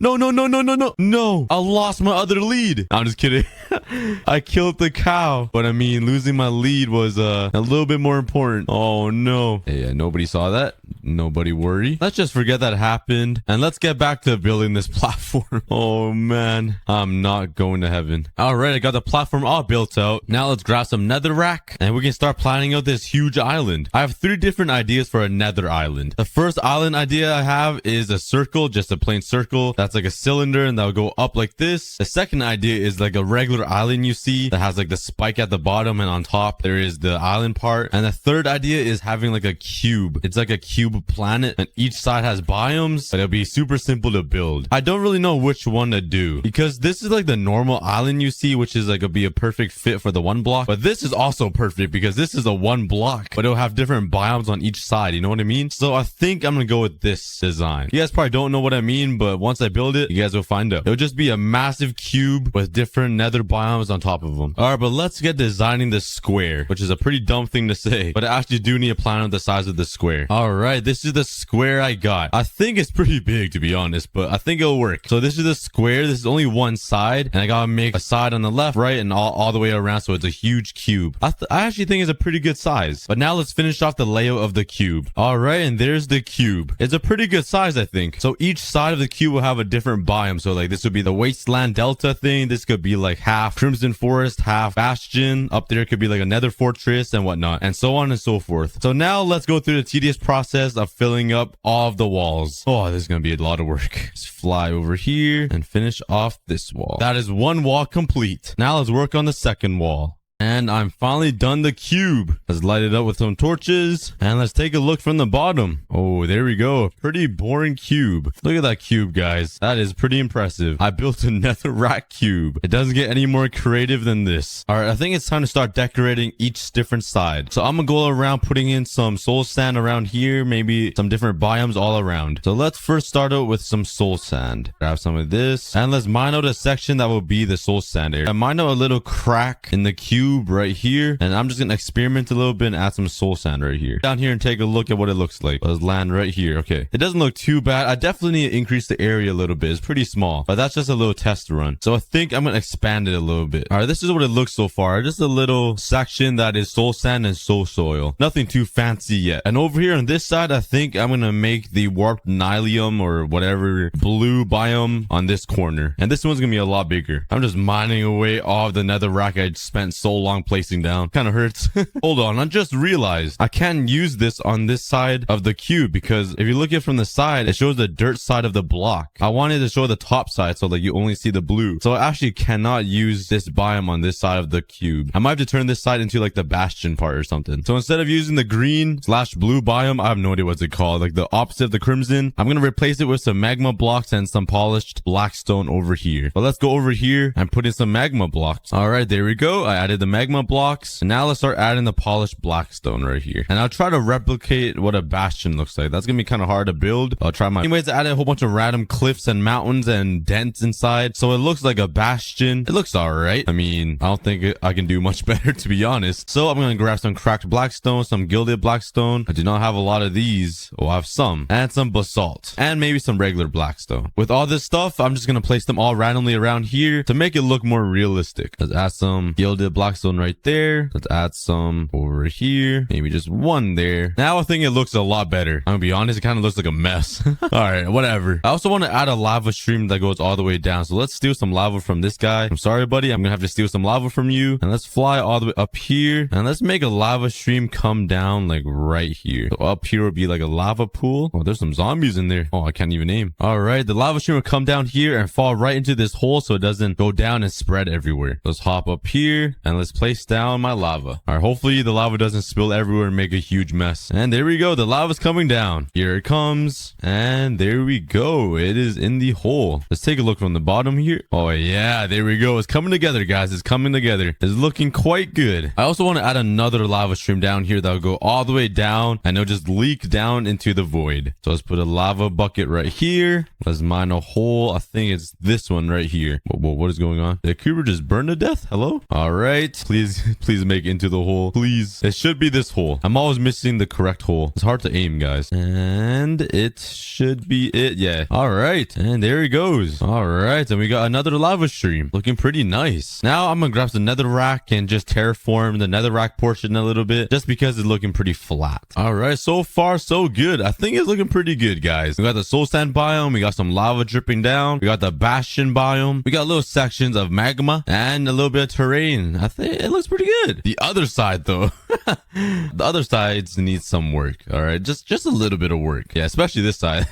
no. No. I lost my other lead. I'm just kidding. I killed the cow. But I mean, losing my lead was a little bit more important. Oh, no. Hey, yeah, nobody saw that. Nobody worry. Let's just forget that happened. And let's get back to building this platform. Oh, man. I'm not going to heaven. All right, I got the platform all built out. Now let's grab some netherrack and we can start planning out this huge island. I have 3 different ideas for a nether island. The first island idea I have is a circle, just a plain circle that's like a cylinder and that'll go up like this. The second idea is like a regular island you see that has like the spike at the bottom, and on top there is the island part. And the third idea is having like a cube. It's like a cube planet and each side has biomes, but it'll be super simple to build. I don't really know which one to do because this is like the normal island you see, which is like it'll be a perfect fit for the 1 block, but this is also perfect because this is a 1 block, but it'll have different biomes on each side. You know what I mean? So I think I'm gonna go with this design. You guys probably don't know what I mean, but once I build it, you guys will find out. It'll just be a massive cube with different nether biomes on top of them. All right, but let's get designing the square, which is a pretty dumb thing to say, but I actually do need a plan of the size of the square. All right, this is the square I got. I think it's pretty big, to be honest, but I think it'll work. So this is the square. This is only one side, and I gotta make a side on the left, right, and all the way around, so it's a huge each cube. I actually think it's a pretty good size. But now let's finish off the layout of the cube. All right, and there's the cube. It's a pretty good size, I think. So each side of the cube will have a different biome. So like this would be the wasteland delta thing. This could be like half Crimson Forest, half Bastion. Up there could be like a Nether Fortress and whatnot, and so on and so forth. So now let's go through the tedious process of filling up all of the walls. Oh, this is gonna be a lot of work. Let's fly over here and finish off this wall. That is one wall complete. Now let's work on the second wall. And I'm finally done the cube. Let's light it up with some torches. And let's take a look from the bottom. Oh, there we go. A pretty boring cube. Look at that cube, guys. That is pretty impressive. I built a netherrack cube. It doesn't get any more creative than this. All right, I think it's time to start decorating each different side. So I'm gonna go around putting in some soul sand around here. Maybe some different biomes all around. So let's first start out with some soul sand. Grab some of this. And let's mine out a section that will be the soul sand area. I mine out a little crack in the cube right here, and I'm just gonna experiment a little bit and add some soul sand right here down here and take a look at what it looks like. Let's land right here. Okay, it doesn't look too bad. I definitely need to increase the area a little bit. It's pretty small, but that's just a little test run, so I think I'm gonna expand it a little bit. All right, this is what it looks so far. Just a little section that is soul sand and soul soil, nothing too fancy yet. And over here on this side, I think I'm gonna make the warped nylium or whatever blue biome on this corner, and this one's gonna be a lot bigger. I'm just mining away all of the netherrack I spent so long placing down. Kind of hurts. Hold on, I just realized I can't use this on this side of the cube, because if you look at it from the side, it shows the dirt side of the block. I wanted to show the top side so that you only see the blue. So I actually cannot use this biome on this side of the cube. I might have to turn this side into like the bastion part or something. So instead of using the green/blue biome, I have no idea what's it called, like the opposite of the crimson, I'm gonna replace it with some magma blocks and some polished blackstone over here. But let's go over here and put in some magma blocks. All right, there we go. I added the magma blocks, and now let's start adding the polished blackstone right here, and I'll try to replicate what a bastion looks like. That's gonna be kind of hard to build. I'll try my anyways. I added a whole bunch of random cliffs and mountains and dents inside, so it looks like a bastion. It looks all right. I mean, I don't think I can do much better, to be honest. So I'm gonna grab some cracked blackstone, some gilded blackstone. I do not have a lot of these. Oh, I have some, and some basalt, and maybe some regular blackstone. With all this stuff, I'm just gonna place them all randomly around here to make it look more realistic. Let's add some gilded blackstone right there. Let's add some over here, maybe just one there. Now I think it looks a lot better. I'm gonna be honest, it kind of looks like a mess. All right, whatever. I also want to add a lava stream that goes all the way down, so let's steal some lava from this guy. I'm sorry, buddy, I'm gonna have to steal some lava from you, and let's fly all the way up here, and let's make a lava stream come down like right here. So up here would be like a lava pool. Oh, there's some zombies in there. Oh, I can't even aim. All right, the lava stream will come down here and fall right into this hole so it doesn't go down and spread everywhere. Let's hop up here and let's place down my lava. All right, hopefully the lava doesn't spill everywhere and make a huge mess. And there we go, the lava's coming down. Here it comes, and there we go. It is in the hole. Let's take a look from the bottom here. Oh yeah, there we go. It's coming together, guys. It's coming together. It's looking quite good. I also want to add another lava stream down here that will go all the way down, and it'll just leak down into the void. So let's put a lava bucket right here. Let's mine a hole. I think it's this one right here. Whoa, what is going on? Did the creeper just burn to death? Hello? All right, please make it into the hole, please. It should be this hole. I'm always missing the correct hole. It's hard to aim, guys. And it should be it. Yeah. All right, and there he goes. All right, and we got another lava stream looking pretty nice. Now I'm gonna grab the netherrack and just terraform the netherrack portion a little bit, just because it's looking pretty flat. All right, so far so good. I think it's looking pretty good, guys. We got the soul sand biome, we got some lava dripping down, we got the bastion biome, we got little sections of magma and a little bit of terrain. I think it looks pretty good. The other side though, the other sides need some work. All right, just a little bit of work. Yeah, especially this side.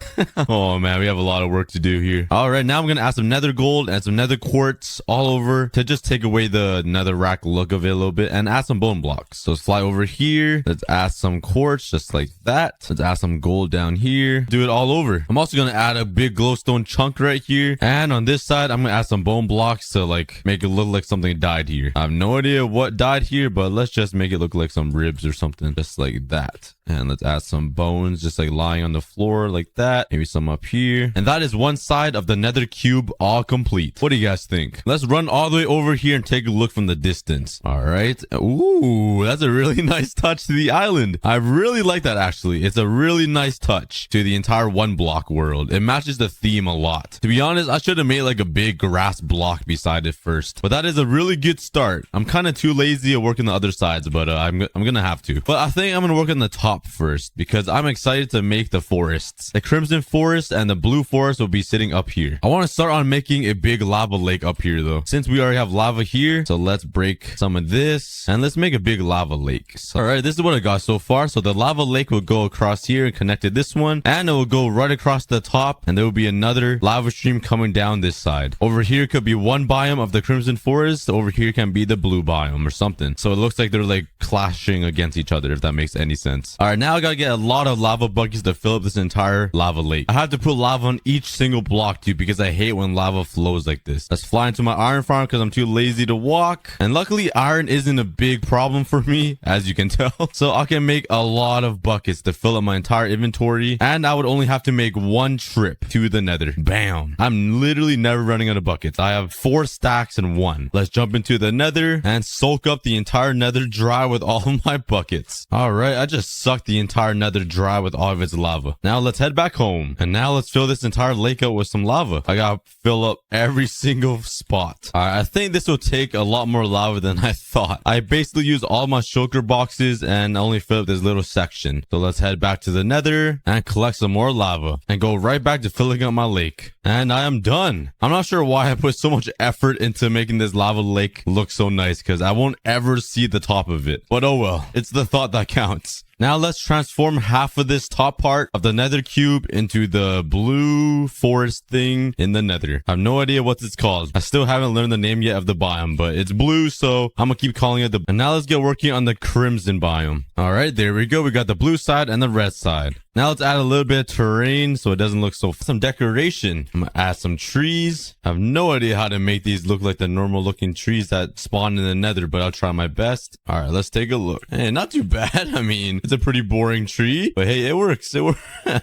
Oh man, we have a lot of work to do here. All right, now I'm gonna add some nether gold and some nether quartz all over to just take away the netherrack look of it a little bit, and add some bone blocks. So let's fly over here. Let's add some quartz just like that. Let's add some gold down here. Do it all over. I'm also gonna add a big glowstone chunk right here, and on this side I'm gonna add some bone blocks to like make it look like something died here. I have no idea what died here, but let's just make it look like some ribs or something, just like that. And let's add some bones just like lying on the floor like that. Maybe some up here. And that is one side of the nether cube all complete. What do you guys think? Let's run all the way over here and take a look from the distance. All right. Ooh, that's a really nice touch to the island. I really like that actually. It's a really nice touch to the entire one block world. It matches the theme a lot. To be honest, I should have made like a big grass block beside it first. But that is a really good start. I'm kind of too lazy to work on the other sides, but I'm gonna have to. But I think I'm gonna work on the top first because I'm excited to make the forests. The crimson forest and the blue forest will be sitting up here. I want to start on making a big lava lake up here though, since we already have lava here. So let's break some of this and let's make a big lava lake. So, all right, this is what I got so far. So the lava lake will go across here and connect to this one, and it will go right across the top, and there will be another lava stream coming down this side. Over here could be one biome of the crimson forest. Over here can be the blue biome or something. So it looks like they're like clashing against each other, if that makes any sense. All right, now I gotta get a lot of lava buckets to fill up this entire lava lake. I have to put lava on each single block too because I hate when lava flows like this. Let's fly into my iron farm because I'm too lazy to walk. And luckily iron isn't a big problem for me, as you can tell. So I can make a lot of buckets to fill up my entire inventory, and I would only have to make one trip to the nether. Bam. I'm literally never running out of buckets. I have 4 stacks and 1. Let's jump into the nether and soak up the entire nether dry with all of my buckets. All right, I just sucked the entire nether dry with all of its lava. Now let's head back home, and now let's fill this entire lake up with some lava. I gotta fill up every single spot. All right, I think this will take a lot more lava than I thought. I basically used all my shulker boxes and only filled up this little section. So let's head back to the nether and collect some more lava and go right back to filling up my lake. And I am done. I'm not sure why I put so much effort into making this lava lake look so nice because I won't ever see the top of it. But oh well, it's the thought that counts. Now let's transform half of this top part of the nether cube into the blue forest thing in the nether. I have no idea what it's called. I still haven't learned the name yet of the biome, but it's blue, so I'm gonna keep calling it the... And now let's get working on the crimson biome. All right, there we go. We got the blue side and the red side. Now let's add a little bit of terrain so it doesn't look so... Some decoration. I'm gonna add some trees. I have no idea how to make these look like the normal looking trees that spawn in the nether, but I'll try my best. All right, let's take a look. Hey, not too bad. I mean, it's a pretty boring tree, but hey, it works. It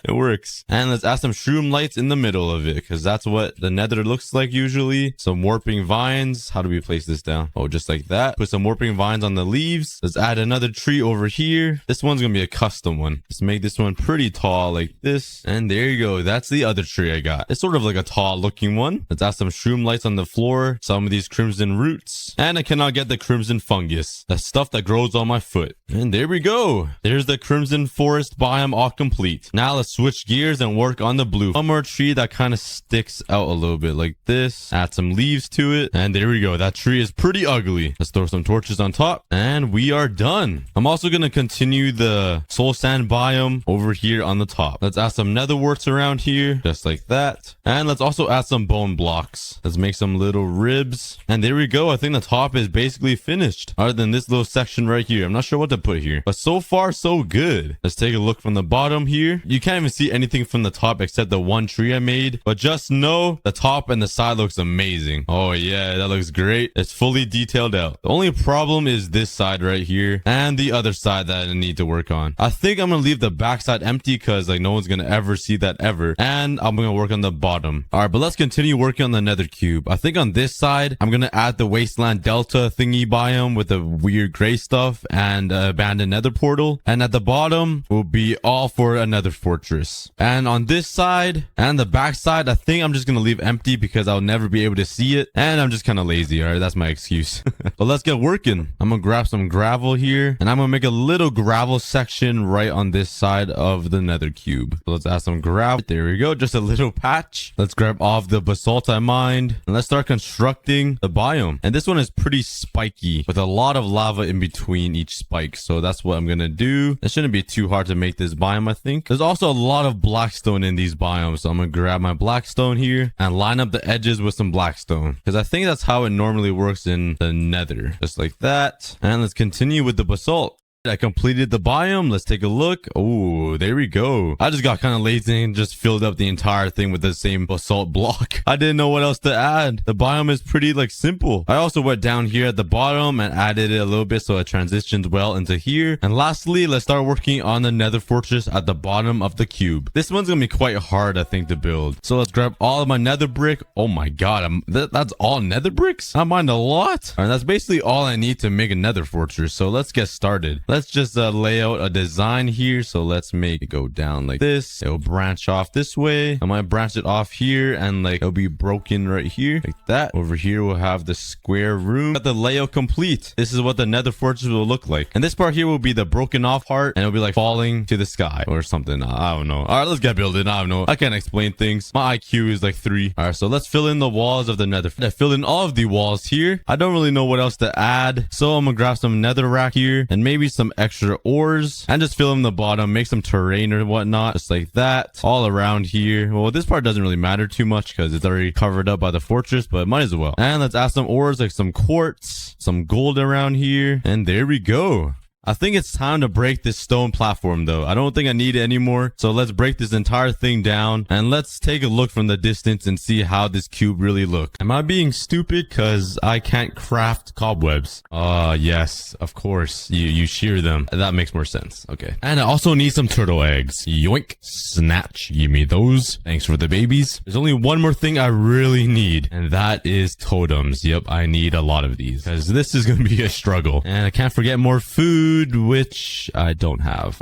works. And let's add some shroom lights in the middle of it because that's what the nether looks like usually. Some warping vines. How do we place this down? Oh, just like that. Put some warping vines on the leaves. Let's add another tree over here. This one's gonna be a custom one. Let's make this one pretty tall like this. And there you go. That's the other tree I got. It's sort of like a tall looking one. Let's add some shroom lights on the floor. Some of these crimson roots. And I cannot get the crimson fungus. That stuff that grows on my foot. And there we go. There's the crimson forest biome all complete. Now let's switch gears and work on the blue. One more tree that kind of sticks out a little bit like this. Add some leaves to it. And there we go. That tree is pretty ugly. Let's throw some torches on top. And we are done. I'm also going to continue the soul sand biome over here on the top. Let's add some nether warts around here. Just like that. And let's also add some bone blocks. Let's make some little ribs. And there we go. I think the top is basically finished. Other than this little section right here. I'm not sure what to put here. But so far, so good. Let's take a look from the bottom here. You can't even see anything from the top except the one tree I made. But just know the top and the side looks amazing. Oh yeah, that looks great. It's fully detailed out. The only problem is this side right here and the other side that I need to work on. I think I'm gonna leave the back side empty because like no one's gonna ever see that ever. And I'm gonna work on the bottom. All right, but let's continue working on the nether cube. I think on this side, I'm gonna add the wasteland delta thingy biome with the weird gray stuff and abandoned nether portal. And at the bottom will be all for another fortress. And on this side and the back side, I think I'm just gonna leave empty because I'll never be able to see it. And I'm just kind of lazy. All right, that's my excuse. But let's get working. I'm gonna grab some gravel here and I'm gonna make a little gravel section right on this side of the nether cube. So let's add some gravel. There we go. Just a little patch. Let's grab off the basalt I mined and let's start constructing the biome. And this one is pretty spiky with a lot of lava in between each spike. So that's what I'm gonna do. It shouldn't be too hard to make this biome, I think. There's also a lot of blackstone in these biomes. So I'm gonna grab my blackstone here and line up the edges with some blackstone because I think that's how it normally works in the nether. Just like that. And let's continue with the basalt. I completed the biome. Let's take a look. Oh, there we go. I just got kind of lazy and just filled up the entire thing with the same basalt block. I didn't know what else to add. The biome is pretty like simple. I also went down here at the bottom and added it a little bit so it transitions well into here. And lastly, let's start working on the nether fortress at the bottom of the cube. This one's gonna be quite hard, I think, to build. So let's grab all of my nether brick. Oh my god, that's all nether bricks? I mined a lot. And that's basically all I need to make a nether fortress. So let's get started. Let's just lay out a design here. So let's make it go down like this. It'll branch off this way. I might branch it off here and like it'll be broken right here like that. Over here we'll have the square room. Got the layout complete. This is what the nether fortress will look like. And this part here will be the broken off part and it'll be like falling to the sky or something. I don't know. All right, let's get building. I don't know. I can't explain things. My IQ is like 3. All right, so let's fill in the walls of the nether. I filled in all of the walls here. I don't really know what else to add. So I'm gonna grab some nether rack here and maybe some extra ores and just fill in the bottom, make some terrain or whatnot, just like that all around here. Well, this part doesn't really matter too much because it's already covered up by the fortress, but might as well. And let's add some ores like some quartz, some gold around here, and there we go. I think it's time to break this stone platform though. I don't think I need it anymore. So let's break this entire thing down and let's take a look from the distance and see how this cube really looks. Am I being stupid because I can't craft cobwebs? Yes, of course. You shear them. That makes more sense. Okay. And I also need some turtle eggs. Yoink. Snatch. Give me those. Thanks for the babies. There's only one more thing I really need, and that is totems. Yep, I need a lot of these because this is going to be a struggle. And I can't forget more food, which I don't have.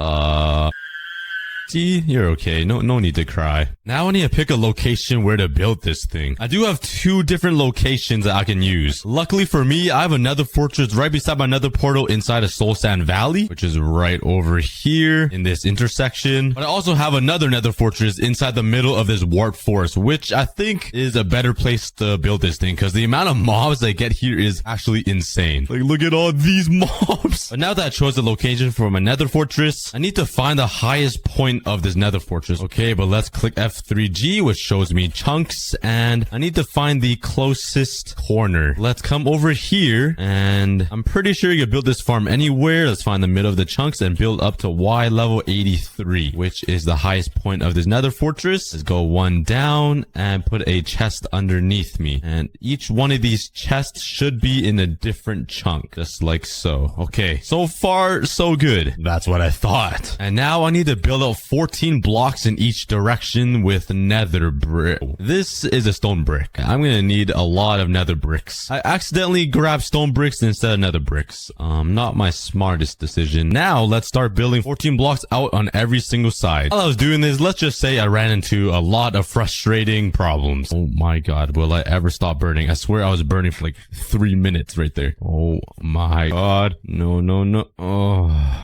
See, you're okay. No need to cry. Now I need to pick a location where to build this thing. I do have 2 different locations that I can use. Luckily for me, I have another fortress right beside my nether portal inside of Soul Sand Valley, which is right over here in this intersection. But I also have another nether fortress inside the middle of this warp forest, which I think is a better place to build this thing because the amount of mobs I get here is actually insane. Like, look at all these mobs. But now that I chose the location for my nether fortress, I need to find the highest point of this nether fortress. Okay, but let's click F3G, which shows me chunks, and I need to find the closest corner. Let's come over here, and I'm pretty sure you can build this farm anywhere. Let's find the middle of the chunks and build up to Y level 83, which is the highest point of this nether fortress. Let's go 1 down and put a chest underneath me, and each one of these chests should be in a different chunk, just like so. Okay, so far so good. That's what I thought. And now I need to build up 14 blocks in each direction with nether brick. This is a stone brick. I'm gonna need a lot of nether bricks. I accidentally grabbed stone bricks instead of nether bricks. Not my smartest decision. Now let's start building 14 blocks out on every single side. While I was doing this, let's just say I ran into a lot of frustrating problems. Oh my god, will I ever stop burning? I swear I was burning for like 3 minutes right there. Oh my god. No. Oh.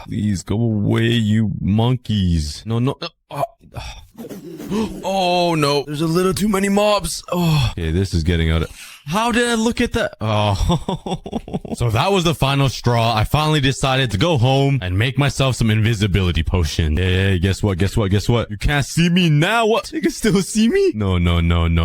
Please go away, you monkeys. No. Oh no, there's a little too many mobs. Oh, okay, this is getting out of... How did I look at that? Oh, so that was the final straw. I finally decided to go home and make myself some invisibility potion. Hey, guess what? You can't see me now. What? You can still see me? No.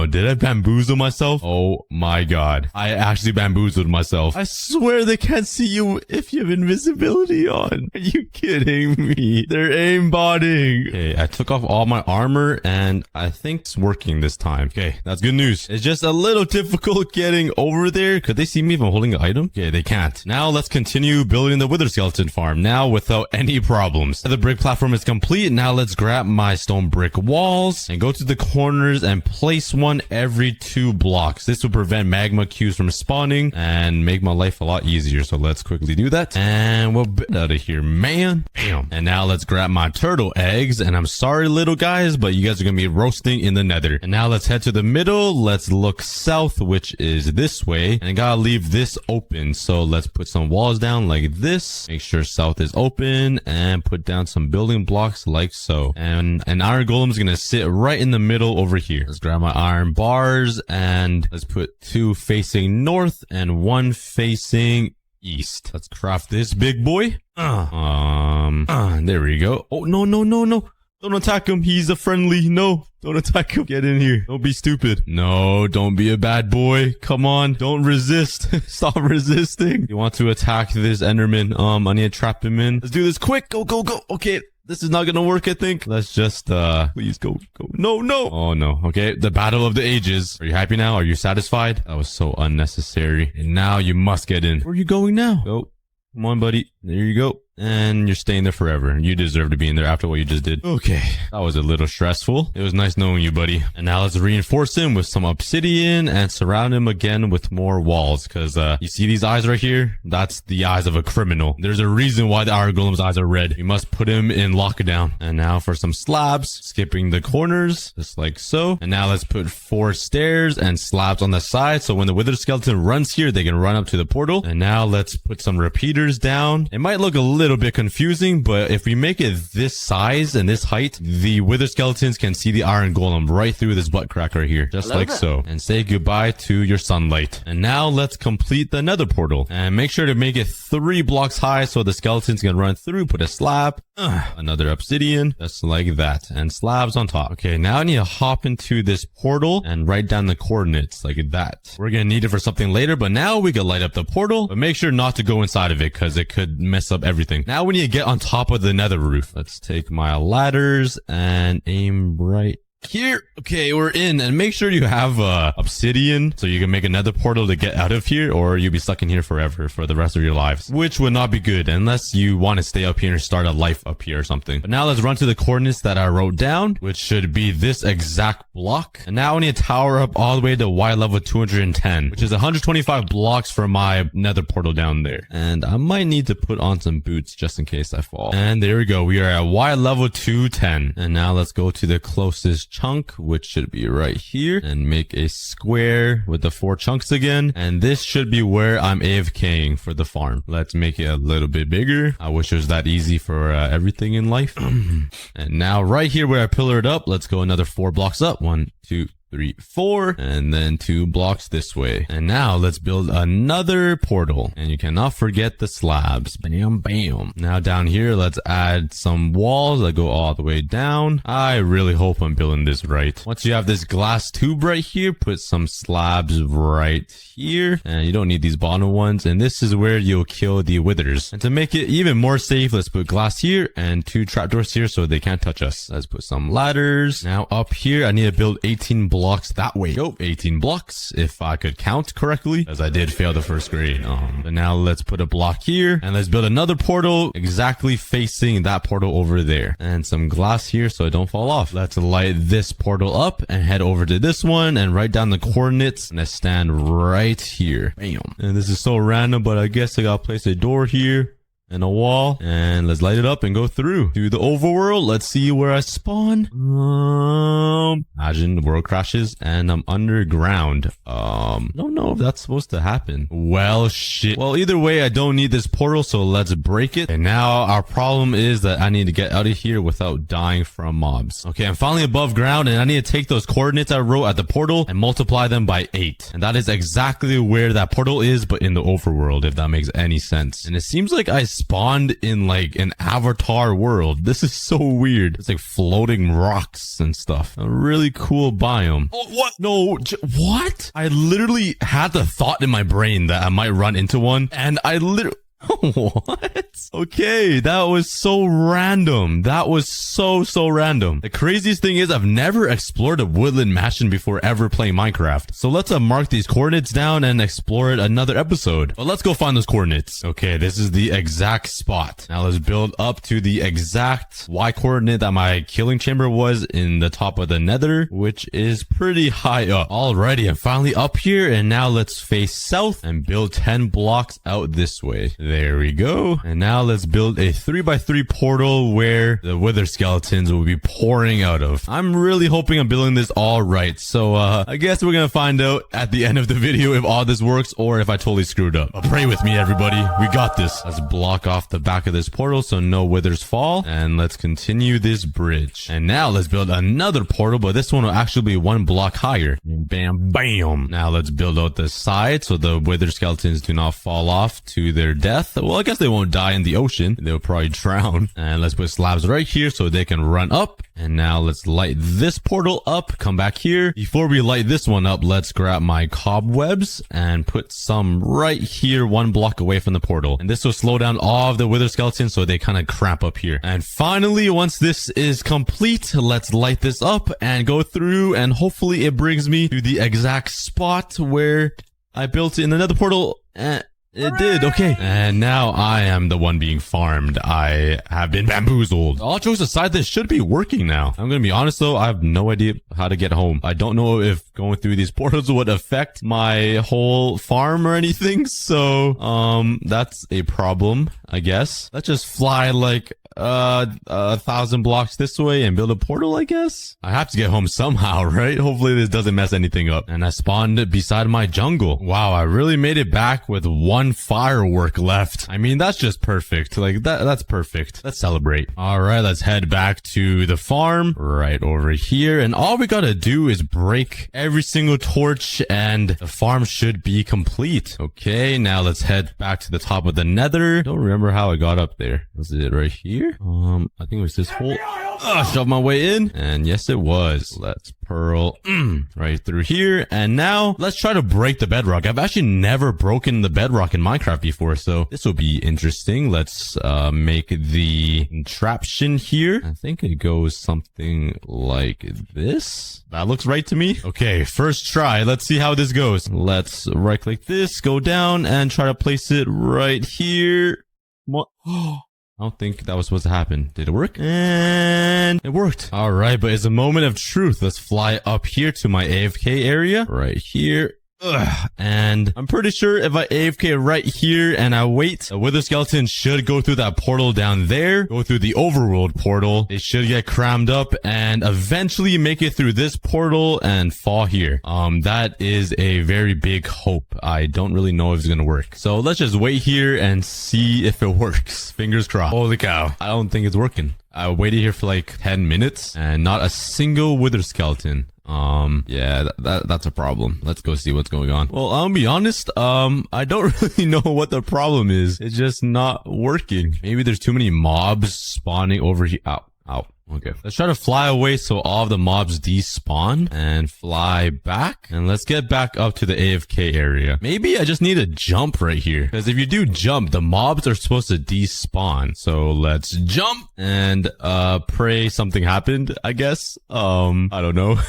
Did I bamboozle myself? Oh my god. I actually bamboozled myself. I swear they can't see you if you have invisibility on. Are you kidding me? They're aimbotting. Okay, I took off all my armor and I think it's working this time. Okay, that's good news. It's just a little difficult getting over there. Could they see me if I'm holding an item? Okay, they can't. Now let's continue building the wither skeleton farm now without any problems. The brick platform is complete. Now let's grab my stone brick walls and go to the corners and place one every 2 blocks. This will prevent magma cubes from spawning and make my life a lot easier. So let's quickly do that and we'll get out of here, man. Bam. And now let's grab my turtle eggs, and I'm sorry little guys, but you guys are gonna be roasting in the nether. And now let's head to the middle. Let's look south, which is this way, and I gotta leave this open. So let's put some walls down like this, make sure south is open, and put down some building blocks like so. And an iron golem is gonna sit right in the middle over here. Let's grab my iron bars and let's put 2 facing north and 1 facing east. Let's craft this big boy. There we go. Oh, no. Don't attack him. He's a friendly. No, don't attack him. Get in here. Don't be stupid. No, don't be a bad boy. Come on. Don't resist. Stop resisting. You want to attack this Enderman. I need to trap him in. Let's do this quick. Go, go, go. Okay. This is not gonna work, I think. Let's just, please go, go. No, no. Oh, no. Okay. The battle of the ages. Are you happy now? Are you satisfied? That was so unnecessary. And now you must get in. Where are you going now? Go. Come on, buddy. There you go. And you're staying there forever. You deserve to be in there after what you just did. Okay. That was a little stressful. It was nice knowing you, buddy. And now let's reinforce him with some obsidian and surround him again with more walls. Cause, you see these eyes right here? That's the eyes of a criminal. There's a reason why the iron golem's eyes are red. We must put him in lockdown. And now for some slabs, skipping the corners, just like so. And now let's put 4 stairs and slabs on the side. So when the wither skeleton runs here, they can run up to the portal. And now let's put some repeaters down. It might look a little bit confusing, but if we make it this size and this height, the wither skeletons can see the iron golem right through this butt crack right here, just like so, and say goodbye to your sunlight. And now let's complete the nether portal and make sure to make it 3 blocks high so the skeletons can run through. Put a slab, another obsidian, just like that, and slabs on top. Okay, now I need to hop into this portal and write down the coordinates like that. We're gonna need it for something later, but now we can light up the portal, but make sure not to go inside of it because it could mess up everything. Now we need to get on top of the nether roof. Let's take my ladders and aim right here. Okay, we're in, and make sure you have obsidian so you can make another portal to get out of here, or you'll be stuck in here forever for the rest of your lives, which would not be good unless you want to stay up here and start a life up here or something. But now let's run to the coordinates that I wrote down, which should be this exact block. And now I need to tower up all the way to Y level 210, which is 125 blocks for my nether portal down there. And I might need to put on some boots just in case I fall. And there we go. We are at Y level 210. And now let's go to the closest chunk, which should be right here, and make a square with the 4 chunks again. And this should be where I'm AFKing for the farm. Let's make it a little bit bigger. I wish it was that easy for everything in life. And now right here where I pillared up, let's go another 4 blocks up. 1, 2, 3, 4, and then 2 blocks this way. And now let's build another portal. And you cannot forget the slabs. Bam, bam. Now down here, let's add some walls that go all the way down. I really hope I'm building this right. Once you have this glass tube right here, put some slabs right here. And you don't need these bottom ones. And this is where you'll kill the withers. And to make it even more safe, let's put glass here and 2 trapdoors here so they can't touch us. Let's put some ladders. Now up here, I need to build 18 blocks that way. Go, 18 blocks if I could count correctly, as I did fail the first grade. But now let's put a block here and let's build another portal exactly facing that portal over there, and some glass here so I don't fall off. Let's light this portal up and head over to this one and write down the coordinates, and I stand right here. Bam. And this is so random, but I guess I gotta place a door here and a wall, and let's light it up and go through to the overworld. Let's see where I spawn. Imagine the world crashes and I'm underground. I don't know if that's supposed to happen. Well, shit. Well, either way, I don't need this portal, so let's break it. And now our problem is that I need to get out of here without dying from mobs. Okay, I'm finally above ground, and I need to take those coordinates I wrote at the portal and multiply them by 8. And that is exactly where that portal is, but in the overworld, if that makes any sense. And it seems like I spawned in like an avatar world. This is so weird. It's like floating rocks and stuff. A really cool biome. Oh, what? No, what? I literally had the thought in my brain that I might run into one, and I literally... What? Okay, that was so random. That was so random. The craziest thing is I've never explored a woodland mansion before ever playing Minecraft. So let's mark these coordinates down and explore it another episode. But let's go find those coordinates. Okay, this is the exact spot. Now let's build up to the exact Y coordinate that my killing chamber was in the top of the nether, which is pretty high up. Alrighty, I'm finally up here, and now let's face south and build 10 blocks out this way. There we go. And now let's build a 3x3 portal where the wither skeletons will be pouring out of. I'm really hoping I'm building this all right. So, I guess we're gonna find out at the end of the video if all this works or if I totally screwed up. But pray with me, everybody. We got this. Let's block off the back of this portal so no withers fall. And let's continue this bridge. And now let's build another portal, but this one will actually be 1 block higher. Bam, bam. Now let's build out the side so the wither skeletons do not fall off to their death. death. Well, I guess they won't die in the ocean. They'll probably drown. And let's put slabs right here so they can run up. And now let's light this portal up. Come back here. Before we light this one up, let's grab my cobwebs and put some right here, 1 block away from the portal. And this will slow down all of the wither skeletons so they kind of cramp up here. And finally, once this is complete, let's light this up and go through, and hopefully it brings me to the exact spot where I built it in another portal. It did, okay. And now I am the one being farmed. I have been bamboozled. All jokes aside, this should be working now. I'm gonna be honest though, I have no idea how to get home. I don't know if going through these portals would affect my whole farm or anything. So, that's a problem, I guess. Let's just fly like 1,000 blocks this way and build a portal, I guess. I have to get home somehow, right? Hopefully this doesn't mess anything up. And I spawned beside my jungle. Wow, I really made it back with 1 firework left. I mean, that's just perfect. Like that's perfect. Let's celebrate. All right, let's head back to the farm right over here. And all we gotta do is break every single torch and the farm should be complete. Okay, now let's head back to the top of the nether. Don't remember how I got up there. Was it right here? I think it was this hole. Shove my way in. And yes, it was. Let's pearl right through here. And now let's try to break the bedrock. I've actually never broken the bedrock in Minecraft before, so this will be interesting. Let's make the contraption here. I think it goes something like this. That looks right to me. Okay, first try. Let's see how this goes. Let's right click this, go down and try to place it right here. I don't think that was supposed to happen. Did it work? And it worked. All right, but it's a moment of truth. Let's fly up here to my AFK area. Right here. And I'm pretty sure if I AFK right here and I wait, the wither skeleton should go through that portal down there, go through the overworld portal. They should get crammed up and eventually make it through this portal and fall here. That is a very big hope. I don't really know if it's gonna work. So let's just wait here and see if it works. Fingers crossed. Holy cow. I don't think it's working. I waited here for like 10 minutes and not a single wither skeleton. Yeah, that's a problem. Let's go see what's going on. Well, I'll be honest. I don't really know what the problem is. It's just not working. Maybe there's too many mobs spawning over here. Ow. Okay. Let's try to fly away so all of the mobs despawn and fly back. And let's get back up to the AFK area. Maybe I just need to jump right here. Because if you do jump, the mobs are supposed to despawn. So let's jump and pray something happened, I guess. I don't know.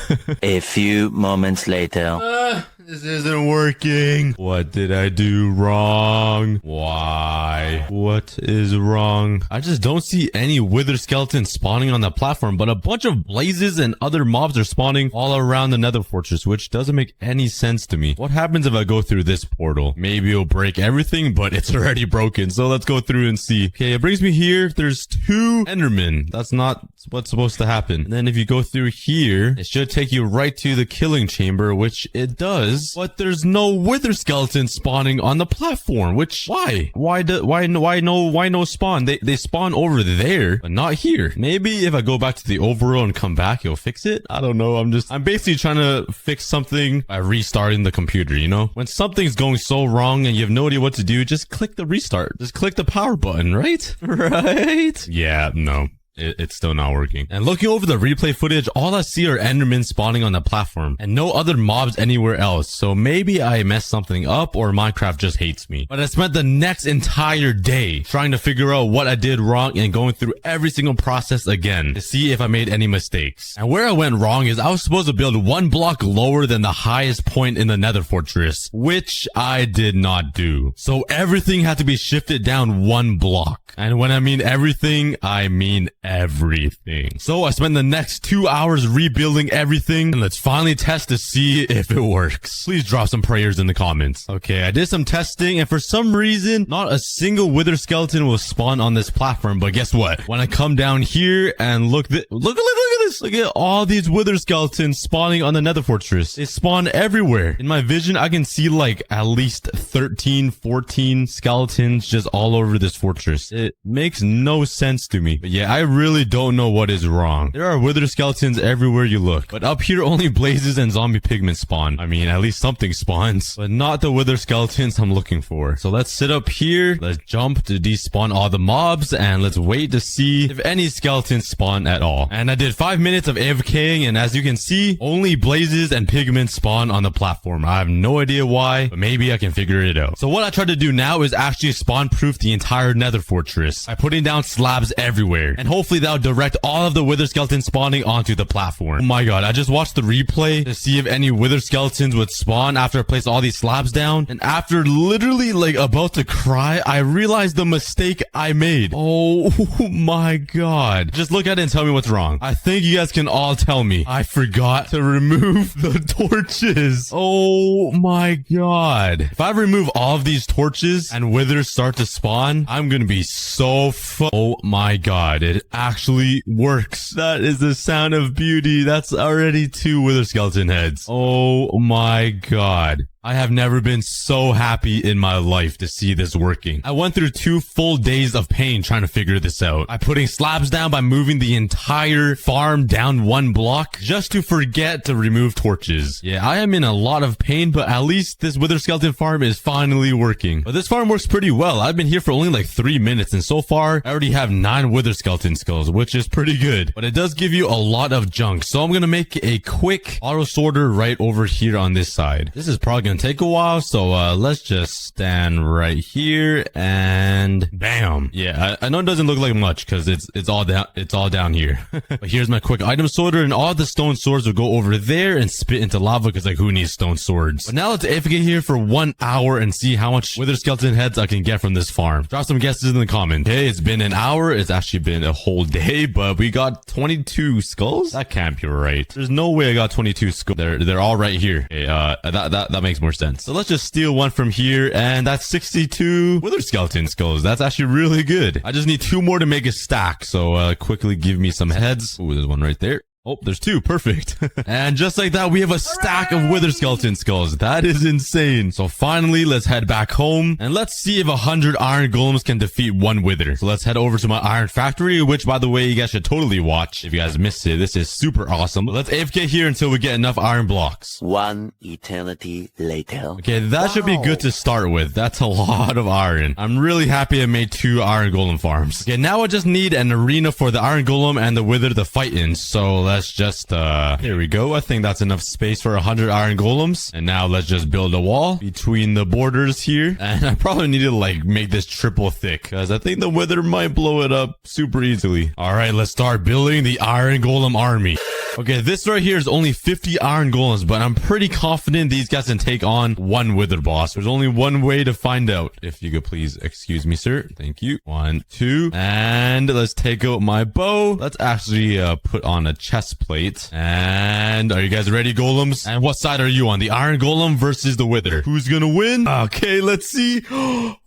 A few moments later. This isn't working. What did I do wrong? Why? What is wrong? I just don't see any wither skeletons spawning on the platform, but a bunch of blazes and other mobs are spawning all around the nether fortress, which doesn't make any sense to me. What happens if I go through this portal? Maybe it'll break everything, but it's already broken. So let's go through and see. Okay, it brings me here. There's 2 endermen. That's not what's supposed to happen. And then if you go through here, it should take you right to the killing chamber, which it does. But there's no wither skeleton spawning on the platform, which why no spawn? They spawn over there, but not here. Maybe if I go back to the overworld and come back, you'll fix it. I don't know. I'm basically trying to fix something by restarting the computer, you know? When something's going so wrong and you have no idea what to do, just click the restart. Just click the power button, right? Right? Yeah, no. It's still not working. And looking over the replay footage, all I see are endermen spawning on the platform and no other mobs anywhere else. So maybe I messed something up or Minecraft just hates me. But I spent the next entire day trying to figure out what I did wrong and going through every single process again to see if I made any mistakes. And where I went wrong is I was supposed to build 1 block lower than the highest point in the nether fortress, which I did not do. So everything had to be shifted down 1 block. And when I mean everything, I mean everything. So I spent the next 2 hours rebuilding everything, and let's finally test to see if it works. Please drop some prayers in the comments. Okay, I did some testing, and for some reason, not a single wither skeleton will spawn on this platform. But guess what? When I come down here and look at this this. Look at all these wither skeletons spawning on the nether fortress. They spawn everywhere. In my vision, I can see like at least 13, 14 skeletons just all over this fortress. It makes no sense to me. But yeah, I really don't know what is wrong. There are wither skeletons everywhere you look. But up here, only blazes and zombie pigmen spawn. I mean, at least something spawns. But not the wither skeletons I'm looking for. So let's sit up here. Let's jump to despawn all the mobs. And let's wait to see if any skeletons spawn at all. And I did 5 minutes of AFKing. And as you can see, only blazes and pigmen spawn on the platform. I have no idea why, but maybe I can figure it out. So what I tried to do now is actually spawn proof the entire nether fortress by putting down slabs everywhere. And hopefully that'll direct all of the wither skeletons spawning onto the platform. Oh my god, I just watched the replay to see if any wither skeletons would spawn after I placed all these slabs down. And after literally like about to cry, I realized the mistake I made. Oh my god. Just look at it and tell me what's wrong. I think you guys can all tell me. I forgot to remove the torches. Oh my god. If I remove all of these torches and withers start to spawn, I'm gonna be so oh my god. It actually works. That is the sound of beauty. That's already 2 wither skeleton heads. Oh my god. I have never been so happy in my life to see this working. I went through 2 full days of pain trying to figure this out. By putting slabs down, by moving the entire farm down 1 block, just to forget to remove torches. Yeah, I am in a lot of pain, but at least this wither skeleton farm is finally working. But this farm works pretty well. I've been here for only like 3 minutes, and so far, I already have 9 wither skeleton skulls, which is pretty good. But it does give you a lot of junk, so I'm gonna make a quick auto sorter right over here on this side. This is probably gonna take a while, so let's just stand right here and bam. Yeah, I know it doesn't look like much because it's all down here. But here's my quick item sorter, and all the stone swords will go over there and spit into lava because like who needs stone swords? But now let's AFK here for 1 hour and see how much wither skeleton heads I can get from this farm. Drop some guesses in the comment. Okay, it's been an hour. It's actually been a whole day, but we got 22 skulls. That can't be right. There's no way I got 22 skulls. They're all right here. Okay, that makes more sense. So let's just steal one from here, and that's 62 wither skeleton skulls. That's actually really good. I just need 2 more to make a stack. So quickly give me some heads. Oh, there's one right there. Oh, there's 2. Perfect. And just like that, we have a stack of wither skeleton skulls. That is insane. So finally, let's head back home and let's see if 100 iron golems can defeat 1 wither. So let's head over to my iron factory, which by the way, you guys should totally watch if you guys missed it. This is super awesome. But let's AFK here until we get enough iron blocks. 1 eternity later. Okay, that should be good to start with. That's a lot of iron. I'm really happy I made 2 iron golem farms. Okay, now I just need an arena for the iron golem and the wither to fight in. So let's just, here we go. I think that's enough space for 100 iron golems. And now let's just build a wall between the borders here. And I probably need to like make this triple thick because I think the wither might blow it up super easily. All right, let's start building the iron golem army. Okay, this right here is only 50 iron golems, but I'm pretty confident these guys can take on 1 wither boss. There's only one way to find out. If you could please excuse me, sir. Thank you. 1, 2, and let's take out my bow. Let's actually put on a chest plate. And are you guys ready, golems? And what side are you on? The iron golem versus the wither. Who's gonna win? Okay, let's see.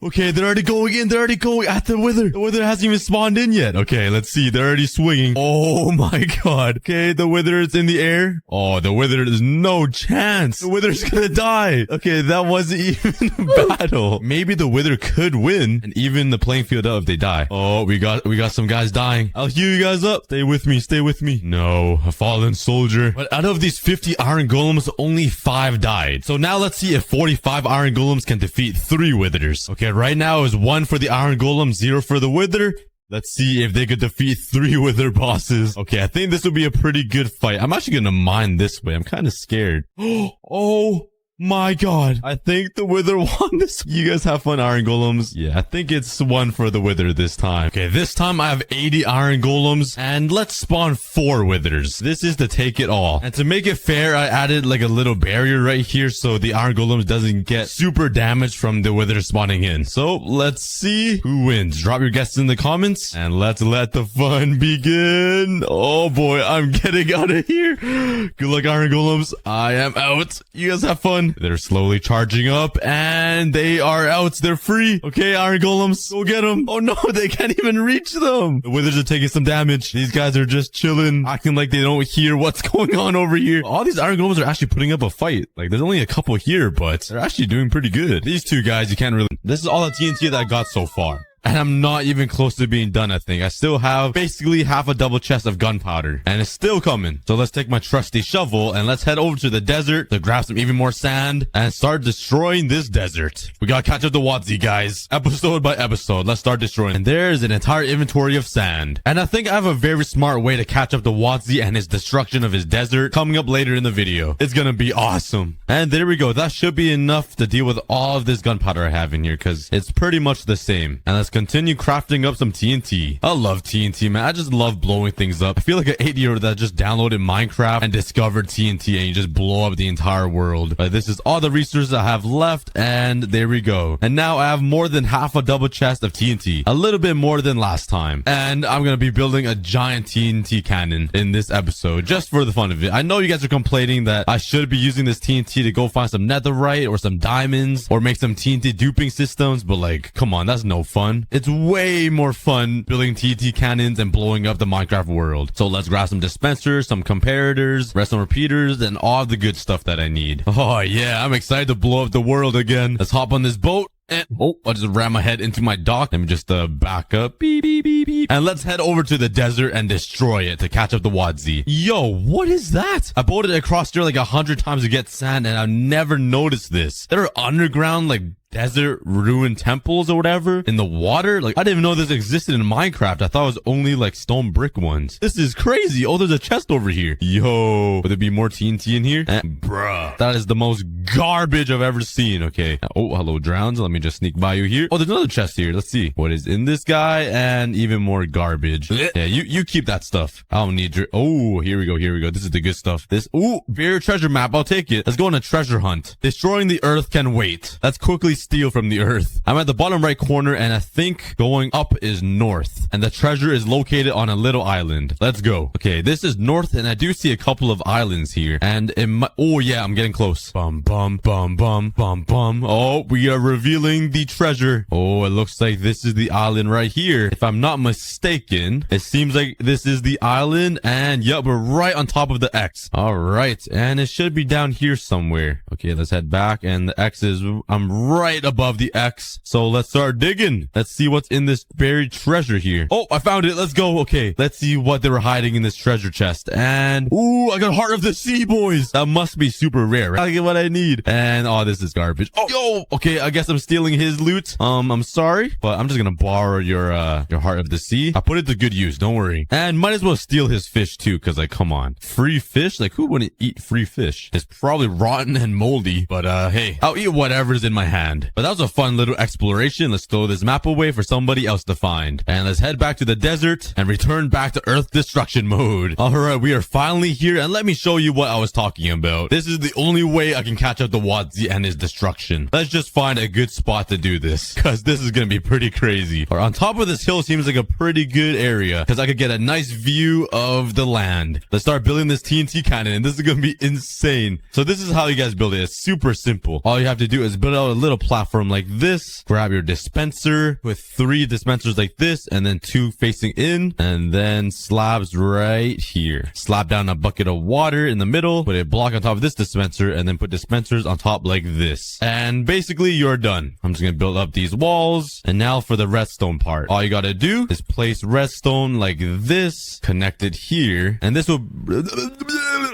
Okay, they're already going in. They're already going at the wither. The wither hasn't even spawned in yet. Okay, let's see. They're already swinging. Oh my god. Okay, the wither is in the air. Oh, the wither, there's no chance. The wither's gonna die. Okay, that wasn't even a battle. Maybe the wither could win and even the playing field up if they die. Oh, we got some guys dying. I'll heal you guys up. Stay with me. Stay with me. No, a fallen soldier. But out of these 50 iron golems, only 5 died. So now let's see if 45 iron golems can defeat 3 withers. Okay, right now is 1 for the iron golem, 0 for the wither. Let's see if they could defeat 3 wither bosses. Okay, I think this will be a pretty good fight. I'm actually gonna mine this way. I'm kind of scared. Oh my god. I think the wither won this. You guys have fun, iron golems. Yeah, I think it's 1 for the wither this time. Okay, this time I have 80 iron golems and let's spawn 4 withers. This is to take it all. And to make it fair, I added like a little barrier right here so the iron golems doesn't get super damaged from the wither spawning in. So let's see who wins. Drop your guesses in the comments and let's let the fun begin. Oh boy, I'm getting out of here. Good luck, iron golems. I am out. You guys have fun. one. They're slowly charging up and they are out. They're free. Okay, iron golems, go get them. Oh no, they can't even reach them. The wizards are taking some damage. These guys are just chilling, acting like they don't hear what's going on over here. All these iron golems are actually putting up a fight. Like, there's only a couple here, but they're actually doing pretty good. These two guys, you can't really... This is all the TNT that I got so far. And I'm not even close to being done, I think. I still have basically half a double chest of gunpowder. And it's still coming. So let's take my trusty shovel and let's head over to the desert to grab some even more sand and start destroying this desert. We gotta catch up the Wadzi, guys. Episode by episode. Let's start destroying. And there's an entire inventory of sand. And I think I have a very smart way to catch up the Wadzi and his destruction of his desert coming up later in the video. It's gonna be awesome. And there we go. That should be enough to deal with all of this gunpowder I have in here because it's pretty much the same. And let's continue crafting up some TNT. I love TNT, man. I just love blowing things up. I feel like an 8-year-old that just downloaded Minecraft and discovered TNT and you just blow up the entire world. This is all the resources I have left and there we go. And now I have more than half a double chest of TNT. A little bit more than last time. And I'm gonna be building a giant TNT cannon in this episode just for the fun of it. I know you guys are complaining that I should be using this TNT to go find some netherite or some diamonds or make some TNT duping systems, but like, come on, that's no fun. It's way more fun building TNT cannons and blowing up the Minecraft world. So let's grab some dispensers, some comparators, redstone repeaters, and all the good stuff that I need. Oh yeah, I'm excited to blow up the world again. Let's hop on this boat. And, oh, I just ran my head into my dock. Let me just back up. Beep, beep, beep, beep. And let's head over to the desert and destroy it to catch up the Wadzi. Yo, what is that? I boated across here like 100 times to get sand and I've never noticed this. There are underground like desert ruined temples or whatever in the water. Like, I didn't even know this existed in Minecraft. I thought it was only like stone brick ones. This is crazy. Oh, there's a chest over here. Yo, would there be more TNT in here? Bruh, that is the most garbage I've ever seen. Okay. Oh, hello, drowns. Let me just sneak by you here. Oh, there's another chest here. Let's see what is in this guy and even more garbage. Yeah, you keep that stuff. I don't need your... Oh, here we go. Here we go. This is the good stuff. This... Ooh, buried treasure map. I'll take it. Let's go on a treasure hunt. Destroying the earth can wait. Let's quickly steal from the earth. I'm at the bottom right corner and I think going up is north and the treasure is located on a little island. Let's go. Okay, this is north and I do see a couple of islands here and it might... Oh yeah, I'm getting close. Bum bum bum bum bum bum. Oh, we are revealing the treasure. Oh, it looks like this is the island right here. If I'm not mistaken, it seems like this is the island and yep, we're right on top of the X. All right, and it should be down here somewhere. Okay, let's head back and the X is... I'm right above the X. So let's start digging. Let's see what's in this buried treasure here. Oh, I found it. Let's go. Okay, let's see what they were hiding in this treasure chest. And ooh, I got Heart of the Sea, boys. That must be super rare. I get what I need. And oh, this is garbage. Oh, yo. Okay, I guess I'm stealing his loot. I'm sorry, but I'm just gonna borrow your Heart of the Sea. I put it to good use. Don't worry. And might as well steal his fish too, because like, come on, free fish. Like, who wouldn't eat free fish? It's probably rotten and moldy, but hey, I'll eat whatever's in my hand. But that was a fun little exploration. Let's throw this map away for somebody else to find. And let's head back to the desert and return back to Earth destruction mode. Alright, we are finally here and let me show you what I was talking about. This is the only way I can catch up the Wadzi and his destruction. Let's just find a good spot to do this, because this is going to be pretty crazy. Or on top of this hill seems like a pretty good area, because I could get a nice view of the land. Let's start building this TNT cannon and this is going to be insane. So this is how you guys build it. It's super simple. All you have to do is build out a little platform like this, grab your dispenser with 3 dispensers like this and then 2 facing in and then slabs right here. Slap down a bucket of water in the middle, put a block on top of this dispenser and then put dispensers on top like this. And basically you're done. I'm just gonna build up these walls and now for the redstone part. All you gotta do is place redstone like this, connect it here, and this will...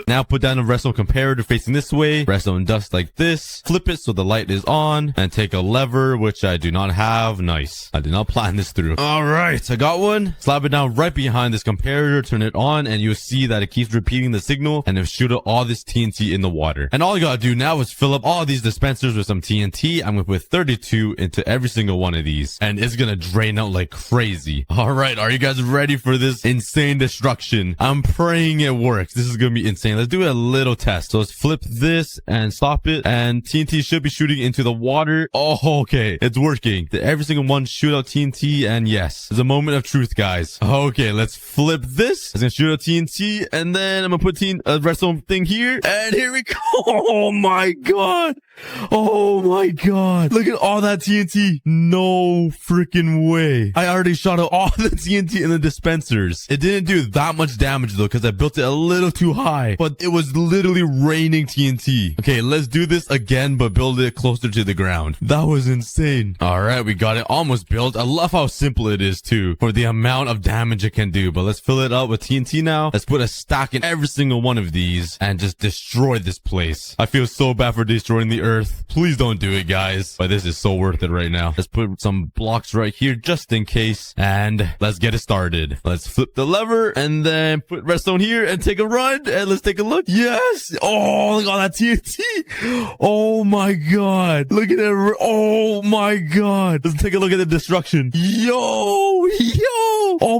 Now put down a redstone comparator facing this way, redstone dust like this, flip it so the light is on, and take a lever, which I do not have. Nice. I did not plan this through. Alright, I got one. Slap it down right behind this comparator, turn it on, and you'll see that it keeps repeating the signal, and it'll shoot out all this TNT in the water. And all you gotta do now is fill up all these dispensers with some TNT. I'm gonna put 32 into every single one of these, and it's gonna drain out like crazy. Alright, are you guys ready for this insane destruction? I'm praying it works. This is gonna be insane. let's do a little test. So let's flip this and stop it. And TNT should be shooting into the water. Oh, okay. It's working. Did every single one shoot out TNT? And yes, there's a moment of truth, guys. Okay, let's flip this. It's gonna shoot out TNT. And then I'm gonna put redstone thing here. And here we go. Oh my god. Oh my god. Look at all that TNT. No freaking way. I already shot out all the TNT in the dispensers. It didn't do that much damage though, because I built it a little too high, but it was literally raining TNT. Okay, let's do this again, but build it closer to the ground. That was insane. All right, we got it almost built. I love how simple it is too, for the amount of damage it can do. But let's fill it up with TNT now. Let's put a stack in every single one of these and just destroy this place. I feel so bad for destroying the earth. Please don't do it, guys. But this is so worth it right now. Let's put some blocks right here just in case. And let's get it started. Let's flip the lever and then put redstone here and take a run. And let's take a look. Yes. Oh, look at all that TNT. Oh my god. Look at it. Oh my god. Let's take a look at the destruction. Yo. Oh,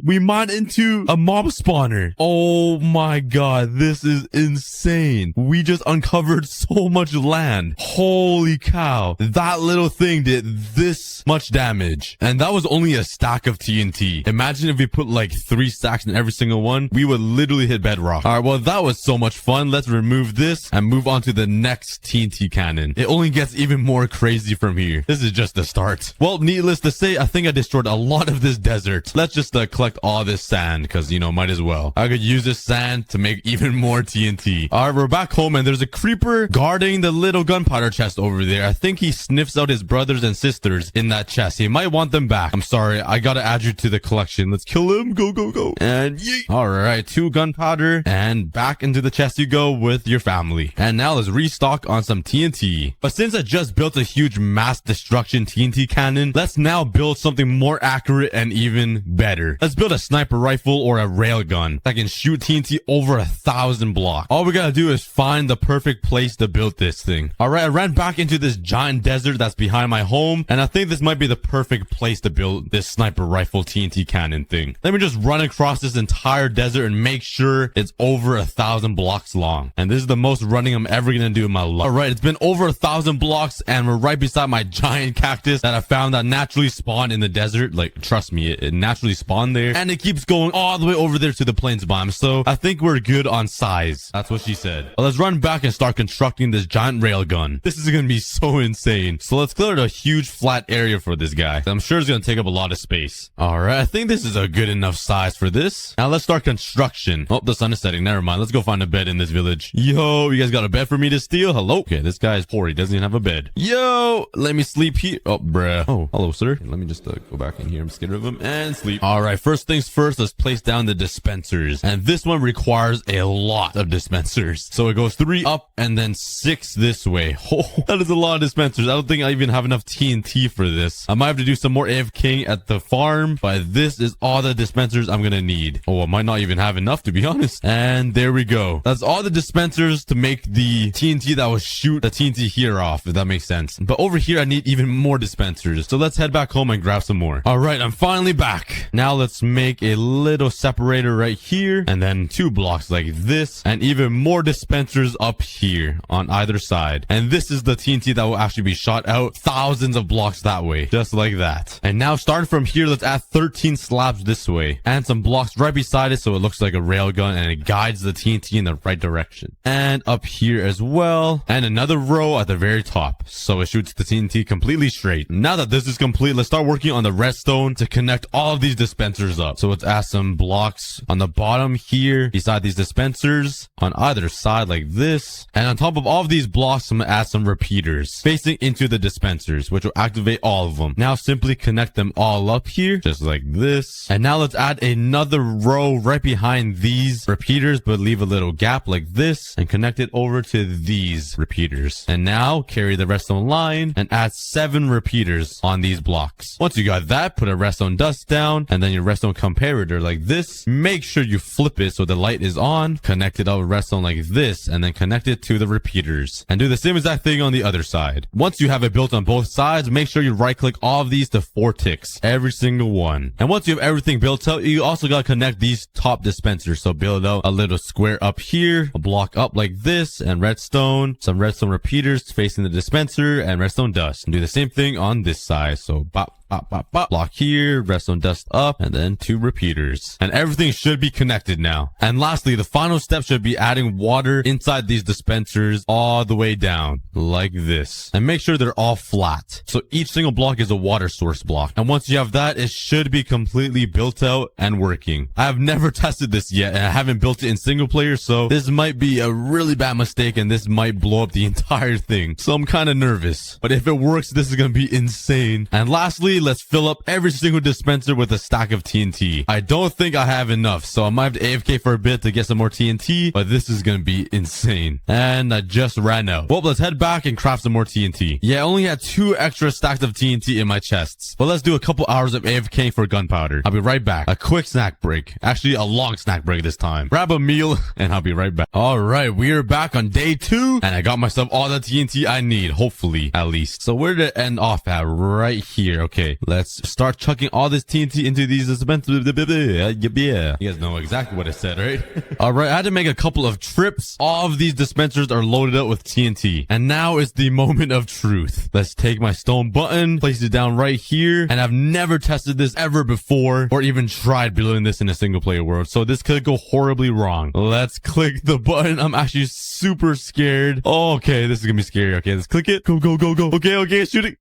we mined into a mob spawner. Oh my god. This is insane. We just uncovered so much land. Holy cow. That little thing did this much damage. And that was only a stack of TNT. Imagine if we put like 3 stacks in every single one. We would literally hit bedrock. Alright, well that was so much fun. Let's remove this and move on to the next TNT cannon. It only gets even more crazy from here. This is just the start. Well, needless to say, I think I destroyed a lot of this desert. Let's just collect all this sand because, you know, might as well. I could use this sand to make even more TNT. Alright, we're back home and there's a creeper guarding the little gunpowder chest over there. I think he sniffs out his brothers and sisters in that chest. He might want them back. I'm sorry. I gotta add you to the collection. Let's kill him. Go, go, go. And yeet. Alright, 2 gunpowder and back into the chest you go with your family. And now let's restock on some TNT. But since I just built a huge mass destruction TNT cannon, let's now build something more accurate and even better. Let's build a sniper rifle or a railgun that can shoot TNT over 1,000 blocks. All we gotta do is find the perfect place to build this thing. Alright, I ran back into this giant desert that's behind my home, and I think this might be the perfect place to build this sniper rifle TNT cannon thing. Let me just run across this entire desert and make sure it's over 1,000 blocks long. And this is the most running I'm ever gonna do in my life. Alright, it's been over 1,000 blocks and we're right beside my giant cactus that I found that naturally spawned in the desert. Like, trust me, it naturally spawned there. And it keeps going all the way over there to the plains biome. So I think we're good on size. That's what she said. Well, let's run back and start constructing this giant railgun. This is gonna be so insane. So let's clear a huge flat area for this guy. I'm sure it's gonna take up a lot of space. Alright, I think this is a good enough size for this. Now let's start construction. Oh, the sun is setting. Never mind. Let's go find a bed in this village. Yo, you guys got a bed for me to steal? Hello? Okay, this guy is poor. He doesn't even have a bed. Yo, let me sleep here. Oh, bruh. Oh, hello, sir. Let me just go back in here. I'm scared of him and sleep. Alright, first things first, let's place down the dispensers. And this one requires a lot of dispensers. So it goes 3 up and then 6 this way. Oh, that is a lot of dispensers. I don't think I even have enough TNT for this. I might have to do some more AFKing at the farm, but this is all the dispensers I'm gonna need. Oh, I might not even have enough, to be honest. And there we go. That's all the dispensers to make the TNT that will shoot the TNT here off, if that makes sense. But over here, I need even more dispensers. So let's head back home and grab some more. All right, I'm finally back. Now let's make a little separator right here, and then 2 blocks like this, and even more dispensers up here on either side. And this is the TNT that will actually be shot out thousands of blocks that way, just like that. And now starting from here, let's add 13 slabs this way and some blocks right beside it so it looks like a railgun and it guides the TNT in the right direction. And up here as well, and another row at the very top so it shoots the TNT completely straight. Now that this is complete, let's start working on the redstone to connect all of these dispensers up. So let's add some blocks on the bottom here beside these dispensers on either side like this. And on top of all of these blocks, I'm gonna add some repeaters facing into the dispensers, which will activate all of them. Now simply connect them all up here, just like this. And now let's add another row right behind these repeaters, but leave a little gap like this and connect it over to these repeaters. And now carry the redstone line and add 7 repeaters on these blocks. Once you got that, put a redstone dust down and then your redstone comparator like this. Make sure you flip it so the light is on. Connect it up with redstone like this and then connect it to the repeaters. And do the same exact thing on the other side. Once you have it built on both sides, make sure you right click all of these to 4 ticks. Every single one. And once you have everything built out, you also got to connect these top dispensers. So build out a little square up here, a block up like this, and redstone, some redstone repeaters facing the dispenser, and redstone dust. And do the same thing on this side. So bop, bop, bop, bop. Block here, redstone dust up, and then 2 repeaters. And everything should be connected now. And lastly, the final step should be adding water inside these dispensers all the way down, like this. And make sure they're all flat. So each single block is a water source block. And once you have that, it should be completely built out and working. I have never tested this yet, and I haven't built it in single player, so this might be a really bad mistake, and this might blow up the entire thing. So I'm kind of nervous. But if it works, this is going to be insane. And lastly, let's fill up every single dispenser with a stack of TNT. I don't think I have enough, so I might have to AFK for a bit to get some more TNT, but this is going to be insane. And I just ran out. Well, let's head back and craft some more TNT. Yeah, I only had 2 extra stacks of TNT in my chests. But let's do a couple hours of AFK for gunpowder. I'll be right back. A quick snack break. Actually, a long snack break this time. Grab a meal, and I'll be right back. Alright, we are back on day 2, and I got myself all the TNT I need, hopefully, at least. So where did it end off at? Right here. Okay, let's start chucking all this TNT into these dispensers. Yeah, you guys know exactly what I said, right? Alright, I had to make a couple of trips. All of these dispensers are loaded up with TNT. And now is the moment of truth. Let's take my stone button, place it down right here, and I've never tested this ever before, or even tried building this in a single player world, so this could go horribly wrong. Let's click the button. I'm actually super scared. Oh, okay, this is gonna be scary. Okay, let's click it. Go, go, go, go. Okay, shooting.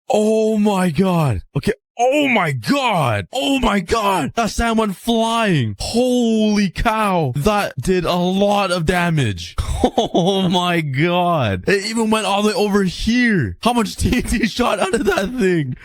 Oh my god. Okay. Oh my god. Oh my god. That sand went flying. Holy cow. That did a lot of damage. Oh my god. It even went all the way over here. How much TNT shot out of that thing?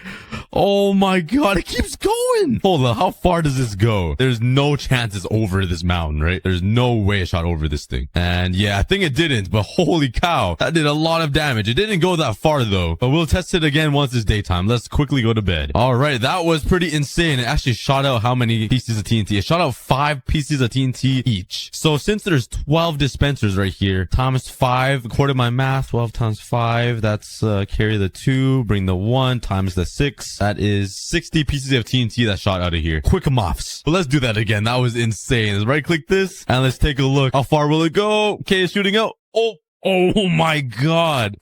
Oh my god. It keeps going. Hold on. How far does this go? There's no chance it's over this mountain, right? There's no way it shot over this thing. And yeah, I think it didn't, but holy cow. That did a lot of damage. It didn't go that far though, but we'll test it again once it's daytime. Let's quickly go to bed. Alright, that was pretty insane. It actually shot out how many pieces of TNT? It shot out 5 pieces of TNT each. So since there's 12 dispensers right here, times 5, according to my math, 12 times 5, that's carry the 2, bring the 1, times the 6. That is 60 pieces of TNT that shot out of here. Quick muffs. But let's do that again. That was insane. Let's right click this and let's take a look. How far will it go? Okay, it's shooting out. Oh my god.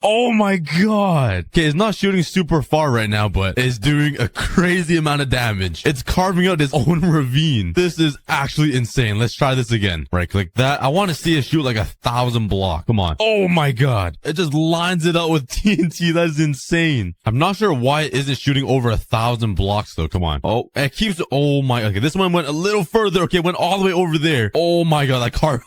Oh my god. Okay, it's not shooting super far right now, but it's doing a crazy amount of damage. It's carving out its own ravine. This is actually insane. Let's try this again. Right click that. I want to see it shoot like 1,000 blocks. Come on. Oh my god. It just lines it out with TNT. That is insane. I'm not sure why it isn't shooting over 1,000 blocks though. Come on. Oh, it keeps. Oh my. Okay, this one went a little further. Okay, it went all the way over there. Oh my god. That car.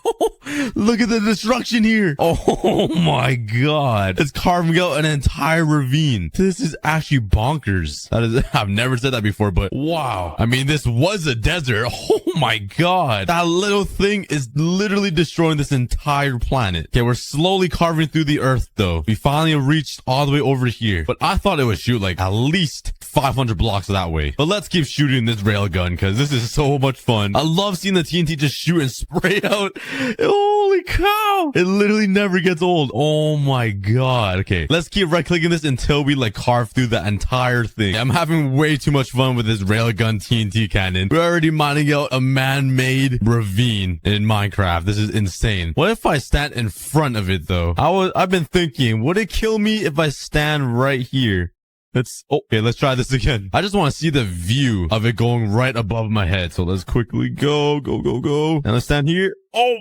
Look at the destruction here. Oh my god. It's carving out an entire ravine. This is actually bonkers. That is, I've never said that before, but wow. I mean, this was a desert. Oh my god. That little thing is literally destroying this entire planet. Okay, we're slowly carving through the earth though. We finally reached all the way over here, but I thought it would shoot like at least 500 blocks that way. But let's keep shooting this railgun because this is so much fun. I love seeing the TNT just shoot and spray out. Holy cow. It literally never gets old. Oh my god. Okay, let's keep right clicking this until we like carve through the entire thing. I'm having way too much fun with this railgun TNT cannon. We're already mining out a man-made ravine in Minecraft. This is insane. What if I stand in front of it though? I've been thinking, would it kill me if I stand right here? Okay, let's try this again. I just want to see the view of it going right above my head. So let's quickly go. And let's stand here. Oh,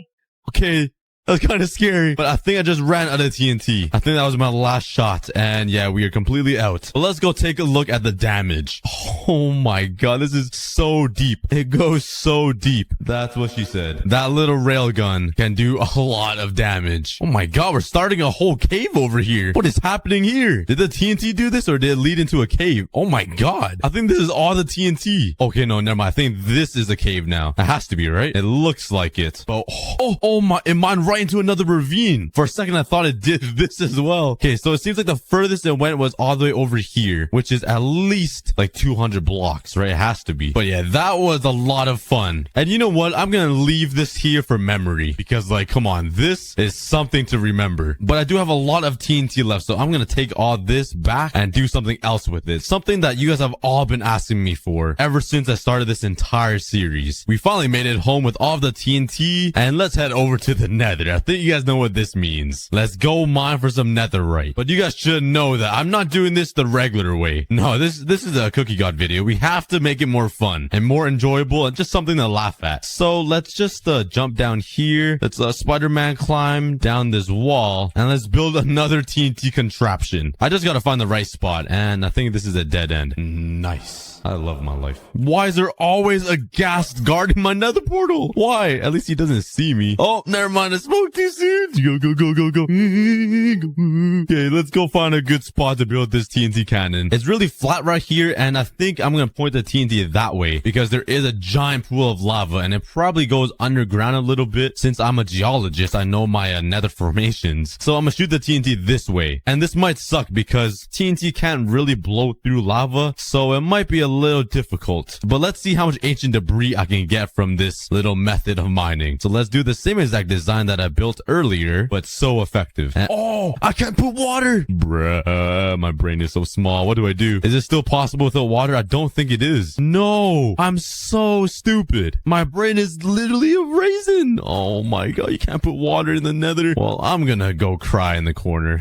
okay. That's kind of scary, but I think I just ran out of TNT. I think that was my last shot, and yeah, we are completely out. But let's go take a look at the damage. Oh my god, this is so deep. It goes so deep. That's what she said. That little railgun can do a lot of damage. Oh my god, we're starting a whole cave over here. What is happening here? Did the TNT do this, or did it lead into a cave? Oh my god. I think this is all the TNT. Okay, no, never mind. I think this is a cave now. It has to be, right? It looks like it. But oh my, it mined right right into another ravine. For a second, I thought it did this as well. Okay, so it seems like the furthest it went was all the way over here, which is at least like 200 blocks, right? It has to be. But yeah, that was a lot of fun. And you know what? I'm gonna leave this here for memory because, like, come on, this is something to remember. But I do have a lot of TNT left, so I'm gonna take all this back and do something else with it. Something that you guys have all been asking me for ever since I started this entire series. We finally made it home with all of the TNT, and let's head over to the nether. I think you guys know what this means. Let's go mine for some netherite. But you guys should know that I'm not doing this the regular way. No, this is a aCookieGod video. We have to make it more fun and more enjoyable and just something to laugh at. So let's just jump down here. Let's Spider-Man climb down this wall, and let's build another TNT contraption. I just gotta find the right spot, and I think this is a dead end. Nice. I love my life. Why is there always a ghast guarding my nether portal? Why? At least he doesn't see me. Oh, never mind. I spoke too soon. Go. Okay, let's go find a good spot to build this TNT cannon. It's really flat right here, and I think I'm going to point the TNT that way because there is a giant pool of lava, and it probably goes underground a little bit. Since I'm a geologist, I know my nether formations. So I'm going to shoot the TNT this way. And this might suck because TNT can't really blow through lava, so it might be a little difficult, but let's see how much ancient debris I can get from this little method of mining. So let's do the same exact design that I built earlier, but so effective. And oh, I can't put water. Bruh, my brain is so small. What do I do? Is it still possible without water? I don't think it is. No, I'm so stupid. My brain is literally a raisin. Oh my god, you can't put water in the nether. Well, I'm gonna go cry in the corner.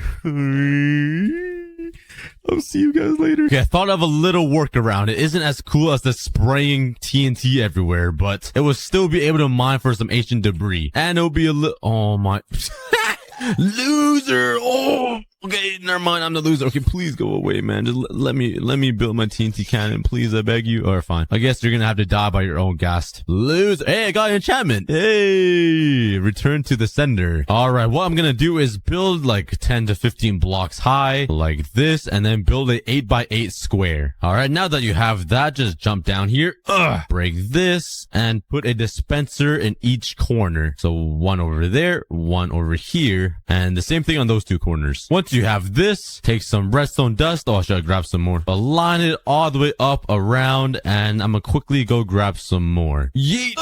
I'll see you guys later. Okay, I thought of a little workaround. It isn't as cool as the spraying TNT everywhere, but it will still be able to mine for some ancient debris. And it'll be a little... Oh my... Loser! Oh! Okay, never mind. I'm the loser. Okay, please go away, man. Just let me build my TNT cannon, please. I beg you. Or fine. I guess you're gonna have to die by your own ghast. Loser. Hey, I got an enchantment. Hey, return to the sender. All right, what I'm gonna do is build like 10 to 15 blocks high, like this, and then build a 8x8 square. All right, now that you have that, just jump down here. Break this and put a dispenser in each corner. So one over there, one over here, and the same thing on those two corners. Once you have this, take some redstone dust. Oh, should I grab some more? But line it all the way up around, and I'm gonna quickly go grab some more. Yeet!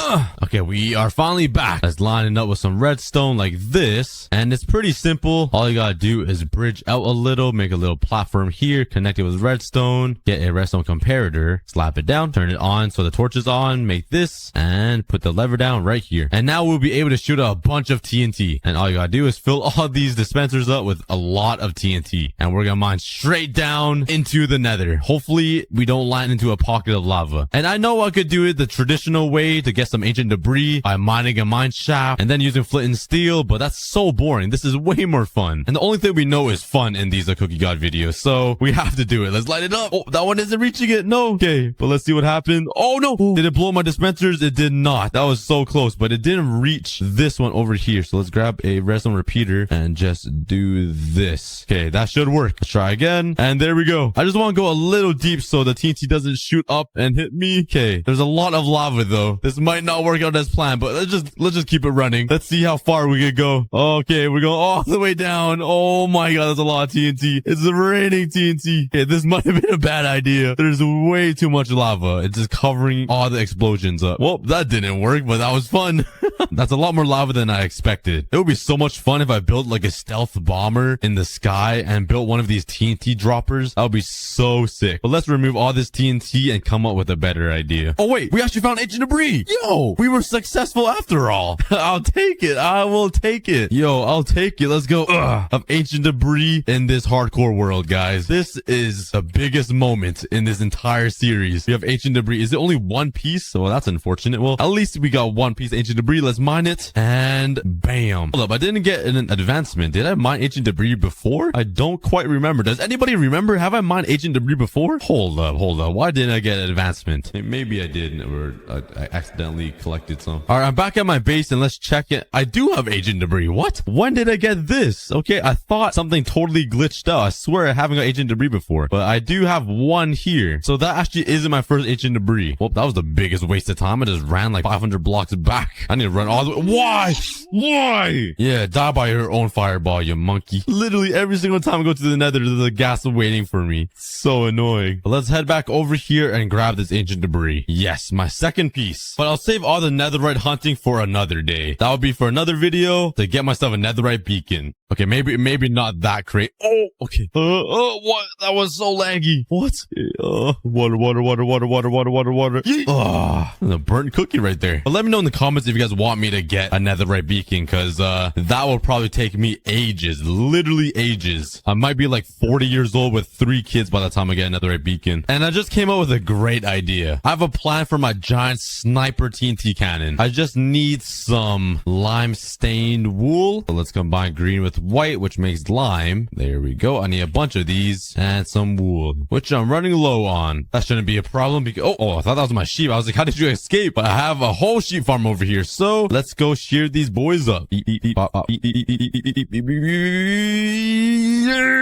Okay, we are finally back. Let's line it up with some redstone like this, and it's pretty simple. All you gotta do is bridge out a little, make a little platform here, connect it with redstone, get a redstone comparator, slap it down, turn it on so the torch is on, make this, and put the lever down right here. And now we'll be able to shoot a bunch of TNT. And all you gotta do is fill all these dispensers up with a lot of TNT, and we're gonna mine straight down into the nether. Hopefully we don't land into a pocket of lava. And I know I could do it the traditional way to get some ancient debris by mining a mine shaft and then using flint and steel, but that's so boring. This is way more fun, and the only thing we know is fun in these aCookieGod videos, so we have to do it. Let's light it up. Oh, that one isn't reaching it. No. Okay, but let's see what happened. Oh no, did it blow my dispensers? It did not. That was so close, but it didn't reach this one over here. So let's grab a redstone repeater and just do this. Okay, that should work. Let's try again. And there we go. I just want to go a little deep so the TNT doesn't shoot up and hit me. Okay, there's a lot of lava though. This might not work out as planned, but let's just keep it running. Let's see how far we can go. Okay, we're going all the way down. Oh my god, that's a lot of TNT. It's raining TNT. Okay, this might have been a bad idea. There's way too much lava. It's just covering all the explosions up. Well, that didn't work, but that was fun. That's a lot more lava than I expected. It would be so much fun if I built like a stealth bomber in the sky and built one of these TNT droppers. That would be so sick. But let's remove all this TNT and come up with a better idea. Oh wait, we actually found ancient debris. Yo, we were successful after all. I'll take it. I will take it. Yo, I'll take it. Let's go. Of ancient debris in this hardcore world, guys. This is the biggest moment in this entire series. We have ancient debris. Is it only one piece? Well, that's unfortunate. Well, at least we got one piece of ancient debris. Let's mine it. And bam. Hold up. I didn't get an advancement. Did I mine ancient debris before? I don't quite remember. Does anybody remember? Have I mined ancient debris before? Hold up. Why didn't I get an advancement? Maybe I did, or I accidentally collected some. All right, I'm back at my base and let's check it. I do have ancient debris. What? When did I get this? Okay, I thought something totally glitched out. I swear I haven't got ancient debris before, but I do have one here. So that actually isn't my first ancient debris. Well, that was the biggest waste of time. I just ran like 500 blocks back. I need to run all the way. Why? Why? Yeah, die by your own fireball, you monkey. Literally every single time I go to the nether, there's a gas waiting for me. So annoying. But let's head back over here and grab this ancient debris. Yes, my second piece. But I'll save all the netherite hunting for another day. That would be for another video to get myself a netherite beacon. Okay, maybe not that great. Oh, okay. What? That was so laggy. What? Water. Oh, there's a burnt cookie right there. But let me know in the comments if you guys want me to get a netherite beacon, because that will probably take me ages. Literally ages. I might be like 40 years old with 3 kids by the time I get a netherite beacon. And I just came up with a great idea. I have a plan for my giant sniper TNT cannon. I just need some lime stained wool. So let's combine green with white, which makes lime. There we go. I need a bunch of these and some wool, which I'm running low on. That shouldn't be a problem because I thought that was my sheep. I was like, how did you escape? But I have a whole sheep farm over here, so let's go shear these boys up.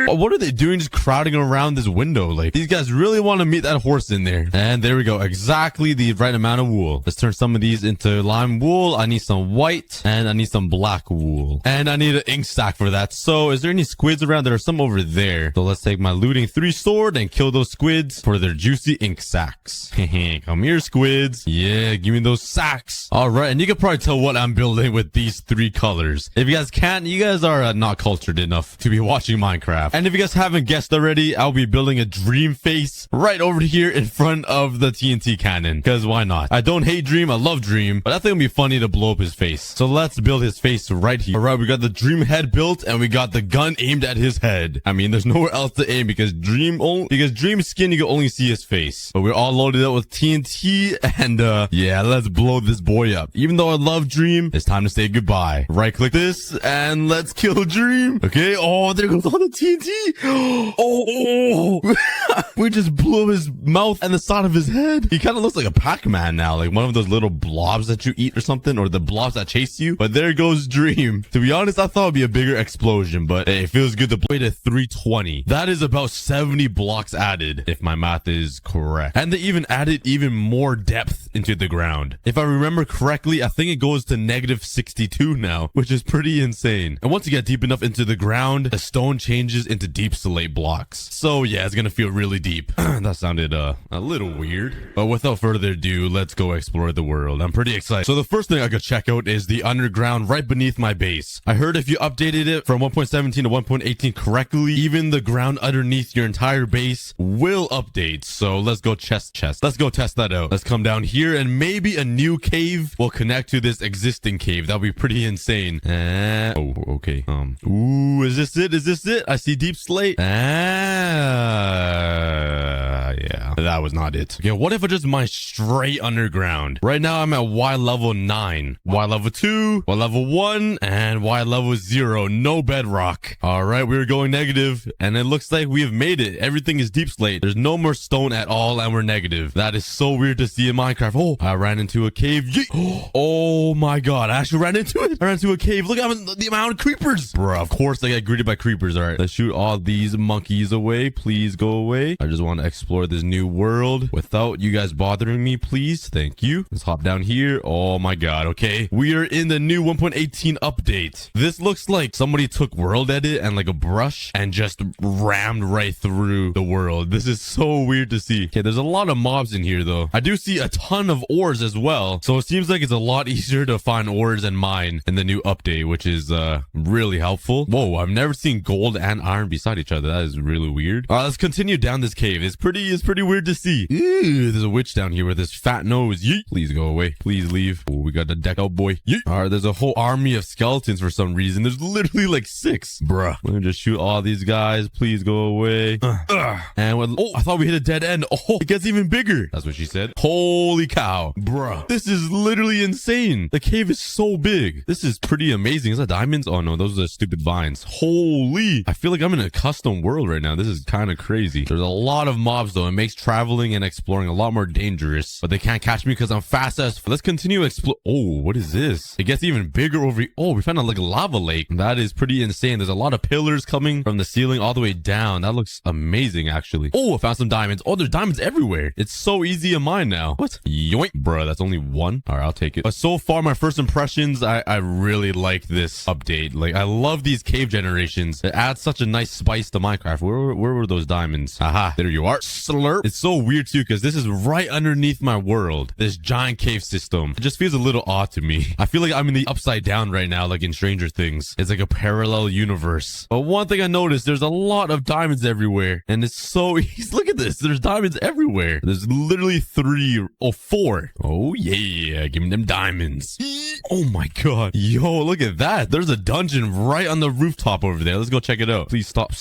What are they doing just crowding around this window? Like, these guys really want to meet that horse in there. And there we go, exactly the right amount of wool. Let's turn some of these into lime wool. I need some white and I need some black wool, and I need an ink sack for that. So is there any squids around? There are some over there. So let's take my looting 3 sword and kill those squids for their juicy ink sacks. Come here, squids. Yeah, give me those sacks. All right, and you can probably tell what I'm building with these 3 colors. If you guys can't, you guys are not cultured enough to be watching Minecraft. And if you guys haven't guessed already, I'll be building a dream face right over here in front of the TNT cannon, because why not? I don't hate Dream, I love Dream, but I think it'd be funny to blow up his face. So let's build his face right here. All right, we got the Dream head built and we got the gun aimed at his head. I mean, there's nowhere else to aim because Dream's skin, you can only see his face. But we're all loaded up with TNT and yeah, let's blow this boy up. Even though I love Dream, it's time to say goodbye. Right click this and let's kill Dream. Okay. Oh, there goes all the TNT. Oh. We just blew his mouth and the side of his head. He kind of looks like a Pac-Man now, like one of those little blobs that you eat or something, or the blobs that chase you. But there goes Dream. To be honest, I thought it'd be a bigger explosion, but hey, it feels good to play to 320. That is about 70 blocks added, if my math is correct. And they even added even more depth into the ground. If I remember correctly, I think it goes to -62 now, which is pretty insane. And once you get deep enough into the ground, the stone changes into deep slate blocks. So yeah, it's gonna feel really deep. That sounded a little weird. But without further ado, let's go explore the world. I'm pretty excited. So the first thing I could check out is the underground right beneath my base. I heard if you updated it from 1.17 to 1.18 correctly, even the ground underneath your entire base will update. So let's go chest. Let's go test that out. Let's come down here and maybe a new cave will connect to this existing cave. That'll be pretty insane. Oh, okay. Ooh, is this it? Is this it? I see deep slate. Yeah, that was not it. Okay, what if I just mine straight underground? Right now I'm at Y level 9, Y level 2, Y level 1, and Y level 0. No bedrock. All right, we're going negative, and it looks like we have made it. Everything is deep slate. There's no more stone at all, and we're negative. That is so weird to see in Minecraft. Oh, I ran into a cave. Oh my god, I actually ran into it. I ran into a cave. Look at the amount of creepers. Bruh, of course I get greeted by creepers. All right, let's shoot all these monkeys away. Please go away. I just want to explore this new world without you guys bothering me, please. Thank you. Let's hop down here. Oh my god. Okay, we are in the new 1.18 update. This looks like somebody took world edit and like a brush and just rammed right through the world. This is so weird to see. Okay, there's a lot of mobs in here though. I do see a ton of ores as well, so it seems like it's a lot easier to find ores and mine in the new update, which is really helpful. Whoa, I've never seen gold and iron beside each other. That is really weird. All right, let's continue down this cave. It's pretty weird to see. Ew, there's a witch down here with this fat nose. Yeet. Please go away. Please leave. Oh, we got the deck out, boy. Yeet. All right, there's a whole army of skeletons for some reason. There's literally like 6. Bruh. Let me just shoot all these guys. Please go away. And when, oh, I thought we hit a dead end. Oh, it gets even bigger. That's what she said. Holy cow. Bruh. This is literally insane. The cave is so big. This is pretty amazing. Is that diamonds? Oh no, those are stupid vines. Holy. I feel like I'm in a custom world right now. This is kind of crazy. There's a lot of mobs though. though. It makes traveling and exploring a lot more dangerous, but they can't catch me because I'm fast as. Let's continue explore. Oh, what is this? It gets even bigger over here. Oh, we found like a lava lake. That is pretty insane. There's a lot of pillars coming from the ceiling all the way down. That looks amazing, actually. Oh, I found some diamonds. Oh, there's diamonds everywhere. It's so easy to mine now. What? Yoink, bruh. That's only one. All right, I'll take it. But so far, my first impressions, I really like this update. Like, I love these cave generations. It adds such a nice spice to Minecraft. Where were those diamonds? Aha, there you are. Slurp. It's so weird too, because this is right underneath my world. This giant cave system. It just feels a little odd to me. I feel like I'm in the upside down right now, like in Stranger Things. It's like a parallel universe. But one thing I noticed, there's a lot of diamonds everywhere. And it's so easy. Look at this. There's diamonds everywhere. There's literally four. Oh yeah. Give me them diamonds. Oh my god. Yo, look at that. There's a dungeon right on the rooftop over there. Let's go check it out. Please stop.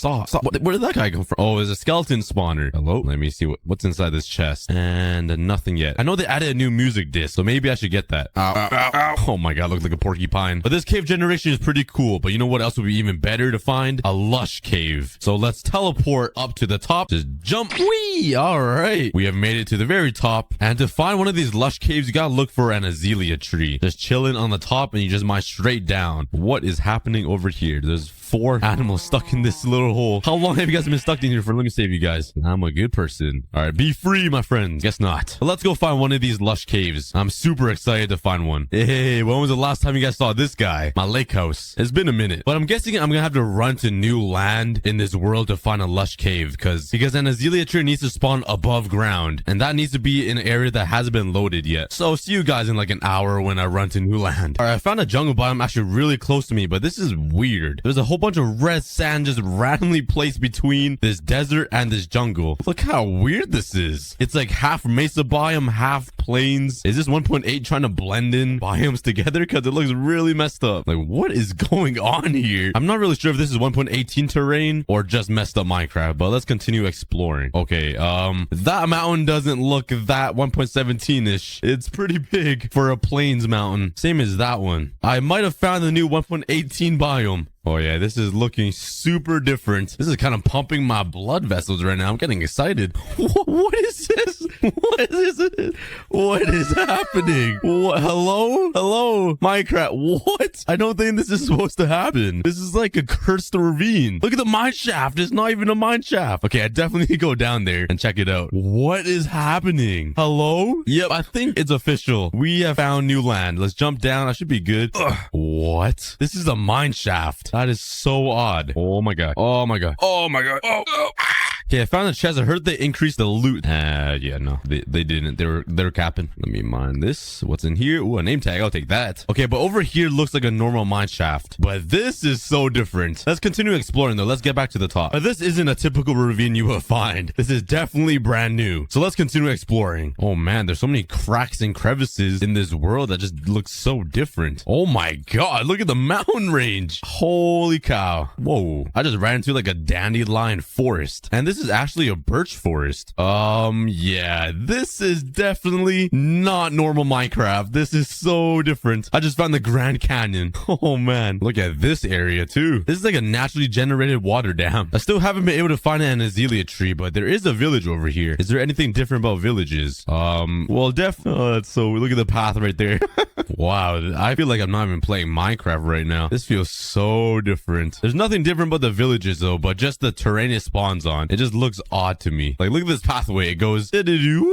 Where did that guy come from? Oh, there's a skeleton spawner. Hello? Let me see what's inside this chest. And nothing yet. I know they added a new music disc, so maybe I should get that. Ow. Oh my god, looks like a porcupine. But this cave generation is pretty cool. But you know what else would be even better to find? A lush cave. So let's teleport up to the top. Just jump. Whee! All right. We have made it to the very top. And to find one of these lush caves, you gotta look for an azalea tree. Just chilling on the top and you just mine straight down. What is happening over here? There's 4 animals stuck in this little hole. How long have you guys been stuck in here for? Let me save you guys. I'm a good person. All right, be free, my friends. Guess not. But let's go find one of these lush caves. I'm super excited to find one. Hey, when was the last time you guys saw this guy? My lake house. It's been a minute, but I'm guessing I'm gonna have to run to new land in this world to find a lush cave because an azalea tree needs to spawn above ground, and that needs to be in an area that hasn't been loaded yet. So see you guys in like an hour when I run to new land. All right, I found a jungle biome actually really close to me, but this is weird. There's a whole bunch of red sand just randomly placed between this desert and this jungle. Look how weird this is. It's like half mesa biome, half plains. Is this 1.8 trying to blend in biomes together? Because it looks really messed up. Like, what is going on here? I'm not really sure if this is 1.18 terrain or just messed up Minecraft, but let's continue exploring. Okay, that mountain doesn't look that 1.17-ish. It's pretty big for a plains mountain. Same as that one. I might have found the new 1.18 biome. Oh yeah, this is looking super different. This is kind of pumping my blood vessels right now. I'm getting excited. What is this? What is this? What is happening? What? Hello? Minecraft, what? I don't think this is supposed to happen. This is like a cursed ravine. Look at the mine shaft. It's not even a mine shaft. Okay, I definitely need to go down there and check it out. What is happening? Hello? Yep, I think it's official. We have found new land. Let's jump down. I should be good. Ugh. What? This is a mine shaft. That is so odd. Oh my god. Oh my god. Oh my god. Oh. Okay, I found a chest. I heard they increased the loot. Yeah, no, they didn't. They're capping. Let me mine this. What's in here? Ooh, a name tag. I'll take that. Okay, but over here looks like a normal mine shaft. But this is so different. Let's continue exploring though. Let's get back to the top. But this isn't a typical ravine you will find. This is definitely brand new. So let's continue exploring. Oh man, there's so many cracks and crevices in this world that just looks so different. Oh my god, look at the mountain range. Holy cow. Whoa. I just ran into like a dandelion forest. And this is actually a birch forest. Yeah, this is definitely not normal Minecraft. This is so different. I just found the Grand Canyon. Oh man, look at this area too. This is like a naturally generated water dam. I still haven't been able to find an azalea tree, but there is a village over here. Is there anything different about villages? Well, so look at the path right there. Wow, I feel like I'm not even playing Minecraft right now. This feels so different. There's nothing different about the villages though, but just the terrain it spawns on. It just looks odd to me. Like, look at this pathway. It goes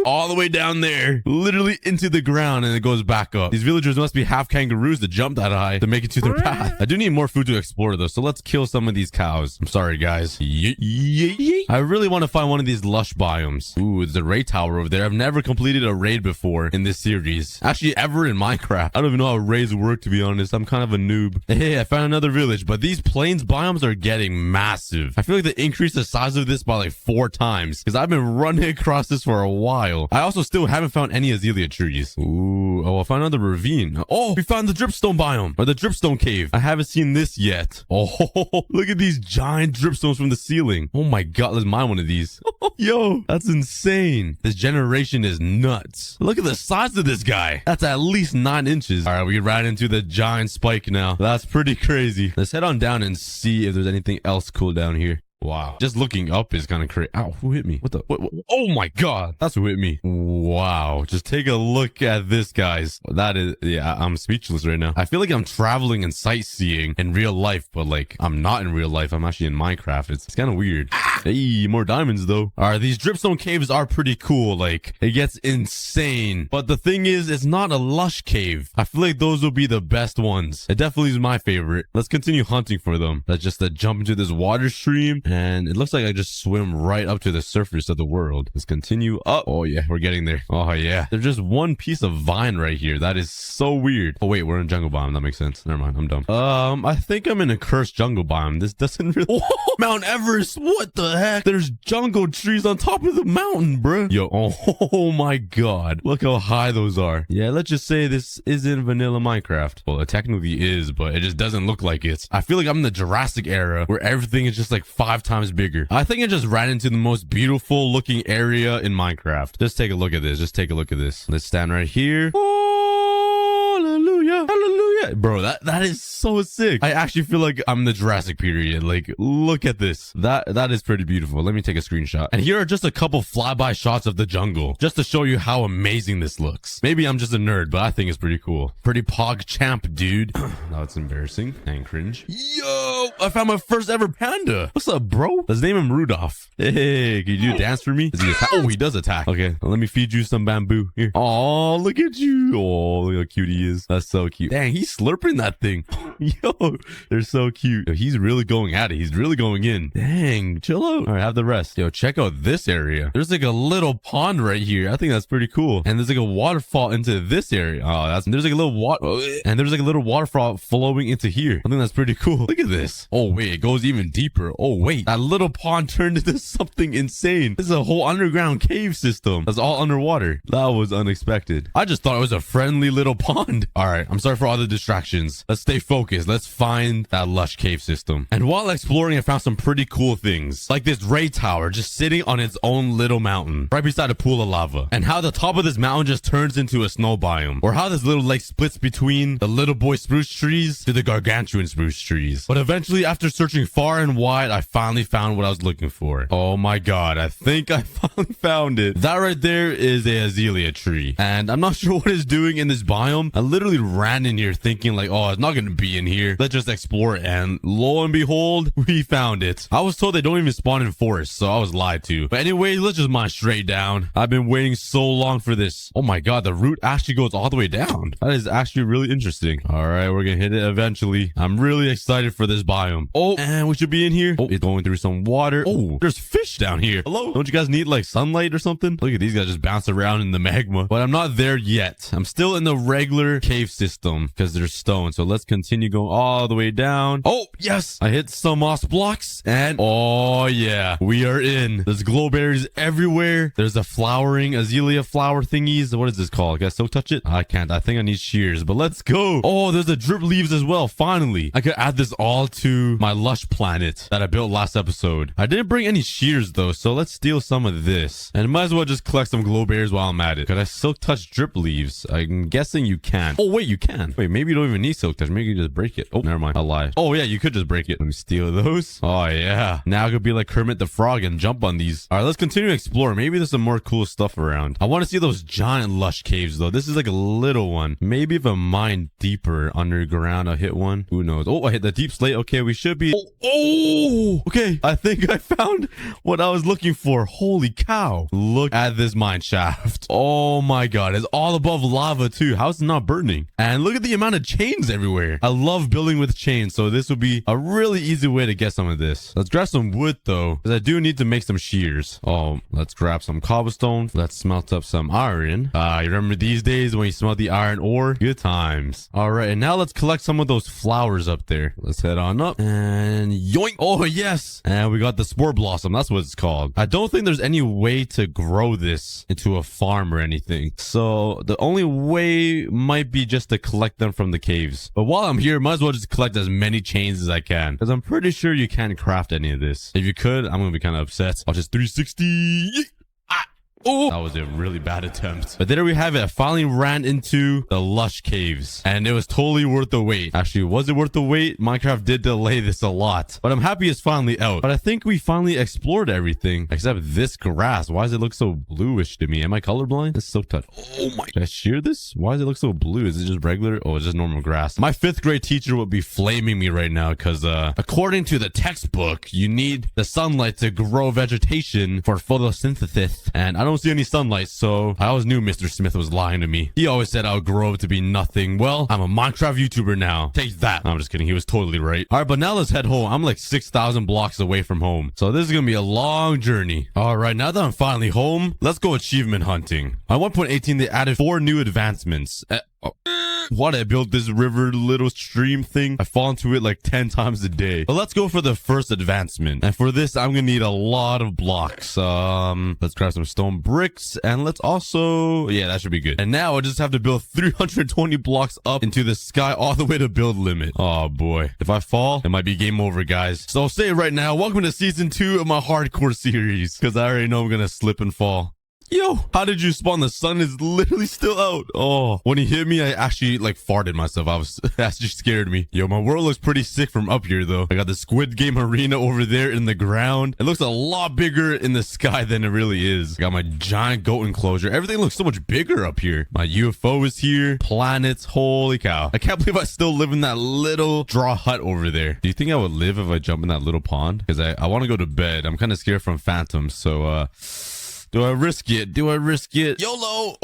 all the way down there, literally into the ground, and it goes back up. These villagers must be half kangaroos to jump that high to make it to their path. I do need more food to explore though, so let's kill some of these cows. I'm sorry, guys. I really want to find one of these lush biomes. Ooh, there's a raid tower over there. I've never completed a raid before in this series. Actually, ever in Minecraft. I don't even know how raids work, to be honest. I'm kind of a noob. Hey, I found another village, but these plains biomes are getting massive. I feel like they increased the size of this by like 4 times because I've been running across this for a while. I also still haven't found any azalea trees. Ooh, oh, I found another ravine. Oh, we found the dripstone biome, or the dripstone cave. I haven't seen this yet. Oh, look at these giant dripstones from the ceiling. Oh my god, let's mine one of these. Yo, that's insane. This generation is nuts. Look at the size of this guy. That's at least 9 inches. All right, we ran into the giant spike now. That's pretty crazy. Let's head on down and see if there's anything else cool down here. Wow. Just looking up is kind of crazy. Ow, who hit me? What the? Oh my God. That's who hit me. Wow. Just take a look at this, guys. That is, yeah, I'm speechless right now. I feel like I'm traveling and sightseeing in real life, but like, I'm not in real life. I'm actually in Minecraft. It's kind of weird. Hey, more diamonds though. All right, these dripstone caves are pretty cool. Like, it gets insane. But the thing is, it's not a lush cave. I feel like those will be the best ones. It definitely is my favorite. Let's continue hunting for them. Let's just jump into this water stream. And it looks like I just swim right up to the surface of the world. Let's continue up. Oh yeah, we're getting there. Oh yeah. There's just one piece of vine right here. That is so weird. Oh wait, we're in jungle biome. That makes sense. Never mind. I'm dumb. I think I'm in a cursed jungle biome. This doesn't really... Whoa, Mount Everest. What the heck? There's jungle trees on top of the mountain, bruh. Yo, oh my God. Look how high those are. Yeah, let's just say this isn't vanilla Minecraft. Well, it technically is, but it just doesn't look like it. I feel like I'm in the Jurassic era where everything is just like 5 times bigger. I think I just ran into the most beautiful looking area in Minecraft. Just take a look at this. Just take a look at this. Let's stand right here. Hallelujah. Hallelujah. Bro, that is so sick. I actually feel like I'm in the Jurassic period. Like, look at this. That is pretty beautiful. Let me take a screenshot. And here are just a couple flyby shots of the jungle, just to show you how amazing this looks. Maybe I'm just a nerd, but I think it's pretty cool. Pretty pog champ, dude. Now it's embarrassing and cringe. Yo, I found my first ever panda. What's up, bro? Let's name him Rudolph. Hey, can you do a dance for me? Does he attack? Oh, he does attack. Okay, let me feed you some bamboo. Here. Oh, look at you. Oh, look how cute he is. That's so cute. Dang, he's slurping that thing. Yo, they're so cute. Yo, he's really going at it. He's really going in. Dang, chill out. All right, have the rest. Yo, check out this area. There's like a little pond right here. I think that's pretty cool. And there's like a waterfall into this area. Oh, there's like a little water, and there's like a little waterfall flowing into here. I think that's pretty cool. Look at this. Oh wait, it goes even deeper. Oh wait, that little pond turned into something insane. This is a whole underground cave system that's all underwater. That was unexpected. I just thought it was a friendly little pond. All right, I'm sorry for all the distractions. Let's stay focused. Let's find that lush cave system. And while exploring, I found some pretty cool things, like this ray tower just sitting on its own little mountain right beside a pool of lava, and how the top of this mountain just turns into a snow biome, or how this little lake splits between the little boy spruce trees to the gargantuan spruce trees. But eventually, after searching far and wide, I finally found what I was looking for. Oh my God, I think I finally found it. That right there is a azalea tree, and I'm not sure what it's doing in this biome. I literally ran in here thinking like, oh, it's not gonna be in here. Let's just explore it, and lo and behold, we found it. I was told they don't even spawn in forests, so I was lied to. But anyway, let's just mine straight down. I've been waiting so long for this. Oh my God, the root actually goes all the way down. That is actually really interesting. All right, we're gonna hit it eventually. I'm really excited for this biome. Oh, and we should be in here. Oh, it's going through some water. Oh, there's fish down here. Hello? Don't you guys need like sunlight or something? Look at these guys just bounce around in the magma. But I'm not there yet. I'm still in the regular cave system because there's stone. So let's continue going all the way down. Oh, yes. I hit some moss blocks and oh yeah, we are in. There's glow berries everywhere. There's a flowering azalea flower thingies. What is this called? Can I still touch it? I can't. I think I need shears, but let's go. Oh, there's the drip leaves as well. Finally, I could add this all to my lush planet that I built last episode. I didn't bring any shears though, so let's steal some of this. And might as well just collect some glow berries while I'm at it. Could I silk touch drip leaves? I'm guessing you can. Oh wait, you can. Wait, maybe you don't even need silk touch. Maybe you can just break it. Oh, never mind. I lied. Oh yeah, you could just break it. Let me steal those. Oh yeah. Now I could be like Kermit the Frog and jump on these. All right, let's continue to explore. Maybe there's some more cool stuff around. I want to see those giant lush caves though. This is like a little one. Maybe if I mine deeper underground, I'll hit one. Who knows? Oh, I hit the deep slate. Okay, we should be. Oh, okay. I think I found what I was looking for. Holy cow. Look at this mine shaft. Oh my God. It's all above lava too. How's it not burning? And look at the amount of chains everywhere. I love building with chains, so this would be a really easy way to get some of this. Let's grab some wood though, because I do need to make some shears. Oh, let's grab some cobblestone. Let's smelt up some iron. You remember these days when you smelt the iron ore? Good times. All right, and now let's collect some of those flowers up there. Let's head on up and yoink. Oh yes, and we got the spore blossom. That's what it's called. I don't think there's any way to grow this into a farm or anything, so the only way might be just to collect them from the caves. But while I'm here, might as well just collect as many chains as I can, because I'm pretty sure you can't craft any of this. If you could, I'm gonna be kind of upset. I'll just 360. Oh, that was a really bad attempt. But there we have it. I finally ran into the lush caves and it was totally worth the wait. Actually, was it worth the wait? Minecraft did delay this a lot, but I'm happy it's finally out. But I think we finally explored everything except this grass. Why does it look so bluish to me? Am I colorblind? It's so tough. Oh my, did I shear this? Why does it look so blue? Is it just regular? Oh, it's just normal grass. My 5th grade teacher would be flaming me right now because according to the textbook, you need the sunlight to grow vegetation for photosynthesis. And I don't see any sunlight, so I always knew Mr. Smith was lying to me. He always said I would grow up to be nothing. Well, I'm a Minecraft YouTuber now. Take that. No, I'm just kidding. He was totally right. All right, but now let's head home. I'm like 6,000 blocks away from home. So this is going to be a long journey. All right, now that I'm finally home, let's go achievement hunting. On 1.18, they added 4 new advancements. Why did I build this river little stream thing? I fall into it like 10 times a day. But let's go for the first advancement. And for this, I'm gonna need a lot of blocks. Let's grab some stone bricks and let's also, yeah, that should be good. And now I just have to build 320 blocks up into the sky all the way to build limit. Oh boy. If I fall, it might be game over, guys. So I'll say it right now. Welcome to season 2 of my hardcore series because I already know I'm gonna slip and fall. Yo, how did you spawn? The sun is literally still out. Oh, when he hit me, I actually like farted myself. That just scared me. Yo, my world looks pretty sick from up here though. I got the Squid Game arena over there in the ground. It looks a lot bigger in the sky than it really is. I got my giant goat enclosure. Everything looks so much bigger up here. My UFO is here. Planets. Holy cow. I can't believe I still live in that little straw hut over there. Do you think I would live if I jump in that little pond? Because I want to go to bed. I'm kind of scared from phantoms. So, do I risk it? Do I risk it? YOLO!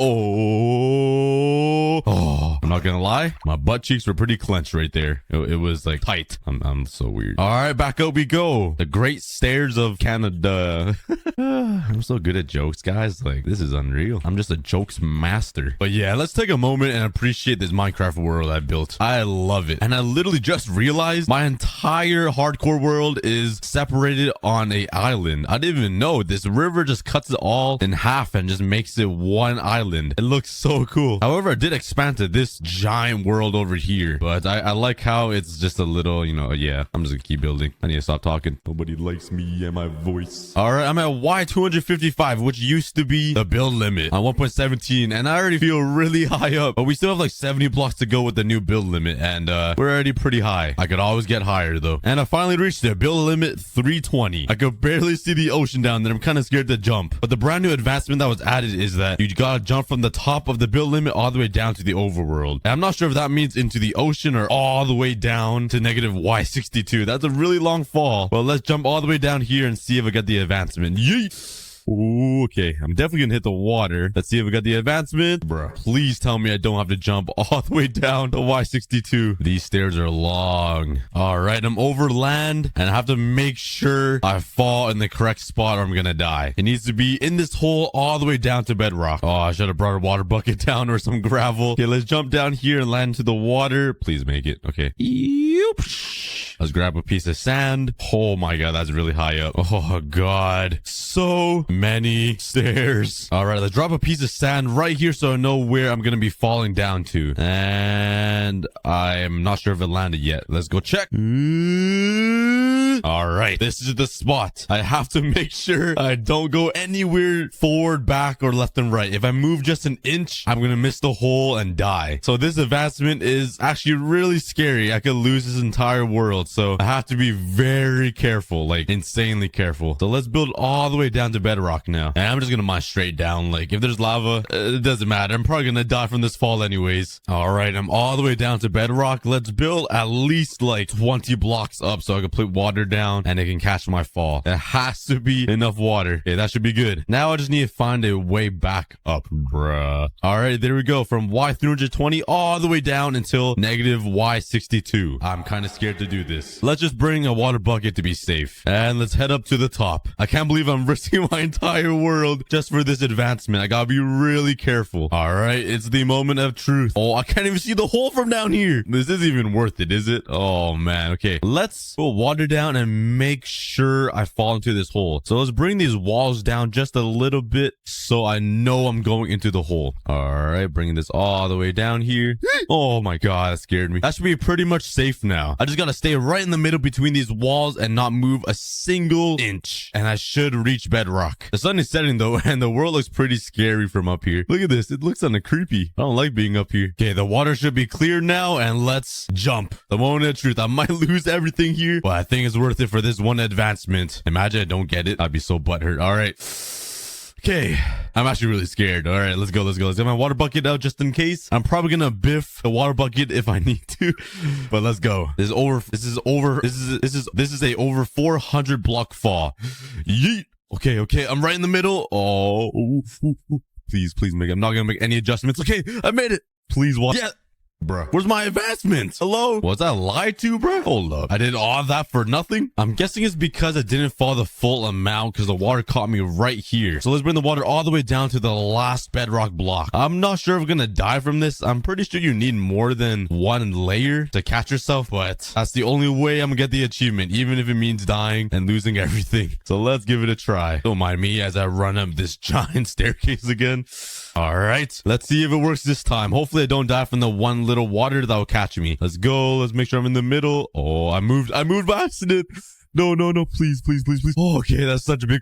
Oh, I'm not gonna lie. My butt cheeks were pretty clenched right there. It was like tight. I'm so weird. All right, back up we go. The Great Stairs of Canada. I'm so good at jokes, guys. Like, this is unreal. I'm just a jokes master. But yeah, let's take a moment and appreciate this Minecraft world I built. I love it. And I literally just realized my entire hardcore world is separated on a island. I didn't even know. This river just cuts it all in half and just makes it one island. It looks so cool. However, I did expand to this giant world over here, but I like how it's just a little, you know, yeah, I'm just gonna keep building. I need to stop talking. Nobody likes me and my voice. All right, I'm at Y255, which used to be the build limit on 1.17, and I already feel really high up, but we still have like 70 blocks to go with the new build limit, and we're already pretty high. I could always get higher though. And I finally reached it. Build limit 320. I could barely see the ocean down there. I'm kind of scared to jump, but the brand new advancement that was added is that you gotta jump from the top of the build limit all the way down to the overworld. And I'm not sure if that means into the ocean or all the way down to negative Y62. That's a really long fall. Well, let's jump all the way down here and see if I get the advancement. Yeet! Ooh, okay, I'm definitely gonna hit the water. Let's see if we got the advancement. Bruh, please tell me I don't have to jump all the way down to Y62. These stairs are long. All right, I'm over land and I have to make sure I fall in the correct spot or I'm gonna die. It needs to be in this hole all the way down to bedrock. Oh, I should have brought a water bucket down or some gravel. Okay, let's jump down here and land into the water. Please make it. Okay. Let's grab a piece of sand. Oh my god, that's really high up. Oh god, so many stairs. All right, let's drop a piece of sand right here so I know where I'm gonna be falling down to. And I'm not sure if it landed yet. Let's go check. All right, this is the spot. I have to make sure I don't go anywhere forward, back, or left and right. If I move just an inch, I'm gonna miss the hole and die. So this advancement is actually really scary. I could lose this entire world. So I have to be very careful, like insanely careful. So let's build all the way down to bedrock now. And I'm just gonna mine straight down. Like if there's lava, it doesn't matter. I'm probably gonna die from this fall anyways. All right, I'm all the way down to bedrock. Let's build at least like 20 blocks up so I can put water down and it can catch my fall. It has to be enough water. Okay, that should be good. Now I just need to find a way back up, bruh. All right, there we go. From Y320 all the way down until negative Y62. I'm kind of scared to do this. Let's just bring a water bucket to be safe. And let's head up to the top. I can't believe I'm risking my entire world just for this advancement. I gotta be really careful. All right, it's the moment of truth. Oh, I can't even see the hole from down here. This isn't even worth it, is it? Oh man, okay. Let's put water down to make sure I fall into this hole. So let's bring these walls down just a little bit so I know I'm going into the hole. All right, bringing this all the way down here. Oh my god, that scared me. That should be pretty much safe now. I just gotta stay right in the middle between these walls and not move a single inch. And I should reach bedrock. The sun is setting though, and the world looks pretty scary from up here. Look at this. It looks kind of creepy. I don't like being up here. Okay, the water should be clear now, and let's jump. The moment of truth. I might lose everything here, but I think it's worth it for this one advancement. Imagine I don't get it. I'd be so butthurt. All right. Okay, I'm actually really scared. All right, let's go. Let's get my water bucket out just in case. I'm probably gonna biff the water bucket if I need to, but let's go. This is a over 400 block fall. Yeet. Okay, I'm right in the middle. Oh, please make. I'm not gonna make any adjustments. Okay, I made it. Please watch. Yeah. Bruh, where's my advancement? Hello? Was I lied to, bruh? Hold up. I did all that for nothing? I'm guessing it's because I didn't fall the full amount because the water caught me right here. So let's bring the water all the way down to the last bedrock block. I'm not sure if I'm gonna die from this. I'm pretty sure you need more than one layer to catch yourself, but that's the only way I'm gonna get the achievement, even if it means dying and losing everything. So let's give it a try. Don't mind me as I run up this giant staircase again. All right, let's see if it works this time. Hopefully I don't die from the one little water that will catch me. Let's go. Let's make sure I'm in the middle. Oh, I moved by accident. No, please. Oh, okay, that's such a big...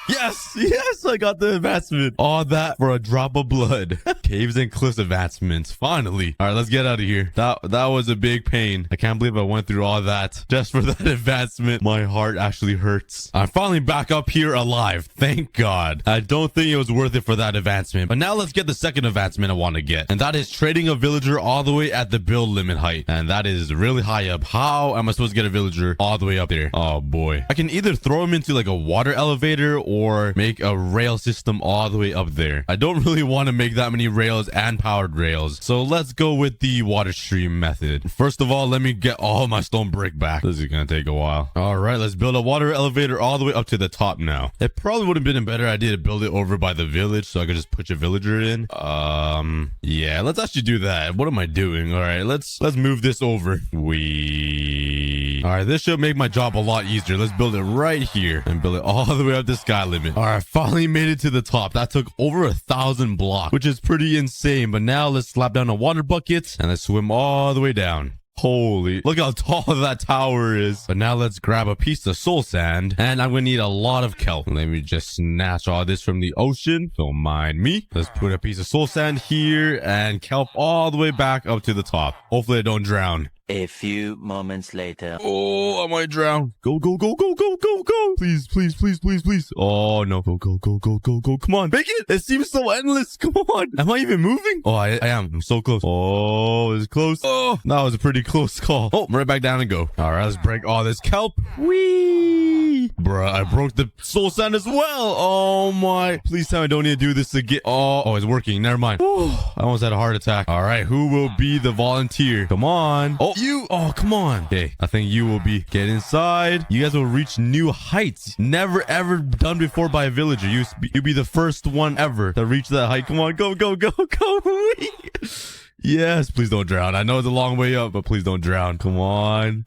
Yes, I got the advancement. All that for a drop of blood. Caves and cliffs advancements. Finally. All right, let's get out of here. That was a big pain. I can't believe I went through all that just for that advancement. My heart actually hurts. I'm finally back up here alive. Thank God. I don't think it was worth it for that advancement. But now let's get the second advancement I want to get. And that is trading a villager all the way at the build limit height. And that is really high up. How am I supposed to get a villager all the way up there? Oh boy. I can either throw him into like a water elevator or make a rail system all the way up there. I don't really want to make that many rails and powered rails. So let's go with the water stream method. First of all, let me get all my stone brick back. This is going to take a while. All right, let's build a water elevator all the way up to the top now. It probably would have been a better idea to build it over by the village so I could just put a villager in. Yeah, let's actually do that. What am I doing? All right, let's move this over. All right, this should make my job a lot easier. Let's build it right here and build it all the way up to sky limit. All right, finally made it to the top. That took over 1,000 blocks, which is pretty insane. But now let's slap down a water bucket and let's swim all the way down. Holy, look how tall that tower is. But now let's grab a piece of soul sand, and I'm gonna need a lot of kelp. Let me just snatch all this from the ocean. Don't mind me. Let's put a piece of soul sand here and kelp all the way back up to the top. Hopefully I don't drown. A few moments later. Oh, I might drown. Go. Please. Oh, no. Go. Come on. Make it. It seems so endless. Come on. Am I even moving? Oh, I am. I'm so close. Oh, it's close. Oh, that was a pretty close call. Oh, right back down and go. All right, let's break all this kelp. Whee! Bruh, I broke the soul sand as well. Oh, my. Please tell me I don't need to do this again. Oh, it's working. Never mind. I almost had a heart attack. All right, who will be the volunteer? Come on. Oh, you. Oh, come on. Okay, I think you will be. Get inside. You guys will reach new heights never ever done before by a villager. You'll be the first one ever to reach that height. Come on, go. Yes, please don't drown. I know it's a long way up, but please don't drown. Come on.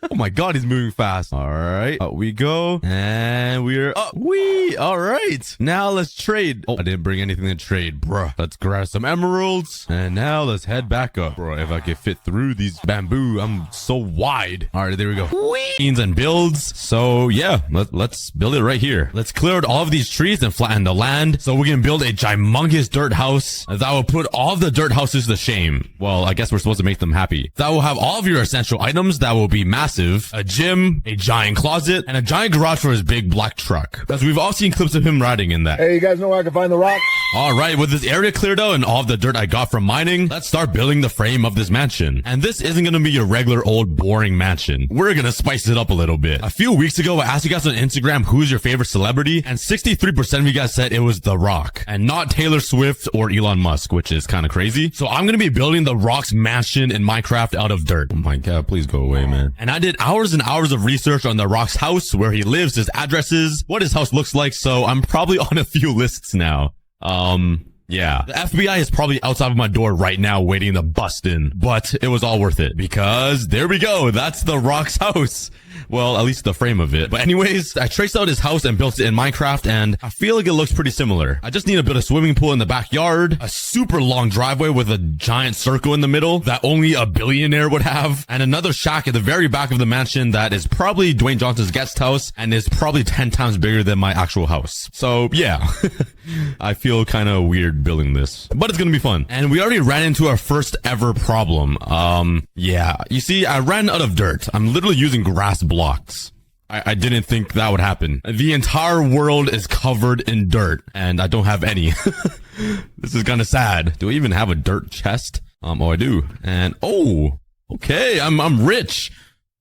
Oh my God, he's moving fast. All right, up we go. And we're up. Wee. All right. Now let's trade. Oh, I didn't bring anything to trade, bruh. Let's grab some emeralds. And now let's head back up. Bro, if I could fit through these bamboo, I'm so wide. All right, there we go. Wee. And builds. So yeah, let's build it right here. Let's clear out all of these trees and flatten the land. So we can build a humongous dirt house that will put all of the dirt houses to shame. Well, I guess we're supposed to make them happy. That will have all of your essential items that will be massive. A gym, a giant closet, and a giant garage for his big black truck. Because we've all seen clips of him riding in that. Hey, you guys know where I can find the rock? All right, with this area cleared out and all of the dirt I got from mining, let's start building the frame of this mansion. And this isn't going to be your regular old boring mansion. We're going to spice it up a little bit. A few weeks ago, I asked you guys on Instagram who's your favorite celebrity, and 63% of you guys said it was The Rock, and not Taylor Swift or Elon Musk, which is kind of crazy. So I'm going to be building The Rock's mansion in Minecraft out of dirt. Oh my God, please go away, man. And I did hours and hours of research on The Rock's house, where he lives, his addresses, what his house looks like, so I'm probably on a few lists now. Yeah, the FBI is probably outside of my door right now waiting to bust in, but it was all worth it because there we go. That's the Rock's house. Well, at least the frame of it. But anyways, I traced out his house and built it in Minecraft, and I feel like it looks pretty similar. I just need to build a swimming pool in the backyard, a super long driveway with a giant circle in the middle that only a billionaire would have, and another shack at the very back of the mansion that is probably Dwayne Johnson's guest house and is probably 10 times bigger than my actual house. So yeah, I feel kind of weird building this, but it's gonna be fun. And we already ran into our first ever problem. Yeah, you see, I ran out of dirt. I'm literally using grass blocks. I didn't think that would happen. The entire world is covered in dirt, and I don't have any. This is kind of sad. Do I even have a dirt chest? Oh, I do. And, oh, okay, I'm rich.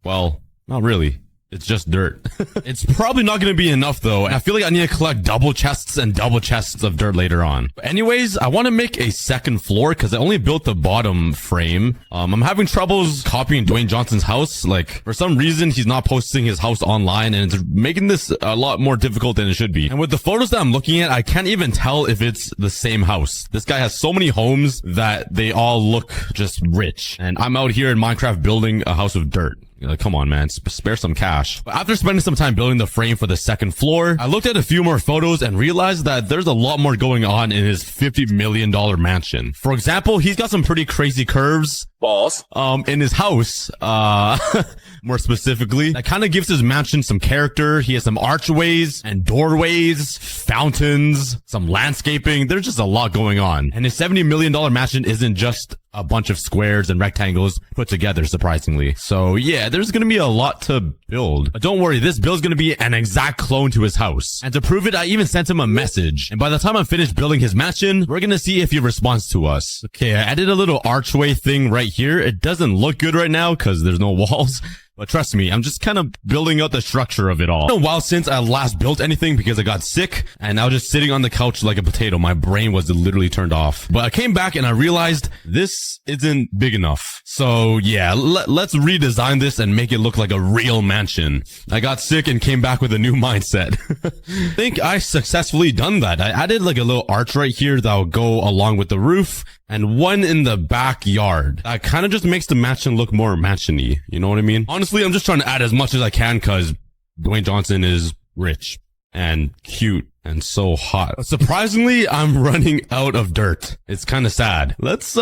Well, not really. It's just dirt. It's probably not going to be enough though. I feel like I need to collect double chests and double chests of dirt later on. But anyways, I want to make a second floor because I only built the bottom frame. I'm having troubles copying Dwayne Johnson's house. Like for some reason, he's not posting his house online and it's making this a lot more difficult than it should be. And with the photos that I'm looking at, I can't even tell if it's the same house. This guy has so many homes that they all look just rich. And I'm out here in Minecraft building a house of dirt. Like, come on, man, spare some cash. But after spending some time building the frame for the second floor, I looked at a few more photos and realized that there's a lot more going on in his $50 million mansion. For example, he's got some pretty crazy curves. Balls. In his house, more specifically, that kind of gives his mansion some character. He has some archways and doorways, fountains, some landscaping. There's just a lot going on. And his $70 million mansion isn't just a bunch of squares and rectangles put together, surprisingly. So yeah, there's gonna be a lot to build. But don't worry, this build's gonna be an exact clone to his house. And to prove it, I even sent him a message. And by the time I'm finished building his mansion, we're gonna see if he responds to us. Okay, I added a little archway thing right here. It doesn't look good right now because there's no walls. But trust me, I'm just kind of building out the structure of it all. It's been a while since I last built anything because I got sick and I was just sitting on the couch like a potato. My brain was literally turned off. But I came back and I realized this isn't big enough. So yeah, let's redesign this and make it look like a real mansion. I got sick and came back with a new mindset. I think I successfully done that. I added like a little arch right here that'll go along with the roof and one in the backyard. That kind of just makes the mansion look more mansion-y. You know what I mean? Honestly, I'm just trying to add as much as I can because Dwayne Johnson is rich and cute and so hot. Surprisingly, I'm running out of dirt. It's kind of sad. Let's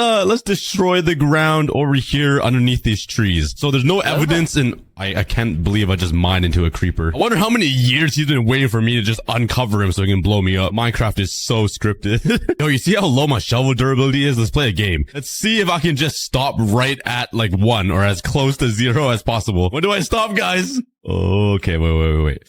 destroy the ground over here underneath these trees. So there's no evidence in... I can't believe I just mined into a creeper. I wonder how many years he's been waiting for me to just uncover him so he can blow me up. Minecraft is so scripted. Yo, you see how low my shovel durability is? Let's play a game. Let's see if I can just stop right at like 1 or as close to 0 as possible. When do I stop, guys? Okay, wait.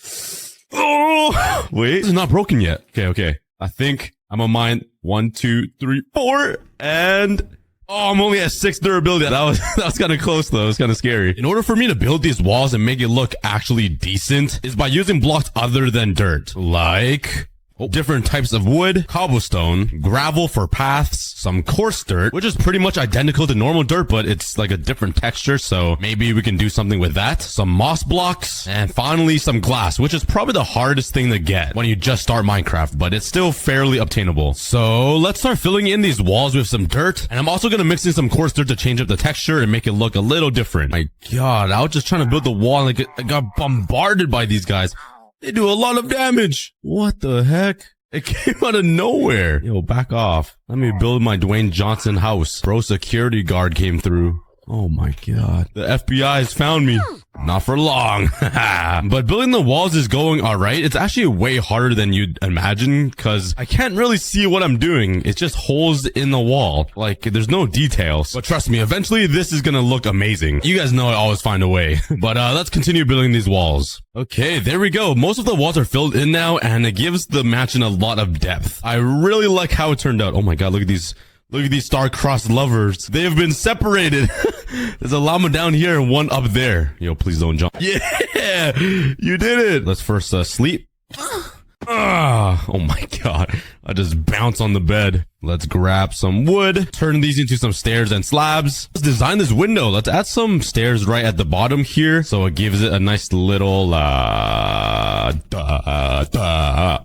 Oh, wait, it's not broken yet. Okay. I think I'm gonna mine 1, 2, 3, 4, and oh, I'm only at 6 durability. That was kind of close though. It was kind of scary. In order for me to build these walls and make it look actually decent is by using blocks other than dirt, like different types of wood, cobblestone, gravel for paths, some coarse dirt, which is pretty much identical to normal dirt, but it's like a different texture. So maybe we can do something with that. Some moss blocks, and finally some glass, which is probably the hardest thing to get when you just start Minecraft, but it's still fairly obtainable. So let's start filling in these walls with some dirt. And I'm also going to mix in some coarse dirt to change up the texture and make it look a little different. My God, I was just trying to build the wall and I got bombarded by these guys. They do a lot of damage. What the heck? It came out of nowhere. Yo, back off. Let me build my Dwayne Johnson house. Bro, security guard came through. Oh my God. The FBI has found me. Not for long. But building the walls is going alright. It's actually way harder than you'd imagine because I can't really see what I'm doing. It's just holes in the wall. Like, there's no details. But trust me, eventually this is gonna look amazing. You guys know I always find a way. But let's continue building these walls. Okay, there we go. Most of the walls are filled in now and it gives the mansion a lot of depth. I really like how it turned out. Oh my God, look at these. Look at these star-crossed lovers. They have been separated. There's a llama down here and one up there. Yo, please don't jump. Yeah, you did it. Let's first sleep. Oh my God. I just bounce on the bed. Let's grab some wood, turn these into some stairs and slabs. Let's design this window. Let's add some stairs right at the bottom here, so it gives it a nice little, I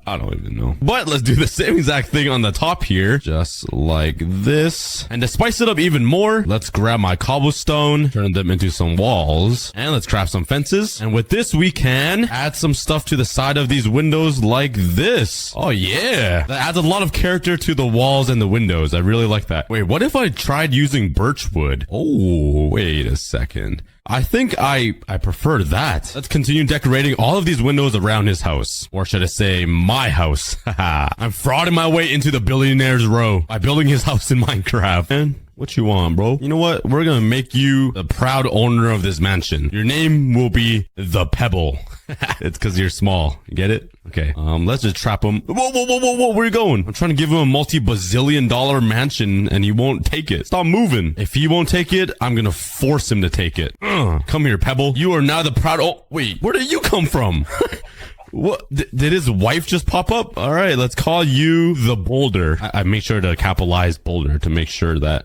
don't even know. But let's do the same exact thing on the top here, just like this. And to spice it up even more, let's grab my cobblestone, turn them into some walls, and let's craft some fences. And with this, we can add some stuff to the side of these windows like this. Oh yeah, that adds a lot of character to the walls and the windows. I really like that. Wait, what if I tried using birch wood? Oh, wait a second. I think I prefer that. Let's continue decorating all of these windows around his house. Or should I say, my house. Haha. I'm frauding my way into the billionaire's row by building his house in Minecraft. Man, what you want, bro? You know what? We're gonna make you the proud owner of this mansion. Your name will be the Pebble. It's because you're small. You get it? Okay. Let's just trap him. Whoa, whoa, whoa, whoa, whoa. Where are you going? I'm trying to give him a multi-bazillion-dollar mansion and he won't take it. Stop moving. If he won't take it, I'm gonna force him to take it. Come here, Pebble. You are now the proud... Oh, wait. Where did you come from? What? Did his wife just pop up? All right. Let's call you the Boulder. I make sure to capitalize Boulder to make sure that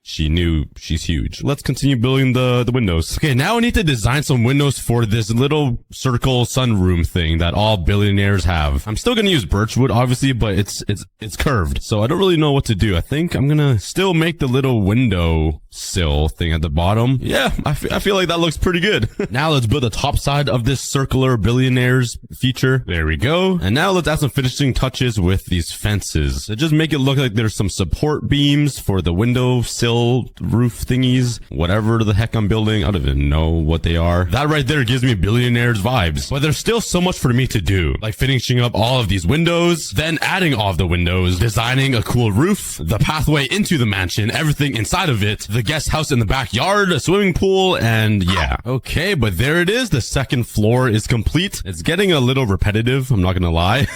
she knew she's huge. Let's continue building the windows. Okay, now I need to design some windows for this little circle sunroom thing that all billionaires have. I'm still gonna use birchwood, obviously, but it's curved, so I don't really know what to do. I think I'm gonna still make the little window sill thing at the bottom. Yeah, I feel like that looks pretty good. Now let's build the top side of this circular billionaires feature. There we go. And now let's add some finishing touches with these fences to just make it look like there's some support beams for the window sill roof thingies, whatever the heck I'm building. I don't even know what they are. That right there gives me billionaires vibes, but there's still so much for me to do, like finishing up all of these windows, then adding all of the windows, designing a cool roof, the pathway into the mansion, everything inside of it, the guest house in the backyard, a swimming pool, and yeah. Okay, but there it is. The second floor is complete. It's getting a little repetitive, I'm not gonna lie.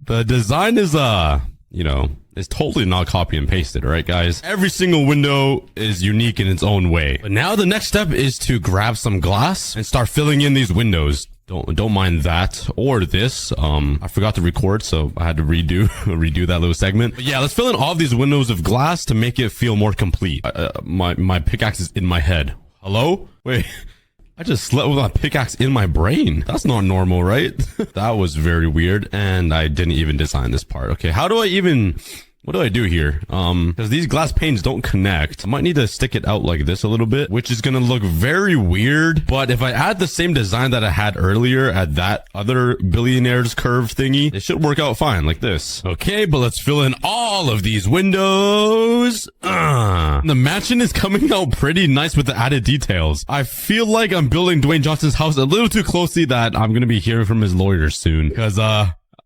The design is, you know, it's totally not copy and pasted, all right, guys? Every single window is unique in its own way. But now the next step is to grab some glass and start filling in these windows. Don't mind that or this. I forgot to record, so I had to redo that little segment. But yeah, let's fill in all of these windows of glass to make it feel more complete. My pickaxe is in my head. Hello? Wait. I just slept with my pickaxe in my brain. That's not normal, right? That was very weird, and I didn't even design this part. Okay, how do I even... What do I do here? Because these glass panes don't connect. I might need to stick it out like this a little bit, which is gonna look very weird. But if I add the same design that I had earlier at that other billionaire's curve thingy, it should work out fine like this. Okay, but let's fill in all of these windows. The mansion is coming out pretty nice with the added details. I feel like I'm building Dwayne Johnson's house a little too closely that I'm gonna be hearing from his lawyer soon. Because,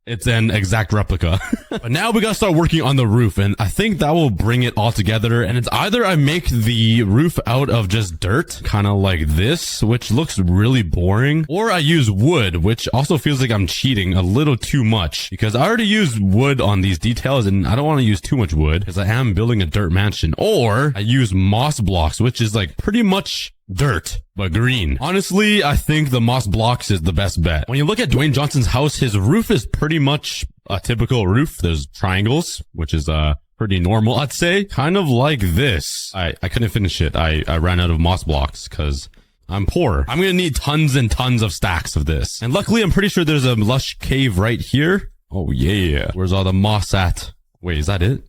it's an exact replica. But now we gotta start working on the roof, and I think that will bring it all together. And it's either I make the roof out of just dirt, kind of like this, which looks really boring, or I use wood, which also feels like I'm cheating a little too much, because I already used wood on these details, and I don't want to use too much wood, because I am building a dirt mansion. Or I use moss blocks, which is like pretty much dirt, but green. Honestly, I think the moss blocks is the best bet. When you look at Dwayne Johnson's house, his roof is pretty much a typical roof. There's triangles, which is pretty normal, I'd say. Kind of like this. I couldn't finish it. I ran out of moss blocks because I'm poor. I'm gonna need tons and tons of stacks of this. And luckily, I'm pretty sure there's a lush cave right here. Oh yeah. Where's all the moss at? Wait, is that it?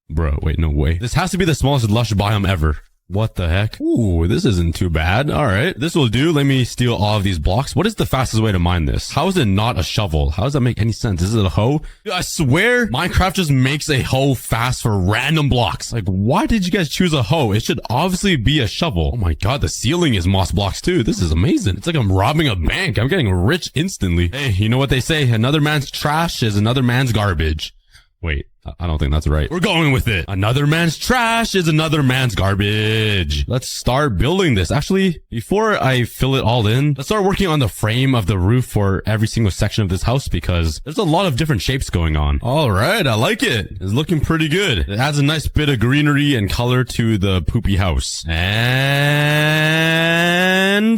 Bro, wait, no way. This has to be the smallest lush biome ever. What the heck? Ooh, this isn't too bad. All right, this will do. Let me steal all of these blocks. What is the fastest way to mine this? How is it not a shovel? How does that make any sense? Is it a hoe? Dude, I swear Minecraft just makes a hoe fast for random blocks. Like, why did you guys choose a hoe? It should obviously be a shovel. Oh my god, the ceiling is moss blocks too. This is amazing. It's like I'm robbing a bank. I'm getting rich instantly. Hey, you know what they say? Another man's trash is another man's garbage. Wait, I don't think that's right. We're going with it. Another man's trash is another man's garbage. Let's start building this. Actually, before I fill it all in, let's start working on the frame of the roof for every single section of this house because there's a lot of different shapes going on. All right, I like it. It's looking pretty good. It adds a nice bit of greenery and color to the poopy house. And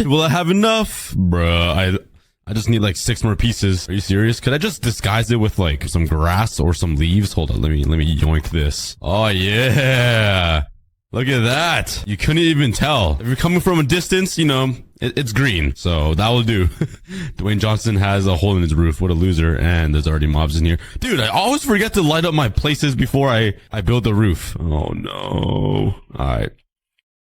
will I have enough? Bruh, I just need like 6 more pieces. Are you serious? Could I just disguise it with like some grass or some leaves? Hold on, let me yoink this. Oh yeah. Look at that. You couldn't even tell. If you're coming from a distance, you know, it's green. So that will do. Dwayne Johnson has a hole in his roof. What a loser. And there's already mobs in here. Dude, I always forget to light up my places before I build the roof. Oh no. Alright.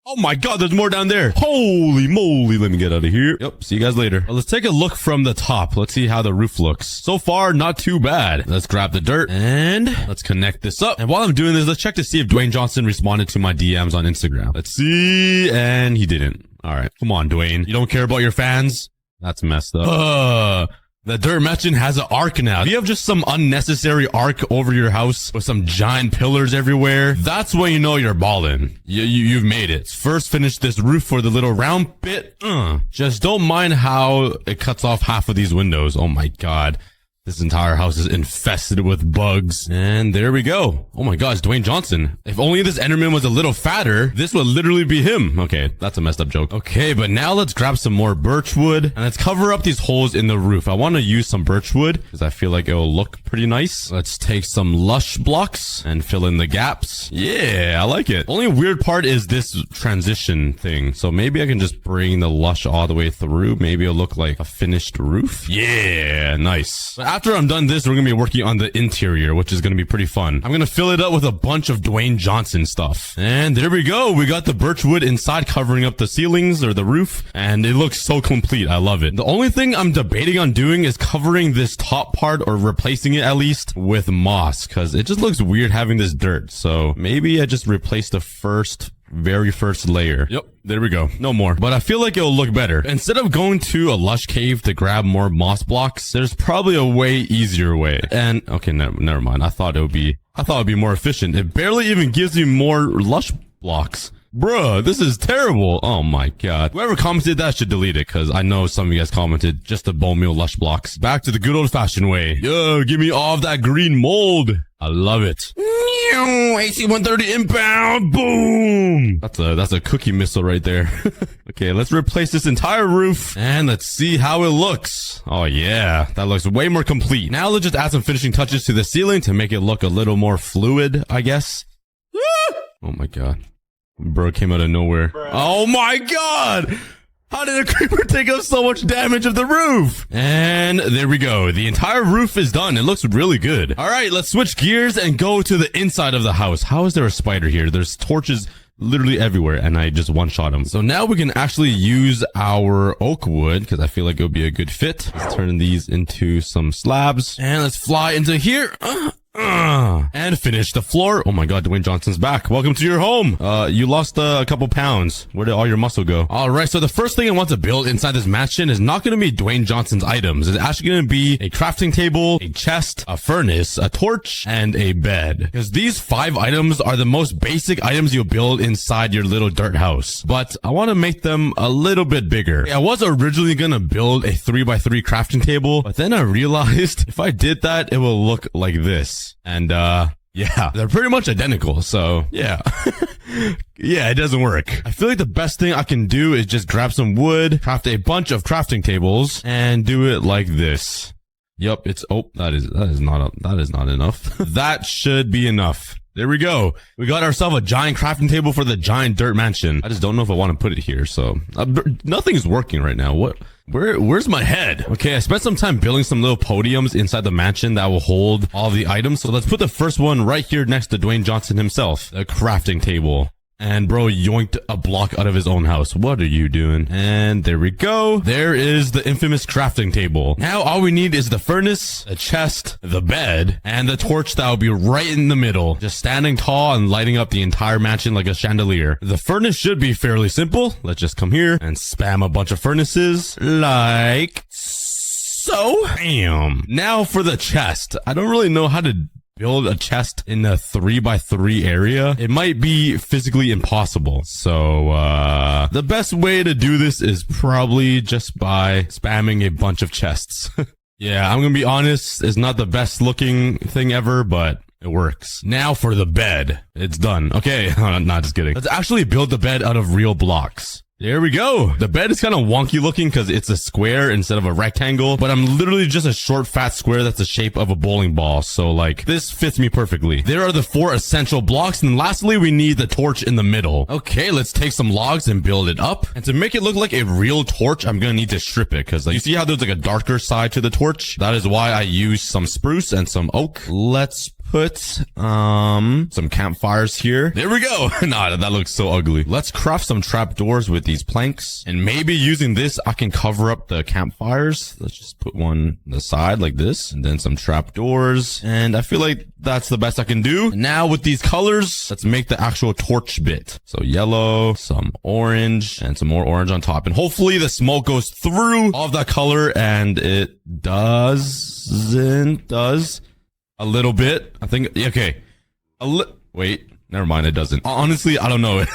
Oh my god, there's more down there. Holy moly. Let me get out of here. Yep, see you guys later. Well, let's take a look from the top. Let's see how the roof looks. So far, not too bad. Let's grab the dirt and let's connect this up. And while I'm doing this, let's check to see if Dwayne Johnson responded to my DMs on Instagram. Let's see. And he didn't. All right. Come on, Dwayne. You don't care about your fans? That's messed up. The dirt mansion has an arc now. If you have just some unnecessary arc over your house with some giant pillars everywhere, that's when you know you're ballin'. You've made it. First, finish this roof for the little round bit. Just don't mind how it cuts off half of these windows. Oh my god. This entire house is infested with bugs. And there we go. Oh my gosh, Dwayne Johnson. If only this Enderman was a little fatter, this would literally be him. Okay, that's a messed up joke. Okay, but now let's grab some more birch wood and let's cover up these holes in the roof. I want to use some birch wood because I feel like it will look pretty nice. Let's take some lush blocks and fill in the gaps. Yeah, I like it. Only weird part is this transition thing. So maybe I can just bring the lush all the way through. Maybe it'll look like a finished roof. Yeah, nice. But after I'm done this, we're going to be working on the interior, which is going to be pretty fun. I'm going to fill it up with a bunch of Dwayne Johnson stuff. And there we go. We got the birch wood inside covering up the ceilings or the roof. And it looks so complete. I love it. The only thing I'm debating on doing is covering this top part or replacing it at least with moss because it just looks weird having this dirt. So maybe I just replace the very first layer. Yep, there we go. No more. But I feel like it'll look better. Instead of going to a lush cave to grab more moss blocks, there's probably a way easier way. And okay, never mind. I thought it'd be more efficient. It barely even gives me more lush blocks. Bruh, this is terrible. Oh my god. Whoever commented that should delete it, because I know some of you guys commented just the bone meal lush blocks. Back to the good old fashioned way. Yo, give me all of that green mold. I love it. AC-130 inbound. Boom. That's a cookie missile right there. Okay, let's replace this entire roof and let's see how it looks. Oh yeah, that looks way more complete. Now let's just add some finishing touches to the ceiling to make it look a little more fluid, I guess. Oh my god. Bro came out of nowhere. Oh my god! How did a creeper take up so much damage of the roof? And there we go. The entire roof is done. It looks really good. All right, let's switch gears and go to the inside of the house. How is there a spider here? There's torches literally everywhere and I just one-shot him. So now we can actually use our oak wood because I feel like it'll be a good fit. Let's turn these into some slabs and let's fly into here. And finish the floor. Oh my god, Dwayne Johnson's back. Welcome to your home. You lost a couple pounds. Where did all your muscle go? All right, so the first thing I want to build inside this mansion is not going to be Dwayne Johnson's items. It's actually going to be a crafting table, a chest, a furnace, a torch, and a bed. Because these 5 items are the most basic items you'll build inside your little dirt house. But I want to make them a little bit bigger. I was originally going to build a 3x3 crafting table, but then I realized if I did that, it will look like this. And, yeah, they're pretty much identical. So yeah, yeah, it doesn't work. I feel like the best thing I can do is just grab some wood, craft a bunch of crafting tables and do it like this. Yep. That is not enough. That should be enough. There we go. We got ourselves a giant crafting table for the giant dirt mansion. I just don't know if I want to put it here. So nothing's working right now. Where's my head? Okay, I spent some time building some little podiums inside the mansion that will hold all the items. So let's put the first one right here next to Dwayne Johnson himself, the crafting table. And bro yoinked a block out of his own house. What are you doing? And there we go. There is the infamous crafting table. Now all we need is the furnace, the chest, the bed, and the torch that will be right in the middle. Just standing tall and lighting up the entire mansion like a chandelier. The furnace should be fairly simple. Let's just come here and spam a bunch of furnaces like so. Bam. Now for the chest. I don't really know how to build a chest in a 3x3 area. It might be physically impossible. So, the best way to do this is probably just by spamming a bunch of chests. Yeah, I'm gonna be honest, it's not the best looking thing ever, but it works. Now for the bed. It's done. Okay, not just kidding. Let's actually build the bed out of real blocks. There we go. The bed is kind of wonky looking because it's a square instead of a rectangle, but I'm literally just a short, fat square that's the shape of a bowling ball. So like this fits me perfectly. There are the 4 essential blocks. And lastly, we need the torch in the middle. Okay, let's take some logs and build it up. And to make it look like a real torch, I'm going to need to strip it because like, you see how there's like a darker side to the torch? That is why I use some spruce and some oak. Let's put some campfires here. There we go. Nah, that looks so ugly. Let's craft some trapdoors with these planks, and maybe using this I can cover up the campfires. Let's just put one on the side like this, and then some trapdoors, and I feel like that's the best I can do. Now with these colors, let's make the actual torch bit. So yellow, some orange, and some more orange on top, and hopefully the smoke goes through all of that color, and it does a little bit. I think, okay. Wait, never mind, it doesn't. Honestly, I don't know.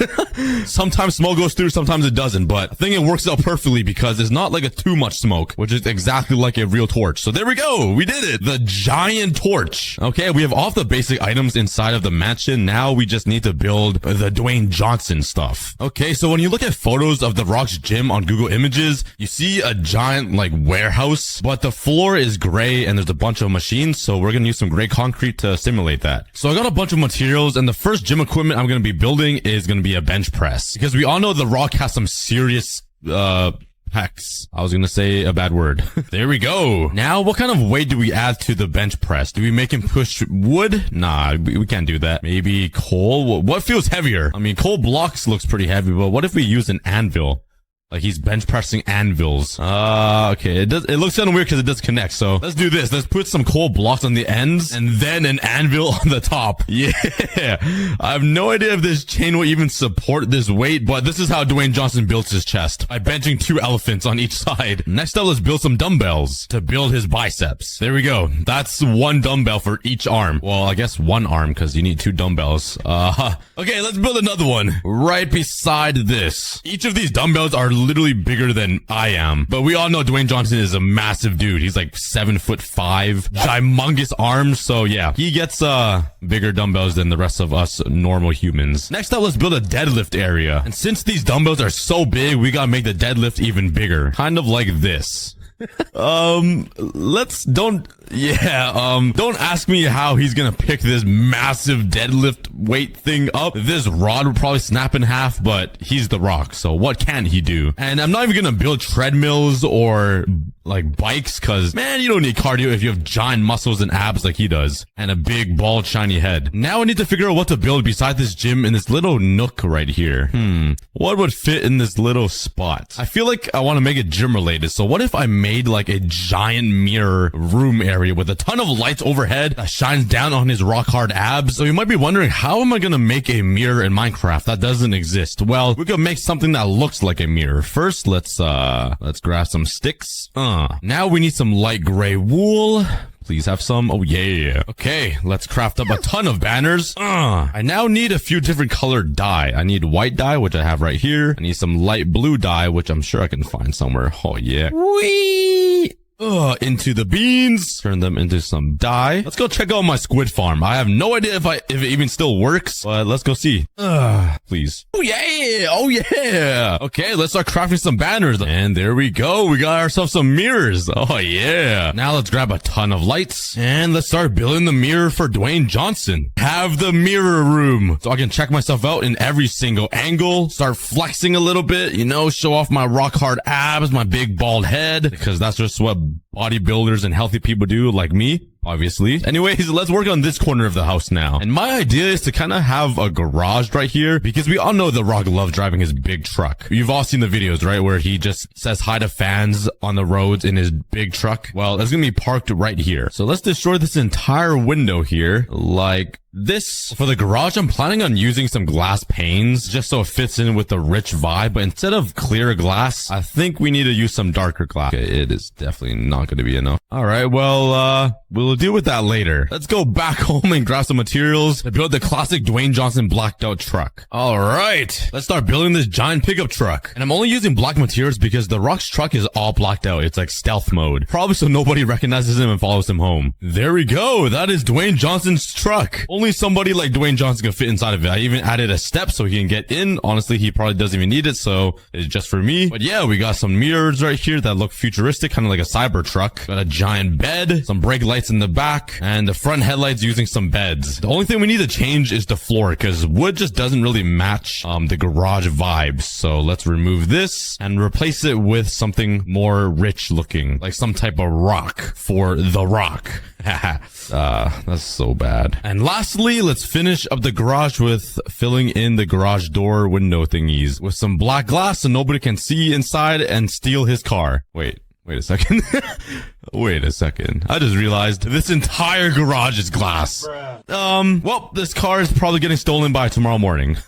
Sometimes smoke goes through, sometimes it doesn't, but I think it works out perfectly because it's not like a too much smoke, which is exactly like a real torch. So there we go. We did it. The giant torch. Okay, we have all the basic items inside of the mansion. Now we just need to build the Dwayne Johnson stuff. Okay, so when you look at photos of The Rock's gym on Google Images, you see a giant like warehouse, but the floor is gray and there's a bunch of machines. So we're going to use some gray concrete to simulate that. So I got a bunch of materials, and the first gym equipment I'm going to be building is going to be a bench press, because we all know The Rock has some serious pecs. I was going to say a bad word. There we go. Now, what kind of weight do we add to the bench press? Do we make him push wood? Nah, we can't do that. Maybe coal? What feels heavier? I mean, coal blocks looks pretty heavy, but what if we use an anvil? Like he's bench pressing anvils. Okay. It looks kind of weird because it does connect. So let's do this. Let's put some coal blocks on the ends and then an anvil on the top. Yeah. I have no idea if this chain will even support this weight, but this is how Dwayne Johnson builds his chest, by benching 2 elephants on each side. Next up, let's build some dumbbells to build his biceps. There we go. That's 1 dumbbell for each arm. Well, I guess 1 arm because you need 2 dumbbells. Okay, let's build another one right beside this. Each of these dumbbells are literally bigger than I am, but we all know Dwayne Johnson is a massive dude. He's like 7'5", humongous arms. So yeah, he gets bigger dumbbells than the rest of us normal humans. Next up, let's build a deadlift area, and since these dumbbells are so big, we gotta make the deadlift even bigger, kind of like this. Don't ask me how he's gonna pick this massive deadlift weight thing up. This rod would probably snap in half, but he's The Rock, so what can he do? And I'm not even gonna build treadmills or like bikes, cause man, you don't need cardio if you have giant muscles and abs like he does, and a big bald shiny head. Now I need to figure out what to build beside this gym in this little nook right here. What would fit in this little spot? I feel like I want to make it gym related, so what if I made like a giant mirror room area with a ton of lights overhead that shines down on his rock hard abs? So you might be wondering, how am I gonna make a mirror in Minecraft that doesn't exist? Well, we could make something that looks like a mirror. First, let's grab some sticks. Now we need some light gray wool. Please have some. Oh yeah. Okay, let's craft up a ton of banners. I now need a few different colored dye. I need white dye, which I have right here. I need some light blue dye, which I'm sure I can find somewhere. Oh yeah. Whee! Into the beans, turn them into some dye. Let's go check out my squid farm. I have no idea if it even still works, but let's go see. Please. Oh yeah. Oh yeah. Okay, let's start crafting some banners. And there we go. We got ourselves some mirrors. Oh yeah. Now let's grab a ton of lights and let's start building the mirror for Dwayne Johnson. Have the mirror room so I can check myself out in every single angle, start flexing a little bit, you know, show off my rock hard abs, my big bald head, because that's just what bodybuilders and healthy people do, like me, obviously. Anyways, let's work on this corner of the house now. And my idea is to kind of have a garage right here, because we all know The Rock loves driving his big truck. You've all seen the videos, right, where he just says hi to fans on the roads in his big truck. Well, it's gonna be parked right here. So let's destroy this entire window here, like this. For the garage, I'm planning on using some glass panes just so it fits in with the rich vibe, but instead of clear glass, I think we need to use some darker glass. Okay, it is definitely not going to be enough. All right, well, we'll deal with that later. Let's go back home and grab some materials to build the classic Dwayne Johnson blacked out truck. All right, let's start building this giant pickup truck. And I'm only using black materials because The Rock's truck is all blacked out. It's like stealth mode, probably so nobody recognizes him and follows him home. There we go. That is Dwayne Johnson's truck. Only only somebody like Dwayne Johnson can fit inside of it. I even added a step so he can get in. Honestly, he probably doesn't even need it, so it's just for me. But yeah, we got some mirrors right here that look futuristic, kind of like a cyber truck. Got a giant bed, some brake lights in the back, and the front headlights using some beds. The only thing we need to change is the floor, because wood just doesn't really match the garage vibes. So let's remove this and replace it with something more rich looking, like some type of rock for the rock. That's so bad. And lastly, let's finish up the garage with filling in the garage door window thingies with some black glass so nobody can see inside and steal his car. Wait a second. Wait a second. I just realized this entire garage is glass. Well, this car is probably getting stolen by tomorrow morning.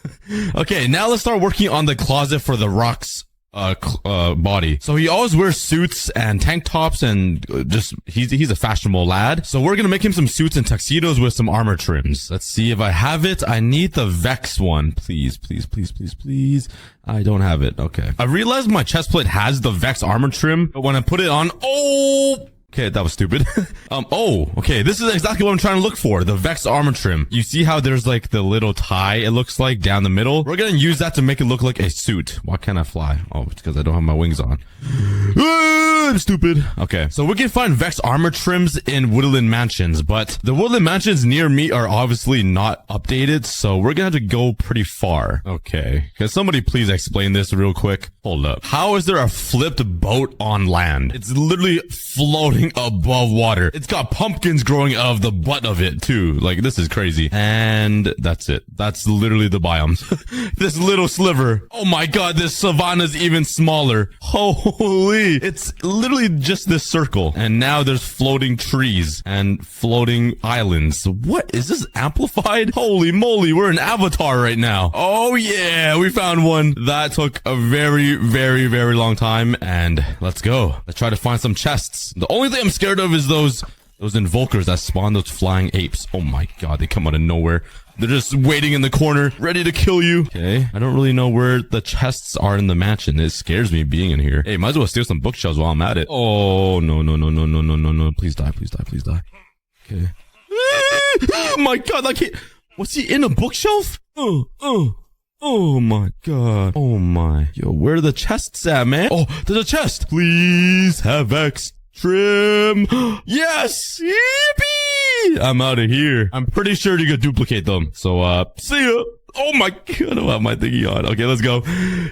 Okay, now let's start working on the closet for the rock's body. So he always wears suits and tank tops and just he's a fashionable lad. So we're gonna make him some suits and tuxedos with some armor trims. Let's see if I have it. I need the Vex one. Please. I don't have it. Okay. I realized my chest plate has the Vex armor trim, but when I put it on, okay, that was stupid. Okay, this is exactly what I'm trying to look for. The Vex armor trim. You see how there's like the little tie, it looks like, down the middle? We're gonna use that to make it look like a suit. Why can't I fly? Oh, it's because I don't have my wings on. I'm stupid. Okay, so we can find Vex armor trims in Woodland Mansions, but the Woodland Mansions near me are obviously not updated, so we're gonna have to go pretty far. Okay, can somebody please explain this real quick? Hold up. How is there a flipped boat on land? It's literally floating above water. It's got pumpkins growing out of the butt of it too. Like, this is crazy. And that's it. That's literally the biome. This little sliver. Oh my god, this savanna's even smaller. Holy. It's literally just this circle. And now there's floating trees and floating islands. What is this amplified? Holy moly, we're in Avatar right now. Oh yeah, we found one. That took a very, very, very long time. And let's go. Let's try to find some chests. The only thing I'm scared of is those invokers that spawn those flying apes. Oh my god, they come out of nowhere. They're just waiting in the corner, ready to kill you. Okay, I don't really know where the chests are in the mansion. It scares me being in here. Hey, might as well steal some bookshelves while I'm at it. Oh, no. Please die. Okay. Oh my god, I can't. Was he in a bookshelf? Oh my god. Oh my. Yo, where are the chests at, man? Oh, there's a chest. Please have X trim. Yes! Yippee! I'm out of here. I'm pretty sure you could duplicate them. So, see ya. Oh my god, I don't have my thingy on. Okay, let's go.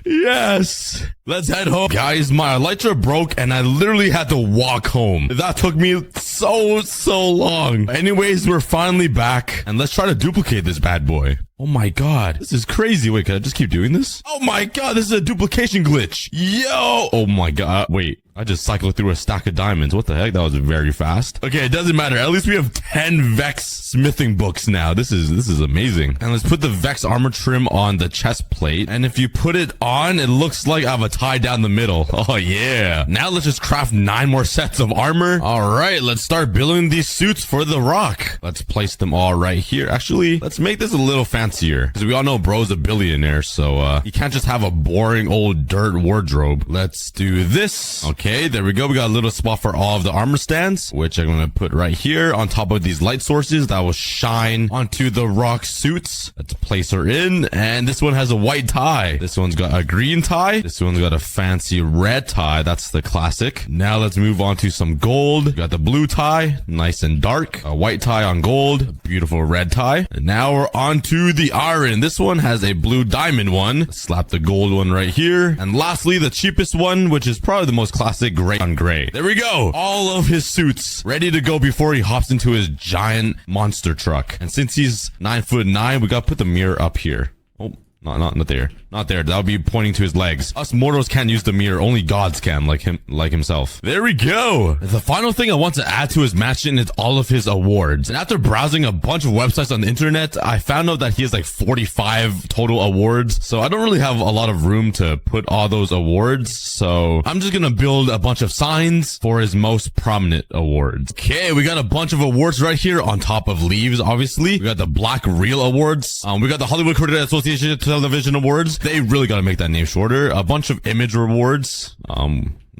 Yes! Let's head home. Guys, my elytra broke and I literally had to walk home. That took me so long. Anyways, we're finally back and let's try to duplicate this bad boy. Oh my god, this is crazy. Wait, can I just keep doing this? Oh my god, this is a duplication glitch. Yo! Oh my god, wait. I just cycled through a stack of diamonds. What the heck? That was very fast. Okay, it doesn't matter. At least we have 10 Vex smithing books now. This is amazing. And let's put the Vex armor trim on the chest plate. And if you put it on, it looks like I have a tie down the middle. Oh yeah. Now let's just craft 9 more sets of armor. All right, let's start building these suits for the rock. Let's place them all right here. Actually, let's make this a little fancier because we all know bro's a billionaire. So, you can't just have a boring old dirt wardrobe. Let's do this. Okay, there we go. We got a little spot for all of the armor stands, which I'm going to put right here on top of these light sources that will shine onto the rock suits. Let's place her in. And this one has a white tie. This one's got a green tie. This one's got a fancy red tie. That's the classic. Now let's move on to some gold. We got the blue tie, nice and dark. A white tie on gold, a beautiful red tie. And now we're on to the iron. This one has a blue diamond one. Let's slap the gold one right here. And lastly, the cheapest one, which is probably the most classic, gray on gray. There we go. All of his suits ready to go before he hops into his giant monster truck. And since he's 9'9", we got to put the mirror up here. Oh, not there. Not there. That would be pointing to his legs. Us mortals can't use the mirror. Only gods can, like himself. There we go. The final thing I want to add to his mansion is all of his awards. And after browsing a bunch of websites on the internet, I found out that he has like 45 total awards. So I don't really have a lot of room to put all those awards. So I'm just gonna build a bunch of signs for his most prominent awards. Okay, we got a bunch of awards right here on top of leaves, obviously. We got the Black Reel Awards. We got the Hollywood Credit Association Television Awards. They really got to make that name shorter. A bunch of image rewards.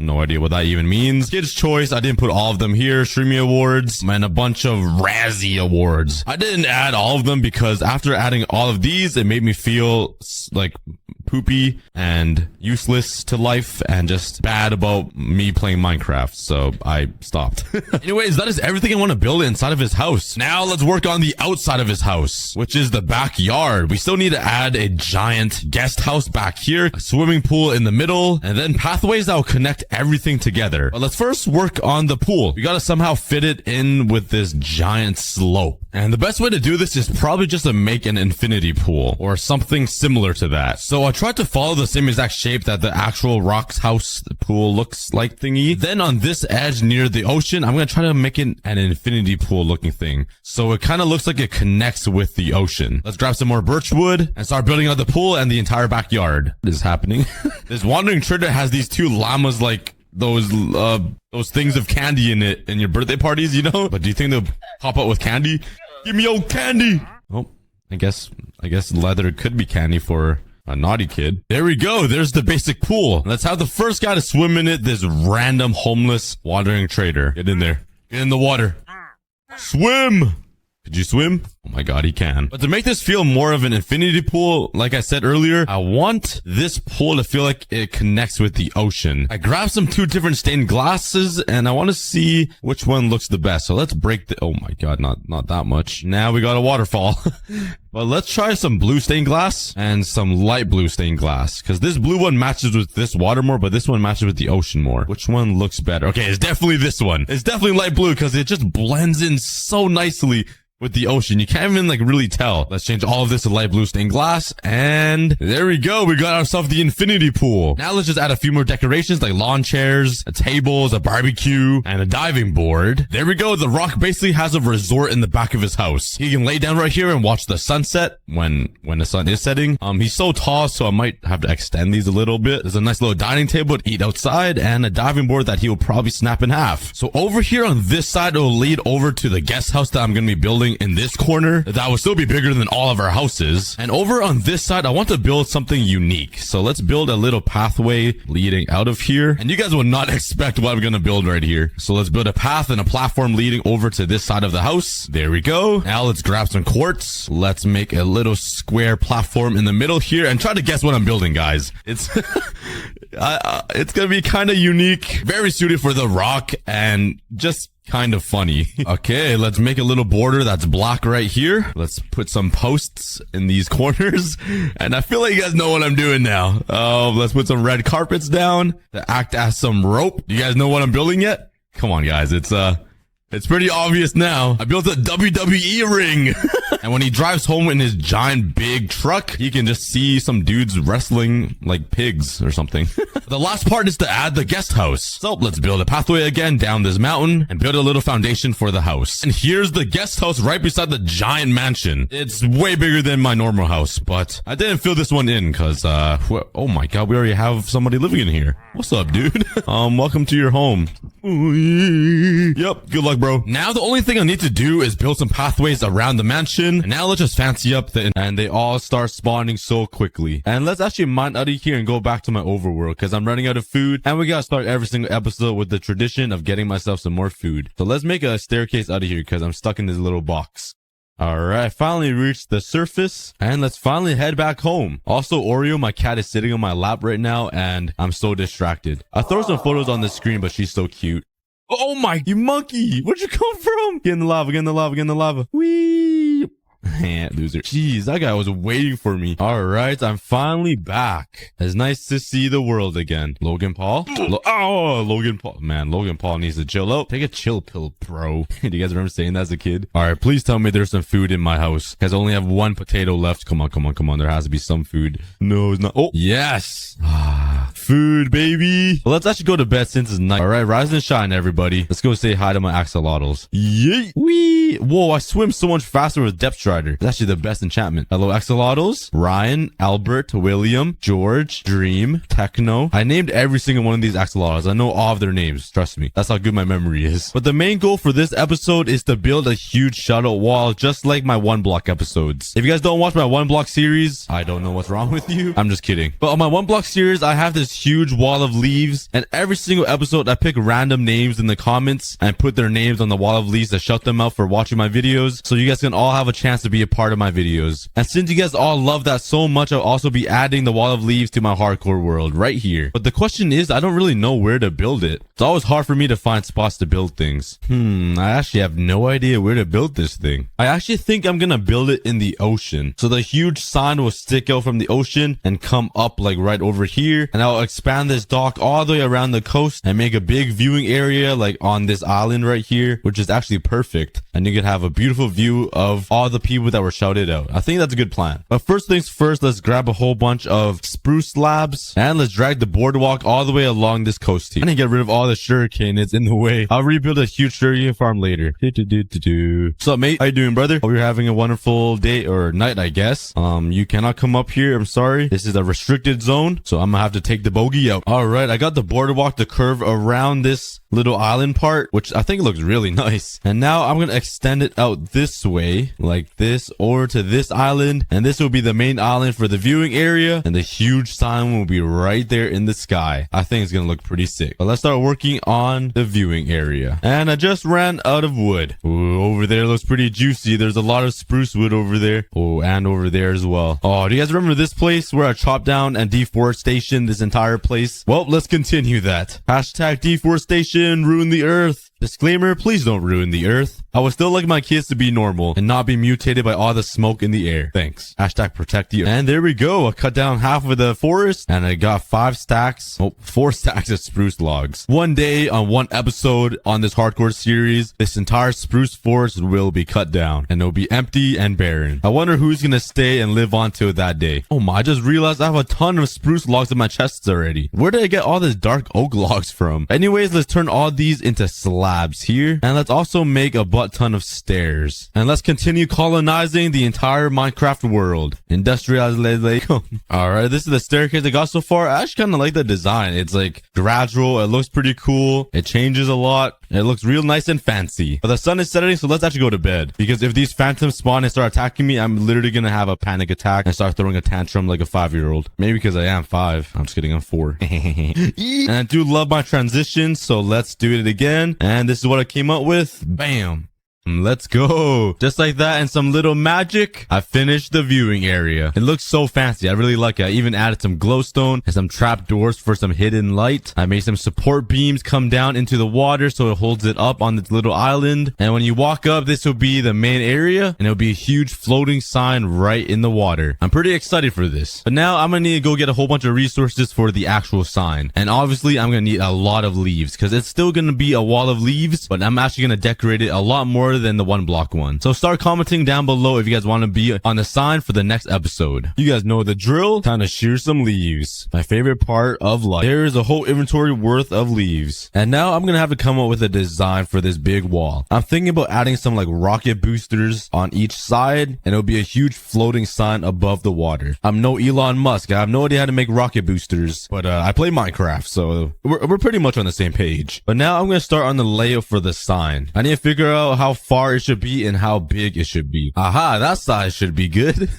No idea what that even means. Kids Choice, I didn't put all of them here. Streamy Awards, and a bunch of Razzie Awards. I didn't add all of them because after adding all of these, it made me feel like poopy and useless to life and just bad about me playing Minecraft. So I stopped. Anyways, that is everything I want to build inside of his house. Now let's work on the outside of his house, which is the backyard. We still need to add a giant guest house back here, a swimming pool in the middle, and then pathways that will connect everything together. But let's first work on the pool. We got to somehow fit it in with this giant slope. And the best way to do this is probably just to make an infinity pool or something similar to that. So I tried to follow the same exact shape that the actual Rock's house pool looks like thingy. Then on this edge near the ocean, I'm going to try to make it an infinity pool looking thing. So it kind of looks like it connects with the ocean. Let's grab some more birch wood and start building out the pool and the entire backyard. What is happening? This wandering trader has these two llamas like those things of candy in it in your birthday parties, you know? But do you think they'll pop out with candy? Give me old candy. Oh, I guess leather could be candy for a naughty kid. There we go. There's the basic pool. Let's have the first guy to swim in it. This random homeless wandering trader. Get in there. Get in the water. Swim. Could you swim? Oh my god, he can. But to make this feel more of an infinity pool, like I said earlier, I want this pool to feel like it connects with the ocean. I grabbed some 2 different stained glasses and I want to see which one looks the best. So let's break the, oh my god, not that much. Now we got a waterfall. But let's try some blue stained glass and some light blue stained glass. Cause this blue one matches with this water more, but this one matches with the ocean more. Which one looks better? Okay, it's definitely this one. It's definitely light blue cause it just blends in so nicely with the ocean. You can't even like really tell. Let's change all of this to light blue stained glass. And there we go. We got ourselves the infinity pool. Now let's just add a few more decorations like lawn chairs, a tables, a barbecue, and a diving board. There we go. The Rock basically has a resort in the back of his house. He can lay down right here and watch the sunset when the sun is setting. He's so tall, so I might have to extend these a little bit. There's a nice little dining table to eat outside and a diving board that he will probably snap in half. So over here on this side, it will lead over to the guest house that I'm going to be building in this corner that will still be bigger than all of our houses. And over on this side, I want to build something unique. So let's build a little pathway leading out of here. And you guys will not expect what I'm going to build right here. So let's build a path and a platform leading over to this side of the house. There we go. Now let's grab some quartz. Let's make a little square platform in the middle here and try to guess what I'm building, guys. It's it's going to be kind of unique, very suited for the Rock and just kind of funny. Okay, let's make a little border that's black right here. Let's put some posts in these corners. And I feel like you guys know what I'm doing now. Let's put some red carpets down to act as some rope. Do you guys know what I'm building yet? Come on, guys. It's pretty obvious now. I built a WWE ring. And when he drives home in his giant big truck, he can just see some dudes wrestling like pigs or something. The last part is to add the guest house. So let's build a pathway again down this mountain and build a little foundation for the house. And here's the guest house right beside the giant mansion. It's way bigger than my normal house, but I didn't fill this one in because, oh my god, we already have somebody living in here. What's up, dude? Welcome to your home. Yep, good luck, bro. Now the only thing I need to do is build some pathways around the mansion. And now let's just fancy up and they all start spawning so quickly. And let's actually mine out of here and go back to my overworld because I'm running out of food. And we gotta start every single episode with the tradition of getting myself some more food. So let's make a staircase out of here because I'm stuck in this little box. Alright, I finally reached the surface and let's finally head back home. Also, Oreo, my cat, is sitting on my lap right now and I'm so distracted. I throw some photos on the screen, but she's so cute. Oh my, you monkey! Where'd you come from? Get in the lava, get in the lava, get in the lava. Whee! Loser. Jeez, that guy was waiting for me. Alright, I'm finally back. It's nice to see the world again. Logan Paul? Logan Paul. Man, Logan Paul needs to chill out. Take a chill pill, bro. Do you guys remember saying that as a kid? Alright, please tell me there's some food in my house. Because I only have 1 potato left. Come on, come on, come on. There has to be some food. No, it's not. Oh, yes. Food, baby. Well, let's actually go to bed since it's night. Alright, rise and shine, everybody. Let's go say hi to my axolotls. Yay. Wee. Whoa, I swim so much faster with Depth Strider. It's actually the best enchantment. Hello, axolotls. Ryan, Albert, William, George, Dream, Techno. I named every single one of these axolotls. I know all of their names. Trust me. That's how good my memory is. But the main goal for this episode is to build a huge shadow wall, just like my 1 block episodes. If you guys don't watch my 1 block series, I don't know what's wrong with you. I'm just kidding. But on my 1 block series, I have this this huge wall of leaves, and every single episode I pick random names in the comments and put their names on the wall of leaves to shut them out for watching my videos, so you guys can all have a chance to be a part of my videos. And since you guys all love that so much, I'll also be adding the wall of leaves to my hardcore world right here. But the question is, I don't really know where to build it. It's always hard for me to find spots to build things. I actually have no idea where to build this thing. I actually think I'm gonna build it in the ocean. So the huge sign will stick out from the ocean and come up like right over here. And I'll expand this dock all the way around the coast and make a big viewing area like on this island right here, which is actually perfect. And you can have a beautiful view of all the people that were shouted out. I think that's a good plan. But first things first, let's grab a whole bunch of spruce slabs and let's drag the boardwalk all the way along this coast here. And get rid of all the sugarcane that's in the way. I'll rebuild a huge sugarcane farm later. What's up, mate? How you doing, brother? Hope you're having a wonderful day or night, I guess. You cannot come up here. I'm sorry. This is a restricted zone, so I'm gonna have to take the bogey out. All right, I got the boardwalk to curve around this little island part, which I think looks really nice. And now I'm gonna extend it out this way, like this, over to this island, and this will be the main island for the viewing area, and the huge sign will be right there in the sky. I think it's gonna look pretty sick. But let's start working on the viewing area. And I just ran out of wood. Ooh, over there looks pretty juicy. There's a lot of spruce wood over there. Oh, and over there as well. Oh, do you guys remember this place where I chopped down and deforestation this entire place? Well, let's continue that. Hashtag deforestation, ruin the earth. Disclaimer, please don't ruin the earth. I would still like my kids to be normal and not be mutated by all the smoke in the air. Thanks. Hashtag protect the earth. And there we go. I cut down half of the forest and I got 4 stacks of spruce logs. One day on one episode on this hardcore series, this entire spruce forest will be cut down and it'll be empty and barren. I wonder who's gonna stay and live on till that day. Oh my, I just realized I have a ton of spruce logs in my chests already. Where did I get all this dark oak logs from? Anyways, let's turn all these into slabs here, and let's also make a butt ton of stairs, and let's continue colonizing the entire Minecraft world. Industrialization. All right, this is the staircase I got so far. I actually kind of like the design. It's like gradual. It looks pretty cool. It changes a lot. It looks real nice and fancy. But the sun is setting, so let's actually go to bed, because if these phantoms spawn and start attacking me, I'm literally gonna have a panic attack and start throwing a tantrum like a 5-year-old. Maybe because I am 5. I'm just kidding, I'm 4. And I do love my transitions, so let's do it again. And this is what I came up with. Bam. Let's go. Just like that and some little magic, I finished the viewing area. It looks so fancy. I really like it. I even added some glowstone and some trap doors for some hidden light. I made some support beams come down into the water so it holds it up on this little island. And when you walk up, this will be the main area and it'll be a huge floating sign right in the water. I'm pretty excited for this. But now I'm gonna need to go get a whole bunch of resources for the actual sign. And obviously I'm gonna need a lot of leaves because it's still gonna be a wall of leaves, but I'm actually gonna decorate it a lot more than the 1-block one. So start commenting down below if you guys want to be on the sign for the next episode. You guys know the drill. Time to shear some leaves. My favorite part of life. There is a whole inventory worth of leaves. And now I'm gonna have to come up with a design for this big wall. I'm thinking about adding some like rocket boosters on each side, and it'll be a huge floating sign above the water. I'm no Elon Musk. I have no idea how to make rocket boosters, but I play Minecraft, so we're pretty much on the same page. But now I'm gonna start on the layout for the sign. I need to figure out how far it should be and how big it should be. Aha, that size should be good.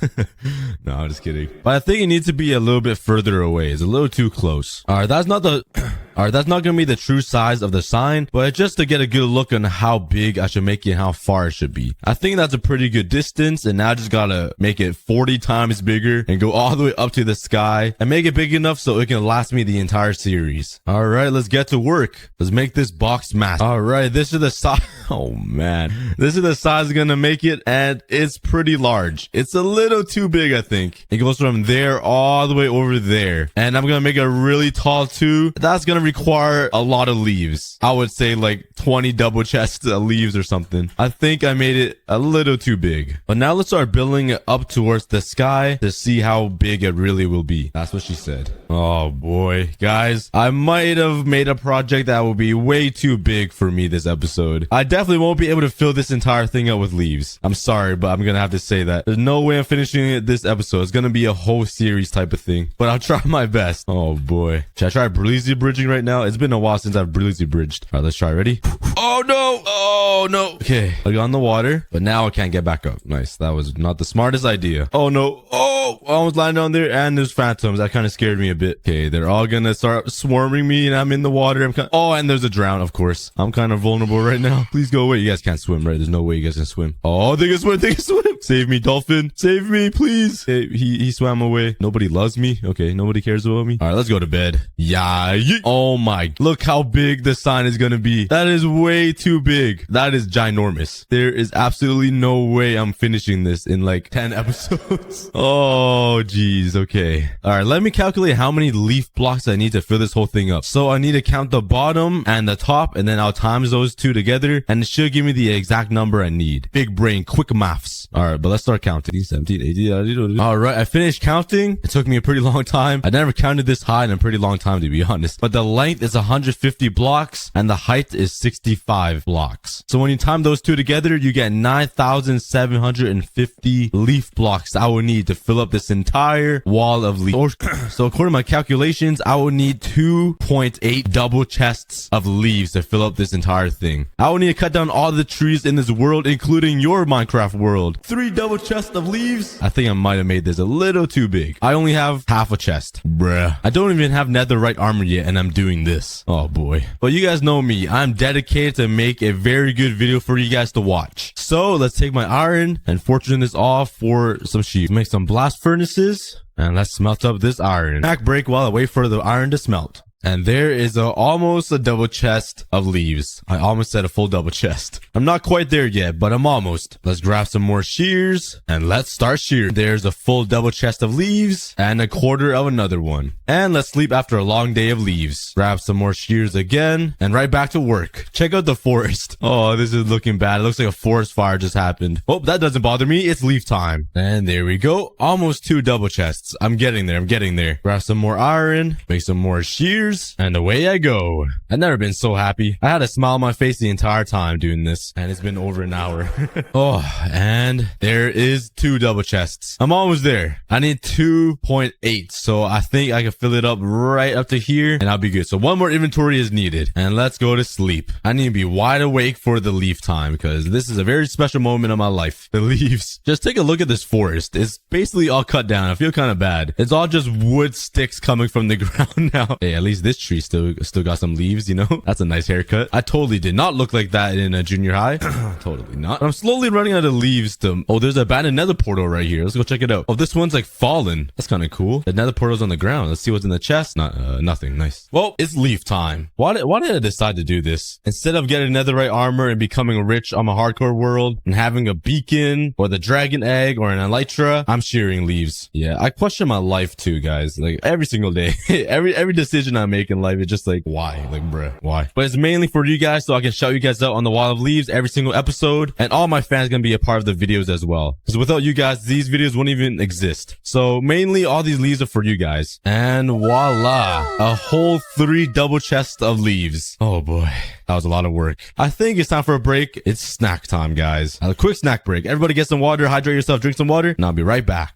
No, I'm just kidding. But I think it needs to be a little bit further away. It's a little too close. All right, that's not gonna be the true size of the sign, but just to get a good look on how big I should make it and how far it should be. I think that's a pretty good distance, and now I just gotta make it 40 times bigger and go all the way up to the sky and make it big enough so it can last me the entire series. All right, let's get to work. Let's make this box massive. All right, this is the size. Oh man, this is the size I'm gonna make it, and it's pretty large. It's a little too big, I think. It goes from there all the way over there, and I'm gonna make it really tall too. That's gonna require a lot of leaves. I would say like 20 double chests of leaves or something. I think I made it a little too big. But now let's start building it up towards the sky to see how big it really will be. That's what she said. Oh boy, guys, I might have made a project that will be way too big for me this episode. I definitely definitely won't be able to fill this entire thing up with leaves. I'm sorry, but I'm gonna have to say that. There's no way I'm finishing it this episode. It's gonna be a whole series type of thing, but I'll try my best. Oh boy. Should I try breezy bridging right now? It's been a while since I've breezy bridged. All right, let's try. Ready? Oh no. Oh no. Okay, I got on the water, but now I can't get back up. Nice. That was not the smartest idea. Oh no. Oh, I almost landed on there, and there's phantoms. That kind of scared me a bit. Okay, they're all gonna start swarming me, and I'm in the water. Oh, and there's a drown, of course. I'm kind of vulnerable right now. Please go away. You guys can't swim, right? There's no way you guys can swim. Oh, they can swim. They can swim. Save me, dolphin. Save me, please. Okay, he swam away. Nobody loves me. Okay, nobody cares about me. All right, let's go to bed. Yeah. Oh my. Look how big the sign is gonna be. That is way too big. That is ginormous. There is absolutely no way I'm finishing this in like 10 episodes. Oh, geez. Okay. All right, let me calculate how many leaf blocks I need to fill this whole thing up. So I need to count the bottom and the top, and then I'll times those two together, and it should give me the exact number I need. Big brain, quick maths. All right, but let's start counting. 17, 18. All right, I finished counting. It took me a pretty long time. I never counted this high in a pretty long time, to be honest. But the length is 150 blocks, and the height is 65 blocks. So when you time those two together, you get 9,750 leaf blocks I will need to fill up this entire wall of leaves. So according to my calculations, I will need 2.8 double chests of leaves to fill up this entire thing. I will need to cut down all the trees in this world, including your Minecraft world. 3 double chests of leaves. I think I might have made this a little too big. I only have half a chest. Bruh. I don't even have netherite armor yet, and I'm doing this. Oh boy. But you guys know me. I'm dedicated to make a very good video for you guys to watch. So let's take my iron and fortune this off for some sheep. Make some blast furnaces, and let's smelt up this iron. Back break while I wait for the iron to smelt. And there is almost a double chest of leaves. I almost said a full double chest. I'm not quite there yet, but I'm almost. Let's grab some more shears and let's start shearing. There's a full double chest of leaves and a quarter of another one. And let's sleep after a long day of leaves. Grab some more shears again and right back to work. Check out the forest. Oh, this is looking bad. It looks like a forest fire just happened. Oh, that doesn't bother me. It's leaf time. And there we go. Almost 2 double chests. I'm getting there. I'm getting there. Grab some more iron. Make some more shears. And away I go. I've never been so happy. I had a smile on my face the entire time doing this, and it's been over an hour. Oh, and there is 2 double chests. I'm almost there. I need 2.8, so I think I can fill it up right up to here, and I'll be good. So 1 more inventory is needed, and let's go to sleep. I need to be wide awake for the leaf time, because this is a very special moment of my life. The leaves. Just take a look at this forest. It's basically all cut down. I feel kind of bad. It's all just wood sticks coming from the ground now. Hey, at least this tree still got some leaves, you know? That's a nice haircut. I totally did not look like that in a junior high. Totally not. But I'm slowly running out of leaves to... Oh, there's an abandoned nether portal right here. Let's go check it out. Oh, this one's like fallen. That's kind of cool. The nether portal's on the ground. Let's see what's in the chest. Nothing. Nice. Well, it's leaf time. Why did I decide to do this? Instead of getting netherite armor and becoming rich on my hardcore world and having a beacon or the dragon egg or an elytra, I'm shearing leaves. Yeah, I question my life too, guys. Like every single day. every decision I make in life is just like, why? Like, bruh, why? But it's mainly for you guys so I can shout you guys out on the wall of leaves every single episode, and all my fans gonna be a part of the videos as well, because without you guys these videos wouldn't even exist. So mainly all these leaves are for you guys, and voila, a whole 3 double chests of leaves. Oh boy, that was a lot of work. I think it's time for a break. It's snack time, guys. A quick snack break. Everybody get some water, hydrate yourself, drink some water, and I'll be right back.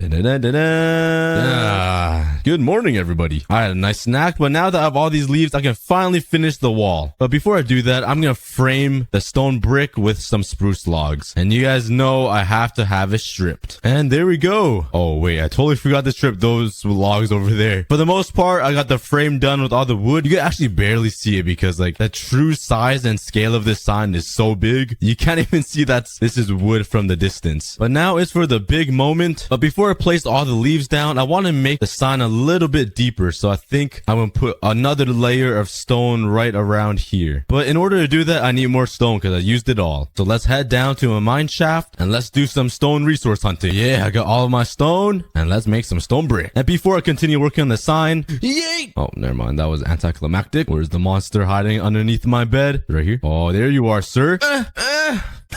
Good morning, everybody. I had a nice snack, but now that I have all these leaves, I can finally finish the wall. But before I do that, I'm gonna frame the stone brick with some spruce logs. And you guys know I have to have it stripped. And there we go. Oh wait, I totally forgot to strip those logs over there. For the most part, I got the frame done with all the wood. You can actually barely see it because like the true size and scale of this sign is so big. You can't even see that this is wood from the distance. But now it's for the big moment. But before I place all the leaves down, I want to make the sign a little bit deeper. So I think I'm gonna put another layer of stone right around here. But in order to do that, I need more stone because I used it all. So let's head down to a mine shaft and let's do some stone resource hunting. Yeah, I got all of my stone and let's make some stone brick. And before I continue working on the sign, yay! Oh, never mind. That was anticlimactic. Where's the monster hiding underneath my bed? Right here. Oh, there you are, sir.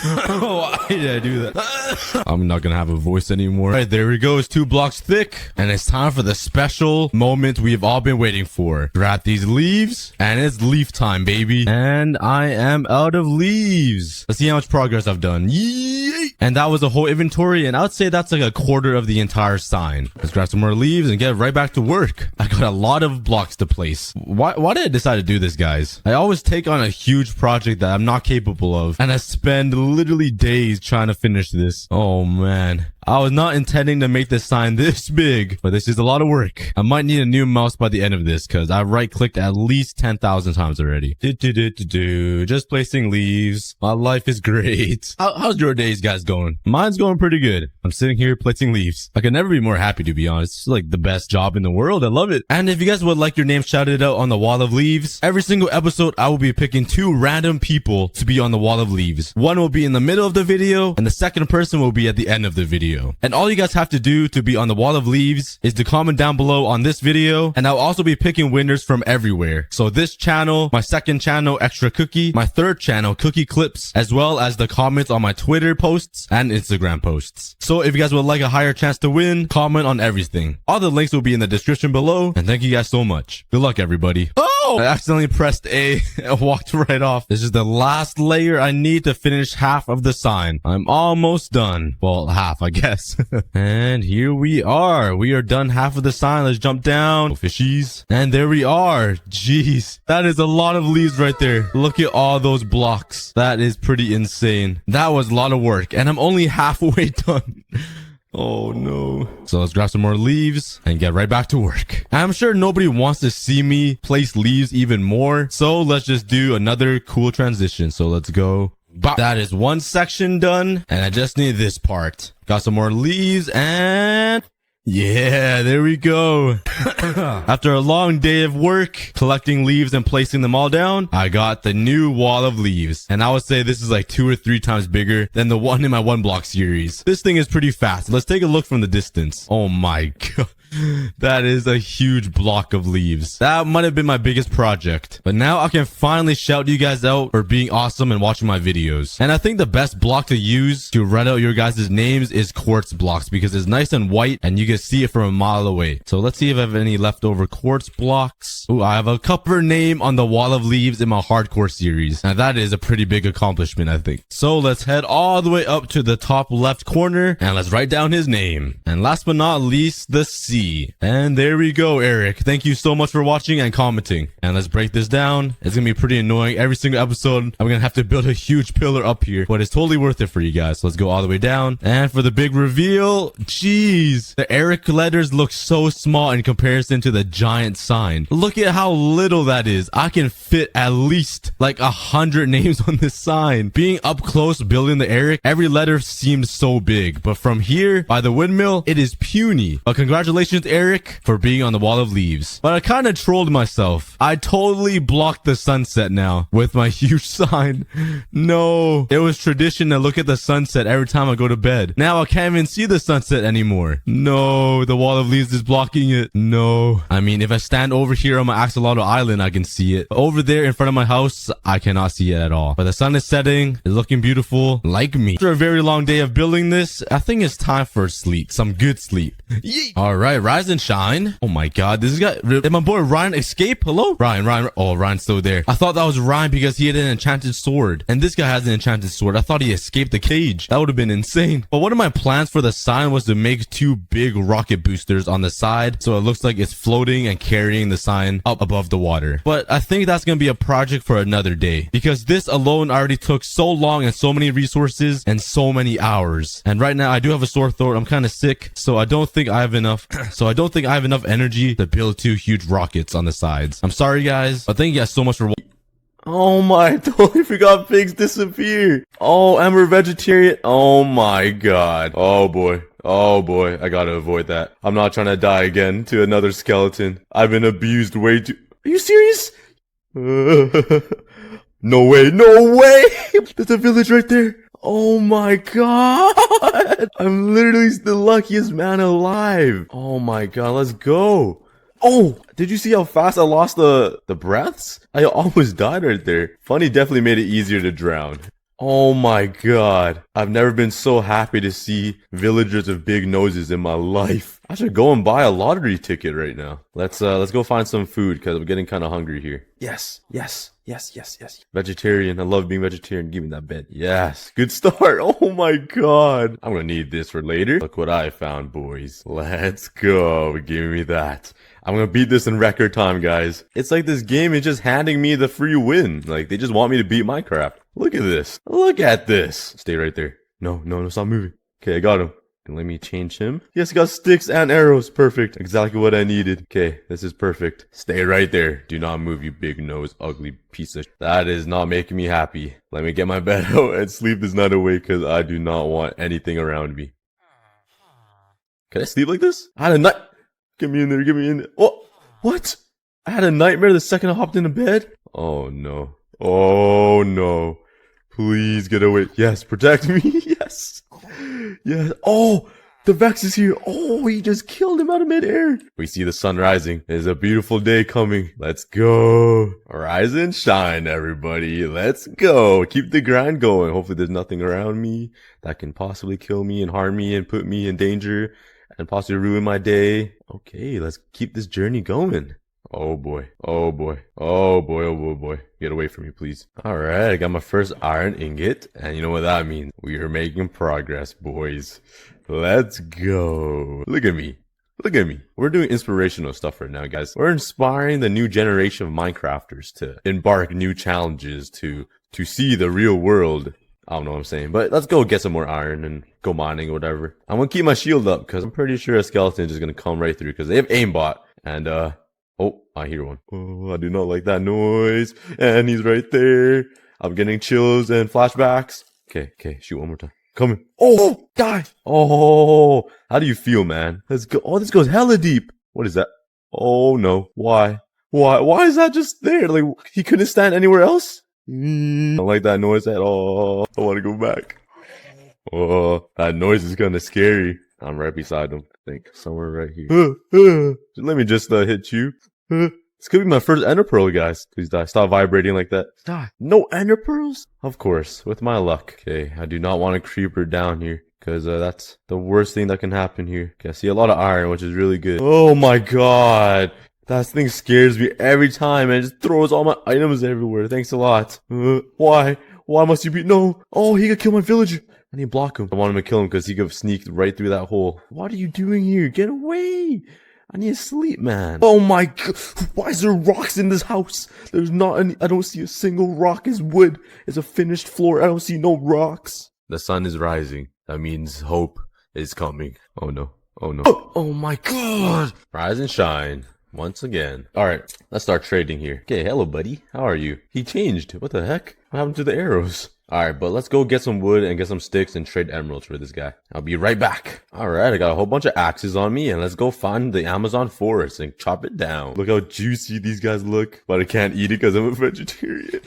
Why did I do that? I'm not gonna have a voice anymore. All right, there we go. It's 2 blocks thick. And it's time for the special moment we've all been waiting for. Grab these leaves. And it's leaf time, baby. And I am out of leaves. Let's see how much progress I've done. Yay! And that was a whole inventory. And I would say that's like a quarter of the entire sign. Let's grab some more leaves and get right back to work. I got a lot of blocks to place. Why did I decide to do this, guys? I always take on a huge project that I'm not capable of. And I spend literally days trying to finish this. Oh, man. I was not intending to make this sign this big, but this is a lot of work. I might need a new mouse by the end of this because I right-clicked at least 10,000 times already. Just placing leaves. My life is great. How's your days, guys, going? Mine's going pretty good. I'm sitting here placing leaves. I could never be more happy, to be honest. It's like the best job in the world. I love it. And if you guys would like your name shouted out on the wall of leaves, every single episode, I will be picking 2 random people to be on the wall of leaves. One will be in the middle of the video, and the second person will be at the end of the video. And all you guys have to do to be on the wall of leaves is to comment down below on this video, and I'll also be picking winners from everywhere. So this channel, my second channel, Extra Cookie, my third channel, Cookie Clips, as well as the comments on my Twitter posts and Instagram posts. So if you guys would like a higher chance to win, comment on everything. All the links will be in the description below, and thank you guys so much. Good luck, everybody. Oh! I accidentally pressed A and walked right off. This is the last layer I need to finish half of the sign. I'm almost done. Well, half, I guess. And here we are. We are done half of the sign. Let's jump down. Oh, fishies. And there we are. Jeez. That is a lot of leaves right there. Look at all those blocks. That is pretty insane. That was a lot of work. And I'm only halfway done. Oh no. So let's grab some more leaves and get right back to work. I'm sure nobody wants to see me place leaves even more. So let's just do another cool transition. So let's go. That is one section done. And I just need this part. Got some more leaves and... yeah, there we go. After a long day of work, collecting leaves and placing them all down, I got the new wall of leaves. And I would say this is like 2 or 3 times bigger than the one in my 1 block series. This thing is pretty fast. Let's take a look from the distance. Oh my god. That is a huge block of leaves. That might have been my biggest project. But now I can finally shout you guys out for being awesome and watching my videos. And I think the best block to use to write out your guys' names is quartz blocks because it's nice and white and you can see it from a mile away. So let's see if I have any leftover quartz blocks. Ooh, I have a cover name on the wall of leaves in my hardcore series. Now that is a pretty big accomplishment, I think. So let's head all the way up to the top left corner and let's write down his name. And last but not least, the C. And there we go, Eric. Thank you so much for watching and commenting. And let's break this down. It's gonna be pretty annoying. Every single episode, I'm gonna have to build a huge pillar up here, but it's totally worth it for you guys. So let's go all the way down. And for the big reveal, jeez, the Eric letters look so small in comparison to the giant sign. Look at how little that is. I can fit at least like 100 names on this sign. Being up close building the Eric, every letter seems so big, but from here by the windmill, it is puny. But congratulations, Eric, for being on the wall of leaves. But I kind of trolled myself. I totally blocked the sunset now with my huge sign. No, it was tradition to look at the sunset every time I go to bed. Now I can't even see the sunset anymore. No, the wall of leaves is blocking it. No. I mean, if I stand over here on my axolotl island, I can see it. But over there in front of my house, I cannot see it at all. But the sun is setting. It's looking beautiful, like me. After a very long day of building this, I think it's time for sleep. Some good sleep. Yay! All right, rise and shine. Oh my god, this guy, did my boy Ryan escape? Hello? Ryan. Oh, Ryan's still there. I thought that was Ryan because he had an enchanted sword. And this guy has an enchanted sword. I thought he escaped the cage. That would have been insane. But one of my plans for the sign was to make 2 big rocket boosters on the side. So it looks like it's floating and carrying the sign up above the water. But I think that's going to be a project for another day. Because this alone already took so long and so many resources and so many hours. And right now I do have a sore throat. I'm kind of sick. So I don't think I have enough. Energy to build 2 huge rockets on the sides. I'm sorry guys, but thank you guys so much for watching. Oh my, I totally forgot pigs disappear. Oh, and we're vegetarian. Oh my god. Oh boy, I gotta avoid that. I'm not trying to die again to another skeleton. I've been abused way too— are you serious? No way. There's a village right there. Oh my god. I'm literally the luckiest man alive. Oh my god, let's go. Oh, did you see how fast I lost the breaths? I almost died right there. Funny definitely made it easier to drown. Oh my god. I've never been so happy to see villagers with big noses in my life. I should go and buy a lottery ticket right now. Let's go find some food because I'm getting kind of hungry here. Yes. Vegetarian. I love being vegetarian. Give me that bed. Yes. Good start. Oh my god. I'm gonna need this for later. Look what I found, boys. Let's go. Give me that. I'm gonna beat this in record time, guys. It's like this game is just handing me the free win. Like, they just want me to beat Minecraft. Look at this. Look at this. Stay right there. No, stop moving. Okay, I got him. Let me change him. Yes, got sticks and arrows. Perfect. Exactly what I needed. Okay, this is perfect. Stay right there. Do not move, you big nose, ugly piece of... That is not making me happy. Let me get my bed out and sleep this night away because I do not want anything around me. Can I sleep like this? I had a night... Get me in there, get me in there. Oh, what? I had a nightmare the second I hopped into bed? Oh no. Oh no. Please get away. Yes, protect me. Yes. Yes. Oh, the Vex is here. Oh, he just killed him out of midair. We see the sun rising. There's a beautiful day coming. Let's go. Rise and shine, everybody. Let's go. Keep the grind going. Hopefully there's nothing around me that can possibly kill me and harm me and put me in danger and possibly ruin my day. Okay, let's keep this journey going. Oh boy. Oh boy. Oh boy. Oh boy. Oh boy. Get away from me, please. Alright, I got my first iron ingot. And you know what that means. We are making progress, boys. Let's go. Look at me. Look at me. We're doing inspirational stuff right now, guys. We're inspiring the new generation of Minecrafters to embark new challenges, to see the real world. I don't know what I'm saying, but let's go get some more iron and go mining or whatever. I'm gonna keep my shield up because I'm pretty sure a skeleton is just gonna come right through because they have aimbot. And, oh, I hear one. Oh, I do not like that noise. And he's right there. I'm getting chills and flashbacks. Okay, shoot one more time. Coming. Oh, die. Oh, how do you feel, man? Let's go. Oh, this goes hella deep. What is that? Oh, no. Why? Why is that just there? Like, he couldn't stand anywhere else? I don't like that noise at all. I want to go back. Oh, that noise is kind of scary. I'm right beside him. I think somewhere right here. Let me just hit you. This could be my first ender pearl, guys. Please die. Stop vibrating like that. Die. No ender pearls? Of course, with my luck. Okay, I do not want a creeper down here because that's the worst thing that can happen here. Okay, I see a lot of iron, which is really good. Oh my god. That thing scares me every time and it just throws all my items everywhere. Thanks a lot. Why? Why must you be? No. Oh, he could kill my villager. I need to block him. I want him to kill him because he could have sneaked right through that hole. What are you doing here? Get away. I need to sleep, man. Oh my god. Why is there rocks in this house? There's not any. I don't see a single rock. It's wood. It's a finished floor. I don't see no rocks. The sun is rising. That means hope is coming. Oh no. Oh no. Oh my god. Rise and shine. Once again. Alright, let's start trading here. Okay, hello buddy. How are you? He changed. What the heck? What happened to the arrows? Alright, but let's go get some wood and get some sticks and trade emeralds for this guy. I'll be right back. Alright, I got a whole bunch of axes on me and let's go find the Amazon forest and chop it down. Look how juicy these guys look. But I can't eat it because I'm a vegetarian.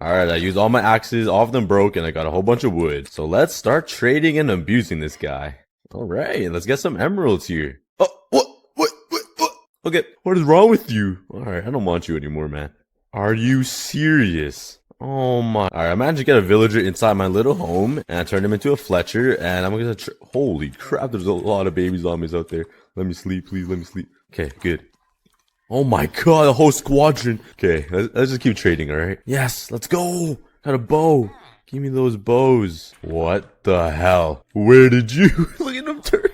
Alright, I used all my axes. All of them broke and I got a whole bunch of wood. So let's start trading and abusing this guy. Alright, let's get some emeralds here. Oh, what? Okay, what is wrong with you? Alright, I don't want you anymore, man. Are you serious? Oh my. Alright, I managed to get a villager inside my little home, and I turned him into a Fletcher, and I'm gonna holy crap, there's a lot of baby zombies out there. Let me sleep, please, let me sleep. Okay, good. Oh my god, a whole squadron. Okay, let's just keep trading, alright? Yes, let's go. Got a bow. Give me those bows. What the hell? Where did you? Look at him turn.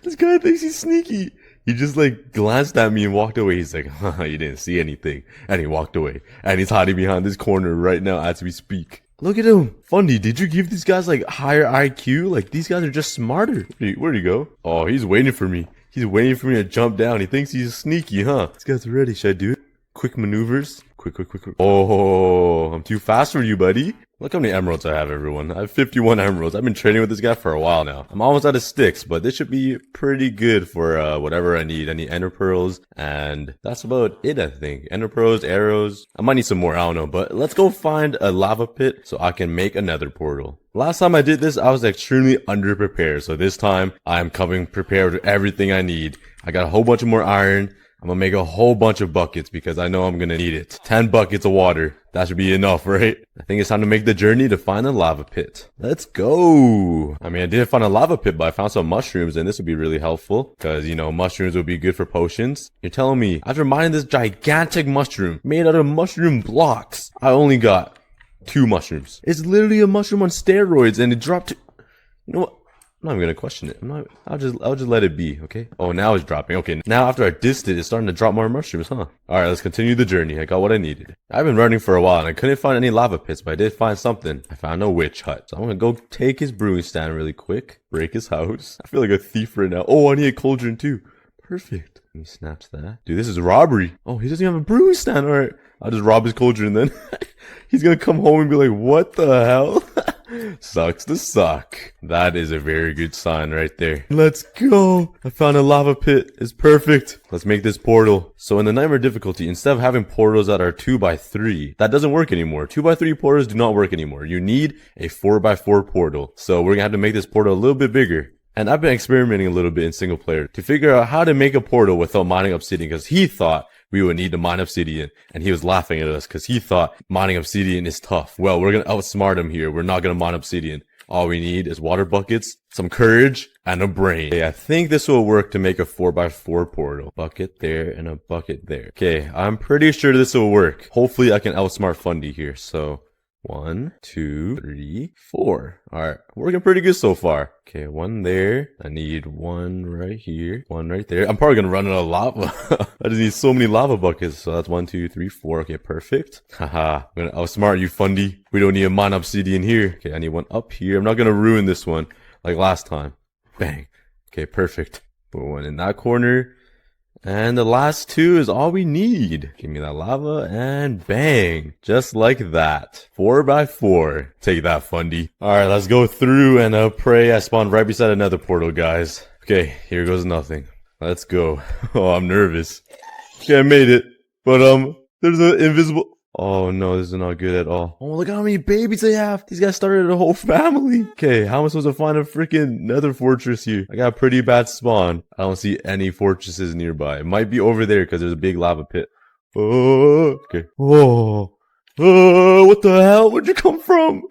This guy thinks he's sneaky. He just like glanced at me and walked away. He's like, haha, you didn't see anything. And he walked away. And he's hiding behind this corner right now as we speak. Look at him. Fundy, did you give these guys like higher IQ? Like these guys are just smarter. Where'd he go? Oh, he's waiting for me. He's waiting for me to jump down. He thinks he's sneaky, huh? This guy's ready. Should I do it? Quick maneuvers. Quick. Oh, I'm too fast for you, buddy. Look how many emeralds I have, everyone. I have 51 emeralds. I've been trading with this guy for a while now. I'm almost out of sticks, but this should be pretty good for whatever I need. I need ender pearls, and that's about it, I think. Ender pearls, arrows. I might need some more, I don't know. But let's go find a lava pit so I can make another portal. Last time I did this, I was extremely underprepared. So this time, I'm coming prepared with everything I need. I got a whole bunch of more iron. I'm gonna make a whole bunch of buckets because I know I'm gonna need it. 10 buckets of water. That should be enough, right? I think it's time to make the journey to find a lava pit. Let's go. I mean, I didn't find a lava pit, but I found some mushrooms, and this would be really helpful because, you know, mushrooms would be good for potions. You're telling me, after mining this gigantic mushroom made out of mushroom blocks, I only got 2 mushrooms. It's literally a mushroom on steroids, and it dropped to... You know what? I'm not even gonna question it. I'll just let it be, okay? Oh, now it's dropping. Okay, now after I dissed it, it's starting to drop more mushrooms, huh? Alright, let's continue the journey. I got what I needed. I've been running for a while and I couldn't find any lava pits, but I did find something. I found a witch hut. So I'm gonna go take his brewing stand really quick, break his house. I feel like a thief right now. Oh, I need a cauldron too. Perfect. Let me snatch that. Dude, this is robbery. Oh, he doesn't have a brewing stand. Alright, I'll just rob his cauldron then. He's gonna come home and be like, what the hell? Sucks to suck. That is a very good sign right there. Let's go. I found a lava pit. It's perfect. Let's make this portal. So in the nightmare difficulty, instead of having portals that are 2x3, that doesn't work anymore. 2x3 portals do not work anymore. You need a 4x4 portal. So we're gonna have to make this portal a little bit bigger. And I've been experimenting a little bit in single player to figure out how to make a portal without mining obsidian, because he thought we would need to mine obsidian, and he was laughing at us because he thought mining obsidian is tough. Well, we're gonna outsmart him here. We're not gonna mine obsidian. All we need is water buckets, some courage, and a brain. Okay, I think this will work to make a 4x4 portal. Bucket there and a bucket there. Okay, I'm pretty sure this will work. Hopefully I can outsmart Fundy here. So 1, 2, 3, 4. Alright, working pretty good so far. Okay, 1 there. I need 1 right here. 1 right there. I'm probably gonna run out of lava. I just need so many lava buckets. So that's 1, 2, 3, 4. Okay, perfect. Haha, I'm gonna outsmart you, Fundy. We don't need a mine obsidian here. Okay, I need 1 up here. I'm not gonna ruin this one like last time. Bang. Okay, perfect. Put 1 in that corner. And the last 2 is all we need. Give me that lava and bang. Just like that. 4x4. Take that, Fundy. Alright, let's go through and pray I spawned right beside another portal, guys. Okay, here goes nothing. Let's go. Oh, I'm nervous. Okay, I made it. But, there's an invisible... Oh no, this is not good at all. Oh, look how many babies they have. These guys started a whole family. Okay, how am I supposed to find a freaking nether fortress here? I got a pretty bad spawn. I don't see any fortresses nearby. It might be over there because there's a big lava pit. Oh, okay. Oh. What the hell? Where'd you come from?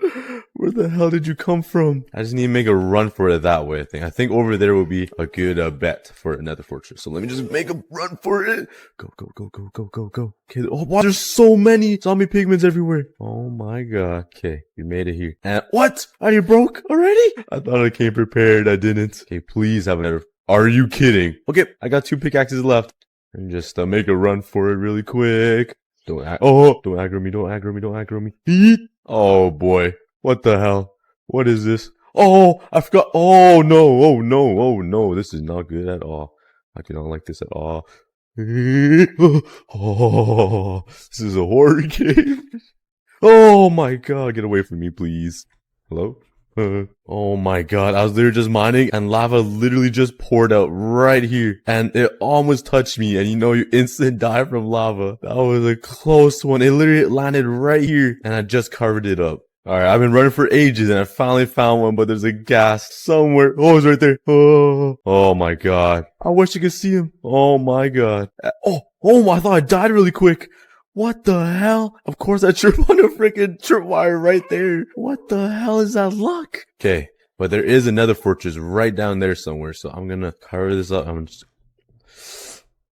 Where the hell did you come from? I just need to make a run for it that way, I think over there will be a good bet for another fortress. So let me just make a run for it. Go, go, go, go, go, go, go. Okay, oh wow, there's so many zombie pigments everywhere. Oh my god. Okay, we made it here. And what? Are you broke already? I thought I came prepared. I didn't. Okay, please have another. Are you kidding? Okay, I got 2 pickaxes left. And just make a run for it really quick. Don't aggro me, don't aggro me, don't aggro me. Eat. Oh boy. What the hell? What is this? Oh, I forgot. Oh no, oh no, oh no. This is not good at all. I do not like this at all. Oh, this is a horror game. Oh my god, get away from me, please. Hello? Oh my god, I was literally just mining and lava literally just poured out right here and it almost touched me, and you know you instant die from lava. That was a close one. It literally landed right here and I just covered it up. Alright, I've been running for ages and I finally found one, but there's a ghast somewhere. Oh, it's right there. Oh my god. I wish you could see him. Oh my god. Oh, I thought I died really quick. What the hell? Of course I tripped on a freaking tripwire right there. What the hell is that luck? Okay, but there is another fortress right down there somewhere, so I'm gonna cover this up.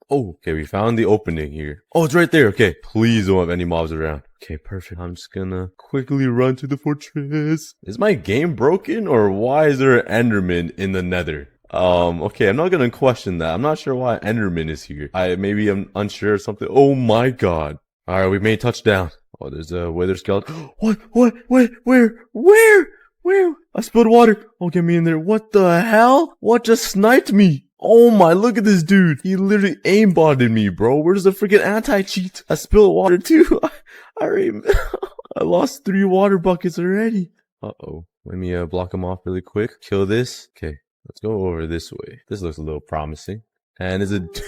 Oh, okay, we found the opening here. Oh, it's right there. Okay, please don't have any mobs around. Okay, perfect. I'm just gonna quickly run to the fortress. Is my game broken, or why is there an Enderman in the nether? Okay, I'm not gonna question that. I'm not sure why Enderman is here. Maybe I'm unsure of something. Oh my god. Alright, we made touchdown. Oh, there's a wither skeleton. What? Where? I spilled water. Oh, get me in there. What the hell? What just sniped me? Oh my, look at this dude. He literally aimbotted me, bro. Where's the freaking anti-cheat? I spilled water too. I lost 3 water buckets already. Uh-oh. Let me block him off really quick. Kill this. Okay. Let's go over this way. This looks a little promising. And is it...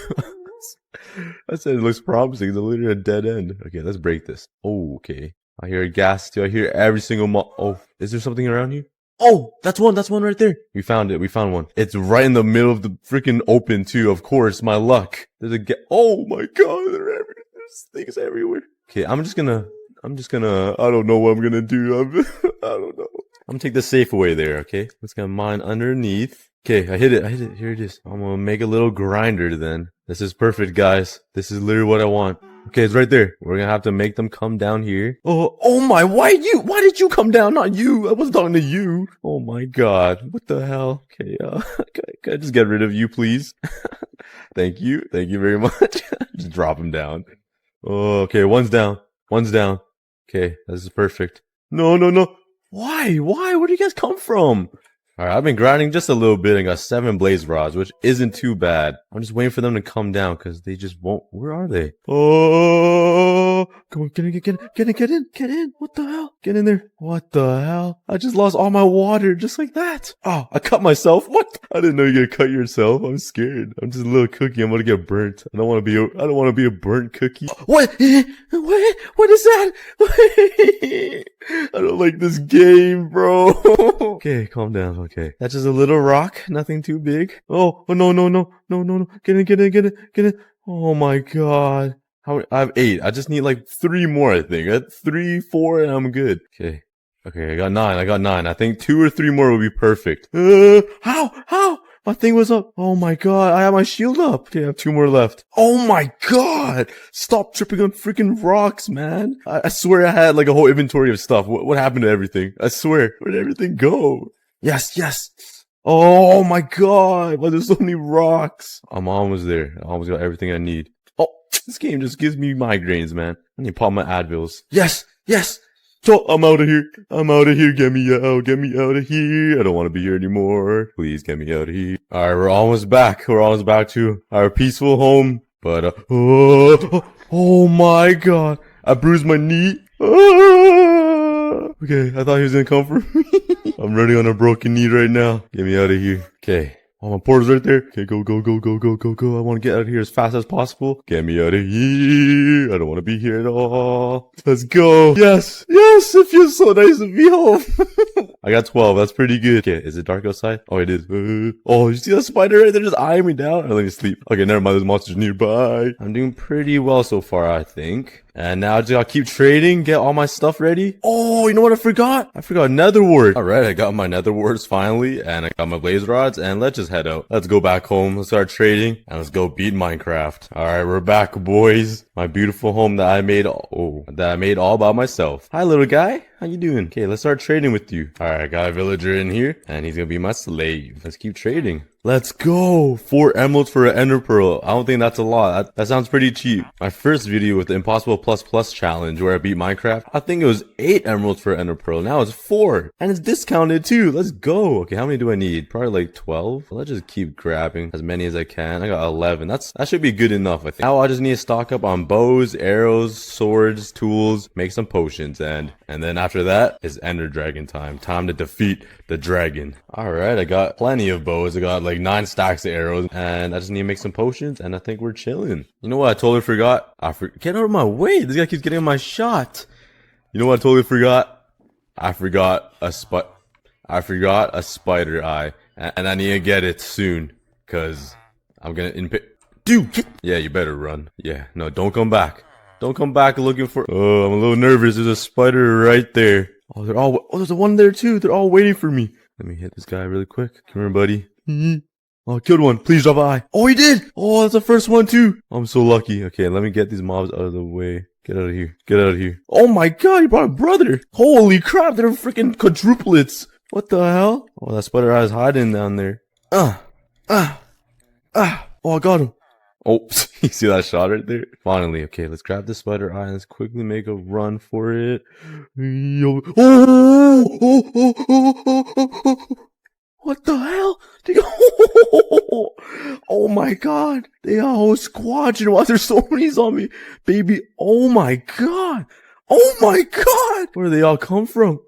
I said it looks promising. It's literally a dead end. Okay, let's break this. Oh, okay. I hear a gas too. I hear every single Oh, is there something around you? Oh, that's one right there. We found it. We found one. It's right in the middle of the freaking open too. Of course, my luck. There's a oh my god, there's things everywhere. Okay, I'm just gonna, I don't know what I'm gonna do. I don't know. I'm gonna take the safe away there, okay? Let's get mine underneath. Okay, I hit it. Here it is. I'm gonna make a little grinder then. This is perfect, guys. This is literally what I want. Okay, it's right there. We're gonna have to make them come down here. Oh my, why did you come down? Not you. I wasn't talking to you. Oh my god. What the hell? Okay, can I just get rid of you, please? Thank you. Thank you very much. Just drop him down. Oh, okay, one's down. Okay, this is perfect. No. Why? Where do you guys come from? Alright, I've been grinding just a little bit and got 7 blaze rods, which isn't too bad. I'm just waiting for them to come down because they just won't. Where are they? Oh, come on, get in. What the hell? Get in there. What the hell? I just lost all my water just like that. Oh, I cut myself. What? I didn't know you could cut yourself. I'm scared. I'm just a little cookie. I'm gonna get burnt. I don't want to be a burnt cookie. What? What is that? I don't like this game, bro. Okay, calm down. Okay. That's just a little rock. Nothing too big. Oh no. Get in. Oh my god. I have 8. I just need like 3 more, I think. I had 3, 4, and I'm good. Okay, I got 9. I think 2 or 3 more will be perfect. How? My thing was up. Oh my god, I have my shield up. Okay, I have 2 more left. Oh my god! Stop tripping on freaking rocks, man. I swear I had like a whole inventory of stuff. What happened to everything? I swear. Where did everything go? Yes. Oh my god, why there's so many rocks? I'm almost there. I almost got everything I need. Oh, this game just gives me migraines, man. I need to pop my Advils. Yes. So I'm out of here. Get me out of here. I don't want to be here anymore. Please get me out of here. Alright, we're almost back. To our peaceful home. But, oh my god. I bruised my knee. Okay, I thought he was gonna come for me. I'm running on a broken knee right now. Get me out of here. Okay. Oh, my portal's right there. Okay, go. I want to get out of here as fast as possible. Get me out of here. I don't want to be here at all. Let's go. Yes. It feels so nice to be home. I got 12. That's pretty good. Okay, is it dark outside? Oh, it is. Oh, you see that spider right there just eyeing me down? Let me sleep. Okay, never mind. There's monsters nearby. I'm doing pretty well so far, I think. And now I just gotta keep trading, get all my stuff ready. Oh, you know what I forgot? I forgot nether wart. Alright, I got my nether warts finally, and I got my blaze rods, and let's just head out. Let's go back home, let's start trading, and let's go beat Minecraft. Alright, we're back, boys. My beautiful home that I made all by myself. Hi, little guy. How you doing? Okay, let's start trading with you. Alright, I got a villager in here, and he's gonna be my slave. Let's keep trading. Let's go! 4 emeralds for an ender pearl. I don't think that's a lot. That sounds pretty cheap. My first video with the Impossible Plus Plus challenge where I beat Minecraft, I think it was 8 emeralds for an ender pearl. Now it's 4. And it's discounted too. Let's go. Okay, how many do I need? Probably like 12. Let's just keep grabbing as many as I can. I got 11. That should be good enough, I think. Now I just need to stock up on bows, arrows, swords, tools, make some potions, and then after that is ender dragon time. Time to defeat the dragon. Alright, I got plenty of bows. I got like 9 stacks of arrows, and I just need to make some potions, and I think we're chilling. You know what I totally forgot? Get out of my way. This guy keeps getting my shot. You know what I totally forgot? I forgot a spider eye, and I need to get it soon, cause I'm gonna Dude, yeah, you better run. Yeah, no, don't come back. Don't come back looking for. Oh, I'm a little nervous. There's a spider right there. Oh, there's a one there too. They're all waiting for me. Let me hit this guy really quick. Come here, buddy. Oh, killed one. Please drop an eye. Oh, he did. Oh, that's the first one too. I'm so lucky. Okay, let me get these mobs out of the way. Get out of here. Oh my god, he brought a brother. Holy crap, they're freaking quadruplets. What the hell? Oh, that spider eye is hiding down there. Oh, I got him. Oh, you see that shot right there? Finally, okay, let's grab the spider eye and let's quickly make a run for it. What the hell? Oh my god. They are a whole squadron. Why there's so many zombies? Baby, oh my god. Where do they all come from?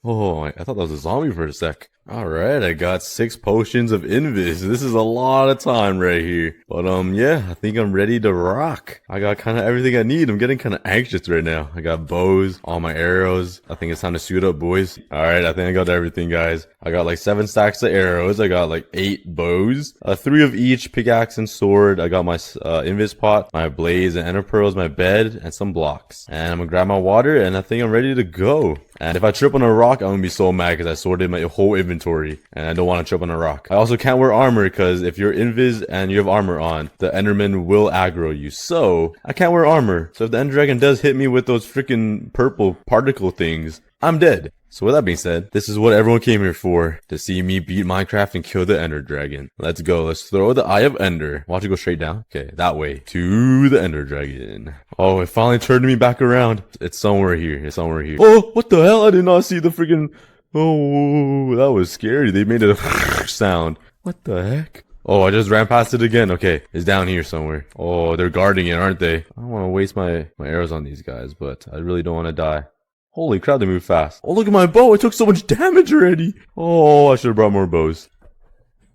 Oh, I thought that was a zombie for a sec. All right, I got 6 potions of invis. This is a lot of time right here. But yeah, I think I'm ready to rock. I got kind of everything I need. I'm getting kind of anxious right now. I got bows, all my arrows. I think it's time to suit up, boys. All right, I think I got everything, guys. I got like 7 stacks of arrows. I got like 8 bows, 3 of each, pickaxe and sword. I got my invis pot, my blaze and ender pearls, my bed, and some blocks. And I'm gonna grab my water, and I think I'm ready to go. And if I trip on a rock, I'm gonna be so mad because I sorted my whole inventory and I don't want to trip on a rock. I also can't wear armor because if you're invis and you have armor on, the enderman will aggro you. So I can't wear armor. So if the ender dragon does hit me with those freaking purple particle things, I'm dead. So with that being said, this is what everyone came here for, to see me beat Minecraft and kill the ender dragon. Let's go. Let's throw the Eye of Ender. Watch it go straight down. Okay, that way to the ender dragon. Oh, it finally turned me back around. It's somewhere here. It's somewhere here. Oh, what the hell? I did not see the freaking... Oh, that was scary. They made a sound. What the heck? Oh, I just ran past it again. Okay, it's down here somewhere. Oh, they're guarding it, aren't they? I don't want to waste my arrows on these guys, but I really don't want to die. Holy crap, they move fast. Oh, look at my bow. It took so much damage already. Oh, I should have brought more bows.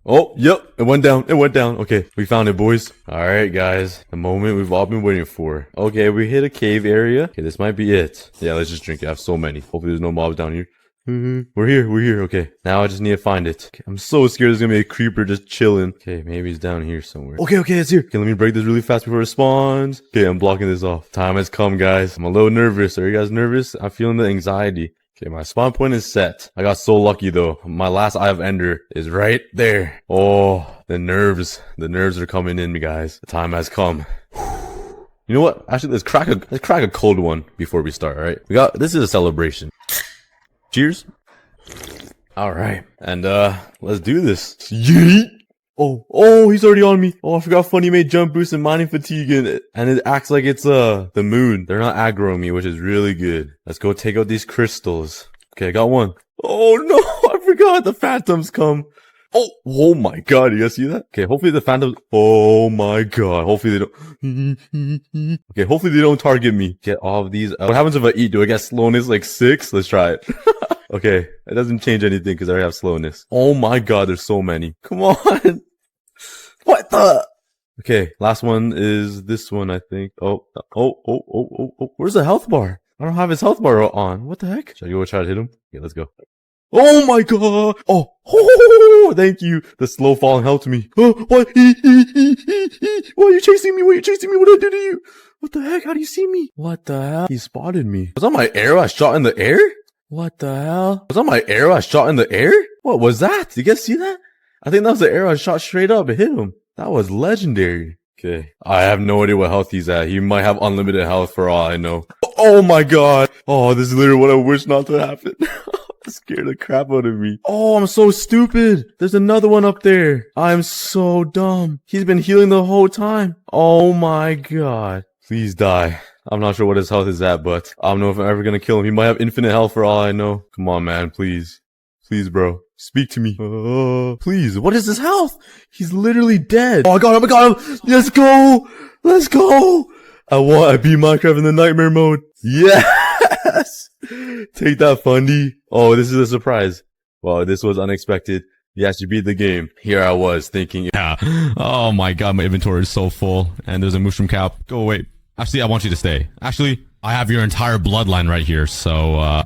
Oh, yep. It went down. It went down. Okay, we found it, boys. All right, guys. The moment we've all been waiting for. Okay, we hit a cave area. Okay, this might be it. Yeah, let's just drink it. I have so many. Hopefully there's no mobs down here. We're here. Okay, now I just need to find it. Okay, I'm so scared there's gonna be a creeper just chilling. Okay, maybe it's down here somewhere. Okay, it's here. Okay, let me break this really fast before it spawns. Okay, I'm blocking this off. Time has come, guys. I'm a little nervous. Are you guys nervous? I'm feeling the anxiety. Okay, my spawn point is set. I got so lucky though. My last Eye of Ender is right there. Oh, the nerves are coming in, guys. The time has come. You know what? Actually, let's crack a cold one before we start. All right, this is a celebration. Cheers. All right. And, let's do this. Yeet. Oh, he's already on me. Oh, I forgot Funny made jump boost and mining fatigue in it. And it acts like it's, the moon. They're not aggroing me, which is really good. Let's go take out these crystals. Okay, I got one. Oh no, I forgot the phantoms come. Oh my god, you guys see that? Okay, hopefully the phantoms, oh my god, hopefully they don't, okay, hopefully they don't target me. Get all of these. What happens if I eat? Do I get slowness like 6? Let's try it. Okay, it doesn't change anything because I already have slowness. Oh my god, there's so many. Come on. What the? Okay, last one is this one, I think. Oh, where's the health bar? I don't have his health bar on. What the heck? Should I go try to hit him? Okay, let's go. Oh my god! Oh, thank you. The slow falling helped me. Oh, what? Why are you chasing me? What did I do to you? What the heck? How do you see me? What the hell? He spotted me. Was that my arrow I shot in the air? What the hell? Was that my arrow I shot in the air? What was that? Did you guys see that? I think that was the arrow I shot straight up. It hit him. That was legendary. Okay. I have no idea what health he's at. He might have unlimited health for all I know. Oh my god. Oh, this is literally what I wish not to happen. Scared the crap out of me. Oh, I'm so stupid. There's another one up there. I'm so dumb. He's been healing the whole time. Oh my god. Please die. I'm not sure what his health is at, but I don't know if I'm ever gonna kill him. He might have infinite health for all I know. Come on, man. Please. Please, bro. Speak to me. Please. What is his health? He's literally dead. Oh, I got him. Let's go. I beat Minecraft in the nightmare mode. Yes. Take that, Fundy. Oh, this is a surprise. Wow, this was unexpected. Yes, you beat the game. Here I was thinking, yeah. Oh my god, my inventory is so full. And there's a mushroom cap. Go away. Actually, I want you to stay. Actually, I have your entire bloodline right here, so,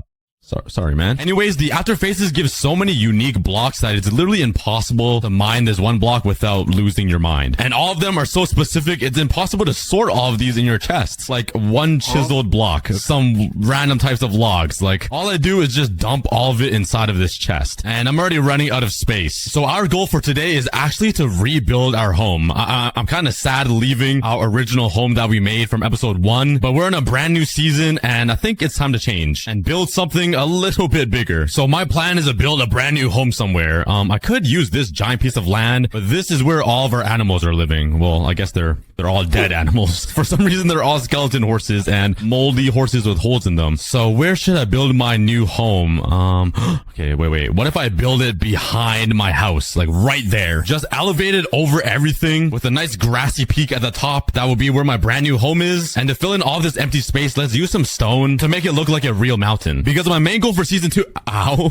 sorry, man. Anyways, the after phases give so many unique blocks that it's literally impossible to mine this one block without losing your mind. And all of them are so specific, it's impossible to sort all of these in your chests. Like one chiseled block, some random types of logs. Like all I do is just dump all of it inside of this chest. And I'm already running out of space. So our goal for today is actually to rebuild our home. I'm kind of sad leaving our original home that we made from episode 1, but we're in a brand new season and I think it's time to change and build something a little bit bigger. So my plan is to build a brand new home somewhere. I could use this giant piece of land, but this is where all of our animals are living. Well, I guess they're They're all dead animals. For some reason, they're all skeleton horses and moldy horses with holes in them. So where should I build my new home? Okay, wait. What if I build it behind my house? Like right there. Just elevate it over everything with a nice grassy peak at the top. That will be where my brand new home is. And to fill in all this empty space, let's use some stone to make it look like a real mountain. Because my main goal for season 2,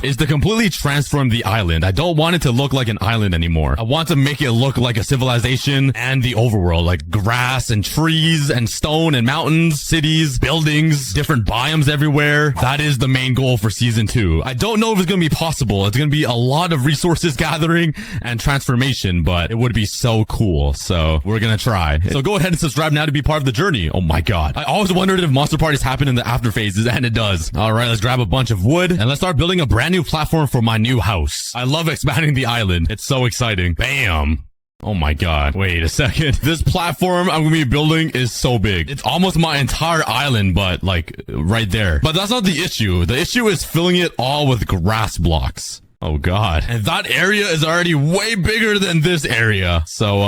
is to completely transform the island. I don't want it to look like an island anymore. I want to make it look like a civilization and the overworld, like grass and trees and stone and mountains, cities, buildings, different biomes everywhere. That is the main goal for season 2. I don't know if it's going to be possible. It's going to be a lot of resources gathering and transformation, but it would be so cool. So we're going to try. So go ahead and subscribe now to be part of the journey. Oh my god. I always wondered if monster parties happen in the after phases, and it does. All right, let's grab a bunch of wood and let's start building a brand new platform for my new house. I love expanding the island. It's so exciting. Bam. Oh my god. Wait a second. This platform I'm gonna be building is so big. It's almost my entire island, but like right there. But that's not the issue. The issue is filling it all with grass blocks. Oh god. And that area is already way bigger than this area. So,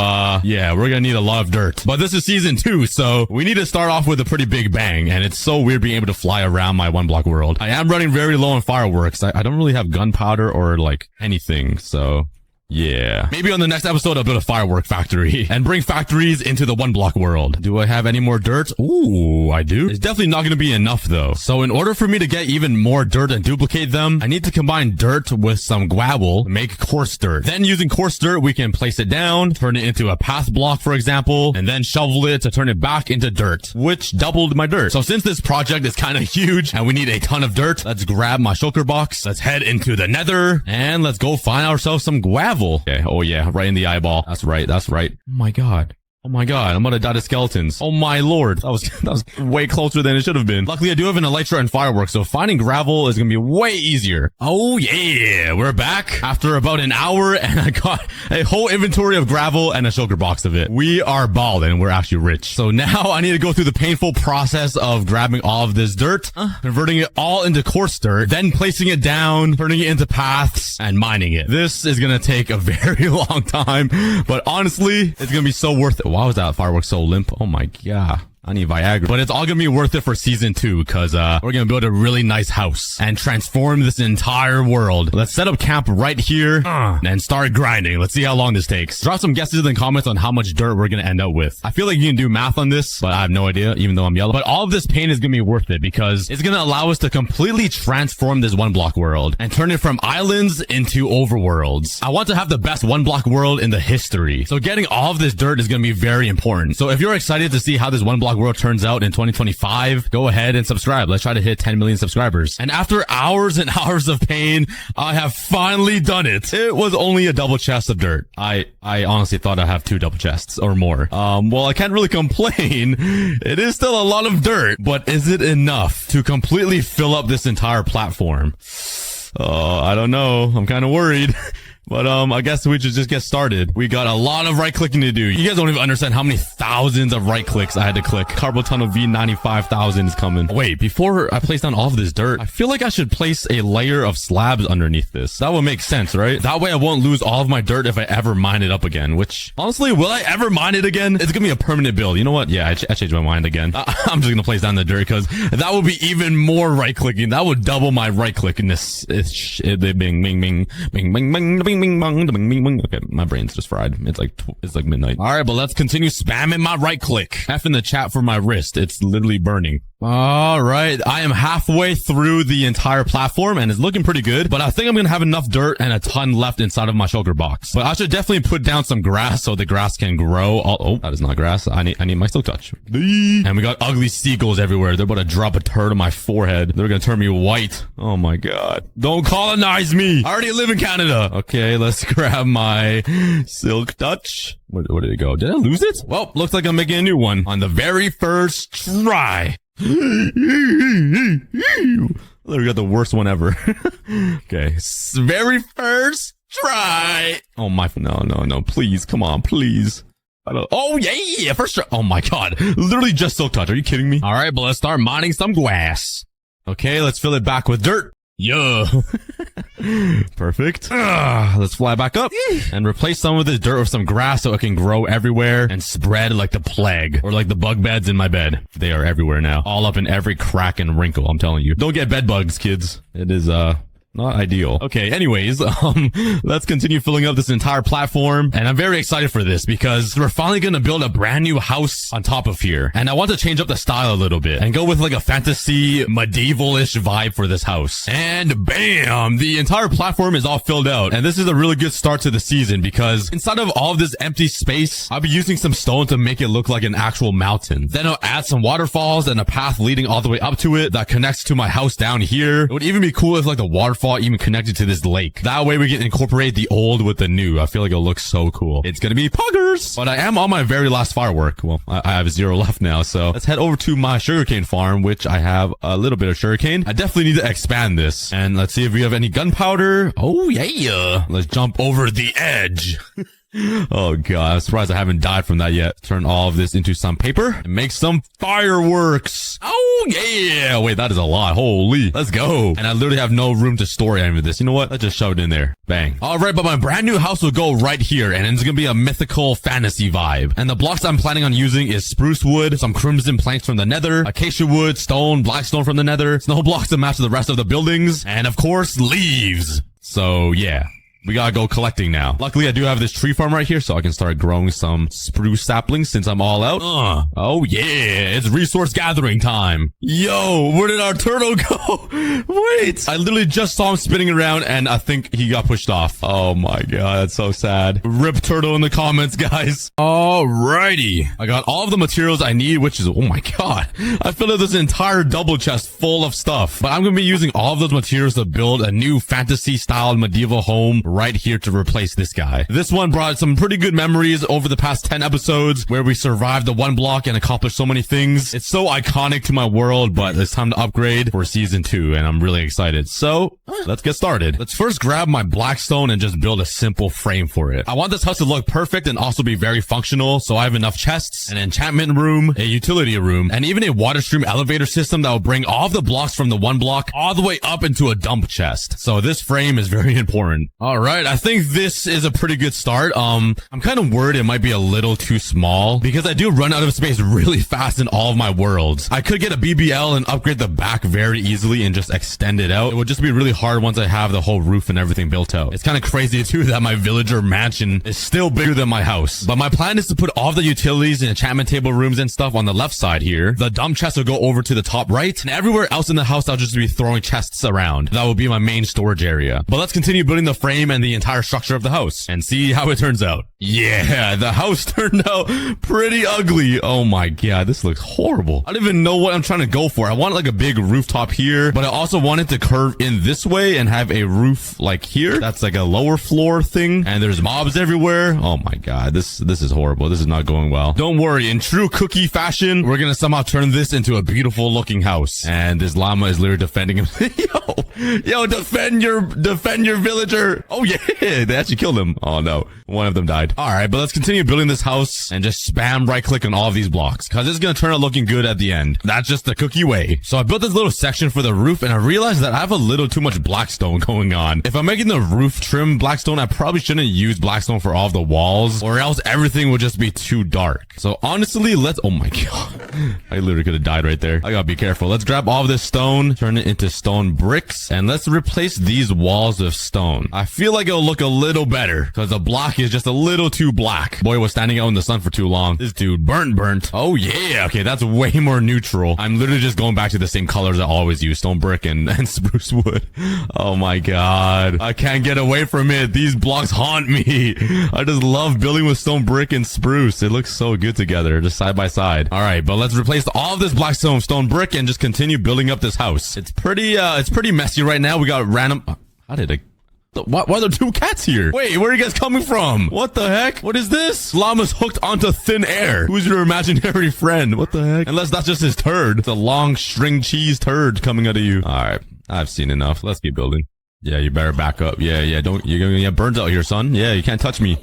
yeah, we're gonna need a lot of dirt. But this is season 2, so we need to start off with a pretty big bang. And it's so weird being able to fly around my 1-block world. I am running very low on fireworks. I don't really have gunpowder or like anything, so... yeah. Maybe on the next episode, I'll build a firework factory and bring factories into the 1-block world. Do I have any more dirt? Ooh, I do. It's definitely not going to be enough though. So in order for me to get even more dirt and duplicate them, I need to combine dirt with some gravel to make coarse dirt. Then using coarse dirt, we can place it down, turn it into a path block, for example, and then shovel it to turn it back into dirt, which doubled my dirt. So since this project is kind of huge and we need a ton of dirt, let's grab my shulker box. Let's head into the nether and let's go find ourselves some gravel. Okay. Oh yeah, right in the eyeball. That's right. Oh my god. Oh my god, I'm gonna die to skeletons. Oh my lord. That was way closer than it should have been. Luckily, I do have an elytra and fireworks, so finding gravel is gonna be way easier. Oh yeah, we're back after about an hour, and I got a whole inventory of gravel and a shulker box of it. We are balling. We're actually rich. So now I need to go through the painful process of grabbing all of this dirt, converting it all into coarse dirt, then placing it down, turning it into paths, and mining it. This is gonna take a very long time, but honestly, it's gonna be so worth it. Why was that firework so limp? Oh my god. I need Viagra. But it's all gonna be worth it for season 2, because we're gonna build a really nice house and transform this entire world. Let's set up camp right here and start grinding. Let's see how long this takes. Drop some guesses in the comments on how much dirt we're gonna end up with. I feel like you can do math on this, but I have no idea, even though I'm yellow. But all of this pain is gonna be worth it because it's gonna allow us to completely transform this 1-block world and turn it from islands into overworlds. I want to have the best 1-block world in the history. So getting all of this dirt is gonna be very important. So if you're excited to see how this 1-block world turns out in 2025, go ahead and subscribe. Let's try to hit 10 million subscribers. And after hours and hours of pain, I have finally done it. It was only a double chest of dirt. I honestly thought I'd have 2 double chests or more. Well, I can't really complain. It is still a lot of dirt, but is it enough to completely fill up this entire platform? I don't know. I'm kind of worried. But, I guess we should just get started. We got a lot of right-clicking to do. You guys don't even understand how many thousands of right-clicks I had to click. Carbo Tunnel V95,000 is coming. Wait, before I place down all of this dirt, I feel like I should place a layer of slabs underneath this. That would make sense, right? That way I won't lose all of my dirt if I ever mine it up again, which, honestly, will I ever mine it again? It's gonna be a permanent build. You know what? Yeah, I changed my mind again. I'm just gonna place down the dirt because that would be even more right-clicking. That would double my right-clickiness. Bing, bing, bing, bing, bing, bing, bing. Okay, my brain's just fried. It's like midnight. All right, but let's continue spamming my right click. F in the chat for my wrist. It's literally burning. All right, I am halfway through the entire platform and it's looking pretty good, but I think I'm gonna have enough dirt and a ton left inside of my shulker box. But I should definitely put down some grass so the grass can grow. Oh, that is not grass. I need my silk touch. And we got ugly seagulls everywhere. They're about to drop a turd on my forehead. They're gonna turn me white. Oh my god. Don't colonize me. I already live in Canada. Okay, let's grab my silk touch. Where did it go? Did I lose it? Well, looks like I'm making a new one on the very first try. We got the worst one ever. Okay, very first try. Oh my, no, please, come on, please. Oh yeah, first try. Oh my god, literally just silk touch. Are you kidding me? All right, but let's start mining some grass. Okay, let's fill it back with dirt. Yeah. Perfect. Let's fly back up and replace some of this dirt with some grass so it can grow everywhere and spread like the plague, or like the bug beds in my bed. They are everywhere now, all up in every crack and wrinkle. I'm telling you, don't get bed bugs, kids. It is not ideal. Okay, anyways, let's continue filling up this entire platform. And I'm very excited for this because we're finally gonna build a brand new house on top of here. And I want to change up the style a little bit and go with like a fantasy medieval-ish vibe for this house. And bam! The entire platform is all filled out. And this is a really good start to the season because inside of all of this empty space, I'll be using some stone to make it look like an actual mountain. Then I'll add some waterfalls and a path leading all the way up to it that connects to my house down here. It would even be cool if like the waterfall even connected to this lake. That way we can incorporate the old with the new. I feel like it'll look so cool. It's gonna be poggers. But I am on my very last firework. Well, I have 0 left now, so let's head over to my sugarcane farm, which I have a little bit of sugarcane. I definitely need to expand this. And let's see if we have any gunpowder. Oh yeah. Let's jump over the edge. Oh god, I'm surprised I haven't died from that yet. Turn all of this into some paper and make some fireworks. Oh yeah. Wait, that is a lot. Holy. Let's go. And I literally have no room to store any of this. You know what? Let's just shove it in there. Bang. All right, but my brand new house will go right here, and it's gonna be a mythical fantasy vibe. And the blocks I'm planning on using is spruce wood, some crimson planks from the nether, acacia wood, stone, black stone from the nether, snow blocks to match the rest of the buildings, and of course, leaves. So yeah. We gotta go collecting now. Luckily, I do have this tree farm right here, so I can start growing some spruce saplings since I'm all out. Oh yeah, it's resource gathering time. Yo, where did our turtle go? Wait, I literally just saw him spinning around and I think he got pushed off. Oh my god, that's so sad. Rip turtle in the comments, guys. Alrighty. I got all of the materials I need, which is, oh my god. I filled up this entire double chest full of stuff. But I'm gonna be using all of those materials to build a new fantasy-style medieval home right here to replace this guy. This one brought some pretty good memories over the past 10 episodes where we survived the one block and accomplished so many things. It's so iconic to my world, but it's time to upgrade for season 2 and I'm really excited. So let's get started. Let's first grab my blackstone and just build a simple frame for it. I want this house to look perfect and also be very functional. So I have enough chests, an enchantment room, a utility room, and even a water stream elevator system that will bring all of the blocks from the one block all the way up into a dump chest. So this frame is very important. All right, I think this is a pretty good start. I'm kind of worried it might be a little too small because I do run out of space really fast in all of my worlds. I could get a BBL and upgrade the back very easily and just extend it out. It would just be really hard once I have the whole roof and everything built out. It's kind of crazy too that my villager mansion is still bigger than my house. But my plan is to put all the utilities and enchantment table rooms and stuff on the left side here. The dump chest will go over to the top right, and everywhere else in the house I'll just be throwing chests around. That will be my main storage area. But let's continue building the frame and the entire structure of the house and see how it turns out. Yeah, the house turned out pretty ugly. Oh my god, this looks horrible. I don't even know what I'm trying to go for. I want like a big rooftop here, but I also want it to curve in this way and have a roof like here. That's like a lower floor thing, and there's mobs everywhere. Oh my god, this is horrible. This is not going well. Don't worry, in true cookie fashion, we're gonna somehow turn this into a beautiful looking house. And this llama is literally defending him. Yo, defend your villager. Oh yeah, they actually killed him. Oh no, one of them died. All right, but let's continue building this house and just spam right click on all of these blocks because it's gonna turn out looking good at the end. That's just the cookie way. So I built this little section for the roof and I realized that I have a little too much blackstone going on. If I'm making the roof trim blackstone, I probably shouldn't use blackstone for all of the walls or else everything would just be too dark. So honestly, oh my god, I literally could have died right there. I gotta be careful. Let's grab all of this stone, turn it into stone bricks, and let's replace these walls with stone. I feel like it'll look a little better because the block is just a little too black. Boy was standing out in the sun for too long. This dude burnt. Oh yeah, okay, that's way more neutral. I'm literally just going back to the same colors I always use, stone brick and spruce wood. Oh my god, I can't get away from it. These blocks haunt me. I just love building with stone brick and spruce. It looks so good together, just side by side. All right, but let's replace all of this black stone brick and just continue building up this house. It's pretty messy right now. We got random. How did it? Why are there two cats here? Wait, where are you guys coming from? What the heck? What is this? Llama's hooked onto thin air. Who's your imaginary friend? What the heck? Unless that's just his turd. It's a long string cheese turd coming out of you. All right, I've seen enough. Let's keep building. Yeah, you better back up. Yeah, don't, you're gonna get burned out here, son. Yeah, you can't touch me.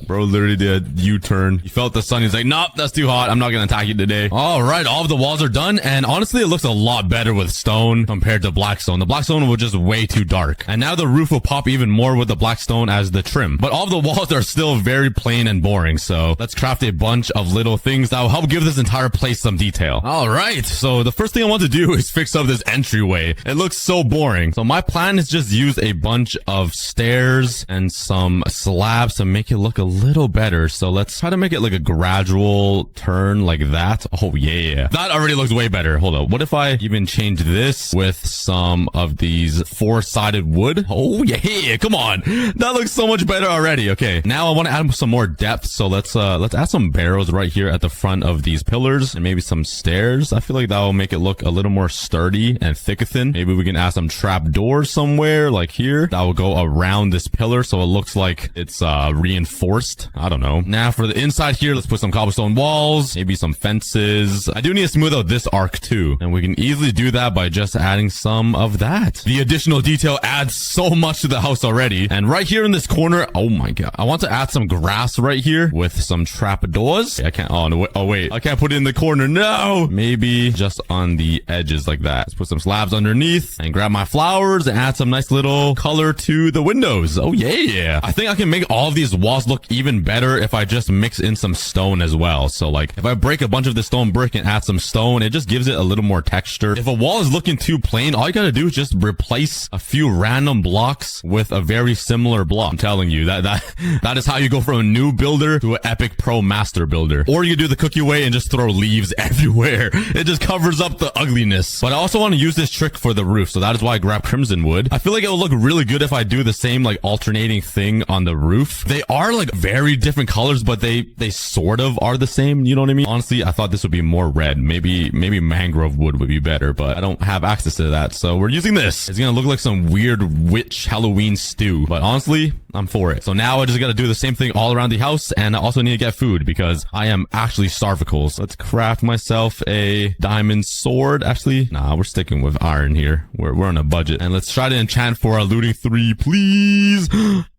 Bro literally did a U-turn. He felt the sun. He's like, nope, that's too hot. I'm not gonna attack you today. All right, all of the walls are done. And honestly, it looks a lot better with stone compared to black stone. The black stone was just way too dark. And now the roof will pop even more with the black stone as the trim. But all of the walls are still very plain and boring. So let's craft a bunch of little things that will help give this entire place some detail. All right, so the first thing I want to do is fix up this entryway. It looks so boring. So my plan is just use a bunch of stairs and some slabs to make it look a little better. So let's try to make it like a gradual turn like that. Oh yeah, that already looks way better. Hold up, what if I even change this with some of these four-sided wood? Oh yeah, come on, that looks so much better already. Okay, now I want to add some more depth, so let's add some barrels right here at the front of these pillars and maybe some stairs. I feel like that will make it look a little more sturdy and thicker-thin. Maybe we can add some trap doors somewhere like here that will go around this pillar so it looks like it's reinforced. I don't know. Now for the inside here, let's put some cobblestone walls, maybe some fences. I do need to smooth out this arc too, and we can easily do that by just adding some of that. The additional detail adds so much to the house already. And right here in this corner, oh my god, I want to add some grass right here with some trap doors. I can't, oh wait, I can't put it in the corner. No, maybe just on the edges like that. Let's put some slabs underneath and grab my flowers and add some nice little color to the windows. Oh yeah, I think I can make all of these walls look even better if I just mix in some stone as well. So like if I break a bunch of the stone brick and add some stone, it just gives it a little more texture. If a wall is looking too plain, all you gotta do is just replace a few random blocks with a very similar block. I'm telling you, that is how you go from a new builder to an epic pro master builder. Or you do the cookie way and just throw leaves everywhere. It just covers up the ugliness. But I also want to use this trick for the roof, so that is why I grabbed crimson wood. I feel like it will look really good if I do the same like alternating thing on the roof. They are like very different colors, but they sort of are the same, you know what I mean? Honestly, I thought this would be more red. Maybe mangrove wood would be better, but I don't have access to that, so we're using this. It's gonna look like some weird witch Halloween stew, but honestly, I'm for it. So now I just gotta do the same thing all around the house, and I also need to get food because I am actually starvicles. Let's craft myself a diamond sword. Actually, nah, we're sticking with iron here. We're on a budget. And let's try to enchant for a looting 3, please.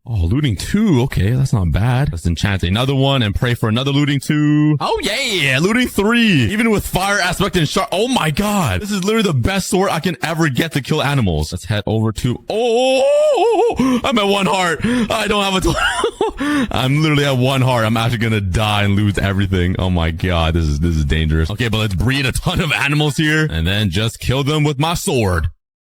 Oh, looting 2. Okay, that's not bad. Let's enchant another one and pray for another looting 2. Oh, yeah, looting 3. Even with fire aspect and sharp. Oh, my God. This is literally the best sword I can ever get to kill animals. Let's head over to... Oh, I'm at 1 heart. I don't have a... I'm literally at 1 heart. I'm actually going to die and lose everything. Oh, my God. This is dangerous. Okay, but let's breed a ton of animals here and then just kill them with my sword.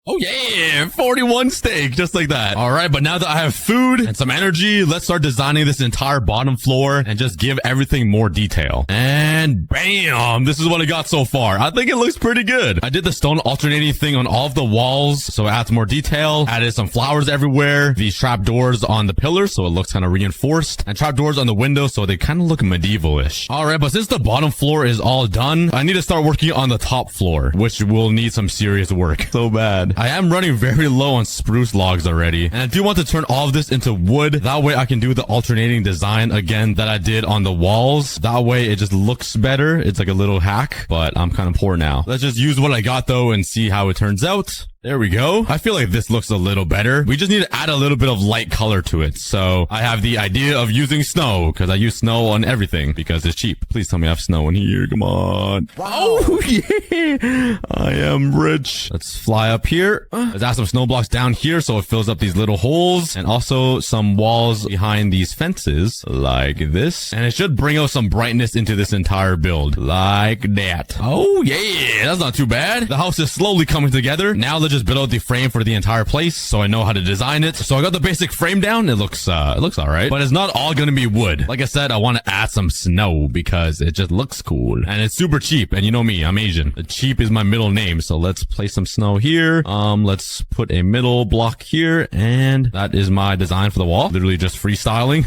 Oh yeah, 41 steak, just like that. All right, but now that I have food and some energy, let's start designing this entire bottom floor and just give everything more detail. And bam, this is what I got so far. I think it looks pretty good. I did the stone alternating thing on all of the walls, so it adds more detail. Added some flowers everywhere. These trap doors on the pillars, so it looks kind of reinforced. And trap doors on the windows, so they kind of look medieval-ish. All right, but since the bottom floor is all done, I need to start working on the top floor, which will need some serious work. So bad. I am running very low on spruce logs already, and I do want to turn all of this into wood. That way I can do the alternating design again that I did on the walls. That way it just looks better. It's like a little hack, but I'm kind of poor now. Let's just use what I got though and see how it turns out. There we go. I feel like this looks a little better. We just need to add a little bit of light color to it. So I have the idea of using snow because I use snow on everything because it's cheap. Please tell me I have snow in here. Come on. Wow. Oh, yeah. I am rich. Let's fly up here. Let's add some snow blocks down here so it fills up these little holes, and also some walls behind these fences like this. And it should bring out some brightness into this entire build like that. Oh, yeah. That's not too bad. The house is slowly coming together. Now let's just build out the frame for the entire place so I know how to design it. So I got the basic frame down. It looks all right, but it's not all going to be wood. Like I said, I want to add some snow because it just looks cool and it's super cheap. And you know me, I'm Asian. Cheap is my middle name. So let's place some snow here. Let's put a middle block here, and that is my design for the wall. Literally just freestyling.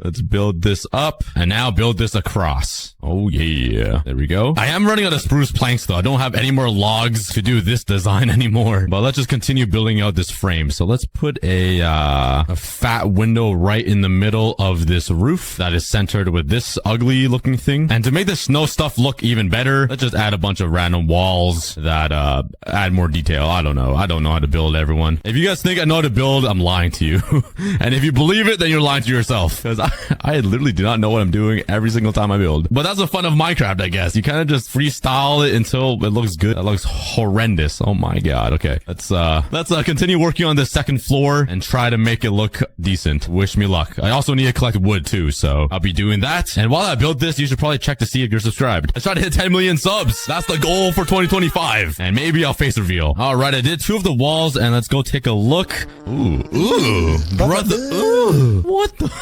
Let's build this up and now build this across. Oh yeah, there we go. I am running out of spruce planks though. I don't have any more logs to do this design anymore. anymore. But let's just continue building out this frame. So let's put a fat window right in the middle of this roof that is centered with this ugly looking thing. And to make the snow stuff look even better, let's just add a bunch of random walls that add more detail. I don't know how to build, everyone. If you guys think I know how to build, I'm lying to you. And if you believe it, then you're lying to yourself, because I literally do not know what I'm doing every single time I build. But that's the fun of Minecraft, I guess. You kind of just freestyle it until it looks good. That looks horrendous. Oh my god. Okay, let's continue working on the second floor and try to make it look decent. Wish me luck. I also need to collect wood too, so I'll be doing that. And while I build this, you should probably check to see if you're subscribed. Let's try to hit 10 million subs. That's the goal for 2025. And maybe I'll face reveal. All right, I did 2 of the walls, and let's go take a look. Ooh, brother. Ooh, what the?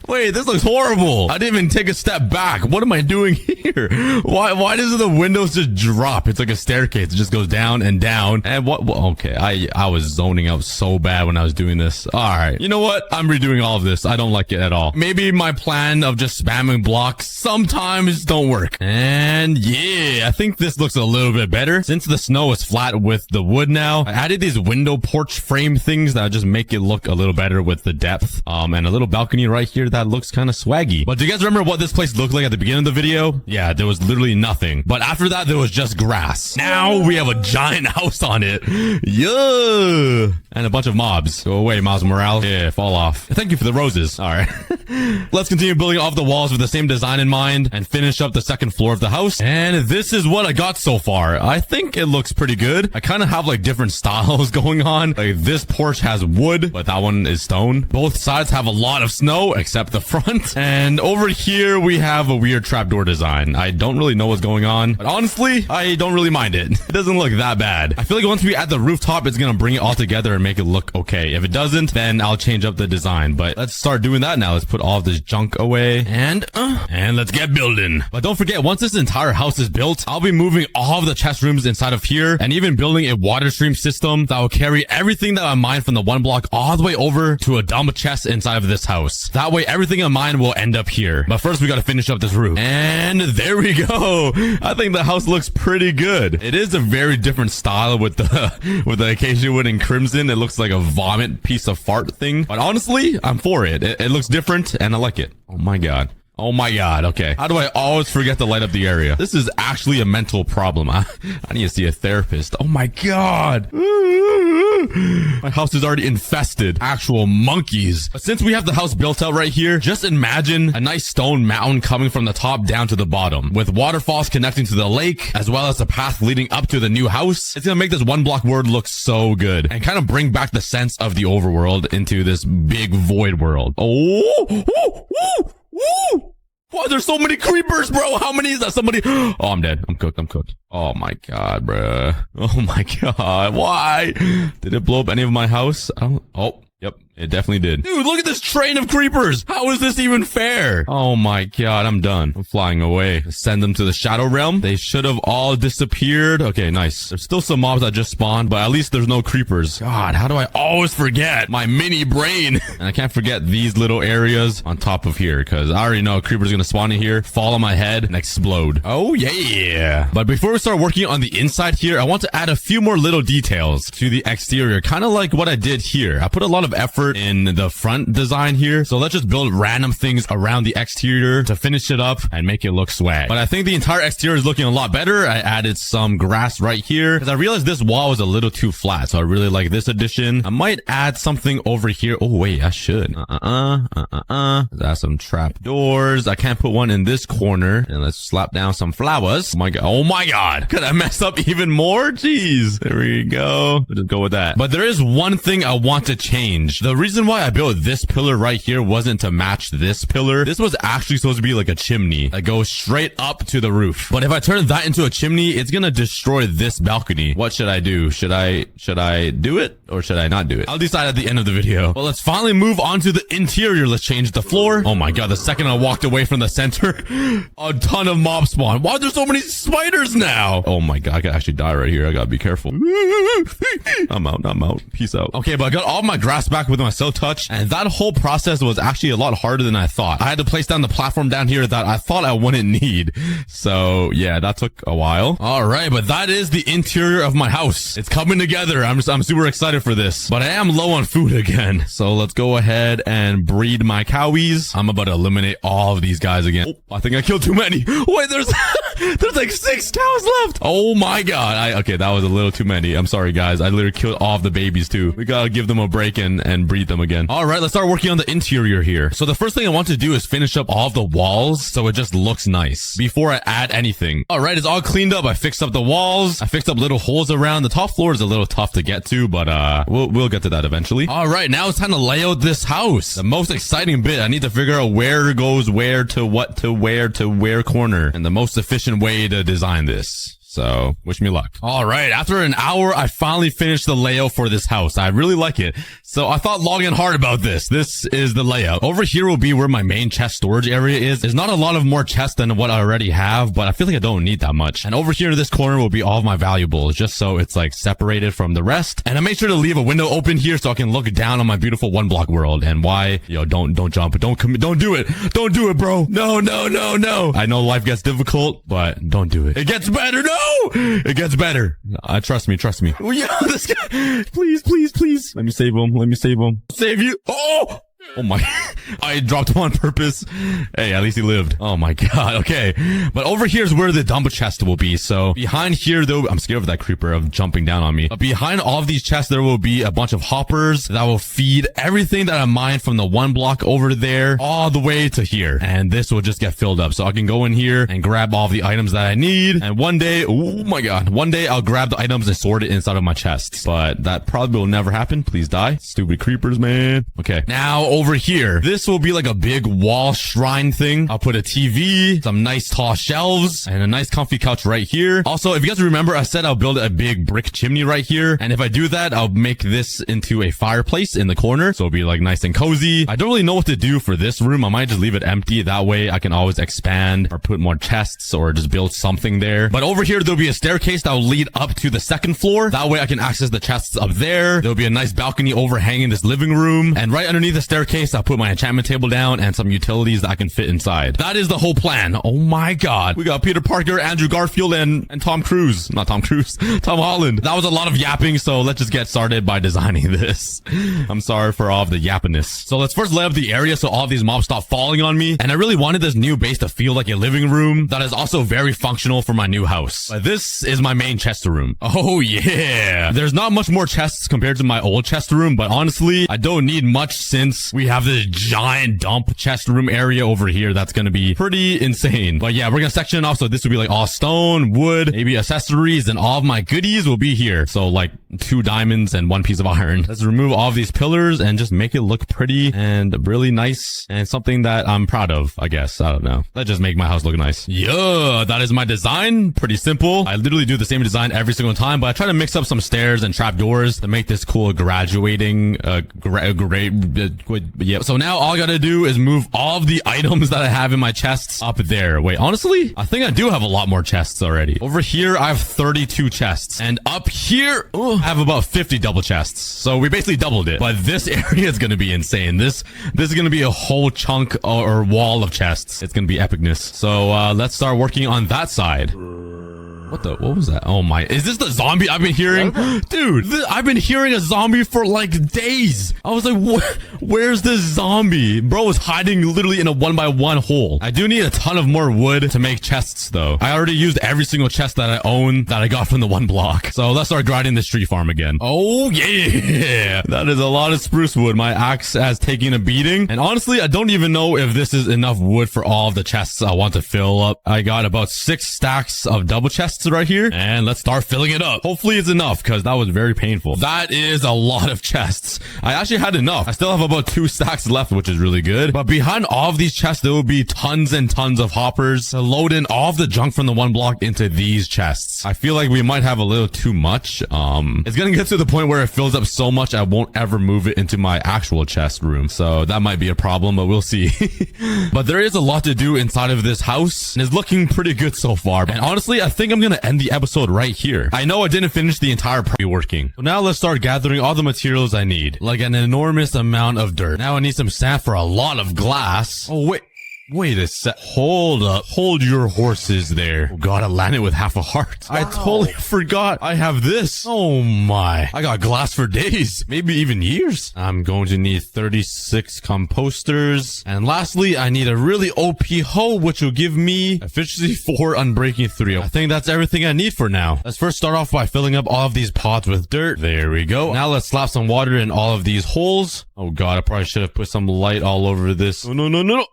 Wait, this looks horrible. I didn't even take a step back. What am I doing here? Why does the windows just drop? It's like a staircase. It just goes down and down. And what okay, I was zoning out so bad when I was doing this. All right, you know what? I'm redoing all of this. I don't like it at all. Maybe my plan of just spamming blocks sometimes don't work. And yeah, I think this looks a little bit better. Since the snow is flat with the wood now, I added these window porch frame things that just make it look a little better with the depth. And a little balcony right here that looks kind of swaggy. But do you guys remember what this place looked like at the beginning of the video? Yeah, there was literally nothing. But after that, there was just grass. Now we have a giant house on it. Yeah. And a bunch of mobs. Go away, Miles Morales. Yeah, fall off. Thank you for the roses. All right. Let's continue building off the walls with the same design in mind and finish up the second floor of the house. And this is what I got so far. I think it looks pretty good. I kind of have like different styles going on. Like this porch has wood, but that one is stone. Both sides have a lot of snow except the front. And over here we have a weird trapdoor design. I don't really know what's going on, but honestly, I don't really mind it. It doesn't look that bad. I feel like once we add the rooftop, it's gonna bring it all together and make it look okay. If it doesn't, then I'll change up the design. But let's start doing that now. Let's put all of this junk away and let's get building. But don't forget, once this entire house is built, I'll be moving all of the chest rooms inside of here and even building a water stream system that will carry everything that I mined from the one block all the way over to a dump chest inside of this house. That way everything I mine will end up here. But first we gotta finish up this roof. And there we go. I think the house looks pretty good. It is a very different style with the acacia wood and crimson. It looks like a vomit piece of fart thing. But honestly, I'm for it. It looks different and I like it. Oh my god. Oh my god, okay. How do I always forget to light up the area? This is actually a mental problem. I need to see a therapist. Oh my god. My house is already infested. Actual monkeys. But since we have the house built out right here, just imagine a nice stone mountain coming from the top down to the bottom, with waterfalls connecting to the lake, as well as a path leading up to the new house. It's gonna make this one block world look so good, and kind of bring back the sense of the overworld into this big void world. Oh! Woo! Why there's so many creepers, bro? How many is that? Somebody... Oh, I'm dead. I'm cooked. Oh my god, bruh. Oh my god. Why? Did it blow up any of my house? Oh, yep. It definitely did. Dude, look at this train of creepers. How is this even fair? Oh my god, I'm done. I'm flying away. Send them to the Shadow Realm. They should have all disappeared. Okay, nice. There's still some mobs that just spawned, but at least there's no creepers. God, how do I always forget my mini brain? And I can't forget these little areas on top of here, because I already know a creeper's gonna spawn in here, fall on my head, and explode. Oh yeah. But before we start working on the inside here, I want to add a few more little details to the exterior, kind of like what I did here. I put a lot of effort in the front design here, so let's just build random things around the exterior to finish it up and make it look swag. But I think the entire exterior is looking a lot better. I added some grass right here because I realized this wall was a little too flat, so I really like this addition. I might add something over here. Oh wait, I should. That's some trap doors. I can't put one in this corner. And let's slap down some flowers. Oh my god. Could I mess up even more? Jeez. There we go. We'll just go with that. But there is one thing I want to change. The reason why I built this pillar right here wasn't to match this pillar. This was actually supposed to be like a chimney that goes straight up to the roof. But if I turn that into a chimney, it's gonna destroy this balcony. What should I do? Should I do it or should I not do it? I'll decide at the end of the video. Well, let's finally move on to the interior. Let's change the floor. Oh my god, the second I walked away from the center, a ton of mob spawn. Why are there so many spiders now? Oh my god, I could actually die right here. I gotta be careful. I'm out. Peace out. Okay, but I got all my grass back within my silk touch, and that whole process was actually a lot harder than I thought. I had to place down the platform down here that I thought I wouldn't need. So yeah, that took a while. All right, but that is the interior of my house. It's coming together. I'm super excited for this, but I am low on food again. So let's go ahead and breed my cowies. I'm about to eliminate all of these guys again. Oh, I think I killed too many. Wait, there's like 6 cows left. Oh my god. Okay, that was a little too many. I'm sorry guys. I literally killed all of the babies too. We gotta give them a break and breed them again. All right, let's start working on the interior here. So the first thing I want to do is finish up all of the walls so it just looks nice before I add anything. All right, it's all cleaned up. I fixed up the walls. I fixed up little holes around. The top floor is a little tough to get to, but we'll get to that eventually. All right, now it's time to lay out this house. The most exciting bit. I need to figure out where goes where to what to where corner, and the most efficient way to design this. So, wish me luck. All right, after an hour, I finally finished the layout for this house. I really like it. So I thought long and hard about this. This is the layout. Over here will be where my main chest storage area is. There's not a lot of more chests than what I already have, but I feel like I don't need that much. And over here in this corner will be all of my valuables, just so it's like separated from the rest. And I made sure to leave a window open here so I can look down on my beautiful 1-block world. And why? Yo, don't jump. Don't do it. Don't do it, bro. No. I know life gets difficult, but don't do it. It gets better. No! It gets better. Trust me. Oh, yeah, this guy. Please. Let me save him. Save you. Oh my, I dropped him on purpose. Hey, at least he lived. Oh my god, okay. But over here is where the dump chest will be. So behind here, though, I'm scared of that creeper of jumping down on me. But behind all of these chests, there will be a bunch of hoppers that will feed everything that I mined from the 1-block over there all the way to here. And this will just get filled up. So I can go in here and grab all the items that I need. And one day, oh my god, one day I'll grab the items and sort it inside of my chests. But that probably will never happen. Please die. Stupid creepers, man. Okay, now over here, this will be like a big wall shrine thing. I'll put a TV, some nice tall shelves, and a nice comfy couch right here. Also, if you guys remember, I said I'll build a big brick chimney right here. And if I do that, I'll make this into a fireplace in the corner. So it'll be like nice and cozy. I don't really know what to do for this room. I might just leave it empty. That way I can always expand or put more chests or just build something there. But over here, there'll be a staircase that will lead up to the 2nd floor. That way I can access the chests up there. There'll be a nice balcony overhanging this living room. And right underneath the staircase, I'll put my enchantment table down and some utilities that I can fit inside. That is the whole plan. Oh my god. We got Peter Parker, Andrew Garfield, and Tom Cruise. Not Tom Cruise. Tom Holland. That was a lot of yapping, so let's just get started by designing this. I'm sorry for all of the yappiness. So let's first lay up the area so all of these mobs stop falling on me. And I really wanted this new base to feel like a living room that is also very functional for my new house. But this is my main chest room. Oh yeah. There's not much more chests compared to my old chest room, but honestly, I don't need much since we have this giant dump chest room area over here. That's gonna be pretty insane. But yeah, we're gonna section it off. So this will be like all stone, wood, maybe accessories, and all of my goodies will be here. So like 2 diamonds and 1 piece of iron. Let's remove all of these pillars and just make it look pretty and really nice and something that I'm proud of, I guess. I don't know. Let's just make my house look nice. Yeah, that is my design. Pretty simple. I literally do the same design every single time, but I try to mix up some stairs and trapdoors to make this cool graduating, yeah. So now all I gotta do is move all of the items that I have in my chests up there. Wait, honestly, I think I do have a lot more chests already. Over here, I have 32 chests. And up here, I have about 50 double chests. So we basically doubled it. But this area is gonna be insane. This is gonna be a whole chunk or wall of chests. It's gonna be epicness. So let's start working on that side. What was that? Oh my, is this the zombie I've been hearing? Dude, I've been hearing a zombie for like days. I was like, where's this zombie? Bro was hiding literally in a 1x1 hole. I do need a ton of more wood to make chests though. I already used every single chest that I own that I got from the 1-block. So let's start grinding this tree farm again. Oh yeah, that is a lot of spruce wood. My axe has taken a beating. And honestly, I don't even know if this is enough wood for all of the chests I want to fill up. I got about 6 stacks of double chests right here, and let's start filling it up. Hopefully it's enough because that was very painful. That is a lot of chests. I actually had enough. I still have about 2 stacks left, which is really good. But behind all of these chests, there will be tons and tons of hoppers to load in all of the junk from the 1-block into these chests. I feel like we might have a little too much. It's gonna get to the point where it fills up so much I won't ever move it into my actual chest room. So that might be a problem, but we'll see. But there is a lot to do inside of this house, and it's looking pretty good so far. And honestly, I think I'm gonna end the episode right here. I know I didn't finish the entire working. So now let's start gathering all the materials I need. Like an enormous amount of dirt. Now I need some sand for a lot of glass. Oh, wait a sec. Hold up. Hold your horses there. Oh god, I landed with half a heart. Wow. I totally forgot I have this. Oh my. I got glass for days. Maybe even years. I'm going to need 36 composters. And lastly, I need a really OP hoe, which will give me efficiency 4, unbreaking 3. I think that's everything I need for now. Let's first start off by filling up all of these pots with dirt. There we go. Now let's slap some water in all of these holes. Oh god, I probably should have put some light all over this. Oh, no.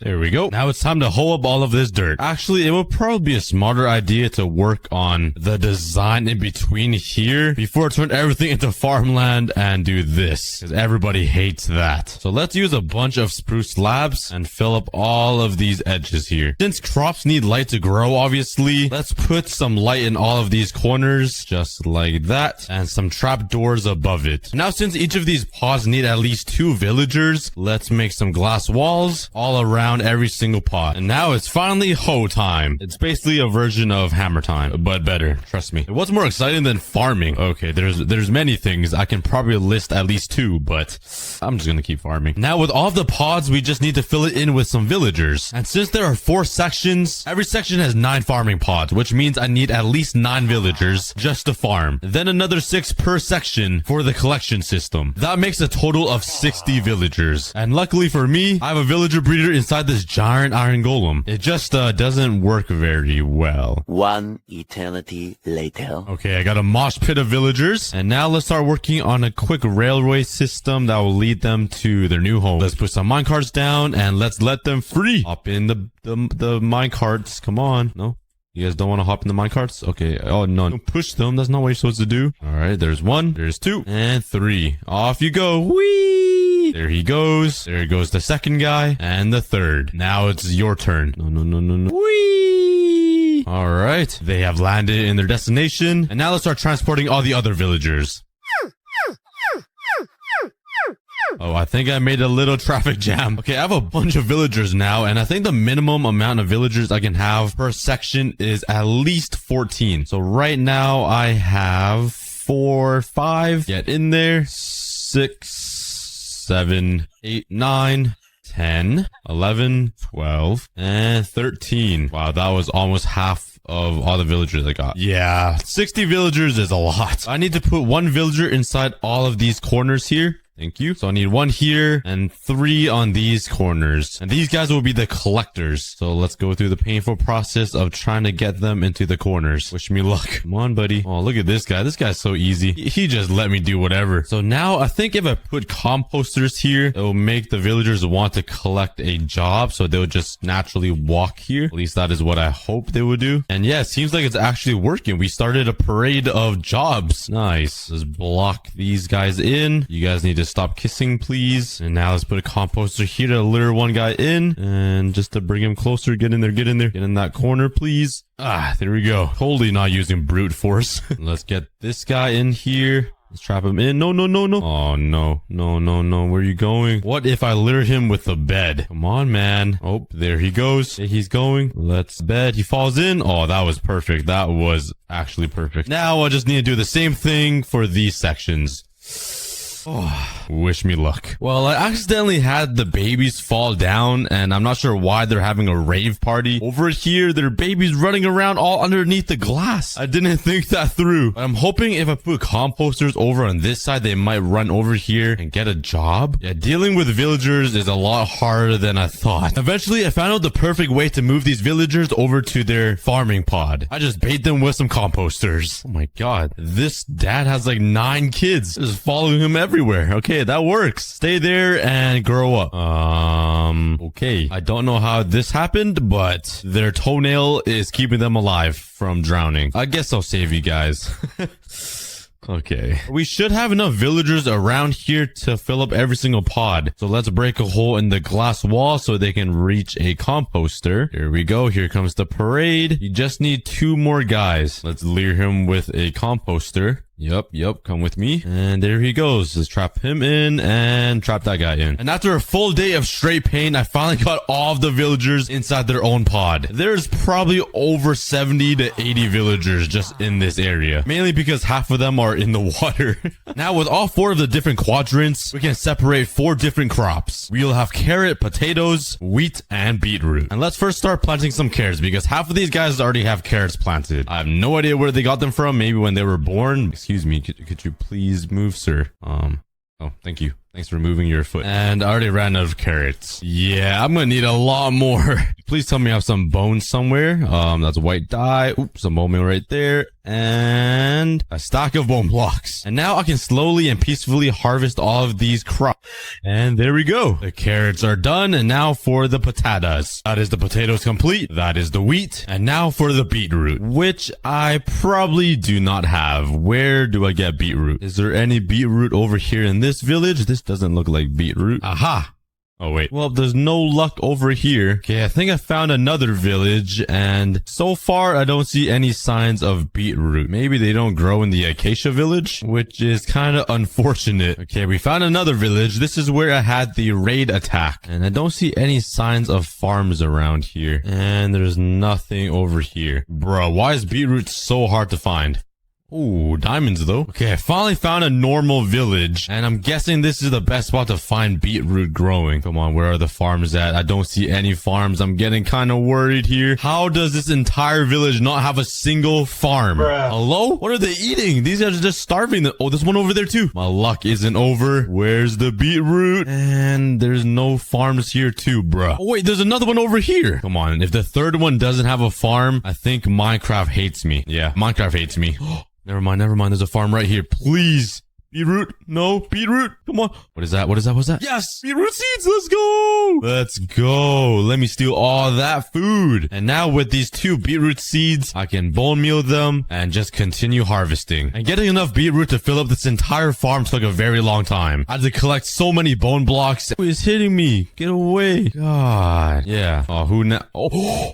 There we go. Now it's time to hoe up all of this dirt. Actually, it would probably be a smarter idea to work on the design in between here before I turn everything into farmland and do this, because everybody hates that. So let's use a bunch of spruce slabs and fill up all of these edges here. Since crops need light to grow, obviously, let's put some light in all of these corners, just like that, and some trap doors above it. Now, since each of these pods need at least 2 villagers, let's make some glass walls all around every single pot. And now it's finally hoe time. It's basically a version of hammer time, but better. Trust me. What's more exciting than farming? Okay, there's many things. I can probably list at least 2, but I'm just gonna keep farming. Now with all of the pods, we just need to fill it in with some villagers. And since there are 4 sections, every section has 9 farming pods, which means I need at least 9 villagers just to farm. Then another 6 per section for the collection system. That makes a total of 60 villagers. And luckily for me, I have a villager breeder inside this giant iron golem. It just doesn't work very well. 1 eternity later. Okay, I got a mosh pit of villagers. And now let's start working on a quick railway system that will lead them to their new home. Let's put some minecarts down and let's let them free. Hop in the minecarts. Come on. No? You guys don't want to hop in the minecarts? Okay. Oh, no. Don't push them. That's not what you're supposed to do. All right. There's 1. There's 2. And 3. Off you go. Whee! There he goes. There goes the second guy. And the third. Now it's your turn. No. Whee! All right. They have landed in their destination. And now let's start transporting all the other villagers. Oh, I think I made a little traffic jam. Okay, I have a bunch of villagers now, and I think the minimum amount of villagers I can have per section is at least 14. So right now I have 4, 5. Get in there. 6, 7, 8, 9, 10, 11, 12, and 13. Wow, that was almost half of all the villagers I got. Yeah, 60 villagers is a lot. I need to put 1 villager inside all of these corners here. Thank you. So I need 1 here and 3 on these corners. And these guys will be the collectors. So let's go through the painful process of trying to get them into the corners. Wish me luck. Come on, buddy. Oh, look at this guy. This guy's so easy. He just let me do whatever. So now I think if I put composters here, it will make the villagers want to collect a job. So they'll just naturally walk here. At least that is what I hope they would do. And yeah, it seems like it's actually working. We started a parade of jobs. Nice. Let's block these guys in. You guys need to stop kissing, please. And now let's put a composter here to lure 1 guy in. And just to bring him closer, get in there. Get in that corner, please. Ah, there we go. Totally not using brute force. Let's get this guy in here. Let's trap him in. No. Oh, no. Where are you going? What if I lure him with the bed? Come on, man. Oh, there he goes. Okay, he's going. Let's bed. He falls in. Oh, that was perfect. That was actually perfect. Now I just need to do the same thing for these sections. Oh, wish me luck. Well, I accidentally had the babies fall down, and I'm not sure why they're having a rave party. Over here, there are babies running around all underneath the glass. I didn't think that through. But I'm hoping if I put composters over on this side, they might run over here and get a job. Yeah, dealing with villagers is a lot harder than I thought. Eventually, I found out the perfect way to move these villagers over to their farming pod. I just bait them with some composters. Oh my god. This dad has like 9 kids just following him everywhere. Okay, that works. Stay there and grow up. Okay. I don't know how this happened, but their toenail is keeping them alive from drowning. I guess I'll save you guys. Okay. We should have enough villagers around here to fill up every single pod. So let's break a hole in the glass wall so they can reach a composter. Here we go. Here comes the parade. You just need 2 more guys. Let's lure him with a composter. Yep. Come with me. And there he goes. Let's trap him in and trap that guy in. And after a full day of straight pain, I finally got all of the villagers inside their own pod. There's probably over 70 to 80 villagers just in this area. Mainly because half of them are in the water. Now with all 4 of the different quadrants, we can separate 4 different crops. We'll have carrot, potatoes, wheat, and beetroot. And let's first start planting some carrots because half of these guys already have carrots planted. I have no idea where they got them from. Maybe when they were born. Excuse me. Could you please move, sir? Oh, thank you. Thanks for moving your foot. And I already ran out of carrots. Yeah, I'm gonna need a lot more. Please tell me I have some bones somewhere. That's white dye. Oops, some bone meal right there. And a stack of bone blocks. And now I can slowly and peacefully harvest all of these crops. And there we go. The carrots are done. And now for the potatoes. That is the potatoes complete. That is the wheat. And now for the beetroot, which I probably do not have. Where do I get beetroot? Is there any beetroot over here in this village? This doesn't look like beetroot. Aha! Oh, wait. Well, there's no luck over here. Okay, I think I found another village, and so far, I don't see any signs of beetroot. Maybe they don't grow in the acacia village, which is kind of unfortunate. Okay, we found another village. This is where I had the raid attack, and I don't see any signs of farms around here. And there's nothing over here. Bro, why is beetroot so hard to find? Ooh, diamonds though. Okay, I finally found a normal village, and I'm guessing this is the best spot to find beetroot growing. Come on, where are the farms at? I don't see any farms. I'm getting kind of worried here. How does this entire village not have a single farm? Hello? What are they eating? These guys are just starving. Oh, there's one over there too. My luck isn't over. Where's the beetroot? And there's no farms here too, bruh. Oh, wait, there's another one over here. Come on, if the third one doesn't have a farm, I think Minecraft hates me. Yeah, Minecraft hates me. Never mind. There's a farm right here. Please. Beetroot? No, beetroot. Come on. What is that? Yes, beetroot seeds. Let's go. Let me steal all that food. And now with these 2 beetroot seeds, I can bone meal them and just continue harvesting. And getting enough beetroot to fill up this entire farm took a very long time. I had to collect so many bone blocks. Who is hitting me? Get away. God. Yeah. Oh, who now? Oh,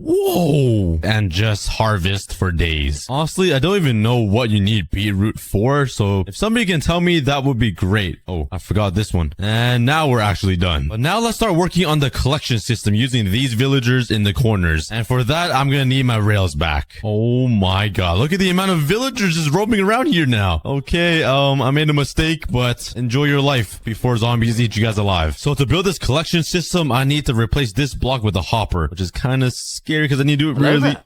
whoa. And just harvest for days. Honestly, I don't even know what you need beetroot for. So if somebody can tell me, that would be great. Oh, I forgot this one. And now we're actually done. But now let's start working on the collection system using these villagers in the corners. And for that, I'm gonna need my rails back. Oh my god. Look at the amount of villagers just roaming around here now. Okay, I made a mistake, but enjoy your life before zombies eat you guys alive. So to build this collection system, I need to replace this block with a hopper, which is kind of scary because I need to do it really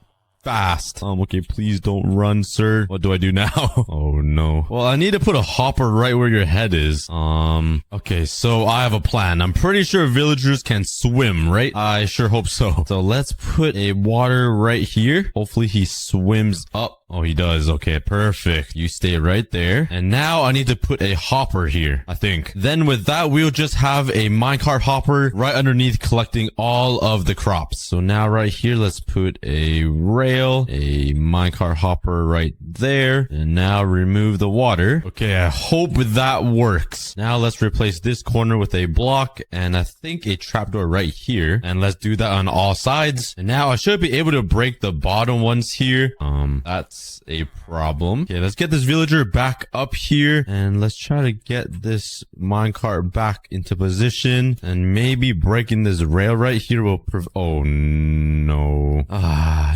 fast. Okay, please don't run, sir. What do I do now? Oh no. Well, I need to put a hopper right where your head is. Okay, so I have a plan. I'm pretty sure villagers can swim, right? I sure hope so. So let's put a water right here. Hopefully he swims up. Oh, he does. Okay, perfect. You stay right there. And now I need to put a hopper here, I think. Then with that, we'll just have a minecart hopper right underneath collecting all of the crops. So now right here, let's put a rail, a minecart hopper right there. And now remove the water. Okay, I hope that works. Now let's replace this corner with a block and I think a trapdoor right here. And let's do that on all sides. And now I should be able to break the bottom ones here. That's a problem. Okay, let's get this villager back up here and let's try to get this minecart back into position and maybe breaking this rail right here will oh no.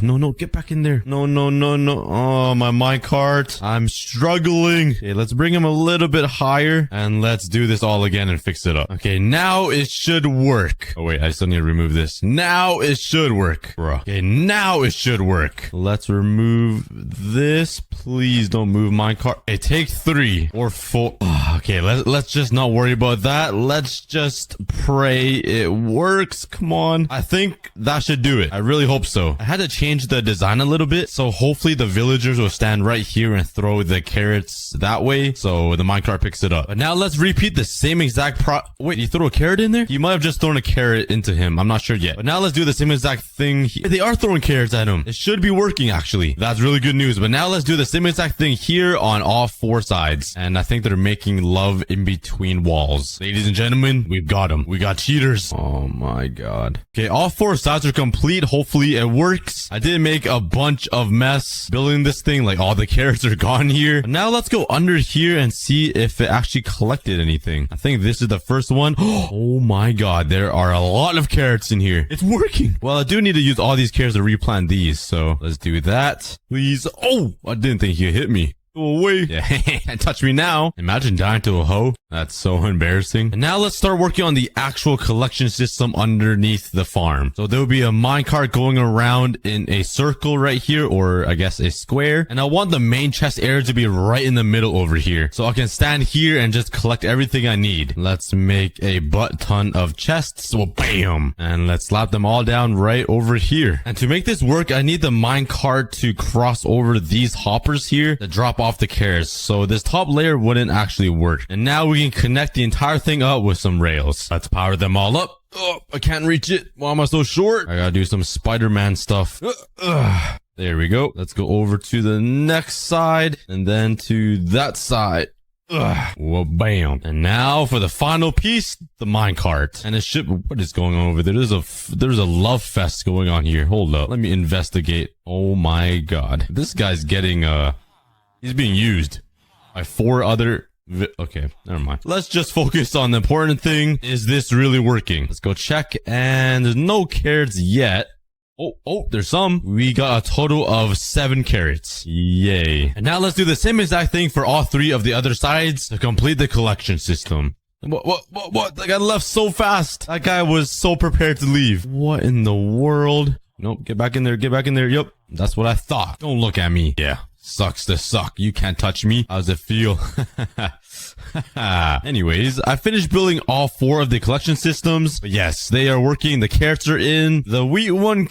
No, get back in there. No. Oh, my minecart. I'm struggling. Okay, let's bring him a little bit higher and let's do this all again and fix it up. Okay, now it should work. Oh wait, I still need to remove this. Now it should work, bro. Okay, now it should work. Let's remove this. Please don't move minecart. Okay, take 3 or 4. Okay, let's just not worry about that. Let's just pray it works. Come on. I think that should do it. I really hope so. I had to change the design a little bit, so hopefully the villagers will stand right here and throw the carrots that way, so the minecart picks it up. But now let's repeat the same exact Wait, you throw a carrot in there? You might have just thrown a carrot into him. I'm not sure yet. But now let's do the same exact thing here. They are throwing carrots at him. It should be working, actually. That's really good news. But now let's do the same exact thing here on all 4 sides. And I think they're making love in between walls. Ladies and gentlemen, we've got them. We got cheaters. Oh my god. Okay, all 4 sides are complete. Hopefully it works. I did make a bunch of mess building this thing. Like all the carrots are gone here. But now let's go under here and see if it actually collected anything. I think this is the first one. Oh my god, there are a lot of carrots in here. It's working. Well, I do need to use all these carrots to replant these. So let's do that. Please. Oh, I didn't think he hit me. Go away. Yeah, touch me now. Imagine dying to a hoe. That's so embarrassing. And now let's start working on the actual collection system underneath the farm. So there will be a minecart going around in a circle right here, or I guess a square. And I want the main chest area to be right in the middle over here. So I can stand here and just collect everything I need. Let's make a butt ton of chests. Well, bam. And let's slap them all down right over here. And to make this work, I need the minecart to cross over these hoppers here to drop off the carrots. So this top layer wouldn't actually work. And now we can connect the entire thing up with some rails. Let's power them all up. Oh, I can't reach it. Why am I so short? I gotta do some Spider-Man stuff. There we go. Let's go over to the next side and then to that side. Well, bam. And now for the final piece, the minecart. And a ship. What is going on over there? There's a love fest going on here. Hold up. Let me investigate. Oh my god. This guy's getting, he's being used by 4 other... Okay, never mind. Let's just focus on the important thing. Is this really working? Let's go check. And there's no carrots yet. Oh, there's some. We got a total of 7 carrots. Yay. And now let's do the same exact thing for all 3 of the other sides to complete the collection system. What? That guy left so fast. That guy was so prepared to leave. What in the world? Nope, get back in there. Yep, that's what I thought. Don't look at me. Yeah. Sucks to suck. You can't touch me. How does it feel? Anyways, I finished building all 4 of the collection systems. But yes, they are working. The carrots are in. The wheat one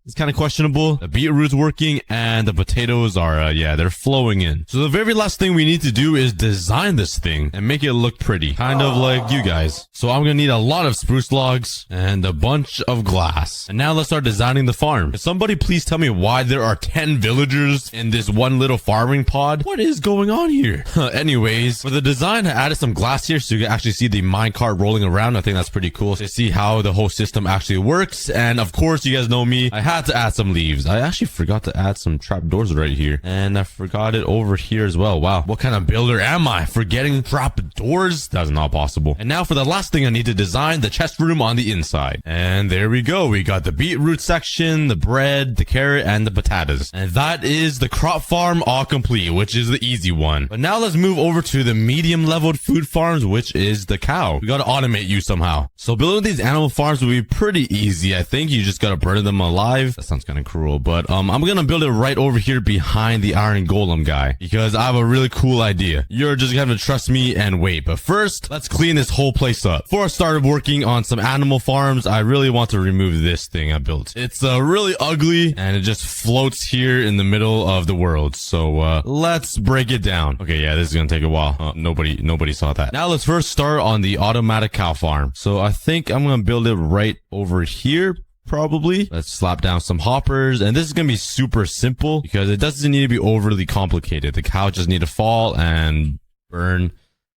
it's kind of questionable. The beetroot's working and the potatoes are, yeah, they're flowing in. So the very last thing we need to do is design this thing and make it look pretty. Kind of like you guys. So I'm going to need a lot of spruce logs and a bunch of glass. And now let's start designing the farm. Can somebody please tell me why there are 10 villagers in this one little farming pod? What is going on here? Anyways, for the design, I added some glass here so you can actually see the minecart rolling around. I think that's pretty cool to see how the whole system actually works. And of course, you guys know me. I had to add some leaves. I actually forgot to add some trapdoors right here. And I forgot it over here as well. Wow. What kind of builder am I? Forgetting trapdoors? That's not possible. And now for the last thing I need to design, the chest room on the inside. And there we go. We got the beetroot section, the bread, the carrot, and the potatoes. And that is the crop farm all complete, which is the easy one. But now let's move over to the medium leveled food farms, which is the cow. We gotta automate you somehow. So building these animal farms will be pretty easy. I think you just gotta burn them alive. That sounds kind of cruel, but I'm gonna build it right over here behind the iron golem guy because I have a really cool idea. You're just gonna have to trust me and wait. But first, let's clean this whole place up. Before I started working on some animal farms, I really want to remove this thing I built. It's really ugly and it just floats here in the middle of the world. So let's break it down. Okay, yeah, this is gonna take a while. Nobody saw that. Now let's first start on the automatic cow farm. So I think I'm gonna build it right over here. Probably. Let's slap down some hoppers. And this is going to be super simple because it doesn't need to be overly complicated. The cow just need to fall and burn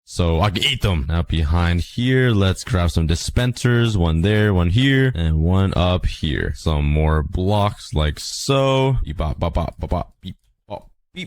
so I can eat them. Now behind here, let's grab some dispensers. One there, one here, and one up here. Some more blocks like so. Beep, bop, bop, bop, bop, bop, beep.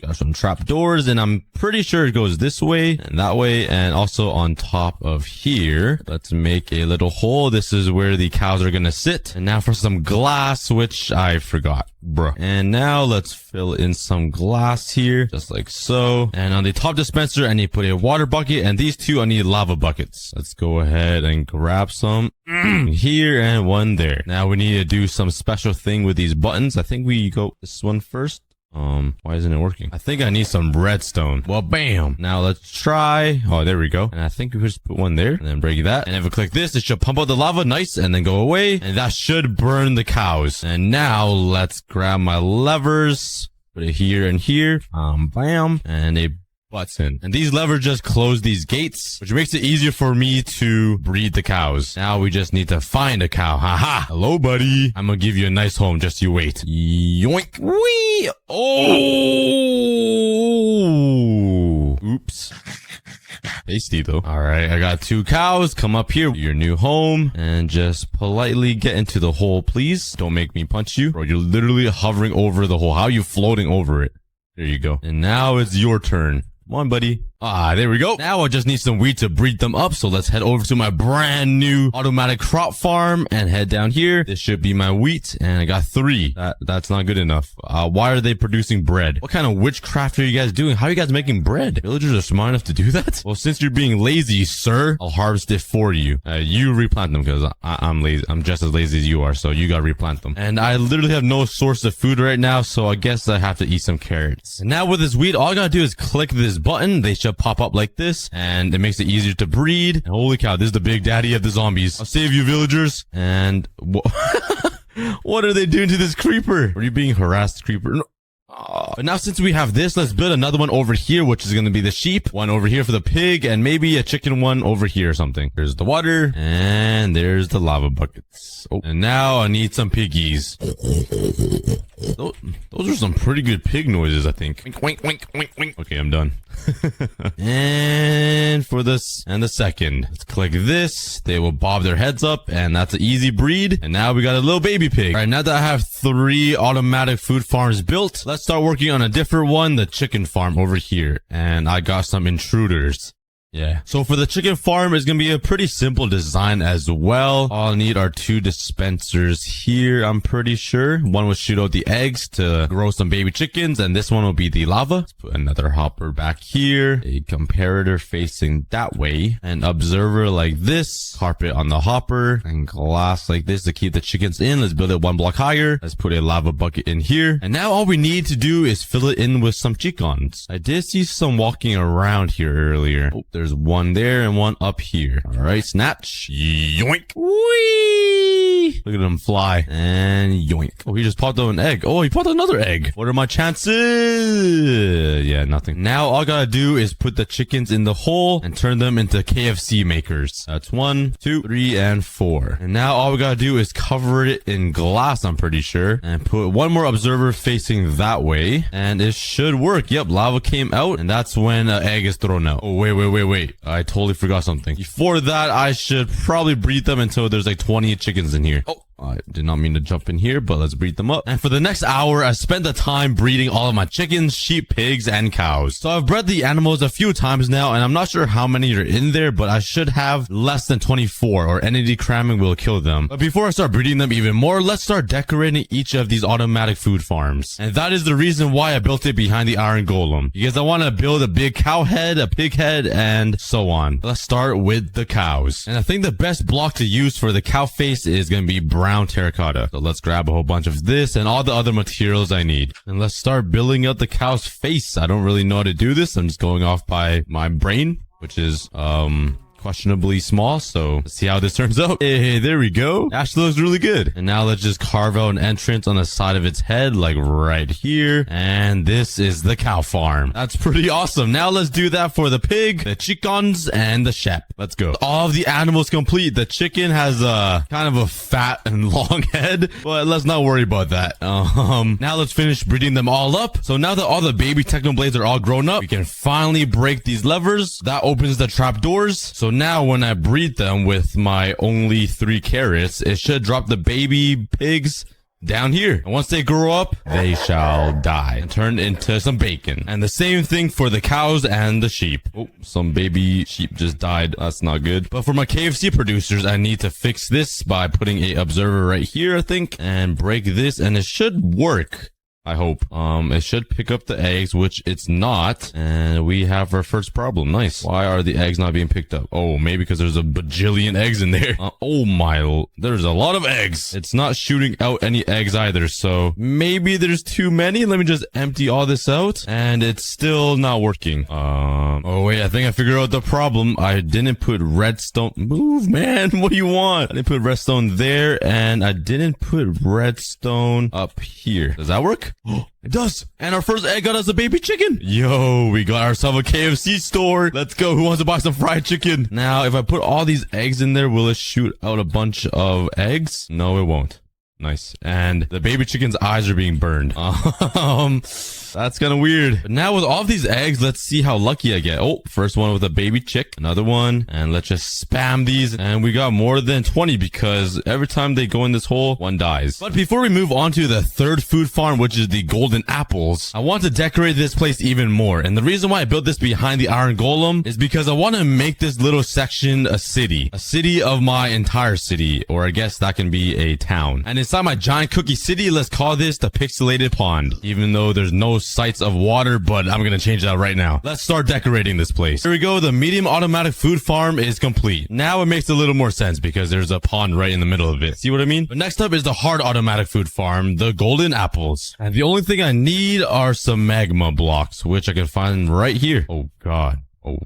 Got some trap doors, and I'm pretty sure it goes this way and that way, and also on top of here. Let's make a little hole. This is where the cows are gonna sit. And now for some glass, which I forgot, bruh. And now let's fill in some glass here, just like so. And on the top dispenser, I need to put a water bucket, and these 2, I need lava buckets. Let's go ahead and grab some here and one there. Now we need to do some special thing with these buttons. I think we go this one first. Why isn't it working? I think I need some redstone. Well, bam. Now let's try. Oh, there we go. And I think we just put one there and then break that. And if we click this, it should pump out the lava. Nice. And then go away. And that should burn the cows. And now let's grab my levers. Put it here and here. Bam. And a button. And these levers just close these gates, which makes it easier for me to breed the cows. Now we just need to find a cow. Haha. Hello, buddy. I'm gonna give you a nice home. Just you wait. Yoink. Wee. Oh. Oops. Tasty though. All right, I got 2 cows. Come up here, your new home, and just politely get into the hole, please. Don't make me punch you. Bro, you're literally hovering over the hole. How are you floating over it? There you go. And now it's your turn. Come on, buddy. Ah, there we go. Now I just need some wheat to breed them up. So let's head over to my brand new automatic crop farm and head down here. This should be my wheat. And I got 3. That's not good enough. Why are they producing bread? What kind of witchcraft are you guys doing? How are you guys making bread? Villagers are smart enough to do that? Well, since you're being lazy, sir, I'll harvest it for you. You replant them because I'm lazy. I'm just as lazy as you are. So you gotta replant them. And I literally have no source of food right now. So I guess I have to eat some carrots. And now with this wheat, all I gotta do is click this button. They should pop up like this, and it makes it easier to breed. And holy cow, this is the big daddy of the zombies. I'll save you, villagers. And what are they doing to this creeper? Are you being harassed, creeper? No. But now since we have this, let's build another one over here, which is going to be the sheep. One over here for the pig, and maybe a chicken one over here or something. There's the water, and there's the lava buckets. Oh, and now I need some piggies. Those are some pretty good pig noises, I think. Wink, wink, wink, wink, wink. Okay, I'm done. And for this and the second, let's click this. They will bob their heads up, and that's an easy breed. And now we got a little baby pig. All right, now that I have 3 automatic food farms built, let's start working on a different one, the chicken farm over here. And I got some intruders. Yeah. So for the chicken farm, it's going to be a pretty simple design as well. All I need are 2 dispensers here, I'm pretty sure. One will shoot out the eggs to grow some baby chickens, and this one will be the lava. Let's put another hopper back here, a comparator facing that way, an observer like this, carpet on the hopper, and glass like this to keep the chickens in. Let's build it 1 block higher. Let's put a lava bucket in here. And now all we need to do is fill it in with some chickens. I did see some walking around here earlier. Oh, there's one there and one up here. All right, snatch. Yoink. Whee! Look at him fly. And yoink. Oh, he just popped out an egg. Oh, he popped another egg. What are my chances? Yeah, nothing. Now all I gotta do is put the chickens in the hole and turn them into KFC makers. That's 1, 2, 3, and 4. And now all we gotta do is cover it in glass, I'm pretty sure, and put 1 more observer facing that way, and it should work. Yep, lava came out, and that's when an egg is thrown out. Oh, wait. I totally forgot something. Before that, I should probably breed them until there's like 20 chickens in here. Oh, I did not mean to jump in here, but let's breed them up. And for the next hour, I spent the time breeding all of my chickens, sheep, pigs, and cows. So I've bred the animals a few times now, and I'm not sure how many are in there, but I should have less than 24, or entity cramming will kill them. But before I start breeding them even more, let's start decorating each of these automatic food farms. And that is the reason why I built it behind the iron golem, because I want to build a big cow head, a pig head, and so on. Let's start with the cows. And I think the best block to use for the cow face is going to be brown terracotta. So let's grab a whole bunch of this and all the other materials I need. And let's start building out the cow's face. I don't really know how to do this. I'm just going off by my brain, which is, questionably small, so let's see how this turns out. Hey, there we go. Actually looks really good. And now let's just carve out an entrance on the side of its head, like right here. And this is the cow farm. That's pretty awesome. Now let's do that for the pig, the chickens, and the sheep. Let's go. All of the animals complete. The chicken has a kind of a fat and long head, but let's not worry about that. Now let's finish breeding them all up. So now that all the baby technoblades are all grown up, we can finally break these levers. That opens the trap doors. So now when I breed them with my only 3 carrots, it should drop the baby pigs down here. And once they grow up, they shall die and turn into some bacon. And the same thing for the cows and the sheep. Oh, some baby sheep just died. That's not good. But for my KFC producers, I need to fix this by putting a observer right here, I think, and break this, and it should work. I hope. It should pick up the eggs, which it's not. And we have our first problem. Nice. Why are the eggs not being picked up? Oh, maybe because there's a bajillion eggs in there. Oh my, there's a lot of eggs. It's not shooting out any eggs either. So maybe there's too many. Let me just empty all this out. And it's still not working. Oh wait, I think I figured out the problem. I didn't put redstone. Move, man. What do you want? I didn't put redstone there, and I didn't put redstone up here. Does that work? It does. And our first egg got us a baby chicken. Yo, we got ourselves a KFC store. Let's go. Who wants to buy some fried chicken? Now, if I put all these eggs in there, will it shoot out a bunch of eggs? No, it won't. Nice. And the baby chicken's eyes are being burned. That's kind of weird. But now with all of these eggs, let's see how lucky I get. Oh, first one with a baby chick. Another one. And let's just spam these. And we got more than 20 because every time they go in this hole, one dies. But before we move on to the third food farm, which is the golden apples, I want to decorate this place even more. And the reason why I built this behind the iron golem is because I want to make this little section a city. A city of my entire city. Or I guess that can be a town. And inside my giant cookie city, let's call this the pixelated pond. Even though there's no sites of water, but I'm gonna change that right now. Let's start decorating this place. Here we go. The medium automatic food farm is complete. Now it makes a little more sense because there's a pond right in the middle of it. See what I mean? But next up is the hard automatic food farm, the golden apples. And the only thing I need are some magma blocks, which I can find right here. Oh God. Oh.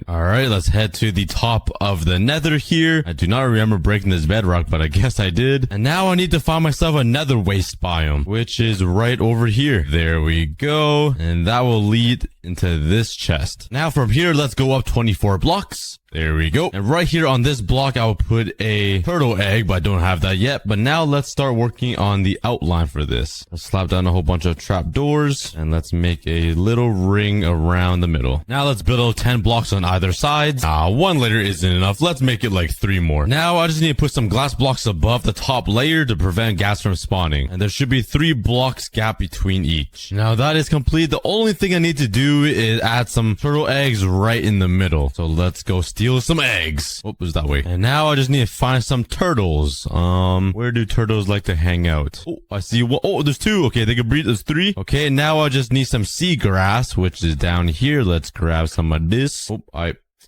All right, let's head to the top of the nether here. I do not remember breaking this bedrock, but I guess I did. And now I need to find myself a nether waste biome, which is right over here. There we go. And that will lead into this chest. Now from here, let's go up 24 blocks. There we go. And right here on this block, I will put a turtle egg, but I don't have that yet. But now let's start working on the outline for this. Let's slap down a whole bunch of trap doors and let's make a little ring around the middle. Now let's build 10 blocks on either side. One layer isn't enough. Let's make it like 3 more. Now I just need to put some glass blocks above the top layer to prevent gas from spawning. And there should be 3 blocks gap between each. Now that is complete. The only thing I need to do is add some turtle eggs right in the middle. So let's go steal some eggs. Oh, it was that way. And now I just need to find some turtles. Where do turtles like to hang out? Oh, I see one. Oh, there's 2. Okay, they can breed. There's 3. Okay, now I just need some seagrass, which is down here. Let's grab some of this.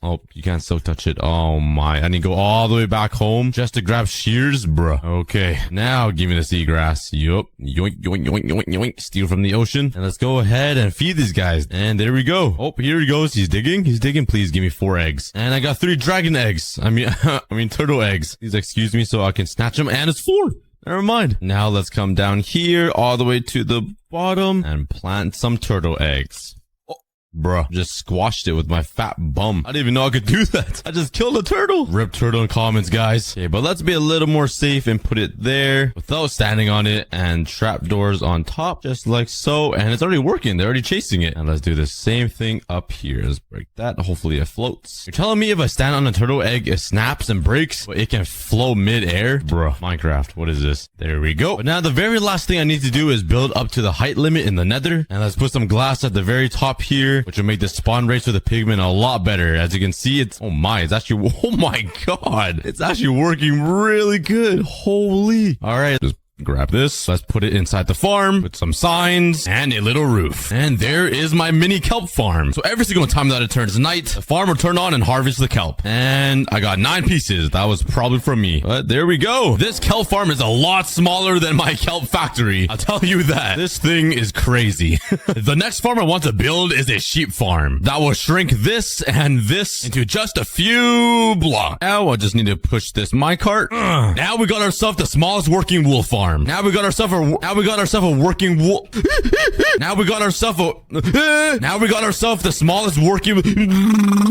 Oh, you can't still touch it. Oh my, I need to go all the way back home just to grab shears, bruh. Okay, now give me the seagrass. Yup. Yoink, yoink, yoink, yoink, yoink. Steal from the ocean. And let's go ahead and feed these guys. And there we go. Oh, here he goes. He's digging. Please give me 4 eggs. And I got 3 dragon eggs. I mean turtle eggs. Please excuse me so I can snatch them. And it's 4. Never mind. Now let's come down here all the way to the bottom and plant some turtle eggs. Bruh, just squashed it with my fat bum. I didn't even know I could do that. I just killed a turtle. Rip turtle in comments, guys. Okay, but let's be a little more safe and put it there without standing on it and trapdoors on top, just like so. And it's already working. They're already chasing it. And let's do the same thing up here. Let's break that. Hopefully it floats. You're telling me if I stand on a turtle egg, it snaps and breaks, but it can float mid-air? Bruh, Minecraft, what is this? There we go. But now the very last thing I need to do is build up to the height limit in the nether. And let's put some glass at the very top here, which will make the spawn rates for the pigment a lot better. As you can see, it's oh my god, it's actually working really good. Holy. All right, just grab this. Let's put it inside the farm with some signs and a little roof. And there is my mini kelp farm. So every single time that it turns night, the farm will turn on and harvest the kelp. And I got 9 pieces. That was probably from me. But there we go. This kelp farm is a lot smaller than my kelp factory. I'll tell you that. This thing is crazy. The next farm I want to build is a sheep farm. That will shrink this and this into just a few blocks. Now I just need to push this minecart. Now we got ourselves the smallest working wool farm. Now we got ourselves a working wool. Now we got ourselves the smallest working.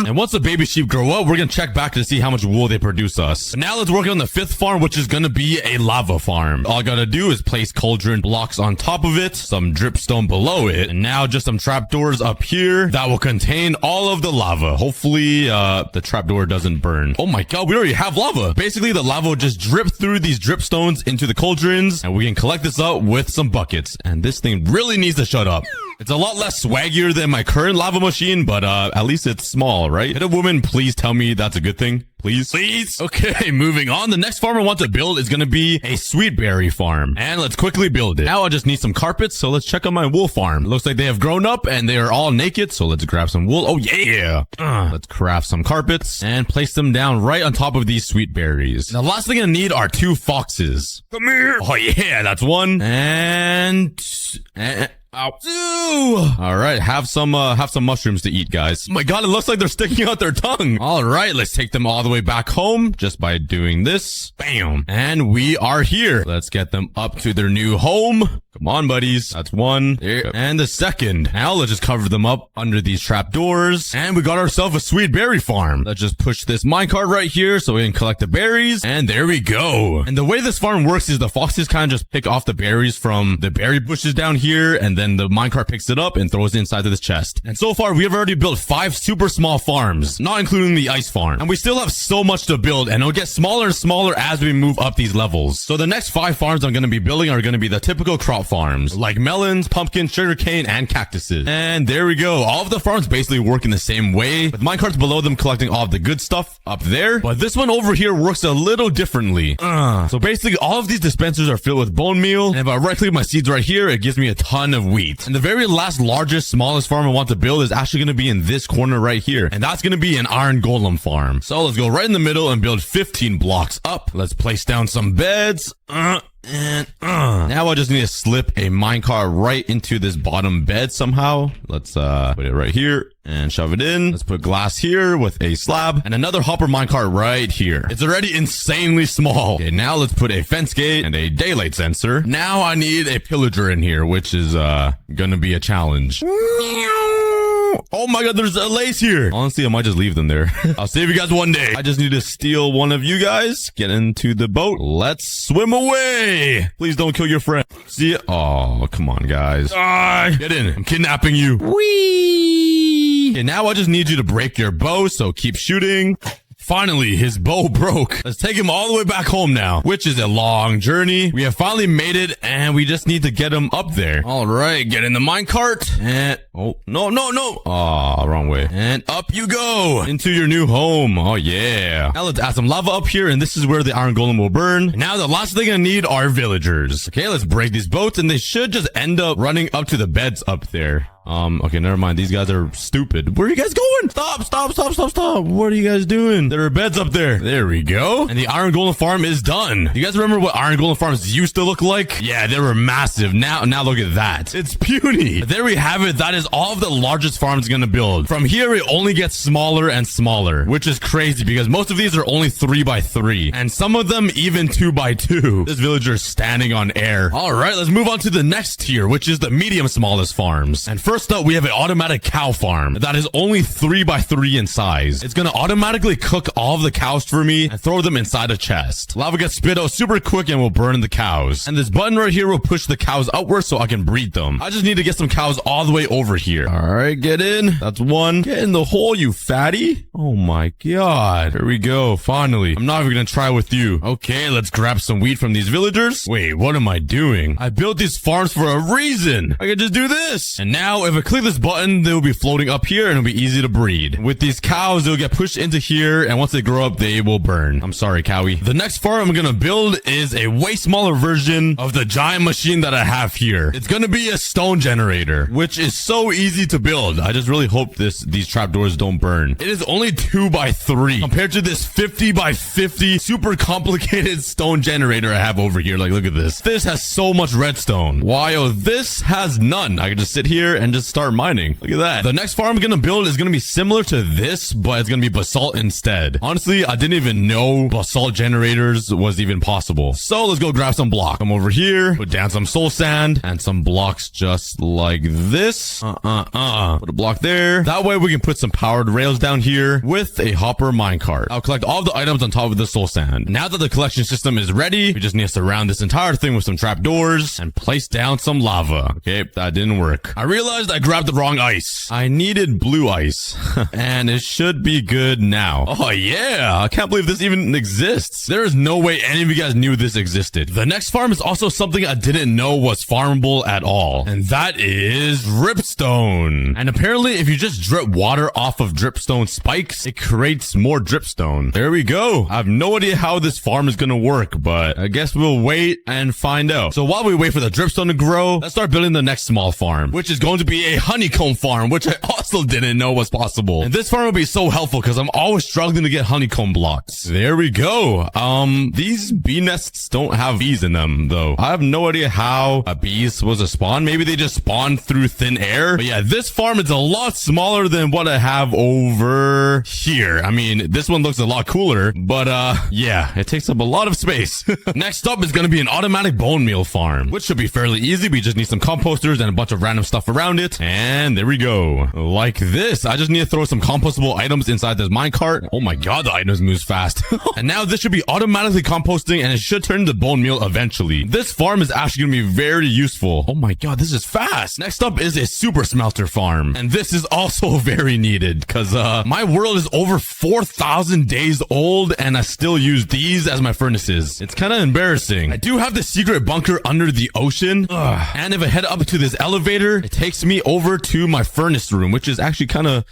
And once the baby sheep grow up, we're gonna check back to see how much wool they produce us. But now let's work on the 5th farm, which is gonna be a lava farm. All I gotta do is place cauldron blocks on top of it, some dripstone below it, and now just some trapdoors up here that will contain all of the lava. Hopefully, the trapdoor doesn't burn. Oh my god, we already have lava. Basically, the lava will just drip through these dripstones into the cauldrons, and we can collect this up with some buckets. And this thing really needs to shut up. It's a lot less swaggier than my current lava machine, but at least it's small, right? Could a woman please tell me that's a good thing? Please? Okay, moving on. The next farm I want to build is going to be a sweet berry farm. And let's quickly build it. Now I just need some carpets, so let's check on my wool farm. It looks like they have grown up and they are all naked, so let's grab some wool. Oh yeah! Let's craft some carpets and place them down right on top of these sweet berries. Now the last thing I need are 2 foxes. Come here! Oh yeah, that's one. And ow. All right, have some mushrooms to eat, guys. Oh my god, it looks like they're sticking out their tongue. All right, let's take them all the way back home just by doing this. Bam. And we are here. Let's get them up to their new home. Come on, buddies. That's one. There. And the second. Now let's just cover them up under these trapdoors. And we got ourselves a sweet berry farm. Let's just push this minecart right here so we can collect the berries. And there we go. And the way this farm works is the foxes kind of just pick off the berries from the berry bushes down here. And then the minecart picks it up and throws it inside of this chest. And so far, we have already built 5 super small farms, not including the ice farm. And we still have so much to build, and it'll get smaller and smaller as we move up these levels. So the next 5 farms I'm going to be building are going to be the typical crop farms, like melons, pumpkins, sugarcane, and cactuses. And there we go. All of the farms basically work in the same way, with minecarts below them collecting all of the good stuff up there. But this one over here works a little differently. So basically, all of these dispensers are filled with bone meal, and if I right-click my seeds right here, it gives me a ton of wheat. And the very last, largest, smallest farm I want to build is actually going to be in this corner right here, and that's going to be an iron golem farm. So let's go right in the middle and build 15 blocks up. Let's place down some beds. Now I just need to slip a minecart right into this bottom bed somehow. Let's put it right here and shove it in. Let's put glass here with a slab and another hopper minecart right here. It's already insanely small. Okay, now let's put a fence gate and a daylight sensor. Now I need a pillager in here, which is gonna be a challenge. Oh my god, there's a lace here. Honestly, I might just leave them there. I'll save you guys one day. I just need to steal one of you guys. Get into the boat. Let's swim away. Please don't kill your friend. See ya. Oh, come on, guys. Get in. I'm kidnapping you. Whee! Okay, now I just need you to break your bow, so keep shooting. Finally, his bow broke. Let's take him all the way back home now, which is a long journey. We have finally made it, and we just need to get him up there. All right, get in the minecart. And, oh, no. Oh, wrong way. And up you go into your new home. Oh, yeah. Now let's add some lava up here, and this is where the iron golem will burn. And now the last thing I need are villagers. Okay, let's break these boats, and they should just end up running up to the beds up there. Okay, never mind. These guys are stupid. Where are you guys going? Stop. What are you guys doing? There are beds up there. There we go. And the iron golem farm is done. You guys remember what iron golem farms used to look like? Yeah, they were massive. Now look at that. It's puny. But there we have it. That is all of the largest farms gonna build. From here, it only gets smaller and smaller, which is crazy because most of these are only 3x3. And some of them even 2x2. This villager is standing on air. All right, let's move on to the next tier, which is the medium smallest farms. And first up, we have an automatic cow farm that is only 3x3 in size. It's gonna automatically cook all of the cows for me and throw them inside a chest. Lava gets spit out super quick and will burn the cows. And this button right here will push the cows outward so I can breed them. I just need to get some cows all the way over here. All right, get in. That's one. Get in the hole, you fatty. Oh my god. Here we go. Finally. I'm not even gonna try with you. Okay, let's grab some wheat from these villagers. Wait, what am I doing? I built these farms for a reason. I can just do this. And now if I click this button, they will be floating up here and it'll be easy to breed. With these cows, they'll get pushed into here, and once they grow up, they will burn. I'm sorry, Cowie. The next farm I'm gonna build is a way smaller version of the giant machine that I have here. It's gonna be a stone generator, which is so easy to build. I just really hope these trapdoors don't burn. It is only 2x3 compared to this 50x50 super complicated stone generator I have over here. Like, look at this. This has so much redstone, while this has none. I can just sit here and just start mining. Look at that. The next farm I'm gonna build is gonna be similar to this, but it's gonna be basalt instead. Honestly, I didn't even know basalt generators was even possible. So let's go grab some block. Come over here, put down some soul sand and some blocks just like this. Put a block there. That way we can put some powered rails down here with a hopper minecart. I'll collect all the items on top of the soul sand. Now that the collection system is ready, we just need to surround this entire thing with some trapdoors and place down some lava. Okay, that didn't work. I realized I grabbed the wrong ice. I needed blue ice. And it should be good now. Oh yeah, I can't believe this even exists. There is no way any of you guys knew this existed. The next farm is also something I didn't know was farmable at all. And that is dripstone. And apparently if you just drip water off of dripstone spikes, it creates more dripstone. There we go. I have no idea how this farm is gonna work, but I guess we'll wait and find out. So while we wait for the dripstone to grow, let's start building the next small farm, which is going to be be a honeycomb farm, which I also didn't know was possible. And this farm will be so helpful because I'm always struggling to get honeycomb blocks. There we go. These bee nests don't have bees in them, though. I have no idea how a bee is supposed to spawn. Maybe they just spawn through thin air. But yeah, this farm is a lot smaller than what I have over here. I mean, this one looks a lot cooler, but yeah, it takes up a lot of space. Next up is going to be an automatic bone meal farm, which should be fairly easy. We just need some composters and a bunch of random stuff around it. And there we go. Like this. I just need to throw some compostable items inside this minecart. Oh my god, the items move fast. And now this should be automatically composting and it should turn into bone meal eventually. This farm is actually going to be very useful. Oh my god, this is fast. Next up is a super smelter farm. And this is also very needed because my world is over 4,000 days old and I still use these as my furnaces. It's kind of embarrassing. I do have the secret bunker under the ocean. And if I head up to this elevator, it takes me over to my furnace room, which is actually kind of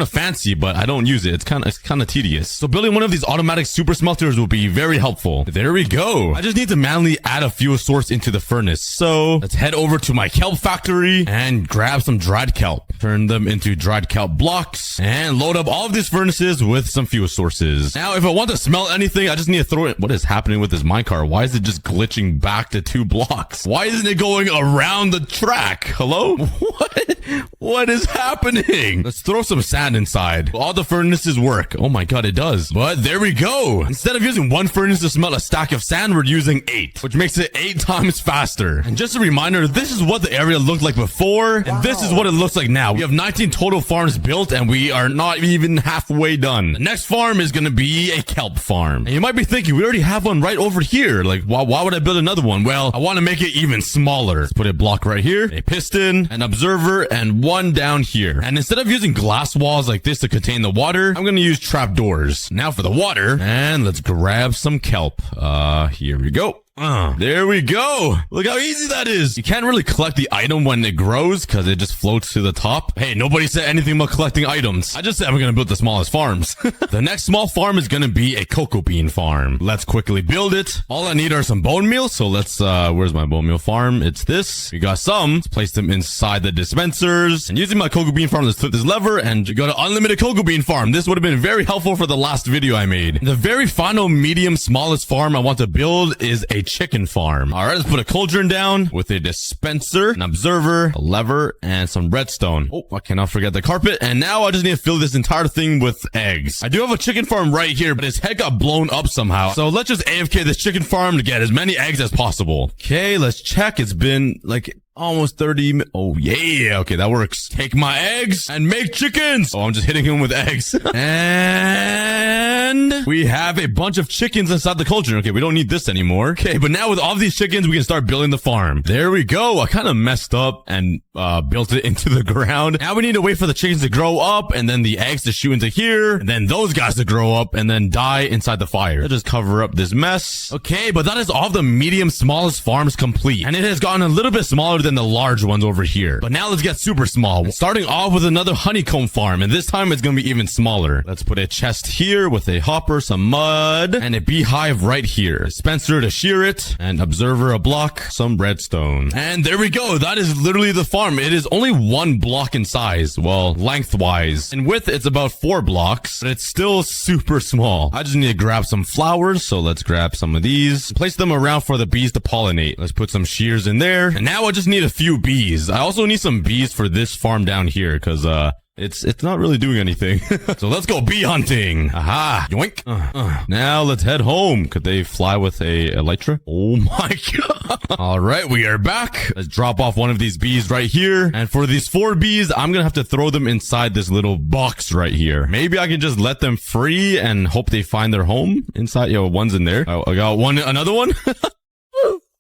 fancy, but I don't use it. It's kind of tedious. So building one of these automatic super smelters will be very helpful. There we go. I just need to manually add a fuel source into the furnace. So let's head over to my kelp factory and grab some dried kelp. Turn them into dried kelp blocks and load up all of these furnaces with some fuel sources. Now, if I want to smelt anything, I just need to throw it. What is happening with this minecart? Why is it just glitching back to 2 blocks? Why isn't it going around the track? Hello? What is happening? Let's throw some sand inside. All the furnaces work. Oh my god, it does. But there we go. Instead of using 1 furnace to smelt a stack of sand, we're using 8, which makes it 8 times faster. And just a reminder, this is what the area looked like before, and this is what it looks like now. We have 19 total farms built, and we are not even halfway done. The next farm is going to be a kelp farm. And you might be thinking, we already have one right over here. Like, why would I build another one? Well, I want to make it even smaller. Let's put a block right here, a piston, an observer, and 1 down here. And instead of using glass walls like this to contain the water, I'm going to use trapdoors. Now for the water, and let's grab some kelp. Here we go. There we go. Look how easy that is. You can't really collect the item when it grows because it just floats to the top. Hey, nobody said anything about collecting items. I just said I'm going to build the smallest farms. The next small farm is going to be a cocoa bean farm. Let's quickly build it. All I need are some bone meal. So let's, where's my bone meal farm? It's this. We got some. Let's place them inside the dispensers. And using my cocoa bean farm, let's flip this lever and you got an unlimited cocoa bean farm. This would have been very helpful for the last video I made. The very final medium smallest farm I want to build is a chicken farm. All right, let's put a cauldron down with a dispenser, an observer, a lever, and some redstone. Oh, I cannot forget the carpet. And now I just need to fill this entire thing with eggs. I do have a chicken farm right here, but its head got blown up somehow. So let's just AFK this chicken farm to get as many eggs as possible. Okay, let's check. It's been like almost 30 minutes. Oh, yeah. Okay, that works. Take my eggs and make chickens. Oh, I'm just hitting him with eggs. And we have a bunch of chickens inside the cauldron. Okay, we don't need this anymore. Okay, but now with all of these chickens, we can start building the farm. There we go. I kind of messed up and built it into the ground. Now we need to wait for the chickens to grow up and then the eggs to shoot into here and then those guys to grow up and then die inside the fire. Let's just cover up this mess. Okay, but that is all of the medium smallest farms complete. And it has gotten a little bit smaller than the large ones over here. But now let's get super small. Starting off with another honeycomb farm, and this time it's going to be even smaller. Let's put a chest here with a hopper, some mud, and a beehive right here. Dispenser to shear it, and observer a block, some redstone. And there we go. That is literally the farm. It is only 1 block in size. Well, lengthwise. In width, it's about 4 blocks, but it's still super small. I just need to grab some flowers, so let's grab some of these. Place them around for the bees to pollinate. Let's put some shears in there. And now I just need a few bees. I also need some bees for this farm down here, because, it's not really doing anything. So let's go bee hunting. Aha. Yoink. Now let's head home. Could they fly with a elytra? Oh my god. All right, we are back. Let's drop off one of these bees right here. And for these 4 bees, I'm gonna have to throw them inside this little box right here. Maybe I can just let them free and hope they find their home inside. Yo, one's in there. Oh, I got one. Another one.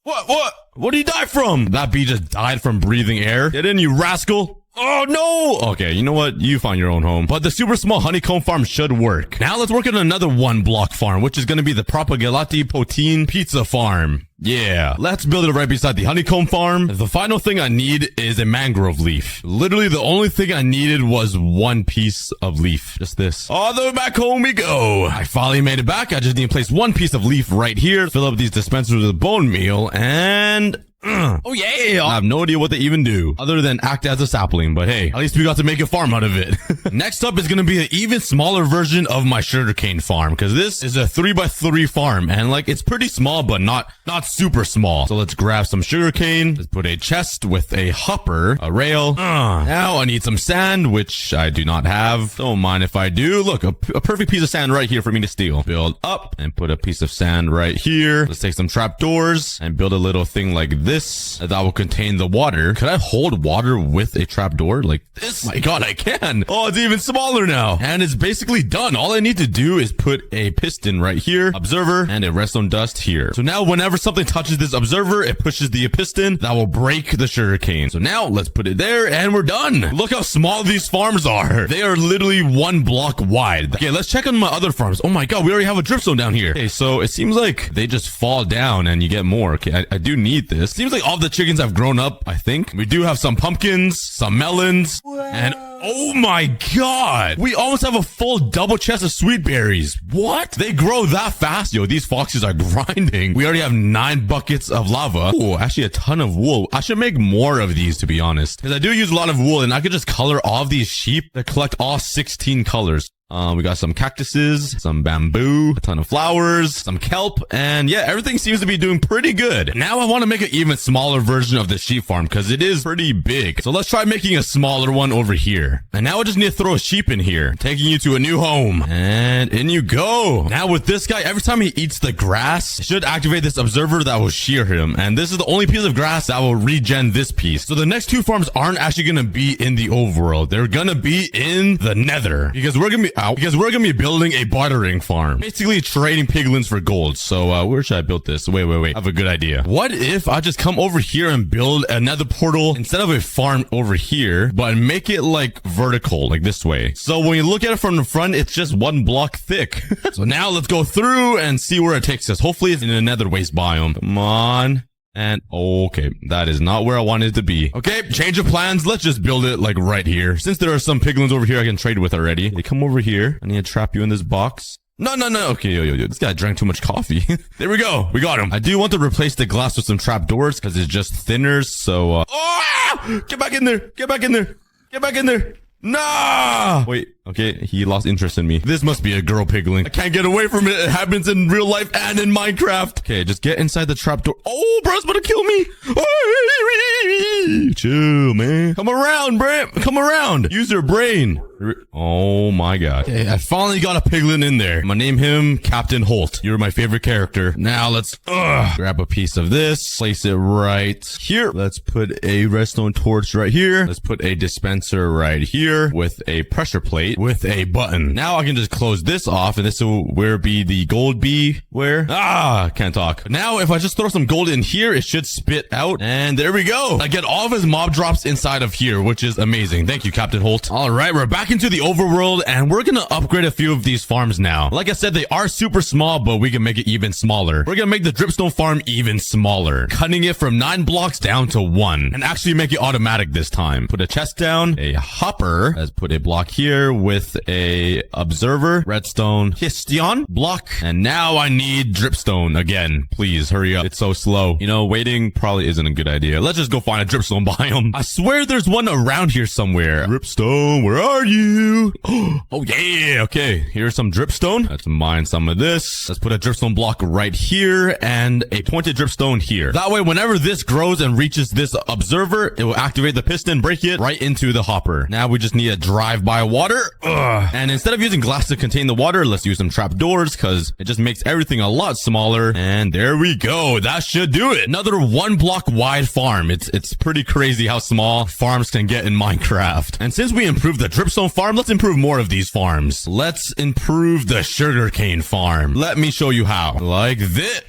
What did he die from? That bee just died from breathing air. Get in, you rascal. Oh, no! Okay, you know what? You find your own home. But the super small honeycomb farm should work. Now let's work on another 1 block farm, which is going to be the Propagolati Poutine Pizza Farm. Yeah, let's build it right beside the honeycomb farm. The final thing I need is a mangrove leaf. Literally, the only thing I needed was 1 piece of leaf. Just this. All the way back home we go. I finally made it back. I just need to place 1 piece of leaf right here. Fill up these dispensers with bone meal and Oh yeah! I have no idea what they even do other than act as a sapling, but hey, at least we got to make a farm out of it. Next up is going to be an even smaller version of my sugarcane farm, because this is a 3x3 farm, and like it's pretty small, but not super small. So let's grab some sugarcane. Let's put a chest with a hopper, a rail. Now I need some sand, which I do not have. Don't mind if I do. Look, a perfect piece of sand right here for me to steal. Build up and put a piece of sand right here. Let's take some trapdoors and build a little thing like this that will contain the water. Could I hold water with a trapdoor like this? My God, I can. Oh, it's even smaller now. And it's basically done. All I need to do is put a piston right here, observer, and a redstone dust here. So now whenever something touches this observer, it pushes the piston that will break the sugarcane. So now let's put it there and we're done. Look how small these farms are. They are literally 1 block wide. Okay, let's check on my other farms. Oh my God, we already have a dripstone down here. Okay, so it seems like they just fall down and you get more. Okay, I do need this. Seems like all the chickens have grown up, I think. We do have some pumpkins, some melons, and oh my God, we almost have a full double chest of sweet berries. What? They grow that fast? Yo, these foxes are grinding. We already have 9 buckets of lava. Oh, actually a ton of wool. I should make more of these, to be honest, because I do use a lot of wool and I could just color all of these sheep to collect all 16 colors. We got some cactuses, some bamboo, a ton of flowers, some kelp, and yeah, everything seems to be doing pretty good. Now I want to make an even smaller version of the sheep farm because it is pretty big. So let's try making a smaller one over here. And now I just need to throw a sheep in here, taking you to a new home. And in you go. Now with this guy, every time he eats the grass, it should activate this observer that will shear him. And this is the only piece of grass that will regen this piece. So the next 2 farms aren't actually going to be in the overworld. They're going to be in the nether because we're going to be building a bartering farm, basically trading piglins for gold. So where should I build this? Wait, I have a good idea. What if I just come over here and build another portal instead of a farm over here, but make it like vertical, like this way? So when you look at it from the front, it's just 1 block thick. So now let's go through and see where it takes us. Hopefully it's in another waste biome. Come on. And okay, that is not where I wanted it to be. Okay, change of plans. Let's just build it like right here. Since there are some piglins over here I can trade with already. They come over here. I need to trap you in this box. No. Okay, yo. This guy drank too much coffee. There we go. We got him. I do want to replace the glass with some trapdoors because it's just thinner. So, get back in there. Get back in there. Get back in there. No! Wait, okay, he lost interest in me. This must be a girl piglin. I can't get away from it. It happens in real life and in Minecraft. Okay, just get inside the trapdoor. Oh, bro's about to kill me. Chill, man. Come around, bro. Come around. Use your brain. Oh my God. Okay, I finally got a piglin in there. I'm gonna name him Captain Holt. You're my favorite character. Now let's grab a piece of this. Place it right here. Let's put a redstone torch right here. Let's put a dispenser right here with a pressure plate with a button. Now I can just close this off and this will where be the gold be where? Can't talk. Now if I just throw some gold in here, it should spit out. And there we go. I get all of his mob drops inside of here, which is amazing. Thank you, Captain Holt. All right, we're back into the overworld and we're gonna upgrade a few of these farms now. Like I said, they are super small, but we can make it even smaller. We're gonna make the dripstone farm even smaller, cutting it from 9 blocks down to 1 and actually make it automatic this time. Put a chest down, a hopper. Let's put a block here with a observer, redstone, histion block. And now I need dripstone again. Please hurry up. It's so slow. You know, waiting probably isn't a good idea. Let's just go find a dripstone biome. I swear there's one around here somewhere. Dripstone, where are you? Oh yeah, okay. Here's some dripstone. Let's mine some of this. Let's put a dripstone block right here and a pointed dripstone here. That way, whenever this grows and reaches this observer, it will activate the piston, break it right into the hopper. Now we just need to drive by water. And instead of using glass to contain the water, let's use some trapdoors because it just makes everything a lot smaller. And there we go. That should do it. Another 1 block wide farm. It's pretty crazy how small farms can get in Minecraft. And since we improved the dripstone farm, let's improve more of these farms. Let's improve the sugarcane farm. Let me show you how. Like this.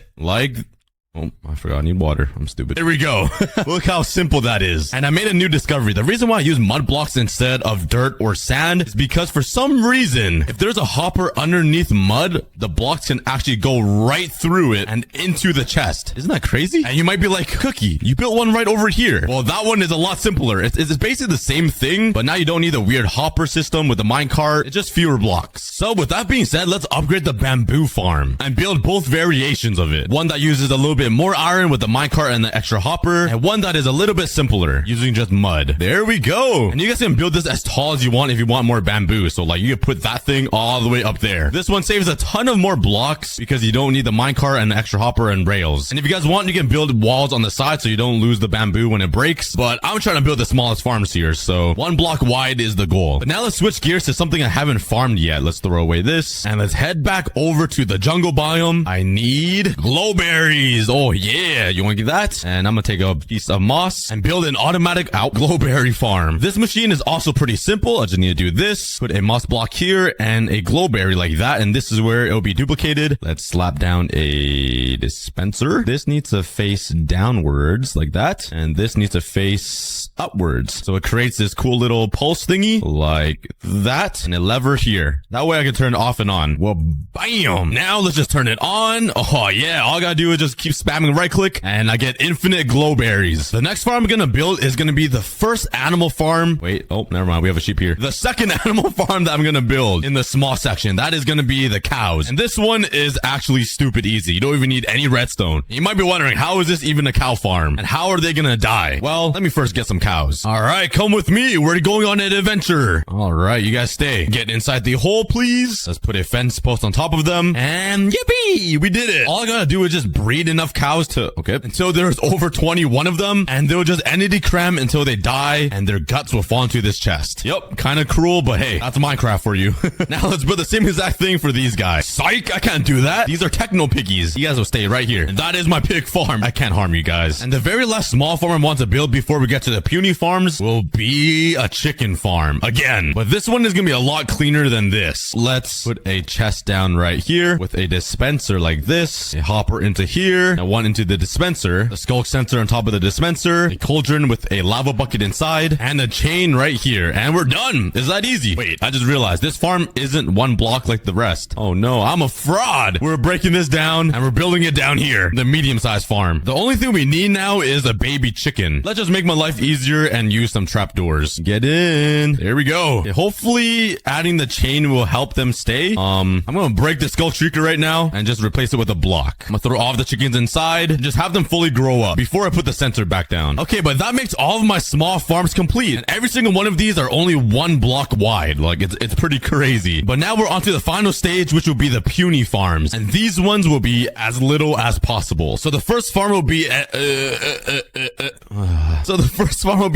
Oh, I forgot I need water. I'm stupid. There we go. Look how simple that is. And I made a new discovery. The reason why I use mud blocks instead of dirt or sand is because for some reason, if there's a hopper underneath mud, the blocks can actually go right through it and into the chest. Isn't that crazy? And you might be like, Cookie, you built one right over here. Well, that one is a lot simpler. It's basically the same thing, but now you don't need the weird hopper system with the minecart. It's just fewer blocks. So with that being said, let's upgrade the bamboo farm and build both variations of it. One that uses a little bit bit more iron with the minecart and the extra hopper, and one that is a little bit simpler using just mud. There we go. And you guys can build this as tall as you want if you want more bamboo. So like you can put that thing all the way up there. This one saves a ton of more blocks because you don't need the minecart and the extra hopper and rails. And if you guys want, you can build walls on the side so you don't lose the bamboo when it breaks. But I'm trying to build the smallest farms here, so 1 block wide is the goal. But now let's switch gears to something I haven't farmed yet. Let's throw away this and let's head back over to the jungle biome. I need glowberries. Oh yeah, you want to get that? And I'm gonna take a piece of moss and build an automatic glowberry farm. This machine is also pretty simple. I just need to do this, put a moss block here and a glowberry like that, and this is where it'll be duplicated. Let's slap down a dispenser. This needs to face downwards like that, and this needs to face upwards. So it creates this cool little pulse thingy like that, and a lever here. That way I can turn it off and on. Well, bam! Now let's just turn it on. Oh yeah, all I gotta do is just keep spamming right click and I get infinite glowberries. The next farm I'm gonna build is gonna be the first animal farm. Wait, oh, never mind. We have a sheep here. The second animal farm that I'm gonna build in the small section, that is gonna be the cows. And this one is actually stupid easy. You don't even need any redstone. You might be wondering, how is this even a cow farm? And how are they gonna die? Well, let me first get some cows. All right, come with me. We're going on an adventure. All right, you guys stay. Get inside the hole, please. Let's put a fence post on top of them. And yippee! We did it. All I gotta do is just breed enough cows to, okay, until there's over 21 of them, and they'll just entity cram until they die, and their guts will fall into this chest. Yep, kind of cruel, but hey, that's Minecraft for you. Now let's build the same exact thing for these guys. Psych, I can't do that. These are techno piggies. You guys will stay right here. And that is my pig farm. I can't harm you guys. And the very last small farm I want to build before we get to the puny farms will be a chicken farm. Again, but this one is gonna be a lot cleaner than this. Let's put a chest down right here with a dispenser like this, a hopper into here, and one into the dispenser, a skulk sensor on top of the dispenser, a cauldron with a lava bucket inside, and a chain right here. And we're done. Is that easy? Wait, I just realized this farm isn't 1 block like the rest. Oh no, I'm a fraud. We're breaking this down and we're building it down here, the medium-sized farm. The only thing we need now is a baby chicken. Let's just make my life easier and use some trapdoors. Get in. There we go. Okay, hopefully adding the chain will help them stay. I'm gonna break the skull shrieker right now and just replace it with a block. I'm gonna throw all of the chickens inside and just have them fully grow up before I put the sensor back down. Okay, but that makes all of my small farms complete, and every single one of these are only 1 block wide. Like it's pretty crazy. But now we're on to the final stage, which will be the puny farms, and these ones will be as little as possible. So the first farm will be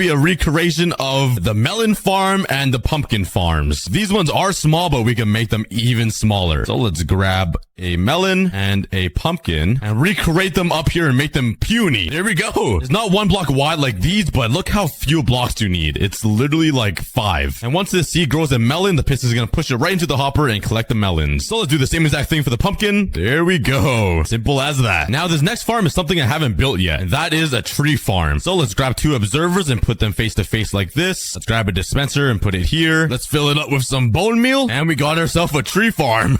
a recreation of the melon farm and the pumpkin farms. These ones are small, but we can make them even smaller. So let's grab a melon and a pumpkin and recreate them up here and make them puny. There we go. It's not 1 block wide like these, but look how few blocks you need. It's literally like 5. And once the seed grows a melon, the piston is going to push it right into the hopper and collect the melons. So let's do the same exact thing for the pumpkin. There we go. Simple as that. Now this next farm is something I haven't built yet, and that is a tree farm. So let's grab 2 observers and put them face to face like this. Let's grab a dispenser and put it here. Let's fill it up with some bone meal, and we got ourselves a tree farm.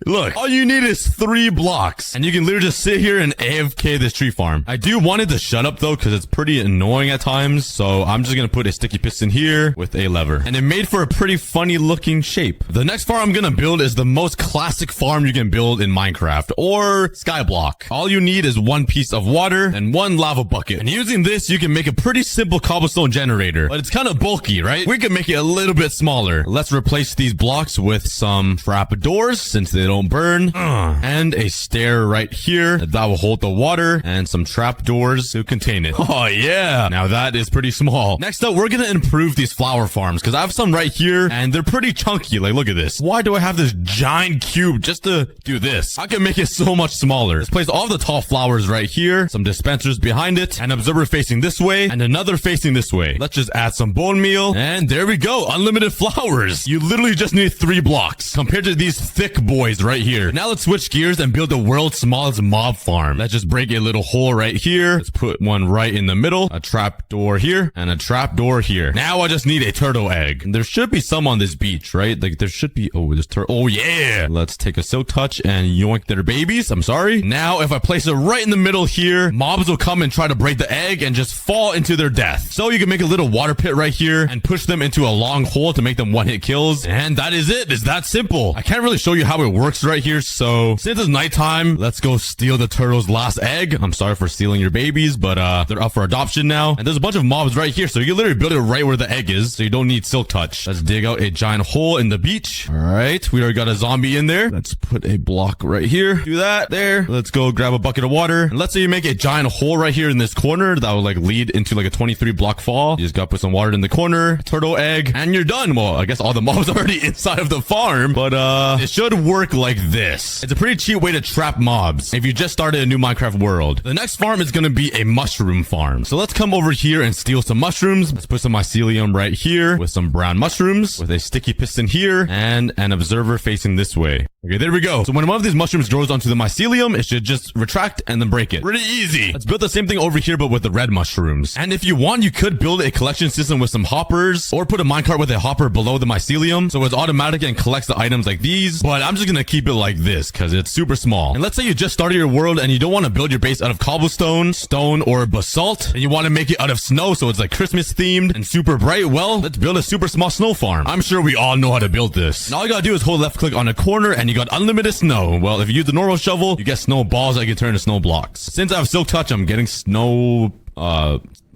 Look, all you need is 3 blocks, and you can literally just sit here and AFK this tree farm. I do want it to shut up though, because it's pretty annoying at times. So I'm just gonna put a sticky piston here with a lever, and it made for a pretty funny looking shape. The next farm I'm gonna build is the most classic farm you can build in Minecraft or Skyblock. All you need is 1 piece of water and 1 lava bucket, and using this you can make a pretty simple cobblestone generator, but it's kind of bulky, right? We can make it a little bit smaller. Let's replace these blocks with some trapdoors since they don't burn, and a stair right here that will hold the water, and some trapdoors to contain it. Oh yeah, now that is pretty small. Next up, we're gonna improve these flower farms because I have some right here and they're pretty chunky. Like, look at this. Why do I have this giant cube just to do this? I can make it so much smaller. Let's place all the tall flowers right here, some dispensers behind it, an observer facing this way and another facing this way. Let's just add some bone meal, and there we go. Unlimited flowers. You literally just need 3 blocks compared to these thick boys right here. Now let's switch gears and build the world's smallest mob farm. Let's just break a little hole right here. Let's put one right in the middle, a trap door here, and a trap door here. Now I just need a turtle egg. There should be some on this beach, right? Like there should be. Oh, this turtle. Oh yeah. Let's take a silk touch and yoink their babies. I'm sorry. Now if I place it right in the middle here, mobs will come and try to break the egg and just fall into their death. So you can make a little water pit right here and push them into a long hole to make them 1-hit kills. And that is it. It's that simple. I can't really show show you how it works right here. So since it's nighttime, let's go steal the turtle's last egg. I'm sorry for stealing your babies, but they're up for adoption now. And there's a bunch of mobs right here. So you can literally build it right where the egg is. So you don't need silk touch. Let's dig out a giant hole in the beach. All right. We already got a zombie in there. Let's put a block right here. Do that there. Let's go grab a bucket of water. And let's say you make a giant hole right here in this corner that will like lead into like a 23 block fall. You just gotta put some water in the corner, turtle egg, and you're done. Well, I guess all the mobs are already inside of the farm, but it should work like this. It's a pretty cheap way to trap mobs if you just started a new Minecraft world. The next farm is gonna be a mushroom farm. So let's come over here and steal some mushrooms. Let's put some mycelium right here with some brown mushrooms with a sticky piston here and an observer facing this way. Okay, there we go. So when one of these mushrooms grows onto the mycelium, it should just retract and then break it. Pretty easy. Let's build the same thing over here, but with the red mushrooms. And if you want, you could build a collection system with some hoppers or put a minecart with a hopper below the mycelium. So it's automatic and collects the items like these. But I'm just going to keep it like this because it's super small. And let's say you just started your world and you don't want to build your base out of cobblestone, stone, or basalt. And you want to make it out of snow so it's like Christmas themed and super bright. Well, let's build a super small snow farm. I'm sure we all know how to build this. And all you got to do is hold left click on a corner and you got unlimited snow. Well, if you use the normal shovel, you get snowballs that you can turn to snow blocks. Since I have silk touch, I'm getting snow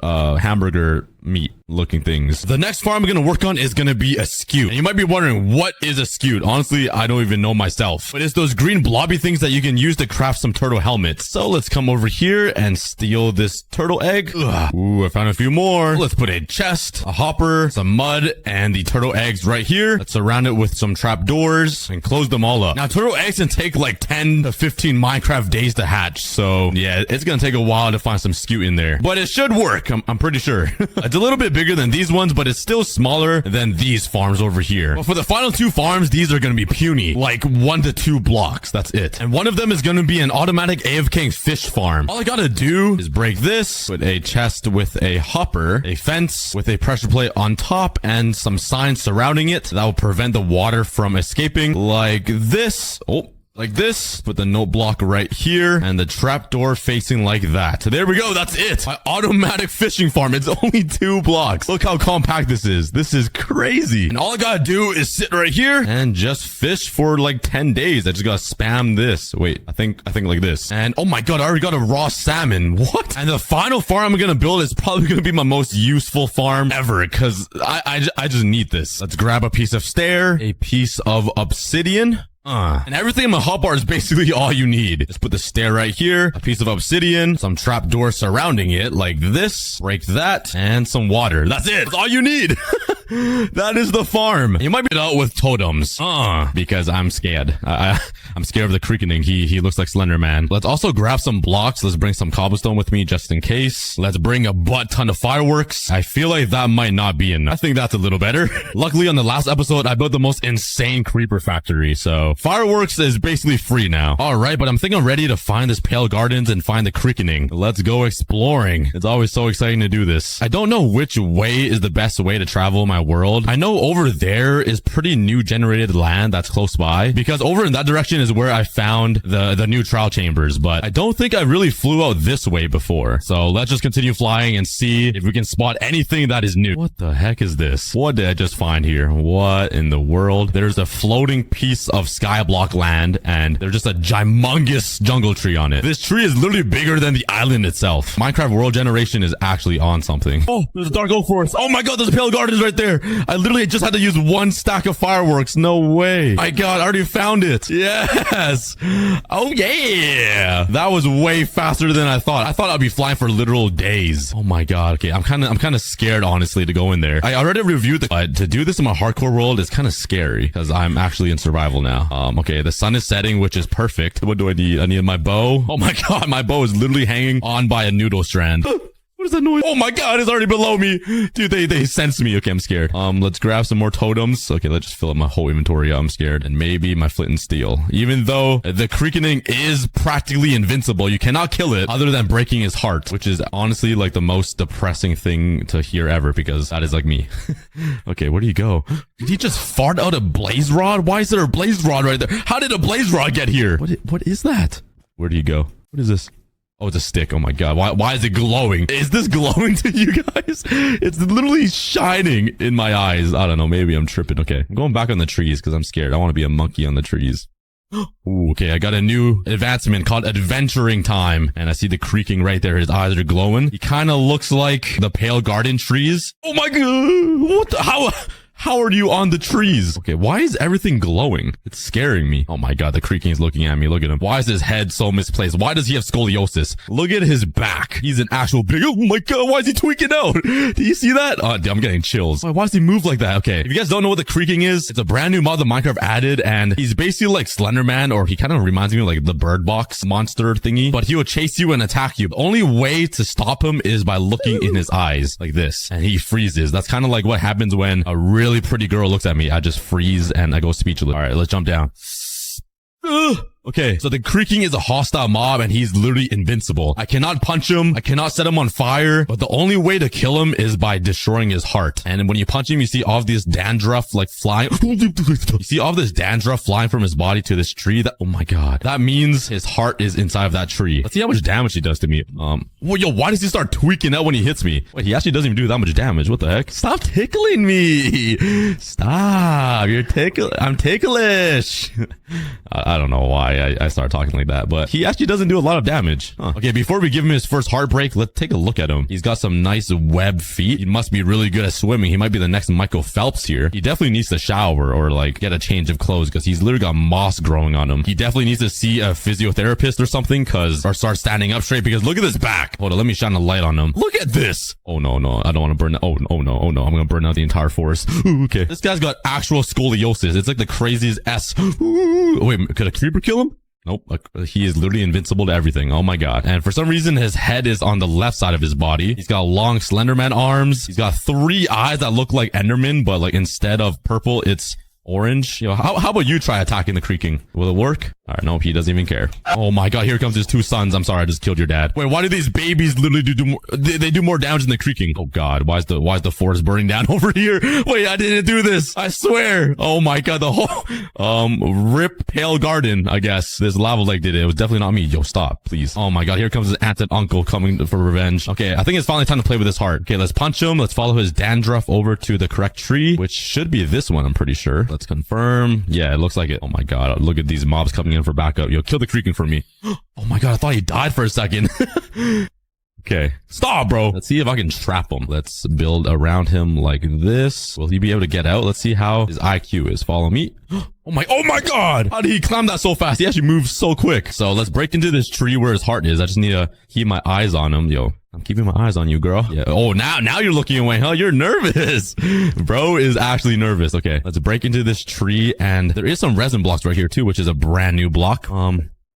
hamburger meat looking things. The next farm I'm going to work on is going to be a scute. And you might be wondering, what is a scute? Honestly, I don't even know myself. But it's those green blobby things that you can use to craft some turtle helmets. So let's come over here and steal this turtle egg. Ugh. Ooh, I found a few more. Let's put a chest, a hopper, some mud, and the turtle eggs right here. Let's surround it with some trap doors and close them all up. Now, turtle eggs can take like 10 to 15 Minecraft days to hatch. So yeah, it's going to take a while to find some scute in there. But it should work. I'm pretty sure. It's a little bit bigger than these ones, but it's still smaller than these farms over here. But for the final two farms, these are going to be puny, like 1 to 2 blocks. That's it. And one of them is going to be an automatic AFK fish farm. All I got to do is break this, put a chest with a hopper, a fence with a pressure plate on top, and some signs surrounding it that will prevent the water from escaping like this. Oh. Like this, put the note block right here and the trapdoor facing like that. So there we go. That's it. My automatic fishing farm. It's only 2 blocks. Look how compact this is. This is crazy. And all I gotta do is sit right here and just fish for like 10 days. I just gotta spam this. Wait, I think like this. And oh my God, I already got a raw salmon. What? And the final farm I'm gonna build is probably gonna be my most useful farm ever because I just need this. Let's grab a piece of stair, a piece of obsidian. And everything in my hotbar is basically all you need. Just put the stair right here, a piece of obsidian, some trapdoor surrounding it like this, break that, and some water. That's it. That's all you need. That is the farm. You might be out with totems. Because I'm scared. I'm scared of the creaking. He looks like Slender Man. Let's also grab some blocks. Let's bring some cobblestone with me just in case. Let's bring a butt ton of fireworks. I feel like that might not be enough. I think that's a little better. Luckily, on the last episode, I built the most insane creeper factory. So fireworks is basically free now. All right, but I'm thinking I'm ready to find this Pale Gardens and find the creaking. Let's go exploring. It's always so exciting to do this. I don't know which way is the best way to travel my world. I know over there is pretty new generated land that's close by because over in that direction is where I found the new trial chambers, but I don't think I really flew out this way before. So let's just continue flying and see if we can spot anything that is new. What the heck is this? What did I just find here? What in the world? There's a floating piece of skyblock land and there's just a humongous jungle tree on it. This tree is literally bigger than the island itself. Minecraft world generation is actually on something. Oh, there's a dark oak forest. Oh my God, there's a Pale Gardens right there. I literally just had to use 1 stack of fireworks. No way. My God, I already found it. Yes. Oh yeah. That was way faster than I thought. I thought I'd be flying for literal days. Oh my God. Okay, I'm kind of scared honestly to go in there. I already reviewed to do this in my hardcore world is kind of scary because I'm actually in survival now. Okay, the sun is setting, which is perfect. What do I need? I need my bow. Oh my God, my bow is literally hanging on by a noodle strand. What is that noise? Oh my God, it's already below me. Dude, they sense me. Okay, I'm scared. Let's grab some more totems. Okay, let's just fill up my whole inventory. I'm scared. And maybe my flint and steel. Even though the creaking is practically invincible, you cannot kill it other than breaking his heart, which is honestly like the most depressing thing to hear ever because that is like me. Okay, where do you go? Did he just fart out a blaze rod? Why is there a blaze rod right there? How did a blaze rod get here? What is that? Where do you go? What is this? Oh, it's a stick. Oh my god. Why is it glowing? Is this glowing to you guys? It's literally shining in my eyes. I don't know. Maybe I'm tripping. Okay. I'm going back on the trees because I'm scared. I want to be a monkey on the trees. Ooh, okay, I got a new advancement called adventuring time. And I see the creaking right there. His eyes are glowing. He kind of looks like the pale garden trees. Oh my god. What the, how are you on the trees? Okay, why is everything glowing? It's scaring me. Oh my god, the creaking is looking at me. Look at him. Why is his head so misplaced? Why does he have scoliosis? Look at his back. He's an actual big... Oh my god, why is he tweaking out? Do you see that? Oh, I'm getting chills. Why does he move like that? Okay, if you guys don't know what the creaking is, it's a brand new mod that Minecraft added, and he's basically like Slenderman, or he kind of reminds me of like the bird box monster thingy, but he will chase you and attack you. The only way to stop him is by looking in his eyes like this, and he freezes. That's kind of like what happens when a really pretty girl looks at me. I just freeze and I go speechless. All right, let's jump down. Okay, so the creaking is a hostile mob and he's literally invincible. I cannot punch him. I cannot set him on fire, but the only way to kill him is by destroying his heart. And when you punch him, you see all of this dandruff like flying. You see all of this dandruff flying from his body to this tree. That, oh my god. That means his heart is inside of that tree. Let's see how much damage he does to me. Well, yo, why does he start tweaking out when he hits me? Wait, he actually doesn't even do that much damage. What the heck? Stop tickling me. Stop. You're I'm ticklish. I don't know why I started talking like that, but he actually doesn't do a lot of damage. Huh. Okay, before we give him his first heartbreak, let's take a look at him. He's got some nice web feet. He must be really good at swimming. He might be the next Michael Phelps here. He definitely needs to shower or like get a change of clothes because he's literally got moss growing on him. He definitely needs to see a physiotherapist or something or start standing up straight because look at this back. Hold on, let me shine a light on him. Look at this. Oh no, I don't want to burn. Oh no. I'm gonna burn out the entire forest. Ooh, okay. This guy's got actual scoliosis. It's like the craziest S. Ooh. Wait, could a creeper kill him? Nope. He is literally invincible to everything. Oh my god. And for some reason, his head is on the left side of his body. He's got long Slenderman arms. He's got 3 eyes that look like Enderman, but like instead of purple, it's orange. You know, how about you try attacking the creaking? Will it work? All right, nope, he doesn't even care. Oh my god, here comes his 2 sons. I'm sorry, I just killed your dad. Wait, why do these babies literally do more? They do more damage than the creaking. Oh god, why is the forest burning down over here? Wait, I didn't do this. I swear. Oh my god, the whole rip pale garden. I guess this lava lake did it. It was definitely not me. Yo, stop, please. Oh my god, here comes his aunt and uncle coming for revenge. Okay, I think it's finally time to play with his heart. Okay, let's punch him. Let's follow his dandruff over to the correct tree, which should be this one. I'm pretty sure. Let's confirm. Yeah, it looks like it. Oh my god, look at these mobs coming in for backup. Yo, kill the creaking for me. Oh my god, I thought he died for a second. Okay, stop, bro. Let's see if I can trap him. Let's build around him like this. Will he be able to get out? Let's see how his IQ is. Follow me. Oh my god. How did he climb that so fast? He actually moves so quick. So let's break into this tree where his heart is. I just need to keep my eyes on him. Yo, I'm keeping my eyes on you, girl. Yeah. Oh, now you're looking away, huh? You're nervous. Bro is actually nervous. Okay, let's break into this tree. And there is some resin blocks right here too, which is a brand new block.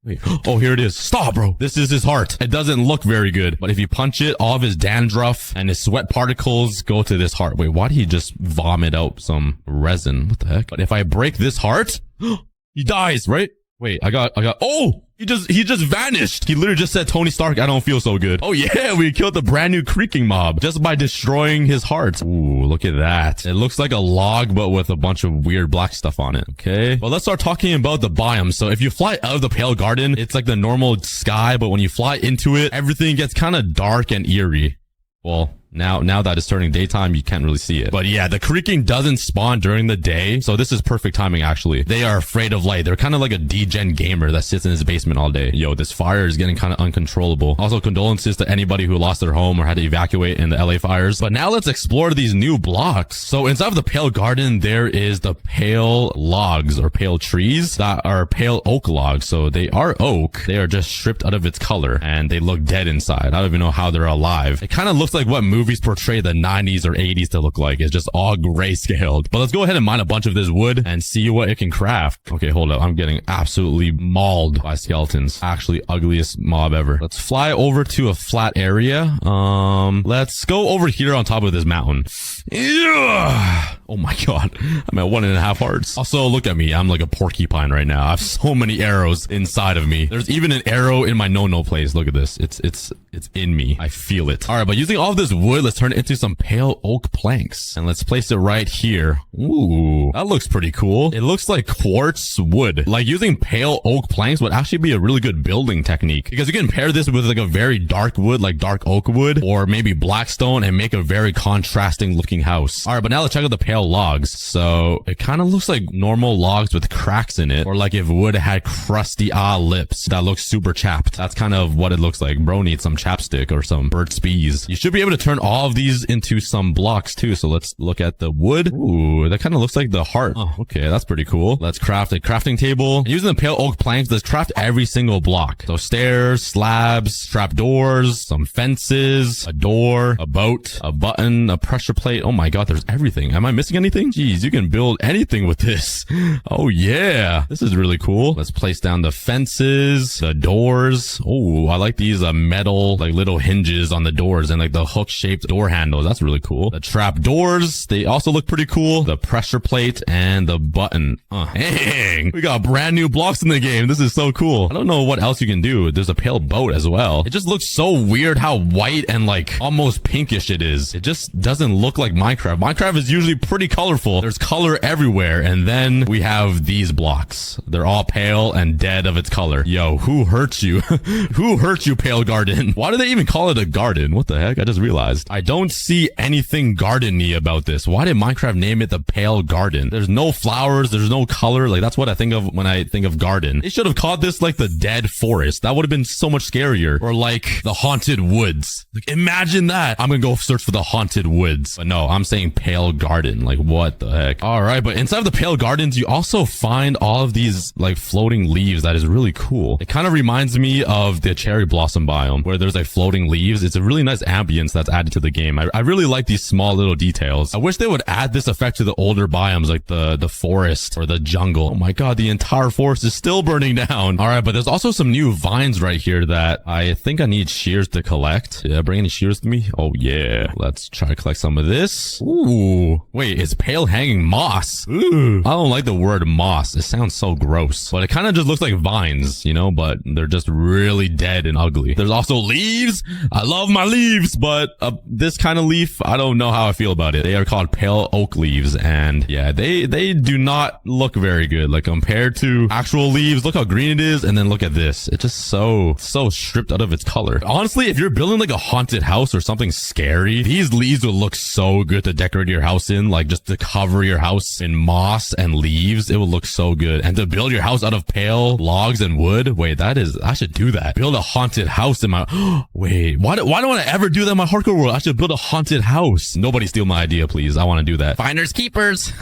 Wait. Oh, here it is. Stop, bro. This is his heart. It doesn't look very good, but if you punch it, all of his dandruff and his sweat particles go to this heart. Wait, why did he just vomit out some resin? What the heck? But if I break this heart, he dies, right? Wait, I got, oh! He just vanished. He literally just said, Tony Stark, I don't feel so good. Oh yeah, we killed the brand new creaking mob just by destroying his heart. Ooh, look at that. It looks like a log, but with a bunch of weird black stuff on it. Okay. Well, let's start talking about the biome. So if you fly out of the pale garden, it's like the normal sky, but when you fly into it, everything gets kind of dark and eerie. Well, now that it's turning daytime, you can't really see it. But yeah, the creaking doesn't spawn during the day. So this is perfect timing, actually. They are afraid of light. They're kind of like a degen gamer that sits in his basement all day. Yo, this fire is getting kind of uncontrollable. Also, condolences to anybody who lost their home or had to evacuate in the LA fires. But now let's explore these new blocks. So inside of the pale garden, there is the pale logs or pale trees that are pale oak logs. So they are oak. They are just stripped out of its color and they look dead inside. I don't even know how they're alive. It kind of looks like what movies portray the 90s or 80s to look like. It's just all grayscaled. But let's go ahead and mine a bunch of this wood and see what it can craft. Okay, hold up. I'm getting absolutely mauled by skeletons. Actually, ugliest mob ever. Let's fly over to a flat area. Let's go over here on top of this mountain. Yeah. Oh my god. I'm at 1.5 hearts. Also, look at me. I'm like a porcupine right now. I have so many arrows inside of me. There's even an arrow in my no-no place. Look at this. It's in me. I feel it. All right, but using all of this wood wood, let's turn it into some pale oak planks. And let's place it right here. Ooh, that looks pretty cool. It looks like quartz wood. Like using pale oak planks would actually be a really good building technique, because you can pair this with like a very dark wood, like dark oak wood, or maybe black stone, and make a very contrasting looking house. All right, but now let's check out the pale logs. So it kind of looks like normal logs with cracks in it, or like if wood had crusty lips that looks super chapped. That's kind of what it looks like. Bro needs some chapstick or some Burt's Bees. You should be able to turn all of these into some blocks too. So let's look at the wood. Ooh, that kind of looks like the heart. Oh, okay, that's pretty cool. Let's craft a crafting table. And using the pale oak planks, let's craft every single block. So stairs, slabs, trap doors, some fences, a door, a boat, a button, a pressure plate. Oh my god, there's everything. Am I missing anything? Jeez, you can build anything with this. Oh yeah, this is really cool. Let's place down the fences, the doors. Oh, I like these metal like little hinges on the doors and like the hook shaped door handles. That's really cool. The trap doors, they also look pretty cool. The pressure plate and the button. Dang, we got brand new blocks in the game. This is so cool. I don't know what else you can do. There's a pale boat as well. It just looks so weird how white and like almost pinkish it is. It just doesn't look like Minecraft. Minecraft is usually pretty colorful. There's color everywhere. And then we have these blocks. They're all pale and dead of its color. Yo, who hurt you? Who hurt you, pale garden? Why do they even call it a garden? What the heck? I just realized. I don't see anything garden-y about this. Why did Minecraft name it the pale garden? There's no flowers. There's no color. Like that's what I think of when I think of garden. They should have called this like the dead forest. That would have been so much scarier. Or like the haunted woods. Like imagine that. I'm gonna go search for the haunted woods. But no, I'm saying pale garden. Like what the heck? All right, but inside of the pale gardens, you also find all of these like floating leaves. That is really cool. It kind of reminds me of the cherry blossom biome where there's like floating leaves. It's a really nice ambience that's added to the game. I really like these small little details. I wish they would add this effect to the older biomes like the forest or the jungle. Oh my god, the entire forest is still burning down. All right, but there's also some new vines right here that I think I need shears to collect. Did I bring any shears with me? Oh yeah. Let's try to collect some of this. Ooh. Wait, it's pale hanging moss. Ooh. I don't like the word moss. It sounds so gross. But it kind of just looks like vines, you know, but they're just really dead and ugly. There's also leaves. I love my leaves, but this kind of leaf, I don't know how I feel about it. They are called pale oak leaves, and yeah, they do not look very good. Like compared to actual leaves, look how green it is, and then look at this. It's just so stripped out of its color. Honestly, if you're building like a haunted house or something scary, these leaves would look so good to decorate your house in, like just to cover your house in moss and leaves. It would look so good. And to build your house out of pale logs and wood, wait, I should do that. Build a haunted house in my, wait, why don't I ever do that in my hardcore world? I should build a haunted house. Nobody steal my idea, please. I want to do that. Finders keepers.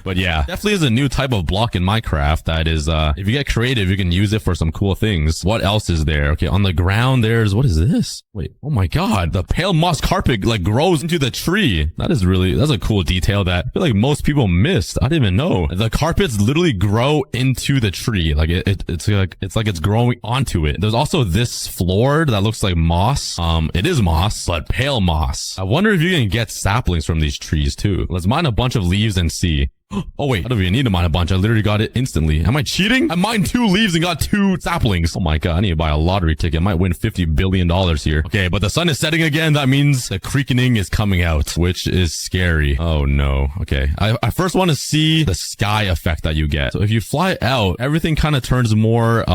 But yeah, definitely is a new type of block in Minecraft that is, if you get creative, you can use it for some cool things. What else is there? Okay, on the ground, there's, what is this? Wait, oh my god, the pale moss carpet like grows into the tree. That's a cool detail that I feel like most people missed. I didn't even know. The carpets literally grow into the tree. Like it's like it's growing onto it. There's also this floor that looks like moss. It is moss, but pale moss. I wonder if you can get saplings from these trees too. Let's mine a bunch of leaves and see. Oh wait, I don't even need to mine a bunch. I literally got it instantly. Am I cheating? I mined 2 leaves and got 2 saplings. Oh my god, I need to buy a lottery ticket. I might win $50 billion here. Okay, but the sun is setting again. That means the creaking is coming out, which is scary. Oh no. Okay, I first want to see the sky effect that you get. So if you fly out, everything kind of turns more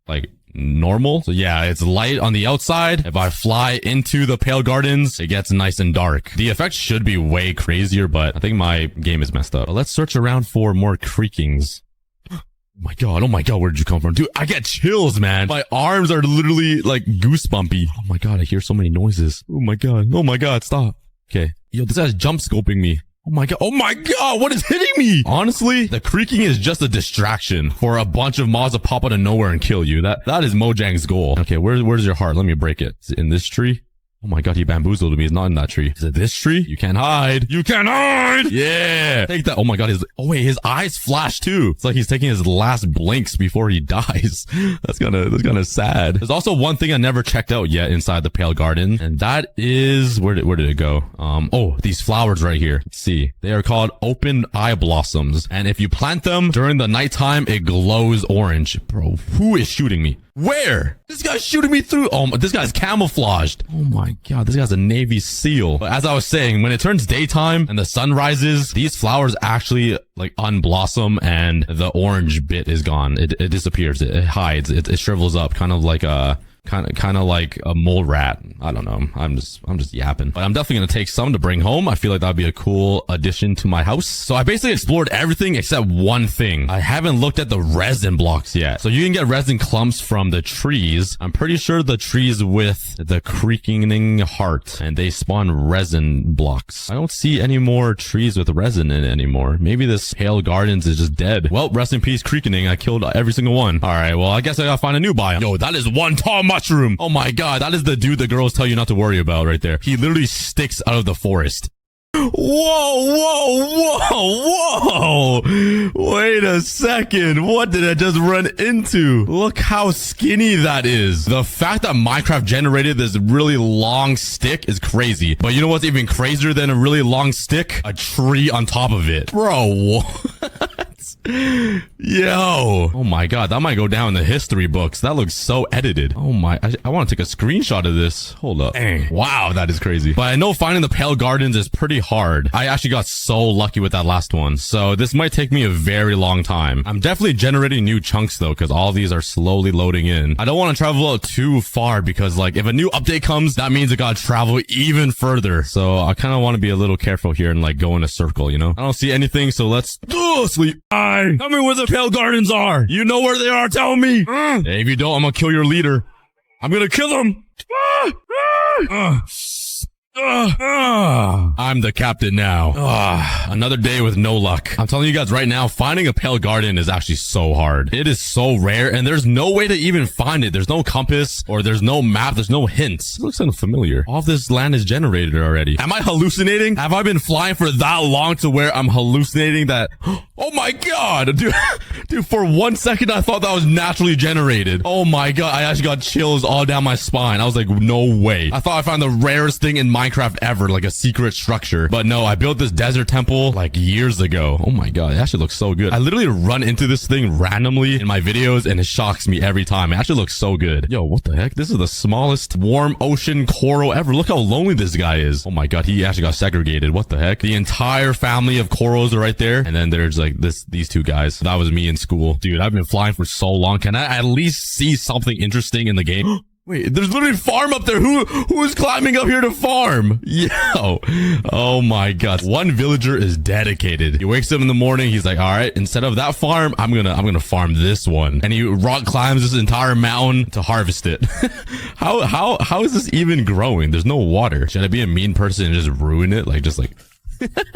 like normal. So yeah, it's light on the outside. If I fly into the pale gardens, it gets nice and dark. The effect should be way crazier, but I think my game is messed up. But let's search around for more creakings. Oh my god, where did you come from? Dude, I get chills, man. My arms are literally like goosebumpy. Oh my god, I hear so many noises. Oh my god, stop. Okay. Yo, this guy's jump scoping me. Oh my god, what is hitting me? Honestly, the creaking is just a distraction for a bunch of mobs to pop out of nowhere and kill you. That is Mojang's goal. Okay, where's your heart? Let me break it. Is it in this tree? Oh my god, he bamboozled me. It's not in that tree. Is it this tree? You can't hide. You can't hide! Yeah! Take that. Oh my god, his eyes flash too. It's like he's taking his last blinks before he dies. That's kind of sad. There's also one thing I never checked out yet inside the Pale Garden, and that is, where did it go? Oh, these flowers right here. Let's see. They are called open eye blossoms, and if you plant them during the nighttime, it glows orange. Bro, who is shooting me? Where? This guy's shooting me through. Oh, this guy's camouflaged. Oh my god, this guy's a Navy SEAL. But as I was saying, when it turns daytime and the sun rises, these flowers actually like unblossom and the orange bit is gone. It disappears. It hides. It shrivels up, kind of like a mole rat. I don't know. I'm just yapping. But I'm definitely gonna take some to bring home. I feel like that'd be a cool addition to my house. So I basically explored everything except one thing. I haven't looked at the resin blocks yet. So you can get resin clumps from the trees. I'm pretty sure the trees with the creaking heart, and they spawn resin blocks. I don't see any more trees with resin in it anymore. Maybe this Pale Gardens is just dead. Well, rest in peace, creaking. I killed every single one. All right, well, I guess I gotta find a new biome. Yo, that is one tall mushroom. Oh my god, that is the dude the girls tell you not to worry about right there. He literally sticks out of the forest. Whoa. Wait a second. What did I just run into? Look how skinny that is. The fact that Minecraft generated this really long stick is crazy. But you know what's even crazier than a really long stick? A tree on top of it. Bro, what? Yo. Oh my god, that might go down in the history books. That looks so edited. Oh my, I want to take a screenshot of this. Hold up. Dang. Wow, that is crazy. But I know finding the Pale Gardens is pretty hard. I actually got so lucky with that last one. So this might take me a very long time. I'm definitely generating new chunks though, because all these are slowly loading in. I don't want to travel out too far because like if a new update comes, that means I gotta travel even further. So I kind of want to be a little careful here and like go in a circle, you know? I don't see anything, so let's sleep. Tell me where the Pale Gardens are. You know where they are. Tell me. Hey, if you don't, I'm gonna kill your leader. I'm gonna kill him. I'm the captain now. Another day with no luck. I'm telling you guys right now, finding a Pale Garden is actually so hard. It is so rare, and there's no way to even find it. There's no compass, or there's no map. There's no hints. It looks unfamiliar. All of this land is generated already. Am I hallucinating? Have I been flying for that long to where I'm hallucinating that? Oh my god, dude, for 1 second I thought that was naturally generated. Oh my god, I actually got chills all down my spine. I was like, no way. I thought I found the rarest thing in Minecraft ever, like a secret structure. But no, I built this desert temple like years ago. Oh my god, it actually looks so good. I literally run into this thing randomly in my videos and it shocks me every time. It actually looks so good. Yo, what the heck? This is the smallest warm ocean coral ever. Look how lonely this guy is. Oh my god, he actually got segregated. What the heck? The entire family of corals are right there. And then there's like these two guys. That was me in school. Dude, I've been flying for so long. Can I at least see something interesting in the game? Wait, there's literally a farm up there. Who is climbing up here to farm? Yo. Oh my god. One villager is dedicated. He wakes up in the morning. He's like, all right, instead of that farm, I'm gonna farm this one. And he rock climbs this entire mountain to harvest it. How is this even growing? There's no water. Should I be a mean person and just ruin it? Just like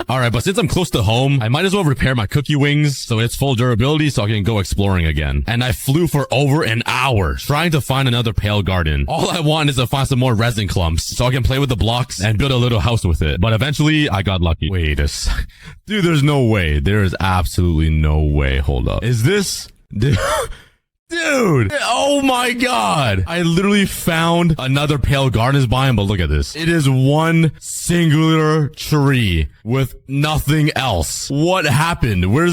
all right, but since I'm close to home, I might as well repair my cookie wings so it's full durability so I can go exploring again. And I flew for over an hour trying to find another Pale Garden. All I want is to find some more resin clumps so I can play with the blocks and build a little house with it. But eventually, I got lucky. Wait a sec. Dude, there's no way. There is absolutely no way. Hold up. Is this... Dude, oh my god. I literally found another Pale Gardens biome, but look at this. It is one singular tree with nothing else. What happened? Where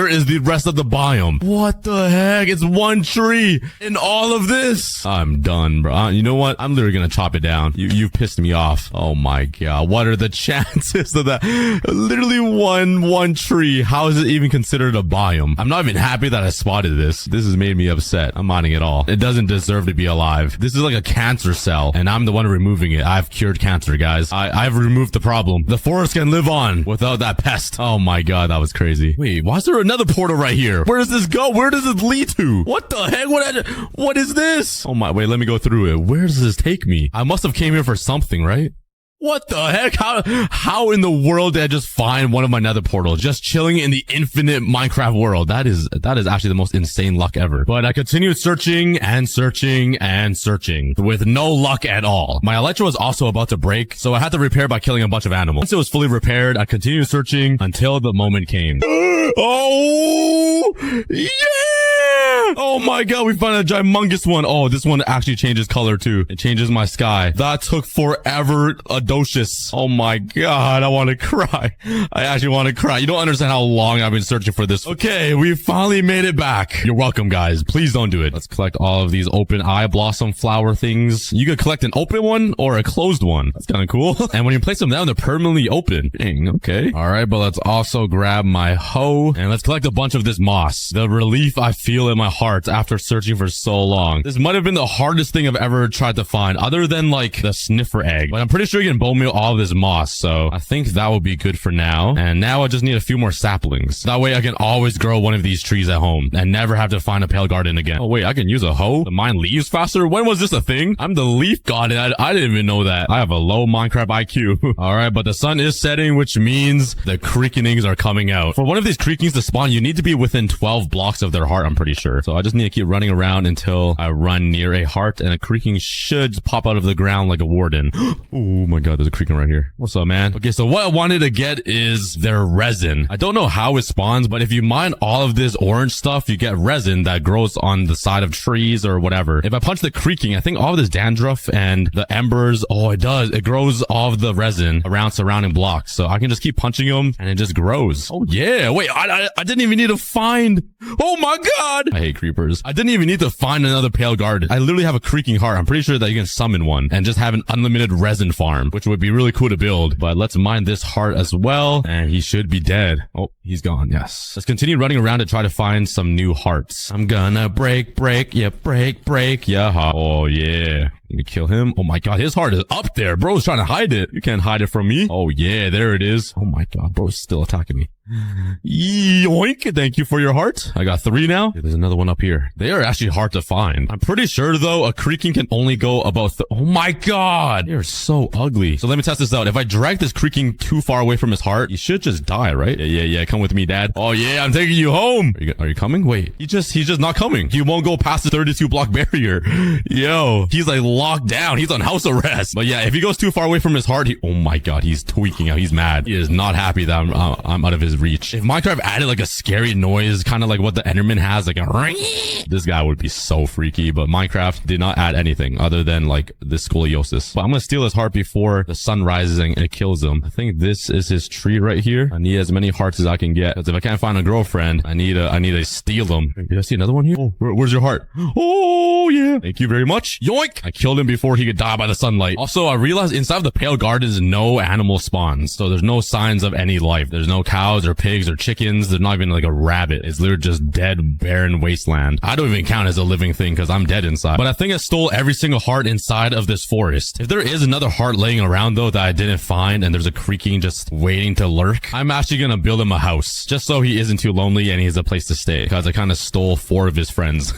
is the rest of the biome? What the heck? It's one tree in all of this. I'm done, bro. You know what? I'm literally gonna chop it down. You've pissed me off. Oh my god. What are the chances of that? Literally one tree. How is it even considered a biome? I'm not even happy that I spotted this. This has made me upset. I'm minding it all. It doesn't deserve to be alive. This is like a cancer cell, and I'm the one removing it. I've cured cancer, guys. I've removed the problem. The forest can live on without that pest. Oh my god, that was crazy. Wait, why is there another portal right here? Where does this go? Where does it lead to? What the heck? What is this? Oh my, wait, let me go through it. Where does this take me? I must have came here for something, right? What the heck? How in the world did I just find one of my nether portals just chilling in the infinite Minecraft world? That is actually the most insane luck ever. But I continued searching and searching and searching with no luck at all. My elytra was also about to break, so I had to repair by killing a bunch of animals. Once it was fully repaired, I continued searching until the moment came. Oh, yeah! Oh my god, we found a humongous one. Oh, this one actually changes color too. It changes my sky. That took forever, Adocious. Oh my god, I want to cry. I actually want to cry. You don't understand how long I've been searching for this. Okay, we finally made it back. You're welcome, guys. Please don't do it. Let's collect all of these open eye blossom flower things. You could collect an open one or a closed one. That's kind of cool. And when you place them down, they're permanently open. Dang, okay. All right, but let's also grab my hoe and let's collect a bunch of this moss. The relief I feel in my heart after searching for so long. This might have been the hardest thing I've ever tried to find, other than like the sniffer egg. But I'm pretty sure you can bone meal all of this moss, so I think that will be good for now. And now I just need a few more saplings. That way I can always grow one of these trees at home and never have to find a pale garden again. Oh wait, I can use a hoe to mine leaves faster? When was this a thing? I'm the leaf god and I didn't even know that. I have a low Minecraft IQ. All right, but the sun is setting, which means the creakings are coming out. For one of these creakings to spawn, you need to be within 12 blocks of their heart, I'm pretty sure. So I just need to keep running around until I run near a heart, and a creaking should pop out of the ground like a warden. Oh my god, there's a creaking right here. What's up, man? Okay, so what I wanted to get is their resin. I don't know how it spawns, but if you mine all of this orange stuff, you get resin that grows on the side of trees or whatever. If I punch the creaking, I think all of this dandruff and the embers, oh, it does. It grows all of the resin around surrounding blocks. So I can just keep punching them and it just grows. Oh yeah, wait, I didn't even need to find, oh my god. I hate creepers. I didn't even need to find another pale garden. I literally have a creaking heart. I'm pretty sure that you can summon one and just have an unlimited resin farm, which would be really cool to build. But let's mine this heart as well. And he should be dead. Oh, he's gone. Yes. Let's continue running around to try to find some new hearts. I'm gonna break, yeah, break, yeah. Oh yeah. Let me kill him. Oh my god, his heart is up there. Bro's trying to hide it. You can't hide it from me. Oh yeah, there it is. Oh my god, bro's still attacking me. Yoink, thank you for your heart. I got 3 now. There's another one up here. They are actually hard to find. I'm pretty sure though, a creaking can only go about, oh my god, they're so ugly. So let me test this out. If I drag this creaking too far away from his heart, he should just die, right? Yeah, come with me, dad. Oh yeah, I'm taking you home. Are you coming? Wait, he's just not coming. He won't go past the 32 block barrier. Yo, he's like locked down. He's on house arrest. But yeah, if he goes too far away from his heart, oh my god, he's tweaking out. He's mad. He is not happy that I'm out of his reach. If Minecraft added like a scary noise, kind of like what the Enderman has, like a ring, this guy would be so freaky. But Minecraft did not add anything other than like this scoliosis. But I'm gonna steal his heart before the sun rises and it kills him. I think this is his tree right here. I need as many hearts as I can get, because if I can't find a girlfriend, I need to steal them. Did I see another one here? Oh, where's your heart? Oh yeah, thank you very much. Yoink! I killed him before he could die by the sunlight. Also, I realized inside of the pale gardens, no animal spawns, so there's no signs of any life. There's no cows or pigs or chickens. There's not even like a rabbit. It's literally just dead, barren wasteland. I don't even count as a living thing because I'm dead inside. But I think I stole every single heart inside of this forest. If there is another heart laying around though that I didn't find, and there's a creaking just waiting to lurk, I'm actually gonna build him a house just so he isn't too lonely and he has a place to stay, because I kind of stole 4 of his friends.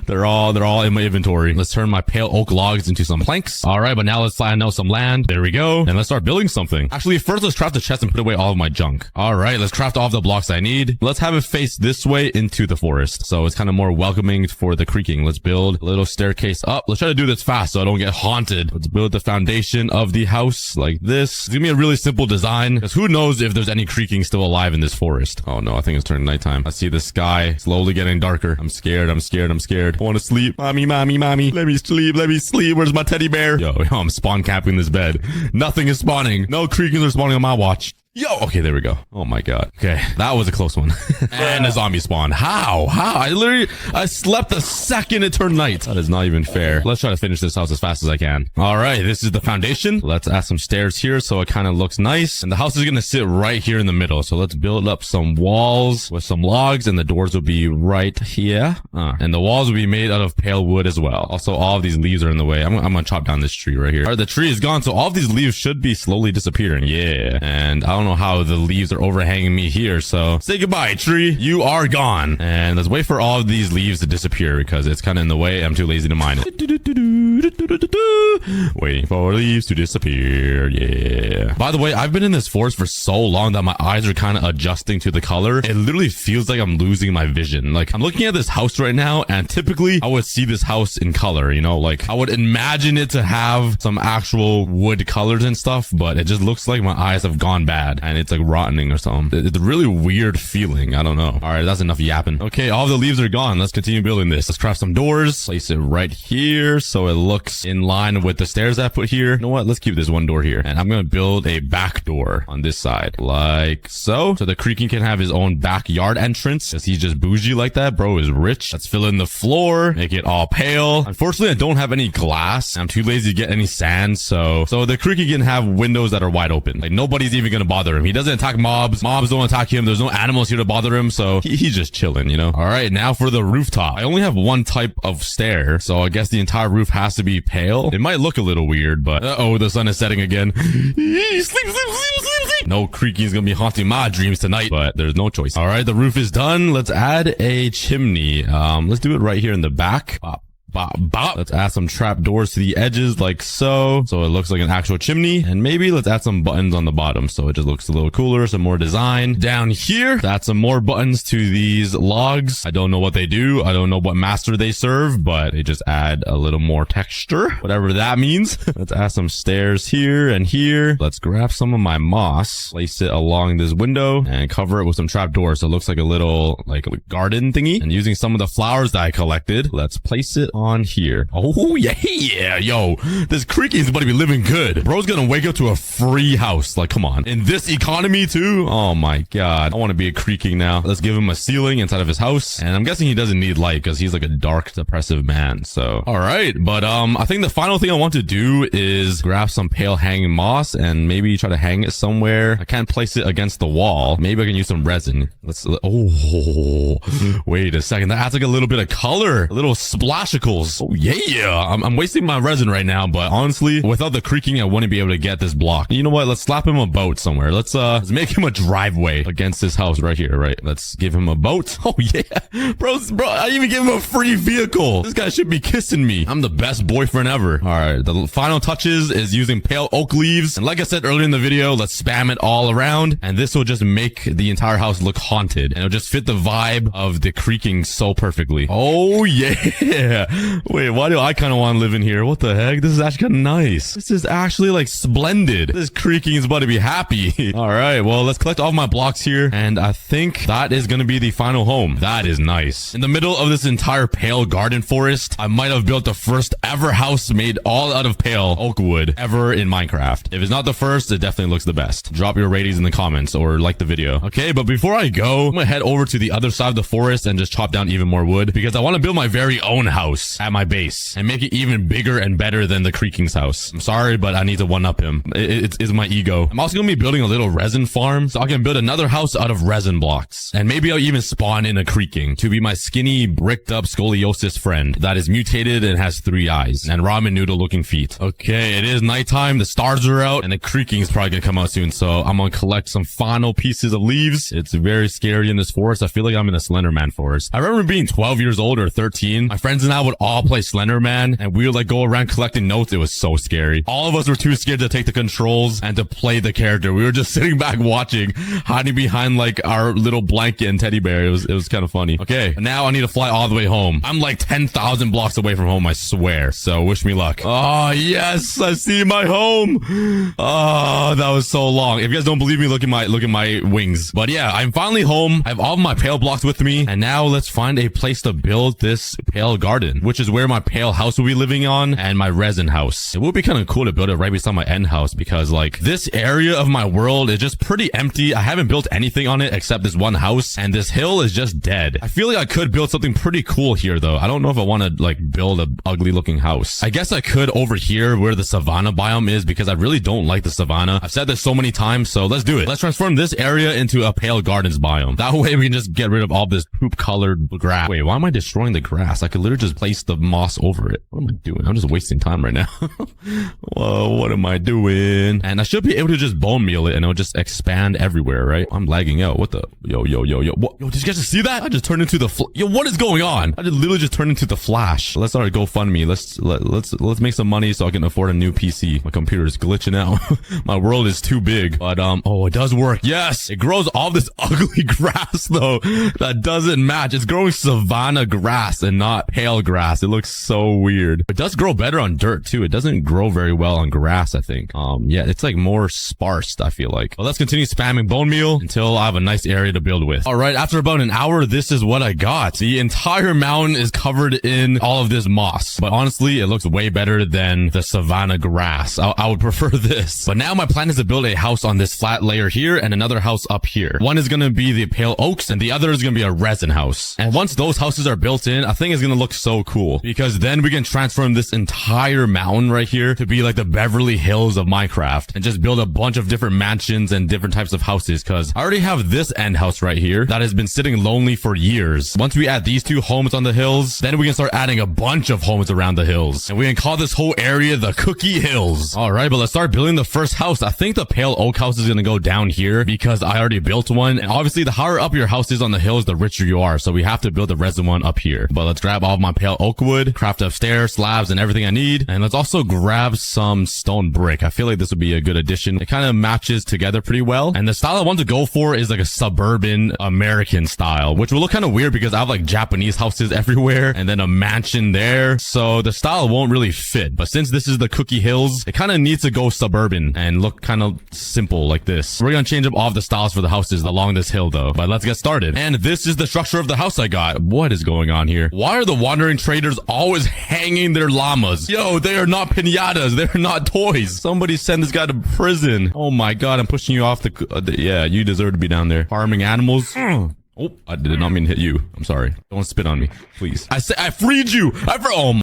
they're all in my inventory. Let's turn my pale oak logs into some planks. All right, but now let's flatten out some land. There we go. And let's start building something. Actually, first let's craft a chest and put away all of my junk. All right, let's craft all of the blocks I need. Let's have it face this way into the forest, so it's kind of more welcoming for the creaking. Let's build a little staircase up. Let's try to do this fast so I don't get haunted. Let's build the foundation of the house like this. It's gonna be a really simple design, because who knows if there's any creaking still alive in this forest. Oh no, I think it's turning nighttime. I see the sky slowly getting darker. I'm scared. I want to sleep. Mommy. Let me sleep. Where's my teddy bear? Yo, I'm spawn capping this bed. Nothing is spawning. No creakings are spawning on my watch. Yo, okay, there we go. Oh my god. Okay, that was a close one. And a zombie spawn. How? I slept the second it turned night. That is not even fair. Let's try to finish this house as fast as I can. All right, this is the foundation. Let's add some stairs here so it kind of looks nice. And the house is gonna sit right here in the middle. So let's build up some walls with some logs, and the doors will be right here. And the walls will be made out of pale wood as well. Also, all of these leaves are in the way. I'm gonna chop down this tree right here. All right, the tree is gone, so all of these leaves should be slowly disappearing. Yeah, and I don't know how the leaves are overhanging me here, so say goodbye, tree. You are gone. And let's wait for all of these leaves to disappear because it's kind of in the way. I'm too lazy to mine it. Waiting for leaves to disappear. Yeah. By the way, I've been in this forest for so long that my eyes are kind of adjusting to the color. It literally feels like I'm losing my vision. Like, I'm looking at this house right now, and typically I would see this house in color, you know, like I would imagine it to have some actual wood colors and stuff, but it just looks like my eyes have gone bad. bad and it's like rotting or something. It's a really weird feeling. I don't know. All right, that's enough yapping. Okay, all the leaves are gone. Let's continue building this. Let's craft some doors. Place it right here so it looks in line with the stairs I put here. You know what? Let's keep this one door here. And I'm gonna build a back door on this side. Like so. So the creaking can have his own backyard entrance because he's just bougie like that. Bro is rich. Let's fill in the floor. Make it all pale. Unfortunately, I don't have any glass. I'm too lazy to get any sand. So the creaking can have windows that are wide open. Like nobody's even gonna bother him. He doesn't attack mobs. Mobs don't attack him. There's no animals here to bother him. So he's just chilling, you know? All right, now for the rooftop. I only have one type of stair. So I guess the entire roof has to be pale. It might look a little weird, but uh-oh, the sun is setting again. Sleep. No creaking is gonna be haunting my dreams tonight, but there's no choice. All right, the roof is done. Let's add a chimney. Let's do it right here in the back. Let's add some trap doors to the edges like so it looks like an actual chimney, and maybe let's add some buttons on the bottom so it just looks a little cooler. Some more design down here. Add some more buttons to these logs. I don't know what they do. I don't know what master they serve, but they just add a little more texture, whatever that means. Let's add some stairs here and here. Let's grab some of my moss, place it along this window, and cover it with some trap doors so it looks like a little like a garden thingy. And using some of the flowers that I collected, let's place it on here. Oh yeah, yo, this creaking is about to be living good. Bro's gonna wake up to a free house. Like, come on, in this economy too. Oh my god, I want to be a creaking now. Let's give him a ceiling inside of his house, and I'm guessing he doesn't need light because he's like a dark, depressive man. So all right, but I think the final thing I want to do is grab some pale hanging moss and maybe try to hang it somewhere. I can't place it against the wall. Maybe I can use some resin. Oh wait a second, that adds like a little bit of color, a little splashicles. Oh yeah, I'm wasting my resin right now, but honestly, without the creaking, I wouldn't be able to get this block. You know what? Let's slap him a boat somewhere. Let's make him a driveway against this house right here. Right? Let's give him a boat. Oh yeah, bro, I even gave him a free vehicle. This guy should be kissing me. I'm the best boyfriend ever. All right, the final touches is using pale oak leaves, and like I said earlier in the video, let's spam it all around, and this will just make the entire house look haunted, and it'll just fit the vibe of the creaking so perfectly. Oh yeah. Wait, why do I kind of want to live in here? What the heck? This is actually kind of nice. This is actually like splendid. This creaking is about to be happy. All right, well, let's collect all my blocks here, and I think that is going to be the final home. That is nice. In the middle of this entire pale garden forest, I might have built the first ever house made all out of pale oak wood ever in Minecraft. If it's not the first, it definitely looks the best. Drop your ratings in the comments or like the video. Okay, but before I go, I'm going to head over to the other side of the forest and just chop down even more wood because I want to build my very own house at my base and make it even bigger and better than the creaking's house. I'm sorry, but I need to one-up him. It's my ego. I'm also gonna be building a little resin farm so I can build another house out of resin blocks, and maybe I'll even spawn in a creaking to be my skinny, bricked up scoliosis friend that is mutated and has 3 eyes and ramen noodle looking feet. Okay, it is nighttime, the stars are out, and the creaking is probably gonna come out soon, so I'm gonna collect some final pieces of leaves. It's very scary in this forest. I feel like I'm in a Slender Man forest. I remember being 12 years old or 13. My friends and I would all play Slender Man, and we would like go around collecting notes. It was so scary. All of us were too scared to take the controls and to play the character. We were just sitting back watching, hiding behind like our little blanket and teddy bear. It was kind of funny. Okay, now I need to fly all the way home. I'm like 10,000 blocks away from home, I swear. So wish me luck. Oh yes, I see my home. Oh, that was so long. If you guys don't believe me, look at my wings. But yeah, I'm finally home. I have all of my pale blocks with me, and now let's find a place to build this pale garden, which is where my pale house will be living on and my resin house. It would be kind of cool to build it right beside my end house because like this area of my world is just pretty empty. I haven't built anything on it except this one house, and this hill is just dead. I feel like I could build something pretty cool here though. I don't know if I want to like build a ugly looking house. I guess I could over here where the savanna biome is because I really don't like the savanna. I've said this so many times, so let's do it. Let's transform this area into a pale gardens biome. That way we can just get rid of all this poop colored grass. Wait, why am I destroying the grass? I could literally just place the moss over it. What am I doing? I'm just wasting time right now. Whoa, what am I doing? And I should be able to just bone meal it and it'll just expand everywhere, right? I'm lagging out. What the? Yo. What? Yo, did you guys just see that? I just turned into the yo, what is going on? I just literally just turned into the Flash. Let's start a GoFundMe. Let's make some money so I can afford a new PC. My computer is glitching out. My world is too big. But oh, it does work. Yes, it grows all this ugly grass though that doesn't match. It's growing savanna grass and not pale grass. grass. It looks so weird. It does grow better on dirt too. It doesn't grow very well on grass, I think. Yeah, it's like more sparse, I feel like. Well, let's continue spamming bone meal until I have a nice area to build with. All right, after about an hour, this is what I got. The entire mountain is covered in all of this moss, but honestly, it looks way better than the savanna grass. I would prefer this. But now my plan is to build a house on this flat layer here and another house up here. One is going to be the pale oaks and the other is going to be a resin house. And once those houses are built in, I think it's going to look so cool because then we can transform this entire mountain right here to be like the Beverly Hills of Minecraft and just build a bunch of different mansions and different types of houses because I already have this end house right here that has been sitting lonely for years. Once we add these two homes on the hills, then we can start adding a bunch of homes around the hills. And we can call this whole area the Cookie Hills. All right, but let's start building the first house. I think the pale oak house is going to go down here because I already built one. And obviously, the higher up your house is on the hills, the richer you are. So we have to build the resin one up here. But let's grab all of my pale oak wood, craft upstairs, slabs, and everything I need. And let's also grab some stone brick. I feel like this would be a good addition. It kind of matches together pretty well. And the style I want to go for is like a suburban American style, which will look kind of weird because I have like Japanese houses everywhere and then a mansion there. So the style won't really fit. But since this is the Cookie Hills, it kind of needs to go suburban and look kind of simple like this. We're going to change up all of the styles for the houses along this hill though. But let's get started. And this is the structure of the house I got. What is going on here? Why are the wandering traders always hanging their llamas? Yo, they are not piñatas. They're not toys. Somebody send this guy to prison. Oh my god, I'm pushing you off yeah, you deserve to be down there. Farming animals. Oh, I did not mean to hit you. I'm sorry. Don't spit on me, please. I said I freed you. Oh my.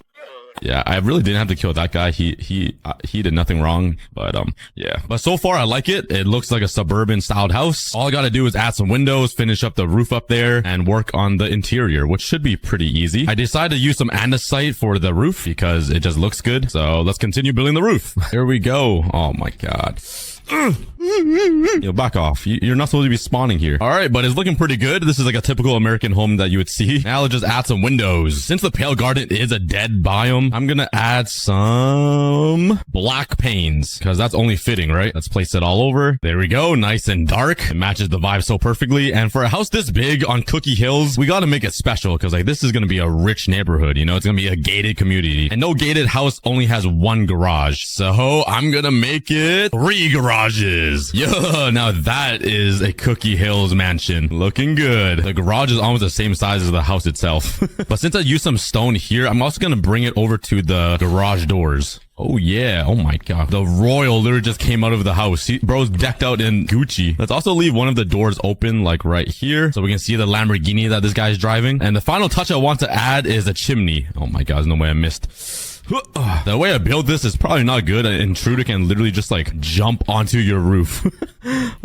Yeah, I really didn't have to kill that guy. He did nothing wrong, but yeah. But so far I like it. It looks like a suburban styled house. All I gotta do is add some windows, finish up the roof up there, and work on the interior, which should be pretty easy. I decided to use some andesite for the roof because it just looks good. So let's continue building the roof. Here we go. Oh my god. Yo, back off. You're not supposed to be spawning here. All right, but it's looking pretty good. This is like a typical American home that you would see. Now let's just add some windows. Since the pale garden is a dead biome, I'm gonna add some black panes because that's only fitting, right? Let's place it all over. There we go. Nice and dark. It matches the vibe so perfectly. And for a house this big on Cookie Hills, we gotta make it special because like this is gonna be a rich neighborhood. You know, it's gonna be a gated community, and no gated house only has one garage. So I'm gonna make it 3 garages. Yeah, now that is a Cookie Hills mansion. Looking good. The garage is almost the same size as the house itself. But since I used some stone here, I'm also going to bring it over to the garage doors. Oh yeah, oh my god. The royal literally just came out of the house. Bro's decked out in Gucci. Let's also leave one of the doors open like right here so we can see the Lamborghini that this guy's driving. And the final touch I want to add is a chimney. Oh my god, there's no way I missed. The way I build this is probably not good. An intruder can literally just like jump onto your roof.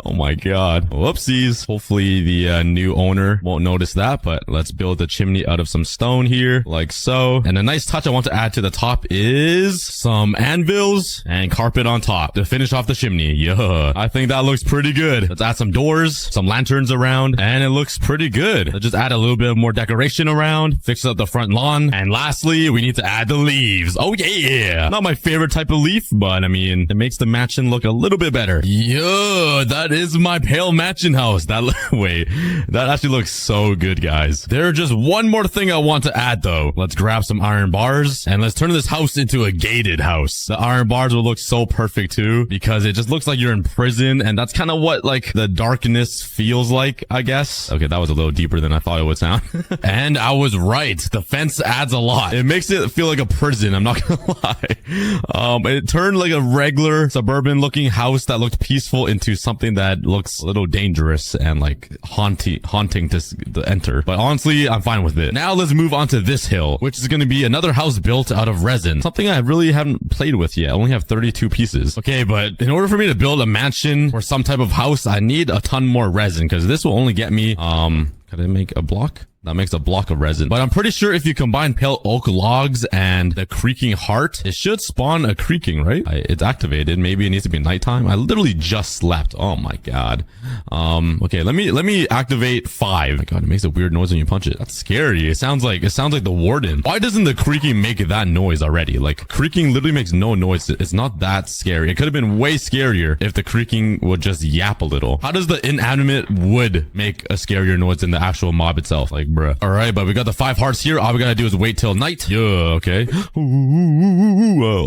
Oh my god. Whoopsies. Hopefully the new owner won't notice that, but let's build the chimney out of some stone here like so. And a nice touch I want to add to the top is some anvils and carpet on top to finish off the chimney. Yeah, I think that looks pretty good. Let's add some doors, some lanterns around, and it looks pretty good. Let's just add a little bit more decoration around, fix up the front lawn, and lastly, we need to add the leaves. Oh yeah, not my favorite type of leaf, but I mean, it makes the mansion look a little bit better. Yeah, that is my pale mansion house. Wait, that actually looks so good, guys. There's just one more thing I want to add though. Let's grab some iron bars and let's turn this house into a gated house. The iron bars will look so perfect too because it just looks like you're in prison, and that's kind of what like the darkness feels like, I guess. Okay, that was a little deeper than I thought it would sound. And I was right. The fence adds a lot. It makes it feel like a prison. I'm not gonna lie. It turned like a regular suburban looking house that looked peaceful into something that looks a little dangerous and like haunting to enter. But honestly, I'm fine with it. Now let's move on to this hill, which is going to be another house built out of resin. Something I really haven't played with yet. I only have 32 pieces. Okay, but in order for me to build a mansion or some type of house, I need a ton more resin because this will only get me, can I make a block? That makes a block of resin. But I'm pretty sure if you combine pale oak logs and the creaking heart, it should spawn a creaking, right? It's activated. Maybe it needs to be nighttime. I literally just slept. Oh my god. Okay, let me activate 5. Oh my god, it makes a weird noise when you punch it. That's scary. It sounds like the warden. Why doesn't the creaking make that noise already? Like, creaking literally makes no noise. It's not that scary. It could have been way scarier if the creaking would just yap a little. How does the inanimate wood make a scarier noise than the actual mob itself? Like, bruh. All right, but we got the 5 hearts here. All we gotta do is wait till night. Yeah, okay.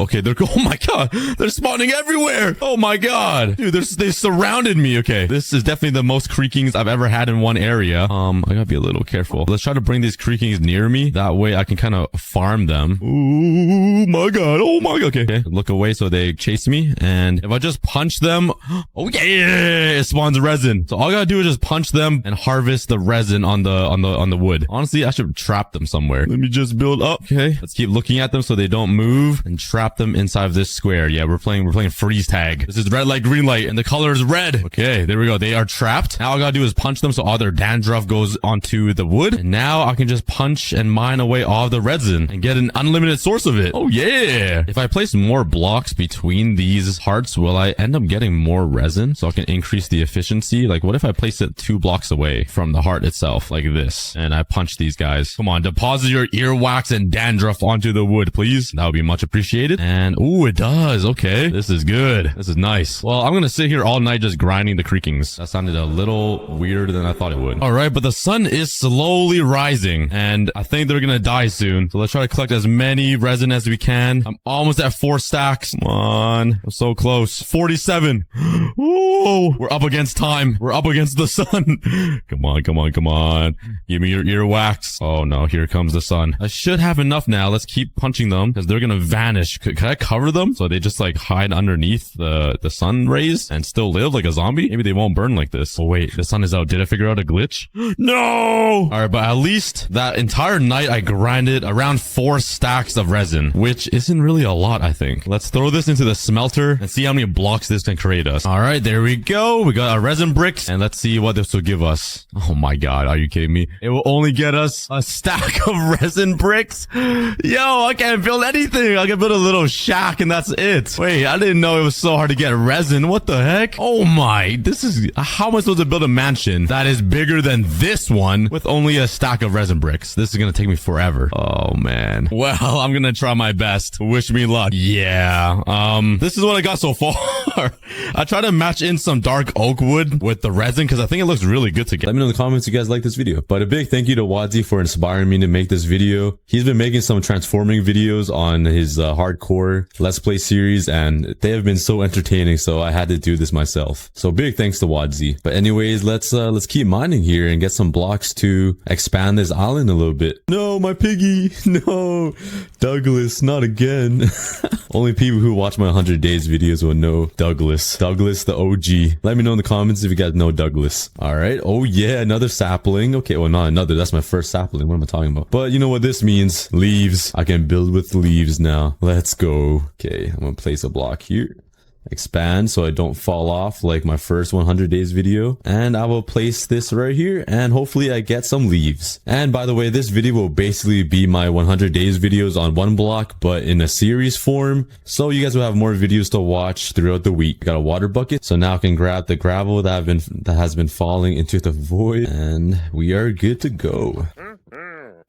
Okay, they're, oh my god, they're spawning everywhere. Oh my god, dude, they surrounded me. Okay, this is definitely the most creakings I've ever had in one area. I gotta be a little careful. Let's try to bring these creakings near me. That way I can kind of farm them. Oh my god, oh my god. Okay, look away so they chase me. And if I just punch them, oh yeah, it spawns resin. So all I gotta do is just punch them and harvest the resin on the wood. Honestly, I should trap them somewhere. Let me just build up. Okay, let's keep looking at them so they don't move and trap them inside of this square. Yeah, we're playing freeze tag. This is red light, green light, and the color is red. Okay, there we go. They are trapped. Now all I gotta do is punch them so all their dandruff goes onto the wood. And now I can just punch and mine away all of the resin and get an unlimited source of it. Oh yeah. If I place more blocks between these hearts, will I end up getting more resin so I can increase the efficiency? Like, what if I place it 2 blocks away from the heart itself, like this, and I punch these guys? Come on, deposit your earwax and dandruff onto the wood, please. That would be much appreciated. And ooh, it does. Okay, this is good. This is nice. Well, I'm gonna sit here all night just grinding the creakings. That sounded a little weirder than I thought it would. All right, but the sun is slowly rising, and I think they're gonna die soon. So let's try to collect as many resin as we can. I'm almost at 4 stacks. Come on, I'm so close. 47. Oh, we're up against time. We're up against the sun. Come on, come on, come on. Give me your earwax. Oh no, here comes the sun. I should have enough now. Let's keep punching them because they're gonna vanish. Could I cover them so they just like hide underneath the sun rays and still live like a zombie? Maybe they won't burn like this. Oh wait, the sun is out. Did I figure out a glitch? No! All right, but at least that entire night I grinded around 4 stacks of resin, which isn't really a lot, I think. Let's throw this into the smelter and see how many blocks this can create us. All right, there we go. We got our resin bricks, and let's see what this will give us. Oh my god, are you kidding me? It will only get us a stack of resin bricks. Yo, I can't build anything. I can build a little shack, and that's it. Wait, I didn't know it was so hard to get resin. What the heck? Oh my, this is... How am I supposed to build a mansion that is bigger than this one with only a stack of resin bricks? This is gonna take me forever. Oh man. Well, I'm gonna try my best. Wish me luck. Yeah. This is what I got so far. I tried to match in some dark oak wood with the resin because I think it looks really good together. Let me know in the comments if you guys like this video. But a big thank you to Wadzi for inspiring me to make this video. He's been making some transforming videos on his hardcore Let's Play series, and they have been so entertaining, so I had to do this myself. So big thanks to Wadzi. But anyways, let's keep mining here and get some blocks to expand this island a little bit. No, my piggy. No, Douglas, not again. Only people who watch my 100 days videos will know Douglas. Douglas, the OG. Let me know in the comments if you guys know Douglas. All right. Oh yeah, another sapling. Okay, well, not another. That's my first sapling. What am I talking about? But you know what this means? Leaves. I can build with leaves now. Let's go. Okay, I'm gonna place a block here. Expand so I don't fall off like my first 100 days video, and I will place this right here, and hopefully I get some leaves. And by the way, this video will basically be my 100 days videos on one block, but in a series form, so you guys will have more videos to watch throughout the week. Got a water bucket, so now I can grab the gravel that has been falling into the void, and we are good to go.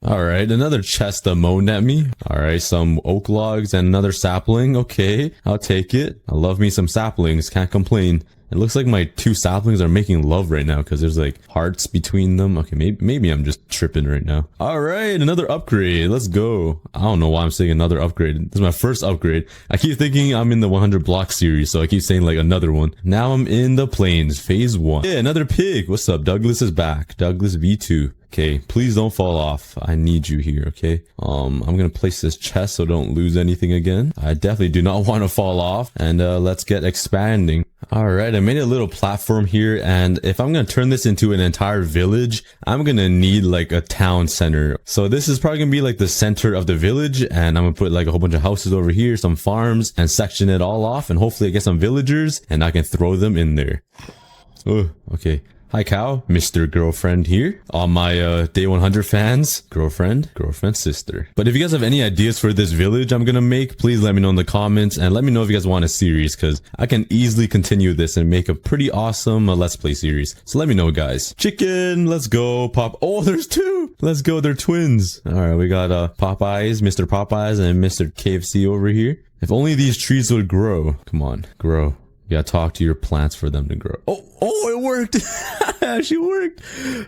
Alright, another chest that moaned at me. Alright, some oak logs and another sapling. Okay, I'll take it. I love me some saplings, can't complain. It looks like my 2 saplings are making love right now because there's like hearts between them. Okay, maybe I'm just tripping right now. Alright, another upgrade. Let's go. I don't know why I'm saying another upgrade. This is my first upgrade. I keep thinking I'm in the 100 block series, so I keep saying like another one. Now I'm in the plains, phase 1. Yeah, another pig. What's up? Douglas is back. Douglas V2. Okay, please don't fall off. I need you here, okay? I'm gonna place this chest so don't lose anything again. I definitely do not want to fall off. And let's get expanding. Alright, I made a little platform here, and if I'm gonna turn this into an entire village, I'm gonna need like a town center. So this is probably gonna be like the center of the village, and I'm gonna put like a whole bunch of houses over here, some farms, and section it all off, and hopefully I get some villagers, and I can throw them in there. Oh, okay. Hi cow, Mr. Girlfriend here. All my day 100 fans, girlfriend, sister. But if you guys have any ideas for this village I'm gonna make, please let me know in the comments, and let me know if you guys want a series, because I can easily continue this and make a pretty awesome Let's Play series. So let me know, guys. Chicken, let's go. Pop. Oh, there's 2. Let's go, they're twins. Alright, we got Popeyes, Mr. Popeyes, and Mr. KFC over here. If only these trees would grow. Come on, grow. You gotta talk to your plants for them to grow. Oh, it worked. It actually worked.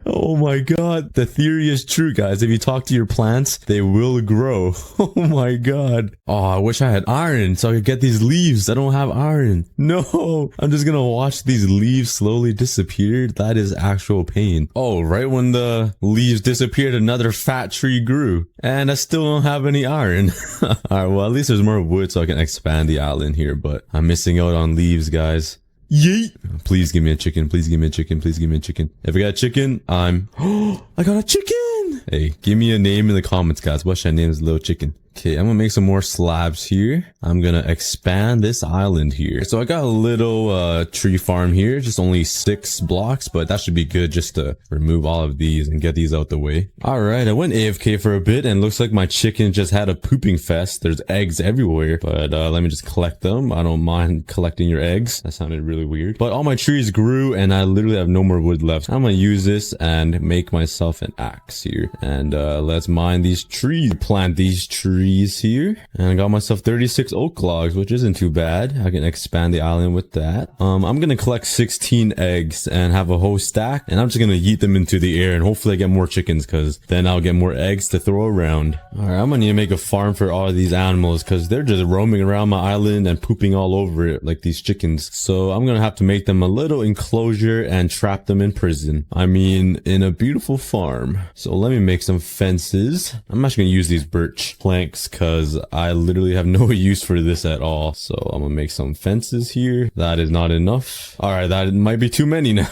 Oh my god. The theory is true, guys. If you talk to your plants, they will grow. Oh my god. Oh, I wish I had iron so I could get these leaves. I don't have iron. No. I'm just gonna watch these leaves slowly disappear. That is actual pain. Oh, right when the leaves disappeared, another fat tree grew. And I still don't have any iron. Alright, well, at least there's more wood so I can expand the island here, but I'm missing out on leaves, guys. Yeet! Please give me a chicken. Please give me a chicken. Please give me a chicken. If I got a chicken, I'm... Oh, I got a chicken! Hey, give me a name in the comments, guys. What should I name this little chicken? Okay, I'm gonna make some more slabs here. I'm gonna expand this island here. So I got a little tree farm here, just only 6 blocks, but that should be good just to remove all of these and get these out the way. All right, I went AFK for a bit and looks like my chicken just had a pooping fest. There's eggs everywhere, but let me just collect them. I don't mind collecting your eggs. That sounded really weird. But all my trees grew and I literally have no more wood left. I'm gonna use this and make myself an axe here. And let's mine these trees, plant these trees here, and I got myself 36 oak logs, which isn't too bad. I can expand the island with that. I'm gonna collect 16 eggs and have a whole stack, and I'm just gonna yeet them into the air and hopefully I get more chickens, because then I'll get more eggs to throw around. All right, I'm gonna need to make a farm for all of these animals because they're just roaming around my island and pooping all over it like these chickens. So I'm gonna have to make them a little enclosure and trap them in prison. I mean, in a beautiful farm. So let me make some fences. I'm actually gonna use these birch planks because I literally have no use for this at all. So I'm gonna make some fences here. That is not enough. All right, that might be too many now.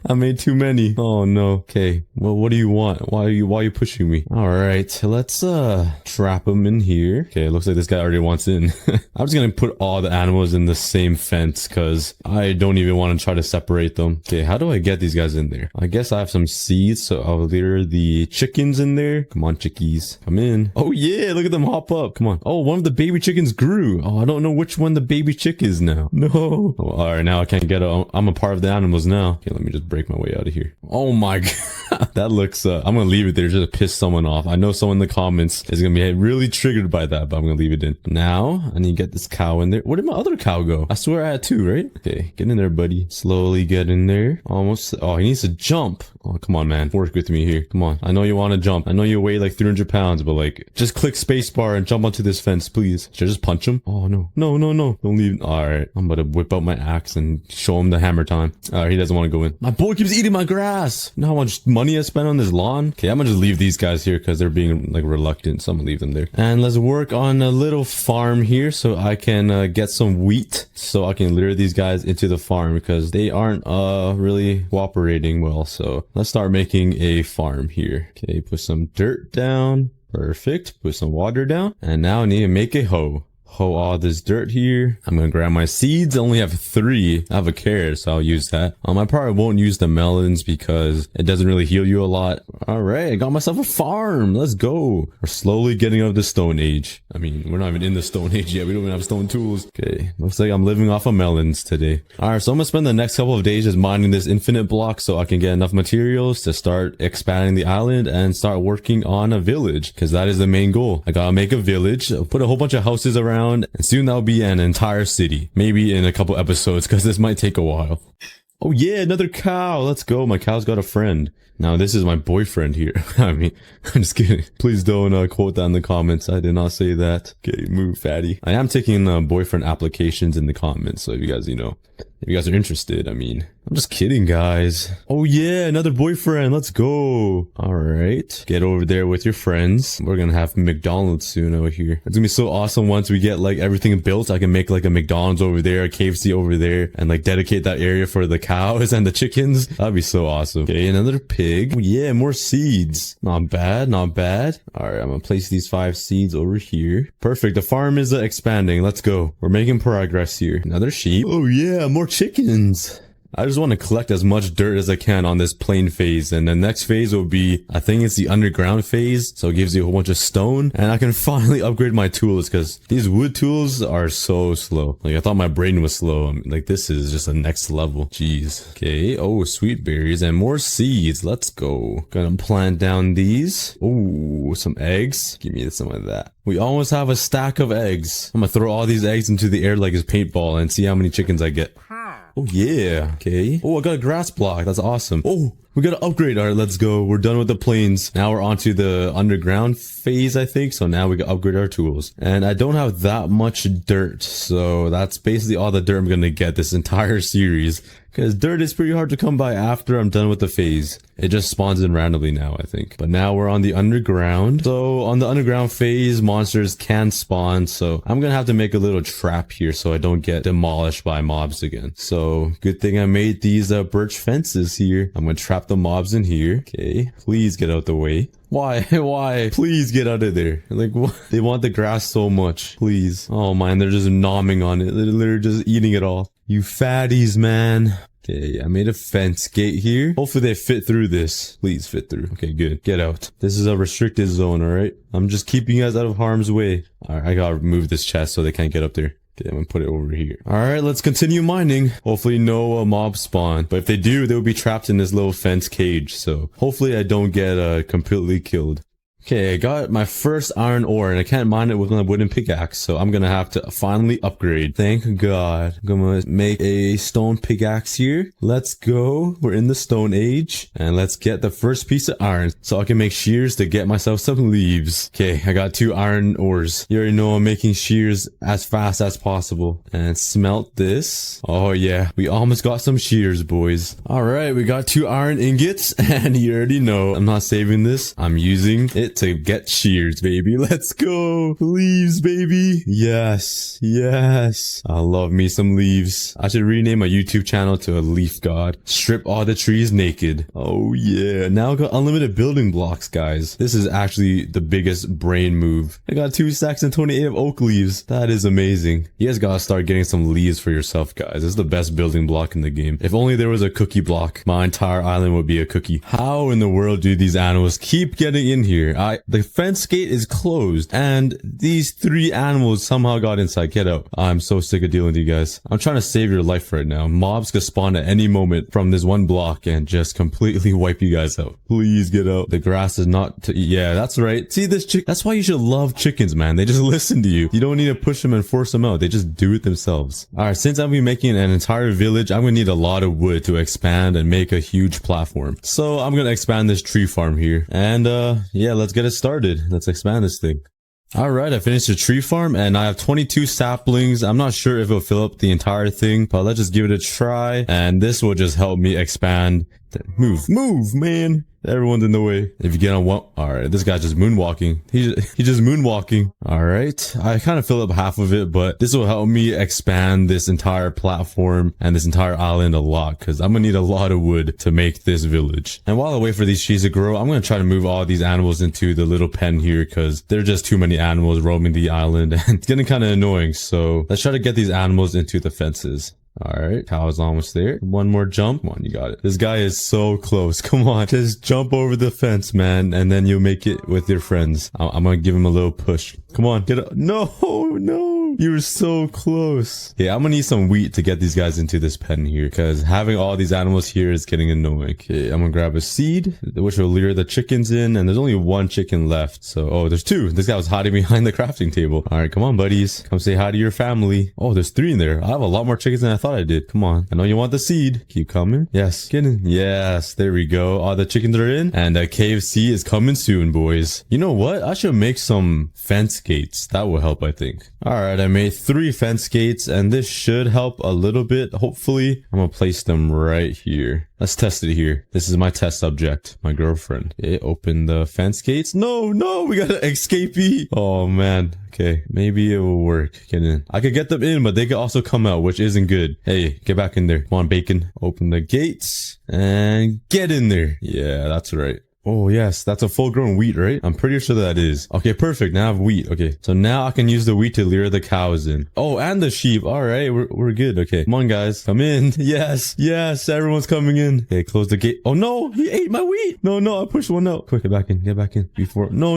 I made too many. Oh no. Okay, well, what do you want? Why are you pushing me? All right, let's trap them in here. Okay, it looks like this guy already wants in. I'm just gonna put all the animals in the same fence because I don't even want to try to separate them. Okay, how do I get these guys in there? I guess I have some seeds, so I'll lure the chickens in there. Come on, chickies, come in. Oh yeah, look at them hop up. Come on. Oh, one of the baby chickens grew. Oh, I don't know which one the baby chick is now. No. Oh, all right, now I can't get it. I'm a part of the animals now. Okay, let me just break my way out of here. Oh my god. That looks, I'm gonna leave it there just to piss someone off. I know someone in the comments is gonna be really triggered by that, but I'm gonna leave it in. Now, I need to get this cow in there. Where did my other cow go? I swear I had 2, right? Okay, get in there, buddy. Slowly get in there. Almost. Oh, he needs to jump. Oh, come on, man. Work with me here. Come on. I know you want to jump. I know you weigh like 300 pounds, but like, just click spacebar and jump onto this fence, please. Should I just punch him? Oh, no. No, no, no. Don't leave. All right. I'm about to whip out my axe and show him the hammer time. All right, he doesn't want to go in. My boy keeps eating my grass. You know how much money I spent on this lawn? Okay, I'm gonna just leave these guys here because they're being like reluctant, so I'm gonna leave them there. And let's work on a little farm here so I can get some wheat so I can lure these guys into the farm because they aren't really cooperating well. So let's start making a farm here. Okay, put some dirt down. Perfect. Put some water down. And now I need to make a hoe. Hoe all this dirt here. I'm gonna grab my seeds. I only have 3. I have a carrot, so I'll use that. I probably won't use the melons because it doesn't really heal you a lot. All right, I got myself a farm. Let's go. We're slowly getting out of the Stone Age. I mean, we're not even in the Stone Age yet. We don't even have stone tools. Okay, looks like I'm living off of melons today. All right, so I'm gonna spend the next couple of days just mining this infinite block so I can get enough materials to start expanding the island and start working on a village because that is the main goal. I gotta make a village, put a whole bunch of houses around, and soon that'll be an entire city. Maybe in a couple episodes because this might take a while. Oh yeah, another cow. Let's go. My cow's got a friend. Now this is my boyfriend here. I mean, I'm just kidding. Please don't quote that in the comments. I did not say that. Okay, move, fatty. I am taking boyfriend applications in the comments. So if you guys, if you guys are interested, I mean, I'm just kidding, guys. Oh yeah, another boyfriend. Let's go. All right. Get over there with your friends. We're gonna have McDonald's soon over here. It's gonna be so awesome once we get like everything built. I can make like a McDonald's over there, a KFC over there, and like dedicate that area for the cows and the chickens. That'd be so awesome. Okay, another pig. Oh yeah, more seeds. Not bad, not bad. All right, I'm gonna place these 5 seeds over here. Perfect. The farm is expanding. Let's go. We're making progress here. Another sheep. Oh yeah, more chickens. I just want to collect as much dirt as I can on this plain phase. And the next phase will be, I think it's the underground phase. So it gives you a whole bunch of stone. And I can finally upgrade my tools because these wood tools are so slow. Like, I thought my brain was slow. I mean, like, this is just a next level. Jeez. Okay. Oh, sweet berries and more seeds. Let's go. Gonna plant down these. Oh, some eggs. Give me some of that. We almost have a stack of eggs. I'm gonna throw all these eggs into the air like it's paintball and see how many chickens I get. Oh, yeah. Okay. Oh, I got a grass block. That's awesome. Oh, we got to upgrade. All right, let's go. We're done with the plains. Now we're on to the underground phase, I think. So now we can upgrade our tools. And I don't have that much dirt. So that's basically all the dirt I'm going to get this entire series. Because dirt is pretty hard to come by after I'm done with the phase. It just spawns in randomly now, I think. But now we're on the underground. So on the underground phase, monsters can spawn. So I'm going to have to make a little trap here so I don't get demolished by mobs again. So good thing I made these birch fences here. I'm going to trap the mobs in here. Okay, please get out the way. Why? Why? Please get out of there. Like, what? They want the grass so much. Please. Oh man, they're just nomming on it. They're literally just eating it all. You fatties, man. Okay, I made a fence gate here. Hopefully they fit through this. Please fit through. Okay, good. Get out. This is a restricted zone, alright? I'm just keeping you guys out of harm's way. Alright, I gotta remove this chest so they can't get up there. Okay, I'm gonna put it over here. Alright, let's continue mining. Hopefully no mobs spawn. But if they do, they'll be trapped in this little fence cage. So hopefully I don't get completely killed. Okay, I got my first iron ore and I can't mine it with my wooden pickaxe, so I'm gonna have to finally upgrade. Thank God. I'm gonna make a stone pickaxe here. Let's go. We're in the stone age and let's get the first piece of iron so I can make shears to get myself some leaves. Okay, I got 2 iron ores. You already know I'm making shears as fast as possible. And smelt this. Oh yeah, we almost got some shears, boys. Alright, we got 2 iron ingots and you already know I'm not saving this. I'm using it to get shears, baby. Let's go. Leaves, baby. Yes. Yes. I love me some leaves. I should rename my YouTube channel to a leaf god. Strip all the trees naked. Oh yeah. Now I got unlimited building blocks, guys. This is actually the biggest brain move. I got 2 stacks and 28 of oak leaves. That is amazing. You guys gotta start getting some leaves for yourself, guys. This is the best building block in the game. If only there was a cookie block, my entire island would be a cookie. How in the world do these animals keep getting in here? The fence gate is closed and these 3 animals somehow got inside. Get out. I'm so sick of dealing with you guys. I'm trying to save your life right now. Mobs could spawn at any moment from this one block and just completely wipe you guys out. Please get out. The grass is not to eat. Yeah, that's right. See this chick? That's why you should love chickens, man. They just listen to you. You don't need to push them and force them out. They just do it themselves. All right, since I'm making an entire village, I'm gonna need a lot of wood to expand and make a huge platform. So I'm gonna expand this tree farm here. And yeah, let's get it started. Let's expand this thing. Alright, I finished the tree farm and I have 22 saplings. I'm not sure if it'll fill up the entire thing, but let's just give it a try. And this will just help me expand. Move, man. Everyone's in the way. If you get on one, alright, this guy's just moonwalking. He's just moonwalking. Alright, I kind of fill up half of it, but this will help me expand this entire platform and this entire island a lot, because I'm gonna need a lot of wood to make this village. And while I wait for these trees to grow, I'm gonna try to move all these animals into the little pen here, because there are just too many animals roaming the island, and it's getting kind of annoying. So let's try to get these animals into the fences. Alright, cow's almost there. One more jump. Come on, you got it. This guy is so close. Come on, just jump over the fence, man, and then you'll make it with your friends. I'm gonna give him a little push. Come on, get up. No. You were so close. Yeah, I'm gonna need some wheat to get these guys into this pen here, because having all these animals here is getting annoying. Okay, I'm gonna grab a seed, which will lure the chickens in, and there's only 1 chicken left. So, oh, there's 2. This guy was hiding behind the crafting table. Alright, come on, buddies. Come say hi to your family. Oh, there's 3 in there. I have a lot more chickens than I thought I did. Come on. I know you want the seed. Keep coming. Yes, get in. Yes, there we go. All the chickens are in, and KFC is coming soon, boys. You know what? I should make some fence gates. That will help, I think. Alright, I made 3 fence gates, and this should help a little bit. Hopefully, I'm gonna place them right here. Let's test it here. This is my test subject, my girlfriend. Okay, open the fence gates. No, we got an escapee. Oh man. Okay, maybe it will work. Get in. I could get them in, but they could also come out, which isn't good. Hey, get back in there. Come on, bacon. Open the gates and get in there. Yeah, that's right. Oh, yes. That's a full-grown wheat, right? I'm pretty sure that is. Okay, perfect. Now I have wheat. Okay. So now I can use the wheat to lure the cows in. Oh, and the sheep. All right. We're good. Okay. Come on, guys. Come in. Yes. Yes. Everyone's coming in. Okay, close the gate. Oh, no. He ate my wheat. No. I pushed one out. Quick, get back in. Get back in. Before. No.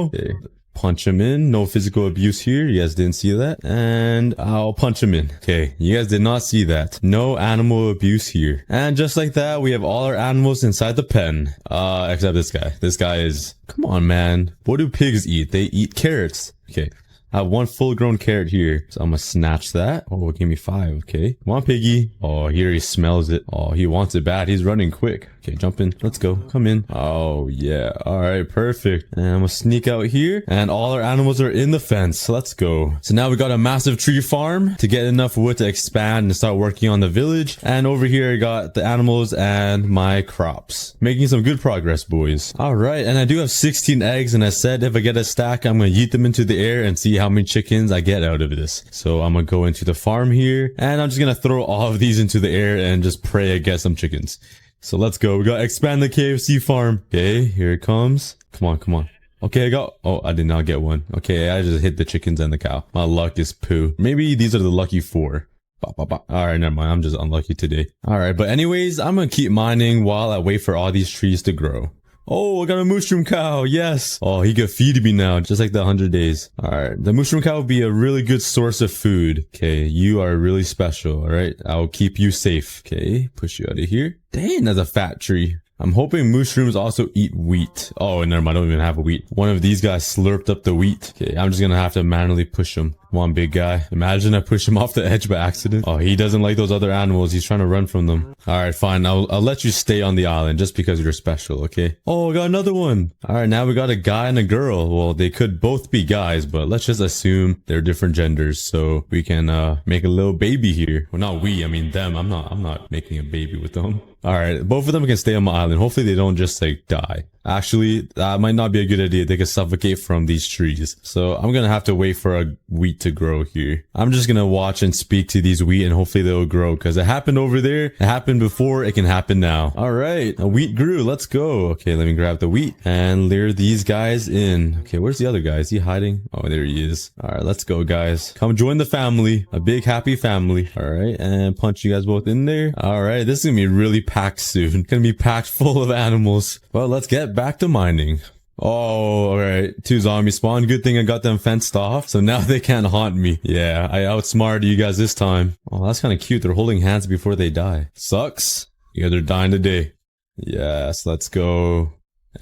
Okay. Punch him in. No physical abuse here. You guys didn't see that. And I'll punch him in. Okay. You guys did not see that. No animal abuse here. And just like that, we have all our animals inside the pen. Except this guy. This guy is... Come on, man. What do pigs eat? They eat carrots. Okay. I have one full-grown carrot here. So I'm gonna snatch that. Oh, give me 5. Okay. Come on, piggy. Oh, here he smells it. Oh, he wants it bad. He's running quick. Okay, jump in. Let's go. Come in. Oh, yeah. All right, perfect. And I'm gonna sneak out here. And all our animals are in the fence. Let's go. So now we got a massive tree farm to get enough wood to expand and start working on the village. And over here, I got the animals and my crops. Making some good progress, boys. All right, and I do have 16 eggs. And I said if I get a stack, I'm gonna yeet them into the air and see how many chickens I get out of this. So I'm gonna go into the farm here. And I'm just gonna throw all of these into the air and just pray I get some chickens. So let's go. We gotta expand the KFC farm. Okay, here it comes. Come on. Okay, I got... Oh, I did not get one. Okay, I just hit the chickens and the cow. My luck is poo. Maybe these are the lucky 4. Alright, never mind. I'm just unlucky today. Alright, but anyways, I'm gonna keep mining while I wait for all these trees to grow. Oh, I got a mushroom cow. Yes. Oh, he could feed me now, just like the 100 days. All right. The mushroom cow will be a really good source of food. Okay. You are really special. All right. I'll keep you safe. Okay. Push you out of here. Dang, that's a fat tree. I'm hoping mushrooms also eat wheat. Oh, never mind. I don't even have a wheat. One of these guys slurped up the wheat. Okay, I'm just gonna have to manually push him. Come on, big guy. Imagine I push him off the edge by accident. Oh, he doesn't like those other animals. He's trying to run from them. All right, fine. I'll let you stay on the island just because you're special, okay? Oh, I got another one. All right, now we got a guy and a girl. Well, they could both be guys, but let's just assume they're different genders so we can make a little baby here. Well, not we. I mean them. I'm not making a baby with them. All right, both of them can stay on my island. Hopefully they don't just like die. Actually, that might not be a good idea. They could suffocate from these trees. So I'm gonna have to wait for a wheat to grow here. I'm just gonna watch and speak to these wheat and hopefully they'll grow because it happened over there. It happened before. It can happen now. All right, a wheat grew. Let's go. Okay, let me grab the wheat and lure these guys in. Okay, where's the other guy? Is he hiding? Oh, there he is. All right, let's go, guys. Come join the family. A big happy family. All right, and punch you guys both in there. All right, this is gonna be really packed soon. Gonna be packed full of animals. Well, let's get back to mining. Oh, all right. 2 zombies spawned. Good thing I got them fenced off. So now they can't haunt me. Yeah, I outsmarted you guys this time. Oh, that's kind of cute. They're holding hands before they die. Sucks. Yeah, they're dying today. Yes, let's go.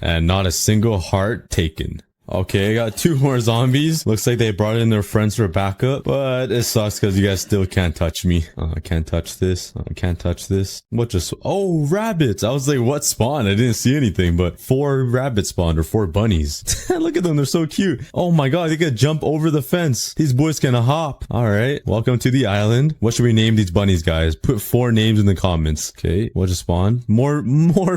And not a single heart taken. Okay, I got 2 more zombies. Looks like they brought in their friends for backup, but it sucks because you guys still can't touch me. I can't touch this. I can't touch this. What just... Oh, rabbits. I was like, what spawned? I didn't see anything, but 4 rabbits spawned or 4 bunnies. Look at them. They're so cute. Oh my god, they can jump over the fence. These boys can hop. All right. Welcome to the island. What should we name these bunnies, guys? Put 4 names in the comments. Okay, what just spawned? More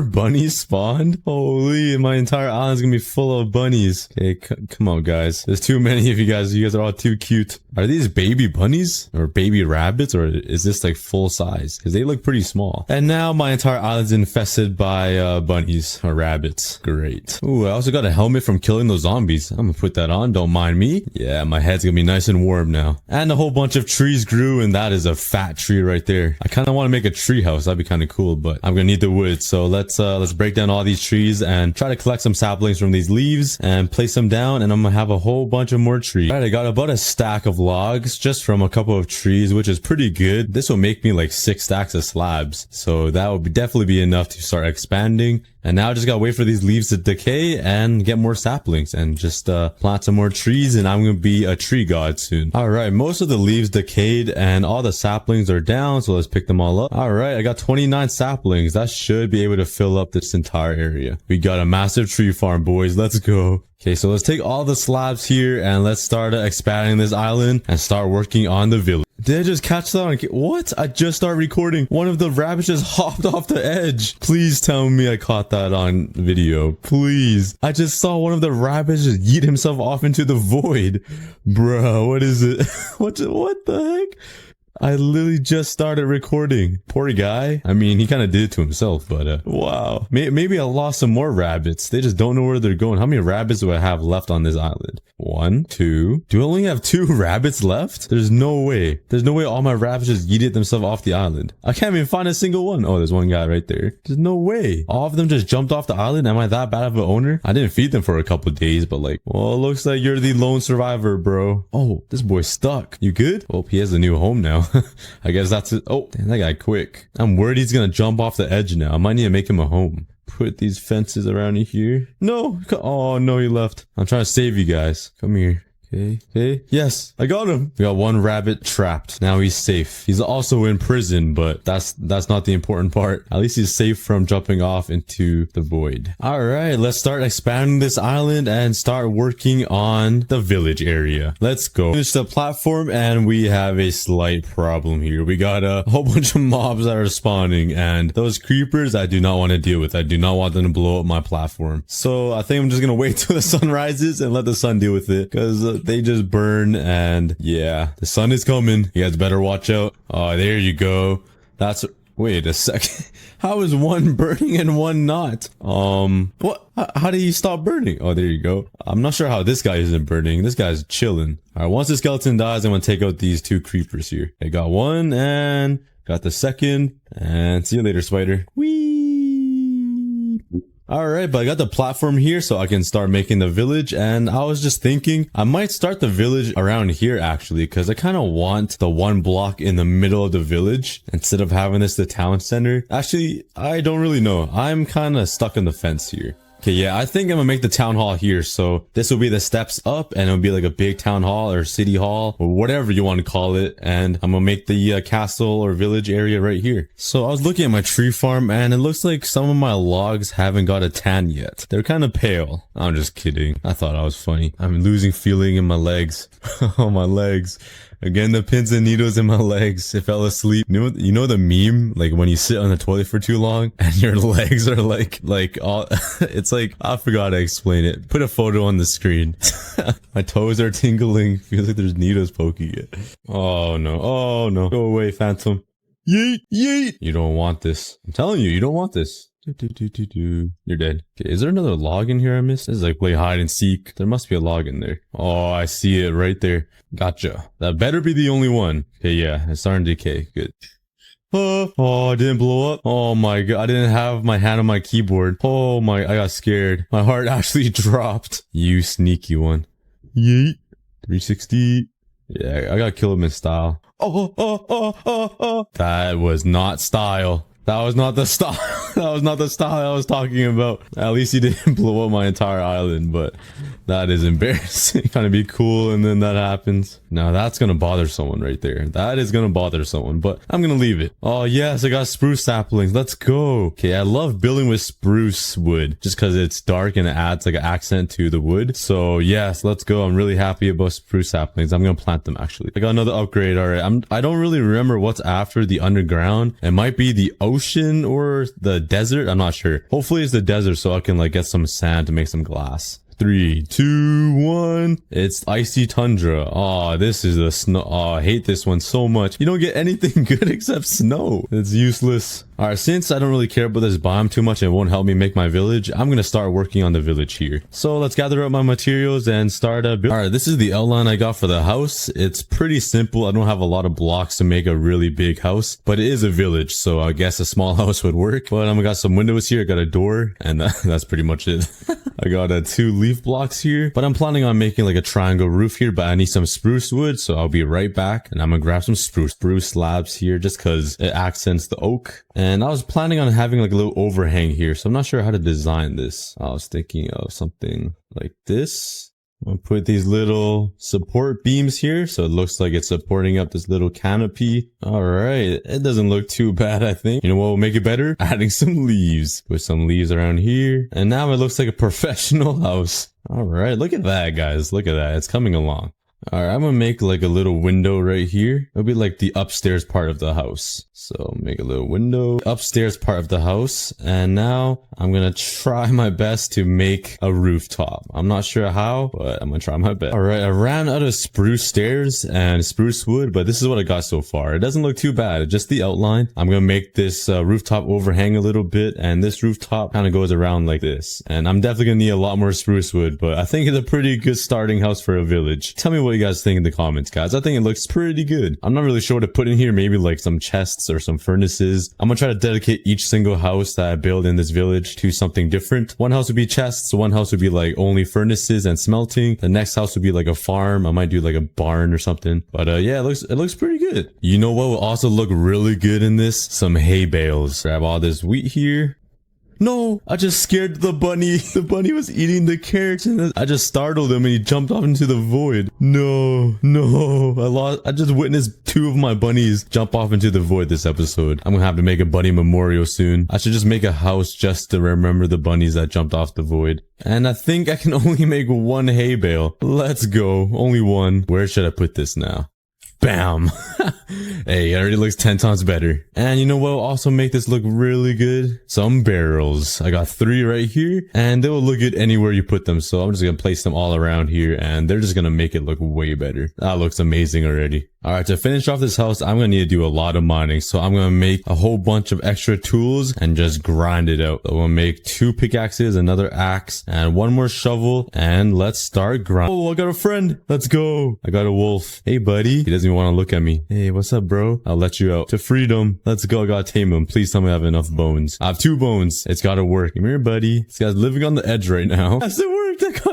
bunnies spawned? Holy, my entire island's gonna be full of bunnies. Okay. Hey, come on, guys. There's too many of you guys. You guys are all too cute. Are these baby bunnies or baby rabbits, or is this like full size? Because they look pretty small. And now my entire island's infested by bunnies or rabbits. Great. Ooh, I also got a helmet from killing those zombies. I'm gonna put that on. Don't mind me. Yeah, my head's gonna be nice and warm now. And a whole bunch of trees grew, and that is a fat tree right there. I kind of want to make a tree house. That'd be kind of cool, but I'm gonna need the wood. So let's break down all these trees and try to collect some saplings from these leaves and place them down, and I'm gonna have a whole bunch of more trees. All right, I got about a stack of logs just from a couple of trees, which is pretty good. This will make me like 6 stacks of slabs, so that would definitely be enough to start expanding. And now I just gotta wait for these leaves to decay and get more saplings and just plant some more trees, and I'm gonna be a tree god soon. All right, most of the leaves decayed and all the saplings are down, so let's pick them all up. All right, I got 29 saplings. That should be able to fill up this entire area. We got a massive tree farm, boys. Let's go. Okay, so let's take all the slabs here and let's start expanding this island and start working on the village. Did I just catch that on... What? I just started recording. One of the rabbits just hopped off the edge. Please tell me I caught that on video. Please. I just saw one of the rabbits just yeet himself off into the void. Bruh, what is it? What the heck? I literally just started recording. Poor guy. I mean, he kind of did it to himself, but wow. Maybe I lost some more rabbits. They just don't know where they're going. How many rabbits do I have left on this island? 1, 2. Do I only have 2 rabbits left? There's no way. There's no way all my rabbits just yeeted themselves off the island. I can't even find a single one. Oh, there's one guy right there. There's no way. All of them just jumped off the island. Am I that bad of an owner? I didn't feed them for a couple of days, but like, well, it looks like you're the lone survivor, bro. Oh, this boy's stuck. You good? Oh, he has a new home now. I guess that's it. Oh, damn, that guy quick. I'm worried he's gonna jump off the edge now. I might need to make him a home. Put these fences around here. No. Oh, no, he left. I'm trying to save you guys. Come here. Okay. Yes, I got him. We got one rabbit trapped. Now he's safe. He's also in prison, but that's not the important part. At least he's safe from jumping off into the void. All right, let's start expanding this island and start working on the village area. Let's go. Finish the platform, and we have a slight problem here. We got a whole bunch of mobs that are spawning, and those creepers I do not want to deal with. I do not want them to blow up my platform. So I think I'm just gonna wait till the sun rises and let the sun deal with it, because they just burn. And yeah, the sun is coming. You guys better watch out. Oh, there you go. That's, wait a second. How is one burning and one not? What? How do you stop burning? Oh, there you go. I'm not sure how this guy isn't burning. This guy's chilling. All right, once the skeleton dies, I'm gonna take out these 2 creepers here. I got one and got the second, and see you later, spider. Whee! Alright, but I got the platform here so I can start making the village, and I was just thinking I might start the village around here actually, because I kind of want the 1 block in the middle of the village instead of having this the town center. Actually, I don't really know. I'm kind of stuck on the fence here. Okay, yeah, I think I'm gonna make the town hall here. So this will be the steps up, and it'll be like a big town hall or city hall or whatever you want to call it. And I'm gonna make the castle or village area right here. So I was looking at my tree farm, and it looks like some of my logs haven't got a tan yet. They're kind of pale. I'm just kidding. I thought I was funny. I'm losing feeling in my legs. Oh, my legs. Again, the pins and needles in my legs. I fell asleep. You know the meme? Like when you sit on the toilet for too long and your legs are like all, it's like, I forgot to explain it. Put a photo on the screen. My toes are tingling. Feels like there's needles poking it. Oh no. Oh no. Go away, phantom. Yeet, yeet. You don't want this. I'm telling you, you don't want this. You're dead. Okay, is there another log in here I missed? This is like play hide and seek. There must be a log in there. Oh, I see it right there. Gotcha. That better be the only one. Okay, yeah, it's starting to decay. Good. Oh, it didn't blow up. Oh my god, I didn't have my hand on my keyboard. Oh my, I got scared. My heart actually dropped. You sneaky one. Yeet. 360. Yeah, I gotta kill him in style. Oh. That was not style. That was not the style. That was not the style I was talking about. At least he didn't blow up my entire island, but that is embarrassing. Kind of be cool, and then that happens. Now that's gonna bother someone right there. That is gonna bother someone, but I'm gonna leave it. Oh yes, I got spruce saplings. Let's go. Okay, I love building with spruce wood just because it's dark and it adds like an accent to the wood. So yes, let's go. I'm really happy about spruce saplings. I'm gonna plant them actually. I got another upgrade. All right, I don't really remember what's after the underground. It might be the ocean or the desert. I'm not sure. Hopefully it's the desert so I can like get some sand to make some glass. 3, 2, 1. It's icy tundra. Oh, this is the snow. Oh, I hate this one so much. You don't get anything good except snow. It's useless. All right, since I don't really care about this biome too much and it won't help me make my village, I'm gonna start working on the village here. So let's gather up my materials and start a build. All right, this is the outline I got for the house. It's pretty simple. I don't have a lot of blocks to make a really big house, but it is a village, so I guess a small house would work. But I got some windows here. I got a door, and that's pretty much it. I got 2 leaf blocks here, but I'm planning on making like a triangle roof here, but I need some spruce wood, so I'll be right back, and I'm gonna grab some spruce slabs here just because it accents the oak. And I was planning on having like a little overhang here, so I'm not sure how to design this. I was thinking of something like this. I'll put these little support beams here, so it looks like it's supporting up this little canopy. All right, it doesn't look too bad, I think. You know what will make it better? Adding some leaves. Put some leaves around here, and now it looks like a professional house. All right, look at that, guys. Look at that. It's coming along. All right, I'm gonna make like a little window right here. It'll be like the upstairs part of the house. So make a little window, upstairs part of the house. And now I'm gonna try my best to make a rooftop. I'm not sure how, but I'm gonna try my best. All right, I ran out of spruce stairs and spruce wood, but this is what I got so far. It doesn't look too bad, just the outline. I'm gonna make this rooftop overhang a little bit, and this rooftop kind of goes around like this. And I'm definitely gonna need a lot more spruce wood, but I think it's a pretty good starting house for a village. Tell me what you guys think in the comments, guys. I think it looks pretty good. I'm not really sure what to put in here. Maybe like some chests or some furnaces. I'm gonna try to dedicate each single house that I build in this village to something different. One house would be chests. One house would be like only furnaces and smelting. The next house would be like a farm. I might do like a barn or something. But yeah, it looks pretty good. You know what will also look really good in this? Some hay bales. Grab all this wheat here. No, I just scared the bunny. The bunny was eating the carrots and I just startled him and he jumped off into the void. No, I just witnessed 2 of my bunnies jump off into the void this episode. I'm gonna have to make a bunny memorial soon. I should just make a house just to remember the bunnies that jumped off the void. And I think I can only make 1 hay bale. Let's go. Only 1. Where should I put this now? Bam. Hey, it already looks 10 times better. And you know what will also make this look really good? Some barrels. I got 3 right here, and they will look good anywhere you put them. So I'm just gonna place them all around here, and they're just gonna make it look way better. That looks amazing already. Alright, to finish off this house, I'm gonna need to do a lot of mining. So I'm gonna make a whole bunch of extra tools and just grind it out. So I'm gonna make 2 pickaxes, another axe, and 1 more shovel. And let's start grinding. Oh, I got a friend. Let's go. I got a wolf. Hey, buddy. He doesn't even want to look at me. Hey, what's up, bro? I'll let you out to freedom. Let's go. I gotta tame him. Please tell me I have enough bones. I have 2 bones. It's gotta work. Come here, buddy. This guy's living on the edge right now. Yes, it worked.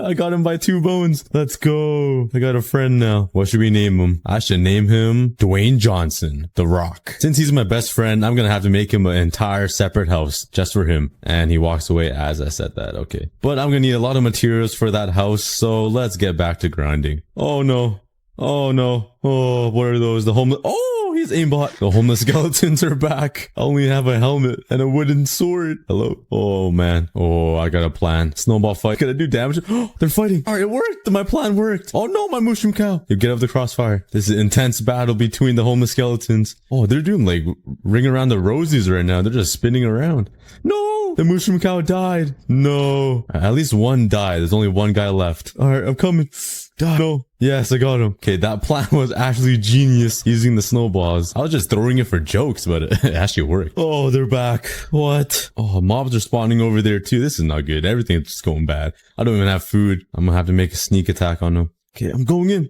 I got him by 2 bones. Let's go. I got a friend now. What should we name him? I should name him Dwayne Johnson, The Rock. Since he's my best friend, I'm gonna have to make him an entire separate house just for him. And he walks away as I said that. Okay. But I'm gonna need a lot of materials for that house. So let's get back to grinding. Oh no. Oh no. Oh, what are those? The homeless. Oh, he's aimbot. The homeless skeletons are back. I only have a helmet and a wooden sword. Hello. Oh man. Oh, I got a plan. Snowball fight. Can I do damage? Oh, they're fighting. All right, it worked. My plan worked. Oh no, my mushroom cow. You get off the crossfire. This is an intense battle between the homeless skeletons. Oh, they're doing like ring around the rosies right now. They're just spinning around. No, the mushroom cow died. No. At least 1 died. There's only 1 guy left. All right, I'm coming. Die. No. Yes, I got him. Okay, that plan was actually genius using the snowballs. I was just throwing it for jokes, but it actually worked. Oh, they're back. What? Oh, mobs are spawning over there too. This is not good. Everything's just going bad. I don't even have food. I'm gonna have to make a sneak attack on them. Okay, I'm going in.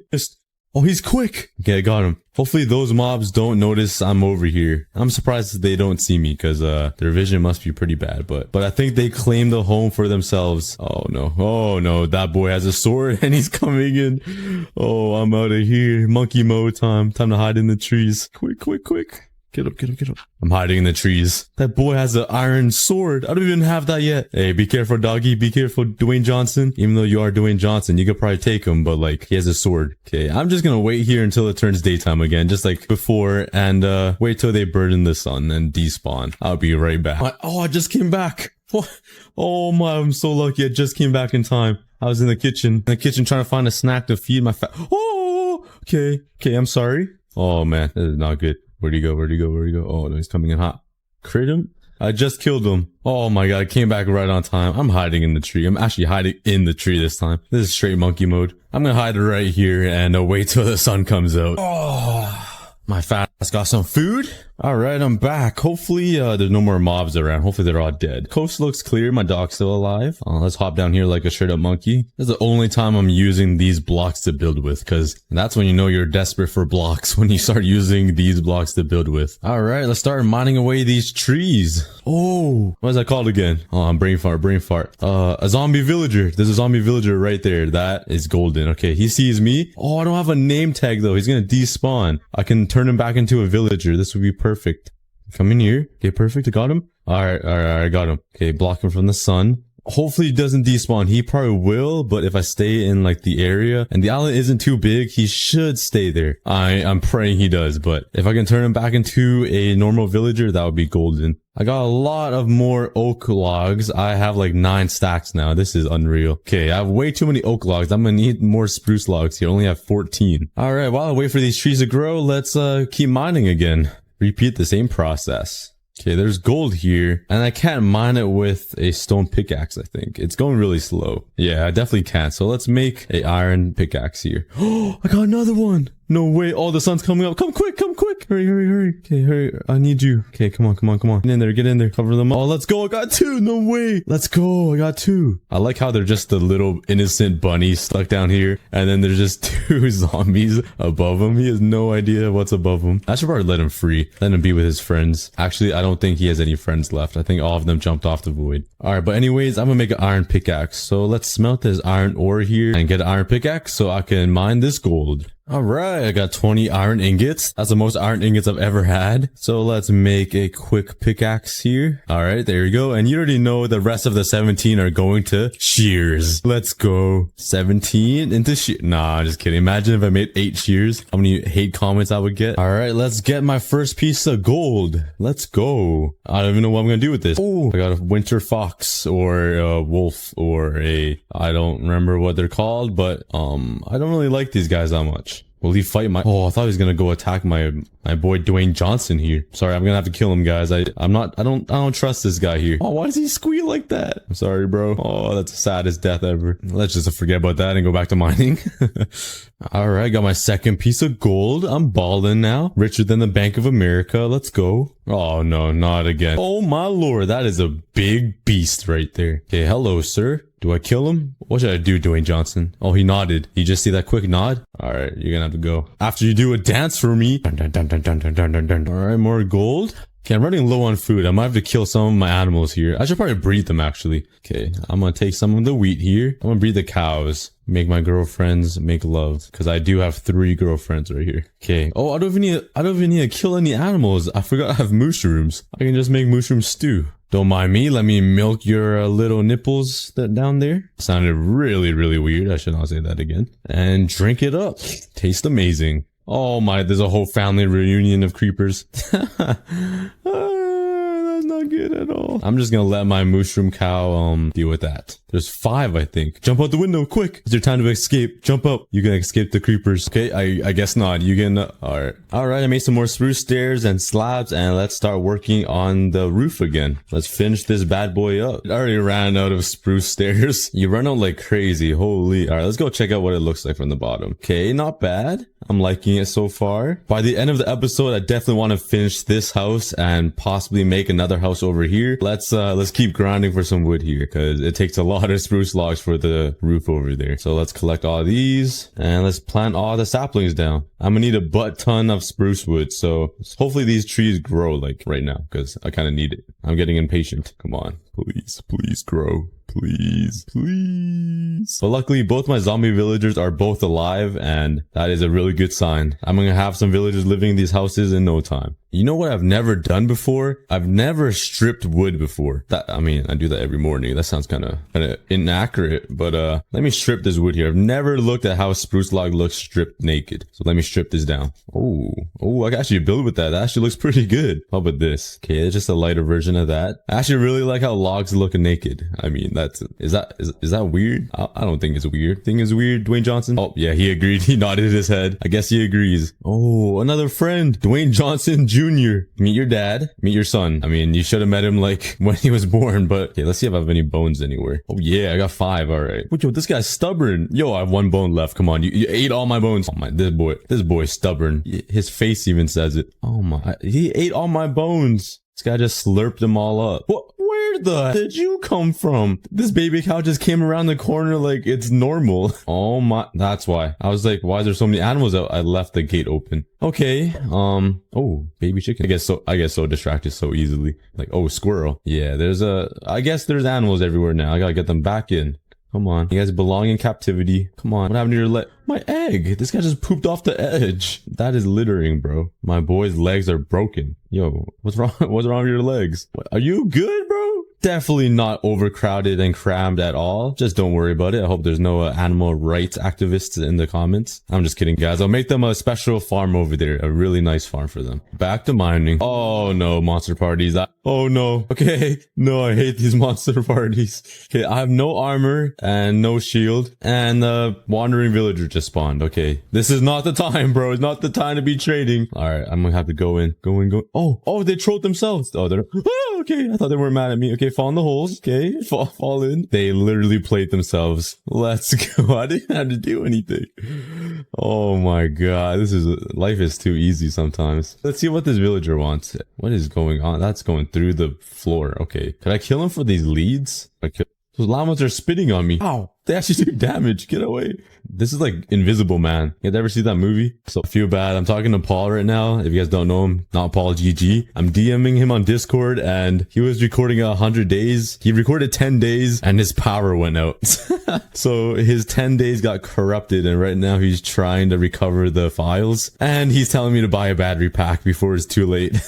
Oh, he's quick. Okay, I got him. Hopefully those mobs don't notice I'm over here. I'm surprised that they don't see me because their vision must be pretty bad. But I think they claim the home for themselves. Oh no. Oh no. That boy has a sword and he's coming in. Oh, I'm out of here. Monkey mode time. Time to hide in the trees. Quick, quick, quick. Get up, get up, get up. I'm hiding in the trees. That boy has an iron sword. I don't even have that yet. Hey, be careful, doggy. Be careful, Dwayne Johnson. Even though you are Dwayne Johnson, you could probably take him, but like, he has a sword. Okay, I'm just gonna wait here until it turns daytime again, just like before, and wait till they burn the sun and despawn. I'll be right back. Oh, I just came back. What? Oh my, I'm so lucky. I just came back in time. I was in the kitchen trying to find a snack to feed my Oh, okay, I'm sorry. Oh man, this is not good. Where'd he go? Where'd he go? Where'd he go? Oh, no, he's coming in hot. Crit him? I just killed him. Oh my god, I came back right on time. I'm hiding in the tree. I'm actually hiding in the tree this time. This is straight monkey mode. I'm gonna hide right here and wait till the sun comes out. Oh, my fat ass got some food. Alright, I'm back. Hopefully, there's no more mobs around. Hopefully they're all dead. Coast looks clear. My dog's still alive. Let's hop down here like a straight up monkey. This is the only time I'm using these blocks to build with, because that's when you know you're desperate for blocks, when you start using these blocks to build with. Alright, let's start mining away these trees. Oh, what is that called again? Oh, I'm brain fart. A zombie villager. There's a zombie villager right there. That is golden. Okay, he sees me. Oh, I don't have a name tag though. He's gonna despawn. I can turn him back into a villager. This would be perfect. Come in here. Okay, perfect. I got him. All right. I got him. Okay, block him from the sun. Hopefully he doesn't despawn. He probably will, but if I stay in like the area and the island isn't too big, he should stay there. I'm praying he does, but if I can turn him back into a normal villager, that would be golden. I got a lot of more oak logs. I have like 9 stacks now. This is unreal. Okay, I have way too many oak logs. I'm gonna need more spruce logs here. I only have 14. All right, while I wait for these trees to grow, let's keep mining again. Repeat the same process. Okay, there's gold here, and I can't mine it with a stone pickaxe, I think. It's going really slow. Yeah, I definitely can't. So let's make a iron pickaxe here. Oh, I got another one. No way. Oh, the sun's coming up. Come quick, come quick. Hurry, hurry, hurry. Okay, hurry. I need you. Okay, come on, come on, come on. Get in there, get in there. Cover them up. Oh, let's go. I got 2. No way. Let's go. I got 2. I like how they're just the little innocent bunny stuck down here. And then there's just 2 zombies above him. He has no idea what's above him. I should probably let him free. Let him be with his friends. Actually, I don't think he has any friends left. I think all of them jumped off the void. All right, but anyways, I'm gonna make an iron pickaxe. So let's smelt this iron ore here and get an iron pickaxe so I can mine this gold. All right, I got 20 iron ingots. That's the most iron ingots I've ever had. So let's make a quick pickaxe here. All right, there you go. And you already know the rest of the 17 are going to shears. Let's go. 17 into shears. Nah, just kidding. Imagine if I made 8 shears. How many hate comments I would get. All right, let's get my first piece of gold. Let's go. I don't even know what I'm going to do with this. Oh, I got a winter fox or a wolf or I don't remember what they're called, but I don't really like these guys that much. Will he fight my... Oh, I thought he was gonna go attack my boy Dwayne Johnson here. Sorry, I'm gonna have to kill him, guys. I don't trust this guy here. Oh, why does he squeal like that? I'm sorry, bro. Oh, that's the saddest death ever. Let's just forget about that and go back to mining. All right, got my second piece of gold. I'm balling now. Richer than the Bank of America. Let's go. Oh, no, not again. Oh, my lord. That is a big beast right there. Okay, hello, sir. Do I kill him? What should I do, Dwayne Johnson? Oh, he nodded. You just see that quick nod? All right, you're gonna have to go. After you do a dance for me. Dun, dun, dun, dun, dun, dun, dun, dun, dun. All right, more gold. Okay, I'm running low on food. I might have to kill some of my animals here. I should probably breed them, actually. Okay, I'm gonna take some of the wheat here. I'm gonna breed the cows. Make my girlfriends make love. Because I do have 3 girlfriends right here. Okay. Oh, I don't even need to kill any animals. I forgot I have mushrooms. I can just make mushroom stew. Don't mind me. Let me milk your little nipples down there. Sounded really, really weird. I should not say that again. And drink it up. Tastes amazing. Oh my, there's a whole family reunion of creepers. That's not good at all. I'm just gonna let my mushroom cow deal with that. There's 5, I think. Jump out the window, quick. It's your time to escape. Jump up. You can escape the creepers. Okay, I guess not. You can, alright. Alright, I made some more spruce stairs and slabs, and let's start working on the roof again. Let's finish this bad boy up. I already ran out of spruce stairs. You run out like crazy. Holy. Alright, let's go check out what it looks like from the bottom. Okay, not bad. I'm liking it so far. By the end of the episode, I definitely want to finish this house and possibly make another house over here. Let's keep grinding for some wood here, because it takes a lot of spruce logs for the roof over there. So let's collect all these and let's plant all the saplings down. I'm gonna need a butt ton of spruce wood, so hopefully these trees grow like right now, because I kind of need it. I'm getting impatient. Come on, please grow. Please. But luckily, both my zombie villagers are both alive, and that is a really good sign. I'm gonna have some villagers living in these houses in no time. You know what I've never done before? I've never stripped wood before. I mean, I do that every morning. That sounds kind of inaccurate, but let me strip this wood here. I've never looked at how a spruce log looks stripped naked. So let me strip this down. Oh, I can actually build with that. That actually looks pretty good. How about this? Okay, it's just a lighter version of that. I actually really like how logs look naked. I mean, is that weird? I don't think it's weird. Think it's weird, Dwayne Johnson? Oh, yeah, he agreed. He nodded his head. I guess he agrees. Oh, another friend. Dwayne Johnson Jr. Meet your dad. Meet your son. I mean, you should have met him like when he was born, but okay, let's see if I have any bones anywhere. Oh yeah, I got 5. All right. Yo, this guy's stubborn. Yo, I have 1 bone left. Come on. You ate all my bones. Oh my, this boy's stubborn. His face even says it. Oh my, he ate all my bones. This guy just slurped them all up. What? Where the did you come from? This baby cow just came around the corner like it's normal. Oh my, that's why. I was like, why is there so many animals out? I left the gate open. Okay. Oh, baby chicken. I get so distracted so easily. Like, oh, squirrel. Yeah, I guess there's animals everywhere now. I gotta get them back in. Come on. You guys belong in captivity. Come on. What happened to your leg? My egg. This guy just pooped off the edge. That is littering, bro. My boy's legs are broken. Yo, what's wrong? What's wrong with your legs? Are you good, bro? Definitely not overcrowded and crammed at all. Just don't worry about it. I hope there's no animal rights activists in the comments. I'm just kidding, guys. I'll make them a special farm over there. A really nice farm for them. Back to mining. Oh no, monster parties. Oh no. Okay. No, I hate these monster parties. Okay, I have no armor and no shield. And wandering villager just spawned. Okay. This is not the time, bro. It's not the time to be trading. Alright, I'm gonna have to go in. Go in, go. Oh, they trolled themselves. Oh, they're... Oh, okay. I thought they weren't mad at me. Okay, fall in the holes. Okay, fall in. They literally played themselves. Let's go. I didn't have to do anything. Oh my god. Life is too easy sometimes. Let's see what this villager wants. What is going on? That's going through the floor. Okay. Could I kill him for these leads? Those llamas are spitting on me. Ow. They actually do damage. Get away. This is like Invisible Man. You guys ever see that movie? So I feel bad. I'm talking to Paul right now. If you guys don't know him, not Paul GG. I'm DMing him on Discord and he was recording 100 days. He recorded 10 days and his power went out. So his 10 days got corrupted and right now he's trying to recover the files and he's telling me to buy a battery pack before it's too late.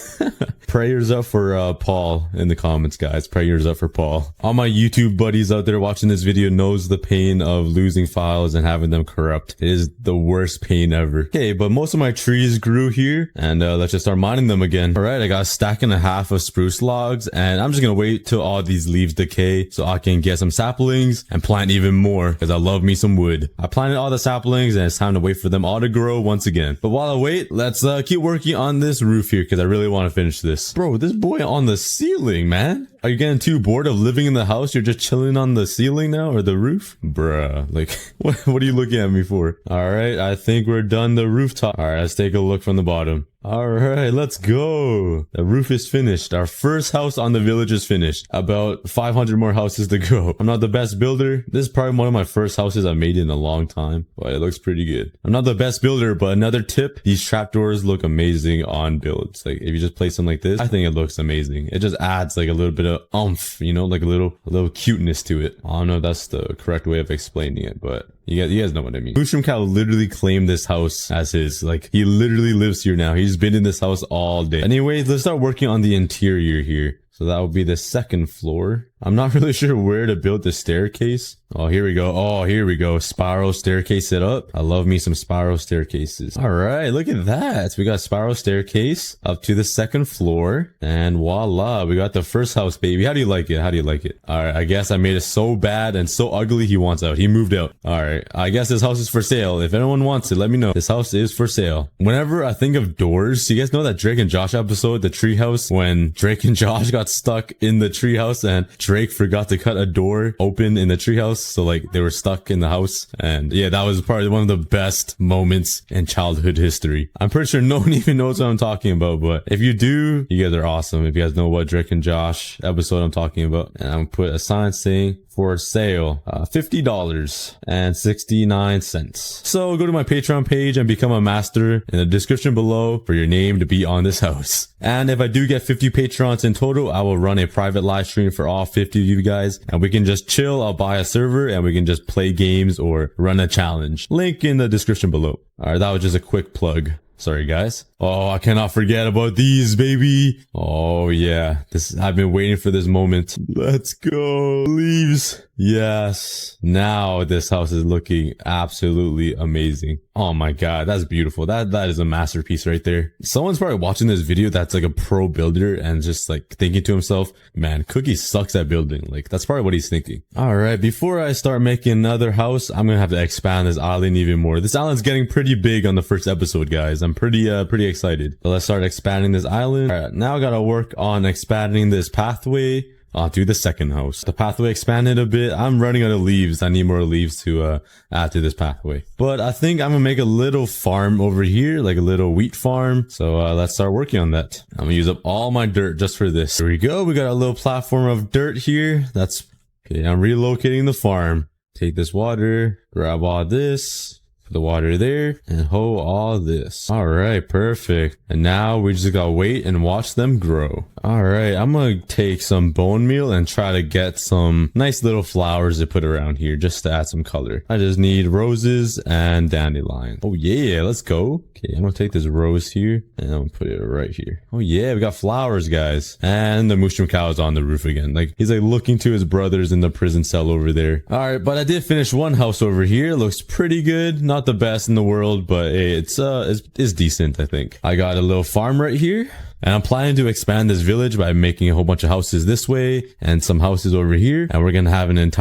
Prayers up for Paul in the comments, guys. Prayers up for Paul. All my YouTube buddies out there watching this video knows the pain of losing files and having them corrupt. It is the worst pain ever. Okay, but most of my trees grew here and let's just start mining them again. All right, I got a stack and a half of spruce logs and I'm just gonna wait till all these leaves decay so I can get some saplings and plant even more because I love me some wood. I planted all the saplings and it's time to wait for them all to grow once again. But while I wait, let's keep working on this roof here because I really want to finish this. Bro, this boy on the ceiling, man. Are you getting too bored of living in the house? You're just chilling on the ceiling now or the roof? Bruh, like, what are you looking at me for? All right, I think we're done the rooftop. All right, let's take a look from the bottom. All right, let's go. The roof is finished. Our first house on the village is finished. About 500 more houses to go. I'm not the best builder. This is probably one of my first houses I made in a long time, but it looks pretty good. I'm not the best builder, but another tip, these trapdoors look amazing on builds. Like if you just place them like this, I think it looks amazing. It just adds like a little bit of oomph, you know, like a little cuteness to it. I don't know if that's the correct way of explaining it, but you guys know what I mean. Mushroom Cow literally claimed this house as his. Like he literally lives here now. He's been in this house all day. Anyways, let's start working on the interior here. So that will be the second floor. I'm not really sure where to build the staircase. Oh, here we go. Oh, here we go. Spiral staircase set up. I love me some spiral staircases. All right, look at that. We got spiral staircase up to the second floor. And voila, we got the first house, baby. How do you like it? How do you like it? All right, I guess I made it so bad and so ugly he wants out. He moved out. All right, I guess this house is for sale. If anyone wants it, let me know. This house is for sale. Whenever I think of doors, you guys know that Drake and Josh episode, the treehouse, when Drake and Josh got stuck in the treehouse and Drake forgot to cut a door open in the treehouse, so like they were stuck in the house. And yeah, that was probably one of the best moments in childhood history. I'm pretty sure no one even knows what I'm talking about, but if you do, you guys are awesome. If you guys know what Drake and Josh episode I'm talking about, and I'm gonna put a sign saying for sale, $50.69. So go to my Patreon page and become a master in the description below for your name to be on this house. And if I do get 50 patrons in total, I will run a private live stream for all 50 of you guys and we can just chill. I'll buy a server and we can just play games or run a challenge. Link in the description below. All right, that was just a quick plug. Sorry guys. Oh, I cannot forget about these, baby. Oh yeah, I've been waiting for this moment. Let's go. Leaves. Yes. Now this house is looking absolutely amazing. Oh my god, that's beautiful. That is a masterpiece right there. Someone's probably watching this video that's like a pro builder and just like thinking to himself, man, Cookie sucks at building. Like that's probably what he's thinking. All right, before I start making another house, I'm gonna have to expand this island even more. This island's getting pretty big on the first episode, guys. I'm pretty excited. So let's start expanding this island. All right, now I gotta work on expanding this pathway onto the second house. The pathway expanded a bit. I'm running out of leaves. I need more leaves to add to this pathway. But I think I'm gonna make a little farm over here, like a little wheat farm. So let's start working on that. I'm gonna use up all my dirt just for this. Here we go. We got a little platform of dirt here. That's okay. I'm relocating the farm. Take this water, grab all this, Put the water there and hoe all this. All right, perfect. And now we just gotta wait and watch them grow. All right, I'm gonna take some bone meal and try to get some nice little flowers to put around here just to add some color. I just need roses and dandelions. Oh yeah, let's go. Okay, I'm gonna take this rose here and I'm gonna put it right here. Oh yeah, we got flowers, guys. And the mushroom cow is on the roof again. Like, he's like looking to his brothers in the prison cell over there. All right, but I did finish one house over here. Looks pretty good. Not the best in the world, but hey, it's decent, I think. I got a little farm right here. And I'm planning to expand this village by making a whole bunch of houses this way and some houses over here. And we're going to have an entire